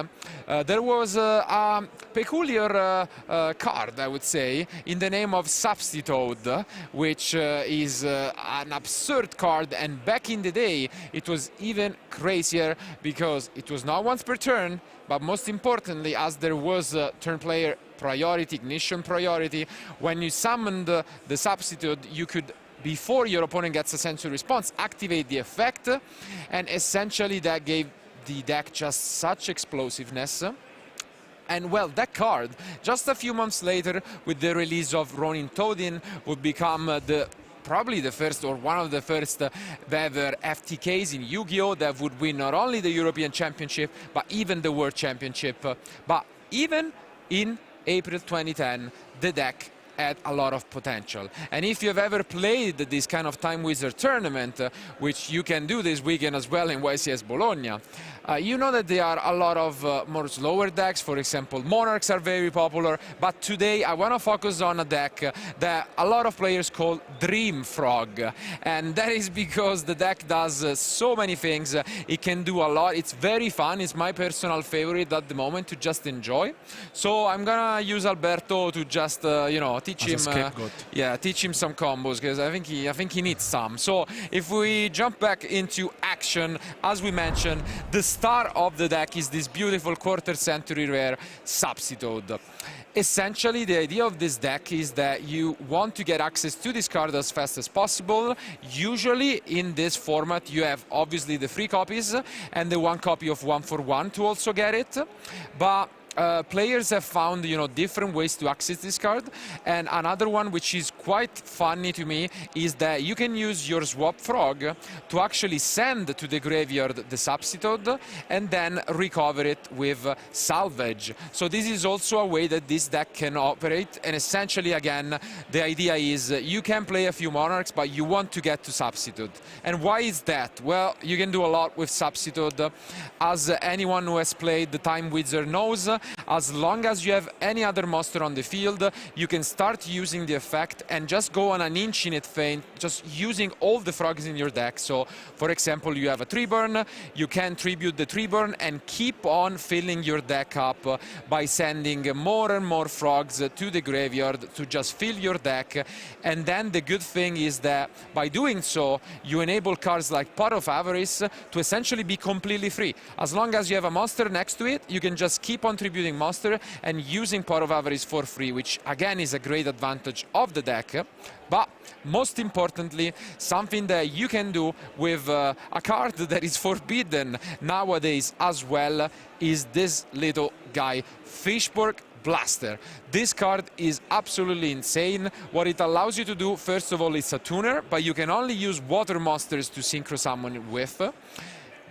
S12: There was a peculiar card, I would say, in the name of Substitute, which is an absurd card, and back in the day it was even crazier because it was not once per turn, but most importantly, as there was a turn player priority, ignition priority, when you summoned the Substitute, you could, before your opponent gets a sensory response, activate the effect, and essentially that gave the deck just such explosiveness. And well, that card, just a few months later, with the release of Ronin Todin, would become probably the first or one of the first ever FTKs in Yu-Gi-Oh! That would win not only the European Championship, but even the World Championship. But even in April 2010, the deck had a lot of potential. And if you've ever played this kind of Time Wizard tournament, which you can do this weekend as well in YCS Bologna, you know that there are a lot of more slower decks. For example, Monarchs are very popular, but today I want to focus on a deck that a lot of players call Dream Frog, and that is because the deck does so many things. It can do a lot. It's very fun. It's my personal favorite at the moment to just enjoy. So I'm gonna use Alberto to just you know, teach him teach him some combos, because I think he needs some. So if we jump back into action, as we mentioned, the star of the deck is this beautiful quarter century rare Substitute. Essentially, the idea of this deck is that you want to get access to this card as fast as possible. Usually in this format you have obviously the 3 copies and the 1 copy of 1-for-1 to also get it, but players have found, you know, different ways to access this card. And another one which is quite funny to me is that you can use your Swap Frog to actually send to the graveyard the Substitute and then recover it with Salvage. So this is also a way that this deck can operate. And essentially, again, the idea is you can play a few Monarchs, but you want to get to Substitute. And why is that? Well, you can do a lot with Substitute. As anyone who has played the Time Wizard knows, as long as you have any other monster on the field, you can start using the effect and just go on an infinite feint, just using all the frogs in your deck. So, for example, you have a tree burn, you can tribute the tree burn and keep on filling your deck up by sending more and more frogs to the graveyard to just fill your deck. And then the good thing is that by doing so, you enable cards like Pot of Avarice to essentially be completely free. As long as you have a monster next to it, you can just keep on tributing monster and using Pot of Avarice for free, which again is a great advantage of the deck. But most importantly, something that you can do with a card that is forbidden nowadays as well is this little guy, Fishburg Blaster. This card is absolutely insane. What it allows you to do, first of all, it's a tuner, but you can only use water monsters to synchro summon with.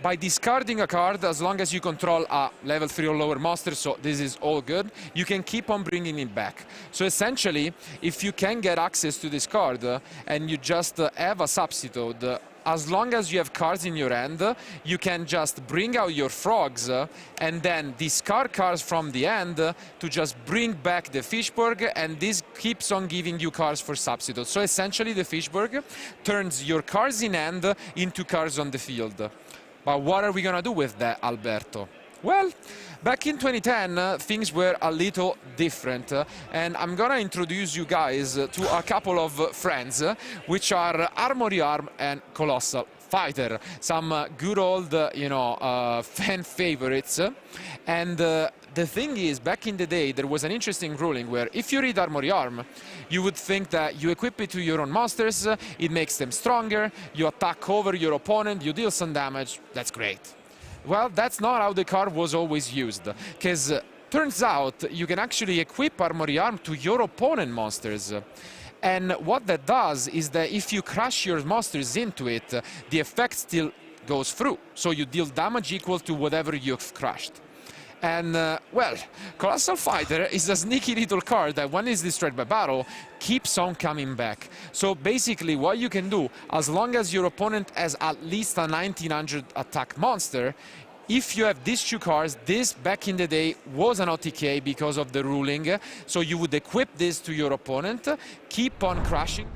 S12: By discarding a card, as long as you control a level 3 or lower monster, so this is all good, you can keep on bringing it back. So essentially, if you can get access to this card and you just have a substitute, as long as you have cards in your hand, you can just bring out your frogs and then discard cards from the end to just bring back the Fishburg, and this keeps on giving you cards for substitute. So essentially, the Fishburg turns your cards in hand into cards on the field. But what are we going to do with that, Alberto? Well, back in 2010, things were a little different. And I'm going to introduce you guys to a couple of friends, which are Armory Arm and Colossal Fighter. Some good old, fan favorites. And the thing is, back in the day, there was an interesting ruling where if you read Armory Arm, you would think that you equip it to your own monsters, it makes them stronger, you attack over your opponent, you deal some damage, that's great. Well, that's not how the card was always used, because turns out you can actually equip Armory Arm to your opponent monsters. And what that does is that if you crush your monsters into it, the effect still goes through, so you deal damage equal to whatever you've crushed. And, well, Colossal Fighter is a sneaky little card that, when it's destroyed by battle, keeps on coming back. So basically, what you can do, as long as your opponent has at least a 1900 attack monster, if you have these two cards, this back in the day was an OTK because of the ruling, so you would equip this to your opponent, keep on crushing.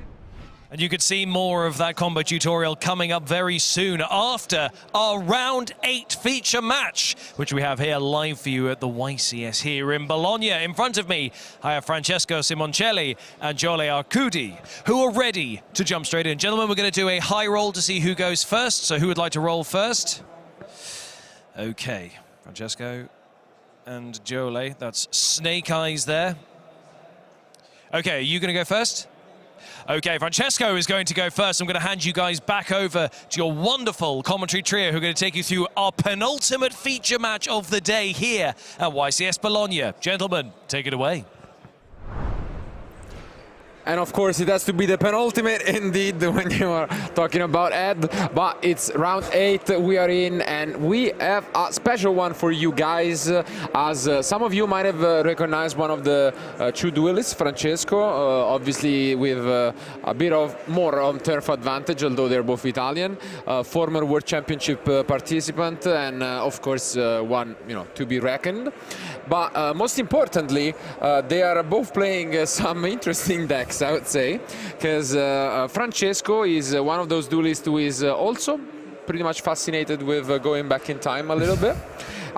S1: And you could see more of that combo tutorial coming up very soon after our round 8 feature match, which we have here live for you at the YCS here in Bologna. In front of me, I have Francesco Simoncelli and Jole Arcudi, who are ready to jump straight in. Gentlemen, we're going to do a high roll to see who goes first. So who would like to roll first? Okay, Francesco and Jole, that's Snake Eyes there. Okay, are you going to go first? Okay, Francesco is going to go first. I'm going to hand you guys back over to your wonderful commentary trio who are going to take you through our penultimate feature match of the day here at YCS Bologna. Gentlemen, take it away.
S12: And of course, it has to be the penultimate indeed when you are talking about Ed. But it's round 8 we are in, and we have a special one for you guys. As some of you might have recognized one of the two duelists, Francesco, obviously with a bit of more on turf advantage, although they're both Italian. Former World Championship participant, and of course one to be reckoned. But most importantly, they are both playing some interesting decks, I would say, because Francesco is one of those duelists who is also pretty much fascinated with going back in time a little bit,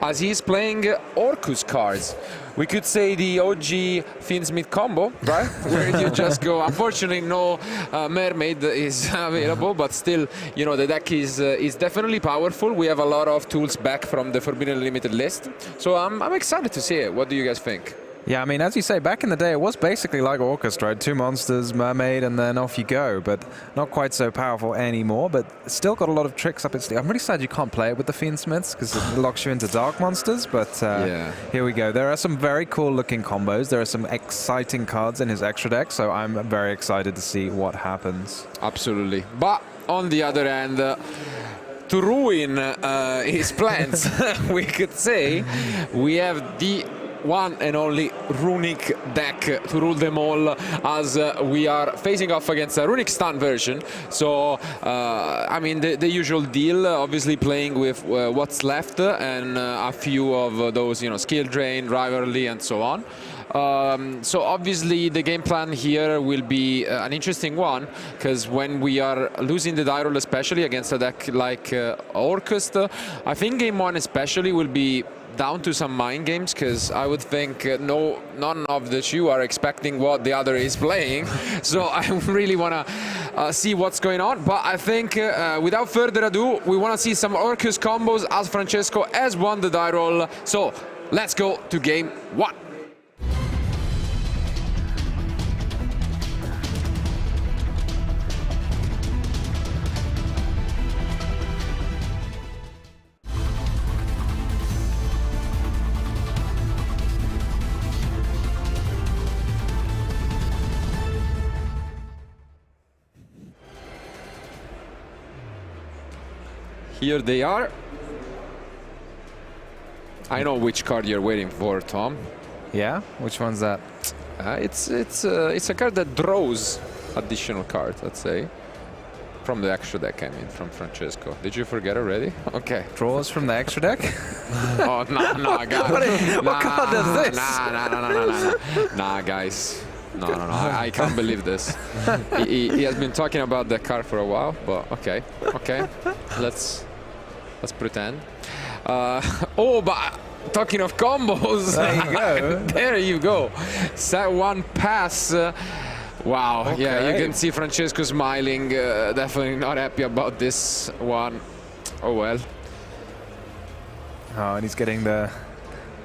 S12: as he's playing Orcus cards. We could say the OG Fiendsmith combo, right? Where you just go. Unfortunately, no Mermaid is available, but still, the deck is definitely powerful. We have a lot of tools back from the Forbidden Limited list, so I'm excited to see it. What do you guys think?
S11: Yeah, I mean, as you say, back in the day, it was basically like Orchestra, right? 2 monsters, Mermaid, and then off you go. But not quite so powerful anymore, but still got a lot of tricks up its sleeve. I'm really sad you can't play it with the Fiendsmiths because it locks you into dark monsters, but yeah. Here we go. There are some very cool-looking combos. There are some exciting cards in his extra deck, so I'm very excited to see what happens.
S12: Absolutely. But on the other hand, to ruin his plans, we could say, we have the one and only runic deck to rule them all, as we are facing off against a runic stun version. So I mean the usual deal, obviously playing with what's left and a few of those, you know, skill drain, rivalry and so on. So obviously the game plan here will be an interesting one, because when we are losing the die roll, especially against a deck like Orcust, I think game one especially will be down to some mind games, because I would think none of the two are expecting what the other is playing. So I really want to see what's going on. But I think without further ado, we want to see some Orcust combos, as Francesco has won the die roll. So let's go to game one. Here they are. I know which card you're waiting for, Tom.
S11: Yeah? Which one's that?
S12: It's a card that draws additional cards, let's say. From the extra deck, I mean, from Francesco. Did you forget already? Okay.
S11: Draws from the extra deck?
S12: Oh, no, guys.
S11: What card does this?
S12: Nah, guys. No, I can't believe this. He has been talking about the card for a while, but okay. Let's pretend. Oh, but talking of combos,
S11: there you go.
S12: There you go. Set one pass. Wow.
S11: Okay.
S12: Yeah, you can see Francesco smiling. Definitely not happy about this one. Oh well.
S11: Oh, and he's getting the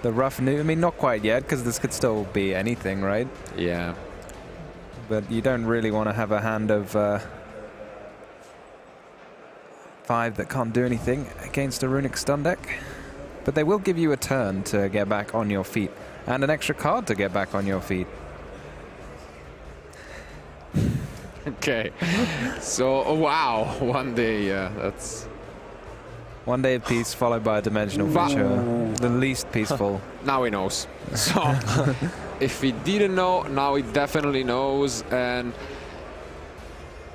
S11: rough new. I mean, not quite yet, because this could still be anything, right?
S12: Yeah.
S11: But you don't really want to have a hand of 5 that can't do anything against a runic stun deck. But they will give you a turn to get back on your feet, and an extra card to get back on your feet.
S12: Okay. So, oh, wow. One day, yeah, that's...
S11: One day of peace followed by a dimensional feature. The least peaceful.
S12: Now he knows. So, if he didn't know, now he definitely knows. And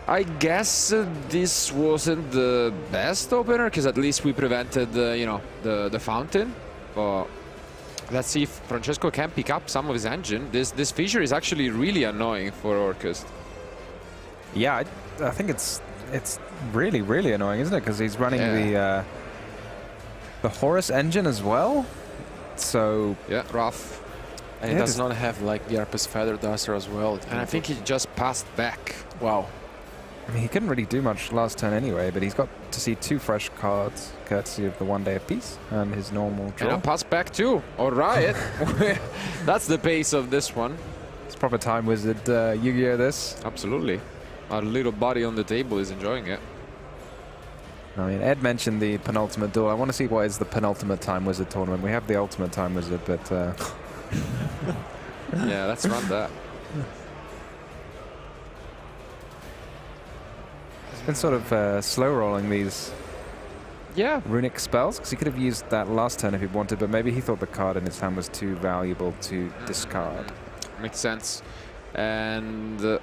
S12: I guess this wasn't the best opener, because at least we prevented, you know, the fountain. But let's see if Francesco can pick up some of his engine. This feature is actually really annoying for Orcust.
S11: Yeah, I think it's really, really annoying, isn't it? Because he's running the Horus engine as well. So
S12: yeah, rough.
S16: And he does not have like the Arpus Feather Duster as well.
S12: And I think he just passed back.
S16: Wow.
S11: I mean, he couldn't really do much last turn anyway, but he's got to see 2 fresh cards, courtesy of the One Day of Peace and his normal draw.
S12: And a pass back too. All right. That's the pace of this one.
S11: It's proper Time Wizard Yu-Gi-Oh! This.
S12: Absolutely. Our little buddy on the table is enjoying it.
S11: I mean, Ed mentioned the penultimate duel. I want to see what is the penultimate Time Wizard tournament. We have the ultimate Time Wizard, but...
S12: yeah, let's run that.
S11: He's been sort of slow rolling these runic spells, because he could have used that last turn if he wanted, but maybe he thought the card in his hand was too valuable to discard.
S12: Makes sense. And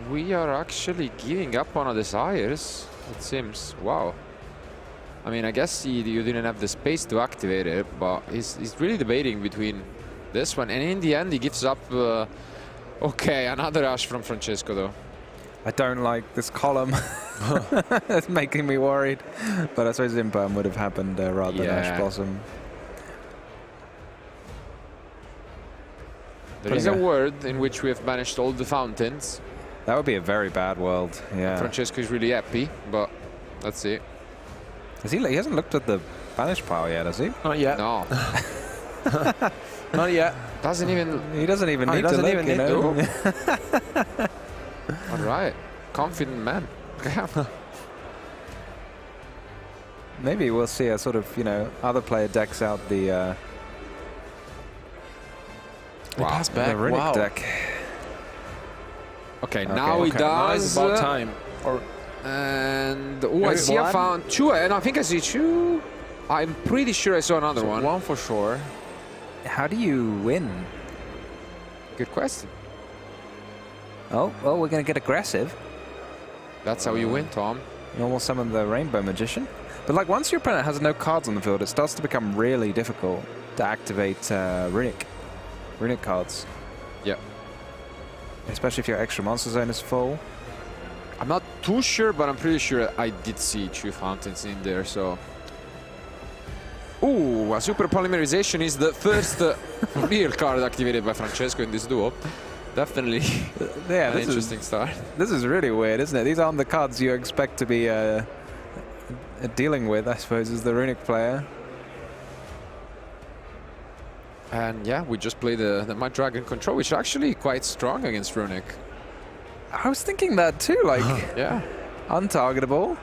S12: we are actually giving up on our desires, it seems. Wow. I mean, I guess you didn't have the space to activate it, but he's really debating between this one. And in the end, he gives up. Okay, another Ash from Francesco, though.
S11: I don't like this column. It's making me worried. But I suppose Imperm would have happened rather than Ash Blossom.
S12: There is a world in which we have banished all the fountains.
S11: That would be a very bad world, yeah.
S12: Francesco is really happy, but let's see.
S11: He hasn't looked at the banish pile yet, has he?
S16: Not yet.
S12: No.
S16: Not yet.
S11: Doesn't even. He doesn't even need to look, you know.
S12: All right, confident man.
S11: Maybe we'll see a sort of, you know, other player decks out the.
S16: Pass back.
S11: The runic deck.
S12: Okay, now he does.
S16: Now it's about time.
S12: And I see I found 2, and I think I see 2. I'm pretty sure I saw another one.
S16: One for sure.
S11: how do you win?
S12: Good question.
S11: Oh, well, we're going to get aggressive.
S12: That's how you win, Tom.
S11: Normal summon the Rainbow Magician. But like once your opponent has no cards on the field, it starts to become really difficult to activate runic cards.
S12: Yeah.
S11: Especially if your extra monster zone is full.
S12: I'm not too sure, but I'm pretty sure I did see 2 fountains in there, so... Ooh, a super polymerization is the first real card activated by Francesco in this duo. Definitely
S11: yeah,
S12: an interesting start.
S11: This is really weird, isn't it? These aren't the cards you expect to be dealing with, I suppose, as the runic player.
S12: And yeah, we just play the Mud Dragon control, which is actually quite strong against runic.
S11: I was thinking that too, like,
S12: yeah,
S11: untargetable.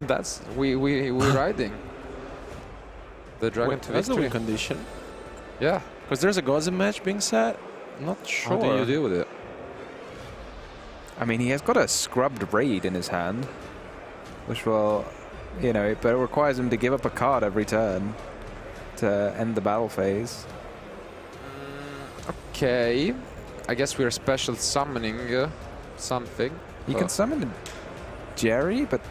S12: That's we're riding the dragon to
S16: That's a
S12: victory.
S16: win condition.
S12: Yeah,
S16: because there's a Gozen match being set. Not sure.
S12: How do you deal with it?
S11: I mean, he has got a scrubbed raid in his hand, which will, you know, but it requires him to give up a card every turn to end the battle phase.
S12: Okay, I guess we're special summoning something.
S11: You can summon Jerry, but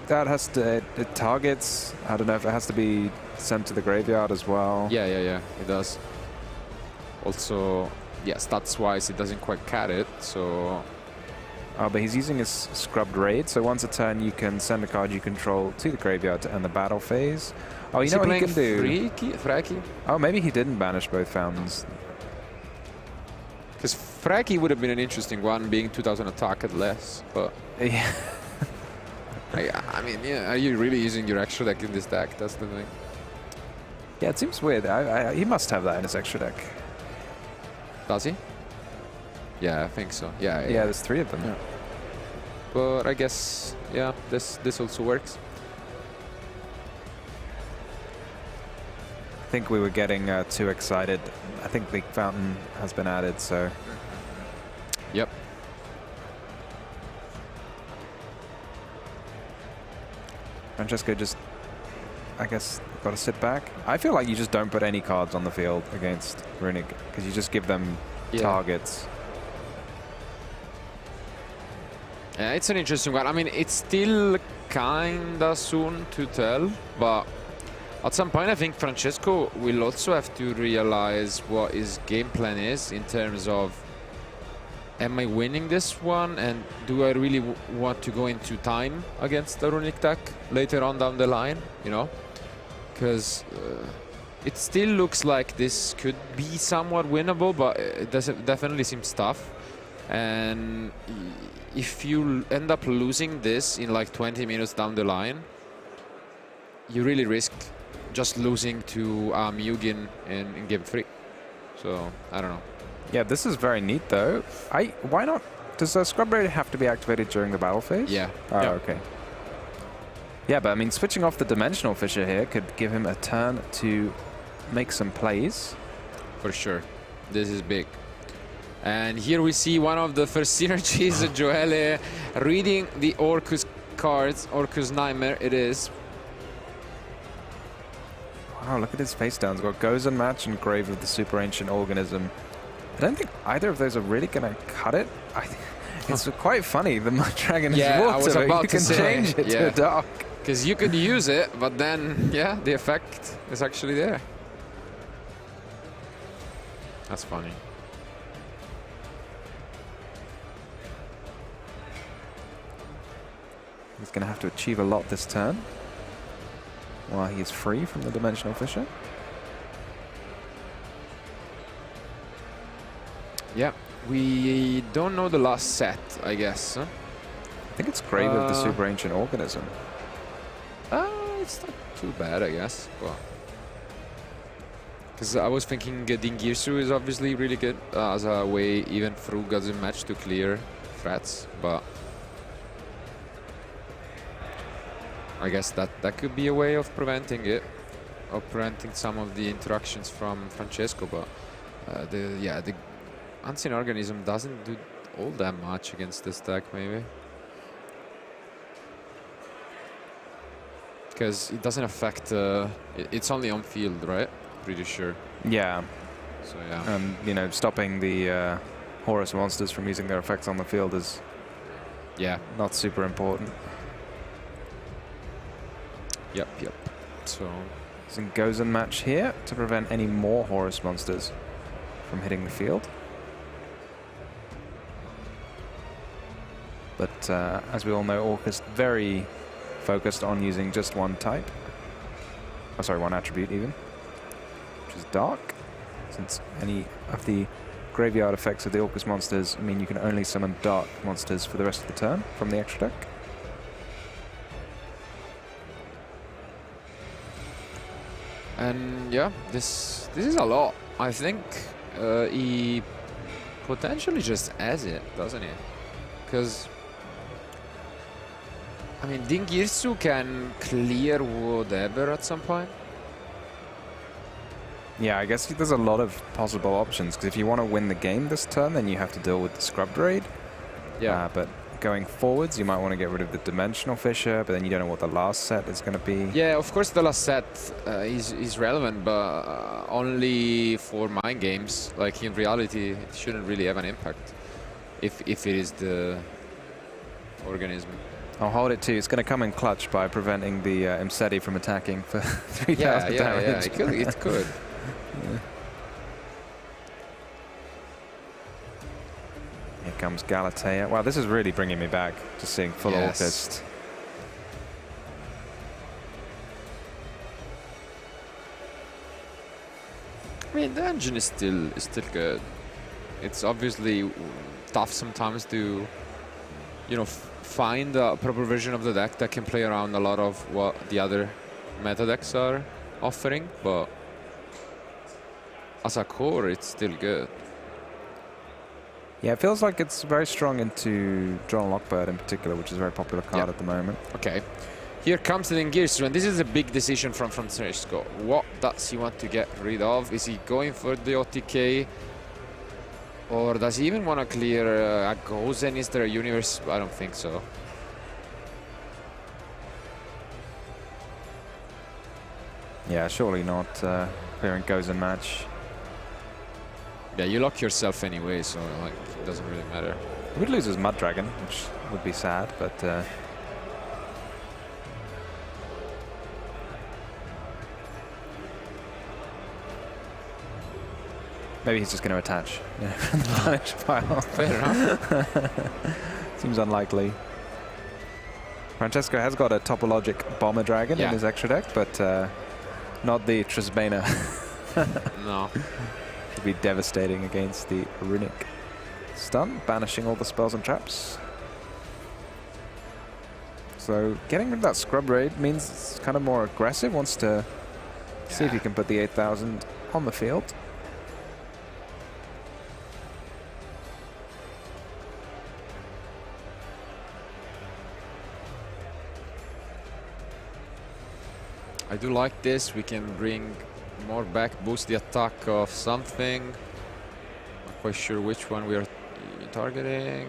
S11: that has to, it targets, I don't know if it has to be sent to the graveyard as well.
S12: Yeah, it does. Also, yeah, stats-wise, it doesn't quite cut it, so...
S11: Oh, but he's using his scrubbed raid, so once a turn you can send a card you control to the graveyard to end the battle phase. Oh, you know what he can do?
S12: Fraki?
S11: Oh, maybe he didn't banish both fountains.
S12: Because Fraki would have been an interesting one, being 2000 attack at less, but...
S11: Yeah.
S12: I mean, yeah, are you really using your extra deck in this deck? That's the thing.
S11: Yeah, it seems weird. He must have that in his extra deck.
S12: Does he? Yeah, I think so. Yeah,
S11: there's 3 of them.
S12: Yeah. But I guess, yeah, this also works.
S11: I think we were getting too excited. I think the fountain has been added, so...
S12: Yep.
S11: Francesco just, I guess, got to sit back. I feel like you just don't put any cards on the field against runic, because you just give them targets.
S12: Yeah, it's an interesting one. I mean, it's still kinda soon to tell, but at some point I think Francesco will also have to realize what his game plan is in terms of, am I winning this one, and do I really want to go into time against the runic deck later on down the line, you know? Because it still looks like this could be somewhat winnable, but it definitely seems tough. And if you end up losing this in like 20 minutes down the line, you really risk just losing to Mugen in game 3. So, I don't know.
S11: Yeah, this is very neat though. Why not? Does the scrub raid have to be activated during the battle phase?
S12: Yeah.
S11: Oh, okay. Yeah, but I mean, switching off the Dimensional Fissure here could give him a turn to make some plays.
S12: For sure. This is big. And here we see one of the first synergies, Joelle reading the Orcus cards. Orcus Nightmare it is.
S11: Wow, look at his face downs. Got Gozen Match and Grave of the Super Ancient Organism. I don't think either of those are really going to cut it. It's quite funny. The Mud Dragon is water,
S12: I was about
S11: you
S12: to
S11: can
S12: say,
S11: change it to a dark.
S12: Because you could use it, but then, yeah, the effect is actually there. That's funny.
S11: He's going to have to achieve a lot this turn while he is free from the Dimensional Fissure.
S12: Yeah, we don't know the last set, I guess. Huh?
S11: I think it's Grave of the Super Ancient Organism.
S12: It's not too bad, I guess. Because I was thinking Dingirsu is obviously really good as a way, even through Gozen Match, to clear threats, but I guess that could be a way of preventing it, of preventing some of the interactions from Francesco. But the Unseen Organism doesn't do all that much against this deck, maybe. Because it doesn't affect, it's only on field, right? Pretty sure.
S11: Yeah.
S12: So yeah.
S11: And you know, stopping the Horus monsters from using their effects on the field is not super important.
S12: Yep. So
S11: some Gozen match here to prevent any more Horus monsters from hitting the field. But as we all know, Orc is very focused on using just one type. Oh, sorry, one attribute even, which is Dark, since any of the graveyard effects of the Orcus monsters mean you can only summon Dark monsters for the rest of the turn from the extra deck.
S12: And yeah, this is a lot. I think he potentially just has it, doesn't he? Because I mean, Dingirsu can clear whatever at some point.
S11: Yeah, I guess there's a lot of possible options, because if you want to win the game this turn, then you have to deal with the Scrubbed Raid.
S12: Yeah.
S11: But going forwards, you might want to get rid of the Dimensional Fissure, but then you don't know what the last set is going to be.
S12: Yeah, of course the last set is relevant, but only for mind games. Like in reality, it shouldn't really have an impact if it is the organism.
S11: I'll hold it too. It's going to come in clutch by preventing the Imseti from attacking for 3,000 damage.
S12: Yeah, it could.
S11: Yeah. Here comes Galatea. Wow, this is really bringing me back, just seeing full Orcust.
S12: I mean, the engine is still good. It's obviously tough sometimes to, you know, find a proper version of the deck that can play around a lot of what the other meta decks are offering, but as a core, it's still good.
S11: Yeah, it feels like it's very strong into John Lockbird in particular, which is a very popular card at the moment.
S12: Okay. Here comes the Dingirsu, and this is a big decision from Francesco. What does he want to get rid of? Is he going for the OTK? Or does he even want to clear a Gozen? Is there a universe? I don't think so.
S11: Yeah, surely not clearing Gozen match.
S12: Yeah, you lock yourself anyway, so like it doesn't really matter.
S11: He would lose his Mud Dragon, which would be sad, but maybe he's just going to attach the punish pile.
S12: Fair enough.
S11: Seems unlikely. Francesco has got a Topologic Bomber Dragon in his extra deck, but not the Trisbana.
S12: No.
S11: Could be devastating against the Runic Stun, banishing all the spells and traps. So getting rid of that Scrub Raid means it's kind of more aggressive, wants to see if he can put the 8,000 on the field.
S12: I do like this. We can bring more back, boost the attack of something. Not quite sure which one we are targeting.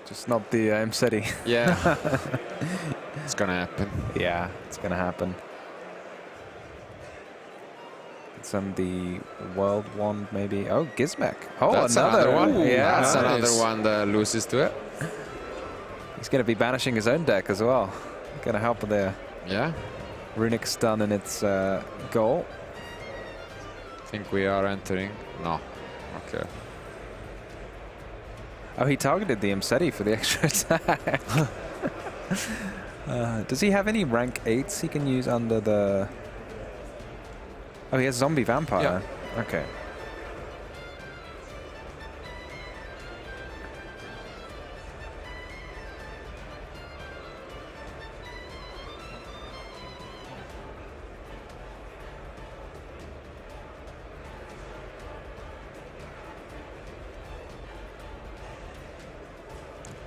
S11: Just not the Imseti.
S12: Yeah. It's gonna happen.
S11: Yeah, it's gonna happen. It's on the World Wand, maybe. Oh, Gizmek. Oh,
S12: that's
S11: another
S12: one.
S11: Ooh, yeah,
S12: that's
S11: nice.
S12: another one that loses to it.
S11: He's going to be banishing his own deck as well. Going to help with the Runic Stun in its goal.
S12: I think we are entering. No. Okay.
S11: Oh, he targeted the Imseti for the extra attack. Does he have any rank 8s he can use under the... Oh, he has Zombie Vampire.
S12: Yeah.
S11: Okay.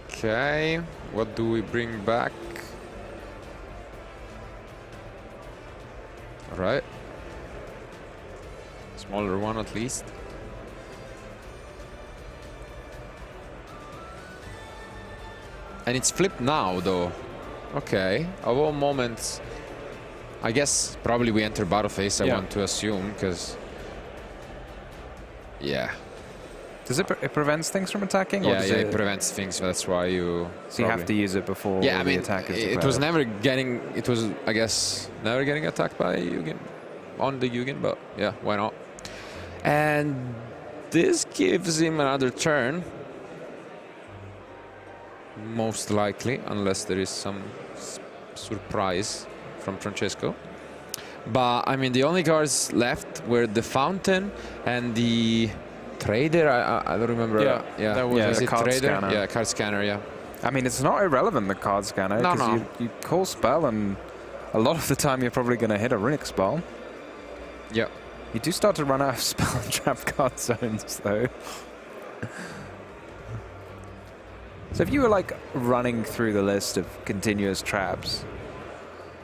S12: Okay, what do we bring back? All right. Smaller one at least. And it's flipped now though. Okay, of all moments, I guess probably we enter battle phase, I
S11: Yeah.
S12: want to assume, because... Yeah.
S11: Does it prevents things from attacking? Or
S12: Yeah,
S11: does
S12: it prevents things, that's why you...
S11: So you have to use it before
S12: yeah, I
S11: the
S12: mean,
S11: attack is
S12: it was never getting... It was, I guess, never getting attacked by Yugen, on the Yugen, but yeah, why not? And this gives him another turn. Most likely, unless there is some surprise from Francesco. But, I mean, the only cards left were the Fountain and the Trader. I don't remember.
S11: Yeah, that was
S12: is
S11: the
S12: it
S11: card
S12: Trader?
S11: scanner.
S12: Yeah, card scanner, yeah.
S11: I mean, it's not irrelevant, the card scanner,
S12: No,
S11: because
S12: no.
S11: you call spell, and a lot of the time you're probably going to hit a runic spell.
S12: Yeah.
S11: You do start to run out of spell and trap card zones, though. So if you were like running through the list of continuous traps,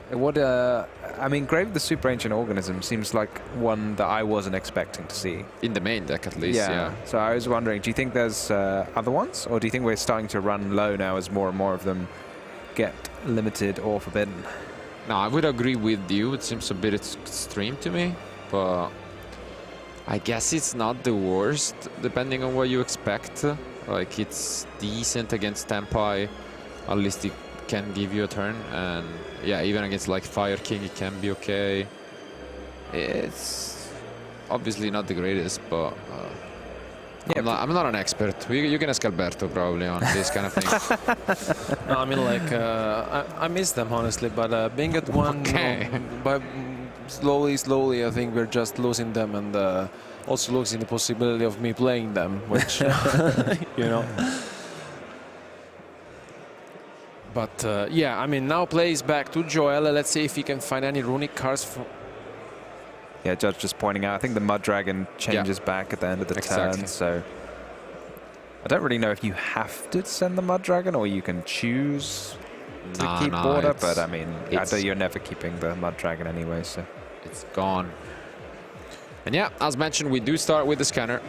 S11: what I mean, Grave the Super Ancient Organism seems like one that I wasn't expecting to see.
S12: In the main deck, at least, yeah.
S11: So I was wondering, do you think there's other ones? Or do you think we're starting to run low now as more and more of them get limited or forbidden?
S12: No, I would agree with you. It seems a bit extreme to me, but I guess it's not the worst, depending on what you expect. Like, it's decent against Tempai. At least it can give you a turn, and yeah, even against like Fire King, it can be okay. It's obviously not the greatest, but I'm not an expert. You can ask Alberto probably on this kind of thing.
S16: No, I mean, like, I miss them, honestly, but being at one,
S12: Okay.
S16: but slowly, I think we're just losing them, and also losing the possibility of me playing them, which, you know. But yeah, I mean, now play is back to Joel. Let's see if he can find any runic cards from...
S11: Yeah, Judge just pointing out, I think the Mud Dragon changes back at the end of the turn, so I don't really know if you have to send the Mud Dragon or you can choose to keep border, but I mean, I know you're never keeping the Mud Dragon anyway, so
S12: it's gone. And yeah, as mentioned, we do start with the scanner.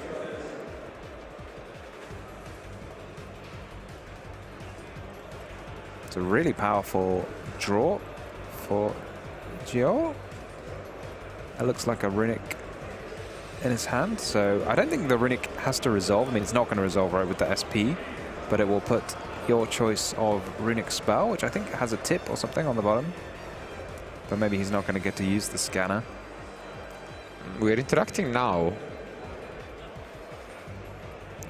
S11: it's a really powerful draw for Gio. It looks like a runic in his hand, so I don't think the runic has to resolve. I mean, it's not going to resolve right with the SP, but it will put your choice of runic spell, which I think has a tip or something on the bottom. But maybe he's not going to get to use the scanner.
S12: We're interacting now.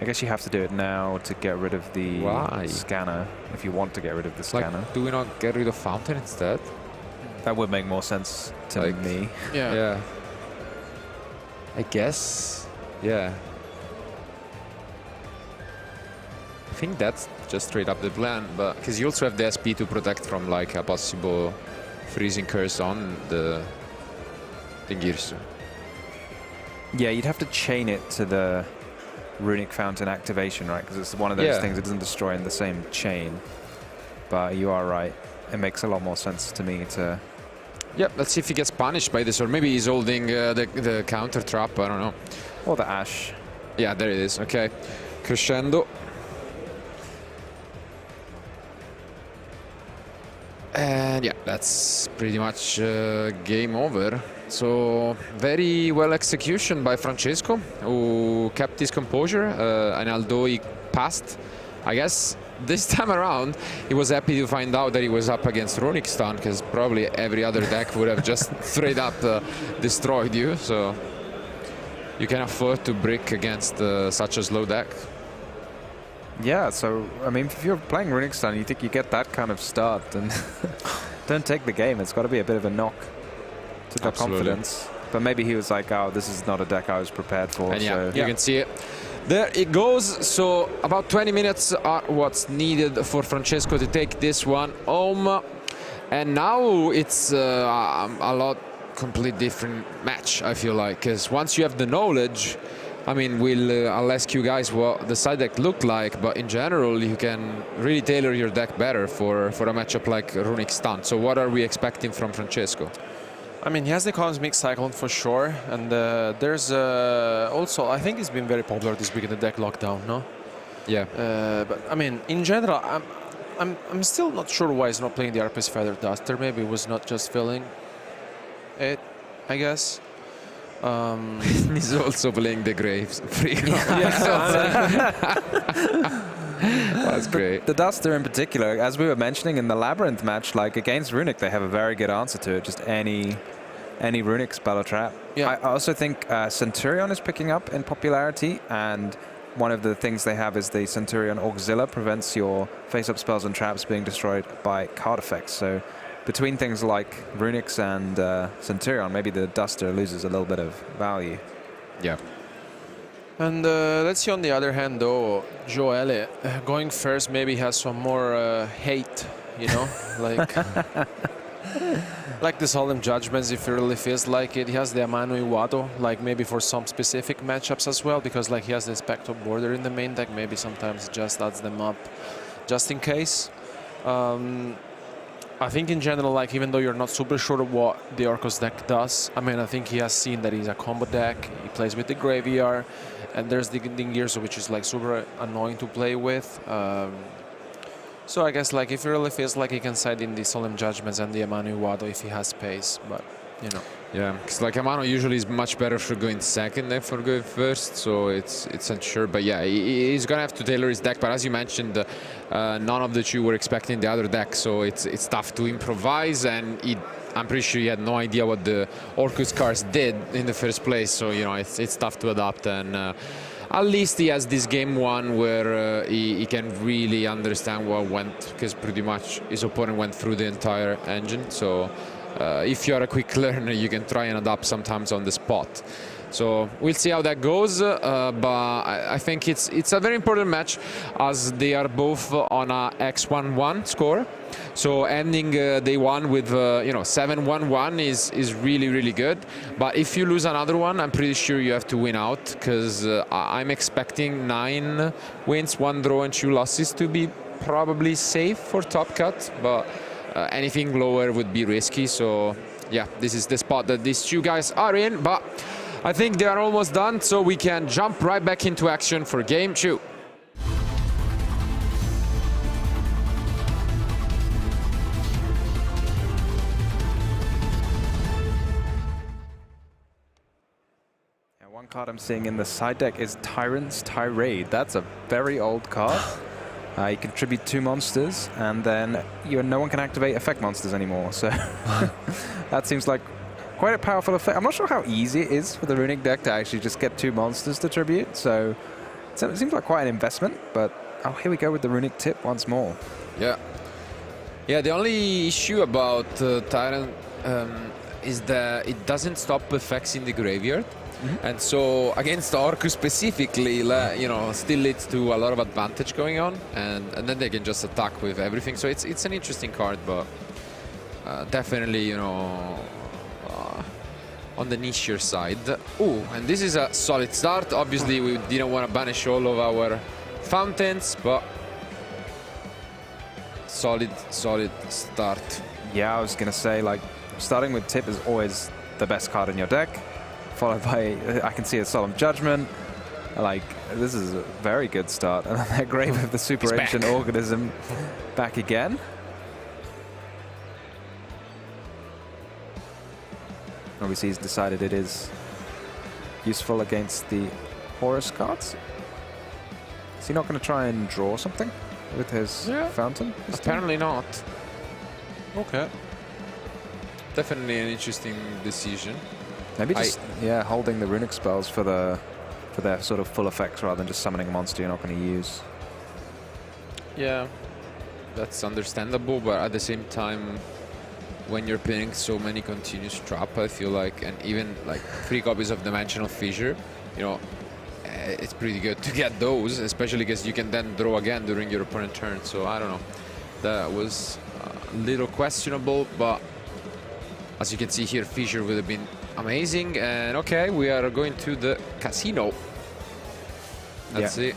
S11: I guess you have to do it now to get rid of the scanner, if you want to get rid of the scanner.
S12: Like, do we not get rid of Fountain instead?
S11: That would make more sense to me.
S12: Yeah. I guess. Yeah. I think that's just straight up the plan, but because you also have the SP to protect from like a possible freezing curse on the Girsu.
S11: Yeah, you'd have to chain it to the Runic Fountain activation, right? Because it's one of those things it doesn't destroy in the same chain. But you are right. It makes a lot more sense to me to...
S12: Yep, let's see if he gets punished by this, or maybe he's holding the counter trap, I don't know.
S11: Or the Ash.
S12: Yeah, there it is, okay. Crescendo. And yeah, that's pretty much game over. So very well execution by Francesco, who kept his composure, and although he passed, I guess this time around he was happy to find out that he was up against Runic Stun, because probably every other deck would have just straight up destroyed you. So you can afford to brick against such a slow deck.
S11: Yeah, so I mean, if you're playing Runic Stun, you think you get that kind of start, and don't take the game. It's got to be a bit of a knock to the confidence. But maybe he was like, oh, this is not a deck I was prepared for.
S12: And
S11: so
S12: you can see it. There it goes. So about 20 minutes are what's needed for Francesco to take this one home. And now it's a lot complete different match, I feel like. Because once you have the knowledge, I mean, I'll ask you guys what the side deck looked like, but in general, you can really tailor your deck better for a matchup like Runic Stun. So what are we expecting from Francesco?
S16: I mean, he has the Cosmic Cyclone for sure, and there's also, I think it's been very popular this week in the deck Lockdown, no?
S12: Yeah.
S16: But I mean, in general, I'm still not sure why he's not playing the Arpes Feather Duster. Maybe it was not just filling. 8, I guess.
S12: He's also playing the Graves. That's great.
S11: The Duster in particular, as we were mentioning in the Labyrinth match, like against Runic, they have a very good answer to it. Just any Runic spell or trap.
S16: Yeah.
S11: I also think Centurion is picking up in popularity, and one of the things they have is the Centurion Auxilla prevents your face-up spells and traps being destroyed by card effects. So between things like Runics and Centurion, maybe the Duster loses a little bit of value.
S12: Yeah.
S16: And let's see on the other hand, though, Joelle going first maybe has some more hate, you know, like the Solemn Judgments, if it really feels like it. He has the Amano Iwato, like maybe for some specific matchups as well, because like he has the Spectral Border in the main deck, maybe sometimes just adds them up just in case. I think in general, like even though you're not super sure of what the Orcos deck does, I mean, I think he has seen that he's a combo deck, he plays with the Graveyard, and there's the Dingirso, which is like super annoying to play with. So I guess like if he really feels like he can side in the Solemn Judgments and the Amano Iwato if he has space, but you know.
S12: Yeah, because like Amano usually is much better for going second than for going first, so it's unsure. But yeah, he's gonna have to tailor his deck. But as you mentioned, none of the two were expecting the other deck, so it's tough to improvise. And I'm pretty sure he had no idea what the Orcus cards did in the first place. So you know, it's tough to adapt. And at least he has this game one where he can really understand what went, because pretty much his opponent went through the entire engine. So. If you're a quick learner, you can try and adapt sometimes on the spot. So we'll see how that goes, but I think it's a very important match as they are both on a X11 score. So ending day one with 7-1-1 is really good. But if you lose another one, I'm pretty sure you have to win out, because I'm expecting 9 wins, 1 draw and 2 losses to be probably safe for top cut. But anything lower would be risky, so yeah, this is the spot that these two guys are in, but I think they are almost done, so we can jump right back into action for game 2.
S11: One card I'm seeing in the side deck is Tyrant's Tirade. That's a very old card. You contribute 2 monsters, and then no one can activate effect monsters anymore. So that seems like quite a powerful effect. I'm not sure how easy it is for the Runic deck to actually just get 2 monsters to tribute. So it seems like quite an investment. But here we go with the Runic tip once more.
S12: Yeah. Yeah. The only issue about Tyrant is that it doesn't stop effects in the graveyard. And so against Orcus specifically, still leads to a lot of advantage going on, and then they can just attack with everything. So it's an interesting card, but definitely, on the nichier side. Oh, and this is a solid start. Obviously, we didn't want to banish all of our fountains, but solid start.
S11: Yeah, I was gonna say, like, starting with tip is always the best card in your deck. Followed by, I can see a Solemn Judgment. Like, this is a very good start. And then that Grave of the Super Ancient Organism back again. Obviously, he's decided it is useful against the Horus cards. Is he not going to try and draw something with his fountain?
S12: Apparently not. Okay. Definitely an interesting decision.
S11: Maybe just holding the Runic spells for their sort of full effects rather than just summoning a monster you're not going to use.
S12: Yeah, that's understandable, but at the same time, when you're playing so many continuous trap, I feel like, and even like 3 copies of Dimensional Fissure, it's pretty good to get those, especially because you can then draw again during your opponent's turn. So I don't know, that was a little questionable, but as you can see here, Fissure would have been amazing. And okay, we are going to the casino. Let's see.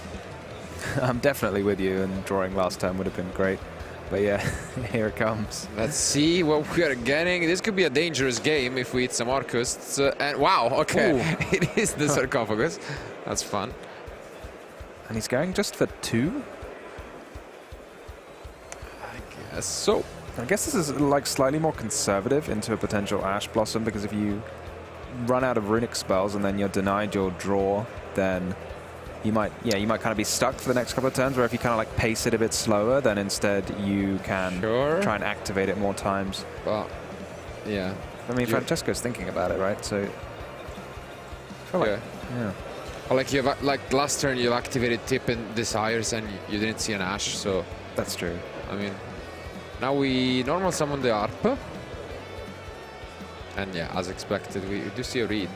S11: I'm definitely with you, and drawing last turn would have been great. But yeah, here it comes.
S12: Let's see what we are getting. This could be a dangerous game if we hit some Orcusts. And wow, okay, it is the sarcophagus. That's fun.
S11: And he's going just for 2?
S12: I guess so.
S11: I guess this is like slightly more conservative into a potential Ash Blossom, because if you run out of runic spells and then you're denied your draw, then you might kind of be stuck for the next couple of turns, where if you kind of like pace it a bit slower, then instead you can try and activate it more times.
S12: Well, yeah.
S11: I mean, Francesco's thinking about it, right? So, yeah.
S12: Well, like like last turn you activated Tip and Desires and you didn't see an Ash, so
S11: that's true.
S12: I mean, now we normal summon the ARP, and yeah, as expected, we do see a read.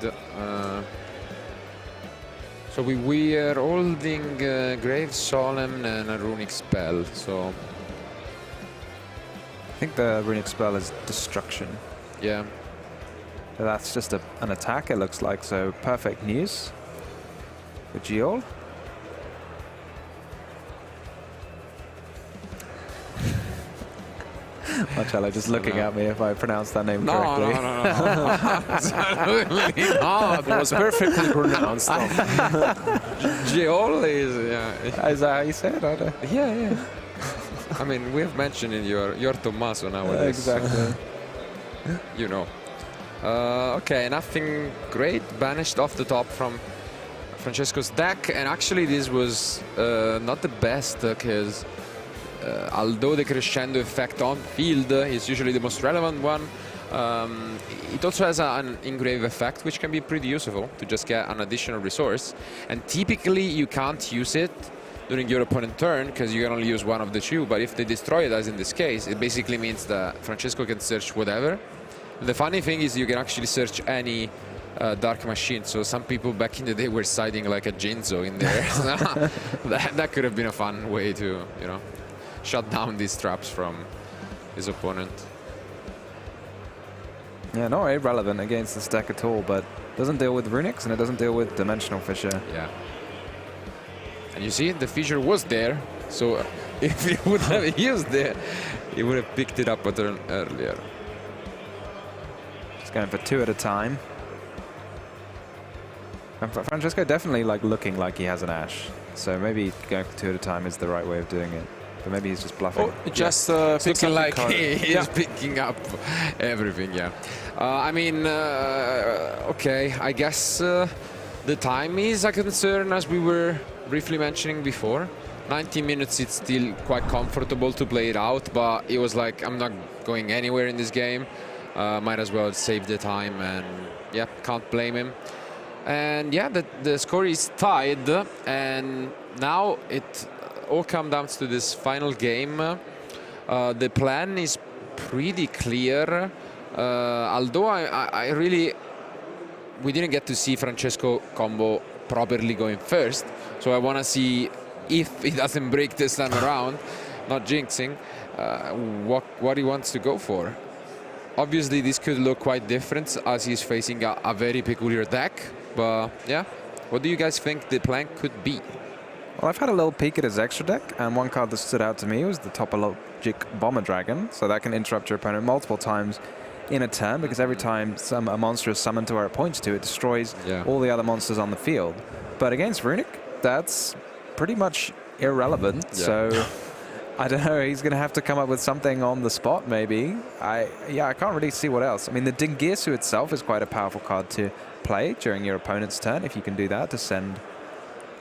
S12: So we are holding Grave Solemn and a runic spell. So
S11: I think the runic spell is Destruction.
S12: Yeah.
S11: So that's just an attack, it looks like. So perfect news for Giol. Marcello just looking at me if I pronounced that name correctly.
S12: No. Absolutely not.
S16: It was perfectly pronounced.
S12: Giol is, yeah.
S11: Is that how you say it?
S12: Yeah. I mean, we have mentioned in your Tommaso nowadays.
S11: Exactly.
S12: You know. Okay, nothing great. Banished off the top from Francesco's deck. And actually this was not the best, because although the crescendo effect on field is usually the most relevant one, it also has an engrave effect, which can be pretty useful to just get an additional resource. And typically you can't use it during your opponent's turn, because you can only use one of the two. But if they destroy it, as in this case, it basically means that Francesco can search whatever. The funny thing is you can actually search any dark machine. So some people back in the day were siding like a Jinzo in there. that could have been a fun way to, you know, shut down these traps from his opponent.
S11: Yeah, not irrelevant against this deck at all, but doesn't deal with runics and it doesn't deal with Dimensional Fissure.
S12: Yeah. And you see, the fissure was there, so if he would have used it, he would have picked it up a turn earlier.
S11: Just going for 2 at a time. And Francesco definitely like looking like he has an Ash, so maybe going for 2 at a time is the right way of doing it. But maybe he's just bluffing.
S16: Oh, just
S12: looking like he's picking up everything. Yeah. I mean, okay. I guess the time is a concern, as we were briefly mentioning before. 90 minutes, it's still quite comfortable to play it out, but it was like, I'm not going anywhere in this game. Might as well save the time, and yeah, can't blame him. And yeah, the score is tied, and now it all comes down to this final game. The plan is pretty clear, although we didn't get to see Francesco combo properly going first, so I want to see if he doesn't break this time around, not jinxing, what he wants to go for. Obviously this could look quite different, as he's facing a very peculiar deck, but yeah, what do you guys think the plan could be?
S11: Well, I've had a little peek at his extra deck, and one card that stood out to me was the Topologic Bomber Dragon. So that can interrupt your opponent multiple times in a turn, because every time a monster is summoned to where it points to, it destroys all the other monsters on the field. But against Runic, that's pretty much irrelevant.
S12: Yeah.
S11: So I don't know, he's going to have to come up with something on the spot, maybe. I can't really see what else. I mean, the Dingirsu itself is quite a powerful card to play during your opponent's turn, if you can do that, to send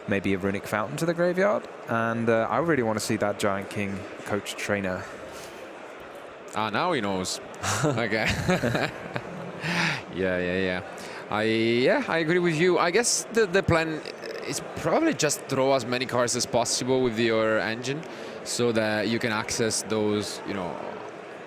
S11: maybe a Runic Fountain to the graveyard. And I really want to see that Giant King coach trainer.
S12: Ah, now he knows. Okay. Yeah. I agree with you. I guess the plan is probably just draw as many cards as possible with your engine, so that you can access those, you know,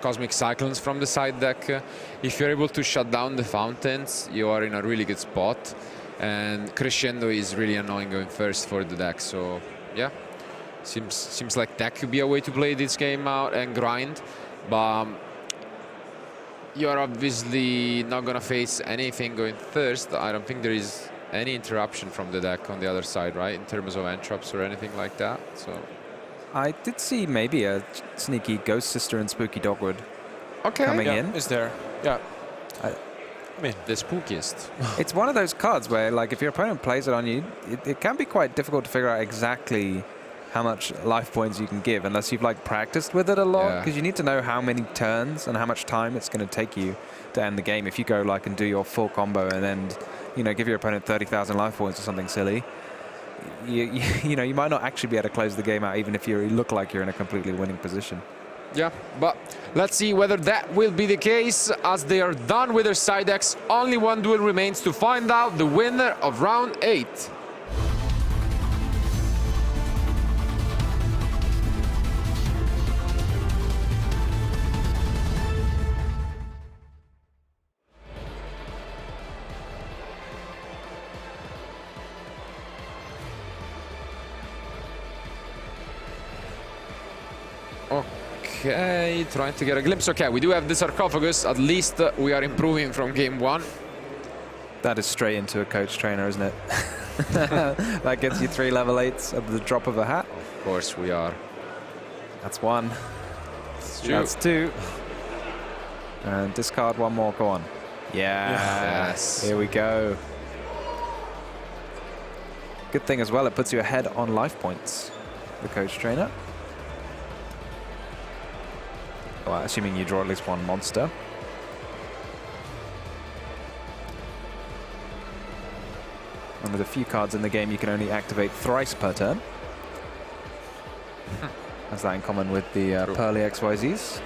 S12: Cosmic Cyclones from the side deck. If you're able to shut down the fountains, you are in a really good spot. And Crescendo is really annoying going first for the deck, so yeah, seems like that could be a way to play this game out and grind. But you're obviously not gonna face anything going first. I don't think there is any interruption from the deck on the other side, right, in terms of entraps or anything like that. So
S11: I did see maybe a sneaky Ghost Sister and Spooky Dogwood coming in.
S16: Is there? Yeah.
S12: I mean, the spookiest.
S11: It's one of those cards where, like, if your opponent plays it on you, it can be quite difficult to figure out exactly how much life points you can give unless you've like practiced with it a lot, because you need to know how many turns and how much time it's going to take you to end the game. If you go like and do your full combo and then, you know, give your opponent 30,000 life points or something silly, you know, you might not actually be able to close the game out even if you look like you're in a completely winning position.
S12: Yeah, but let's see whether that will be the case as they are done with their side decks. Only one duel remains to find out the winner of round 8. Okay, trying to get a glimpse. Okay, we do have the sarcophagus. At least we are improving from game 1.
S11: That is straight into a coach trainer, isn't it? That gets you 3 level 8s at the drop of a hat.
S12: Of course we are.
S11: That's 1. That's 2. And discard 1 more, go on.
S12: Yes.
S11: Here we go. Good thing as well, it puts you ahead on life points, the coach trainer. Well, assuming you draw at least 1 monster. And with a few cards in the game, you can only activate thrice per turn. Has that in common with the Pearly XYZs.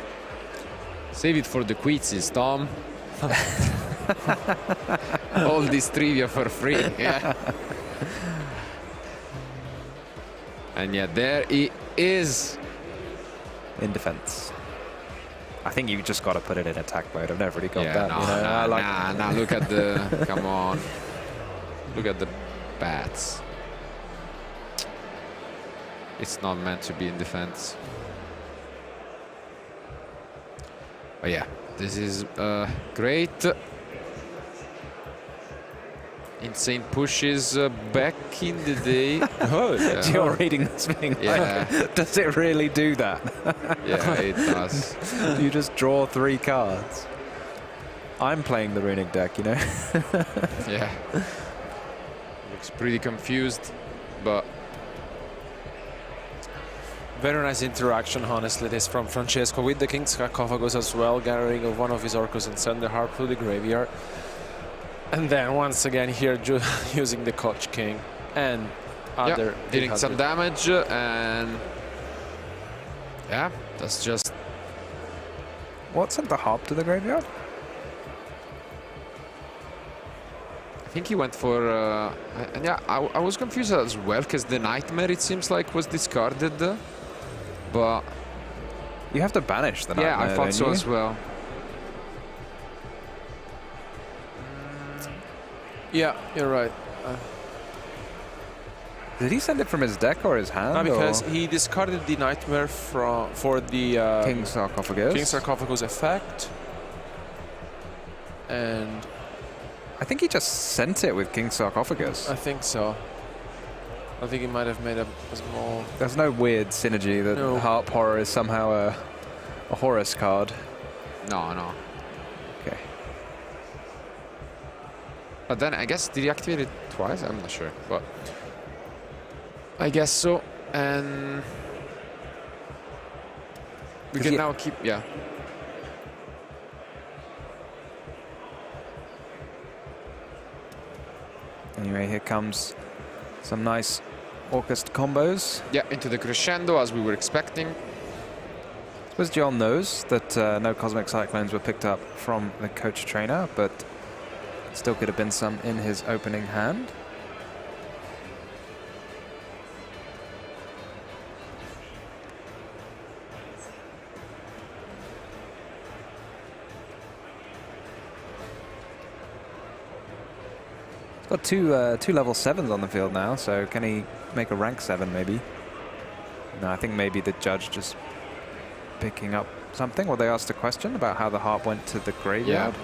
S12: Save it for the quizzes, Tom. All this trivia for free. Yeah. And yeah, there he is.
S11: In defense. I think you just got to put it in attack mode. I've never really got that.
S12: No,
S11: you know?
S12: nah, look at the... Come on. Look at the bats. It's not meant to be in defense. But yeah, this is great. Insane pushes back in the day.
S11: Oh, yeah. You're reading this thing.
S12: Yeah.
S11: Like, does it really do that?
S12: Yeah, it does.
S11: You just draw 3 cards. I'm playing the runic deck, you know?
S12: Yeah. Looks pretty confused, but...
S22: Very nice interaction, honestly, this from Francesco with the King's Sarcophagus as well, gathering of one of his Orcus and send the harp to the graveyard. And then once again here using the Coach King and other...
S12: Yeah, dealing some damage and... Yeah, that's just...
S11: What sent the harp to the graveyard?
S12: I think he went for... and yeah, I was confused as well, because the Nightmare, it seems like, was discarded. But...
S11: You have to banish the Nightmare,
S12: yeah, I thought so as well.
S22: Yeah, you're right.
S11: Did he send it from his deck or his hand?
S22: No, because he discarded the Nightmare for the
S11: King's Sarcophagus.
S22: King's Sarcophagus effect. And
S11: I think he just sent it with King's Sarcophagus.
S22: I think so. I think he might have made a small...
S11: There's no weird synergy that Harp Horror is somehow a Horus card.
S12: No.
S11: Okay.
S12: But then I guess, did he activate it twice? I'm not sure, but I guess so. And we can now keep, yeah.
S11: Anyway, here comes some nice Orcus combos.
S12: Yeah, into the crescendo as we were expecting.
S11: I suppose John knows that no Cosmic Cyclones were picked up from the coach trainer, but still could have been some in his opening hand. He's got two level 7s on the field now, so can he make a rank 7 maybe? No, I think maybe the judge just picking up something, or they asked a question about how the harp went to the graveyard.
S12: Yeah.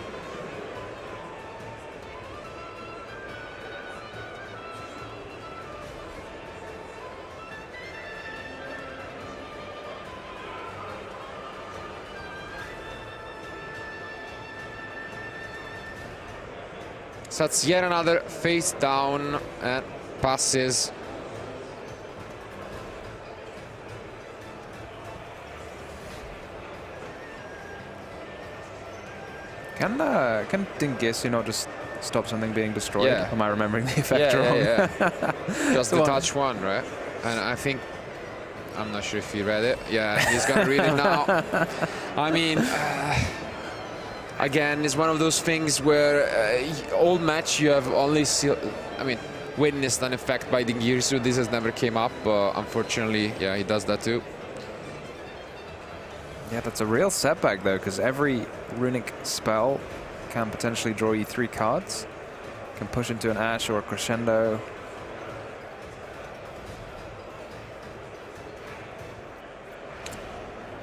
S12: So that's yet another face down and passes.
S11: Can Dingisu not just stop something being destroyed?
S12: Yeah.
S11: Am I remembering the effect wrong?
S12: Yeah. Just the touch one, right? And I think, I'm not sure if he read it. Yeah, he's gonna read it now. I mean, again, it's one of those things where all match you have only witnessed an effect by Dingisu. This has never came up, but unfortunately, yeah, he does that too.
S11: Yeah, that's a real setback though, because every runic spell can potentially draw you 3 cards. Can push into an Ash or a Crescendo.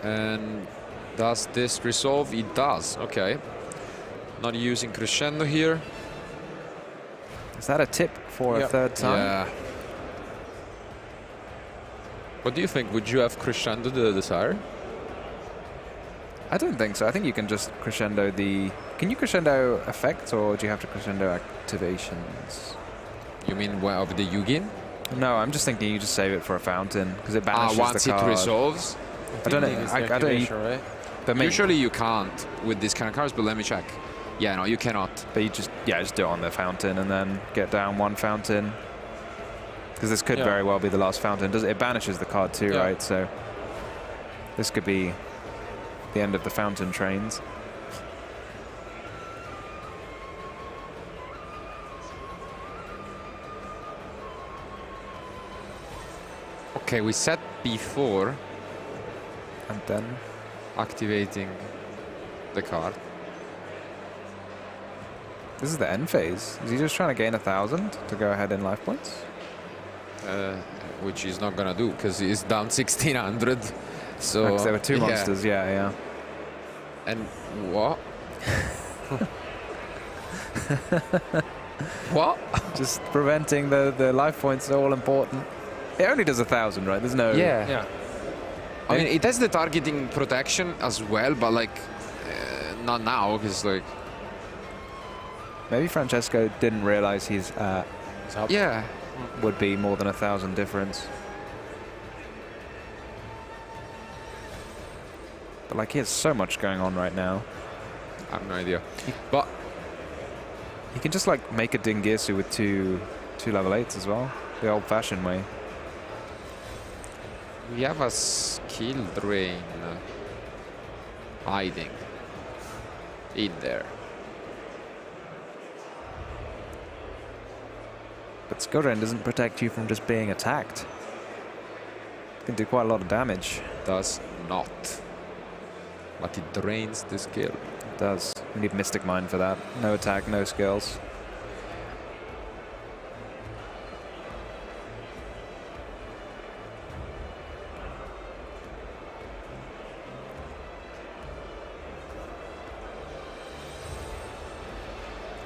S12: And does this resolve? It does. Okay. Not using Crescendo here.
S11: Is that a tip for a third time?
S12: Yeah. What do you think? Would you have Crescendo the Desire?
S11: I don't think so. I think you can just Crescendo the... Can you Crescendo effects, or do you have to Crescendo activations?
S12: You mean of the Yugin?
S11: No, I'm just thinking you just save it for a fountain, because it banishes
S12: once
S11: the card.
S12: it resolves?
S11: I don't know. I don't...
S12: Right?
S11: But
S12: usually you can't with these kind of cards, but let me check. Yeah, no, you cannot.
S11: But you just do it on the fountain and then get down 1 fountain. Because this could very well be the last fountain. It banishes the card too, right? So this could be the end of the fountain trains.
S12: Okay, we set before
S11: and then
S12: activating the card.
S11: This is the end phase. Is he just trying to gain 1,000 to go ahead in life points?
S12: Which he's not gonna do because he's down 1,600. So
S11: because there were 2 monsters, yeah.
S12: And what? What?
S11: Just preventing the life points are all important. It only does 1,000, right? There's no...
S12: Yeah. I mean, it has the targeting protection as well, but like, not now, because like...
S11: Maybe Francesco didn't realize his up would be more than 1,000 difference. But like, he has so much going on right now.
S12: I have no idea. But
S11: you can just like make a Dingisu with two level 8s as well, the old-fashioned way.
S12: We have a skill drain hiding in there.
S11: But skill drain doesn't protect you from just being attacked. It can do quite a lot of damage.
S12: Does not. But it drains the skill.
S11: It does. We need Mystic Mind for that. No attack, no skills.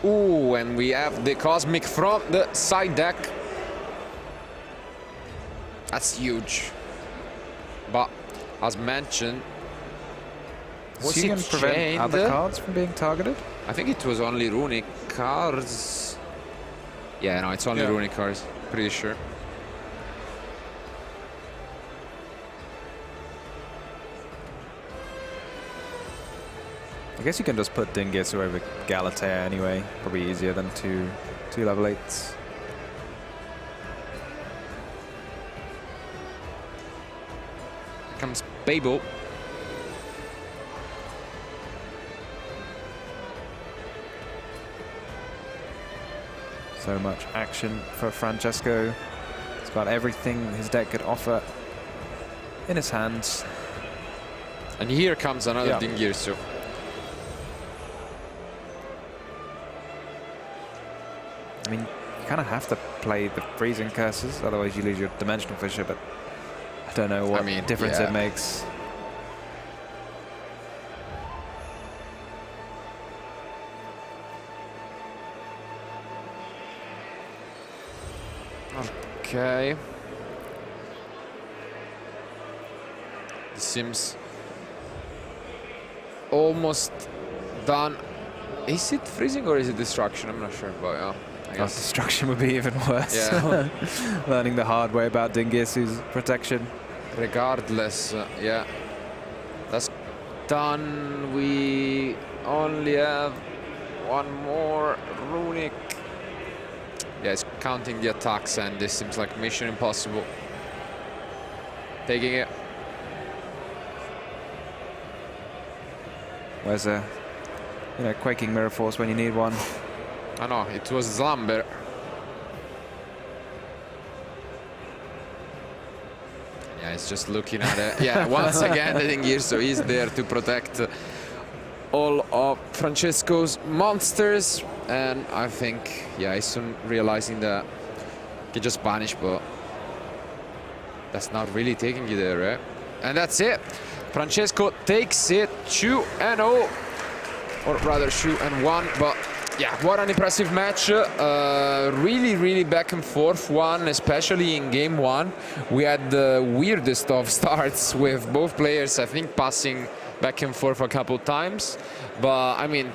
S12: Ooh, and we have the Cosmic from the side deck. That's huge. But as mentioned, was
S11: he
S12: it
S11: going to prevent
S12: chained?
S11: other cards from being targeted?
S12: I think it was only runic cards. Yeah, no, it's only runic cards. Pretty sure.
S11: I guess you can just put Dingisu over Galatea anyway. Probably easier than two level 8s.
S12: Here comes Babel.
S11: So much action for Francesco. He's got everything his deck could offer in his hands.
S12: And here comes another Dingisu.
S11: I mean, you kind of have to play the freezing curses, otherwise you lose your dimensional fissure, but I don't know what difference it makes.
S12: Okay. This seems almost done. Is it freezing or is it destruction? I'm not sure, but yeah. I guess
S11: destruction would be even worse.
S12: Yeah.
S11: Learning the hard way about Dingisu's protection.
S12: Regardless, yeah. That's done. We only have one more runic. Yeah, it's counting the attacks, and this seems like mission impossible. Taking it.
S11: Where's a quaking mirror force when you need one?
S12: I know, it was Slumber. Yeah, he's just looking at it. Yeah, once again, the thing here, so he's there to protect all of Francesco's monsters. And I think, yeah, he's soon realizing that he can just banish, but that's not really taking you there, right? And that's it. Francesco takes it 2-0, or rather 2-1, but yeah, what an impressive match. Really back and forth one, especially in game one. We had the weirdest of starts with both players, I think, passing back and forth a couple times. But I mean,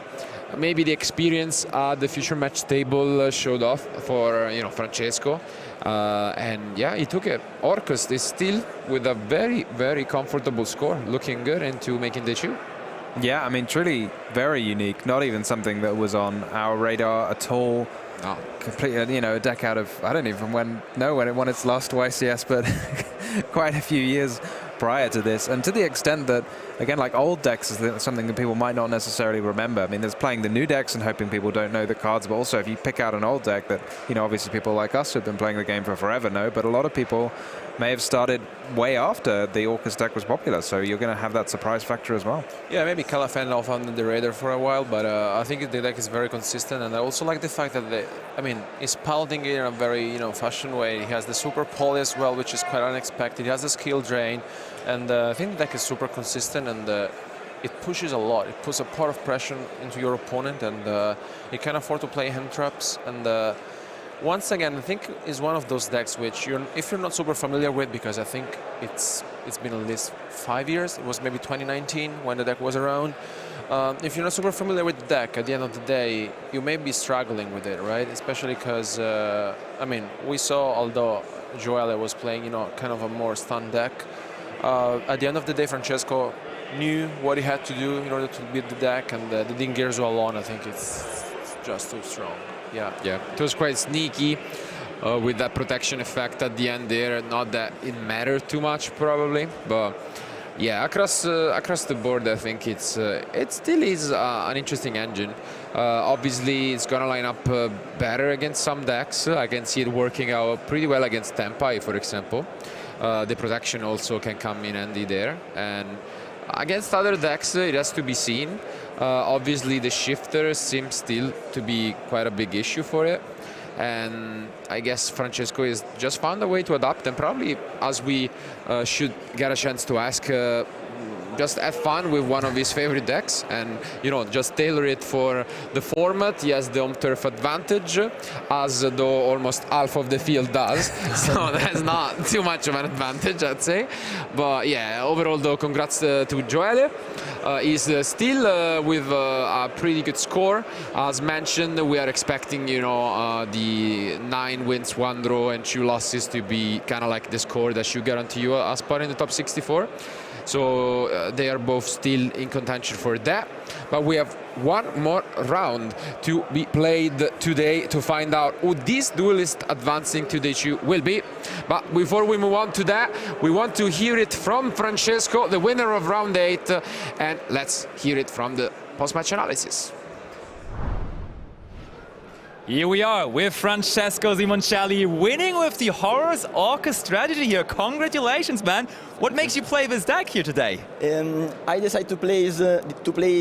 S12: maybe the experience at the future match table showed off for Francesco. And yeah, he took it. Orcus is still with a very comfortable score, looking good into making the 2.
S11: Yeah, I mean, truly very unique. Not even something that was on our radar at all.
S12: No.
S11: Completely, a deck out of, I don't even know when it won its last YCS, but quite a few years prior to this. And to the extent that, again, like old decks is something that people might not necessarily remember. I mean, there's playing the new decks and hoping people don't know the cards, but also if you pick out an old deck that, obviously people like us who've been playing the game for forever know, but a lot of people may have started way after the Orcus deck was popular, so you're going to have that surprise factor as well.
S16: Yeah, maybe Calafan off under the radar for a while, but I think the deck is very consistent, and I also like the fact that he's piloting it in a very fashion way. He has the super poly as well, which is quite unexpected. He has the skill drain, and I think the deck is super consistent, and it pushes a lot. It puts a part of pressure into your opponent, and you can afford to play hand traps. And once again, I think is one of those decks which if you're not super familiar with, because I think it's been at least 5 years. It was maybe 2019 when the deck was around. If you're not super familiar with the deck, at the end of the day, you may be struggling with it, right? Especially because, we saw, although Joelle was playing, kind of a more stun deck, at the end of the day, Francesco knew what he had to do in order to beat the deck, and the Dingirzu alone, I think it's just too strong. Yeah,
S12: it was quite sneaky with that protection effect at the end there. Not that it mattered too much, probably, but yeah, across the board, I think it still is an interesting engine. Obviously, it's gonna line up better against some decks. I can see it working out pretty well against Tempai, for example. The protection also can come in handy there, and against other decks, it has to be seen. Obviously, the shifter seems still to be quite a big issue for it. And I guess Francesco has just found a way to adapt, and probably, as we should get a chance to ask, just have fun with one of his favorite decks and, just tailor it for the format. He has the home turf advantage, as though almost half of the field does. So that's not too much of an advantage, I'd say. But yeah, overall, though, congrats to Joelle. He's still with a pretty good score. As mentioned, we are expecting, the 9 wins, 1 draw, and 2 losses to be kind of like the score that should guarantee you a spot in the top 64. So they are both still in contention for that. But we have one more round to be played today to find out who this duelist advancing to the 2 will be. But before we move on to that, we want to hear it from Francesco, the winner of round 8, and let's hear it from the post-match analysis.
S3: Here we are with Francesco Simoncelli winning with the Horrors Orcus strategy here. Congratulations, man. What makes you play this deck here today?
S17: I decided to play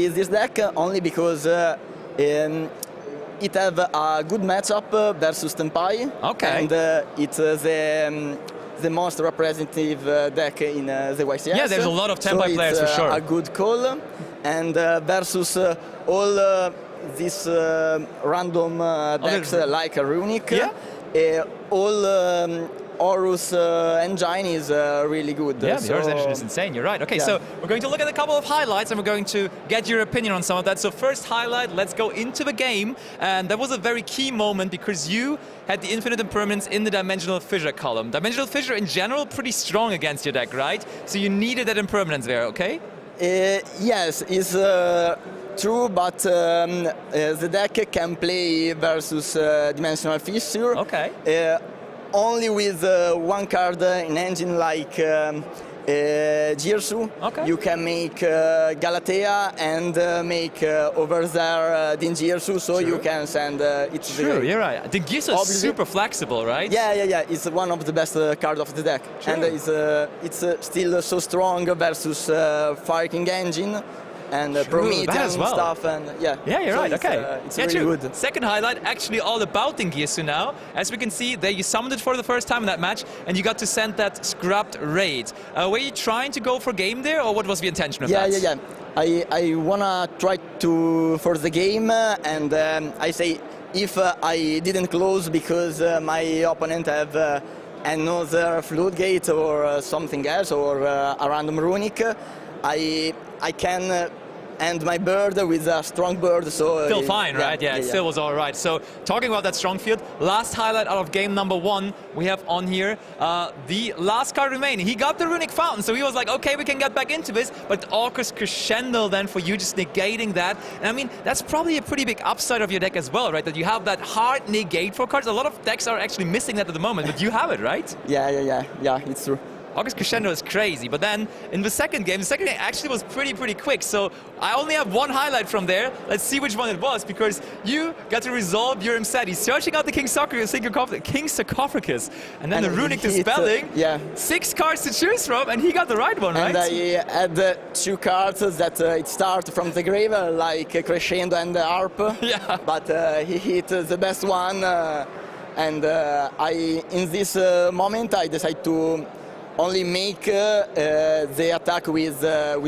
S17: this deck only because it have a good matchup versus Tempai.
S3: Okay.
S17: And it's the most representative deck in the YCS.
S3: Yeah, there's a lot of Tempai players for sure.
S17: A good call. And versus all these random decks like a Runic, all Horus engine is really good.
S3: Yeah, the Horus engine is insane, you're right. Okay, so we're going to look at a couple of highlights and we're going to get your opinion on some of that. So first highlight, let's go into the game. And that was a very key moment because you had the Infinite Impermanence in the Dimensional Fissure column. Dimensional Fissure in general pretty strong against your deck, right? So you needed that Impermanence there, okay?
S17: Yes, it's true, but the deck can play versus Dimensional Fissure.
S3: Okay.
S17: Only with one card in engine like Girsu.
S3: Okay.
S17: You can make Galatea and make over there Dingirsu, so you can send it to the
S3: True,
S17: grave.
S3: you're right. The Girsu is super flexible, right?
S17: Yeah. It's one of the best cards of the deck.
S3: True.
S17: And it's still so strong versus Fire King Engine and Promethean stuff. And
S3: Yeah, you're right, okay.
S17: It's
S3: yeah,
S17: really
S3: true.
S17: good.
S3: Second highlight, actually all about Dingirsu now. As we can see, there you summoned it for the first time in that match, and you got to send that scrubbed raid. Were you trying to go for game there, or what was the intention of that?
S17: Yeah. I wanna try to for the game, and I say if I didn't close because my opponent have another floodgate or something else or a random runic, I can end my bird with a strong bird, so
S3: Still fine, right? Yeah, it still was all right. So talking about that strong field, last highlight out of game number 1 we have on here, the last card remaining. He got the Runic Fountain, so he was like, okay, we can get back into this, but Orcus Crescendo then for you, just negating that. And I mean, that's probably a pretty big upside of your deck as well, right? That you have that hard negate for cards. A lot of decks are actually missing that at the moment, but you have it, right?
S17: Yeah, it's true.
S3: Orcus Crescendo is crazy, but then in the second game actually was pretty quick, so I only have one highlight from there. Let's see which one it was, because you got to resolve your Imseti, searching out the King Sarcophagus, and then the Runic Dispelling. 6 cards to choose from, and he got the right one, right?
S17: And I had 2 cards that it start from the grave, like Crescendo and Harp.
S3: Yeah.
S17: But he hit the best one, and in this moment I decided to only make the attack with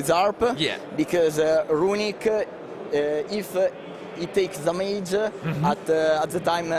S17: Harp, because Runic, if it takes damage at the time,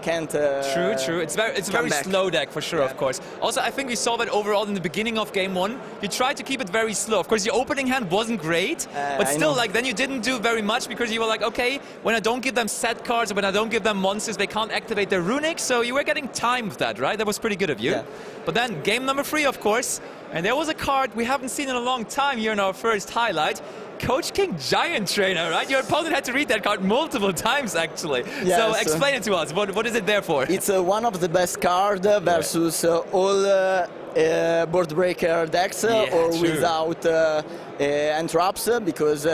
S17: can't.
S3: True. It's a very slow deck for sure, of course. Also, I think we saw that overall in the beginning of game 1. You tried to keep it very slow. Of course, your opening hand wasn't great, but still, like then you didn't do very much because you were like, okay, when I don't give them set cards, when I don't give them monsters, they can't activate their Runic. So you were getting time with that, right? That was pretty good of you. But then game number 3, of course, and there was a card we haven't seen in a long time here in our first highlight. Coach King Giant Trainer, right? Your opponent had to read that card multiple times, actually.
S17: Yes.
S3: So explain it to us. What is it there for?
S17: It's one of the best cards versus all board breaker decks or
S3: true.
S17: without entraps, because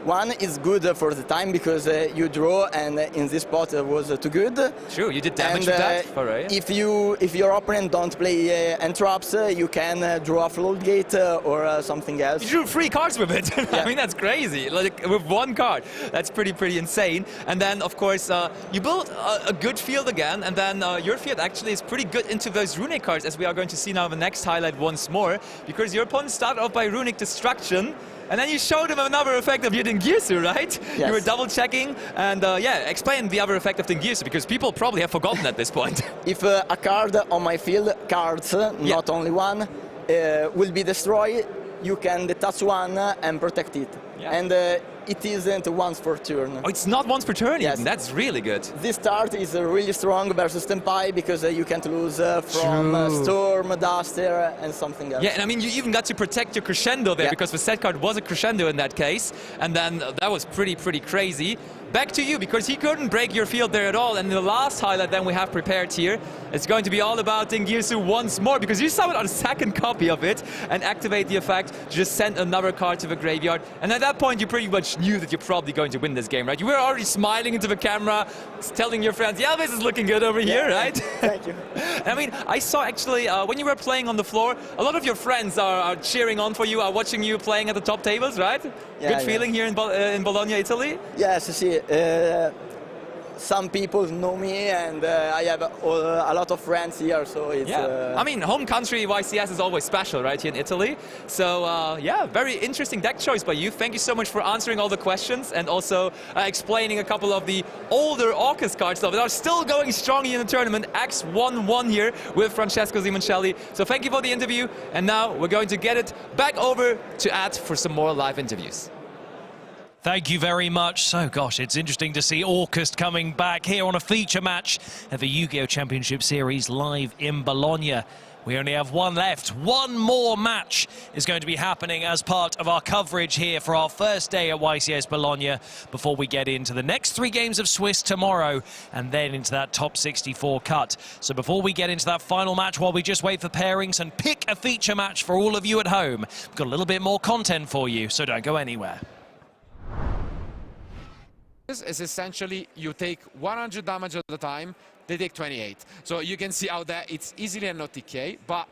S17: one is good for the time because you draw, and in this spot was too good.
S3: True, you did damage with that. Right?
S17: If your opponent don't play entraps, you can draw a floodgate or something else.
S3: You drew 3 cards with it. I mean, that's crazy. Like with 1 card, that's pretty insane. And then, of course, you built a good field again, and then your field actually is pretty good into those Runic cards, as we are going to see now in the next highlight once more, because your opponent started off by Runic Destruction. And then you showed him another effect of your Dingirsu, right?
S17: Yes.
S3: You were double checking, and explain the other effect of Dingirsu, because people probably have forgotten at this point.
S17: If a card on my field, cards, not only one, will be destroyed, you can detach one and protect it. And it isn't once per turn.
S3: Oh, it's not once per turn?
S17: Yes.
S3: Even. That's really good.
S17: This start is really strong versus Tempai, because you can't lose from Storm, Duster, and something else.
S3: Yeah, and I mean, you even got to protect your Crescendo there, because the set card was a Crescendo in that case, and then that was pretty crazy. Back to you, because he couldn't break your field there at all, and the last highlight then we have prepared here, it's going to be all about Dingirsu once more, because you summoned a second copy of it and activate the effect, just send another card to the graveyard, and at that point you pretty much knew that you're probably going to win this game, right? You were already smiling into the camera, telling your friends, yeah, this is looking good over here, right?
S17: Thank you.
S3: I mean, I saw actually, when you were playing on the floor, a lot of your friends are cheering on for you, are watching you playing at the top tables, right? Good feeling here in Bologna, Italy?
S17: Yes, see, some people know me, and I have a lot of friends here, so it's...
S3: I mean, home country YCS is always special, right, here in Italy. So, very interesting deck choice by you. Thank you so much for answering all the questions, and also explaining a couple of the older Orcus cards that are still going strong in the tournament. X1-1 here with Francesco Simoncelli. So thank you for the interview, and now we're going to get it back over to Ad for some more live interviews.
S1: Thank you very much. So, gosh, it's interesting to see Orcus coming back here on a feature match at the Yu-Gi-Oh! Championship Series live in Bologna. We only have one left. One more match is going to be happening as part of our coverage here for our first day at YCS Bologna before we get into the next 3 games of Swiss tomorrow and then into that top 64 cut. So before we get into that final match, while we just wait for pairings and pick a feature match for all of you at home, we've got a little bit more content for you, so don't go anywhere.
S12: This is essentially you take 100 damage at a time, they take 28. So you can see how that it's easily an OTK, but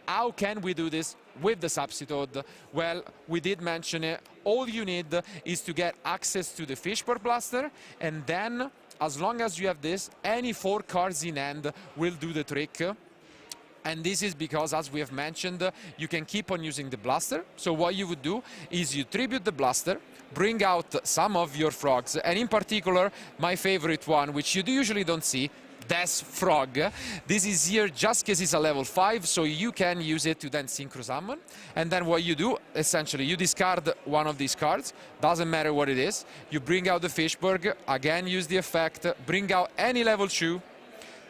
S12: how can we do this with the substitute? Well, we did mention it. All you need is to get access to the Fishboard Blaster, and then as long as you have this, any 4 cards in hand will do the trick. And this is because, as we have mentioned, you can keep on using the blaster. So what you would do is you tribute the blaster, bring out some of your frogs, and in particular, my favorite one, which you usually don't see, Death Frog. This is here just because it's a level 5, so you can use it to then synchro summon. And then what you do, essentially, you discard one of these cards, doesn't matter what it is. You bring out the Fishburg, again use the effect, bring out any level 2,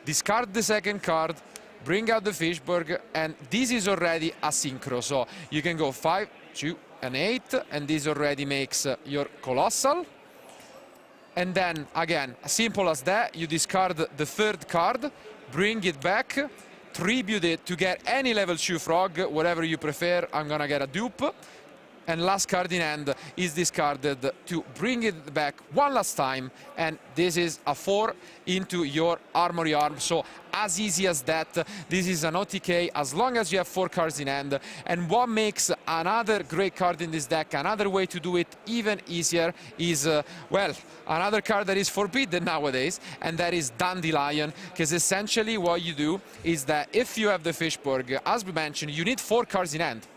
S12: discard the second card, bring out the Fishburg, and this is already a synchro. So you can go 5, 2, and 8, and this already makes your Colossal. And then, again, simple as that, you discard the third card, bring it back, tribute it to get any level 2 frog, whatever you prefer. I'm gonna get a dupe. And last card in hand is discarded to bring it back one last time, and this is a 4 into your Armory Arm. So as easy as that, this is an OTK as long as you have 4 cards in hand. And what makes another great card in this deck, another way to do it even easier, is, well, another card that is forbidden nowadays, and that is Dandelion, because essentially what you do is that if you have the Fishburg, as we mentioned, you need 4 cards in hand.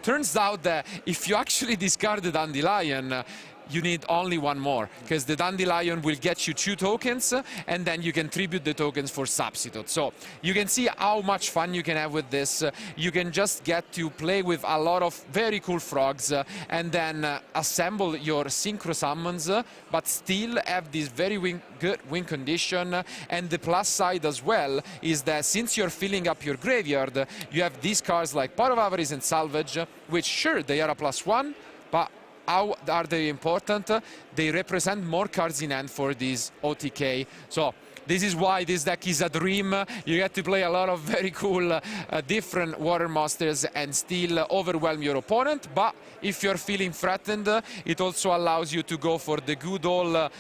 S12: Turns out that if you actually discard the Dandelion, you need only 1 more, because the Dandelion will get you 2 tokens, and then you can tribute the tokens for substitute. So you can see how much fun you can have with this. You can just get to play with a lot of very cool frogs, and then assemble your synchro summons, but still have this very good win condition. And the plus side as well is that since you're filling up your graveyard, you have these cards like Pot of Avarice and Salvage, which sure, they are a +1, but how are they important? They represent more cards in hand for this OTK. So this is why this deck is a dream. You get to play a lot of very cool different water monsters and still overwhelm your opponent. But if you're feeling threatened, it also allows you to go for the good old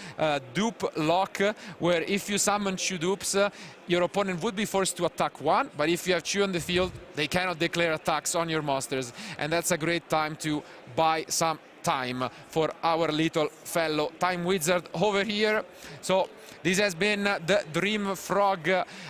S12: dupe lock, where if you summon 2 dupes, your opponent would be forced to attack 1, but if you have 2 on the field, they cannot declare attacks on your monsters. And that's a great time to buy some time for our little fellow time wizard over here. So this has been the Dream Frog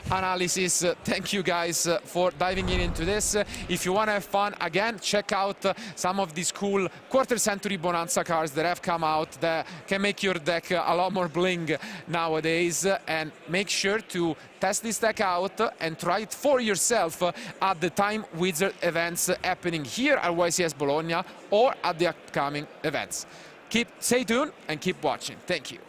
S12: analysis. Thank you guys for diving into this. If you want to have fun, again, check out some of these cool quarter century Bonanza cards that have come out that can make your deck a lot more bling nowadays. And make sure to test this deck out and try it for yourself at the Time Wizard events happening here at YCS Bologna or at the upcoming events. Stay tuned and keep watching. Thank you.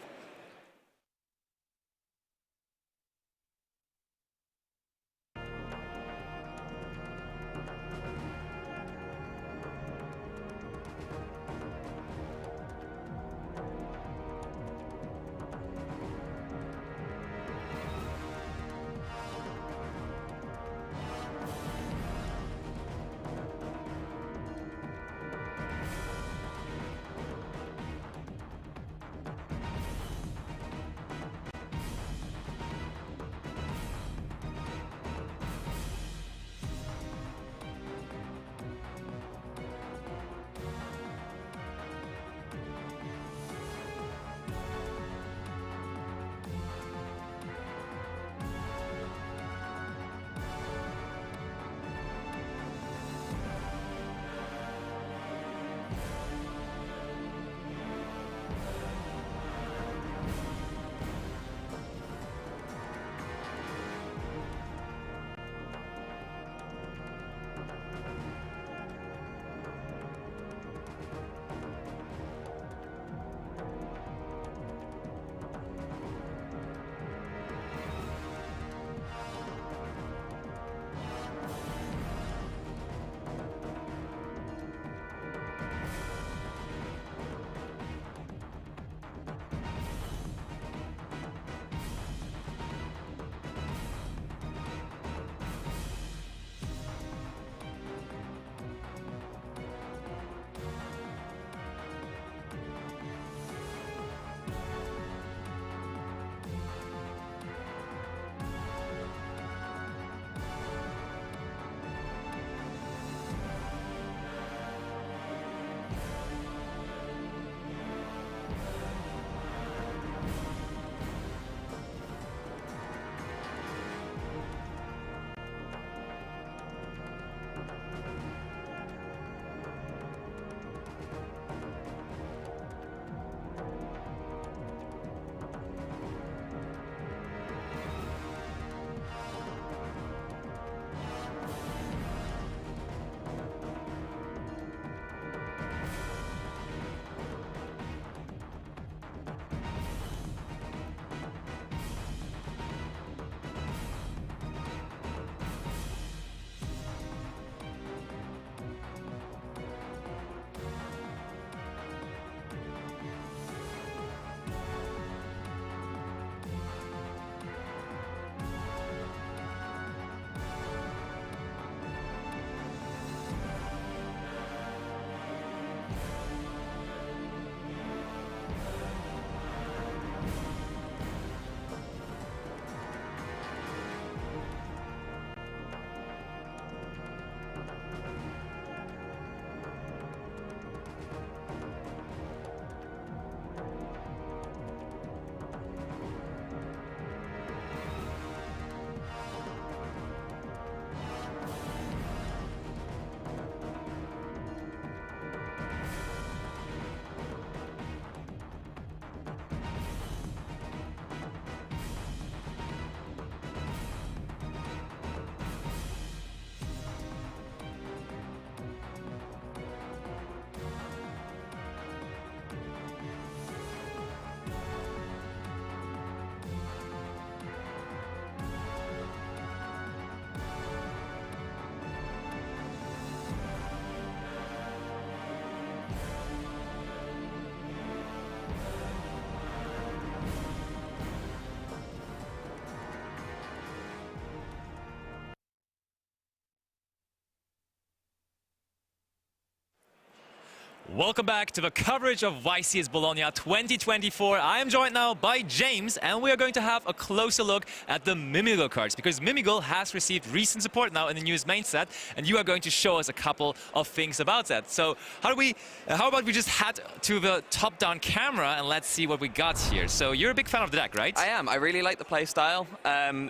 S3: Welcome back to the coverage of YCS Bologna 2024. I am joined now by James, and we are going to have a closer look at the Mimigal cards, because Mimigal has received recent support now in the newest main set, and you are going to show us a couple of things about that. So how about we just head to the top-down camera and let's see what we got here. So you're a big fan of the deck, right?
S10: I am. I really like the play style.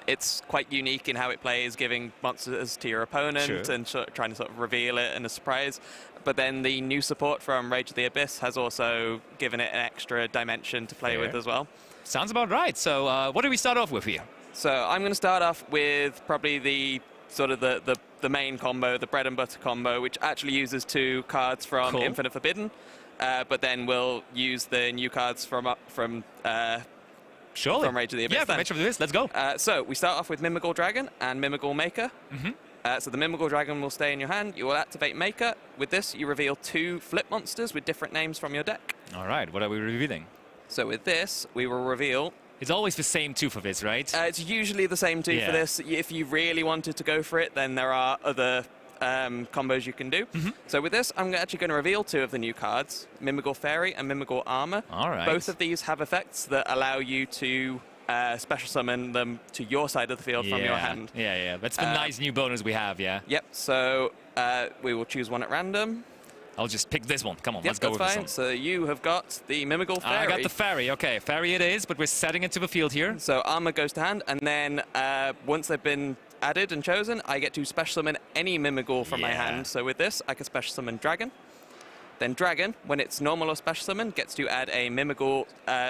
S10: It's quite unique in how it plays, giving monsters to your opponent and trying to sort of reveal it in a surprise. But then the new support from Rage of the Abyss has also given it an extra dimension to play with as well.
S3: Sounds about right. So what do we start off with here?
S10: So I'm going to start off with probably the sort of the main combo, the bread and butter combo, which actually uses 2 cards from Infinite Forbidden, but then we'll use the new cards from Rage of the Abyss.
S3: Yeah, from Rage of the Abyss. Let's go.
S10: So we start off with Mimigal Dragon and Mimigal Maker. So the Mimigal Dragon will stay in your hand. You will activate Maker. With this, you reveal 2 flip monsters with different names from your deck.
S3: All right, what are we revealing?
S10: So with this, we will reveal...
S3: It's always the same 2 for this, right?
S10: It's usually the same 2 for this. If you really wanted to go for it, then there are other combos you can do. So with this, I'm actually going to reveal 2 of the new cards, Mimigal Fairy and Mimigal Armor.
S3: All right.
S10: Both of these have effects that allow you to special summon them to your side of the field from your hand.
S3: Yeah. That's the nice new bonus we have,
S10: Yep, so we will choose one at random.
S3: I'll just pick this one. Come on,
S10: Yep,
S3: let's go with this one.
S10: So you have got the Mimigal Fairy.
S3: I got the Fairy, okay. Fairy it is, but we're setting it to the field here.
S10: So Armor goes to hand, and then once they've been added and chosen, I get to special summon any Mimigal from my hand. So with this, I can special summon Dragon. Then Dragon, when it's normal or special summon, gets to add a Mimigal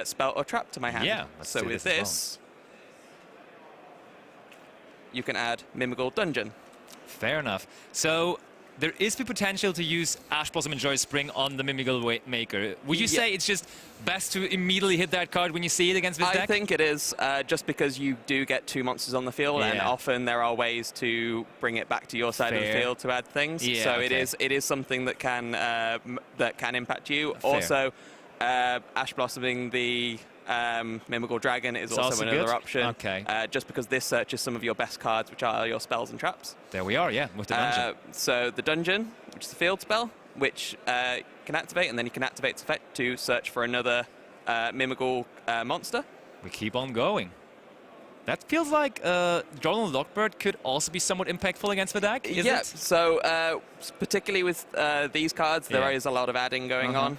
S10: spell or trap to my hand.
S3: Yeah,
S10: so with this, you can add Mimigal Dungeon.
S3: Fair enough. So there is the potential to use Ash Blossom and Joy Spring on the Mimigal Maker. Would you say it's just best to immediately hit that card when you see it against this deck?
S10: I think it is, just because you do get 2 monsters on the field, and often there are ways to bring it back to your side of the field to add things. So it is something that can impact you. Also, Ash Blossoming the Mimigal Dragon is also another option.
S3: Okay.
S10: Just because this searches some of your best cards, which are your spells and traps.
S3: There we are, with the dungeon.
S10: So the dungeon, which is the field spell, which can activate, and then you can activate its effect to search for another Mimigal monster.
S3: We keep on going. That feels like Droll and Lockbird could also be somewhat impactful against the deck, is it?
S10: So particularly with these cards, there is a lot of adding going on.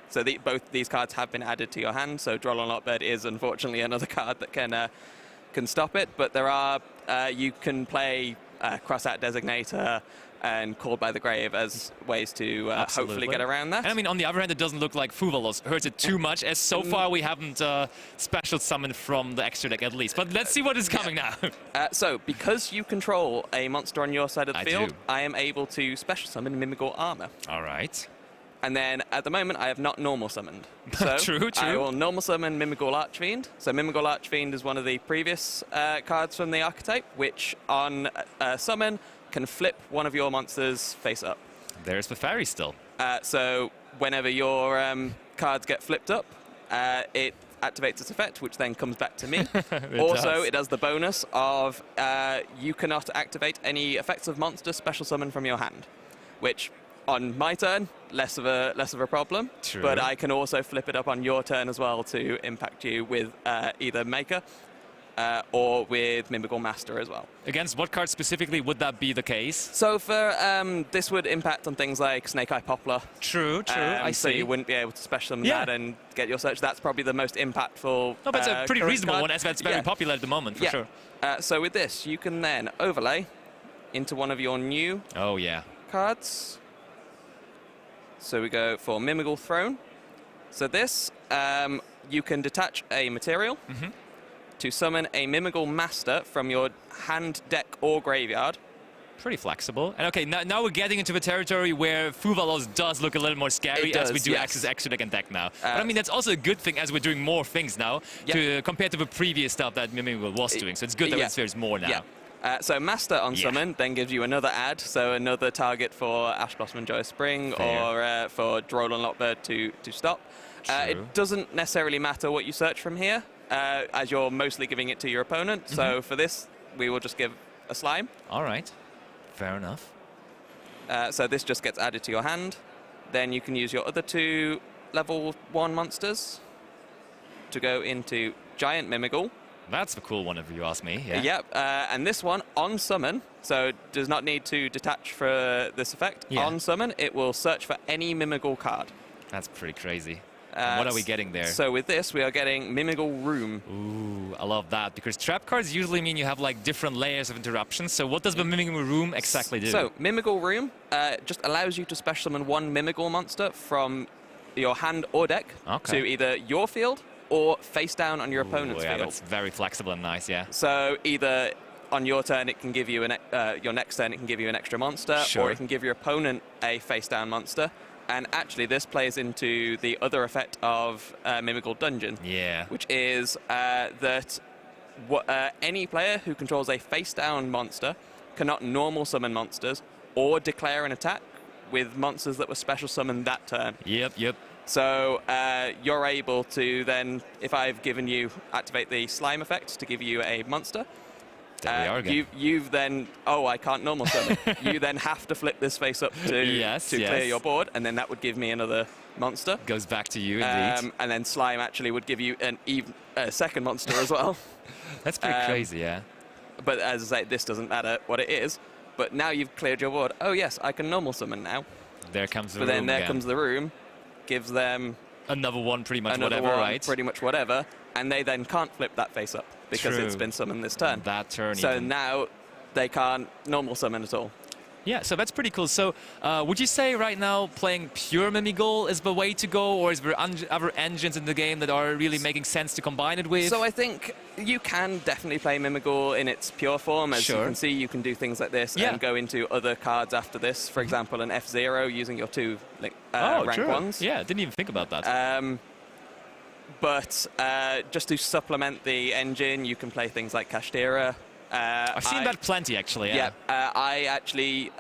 S10: So both these cards have been added to your hand, so Droll and Lockbird is unfortunately another card that can stop it, but there are, you can play Cross-Out Designator and Called by the Grave as ways to hopefully get around that.
S3: And I mean, on the other hand, it doesn't look like Fuvalos hurts it too much, as so far we haven't special summoned from the extra deck at least. But let's see what is coming now.
S10: So, because you control a monster on your side of the field, I am able to special summon Mimigal Armor.
S3: All right.
S10: And then, at the moment, I have not normal summoned. So
S3: True.
S10: I will normal summon Mimigal Archfiend. So Mimigal Archfiend is one of the previous cards from the archetype, which on summon can flip one of your monsters face up.
S3: There's the Fairy still.
S10: So whenever your cards get flipped up, it activates its effect, which then comes back to me. It has the bonus of you cannot activate any effects of monster special summon from your hand, which on my turn, less of a problem.
S3: True.
S10: But I can also flip it up on your turn as well to impact you with either Maker or with Mimigal Master as well.
S3: Against what card specifically would that be the case?
S10: So for this would impact on things like Snake Eye Poplar.
S3: True. I see.
S10: So you wouldn't be able to special summon that and get your search. That's probably the most impactful.
S3: No, but it's a pretty reasonable
S10: card.
S3: one, as that's very popular at the moment, for sure.
S10: So with this, you can then overlay into one of your new cards. So we go for Mimigal Throne. So this, you can detach a material to summon a Mimigal Master from your hand, deck, or graveyard.
S3: Pretty flexible. And okay, now we're getting into the territory where Fuvalos does look a little more scary as we do access extra deck and deck now. But I mean, that's also a good thing as we're doing more things now compared to the previous stuff that Mimigal was doing. So it's good that there's more now.
S10: So Master on summon then gives you another add, so another target for Ash Blossom and Joy Spring or for Droll and Lockbird to stop. It doesn't necessarily matter what you search from here, as you're mostly giving it to your opponent. So for this, we will just give a Slime.
S3: All right. Fair enough.
S10: So this just gets added to your hand. then you can use your other 2 level 1 monsters to go into Giant Mimigal.
S3: That's a cool one if you ask me. Yeah.
S10: Yep, and this one on summon, so does not need to detach for this effect.
S3: Yeah.
S10: On summon, it will search for any Mimigal card.
S3: That's pretty crazy. What are we getting there?
S10: So with this, we are getting Mimigal Room.
S3: Ooh, I love that, because trap cards usually mean you have like different layers of interruptions. So what does the Mimigal Room exactly do?
S10: So Mimigal Room just allows you to special summon 1 Mimigal monster from your hand or deck to either your field or face down on your opponent's field.
S3: That's very flexible and nice, yeah.
S10: So either on your turn it can give you your next turn it can give you an extra monster,
S3: Sure.
S10: or it can give your opponent a face down monster. And actually, this plays into the other effect of Mimigal Dungeon, which is that any player who controls a face-down monster cannot normal summon monsters or declare an attack with monsters that were special summoned that turn.
S3: Yep.
S10: So you're able to then, if I've given you activate the slime effect to give you a monster, you've then, I can't normal summon. You then have to flip this face up to clear your board, and then that would give me another monster.
S3: Goes back to you, indeed.
S10: And then slime actually would give you a second monster as well.
S3: That's pretty crazy, yeah.
S10: But as I say, this doesn't matter what it is. But now you've cleared your board. Oh yes, I can normal summon now.
S3: There comes the
S10: room. But then there
S3: again.
S10: comes the room, gives them
S3: another one, pretty much
S10: another
S3: whatever,
S10: one,
S3: right?
S10: Pretty much whatever, and they then can't flip that face up because
S3: True.
S10: it's been summoned this turn.
S3: That turn.
S10: So
S3: even.
S10: now they can't normal summon at all.
S3: Yeah, so that's pretty cool. So would you say right now playing pure Mimigal is the way to go, or is there other engines in the game that are really making sense to combine it with?
S10: So I think you can definitely play Mimigal in its pure form. As you can see, you can do things like this and go into other cards after this. For example, an F-Zero using your 2 rank 1s.
S3: Yeah, didn't even think about that.
S10: But just to supplement the engine, you can play things like Kashtira.
S3: I've seen that plenty, actually. Yeah.
S10: I actually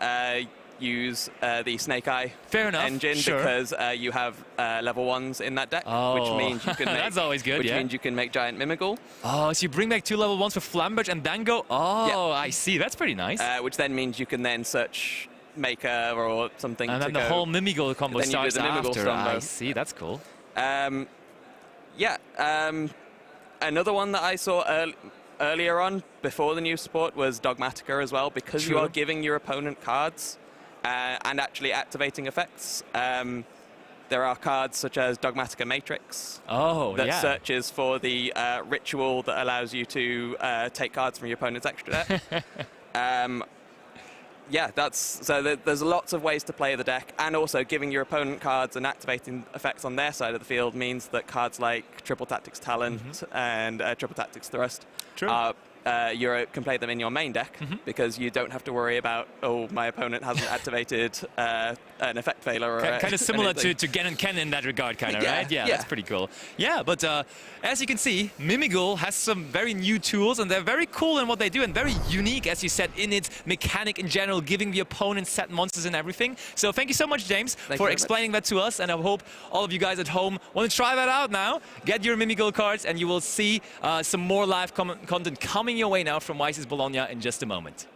S10: use the Snake Eye engine because you have level 1s in that deck, which means you can make,
S3: that's always good.
S10: Which means you can make Giant Mimigal.
S3: Oh, so you bring back 2 level 1s for Flamberge and then go. Oh, I see. That's pretty nice.
S10: Which then means you can then search Maker or something.
S3: And then the whole Mimigal combo starts after. I see. That's cool.
S10: Another one that I saw earlier on, before the new support, was Dogmatica as well, because you are giving your opponent cards and actually activating effects. There are cards such as Dogmatica Matrix that searches for the ritual that allows you to take cards from your opponent's extra deck. There's lots of ways to play the deck, and also giving your opponent cards and activating effects on their side of the field means that cards like Triple Tactics Talent and Triple Tactics Thrust you can play them in your main deck because you don't have to worry about, my opponent hasn't activated an effect failure. Or
S3: kind of similar to Gen and Ken in that regard, kind of, right? Yeah, that's pretty cool. Yeah, but as you can see, Mimigal has some very new tools, and they're very cool in what they do, and very unique, as you said, in its mechanic in general, giving the opponent set monsters and everything. So thank you so much, James, for explaining that to us, and I hope all of you guys at home want to try that out now. Get your Mimigal cards, and you will see some more live content coming your way now from YCS Bologna in just a moment.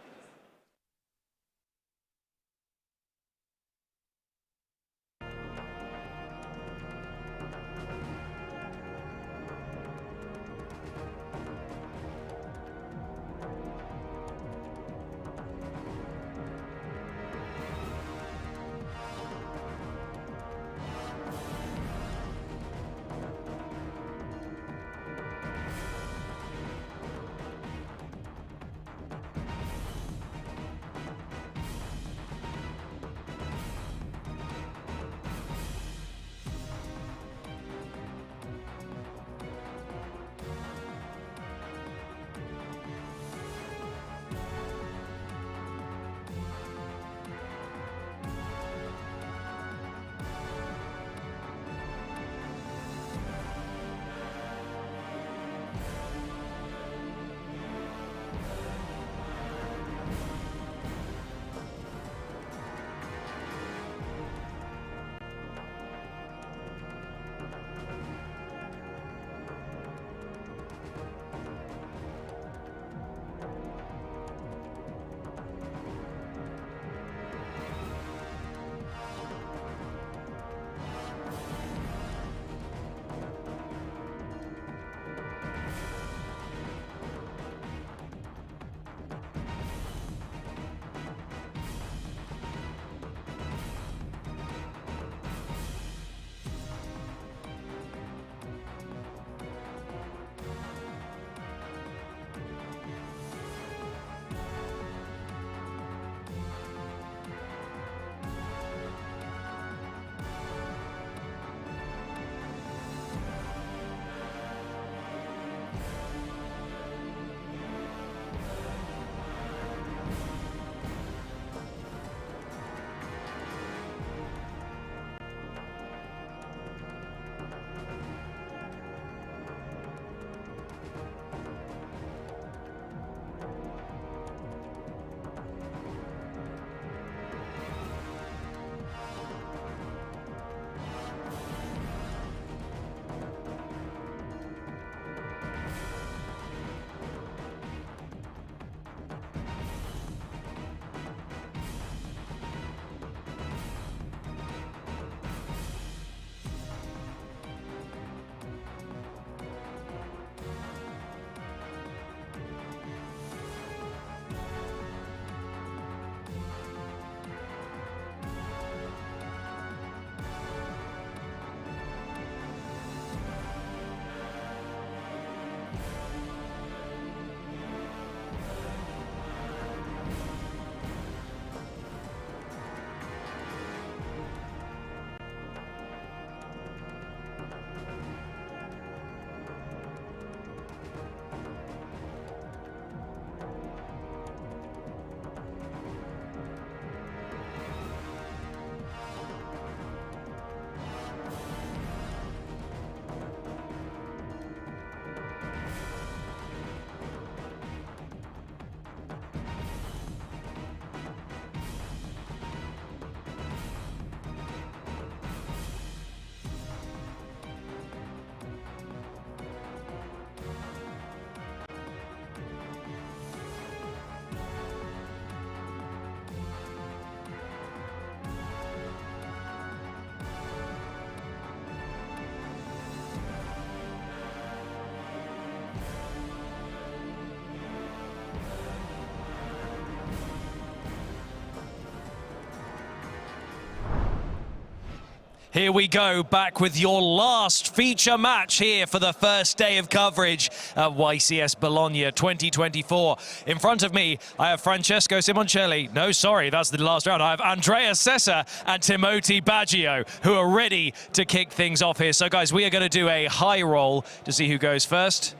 S1: Here we go, back with your last feature match here for the first day of coverage at YCS Bologna 2024. In front of me, I have Francesco Simoncelli. No, sorry, that's the last round. I have Andrea Sessa and Timoti Baggio, who are ready to kick things off here. So, guys, we are going to do a high roll to see who goes first.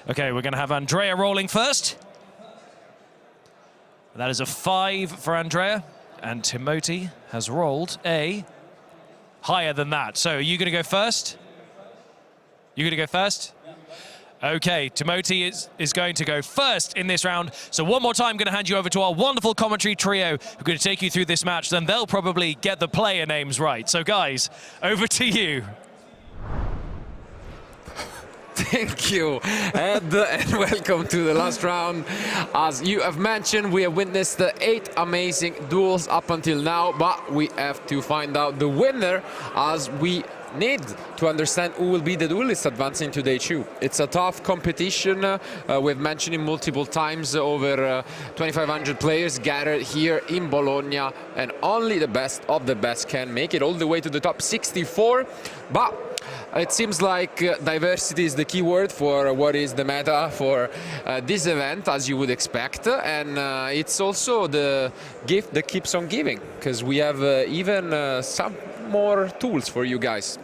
S1: Okay, we're going to have Andrea rolling first. That is a 5 for Andrea. And Timoti has rolled a higher than that. So are you going to go first? You're going to go first? Okay, Timoti is going to go first in this round. So one more time, I'm going to hand you over to our wonderful commentary trio who are going to take you through this match. Then they'll probably get the player names right. So guys, over to you.
S12: Thank you, Ed, and welcome to the last round. As you have mentioned, we have witnessed 8 amazing duels up until now, but we have to find out the winner as we need to understand who will be the duelist advancing to day 2. It's a tough competition. We've mentioned it multiple times, over 2,500 players gathered here in Bologna, and only the best of the best can make it all the way to the top 64. But it seems like diversity is the key word for what is the meta for this event, as you would expect. And it's also the gift that keeps on giving, because we have even some more tools for you guys,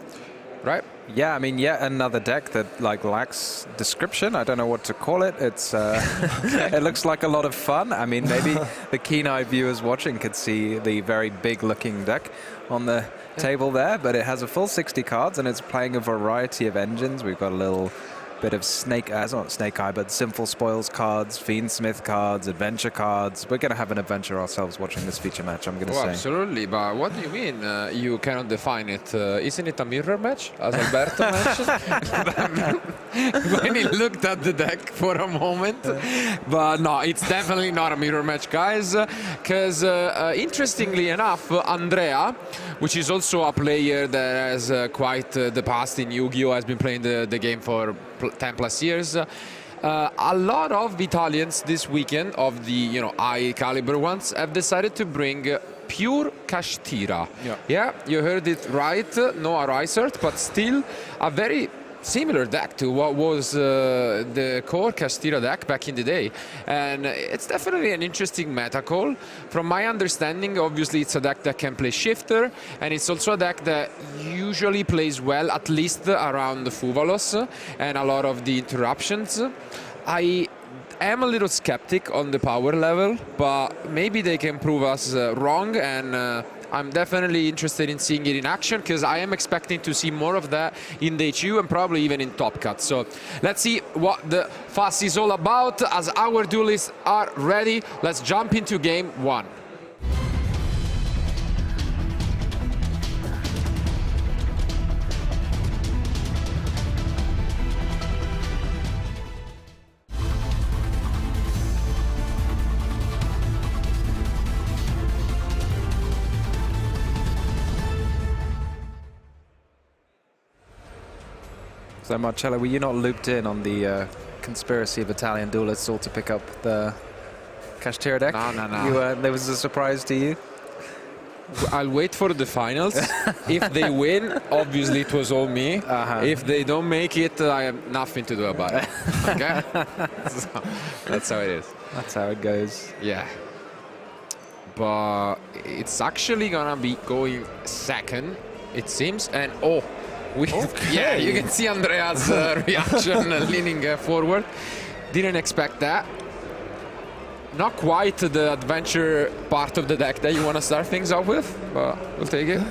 S12: right?
S11: Yeah, I mean, yet another deck that lacks description. I don't know what to call it. It's it looks like a lot of fun. I mean, maybe the keen-eyed viewers watching could see the very big-looking deck on the table there, but it has a full 60 cards and it's playing a variety of engines. We've got a little bit of not Snake Eye, but Sinful Spoils cards, Fiendsmith cards, adventure cards. We're going to have an adventure ourselves watching this feature match, I'm going to say.
S12: Absolutely, but what do you mean you cannot define it? Isn't it a mirror match, as Alberto mentioned? When he looked at the deck for a moment. But no, it's definitely not a mirror match, guys, because interestingly enough, Andrea, which is also a player that has quite the past in Yu-Gi-Oh!, has been playing the game for 10+ years. A lot of Italians this weekend, of the high caliber ones, have decided to bring pure Kashtira. Yeah, you heard it right. No Arisert, but still a very similar deck to what was the core Kashtira deck back in the day. And it's definitely an interesting meta call. From my understanding, obviously it's a deck that can play Shifter, and it's also a deck that usually plays well, at least around the Fuvalos and a lot of the interruptions. I am a little skeptic on the power level, but maybe they can prove us wrong, and I'm definitely interested in seeing it in action, because I am expecting to see more of that in day 2 and probably even in Top Cut. So let's see what the fuss is all about. As our duelists are ready, let's jump into game 1.
S11: So Marcello, were you not looped in on the conspiracy of Italian duelists all to pick up the Kashtira deck?
S12: No.
S11: There was a surprise to you?
S12: I'll wait for the finals. If they win, obviously it was all me. If they don't make it, I have nothing to do about it. Okay? So, that's how it is.
S11: That's how it goes.
S12: Yeah. But it's actually gonna be going second, it seems. And yeah, you can see Andrea's reaction leaning forward. Didn't expect that. Not quite the adventure part of the deck that you want to start things off with, but we'll take it.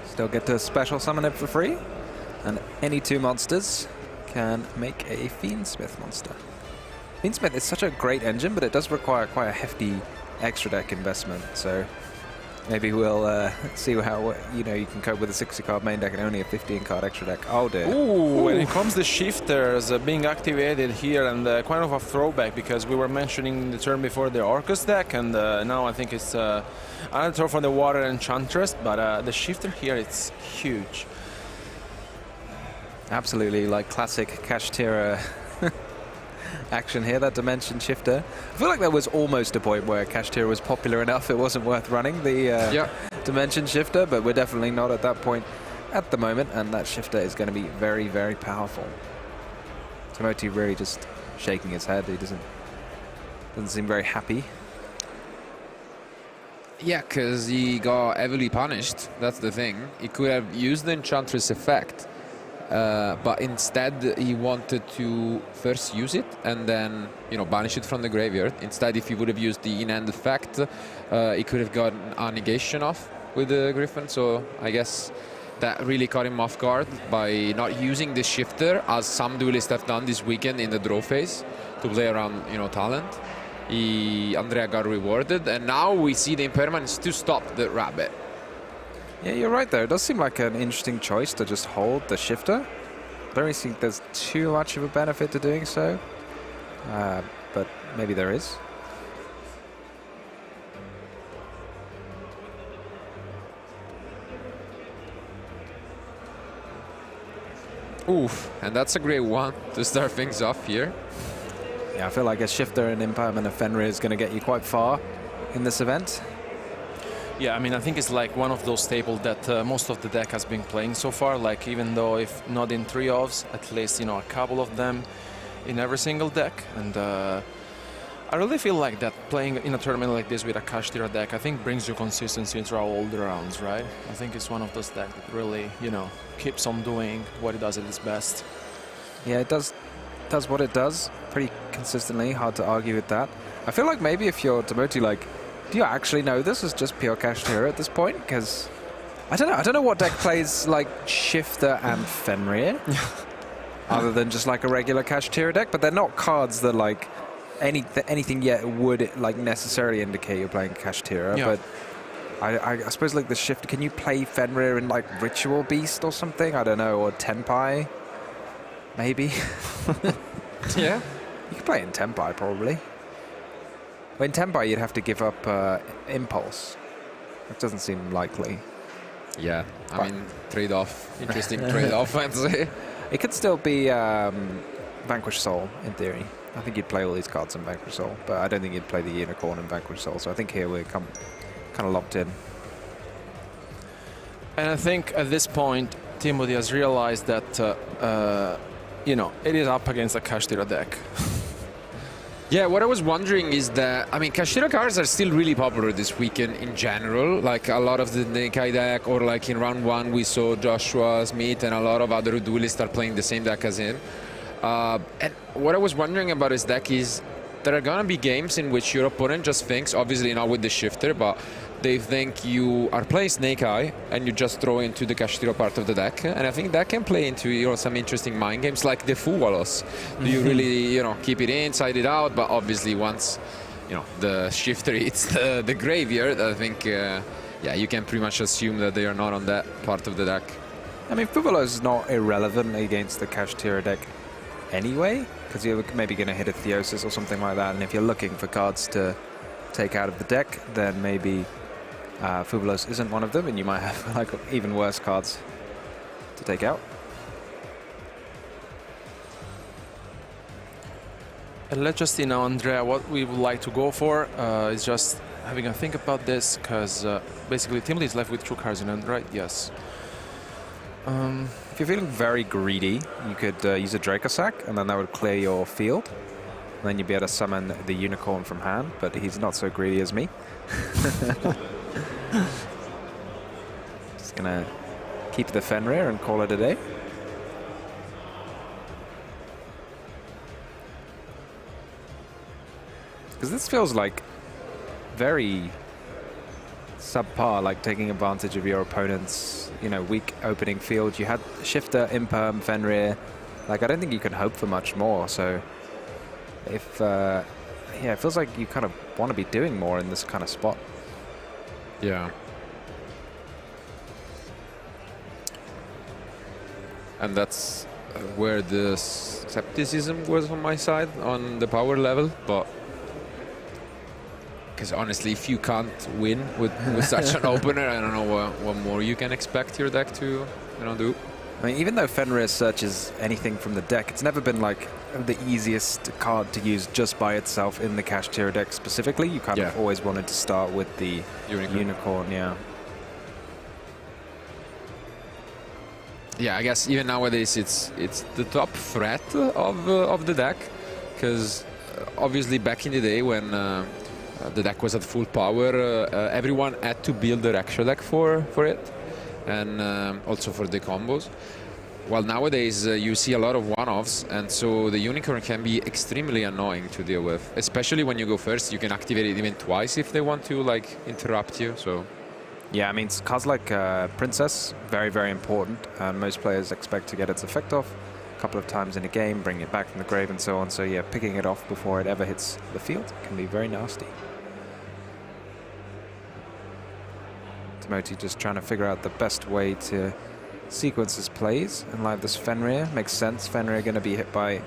S11: Still get to special summon it for free, and any 2 monsters can make a Fiendsmith monster. Fiendsmith is such a great engine, but it does require quite a hefty extra deck investment, so maybe we'll see how you can cope with a 60-card main deck and only a 15-card extra deck. Oh dear.
S6: Ooh, when it comes to shifters being activated here, and kind of a throwback, because we were mentioning the turn before the Orcus deck, and now I think it's another throw for the Water Enchantress, but the shifter here, it's huge.
S11: Absolutely, like classic Kashtira action here, that Dimension Shifter. I feel like there was almost a point where Kashtira was popular enough it wasn't worth running. The to mention Shifter, but we're definitely not at that point at the moment, and that Shifter is going to be very, very powerful. Timoti really just shaking his head. He doesn't seem very happy.
S12: Yeah, because he got heavily punished. That's the thing. He could have used the Enchantress effect, but instead he wanted to first use it and then, you know, banish it from the graveyard. Instead, if he would have used the in-hand effect, he could have gotten a negation off with the Griffin. So I guess that really caught him off guard by not using the Shifter, as some duelists have done this weekend in the draw phase to play around, you know, talent. Andrea got rewarded, and now we see the impermanence to stop the rabbit.
S11: Yeah, you're right there. It does seem like an interesting choice to just hold the Shifter. I don't really think there's too much of a benefit to doing so, but maybe there is.
S12: Oof, and that's a great one to start things off here.
S11: Yeah, I feel like a Shifter and Impermanent Fenrir is going to get you quite far in this event.
S18: Yeah, I mean, I think it's like one of those staples that most of the deck has been playing so far. Like, even though if not in trios, at least, you know, a couple of them in every single deck. And I really feel like that playing in a tournament like this with a Kashtira deck, I think brings you consistency throughout all the rounds, right? I think it's one of those decks that really, you know, keeps on doing what it does at its best.
S11: Yeah, it does what it does pretty consistently. Hard to argue with that. I feel like maybe if you're Timoti, like, do you actually know this is just pure Kashtira at this point? Because I don't know what deck plays like Shifter and Fenrir other than just like a regular Kashtira deck, but they're not cards that like anything yet would like necessarily indicate you're playing Kashtira.
S18: Yeah.
S11: But I suppose like the Shifter, can you play Fenrir in like Ritual Beast or something? I don't know, or Tenpai maybe.
S12: Yeah,
S11: you could play it in Tenpai probably. Well, in Tenpai you'd have to give up Impulse, which doesn't seem likely.
S12: Yeah, I mean, trade-off, interesting trade-off, I'd say.
S11: It could still be Vanquish Soul, in theory. I think you'd play all these cards in Vanquish Soul, but I don't think you'd play the Unicorn in Vanquish Soul, so I think here we're kind of locked in.
S18: And I think at this point, Timothy has realized that, you know, it is up against a Kashtira deck.
S12: Yeah, what I was wondering is that, I mean, Kashtira cards are still really popular this weekend in general. Like a lot of the Nikai deck, or like in round one we saw Joshua Smith and a lot of other duelists are playing the same deck as him. And what I was wondering about his deck is there are gonna be games in which your opponent just thinks, obviously not with the Shifter, but they think you are playing Snake Eye and you just throw into the Kashtira part of the deck. And I think that can play into, you know, some interesting mind games like the Fuwalos. Do you really, you know, keep it in, side it out? But obviously once, you know, the Shifter hits the graveyard, I think, yeah, you can pretty much assume that they are not on that part of the deck.
S11: I mean, Fuwalos is not irrelevant against the Kashtira deck anyway, because you're maybe going to hit a Theosis or something like that, and if you're looking for cards to take out of the deck, then maybe Fuwalos isn't one of them, and you might have like even worse cards to take out.
S18: And let's just see now, Andrea, what we would like to go for is just having a think about this, because basically Timothy is left with 2 cards in hand, right? Yes.
S11: If you're feeling very greedy, you could use a Dracosack, and then that would clear your field. And then you'd be able to summon the Unicorn from hand, but he's not so greedy as me. Just gonna keep the Fenrir and call it a day. Because this feels like very subpar, like taking advantage of your opponent's, you know, weak opening field. You had Shifter, Imperm, Fenrir. Like, I don't think you can hope for much more. So if yeah, it feels like you kind of want to be doing more in this kind of spot.
S12: Yeah. And that's where the skepticism was on my side on the power level, but because honestly, if you can't win with such an opener, I don't know what more you can expect your deck to, you know, do.
S11: I mean, even though Fenrir searches anything from the deck, it's never been like the easiest card to use just by itself in the Kashtira deck specifically. You kind of always wanted to start with the Unicorn, yeah.
S12: Yeah, I guess even nowadays it's the top threat of the deck, because obviously back in the day when the deck was at full power, everyone had to build their extra deck for it, and also for the combos. While nowadays you see a lot of one-offs, and so the unicorn can be extremely annoying to deal with, especially when you go first. You can activate it even twice if they want to like interrupt you. So.
S11: Yeah, I mean, cards like Princess, very, very important, and most players expect to get its effect off a couple of times in a game, bring it back from the grave and so on. So yeah, picking it off before it ever hits the field can be very nasty. Timothy just trying to figure out the best way to sequence his plays, and like this Fenrir makes sense. Fenrir going to be hit by,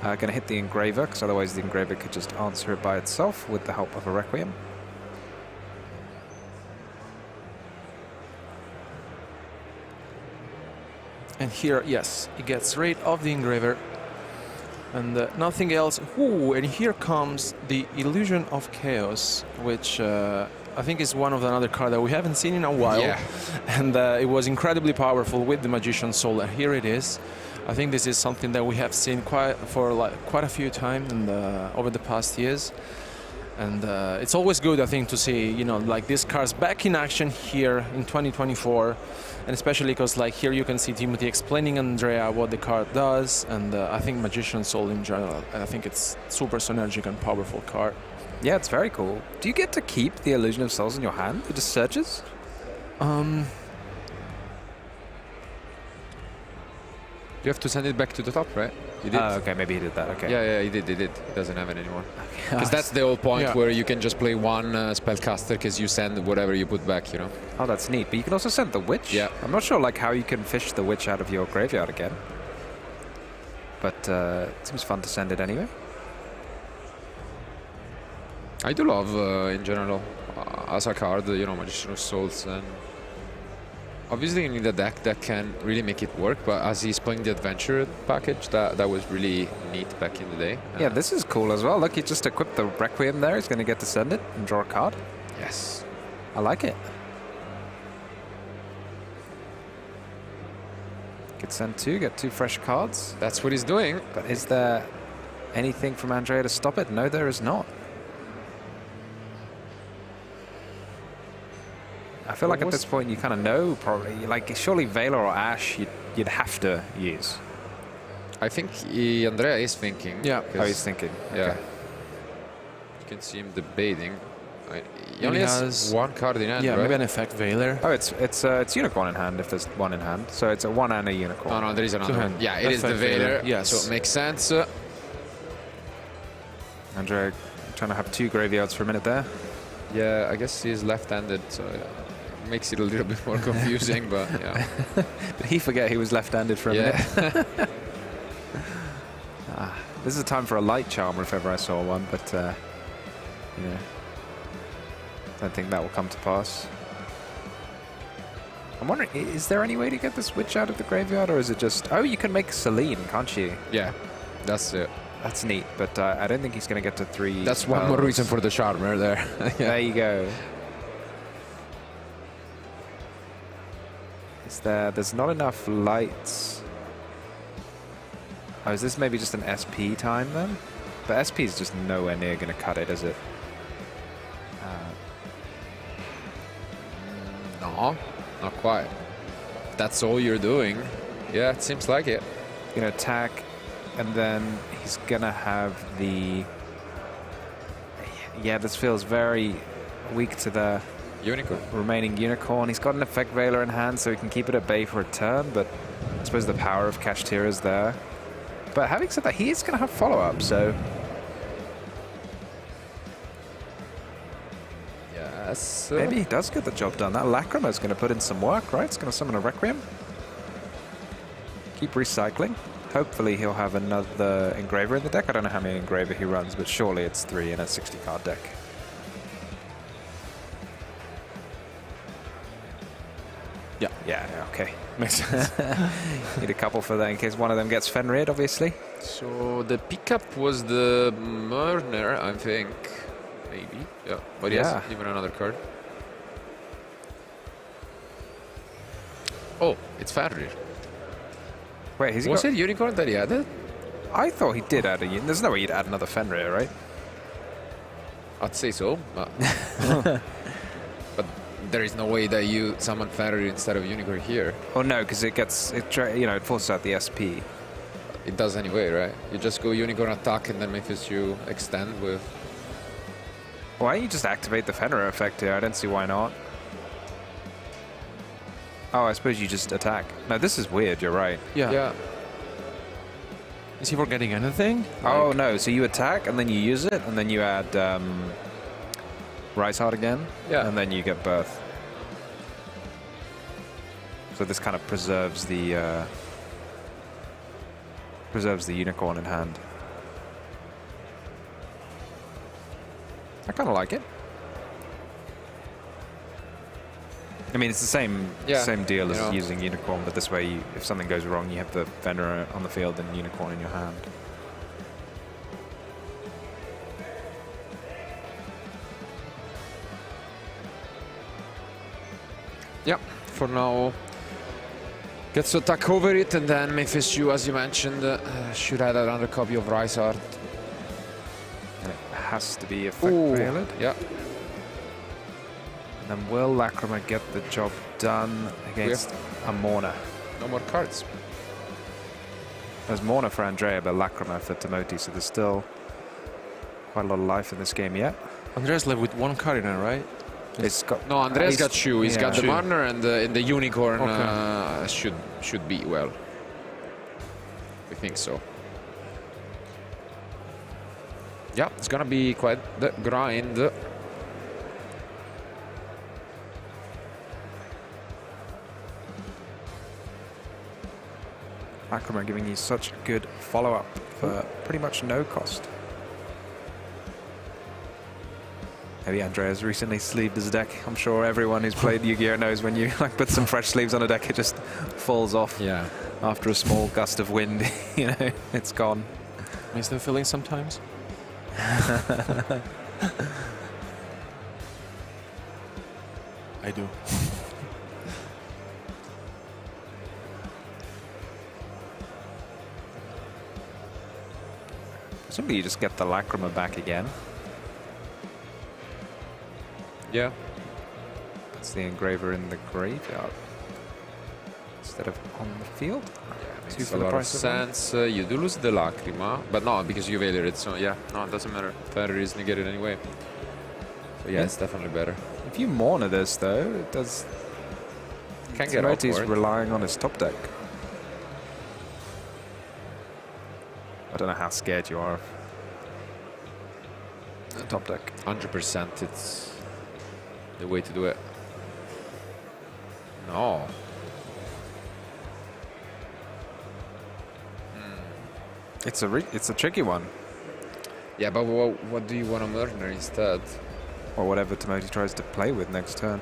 S11: going to hit the Engraver, because otherwise the Engraver could just answer it by itself with the help of a Requiem.
S18: And here, yes, he gets rid of the Engraver and nothing else. Ooh, and here comes the Illusion of Chaos, which I think is one of another card that we haven't seen in a while.
S12: Yeah.
S18: And it was incredibly powerful with the Magician's Soul, and here it is. I think this is something that we have seen quite a few times over the past years. And it's always good, I think, to see, you know, like these cards back in action here in 2024. And especially because, like, here you can see Timothy explaining Andrea what the card does. And I think Magician's Soul in general, I think it's super synergic and powerful card.
S11: Yeah, it's very cool. Do you get to keep the Illusion of Souls in your hand? It just searches?
S12: You have to send it back to the top, right? You did.
S11: Okay, maybe he did that. Okay.
S12: Yeah, he did. He doesn't have it anymore. Because that's the whole point, where you can just play one spellcaster, because you send whatever you put back, you know.
S11: Oh, that's neat. But you can also send the Witch.
S12: Yeah.
S11: I'm not sure like how you can fish the Witch out of your graveyard again. But it seems fun to send it anyway.
S12: I do love, in general, as a card, you know, Magician of Souls, and obviously you need a deck that can really make it work, but as he's playing the Adventure package, that was really neat back in the day.
S11: Yeah, this is cool as well. Look, he just equipped the Requiem there. He's going to get to send it and draw a card.
S12: Yes.
S11: I like it. Could send two, get two fresh cards.
S12: That's what he's doing.
S11: But is there anything from Andrea to stop it? No, there is not. I feel like at this point you kind of know, probably. Like, surely Veiler or Ash you'd have to use.
S12: I think Andrea is thinking.
S11: Yeah. Oh, he's thinking.
S12: Yeah.
S11: Okay.
S12: You can see him debating. He only has one card in hand,
S18: yeah,
S12: right?
S18: maybe an effect Veiler.
S11: Oh, it's Unicorn in hand if there's one in hand. So it's a one and a Unicorn.
S12: Oh, no, there is another one. Yeah, it is the Veiler.
S18: Yes.
S12: So it makes sense.
S11: Andrea trying to have two graveyards for a minute there.
S12: Yeah, I guess he's left-handed, so makes it a little bit more confusing, but yeah.
S11: Did he forget he was left-handed for a minute? This is a time for a light charmer if ever I saw one, but you know, I don't think that will come to pass. I'm wondering, is there any way to get this Witch out of the graveyard, or is it just... Oh, you can make Celine, can't you?
S12: Yeah, that's it.
S11: That's neat, but I don't think he's going to get to 3
S12: That's one more reason for the charmer there.
S11: Yeah. There you go. There's not enough lights. Oh, is this maybe just an SP time then? But SP is just nowhere near going to cut it, is it?
S12: No, not quite. That's all you're doing. Yeah, it seems like it.
S11: Going to attack, and then he's going to have the... Yeah, this feels very weak to the...
S12: Unicorn.
S11: Remaining Unicorn. He's got an Effect Veiler in hand, so he can keep it at bay for a turn, but I suppose the power of Kashtira is there. But having said that, he is going to have follow-up, so...
S12: Yes.
S11: Maybe he does get the job done. That Lacrima is going to put in some work, right? It's going to summon a Requiem. Keep recycling. Hopefully he'll have another Engraver in the deck. I don't know how many Engraver he runs, but surely it's 3 in a 60-card deck. Yeah, okay. Makes sense. Need a couple for that in case one of them gets Fenrir, obviously.
S12: So the pickup was the Murner, I think. Maybe. Yeah. But yes, even another card. Oh, it's Fenrir.
S11: Wait, he's
S12: Was it Unicorn that he added?
S11: I thought he did add a unicorn. There's no way you'd add another Fenrir, right?
S12: I'd say so, but, but there is no way that you summon Fenrir instead of Unicorn here.
S11: Oh no, because it forces out the SP.
S12: It does anyway, right? You just go Unicorn attack and then Memphis you extend with...
S11: Why don't you just activate the Fenrir effect here? I don't see why not. Oh, I suppose you just attack. No, this is weird, you're right.
S12: Yeah.
S18: Is he forgetting anything?
S11: Oh no, so you attack and then you use it and then you add Rise Hard again.
S12: Yeah.
S11: And then you get Birth. So this kind of preserves the unicorn in hand. I kind of like it. I mean, it's the same deal as using Unicorn, but this way, if something goes wrong, you have the Fenrir on the field and Unicorn in your hand.
S12: Yeah, for now, gets to attack over it, and then Memphis you, as you mentioned, should add another copy of Rise Art.
S11: And it has to be effect valid.
S12: Yeah.
S11: And then will Lacrima get the job done against a Morna?
S12: No more cards.
S11: There's Morna for Andrea, but Lacrima for Timoti, so there's still quite a lot of life in this game yet.
S18: Andrea's left with one card in it, right?
S11: It's got
S12: no, Andrea's got Shu. He's got the Marner and the Unicorn should be well. We think so. Yeah, it's gonna be quite the grind.
S11: Lacrima giving you such good follow-up for pretty much no cost. Maybe Andrea's recently sleeved his deck. I'm sure everyone who's played Yu-Gi-Oh! Knows when you put some fresh sleeves on a deck, it just falls off.
S12: Yeah.
S11: After a small gust of wind, it's gone.
S18: Is there feeling sometimes?
S12: I do.
S11: Presumably you just get the Lacrima back again.
S12: Yeah.
S11: It's the engraver in the graveyard instead of on the field.
S12: Yeah, makes a lot of sense. You do lose the Lacrima, but no, because you evaded it, so yeah, no, it doesn't matter. Fenrir is negated anyway. So yeah, it's definitely better.
S11: If you Morna this though, it does...
S12: Can get
S11: Timoti's
S12: awkward.
S11: relying on his top deck. I don't know how scared you are of the top deck.
S12: 100%, it's the way to do it. No.
S11: It's a tricky one.
S12: Yeah, but what do you want to murder instead?
S11: Or whatever Timoti tries to play with next turn.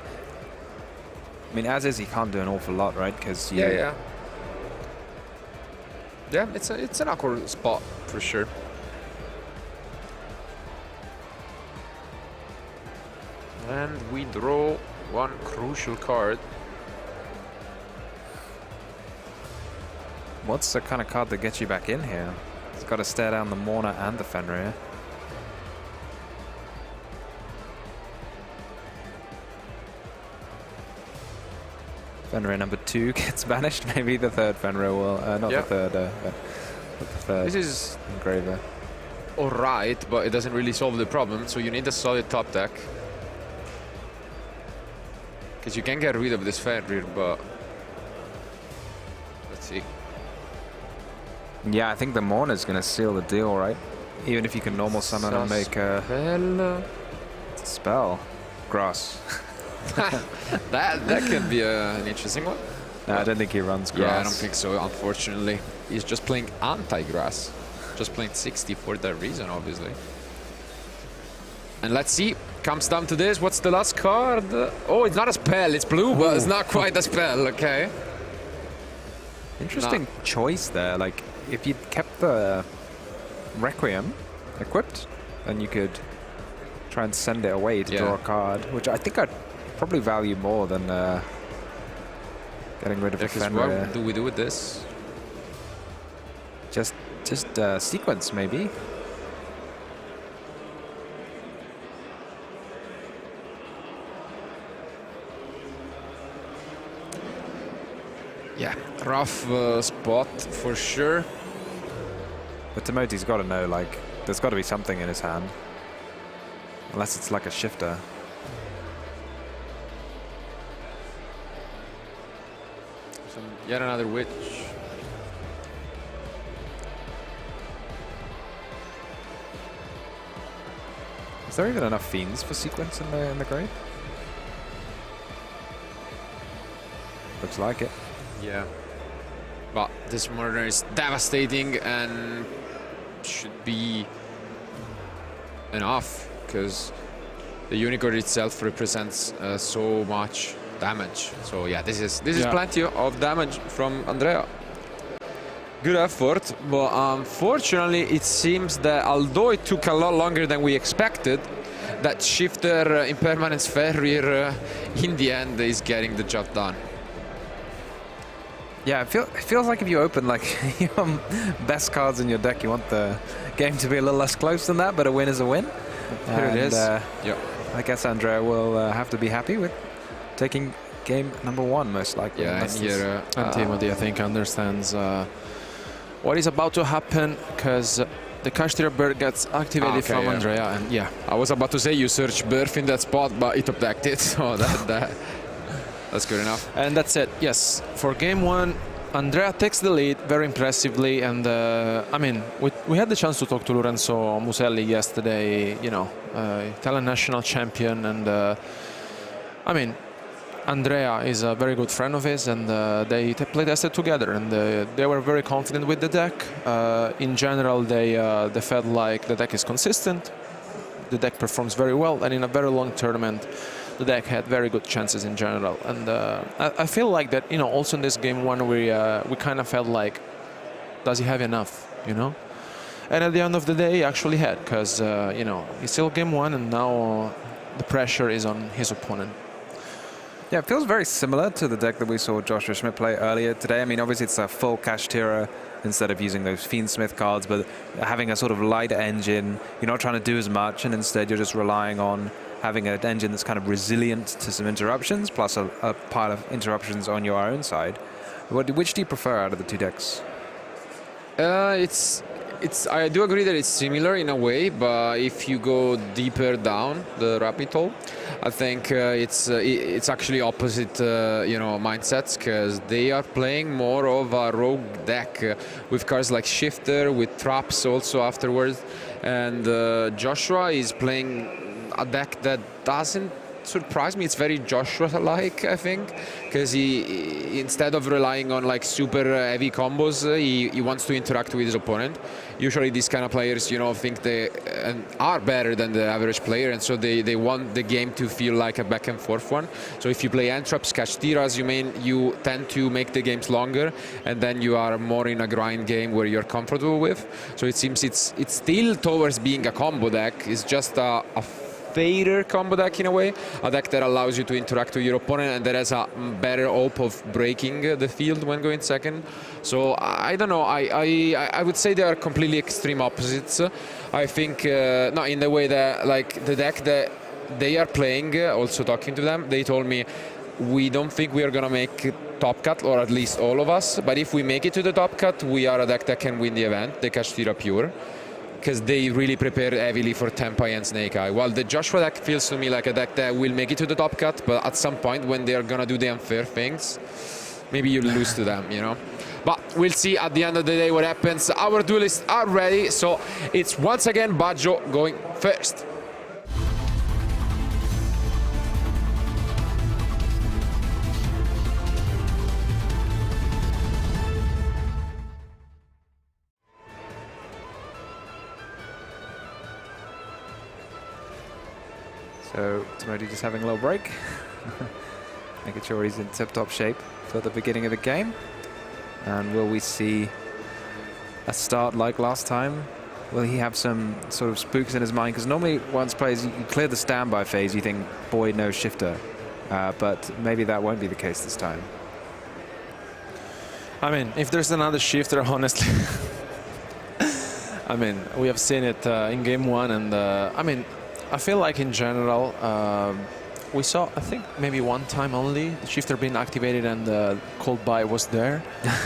S11: I mean, as is, he can't do an awful lot, right? Because
S12: Yeah, it's an awkward spot for sure. And we draw one crucial card.
S11: What's the kind of card that gets you back in here? It's got to stare down the Morna and the Fenrir. Fenrir number 2 gets banished. Maybe the third Fenrir will. Not the third. But the third.
S12: This is
S11: engraver.
S12: All right, but it doesn't really solve the problem. So you need a solid top deck. Because you can get rid of this Fenrir, but let's see.
S11: Yeah, I think the Morna is going to seal the deal, right? Even if you can normal summon and make a spell. Grass.
S12: that could be an interesting one.
S11: No, I don't think he runs grass.
S12: Yeah, I don't think so, unfortunately. He's just playing anti-grass. Just playing 60 for that reason, obviously. And let's see. Comes down to this. What's the last card? Oh, it's not a spell. It's blue, but it's not quite a spell. Okay.
S11: Interesting choice there. Like, if you'd kept the Requiem equipped, then you could try and send it away to draw a card, which I think I'd probably value more than getting rid of the Fenrir.
S12: What do we do with this?
S11: just sequence, maybe.
S12: Yeah, rough spot for sure.
S11: But Timoti's got to know, like, there's got to be something in his hand. Unless it's like a shifter.
S12: Yet another witch.
S11: Is there even enough fiends for sequence in the grave? Looks like it.
S12: Yeah. But this murder is devastating and should be enough, because the unicorn itself represents so much damage. So yeah, this is plenty of damage from Andrea. Good effort, but unfortunately it seems that although it took a lot longer than we expected, that shifter Impermanence Ferrier in the end is getting the job done.
S11: Yeah, it feels like if you open like your best cards in your deck, you want the game to be a little less close than that, but a win is a win.
S12: Here it is.
S11: I guess Andrea will have to be happy with taking game number 1, most likely.
S12: Yeah, and here
S18: Timothy, I think, understands what is about to happen, because the Kashtira bird gets activated from Andrea, and yeah.
S12: I was about to say you search birth in that spot, but it obtacked it, so that's good enough.
S18: And that's it, yes. For game 1, Andrea takes the lead very impressively, and I mean, we had the chance to talk to Lorenzo Muselli yesterday, you know, Italian national champion, and I mean, Andrea is a very good friend of his, and they play tested together, and they were very confident with the deck. In general, they felt like the deck is consistent, the deck performs very well, and in a very long tournament, the deck had very good chances in general. And I feel like that, you know, also in this game 1, we kind of felt like, does he have enough, you know? And at the end of the day, he actually had, because, you know, it's still game 1, and now the pressure is on his opponent.
S11: Yeah, it feels very similar to the deck that we saw Joshua Schmidt play earlier today. I mean, obviously it's a full Kashtira instead of using those Fiendsmith cards, but having a sort of light engine, you're not trying to do as much, and instead you're just relying on having an engine that's kind of resilient to some interruptions, plus a pile of interruptions on your own side. Which do you prefer out of the 2 decks?
S12: I do agree that it's similar in a way, but if you go deeper down the rabbit hole, I think it's actually opposite, you know, mindsets, because they are playing more of a rogue deck with cards like Shifter, with traps also afterwards, and Joshua is playing a deck that doesn't surprise me. It's very Joshua-like, I think, because he, instead of relying on like super heavy combos, he wants to interact with his opponent. Usually these kind of players, you know, think they are better than the average player, and so they want the game to feel like a back and forth one. So if you play Entraps, Kashtiras, you tend to make the games longer, and then you are more in a grind game where you're comfortable with. So it seems it's still towards being a combo deck. It's just a fairer combo deck in a way, a deck that allows you to interact with your opponent and that has a better hope of breaking the field when going second. So I don't know, I would say they are completely extreme opposites. I think not in the way that like the deck that they are playing, also talking to them, they told me we don't think we are gonna make top cut, or at least all of us, but if we make it to the top cut, we are a deck that can win the event, the Kashtira Pure, because they really prepare heavily for Tempai and Snake Eye. While the Joshua deck feels to me like a deck that will make it to the top cut, but at some point when they are gonna do the unfair things, maybe you lose to them, you know? But we'll see at the end of the day what happens. Our duelists are ready, so it's once again Baggio going first.
S11: So Timoti just having a little break, making sure he's in tip-top shape for the beginning of the game. And will we see a start like last time? Will he have some sort of spooks in his mind? Because normally once players, you clear the standby phase, you think, boy, no shifter. But maybe that won't be the case this time.
S18: I mean, if there's another shifter, honestly, I mean, we have seen it in game one, and I mean, I feel like in general, we saw, I think, maybe one time only the shifter being activated and the cold buy was there.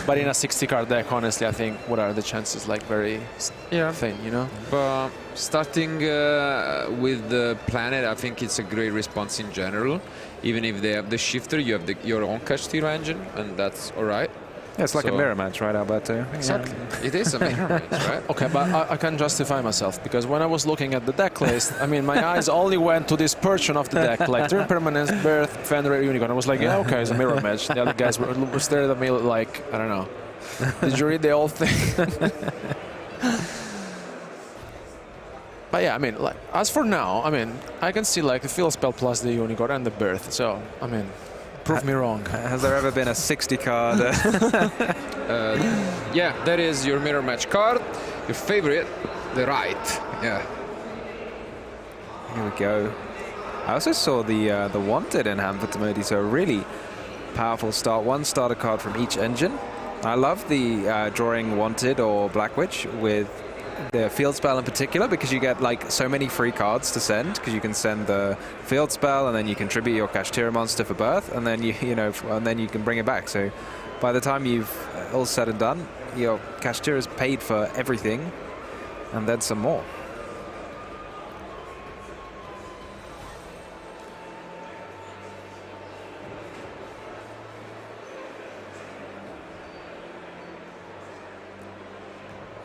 S18: But in a 60-card deck, honestly, I think what are the chances? Like very thin, you know?
S12: But starting with the planet, I think it's a great response in general. Even if they have the shifter, you have your own Kashtira engine, and that's all right.
S11: Yeah, it's like a mirror match, right, Alberto?
S12: Exactly. It is a mirror match, right?
S18: Okay, but I can justify myself, because when I was looking at the deck list, I mean, my eyes only went to this portion of the deck, like Turn Permanence, Birth, Fenrir, Unicorn. I was like, yeah, okay, it's a mirror match. The other guys were staring at me like, I don't know. Did you read the whole thing? But yeah, I mean, like, as for now, I mean, I can see like the Field Spell plus the Unicorn and the Birth. So, I mean, prove me wrong.
S11: Has there ever been a 60-card?
S12: Yeah, that is your mirror match card. Your favorite, the right. Yeah.
S11: Here we go. I also saw the Wanted in hand for Timoti, so a really powerful start. One starter card from each engine. I love the drawing Wanted or Black Witch with the field spell in particular, because you get like so many free cards to send, because you can send the field spell and then you contribute your Kashtira monster for Birth, and then you know, and then you can bring it back. So by the time you've all said and done, your Kashtira is paid for everything and then some more.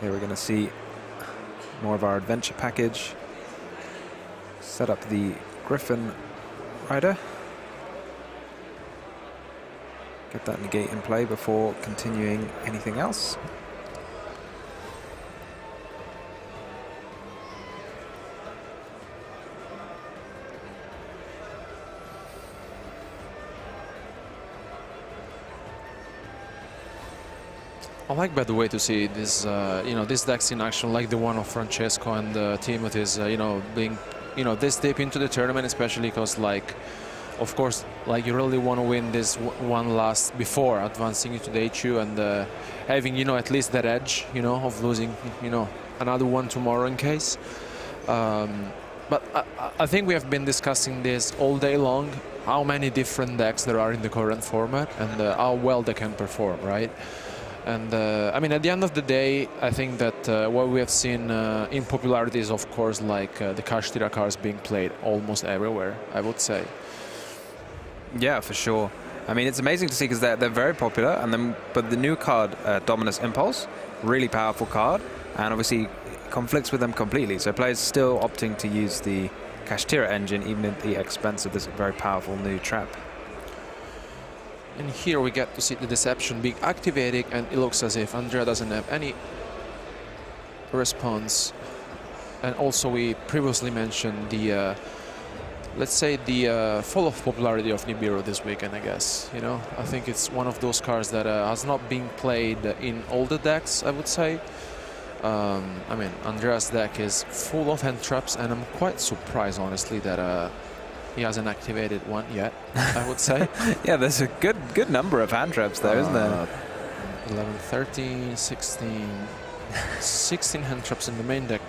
S11: Here we're going to see more of our adventure package. Set up the Griffin Rider. Get that negate in play before continuing anything else.
S18: I like, by the way, to see this, you know, this decks in action, like the one of Francesco and Timothy's, you know, being, you know, this deep into the tournament, especially because, like, of course, like you really want to win this one last before advancing into the HU and having, you know, at least that edge, you know, of losing, you know, another one tomorrow in case. But I think we have been discussing this all day long, how many different decks there are in the current format and how well they can perform, right? And I mean, at the end of the day, I think that what we have seen in popularity is, of course, like the Kashtira cards being played almost everywhere, I would say.
S11: Yeah, for sure. I mean, it's amazing to see because they're very popular. And then, but the new card, Dominus Impulse, really powerful card, and obviously conflicts with them completely. So players still opting to use the Kashtira engine, even at the expense of this very powerful new trap.
S18: And here we get to see the Deception being activated, and it looks as if Andrea doesn't have any response. And also we previously mentioned the, let's say, the fall of popularity of Nibiru this weekend, I guess. You know, I think it's one of those cards that has not been played in all the decks, I would say. I mean, Andrea's deck is full of hand traps, and I'm quite surprised, honestly, that he hasn't activated one yet, I would say.
S11: Yeah, there's a good number of hand traps there, isn't there?
S18: 11, 13, 16, 16 hand traps in the main deck,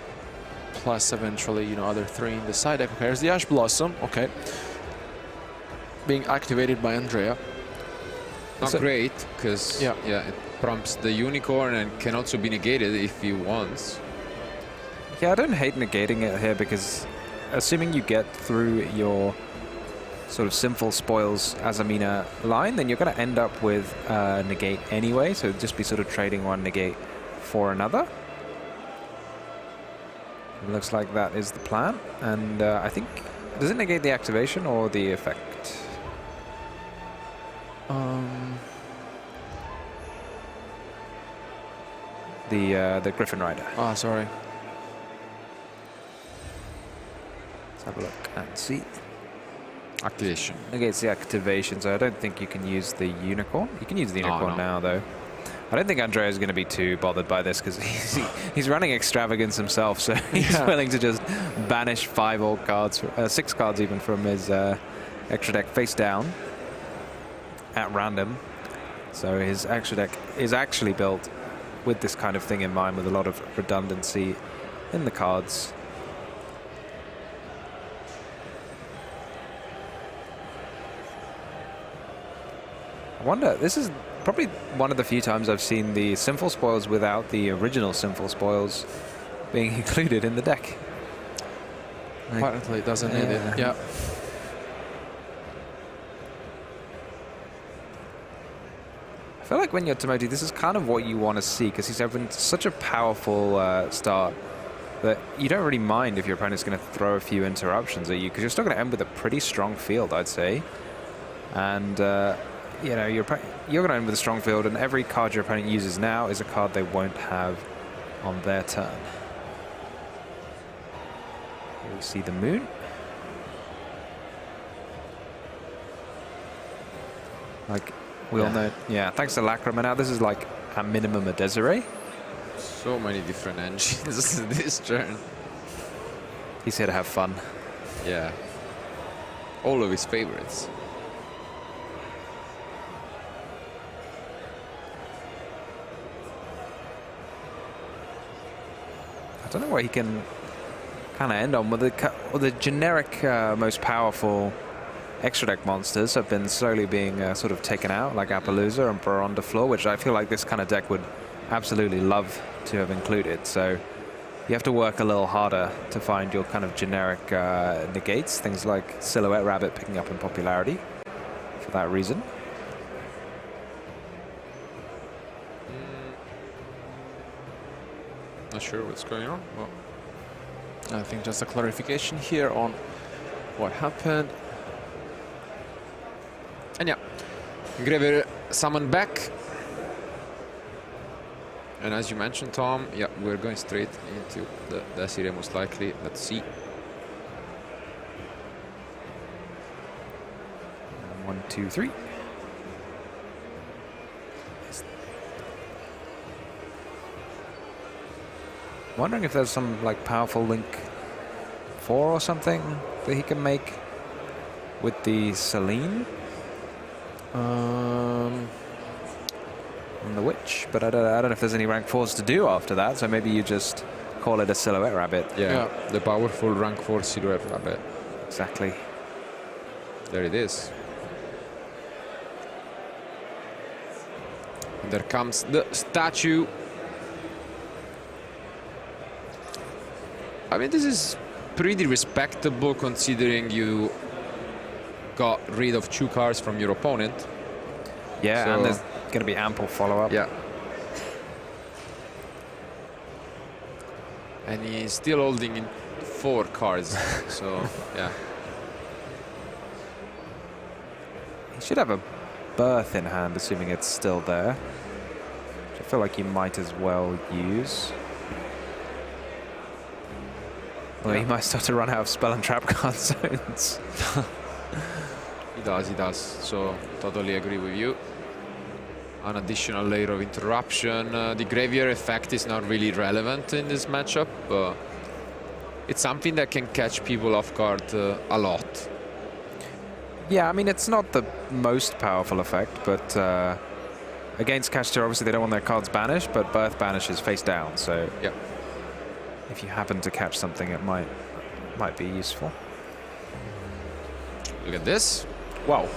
S18: plus eventually, you know, other 3 in the side deck. Okay, here's the Ash Blossom, okay. Being activated by Andrea.
S12: Not great, because yeah, it prompts the Unicorn and can also be negated if he wants.
S11: Yeah, I don't hate negating it here because assuming you get through your sort of sinful spoils Azamina line, then you're going to end up with negate anyway, so just be sort of trading one negate for another. It looks like that is the plan, and I think, does it negate the activation or the effect? The Griffin Rider.
S18: Ah, sorry.
S11: Let's have a look and see.
S12: Activation.
S11: Negates the activation, so I don't think you can use the Unicorn. You can use the Unicorn now, though. I don't think Andrea is going to be too bothered by this because he's running Extravagance himself, so he's willing to just banish 5 old cards, 6 cards even from his extra deck face down at random. So his extra deck is actually built with this kind of thing in mind, with a lot of redundancy in the cards. I wonder, this is probably one of the few times I've seen the Sinful Spoils without the original Sinful Spoils being included in the deck.
S12: Apparently it doesn't need it. Yeah.
S11: I feel like when you're Timothy, this is kind of what you want to see, because he's having such a powerful start that you don't really mind if your opponent's going to throw a few interruptions at you, because you're still going to end with a pretty strong field, I'd say. And you know, you're going to end with a strong field, and every card your opponent uses now is a card they won't have on their turn. Here we see the moon. Like we all know, yeah, thanks to Lacrima now, this is like at minimum a Desiree.
S12: So many different engines this turn.
S11: He's here to have fun.
S12: Yeah. All of his favorites.
S11: I don't know what he can kind of end on. With the generic most powerful extra deck monsters have been slowly being sort of taken out, like Appaloosa and Baron de Fleur, which I feel like this kind of deck would absolutely love to have included. So you have to work a little harder to find your kind of generic negates, things like Silhouette Rabbit picking up in popularity for that reason.
S12: Not sure what's going on. Well,
S18: I think just a clarification here on what happened.
S12: and yeah, Graver summoned back. And as you mentioned, Tom, yeah, we're going straight into the Desiree most likely. Let's see.
S11: 1, 2, 3. Wondering if there's some like powerful link 4 or something that he can make with the Celine and the Witch, but I don't know if there's any rank 4s to do after that, so maybe you just call it a Silhouette Rabbit.
S12: Yeah, the powerful rank 4 Silhouette Rabbit.
S11: Exactly.
S12: There it is. And there comes the statue. I mean, this is pretty respectable considering you got rid of 2 cards from your opponent.
S11: Yeah,
S12: so
S11: and there's going to be ample follow-up.
S12: Yeah. And he's still holding in 4 cards, so yeah.
S11: He should have a Birth in hand, assuming it's still there. Which I feel like he might as well use. Well, he might start to run out of spell and trap card zones.
S12: He does. So totally agree with you. An additional layer of interruption. The Graveyard effect is not really relevant in this matchup, but it's something that can catch people off guard a lot.
S11: Yeah, I mean, it's not the most powerful effect, but against Kashtira, obviously they don't want their cards banished, but Birth banishes face down, so
S12: yeah.
S11: If you happen to catch something, it might be useful.
S12: Look at this.
S11: Wow.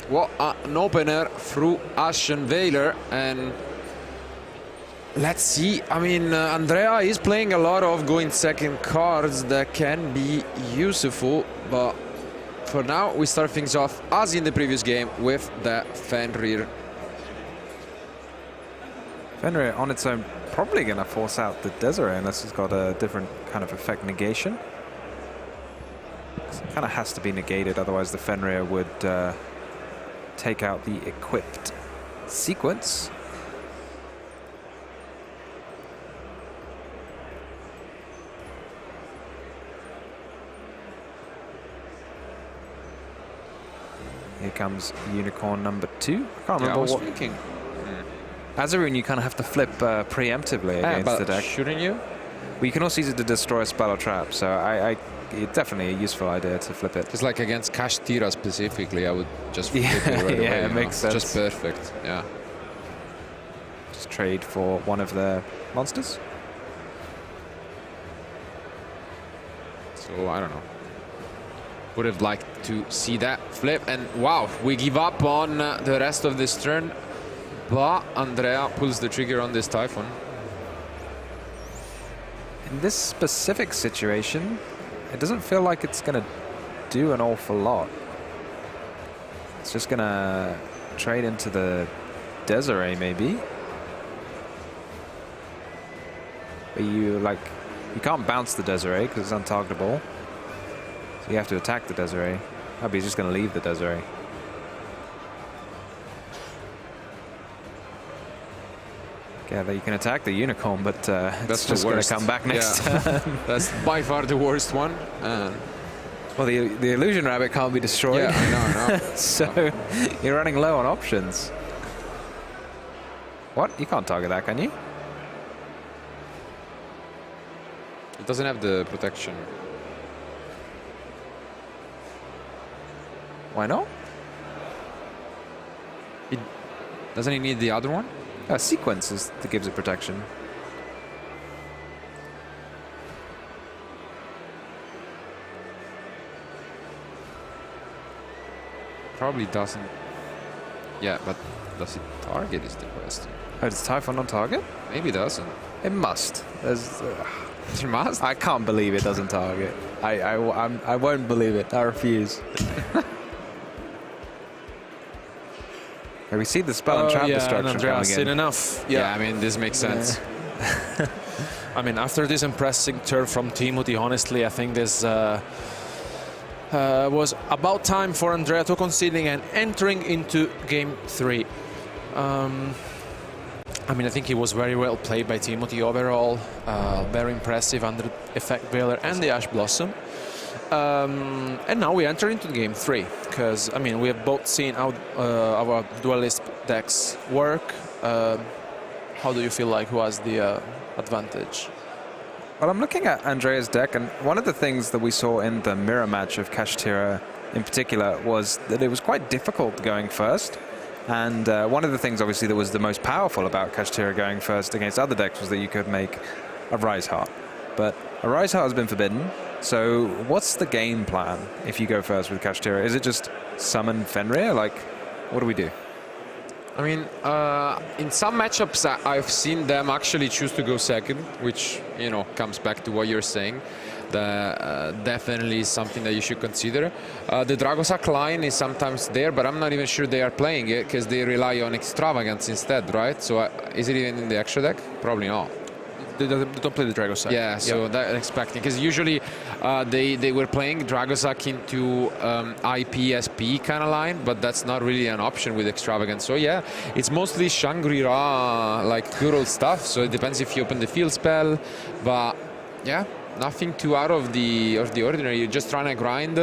S12: What an opener through Ashen Veiler, and let's see. I mean, Andrea is playing a lot of going second cards that can be useful, but for now we start things off as in the previous game with the Fenrir.
S11: Fenrir on its own probably going to force out the Desiree unless it's got a different kind of effect negation. It kind of has to be negated, otherwise the Fenrir would take out the equipped sequence. Here comes Unicorn number 2. I can't remember
S12: I was
S11: what.
S12: thinking.
S11: Azaroon, you kind of have to flip preemptively against the deck.
S12: Shouldn't you?
S11: Well, you can also use it to destroy a spell or trap, so it's definitely a useful idea to flip it.
S12: Just like against Kashtira specifically, I would just flip it right away.
S11: It makes sense.
S12: Just perfect, yeah.
S11: to trade for one of their monsters.
S12: So I don't know. Would have liked to see that flip, and wow, we give up on the rest of this turn, but Andrea pulls the trigger on this Typhon.
S11: In this specific situation, it doesn't feel like it's going to do an awful lot. It's just going to trade into the Desiree, maybe. But you can't bounce the Desiree because it's untargetable. So you have to attack the Desiree. Oh, but he's just going to leave the Desiree. Yeah, you can attack the Unicorn, but that's just going to come back next turn.
S12: That's by far the worst one.
S11: Well, the Illusion Rabbit can't be destroyed.
S12: Yeah, I know.
S11: So you're running low on options. What? You can't target that, can you?
S12: It doesn't have the protection.
S11: Why not?
S12: Doesn't he need the other one?
S11: Sequence is that gives it protection.
S12: Probably doesn't. Yeah, but does it target is the question.
S11: Oh, does Typhon on target?
S12: Maybe it doesn't.
S11: It must.
S12: It must?
S11: I can't believe it doesn't target. I won't believe it. I refuse. We see the spell and trap destruction coming
S18: seen
S11: in.
S18: enough.
S12: Yeah, I mean, this makes sense.
S18: I mean, after this impressive turn from Timothy, honestly, I think this was about time for Andrea to conceding and entering into game 3. I mean, I think he was very well played by Timothy overall. Very impressive under Effect Veiler and the Ash Blossom. And now we enter into game 3, because I mean we have both seen how our Duelist decks work. How do you feel like who has the advantage?
S11: Well, I'm looking at Andrea's deck, and one of the things that we saw in the mirror match of Kashtira in particular was that it was quite difficult going first. And one of the things, obviously, that was the most powerful about Kashtira going first against other decks was that you could make a Rise Heart. But a Rise Heart has been forbidden. So what's the game plan if you go first with Kashtira? Is it just summon Fenrir? Like, what do we do?
S12: I mean, in some matchups, I've seen them actually choose to go second, which, you know, comes back to what you're saying. Definitely is something that you should consider. The Dragosak line is sometimes there, but I'm not even sure they are playing it because they rely on Extravagance instead, right? So is it even in the extra deck? Probably not.
S18: They don't play the Dragosak.
S12: Yeah, so that expecting, because usually they were playing Dragosak into IPSP kind of line, but that's not really an option with Extravagance. So yeah, it's mostly Shangri-La, like good old stuff. So it depends if you open the field spell, but yeah, nothing too out of the ordinary. You're just trying to grind.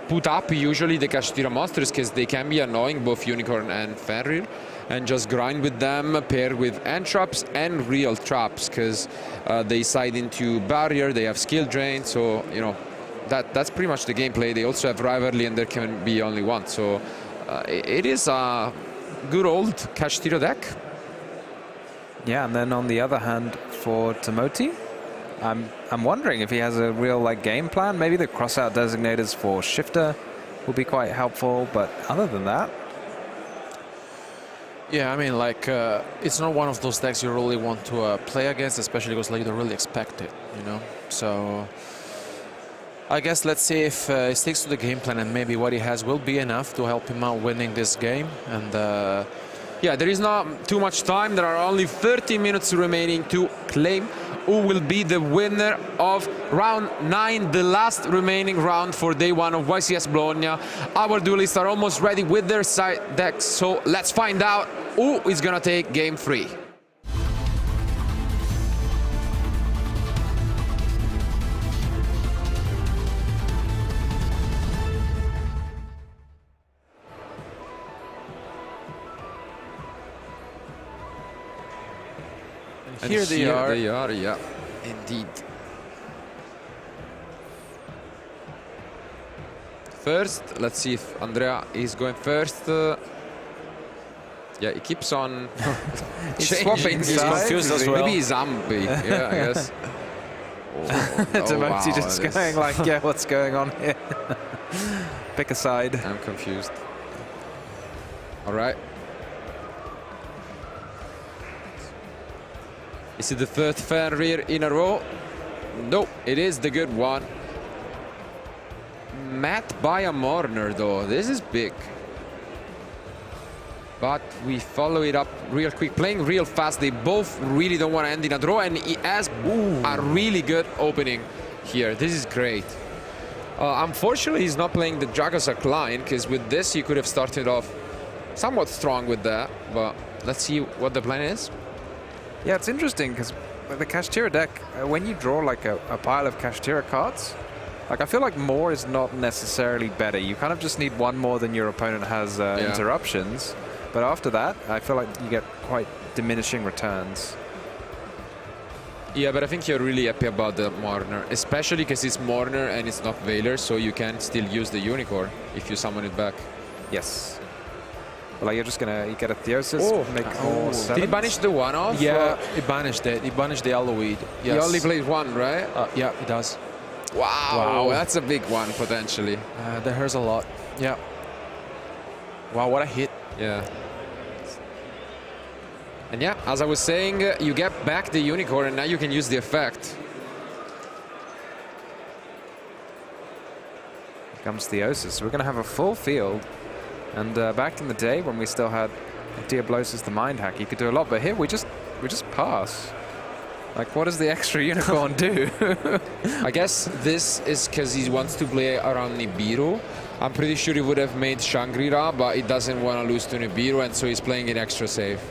S12: Put up usually the Kashtira monsters because they can be annoying, both Unicorn and Fenrir, and just grind with them, paired with end traps and real traps, because they side into barrier, they have skill drain, so you know that's pretty much the gameplay. They also have rivalry, and there can be only one, so it is a good old Kashtira deck.
S11: Yeah, and then on the other hand, for Timothy, I'm wondering if he has a real game plan. Maybe the crossout designators for Shifter will be quite helpful, but other than that.
S18: Yeah, I mean, it's not one of those decks you really want to play against, especially because you don't really expect it, you know? So I guess let's see if he sticks to the game plan, and maybe what he has will be enough to help him out winning this game. And
S12: yeah, there is not too much time. There are only 30 minutes remaining to claim who will be the winner of round 9, the last remaining round for day 1 of YCS Bologna. Our duelists are almost ready with their side decks, so let's find out who is gonna take game 3.
S18: And here they are.
S12: Yeah, indeed. First, let's see if Andrea is going first. Yeah, he keeps on
S11: He's swapping
S12: He's
S11: sides.
S12: confused as well. Maybe he's Zambi. Yeah, I guess.
S11: Demoti just
S12: this-
S11: going like, yeah, what's going on here? Pick a side.
S12: I'm confused. All right. Is it the third Fenrir in a row? No, it is the good one. Matt by a Marner, though. This is big. But we follow it up real quick, playing real fast. They both really don't want to end in a draw, and he has a really good opening here. This is great. Unfortunately, he's not playing the Dragosak line, because with this, he could have started off somewhat strong with that. But let's see what the plan is.
S11: Yeah, it's interesting, because with the Kashtira deck, when you draw like a pile of Kashtira cards, like I feel like more is not necessarily better. You kind of just need one more than your opponent has interruptions. But after that, I feel like you get quite diminishing returns.
S12: Yeah, but I think you're really happy about the Marner, especially because it's Marner and it's not Veiler, so you can still use the Unicorn if you summon it back.
S11: Yes. But like you're just gonna get a Theosis, make more sevens.
S12: Did he banish the one-off?
S18: Yeah, he banished it. He banished the Alloid. Yes.
S12: He only played one, right?
S18: Yeah, he does.
S12: Wow, that's a big one, potentially.
S18: That hurts a lot. Yeah. Wow, what a hit.
S12: Yeah. And yeah, as I was saying, you get back the Unicorn and now you can use the effect.
S11: Here comes Theosis. We're going to have a full field. And back in the day when we still had Diablosis the Mind Hack, you could do a lot. But here we just pass. Like, what does the extra Unicorn do?
S12: I guess this is because he wants to play around Nibiru. I'm pretty sure he would have made Shangri-La, but he doesn't want to lose to Nibiru, and so he's playing it extra safe.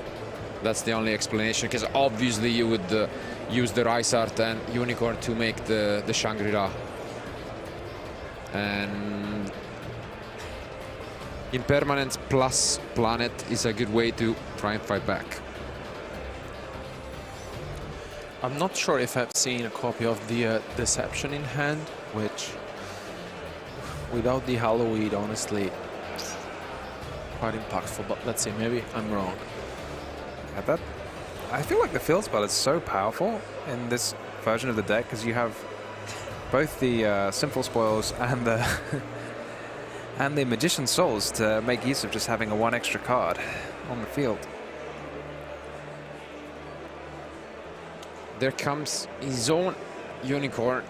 S12: That's the only explanation, because obviously you would use the Rysart and Unicorn to make the Shangri-La. And Impermanence plus Planet is a good way to try and fight back.
S18: I'm not sure if I've seen a copy of the Deception in hand, which, without the Halloween, honestly, quite impactful. But let's see, maybe I'm wrong.
S11: Yeah, I feel like the field spell is so powerful in this version of the deck, because you have both the Simple Spoils and the and the Magician's Souls to make use of just having a one extra card on the field.
S12: There comes his own Unicorn.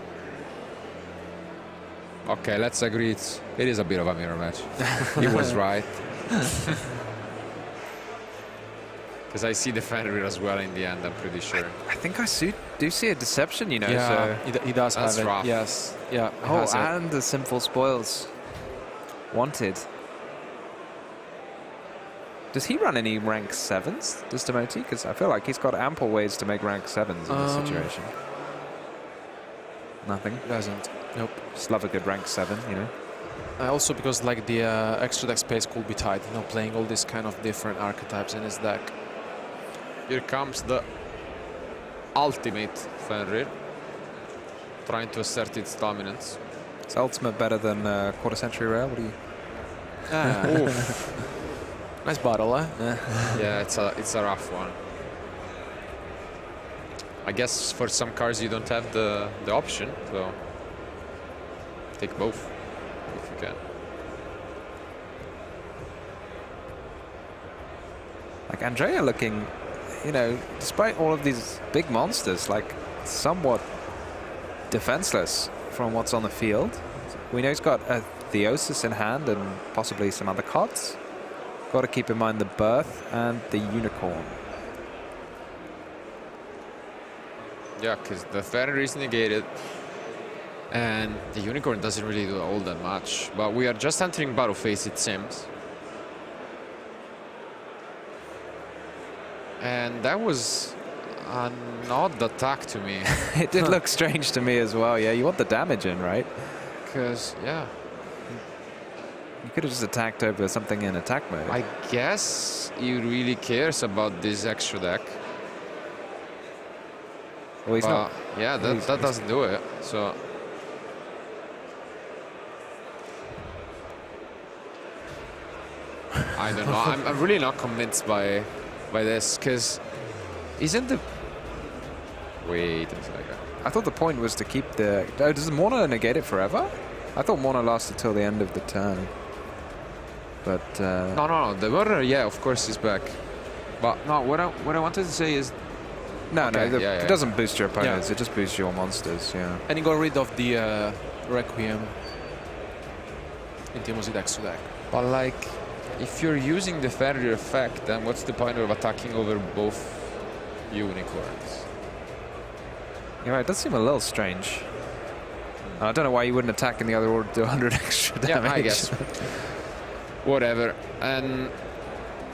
S12: Okay, let's agree it is a bit of a mirror match. He was right. Because I see the Fenrir as well in the end, I'm pretty sure.
S11: I think I do see a Deception, you know.
S18: Yeah,
S11: so
S18: he does
S12: that's
S18: have it.
S12: rough.
S18: Yes, yeah.
S11: Oh, and the Simple Spoils. Wanted. Does he run any rank 7s, does Demoti? Because I feel like he's got ample ways to make rank 7s in this situation. Nothing?
S18: Doesn't. Nope.
S11: Just love a good rank 7, you know.
S18: Also because like the extra deck space could be tight, you know, playing all these kind of different archetypes in his deck.
S12: Here comes the ultimate Fenrir, trying to assert its dominance.
S11: Is Ultimate better than Quarter Century Rare? What do you...
S18: Nice bottle, eh?
S12: Yeah, it's a rough one. I guess for some cards you don't have the option, so take both if you can.
S11: Like Andrea looking, you know, despite all of these big monsters, like somewhat defenseless from what's on the field. We know he's got a Theosis in hand and possibly some other cards. Got to keep in mind the Birth and the Unicorn.
S12: Yeah, because the Fenrir is negated and the Unicorn doesn't really do all that much. But we are just entering battle phase, it seems. And that was an odd attack to me.
S11: It did look strange to me as well. Yeah, you want the damage in, right?
S12: Because, yeah.
S11: You could have just attacked over something in attack mode.
S12: I guess he really cares about this extra deck.
S11: Well, he's not.
S12: Yeah, that doesn't do it. So. I don't know. I'm really not convinced by this, because isn't the... Wait a second.
S11: I thought the point was to keep the... does Morna negate it forever? I thought Morna lasted till the end of the turn. But...
S12: No. The Warrior, yeah, of course, is back. But no, what I wanted to say is...
S11: No,
S12: okay,
S11: it doesn't boost your opponents, it just boosts your monsters, yeah.
S18: And you got rid of the Requiem in Timo's deck to deck.
S12: But like, if you're using the Fenrir effect, then what's the point of attacking over both unicorns?
S11: Yeah, it does seem a little strange. I don't know why you wouldn't attack in the other order to do 100 extra damage.
S12: Yeah, I guess. Whatever. And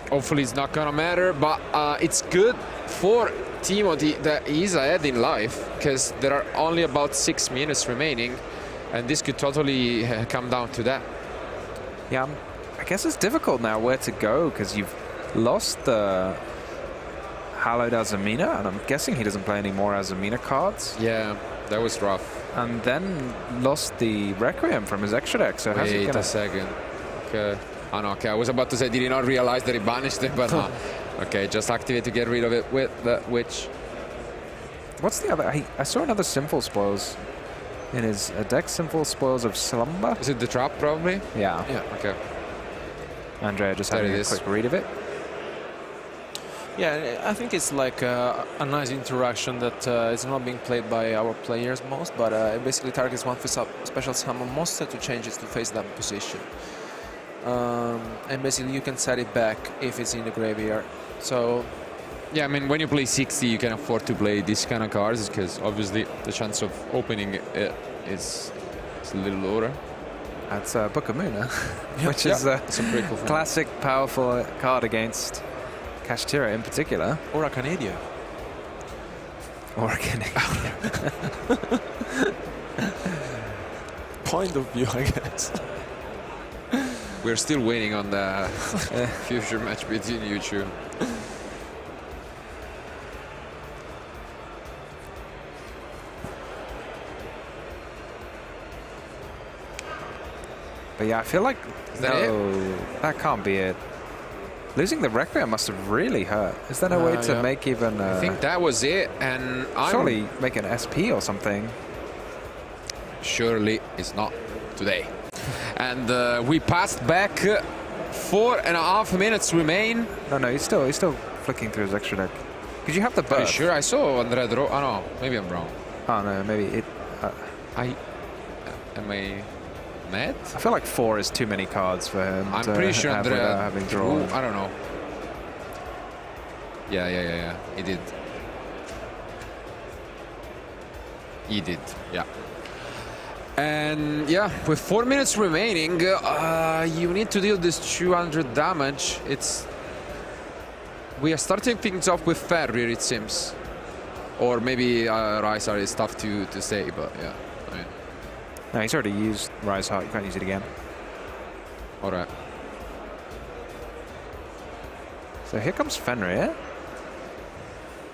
S12: hopefully it's not gonna matter, but it's good for Timothy that he's ahead in life, because there are only about 6 minutes remaining, and this could totally come down to that.
S11: Yeah, I guess it's difficult now where to go, because you've lost the Hallowed Azamina, and I'm guessing he doesn't play any more Azamina cards.
S12: Yeah, that was rough.
S11: And then lost the Requiem from his extra deck, so how's he
S12: Wait
S11: gonna...
S12: a second. Okay. Oh no, okay, I was about to say, did he not realize that he banished it, but no. Okay, just activate to get rid of it with the Witch.
S11: What's the other... I saw another Sinful Spoils in his deck, Sinful Spoils of Slumber.
S12: Is it the trap, probably?
S11: Yeah.
S12: Yeah, okay.
S11: Andrea just having a quick read of it.
S18: Yeah, I think it's like a nice interaction that is not being played by our players most, but it basically targets one special summon monster to change it to face down position. And basically you can set it back if it's in the graveyard. So
S12: yeah, I mean, when you play 60, you can afford to play these kind of cards, because obviously the chance of opening it is a little lower.
S11: That's Book of Moon, which is a classic, powerful card against Kashtira in particular.
S18: Or a Canadian.
S11: Or a Canadian.
S18: Point of view, I guess.
S12: We're still waiting on the future match between you two.
S11: But yeah, I feel like that can't be it. Losing the Requiem must have really hurt. Is there no way to make even...
S12: I think that was it, and
S11: surely make an SP or something.
S12: Surely it's not today. And we passed back. 4.5 minutes remain.
S11: No, he's still flicking through his extra deck. Because you have the burst.
S12: Are you sure? I saw Andrea draw. Oh no, maybe I'm wrong.
S11: Oh no, maybe it...
S12: Am I mad?
S11: I feel like 4 is too many cards for him.
S12: I'm pretty sure Andrea
S11: having drawn.
S12: I don't know. Yeah. He did. Yeah. And yeah, with 4 minutes remaining, you need to deal this 200 damage. We are starting things off with Ferrier, it seems. Or maybe Rysar is tough to say, but yeah. I mean.
S11: No, he's already used Rise Heart. You can't use it again.
S12: All right.
S11: So here comes Fenrir.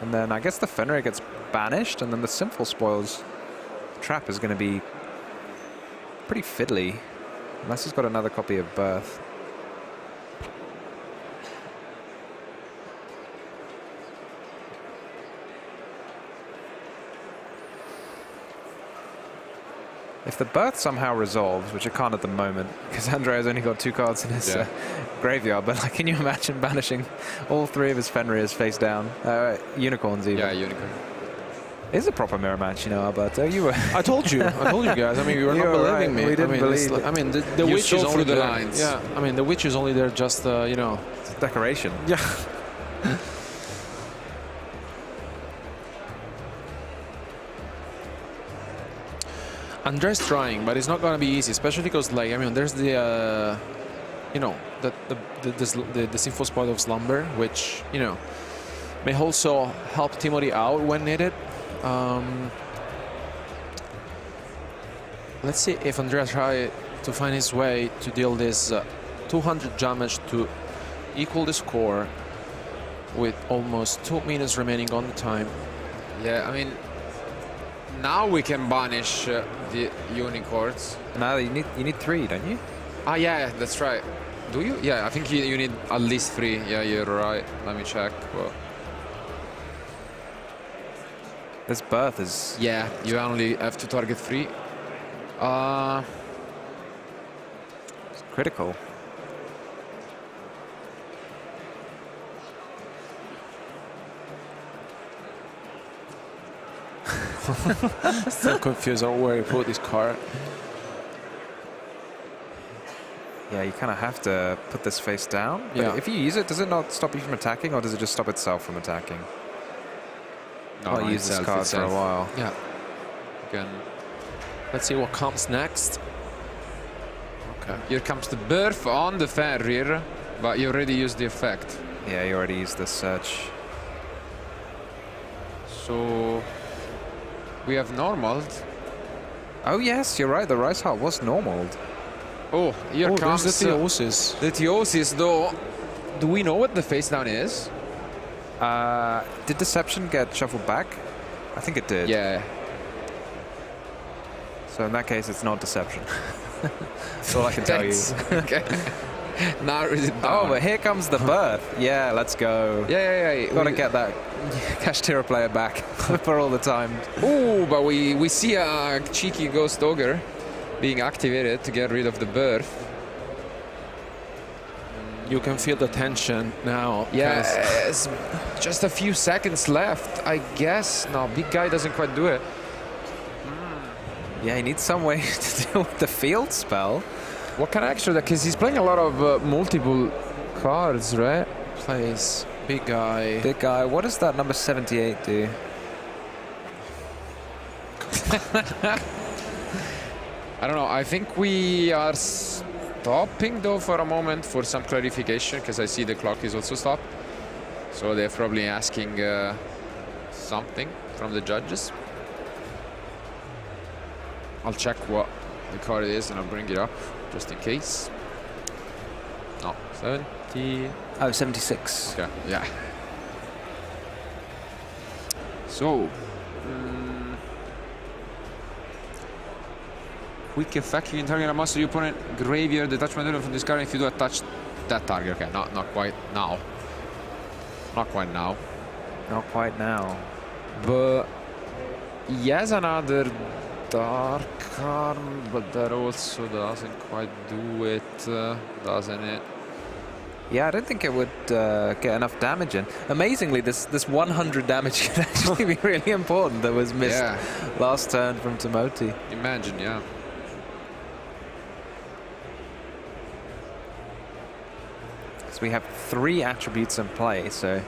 S11: And then I guess the Fenrir gets banished, and then the Sinful Spoils trap is going to be pretty fiddly. Unless he's got another copy of Birth. If the Birth somehow resolves, which it can't at the moment, because Andrea's only got 2 cards in his graveyard, but like, can you imagine banishing all 3 of his Fenrirs face down? Unicorns even.
S12: Yeah, unicorn.
S11: It's a proper mirror match, you know, Alberto. You were...
S18: I told you guys. I mean, you were not believing me.
S11: We didn't believe it.
S18: I mean, the
S12: you
S18: witch is only
S12: the
S18: there.
S12: lines.
S18: Yeah, I mean, the witch is only there just, you know...
S11: It's decoration.
S18: Yeah. Andre's trying, but it's not going to be easy, especially because, like, I mean, there's the, you know, the Sinful Spoil of Slumber, which, you know, may also help Timothy out when needed. Let's see if Andrea tries to find his way to deal this 200 damage to equal the score with almost 2 minutes remaining on the time.
S12: Yeah, I mean, now we can banish the unicorns.
S11: No, you need 3, don't you?
S12: Ah, yeah, that's right. Do you? Yeah, I think you need at least 3. Yeah, you're right. Let me check. Well,
S11: this birth is...
S12: Yeah, you only have to target 3.
S11: It's critical.
S16: Still confused on where he put this card.
S11: Yeah, you kind of have to put this face down. But
S12: Yeah.
S11: if you use it, does it not stop you from attacking, or does it just stop itself from attacking? I'll use this card for a while.
S12: Yeah.
S16: Again. Let's see what comes next.
S12: Okay. Here comes the birth on the Fenrir, but you already used the effect.
S11: Yeah, you already used the search.
S12: So we have normaled.
S11: Oh yes, you're right. The Rice Heart was normaled.
S12: Oh, here comes
S16: the Theosis.
S12: The Theosis, though. Do we know what the face down is?
S11: Did Deception get shuffled back? I think it did.
S12: Yeah.
S11: So in that case, it's not Deception. That's all I can tell you.
S12: Okay. Now is it down?
S11: Oh, but here comes the birth. Yeah, let's go.
S12: Yeah.
S11: Gotta get that Kashtira player back for all the time.
S12: Oh, but we see a cheeky Ghost Ogre being activated to get rid of the birth.
S16: You can feel the tension now.
S12: Yes, just a few seconds left, I guess. No, big guy doesn't quite do it.
S11: Yeah, he needs some way to deal with the field spell.
S12: What kind of extra? Because he's playing a lot of multiple cards, right?
S16: Plays big guy.
S11: Big guy. What does that number 78 do?
S12: I don't know. I think we are stopping though for a moment for some clarification, because I see the clock is also stopped. So they're probably asking something from the judges. I'll check what the card is and I'll bring it up just in case. No, 70.
S11: Oh, 76.
S12: Okay, yeah. So, quick effect, you can target a monster your opponent graveyard, detach material from this card if you do attach that target. Okay, not quite now. Not quite now.
S11: Not quite now.
S12: But he has another Dark Arm, but that also doesn't quite do it, doesn't it?
S11: Yeah, I don't think it would get enough damage in. Amazingly, this 100 damage can actually be really important that was missed last turn from Timoti.
S12: Imagine, yeah.
S11: So we have 3 attributes in play, so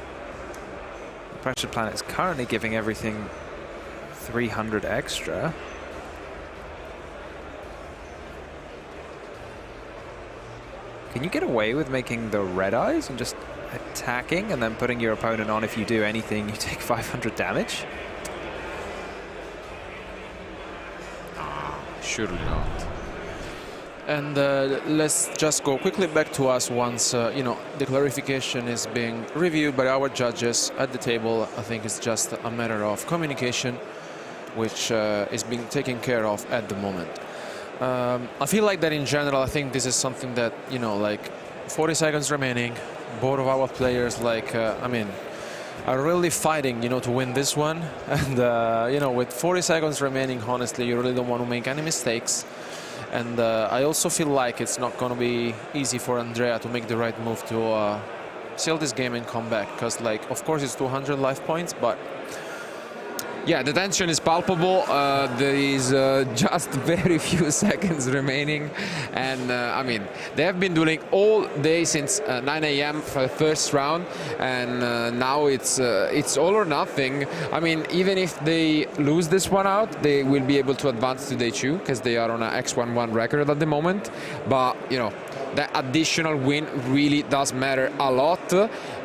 S11: the Pressure Planet is currently giving everything 300 extra. Can you get away with making the red eyes and just attacking and then putting your opponent on? If you do anything, you take 500 damage?
S12: Surely not.
S16: And let's just go quickly back to us once you know, the clarification is being reviewed by our judges at the table. I think it's just a matter of communication, which is being taken care of at the moment. I feel like that in general, I think this is something that, you know, like 40 seconds remaining, both of our players, like, I mean, are really fighting, you know, to win this one. And, you know, with 40 seconds remaining, honestly, you really don't want to make any mistakes. And I also feel like it's not going to be easy for Andrea to make the right move to seal this game and come back. Because, like, of course, it's 200 life points, but...
S12: Yeah, the tension is palpable. There is just very few seconds remaining, and I mean, they have been dueling all day since 9 AM for the first round, and now it's all or nothing. I mean, even if they lose this one out, they will be able to advance to day 2 because they are on a X11 record at the moment. But you know, that additional win really does matter a lot,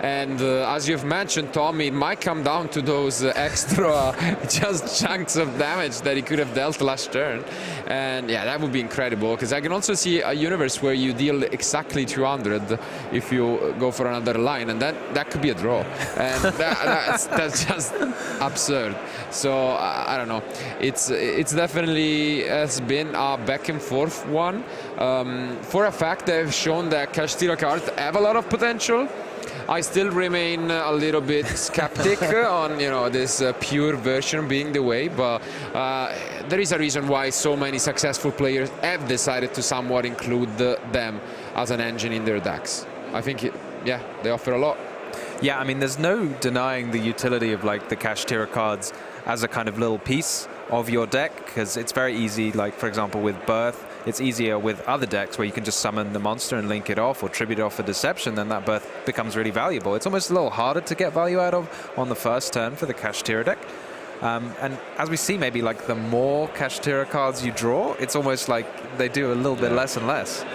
S12: and as you've mentioned, Tom, it might come down to those extra just chunks of damage that he could have dealt last turn. And yeah, that would be incredible, because I can also see a universe where you deal exactly 200 if you go for another line, and that could be a draw, and that's just absurd. So I don't know, it's definitely has been a back and forth one, for a fact that have shown that Kashtira cards have a lot of potential. I still remain a little bit skeptic on this pure version being the way, but there is a reason why so many successful players have decided to somewhat include them as an engine in their decks. I think, yeah, they offer a lot.
S11: Yeah, I mean, there's no denying the utility of like the Kashtira cards as a kind of little piece of your deck, because it's very easy, like for example with Birth, it's easier with other decks where you can just summon the monster and link it off or tribute it off for Deception, then that Birth becomes really valuable. It's almost a little harder to get value out of on the first turn for the Kashtira deck. And as we see, maybe like the more Kashtira cards you draw, it's almost like they do a little bit less and less.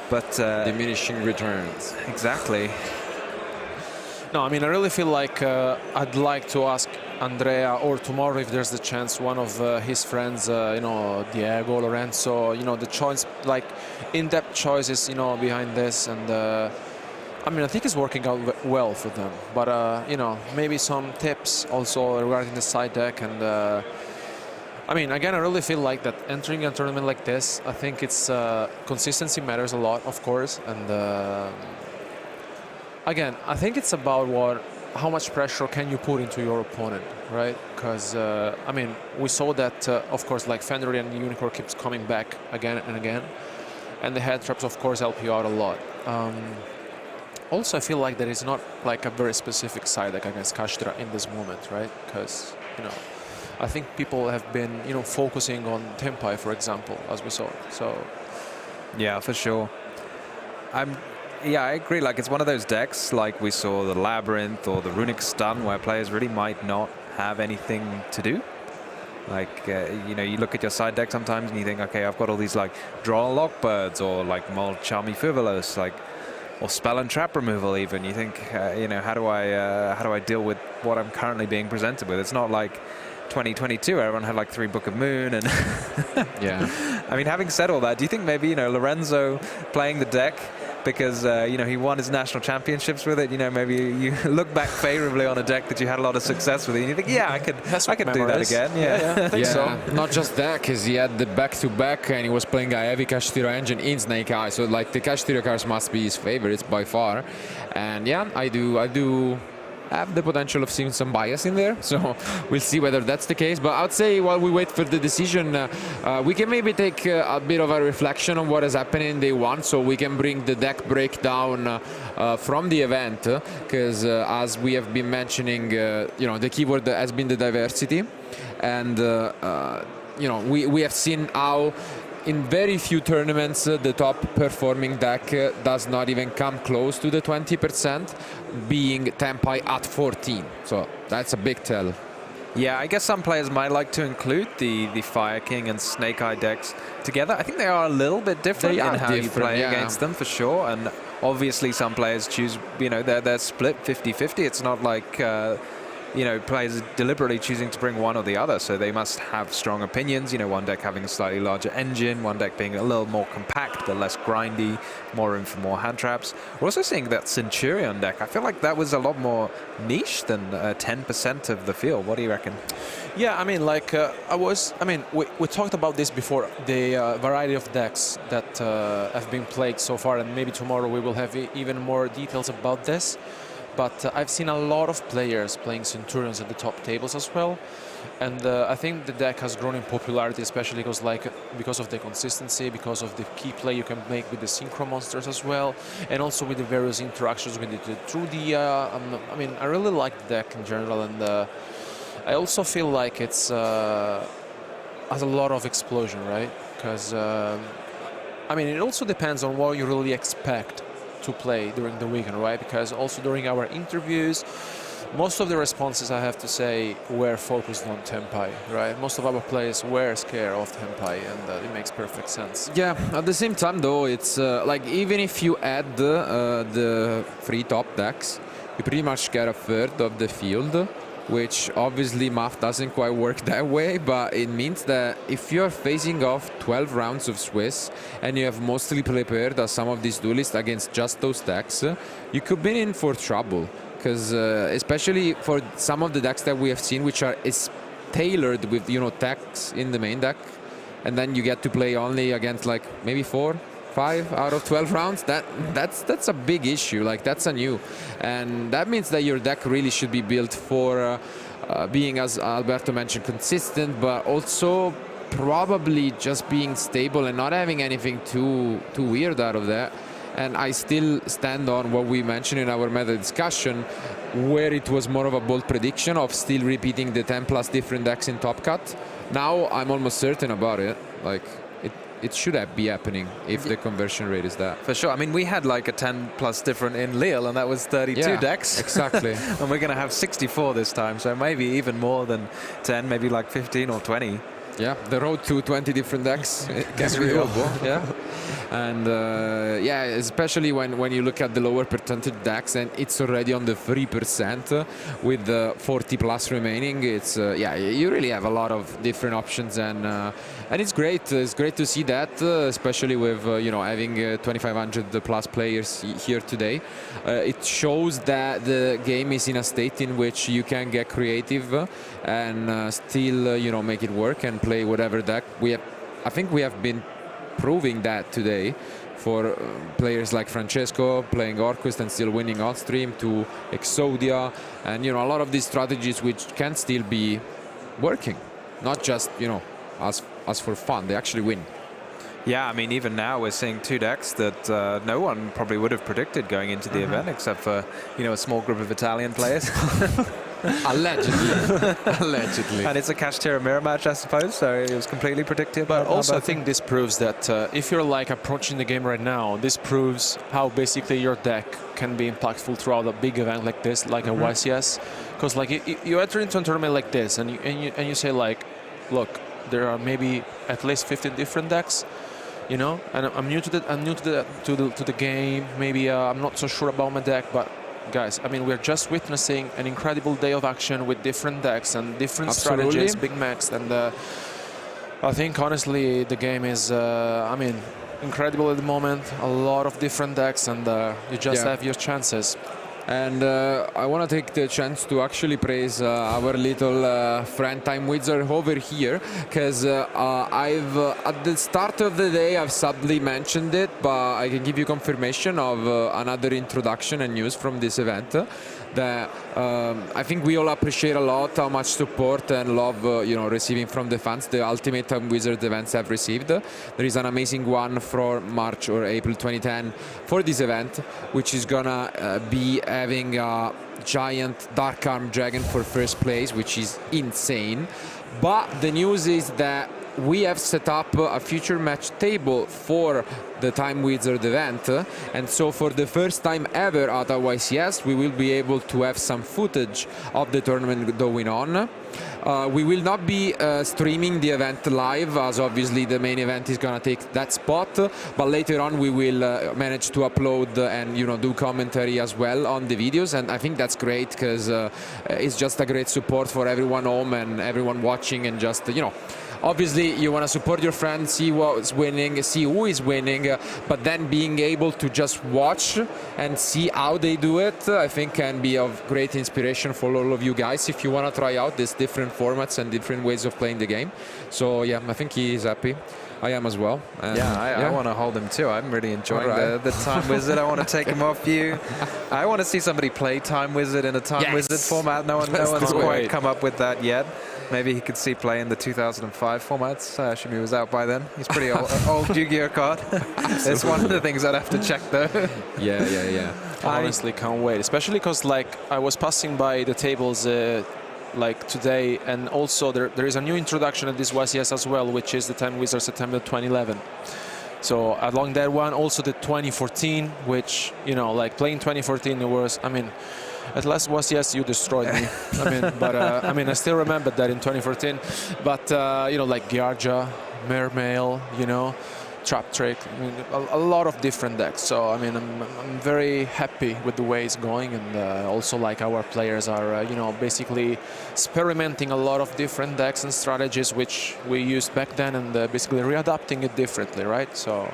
S11: But
S12: diminishing returns.
S11: Exactly.
S6: No, I mean, I really feel like I'd like to ask Andrea, or tomorrow if there's the chance, one of his friends, Diego, Lorenzo, the choice, like in-depth choices, behind this. And I mean, I think it's working out well for them. But, maybe some tips also regarding the side deck. And I mean, again, I really feel like that entering a tournament like this, I think it's consistency matters a lot, of course. And again, I think it's about how much pressure can you put into your opponent, right? Because, I mean, we saw that, of course, like Fenrir and Unicorn keeps coming back again and again. And the head traps, of course, help you out a lot. Also, I feel like there is not like a very specific side deck against Kashtira in this moment, right? Because, I think people have been, focusing on Tempai, for example, as we saw. So,
S11: yeah, for sure. Yeah, I agree. Like, it's one of those decks, like we saw the Labyrinth or the Runic Stun, where players really might not have anything to do. Like, you look at your side deck sometimes and you think, okay, I've got all these, like, draw and lock birds, or, like, Mol Charmy Fuvalos, like, or spell and trap removal even. You think, how do I deal with what I'm currently being presented with? It's not like 2022, everyone had like 3 Book of Moon and
S12: yeah.
S11: I mean, having said all that, do you think maybe Lorenzo playing the deck because he won his national championships with it, maybe you look back favorably on a deck that you had a lot of success with, and you think, yeah, I could do that again.
S6: Yeah, I think so.
S12: Not just that, because he had the back-to-back and he was playing a heavy Kashtira engine in Snake Eye, so like the Kashtira cards must be his favorites by far. And yeah, I do have the potential of seeing some bias in there, so we'll see whether that's the case. But I'd say while we wait for the decision, we can maybe take a bit of a reflection on what has happened in day one, so we can bring the deck breakdown from the event, because as we have been mentioning, the keyword has been the diversity, and we have seen how in very few tournaments the top performing deck does not even come close to the 20%, being Tempai at 14. So that's a big tell.
S11: Yeah, I guess some players might like to include the Fire King and Snake Eye decks together. I think they are a little bit different in how you play against them, for sure. And obviously some players choose, they're split 50-50. It's not like players are deliberately choosing to bring one or the other, so they must have strong opinions. One deck having a slightly larger engine, one deck being a little more compact but less grindy, more room for more hand traps. We're also seeing that Centurion deck. I feel like that was a lot more niche than 10% of the field. What do you reckon?
S6: Yeah, I mean, like we talked about this before, the variety of decks that have been played so far, and maybe tomorrow we will have even more details about this. But I've seen a lot of players playing Centurions at the top tables as well. And I think the deck has grown in popularity, especially because of the consistency, because of the key play you can make with the Synchro monsters as well, and also with the various interactions with it through the... I mean, I really like the deck in general, and I also feel like it's has a lot of explosion, right? Because, I mean, it also depends on what you really expect to play during the weekend, right? Because also during our interviews, most of the responses, I have to say, were focused on Tempai, right? Most of our players were scared of Tempai, and it makes perfect sense.
S12: Yeah, at the same time, though, it's like even if you add the 3 top decks, you pretty much get a third of the field, which obviously math doesn't quite work that way, but it means that if you're facing off 12 rounds of Swiss and you have mostly prepared as some of these duelists against just those decks, you could be in for trouble. Because especially for some of the decks that we have seen, which are tailored with decks in the main deck, and then you get to play only against like maybe 4, 5 out of 12 rounds. That's a big issue. Like, that's a new, and that means that your deck really should be built for being, as Alberto mentioned, consistent, but also probably just being stable and not having anything too weird out of that. And I still stand on what we mentioned in our meta discussion, where it was more of a bold prediction of still repeating the 10 plus different decks in Top Cut. Now I'm almost certain about it. Like, it should be happening if the conversion rate is that.
S11: For sure. I mean, we had like a 10 plus different in Lille, and that was 32 decks.
S12: Exactly.
S11: And we're going to have 64 this time, so maybe even more than 10, maybe like 15 or 20.
S12: Yeah, the road to 20 different decks is real. Yeah, and yeah, especially when you look at the lower percentage decks, and it's already on the 3% with the 40 plus remaining. It's yeah, you really have a lot of different options, and it's great. It's great to see that, especially with you know, having 2,500 plus players here today. It shows that the game is in a state in which you can get creative and still you know, make it work and play whatever deck. I think we have been proving that today for players like Francesco playing Orquest and still winning on stream, to Exodia, and you know, a lot of these strategies which can still be working, not just you know, as for fun. They actually win.
S11: Yeah, I mean, even now we're seeing 2 decks that no one probably would have predicted going into the event, except for, you know, a small group of Italian players.
S12: Allegedly. Allegedly.
S11: And it's a Kashtira mirror match, I suppose, so it was completely predictive.
S18: But also I think this proves that if you're like approaching the game right now, this proves how basically your deck can be impactful throughout a big event like this, like a YCS. Because like you enter into a tournament like this, and you say like, look, there are maybe at least 15 different decks. You know, and I'm new to the game. Maybe I'm not so sure about my deck, but guys, I mean, we're just witnessing an incredible day of action with different decks and different strategies, big mechs, and I think honestly the game is, I mean, incredible at the moment. A lot of different decks, and you just have your chances.
S12: And I want to take the chance to actually praise our little friend Time Wizard over here, because I've at the start of the day I've subtly mentioned it, but I can give you confirmation of another introduction and news from this event that I think we all appreciate a lot how much support and love you know, receiving from the fans the Ultimate Time Wizard events have received. There is an amazing one for March or April 2010 for this event, which is gonna be having a giant Dark Arm Dragon for first place, which is insane. But the news is that we have set up a future match table for the Time Wizard event, and so for the first time ever at a YCS we will be able to have some footage of the tournament going on. We will not be streaming the event live, as obviously the main event is gonna take that spot, but later on we will manage to upload and you know, do commentary as well on the videos, and I think that's great because it's just a great support for everyone home and everyone watching, and just you know, obviously you want to support your friends, see what's winning, see who is winning, but then being able to just watch and see how they do it, I think can be of great inspiration for all of you guys if you want to try out these different formats and different ways of playing the game. So yeah, I think he is happy. I am as well.
S11: I want to hold him too. I'm really enjoying the Time Wizard. I want to take him off you. I want to see somebody play Time Wizard in a Time Wizard format. No one's quite come up with that yet. Maybe he could see play in the 2005 formats. Shimi was out by then. He's pretty old Yu-Gi-Oh card. It's one of the things I'd have to check though.
S18: Yeah. I honestly can't wait, especially because like I was passing by the tables like today, and also there is a new introduction at this YCS as well, which is the Time Wizard September 2011. So along that one, also the 2014, which, you know, like playing 2014, it was, I mean, at last YCS you destroyed me. I mean, but I mean, I still remember that in 2014. But you know, like Giarja, Mermail, you know, Trap Trick, I mean, a lot of different decks. So I mean, I'm very happy with the way it's going, and also like our players are, you know, basically experimenting a lot of different decks and strategies which we used back then, and basically readapting it differently, right? So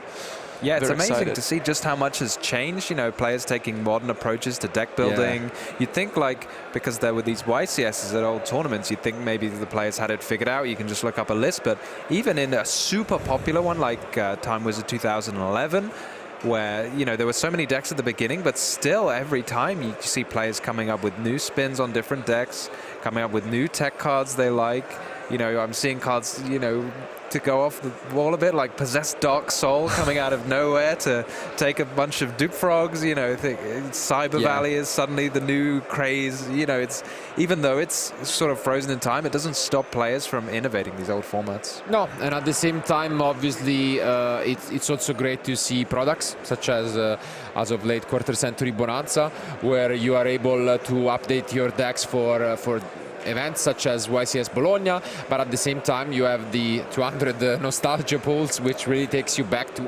S11: Yeah, it's
S12: Very
S11: amazing
S12: excited.
S11: to see just how much has changed. You know, players taking modern approaches to deck building.
S12: Yeah.
S11: You'd think, like, because there were these YCSs at old tournaments, you'd think maybe the players had it figured out. You can just look up a list. But even in a super popular one like Time Wizard 2011, where, you know, there were so many decks at the beginning, but still every time you see players coming up with new spins on different decks, coming up with new tech cards they like. You know, I'm seeing cards, you know, to go off the wall a bit, like Possessed Dark Soul coming out of nowhere to take a bunch of Dupe Frogs. You know, Cyber Valley is suddenly the new craze. You know, it's, even though it's sort of frozen in time, it doesn't stop players from innovating these old formats.
S12: No, and at the same time, obviously, it's also great to see products such as of late, Quarter Century Bonanza, where you are able to update your decks for events such as YCS Bologna, but at the same time you have the 200 nostalgia pools, which really takes you back to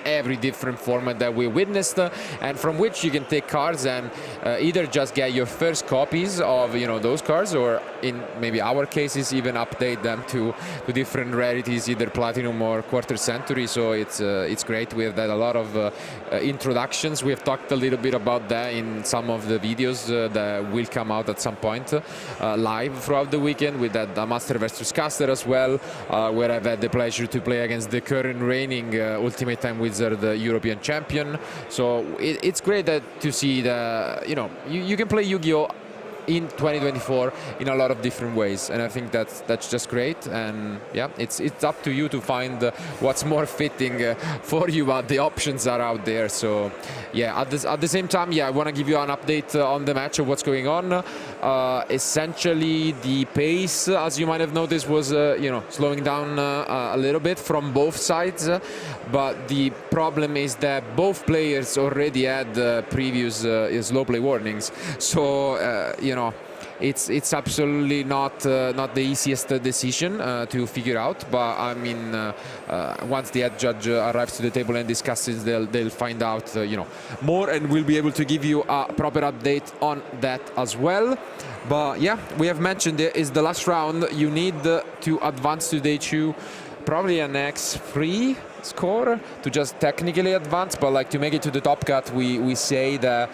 S12: every different format that we witnessed, and from which you can take cards and either just get your first copies of, you know, those cards, or in maybe our cases even update them to different rarities, either platinum or quarter century. So it's great. We've had a lot of introductions. We've talked a little bit about that in some of the videos that will come out at some point live throughout the weekend. With that Master versus Caster as well, where I've had the pleasure to play against the current reigning Ultimate Time Wizard European champion. So it's great to see that, you know, you can play Yu-Gi-Oh! In 2024 in a lot of different ways, and I think that's just great. And yeah, it's up to you to find what's more fitting for you, but the options are out there. So yeah, at the same time, yeah, I want to give you an update on the match of what's going on. Essentially, the pace, as you might have noticed, was you know, slowing down a little bit from both sides, but the problem is that both players already had previous slow play warnings. So you know, it's absolutely not the easiest decision to figure out. But I mean, once the head judge arrives to the table and discusses, they'll find out you know, more, and we'll be able to give you a proper update on that as well. But yeah, we have mentioned it is the last round. You need to advance to day 2, probably an X3 score to just technically advance, but like to make it to the top cut, we say that,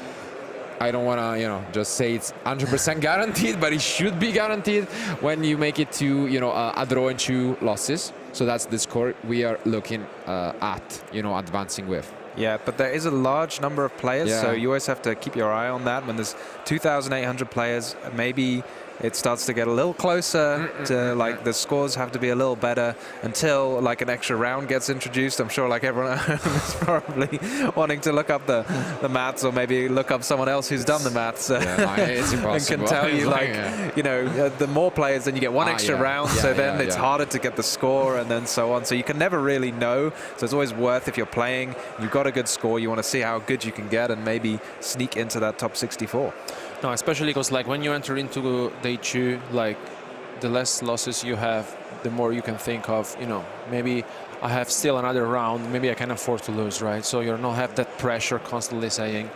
S12: I don't want to, you know, just say it's 100% guaranteed, but it should be guaranteed when you make it to, you know, a draw and 2 losses. So that's the score we are looking at, you know, advancing with.
S11: Yeah, but there is a large number of players, so you always have to keep your eye on that. When there's 2,800 players, maybe it starts to get a little closer to, like, the scores have to be a little better until, like, an extra round gets introduced. I'm sure, like, everyone at home is probably wanting to look up the maths, or maybe look up someone else who's done the maths
S12: it's impossible.
S11: and can tell you, like, you know, the more players, then you get one extra round, so then it's harder to get the score, and then so on. So you can never really know. So it's always worth, if you're playing, you've got a good score, you want to see how good you can get and maybe sneak into that top 64.
S18: No, especially because, like, when you enter into day 2, like, the less losses you have, the more you can think of, you know, maybe I have still another round, maybe I can afford to lose, right? So you don't have that pressure constantly saying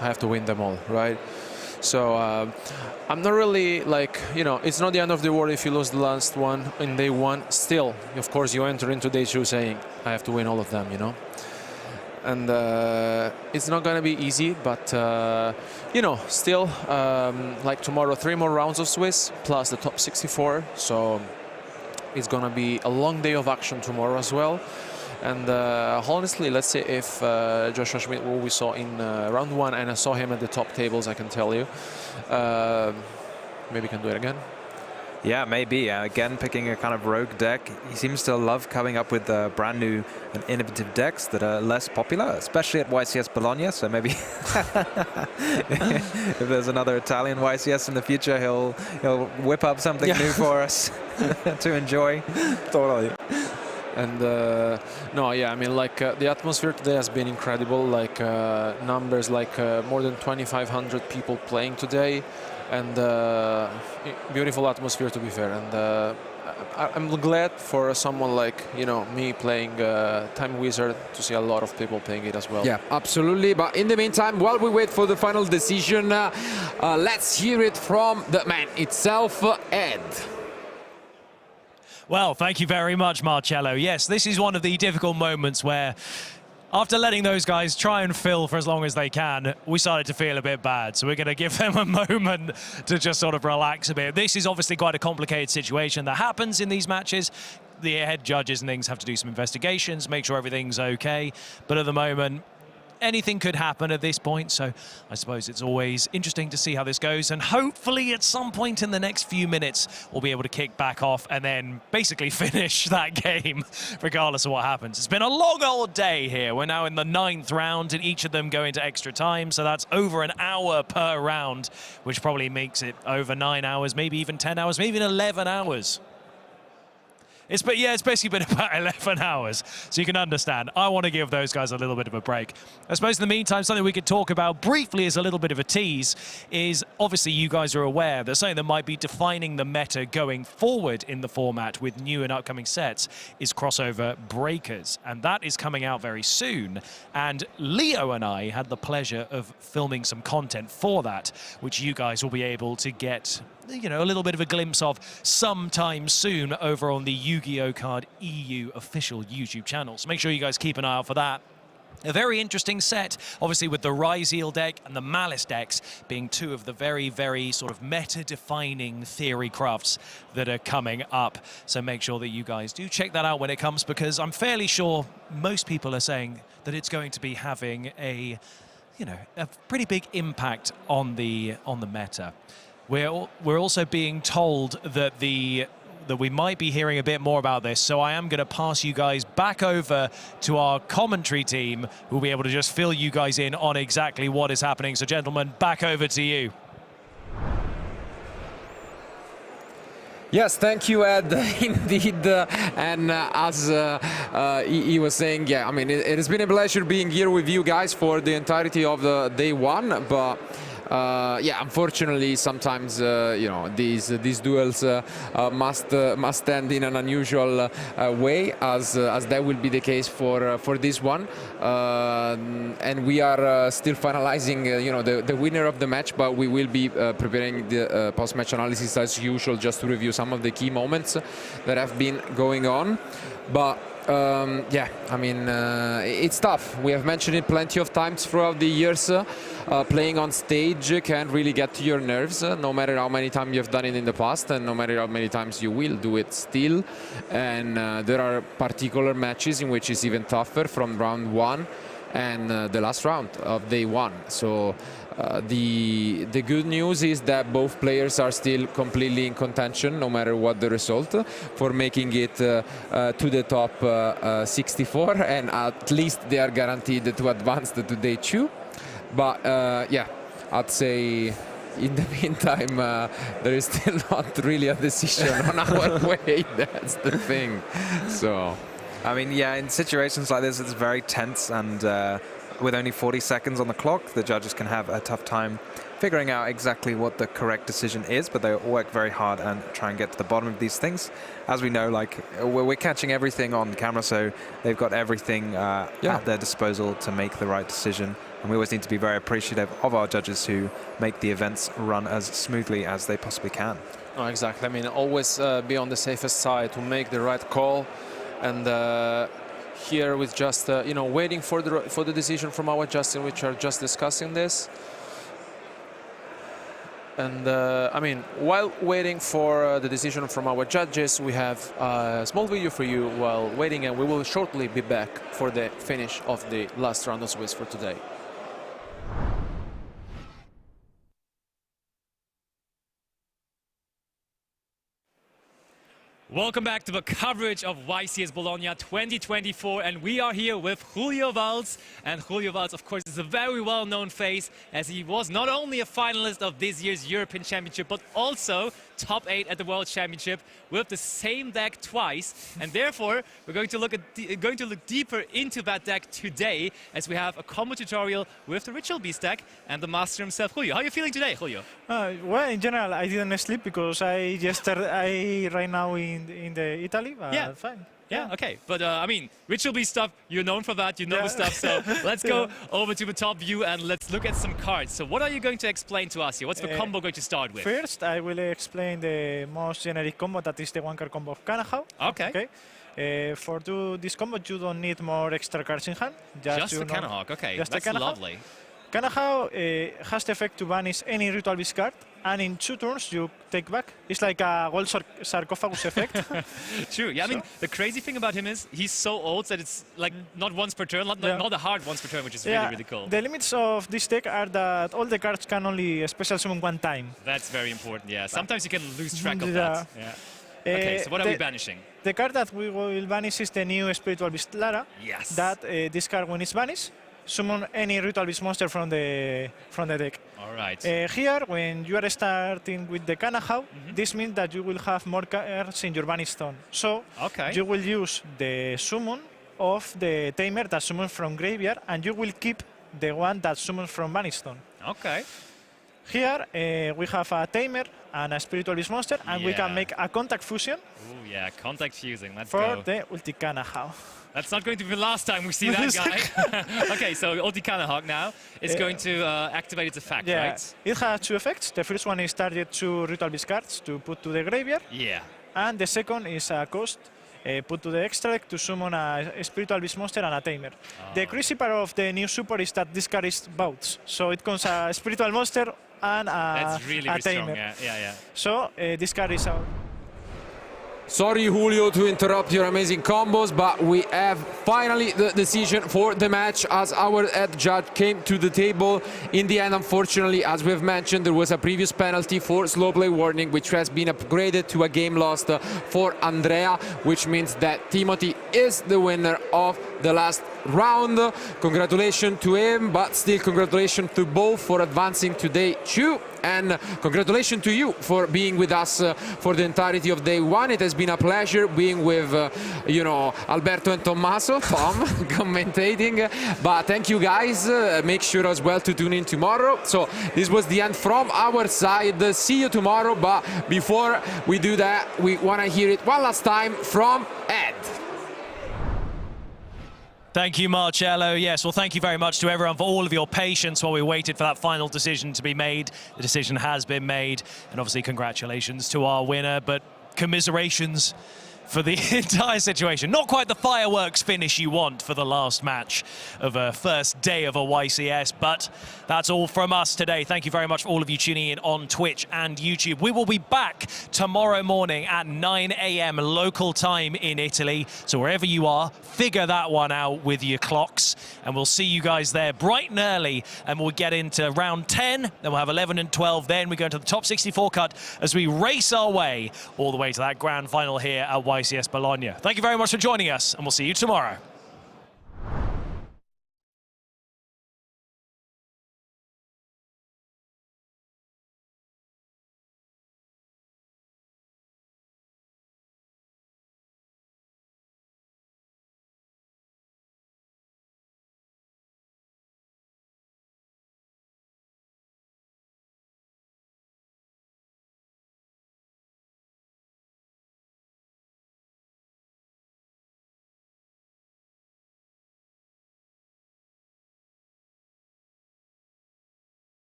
S18: I have to win them all, right? So I'm not really, like, you know, it's not the end of the world if you lose the last one in day 1. Still, of course, you enter into day 2 saying I have to win all of them, you know? And it's not going to be easy, but you know, still, like tomorrow, 3 more rounds of Swiss plus the top 64. So it's going to be a long day of action tomorrow as well. And honestly, let's say if Joshua Schmidt, who we saw in round 1, and I saw him at the top tables, I can tell you, maybe can do it again.
S11: Yeah, maybe. Again, picking a kind of rogue deck. He seems to love coming up with brand new and innovative decks that are less popular, especially at YCS Bologna. So maybe if there's another Italian YCS in the future, he'll whip up something new for us to enjoy. Totally.
S18: And no, yeah, I mean, like, the atmosphere today has been incredible. Like, numbers like more than 2,500 people playing today. And beautiful atmosphere, to be fair. And I'm glad for someone like, you know, me playing Time Wizard to see a lot of people playing it as well.
S12: Yeah, absolutely. But in the meantime, while we wait for the final decision, let's hear it from the man itself, Ed.
S1: Well, thank you very much, Marcello. Yes, this is one of the difficult moments where After letting those guys try and fill for as long as they can, we started to feel a bit bad. So we're going to give them a moment to just sort of relax a bit. This is obviously quite a complicated situation that happens in these matches. The head judges and things have to do some investigations, make sure everything's okay. But at the moment, anything could happen at this point, so I suppose it's always interesting to see how this goes, and hopefully at some point in the next few minutes we'll be able to kick back off and then basically finish that game regardless of what happens. It's been a long old day here. We're now in the 9th round and each of them go into extra time, so that's over an hour per round, which probably makes it over 9 hours, maybe even 10 hours, maybe even 11 hours. It's basically been about 11 hours, so you can understand. I want to give those guys a little bit of a break. I suppose in the meantime, something we could talk about briefly as a little bit of a tease is obviously you guys are aware that something that might be defining the meta going forward in the format with new and upcoming sets is crossover breakers, and that is coming out very soon. And Leo and I had the pleasure of filming some content for that, which you guys will be able to get, you know, a little bit of a glimpse of sometime soon over on the Yu-Gi-Oh! Card EU official YouTube channel. So make sure you guys keep an eye out for that. A very interesting set, obviously, with the Ryzeal deck and the Malice decks being two of the very, very sort of meta-defining theory crafts that are coming up. So make sure that you guys do check that out when it comes, because I'm fairly sure most people are saying that it's going to be having a, you know, a pretty big impact on the meta. We're also being told that we might be hearing a bit more about this, so I am going to pass you guys back over to our commentary team, who will be able to just fill you guys in on exactly what is happening. So, gentlemen, back over to you.
S9: Yes, thank you, Ed. Indeed, and as he was saying, yeah, I mean, it has been a pleasure being here with you guys for the entirety of the day one, but yeah, unfortunately, sometimes you know, these duels must end in an unusual way, as that will be the case for this one. And we are still finalizing, you know, the winner of the match, but we will be preparing the post-match analysis as usual, just to review some of the key moments that have been going on. But yeah, I mean, it's tough. We have mentioned it plenty of times throughout the years. Playing on stage can really get to your nerves, no matter how many times you've done it in the past, and no matter how many times you will do it still. And there are particular matches in which it's even tougher, from round 1 and the last round of day 1. So the good news is that both players are still completely in contention, no matter what the result, for making it to the top 64, and at least they are guaranteed to advance to day 2. But yeah, I'd say in the meantime there is still not really a decision on our way. That's the thing. So
S11: I mean, yeah, in situations like this, it's very tense, and with only 40 seconds on the clock, the judges can have a tough time figuring out exactly what the correct decision is, but they work very hard and try and get to the bottom of these things. As we know, like, we're catching everything on camera, so they've got everything at their disposal to make the right decision. And we always need to be very appreciative of our judges who make the events run as smoothly as they possibly can.
S18: Oh, exactly. I mean, always be on the safest side to make the right call. And here with just, you know, waiting for the decision from our judges, which are just discussing this. And I mean, while waiting for the decision from our judges, we have a small video for you while waiting, and we will shortly be back for the finish of the last round of Swiss for today.
S3: Welcome back to the coverage of YCS Bologna 2024, and we are here with Julio Valls. And Julio Valls, of course, is a very well-known face, as he was not only a finalist of this year's European Championship, but also top 8 at the World Championship with the same deck twice. And therefore, we're going to look deeper into that deck today, as we have a combo tutorial with the Ritual Beast deck and the master himself, Julio. How are you feeling today, Julio?
S19: Well, in general, I didn't sleep because I just started right now in the Italy.
S3: Yeah,
S19: fine.
S3: Yeah, okay. But I mean, Ritual Beast stuff, you're known for that, you know the stuff. So let's go over to the top view and let's look at some cards. So what are you going to explain to us here? What's the combo going to start with?
S19: First, I will explain the most generic combo, that is the one card combo of Kanahau.
S3: Okay.
S19: For do this combo, you don't need more extra cards in hand.
S3: Just the Kanahawk, okay, that's lovely.
S19: Kanahawk has the effect to banish any Ritual Beast card, and in 2 turns you take back. It's like a gold sarcophagus effect.
S3: True, yeah, I mean, the crazy thing about him is he's so old that it's like not once per turn, not a hard once per turn, which is really cool.
S19: The limits of this deck are that all the cards can only special summon 1 time.
S3: That's very important, yeah. Sometimes you can lose track of that. Yeah. Okay, so what are we banishing?
S19: The card that we will banish is the new Spiritual Beast Lara.
S3: Yes.
S19: That this card, when it's banished, summon any Ritual Beast monster from the deck.
S3: All right.
S19: Here, when you are starting with the Kanahawk, this means that you will have more cards in your banished stone. So you will use the summon of the Tamer that summons from graveyard, and you will keep the one that summons from banished stone.
S3: Okay.
S19: Here we have a Tamer and a Spiritual Beast monster, and we can make a Contact Fusion.
S3: Oh yeah, Contact Fusing, let's
S19: go.
S3: For
S19: the Ulti Kanahawk.
S3: That's not going to be the last time we see that guy. Okay, so Ulti Kanahawk now is going to activate its effect, right?
S19: It has 2 effects. The first one is target 2 Ritual Beast cards to put to the graveyard.
S3: Yeah.
S19: And the second is a cost put to the extra deck to summon a Spiritual Beast monster and a Tamer. The crazy part of the new support is that this card is both. So it comes a Spiritual monster and
S3: That's really
S19: a
S3: strong,
S19: Tamer.
S3: yeah.
S19: So this card is out.
S9: Sorry, Julio, to interrupt your amazing combos, but we have finally the decision for the match as our head judge came to the table. In the end, unfortunately, as we've mentioned, there was a previous penalty for slow play warning, which has been upgraded to a game lost for Andrea, which means that Timothy is the winner of the last round. Congratulations to him, but still congratulations to both for advancing to day 2. And congratulations to you for being with us for the entirety of day 1. It has been a pleasure being with, you know, Alberto and Tommaso, Tom, commentating. But thank you guys. Make sure as well to tune in tomorrow. So this was the end from our side. See you tomorrow. But before we do that, we want to hear it one last time from Ed.
S1: Thank you, Marcello. Yes, well, thank you very much to everyone for all of your patience while we waited for that final decision to be made. The decision has been made, and obviously congratulations to our winner, but commiserations for the entire situation. Not quite the fireworks finish you want for the last match of a first day of a YCS, but that's all from us today. Thank you very much for all of you tuning in on Twitch and YouTube. We will be back tomorrow morning at 9 a.m. local time in Italy. So wherever you are, figure that one out with your clocks, and we'll see you guys there bright and early, and we'll get into round 10, then we'll have 11 and 12, then we go into the top 64 cut as we race our way all the way to that grand final here at YCS Bologna. Thank you very much for joining us, and we'll see you tomorrow.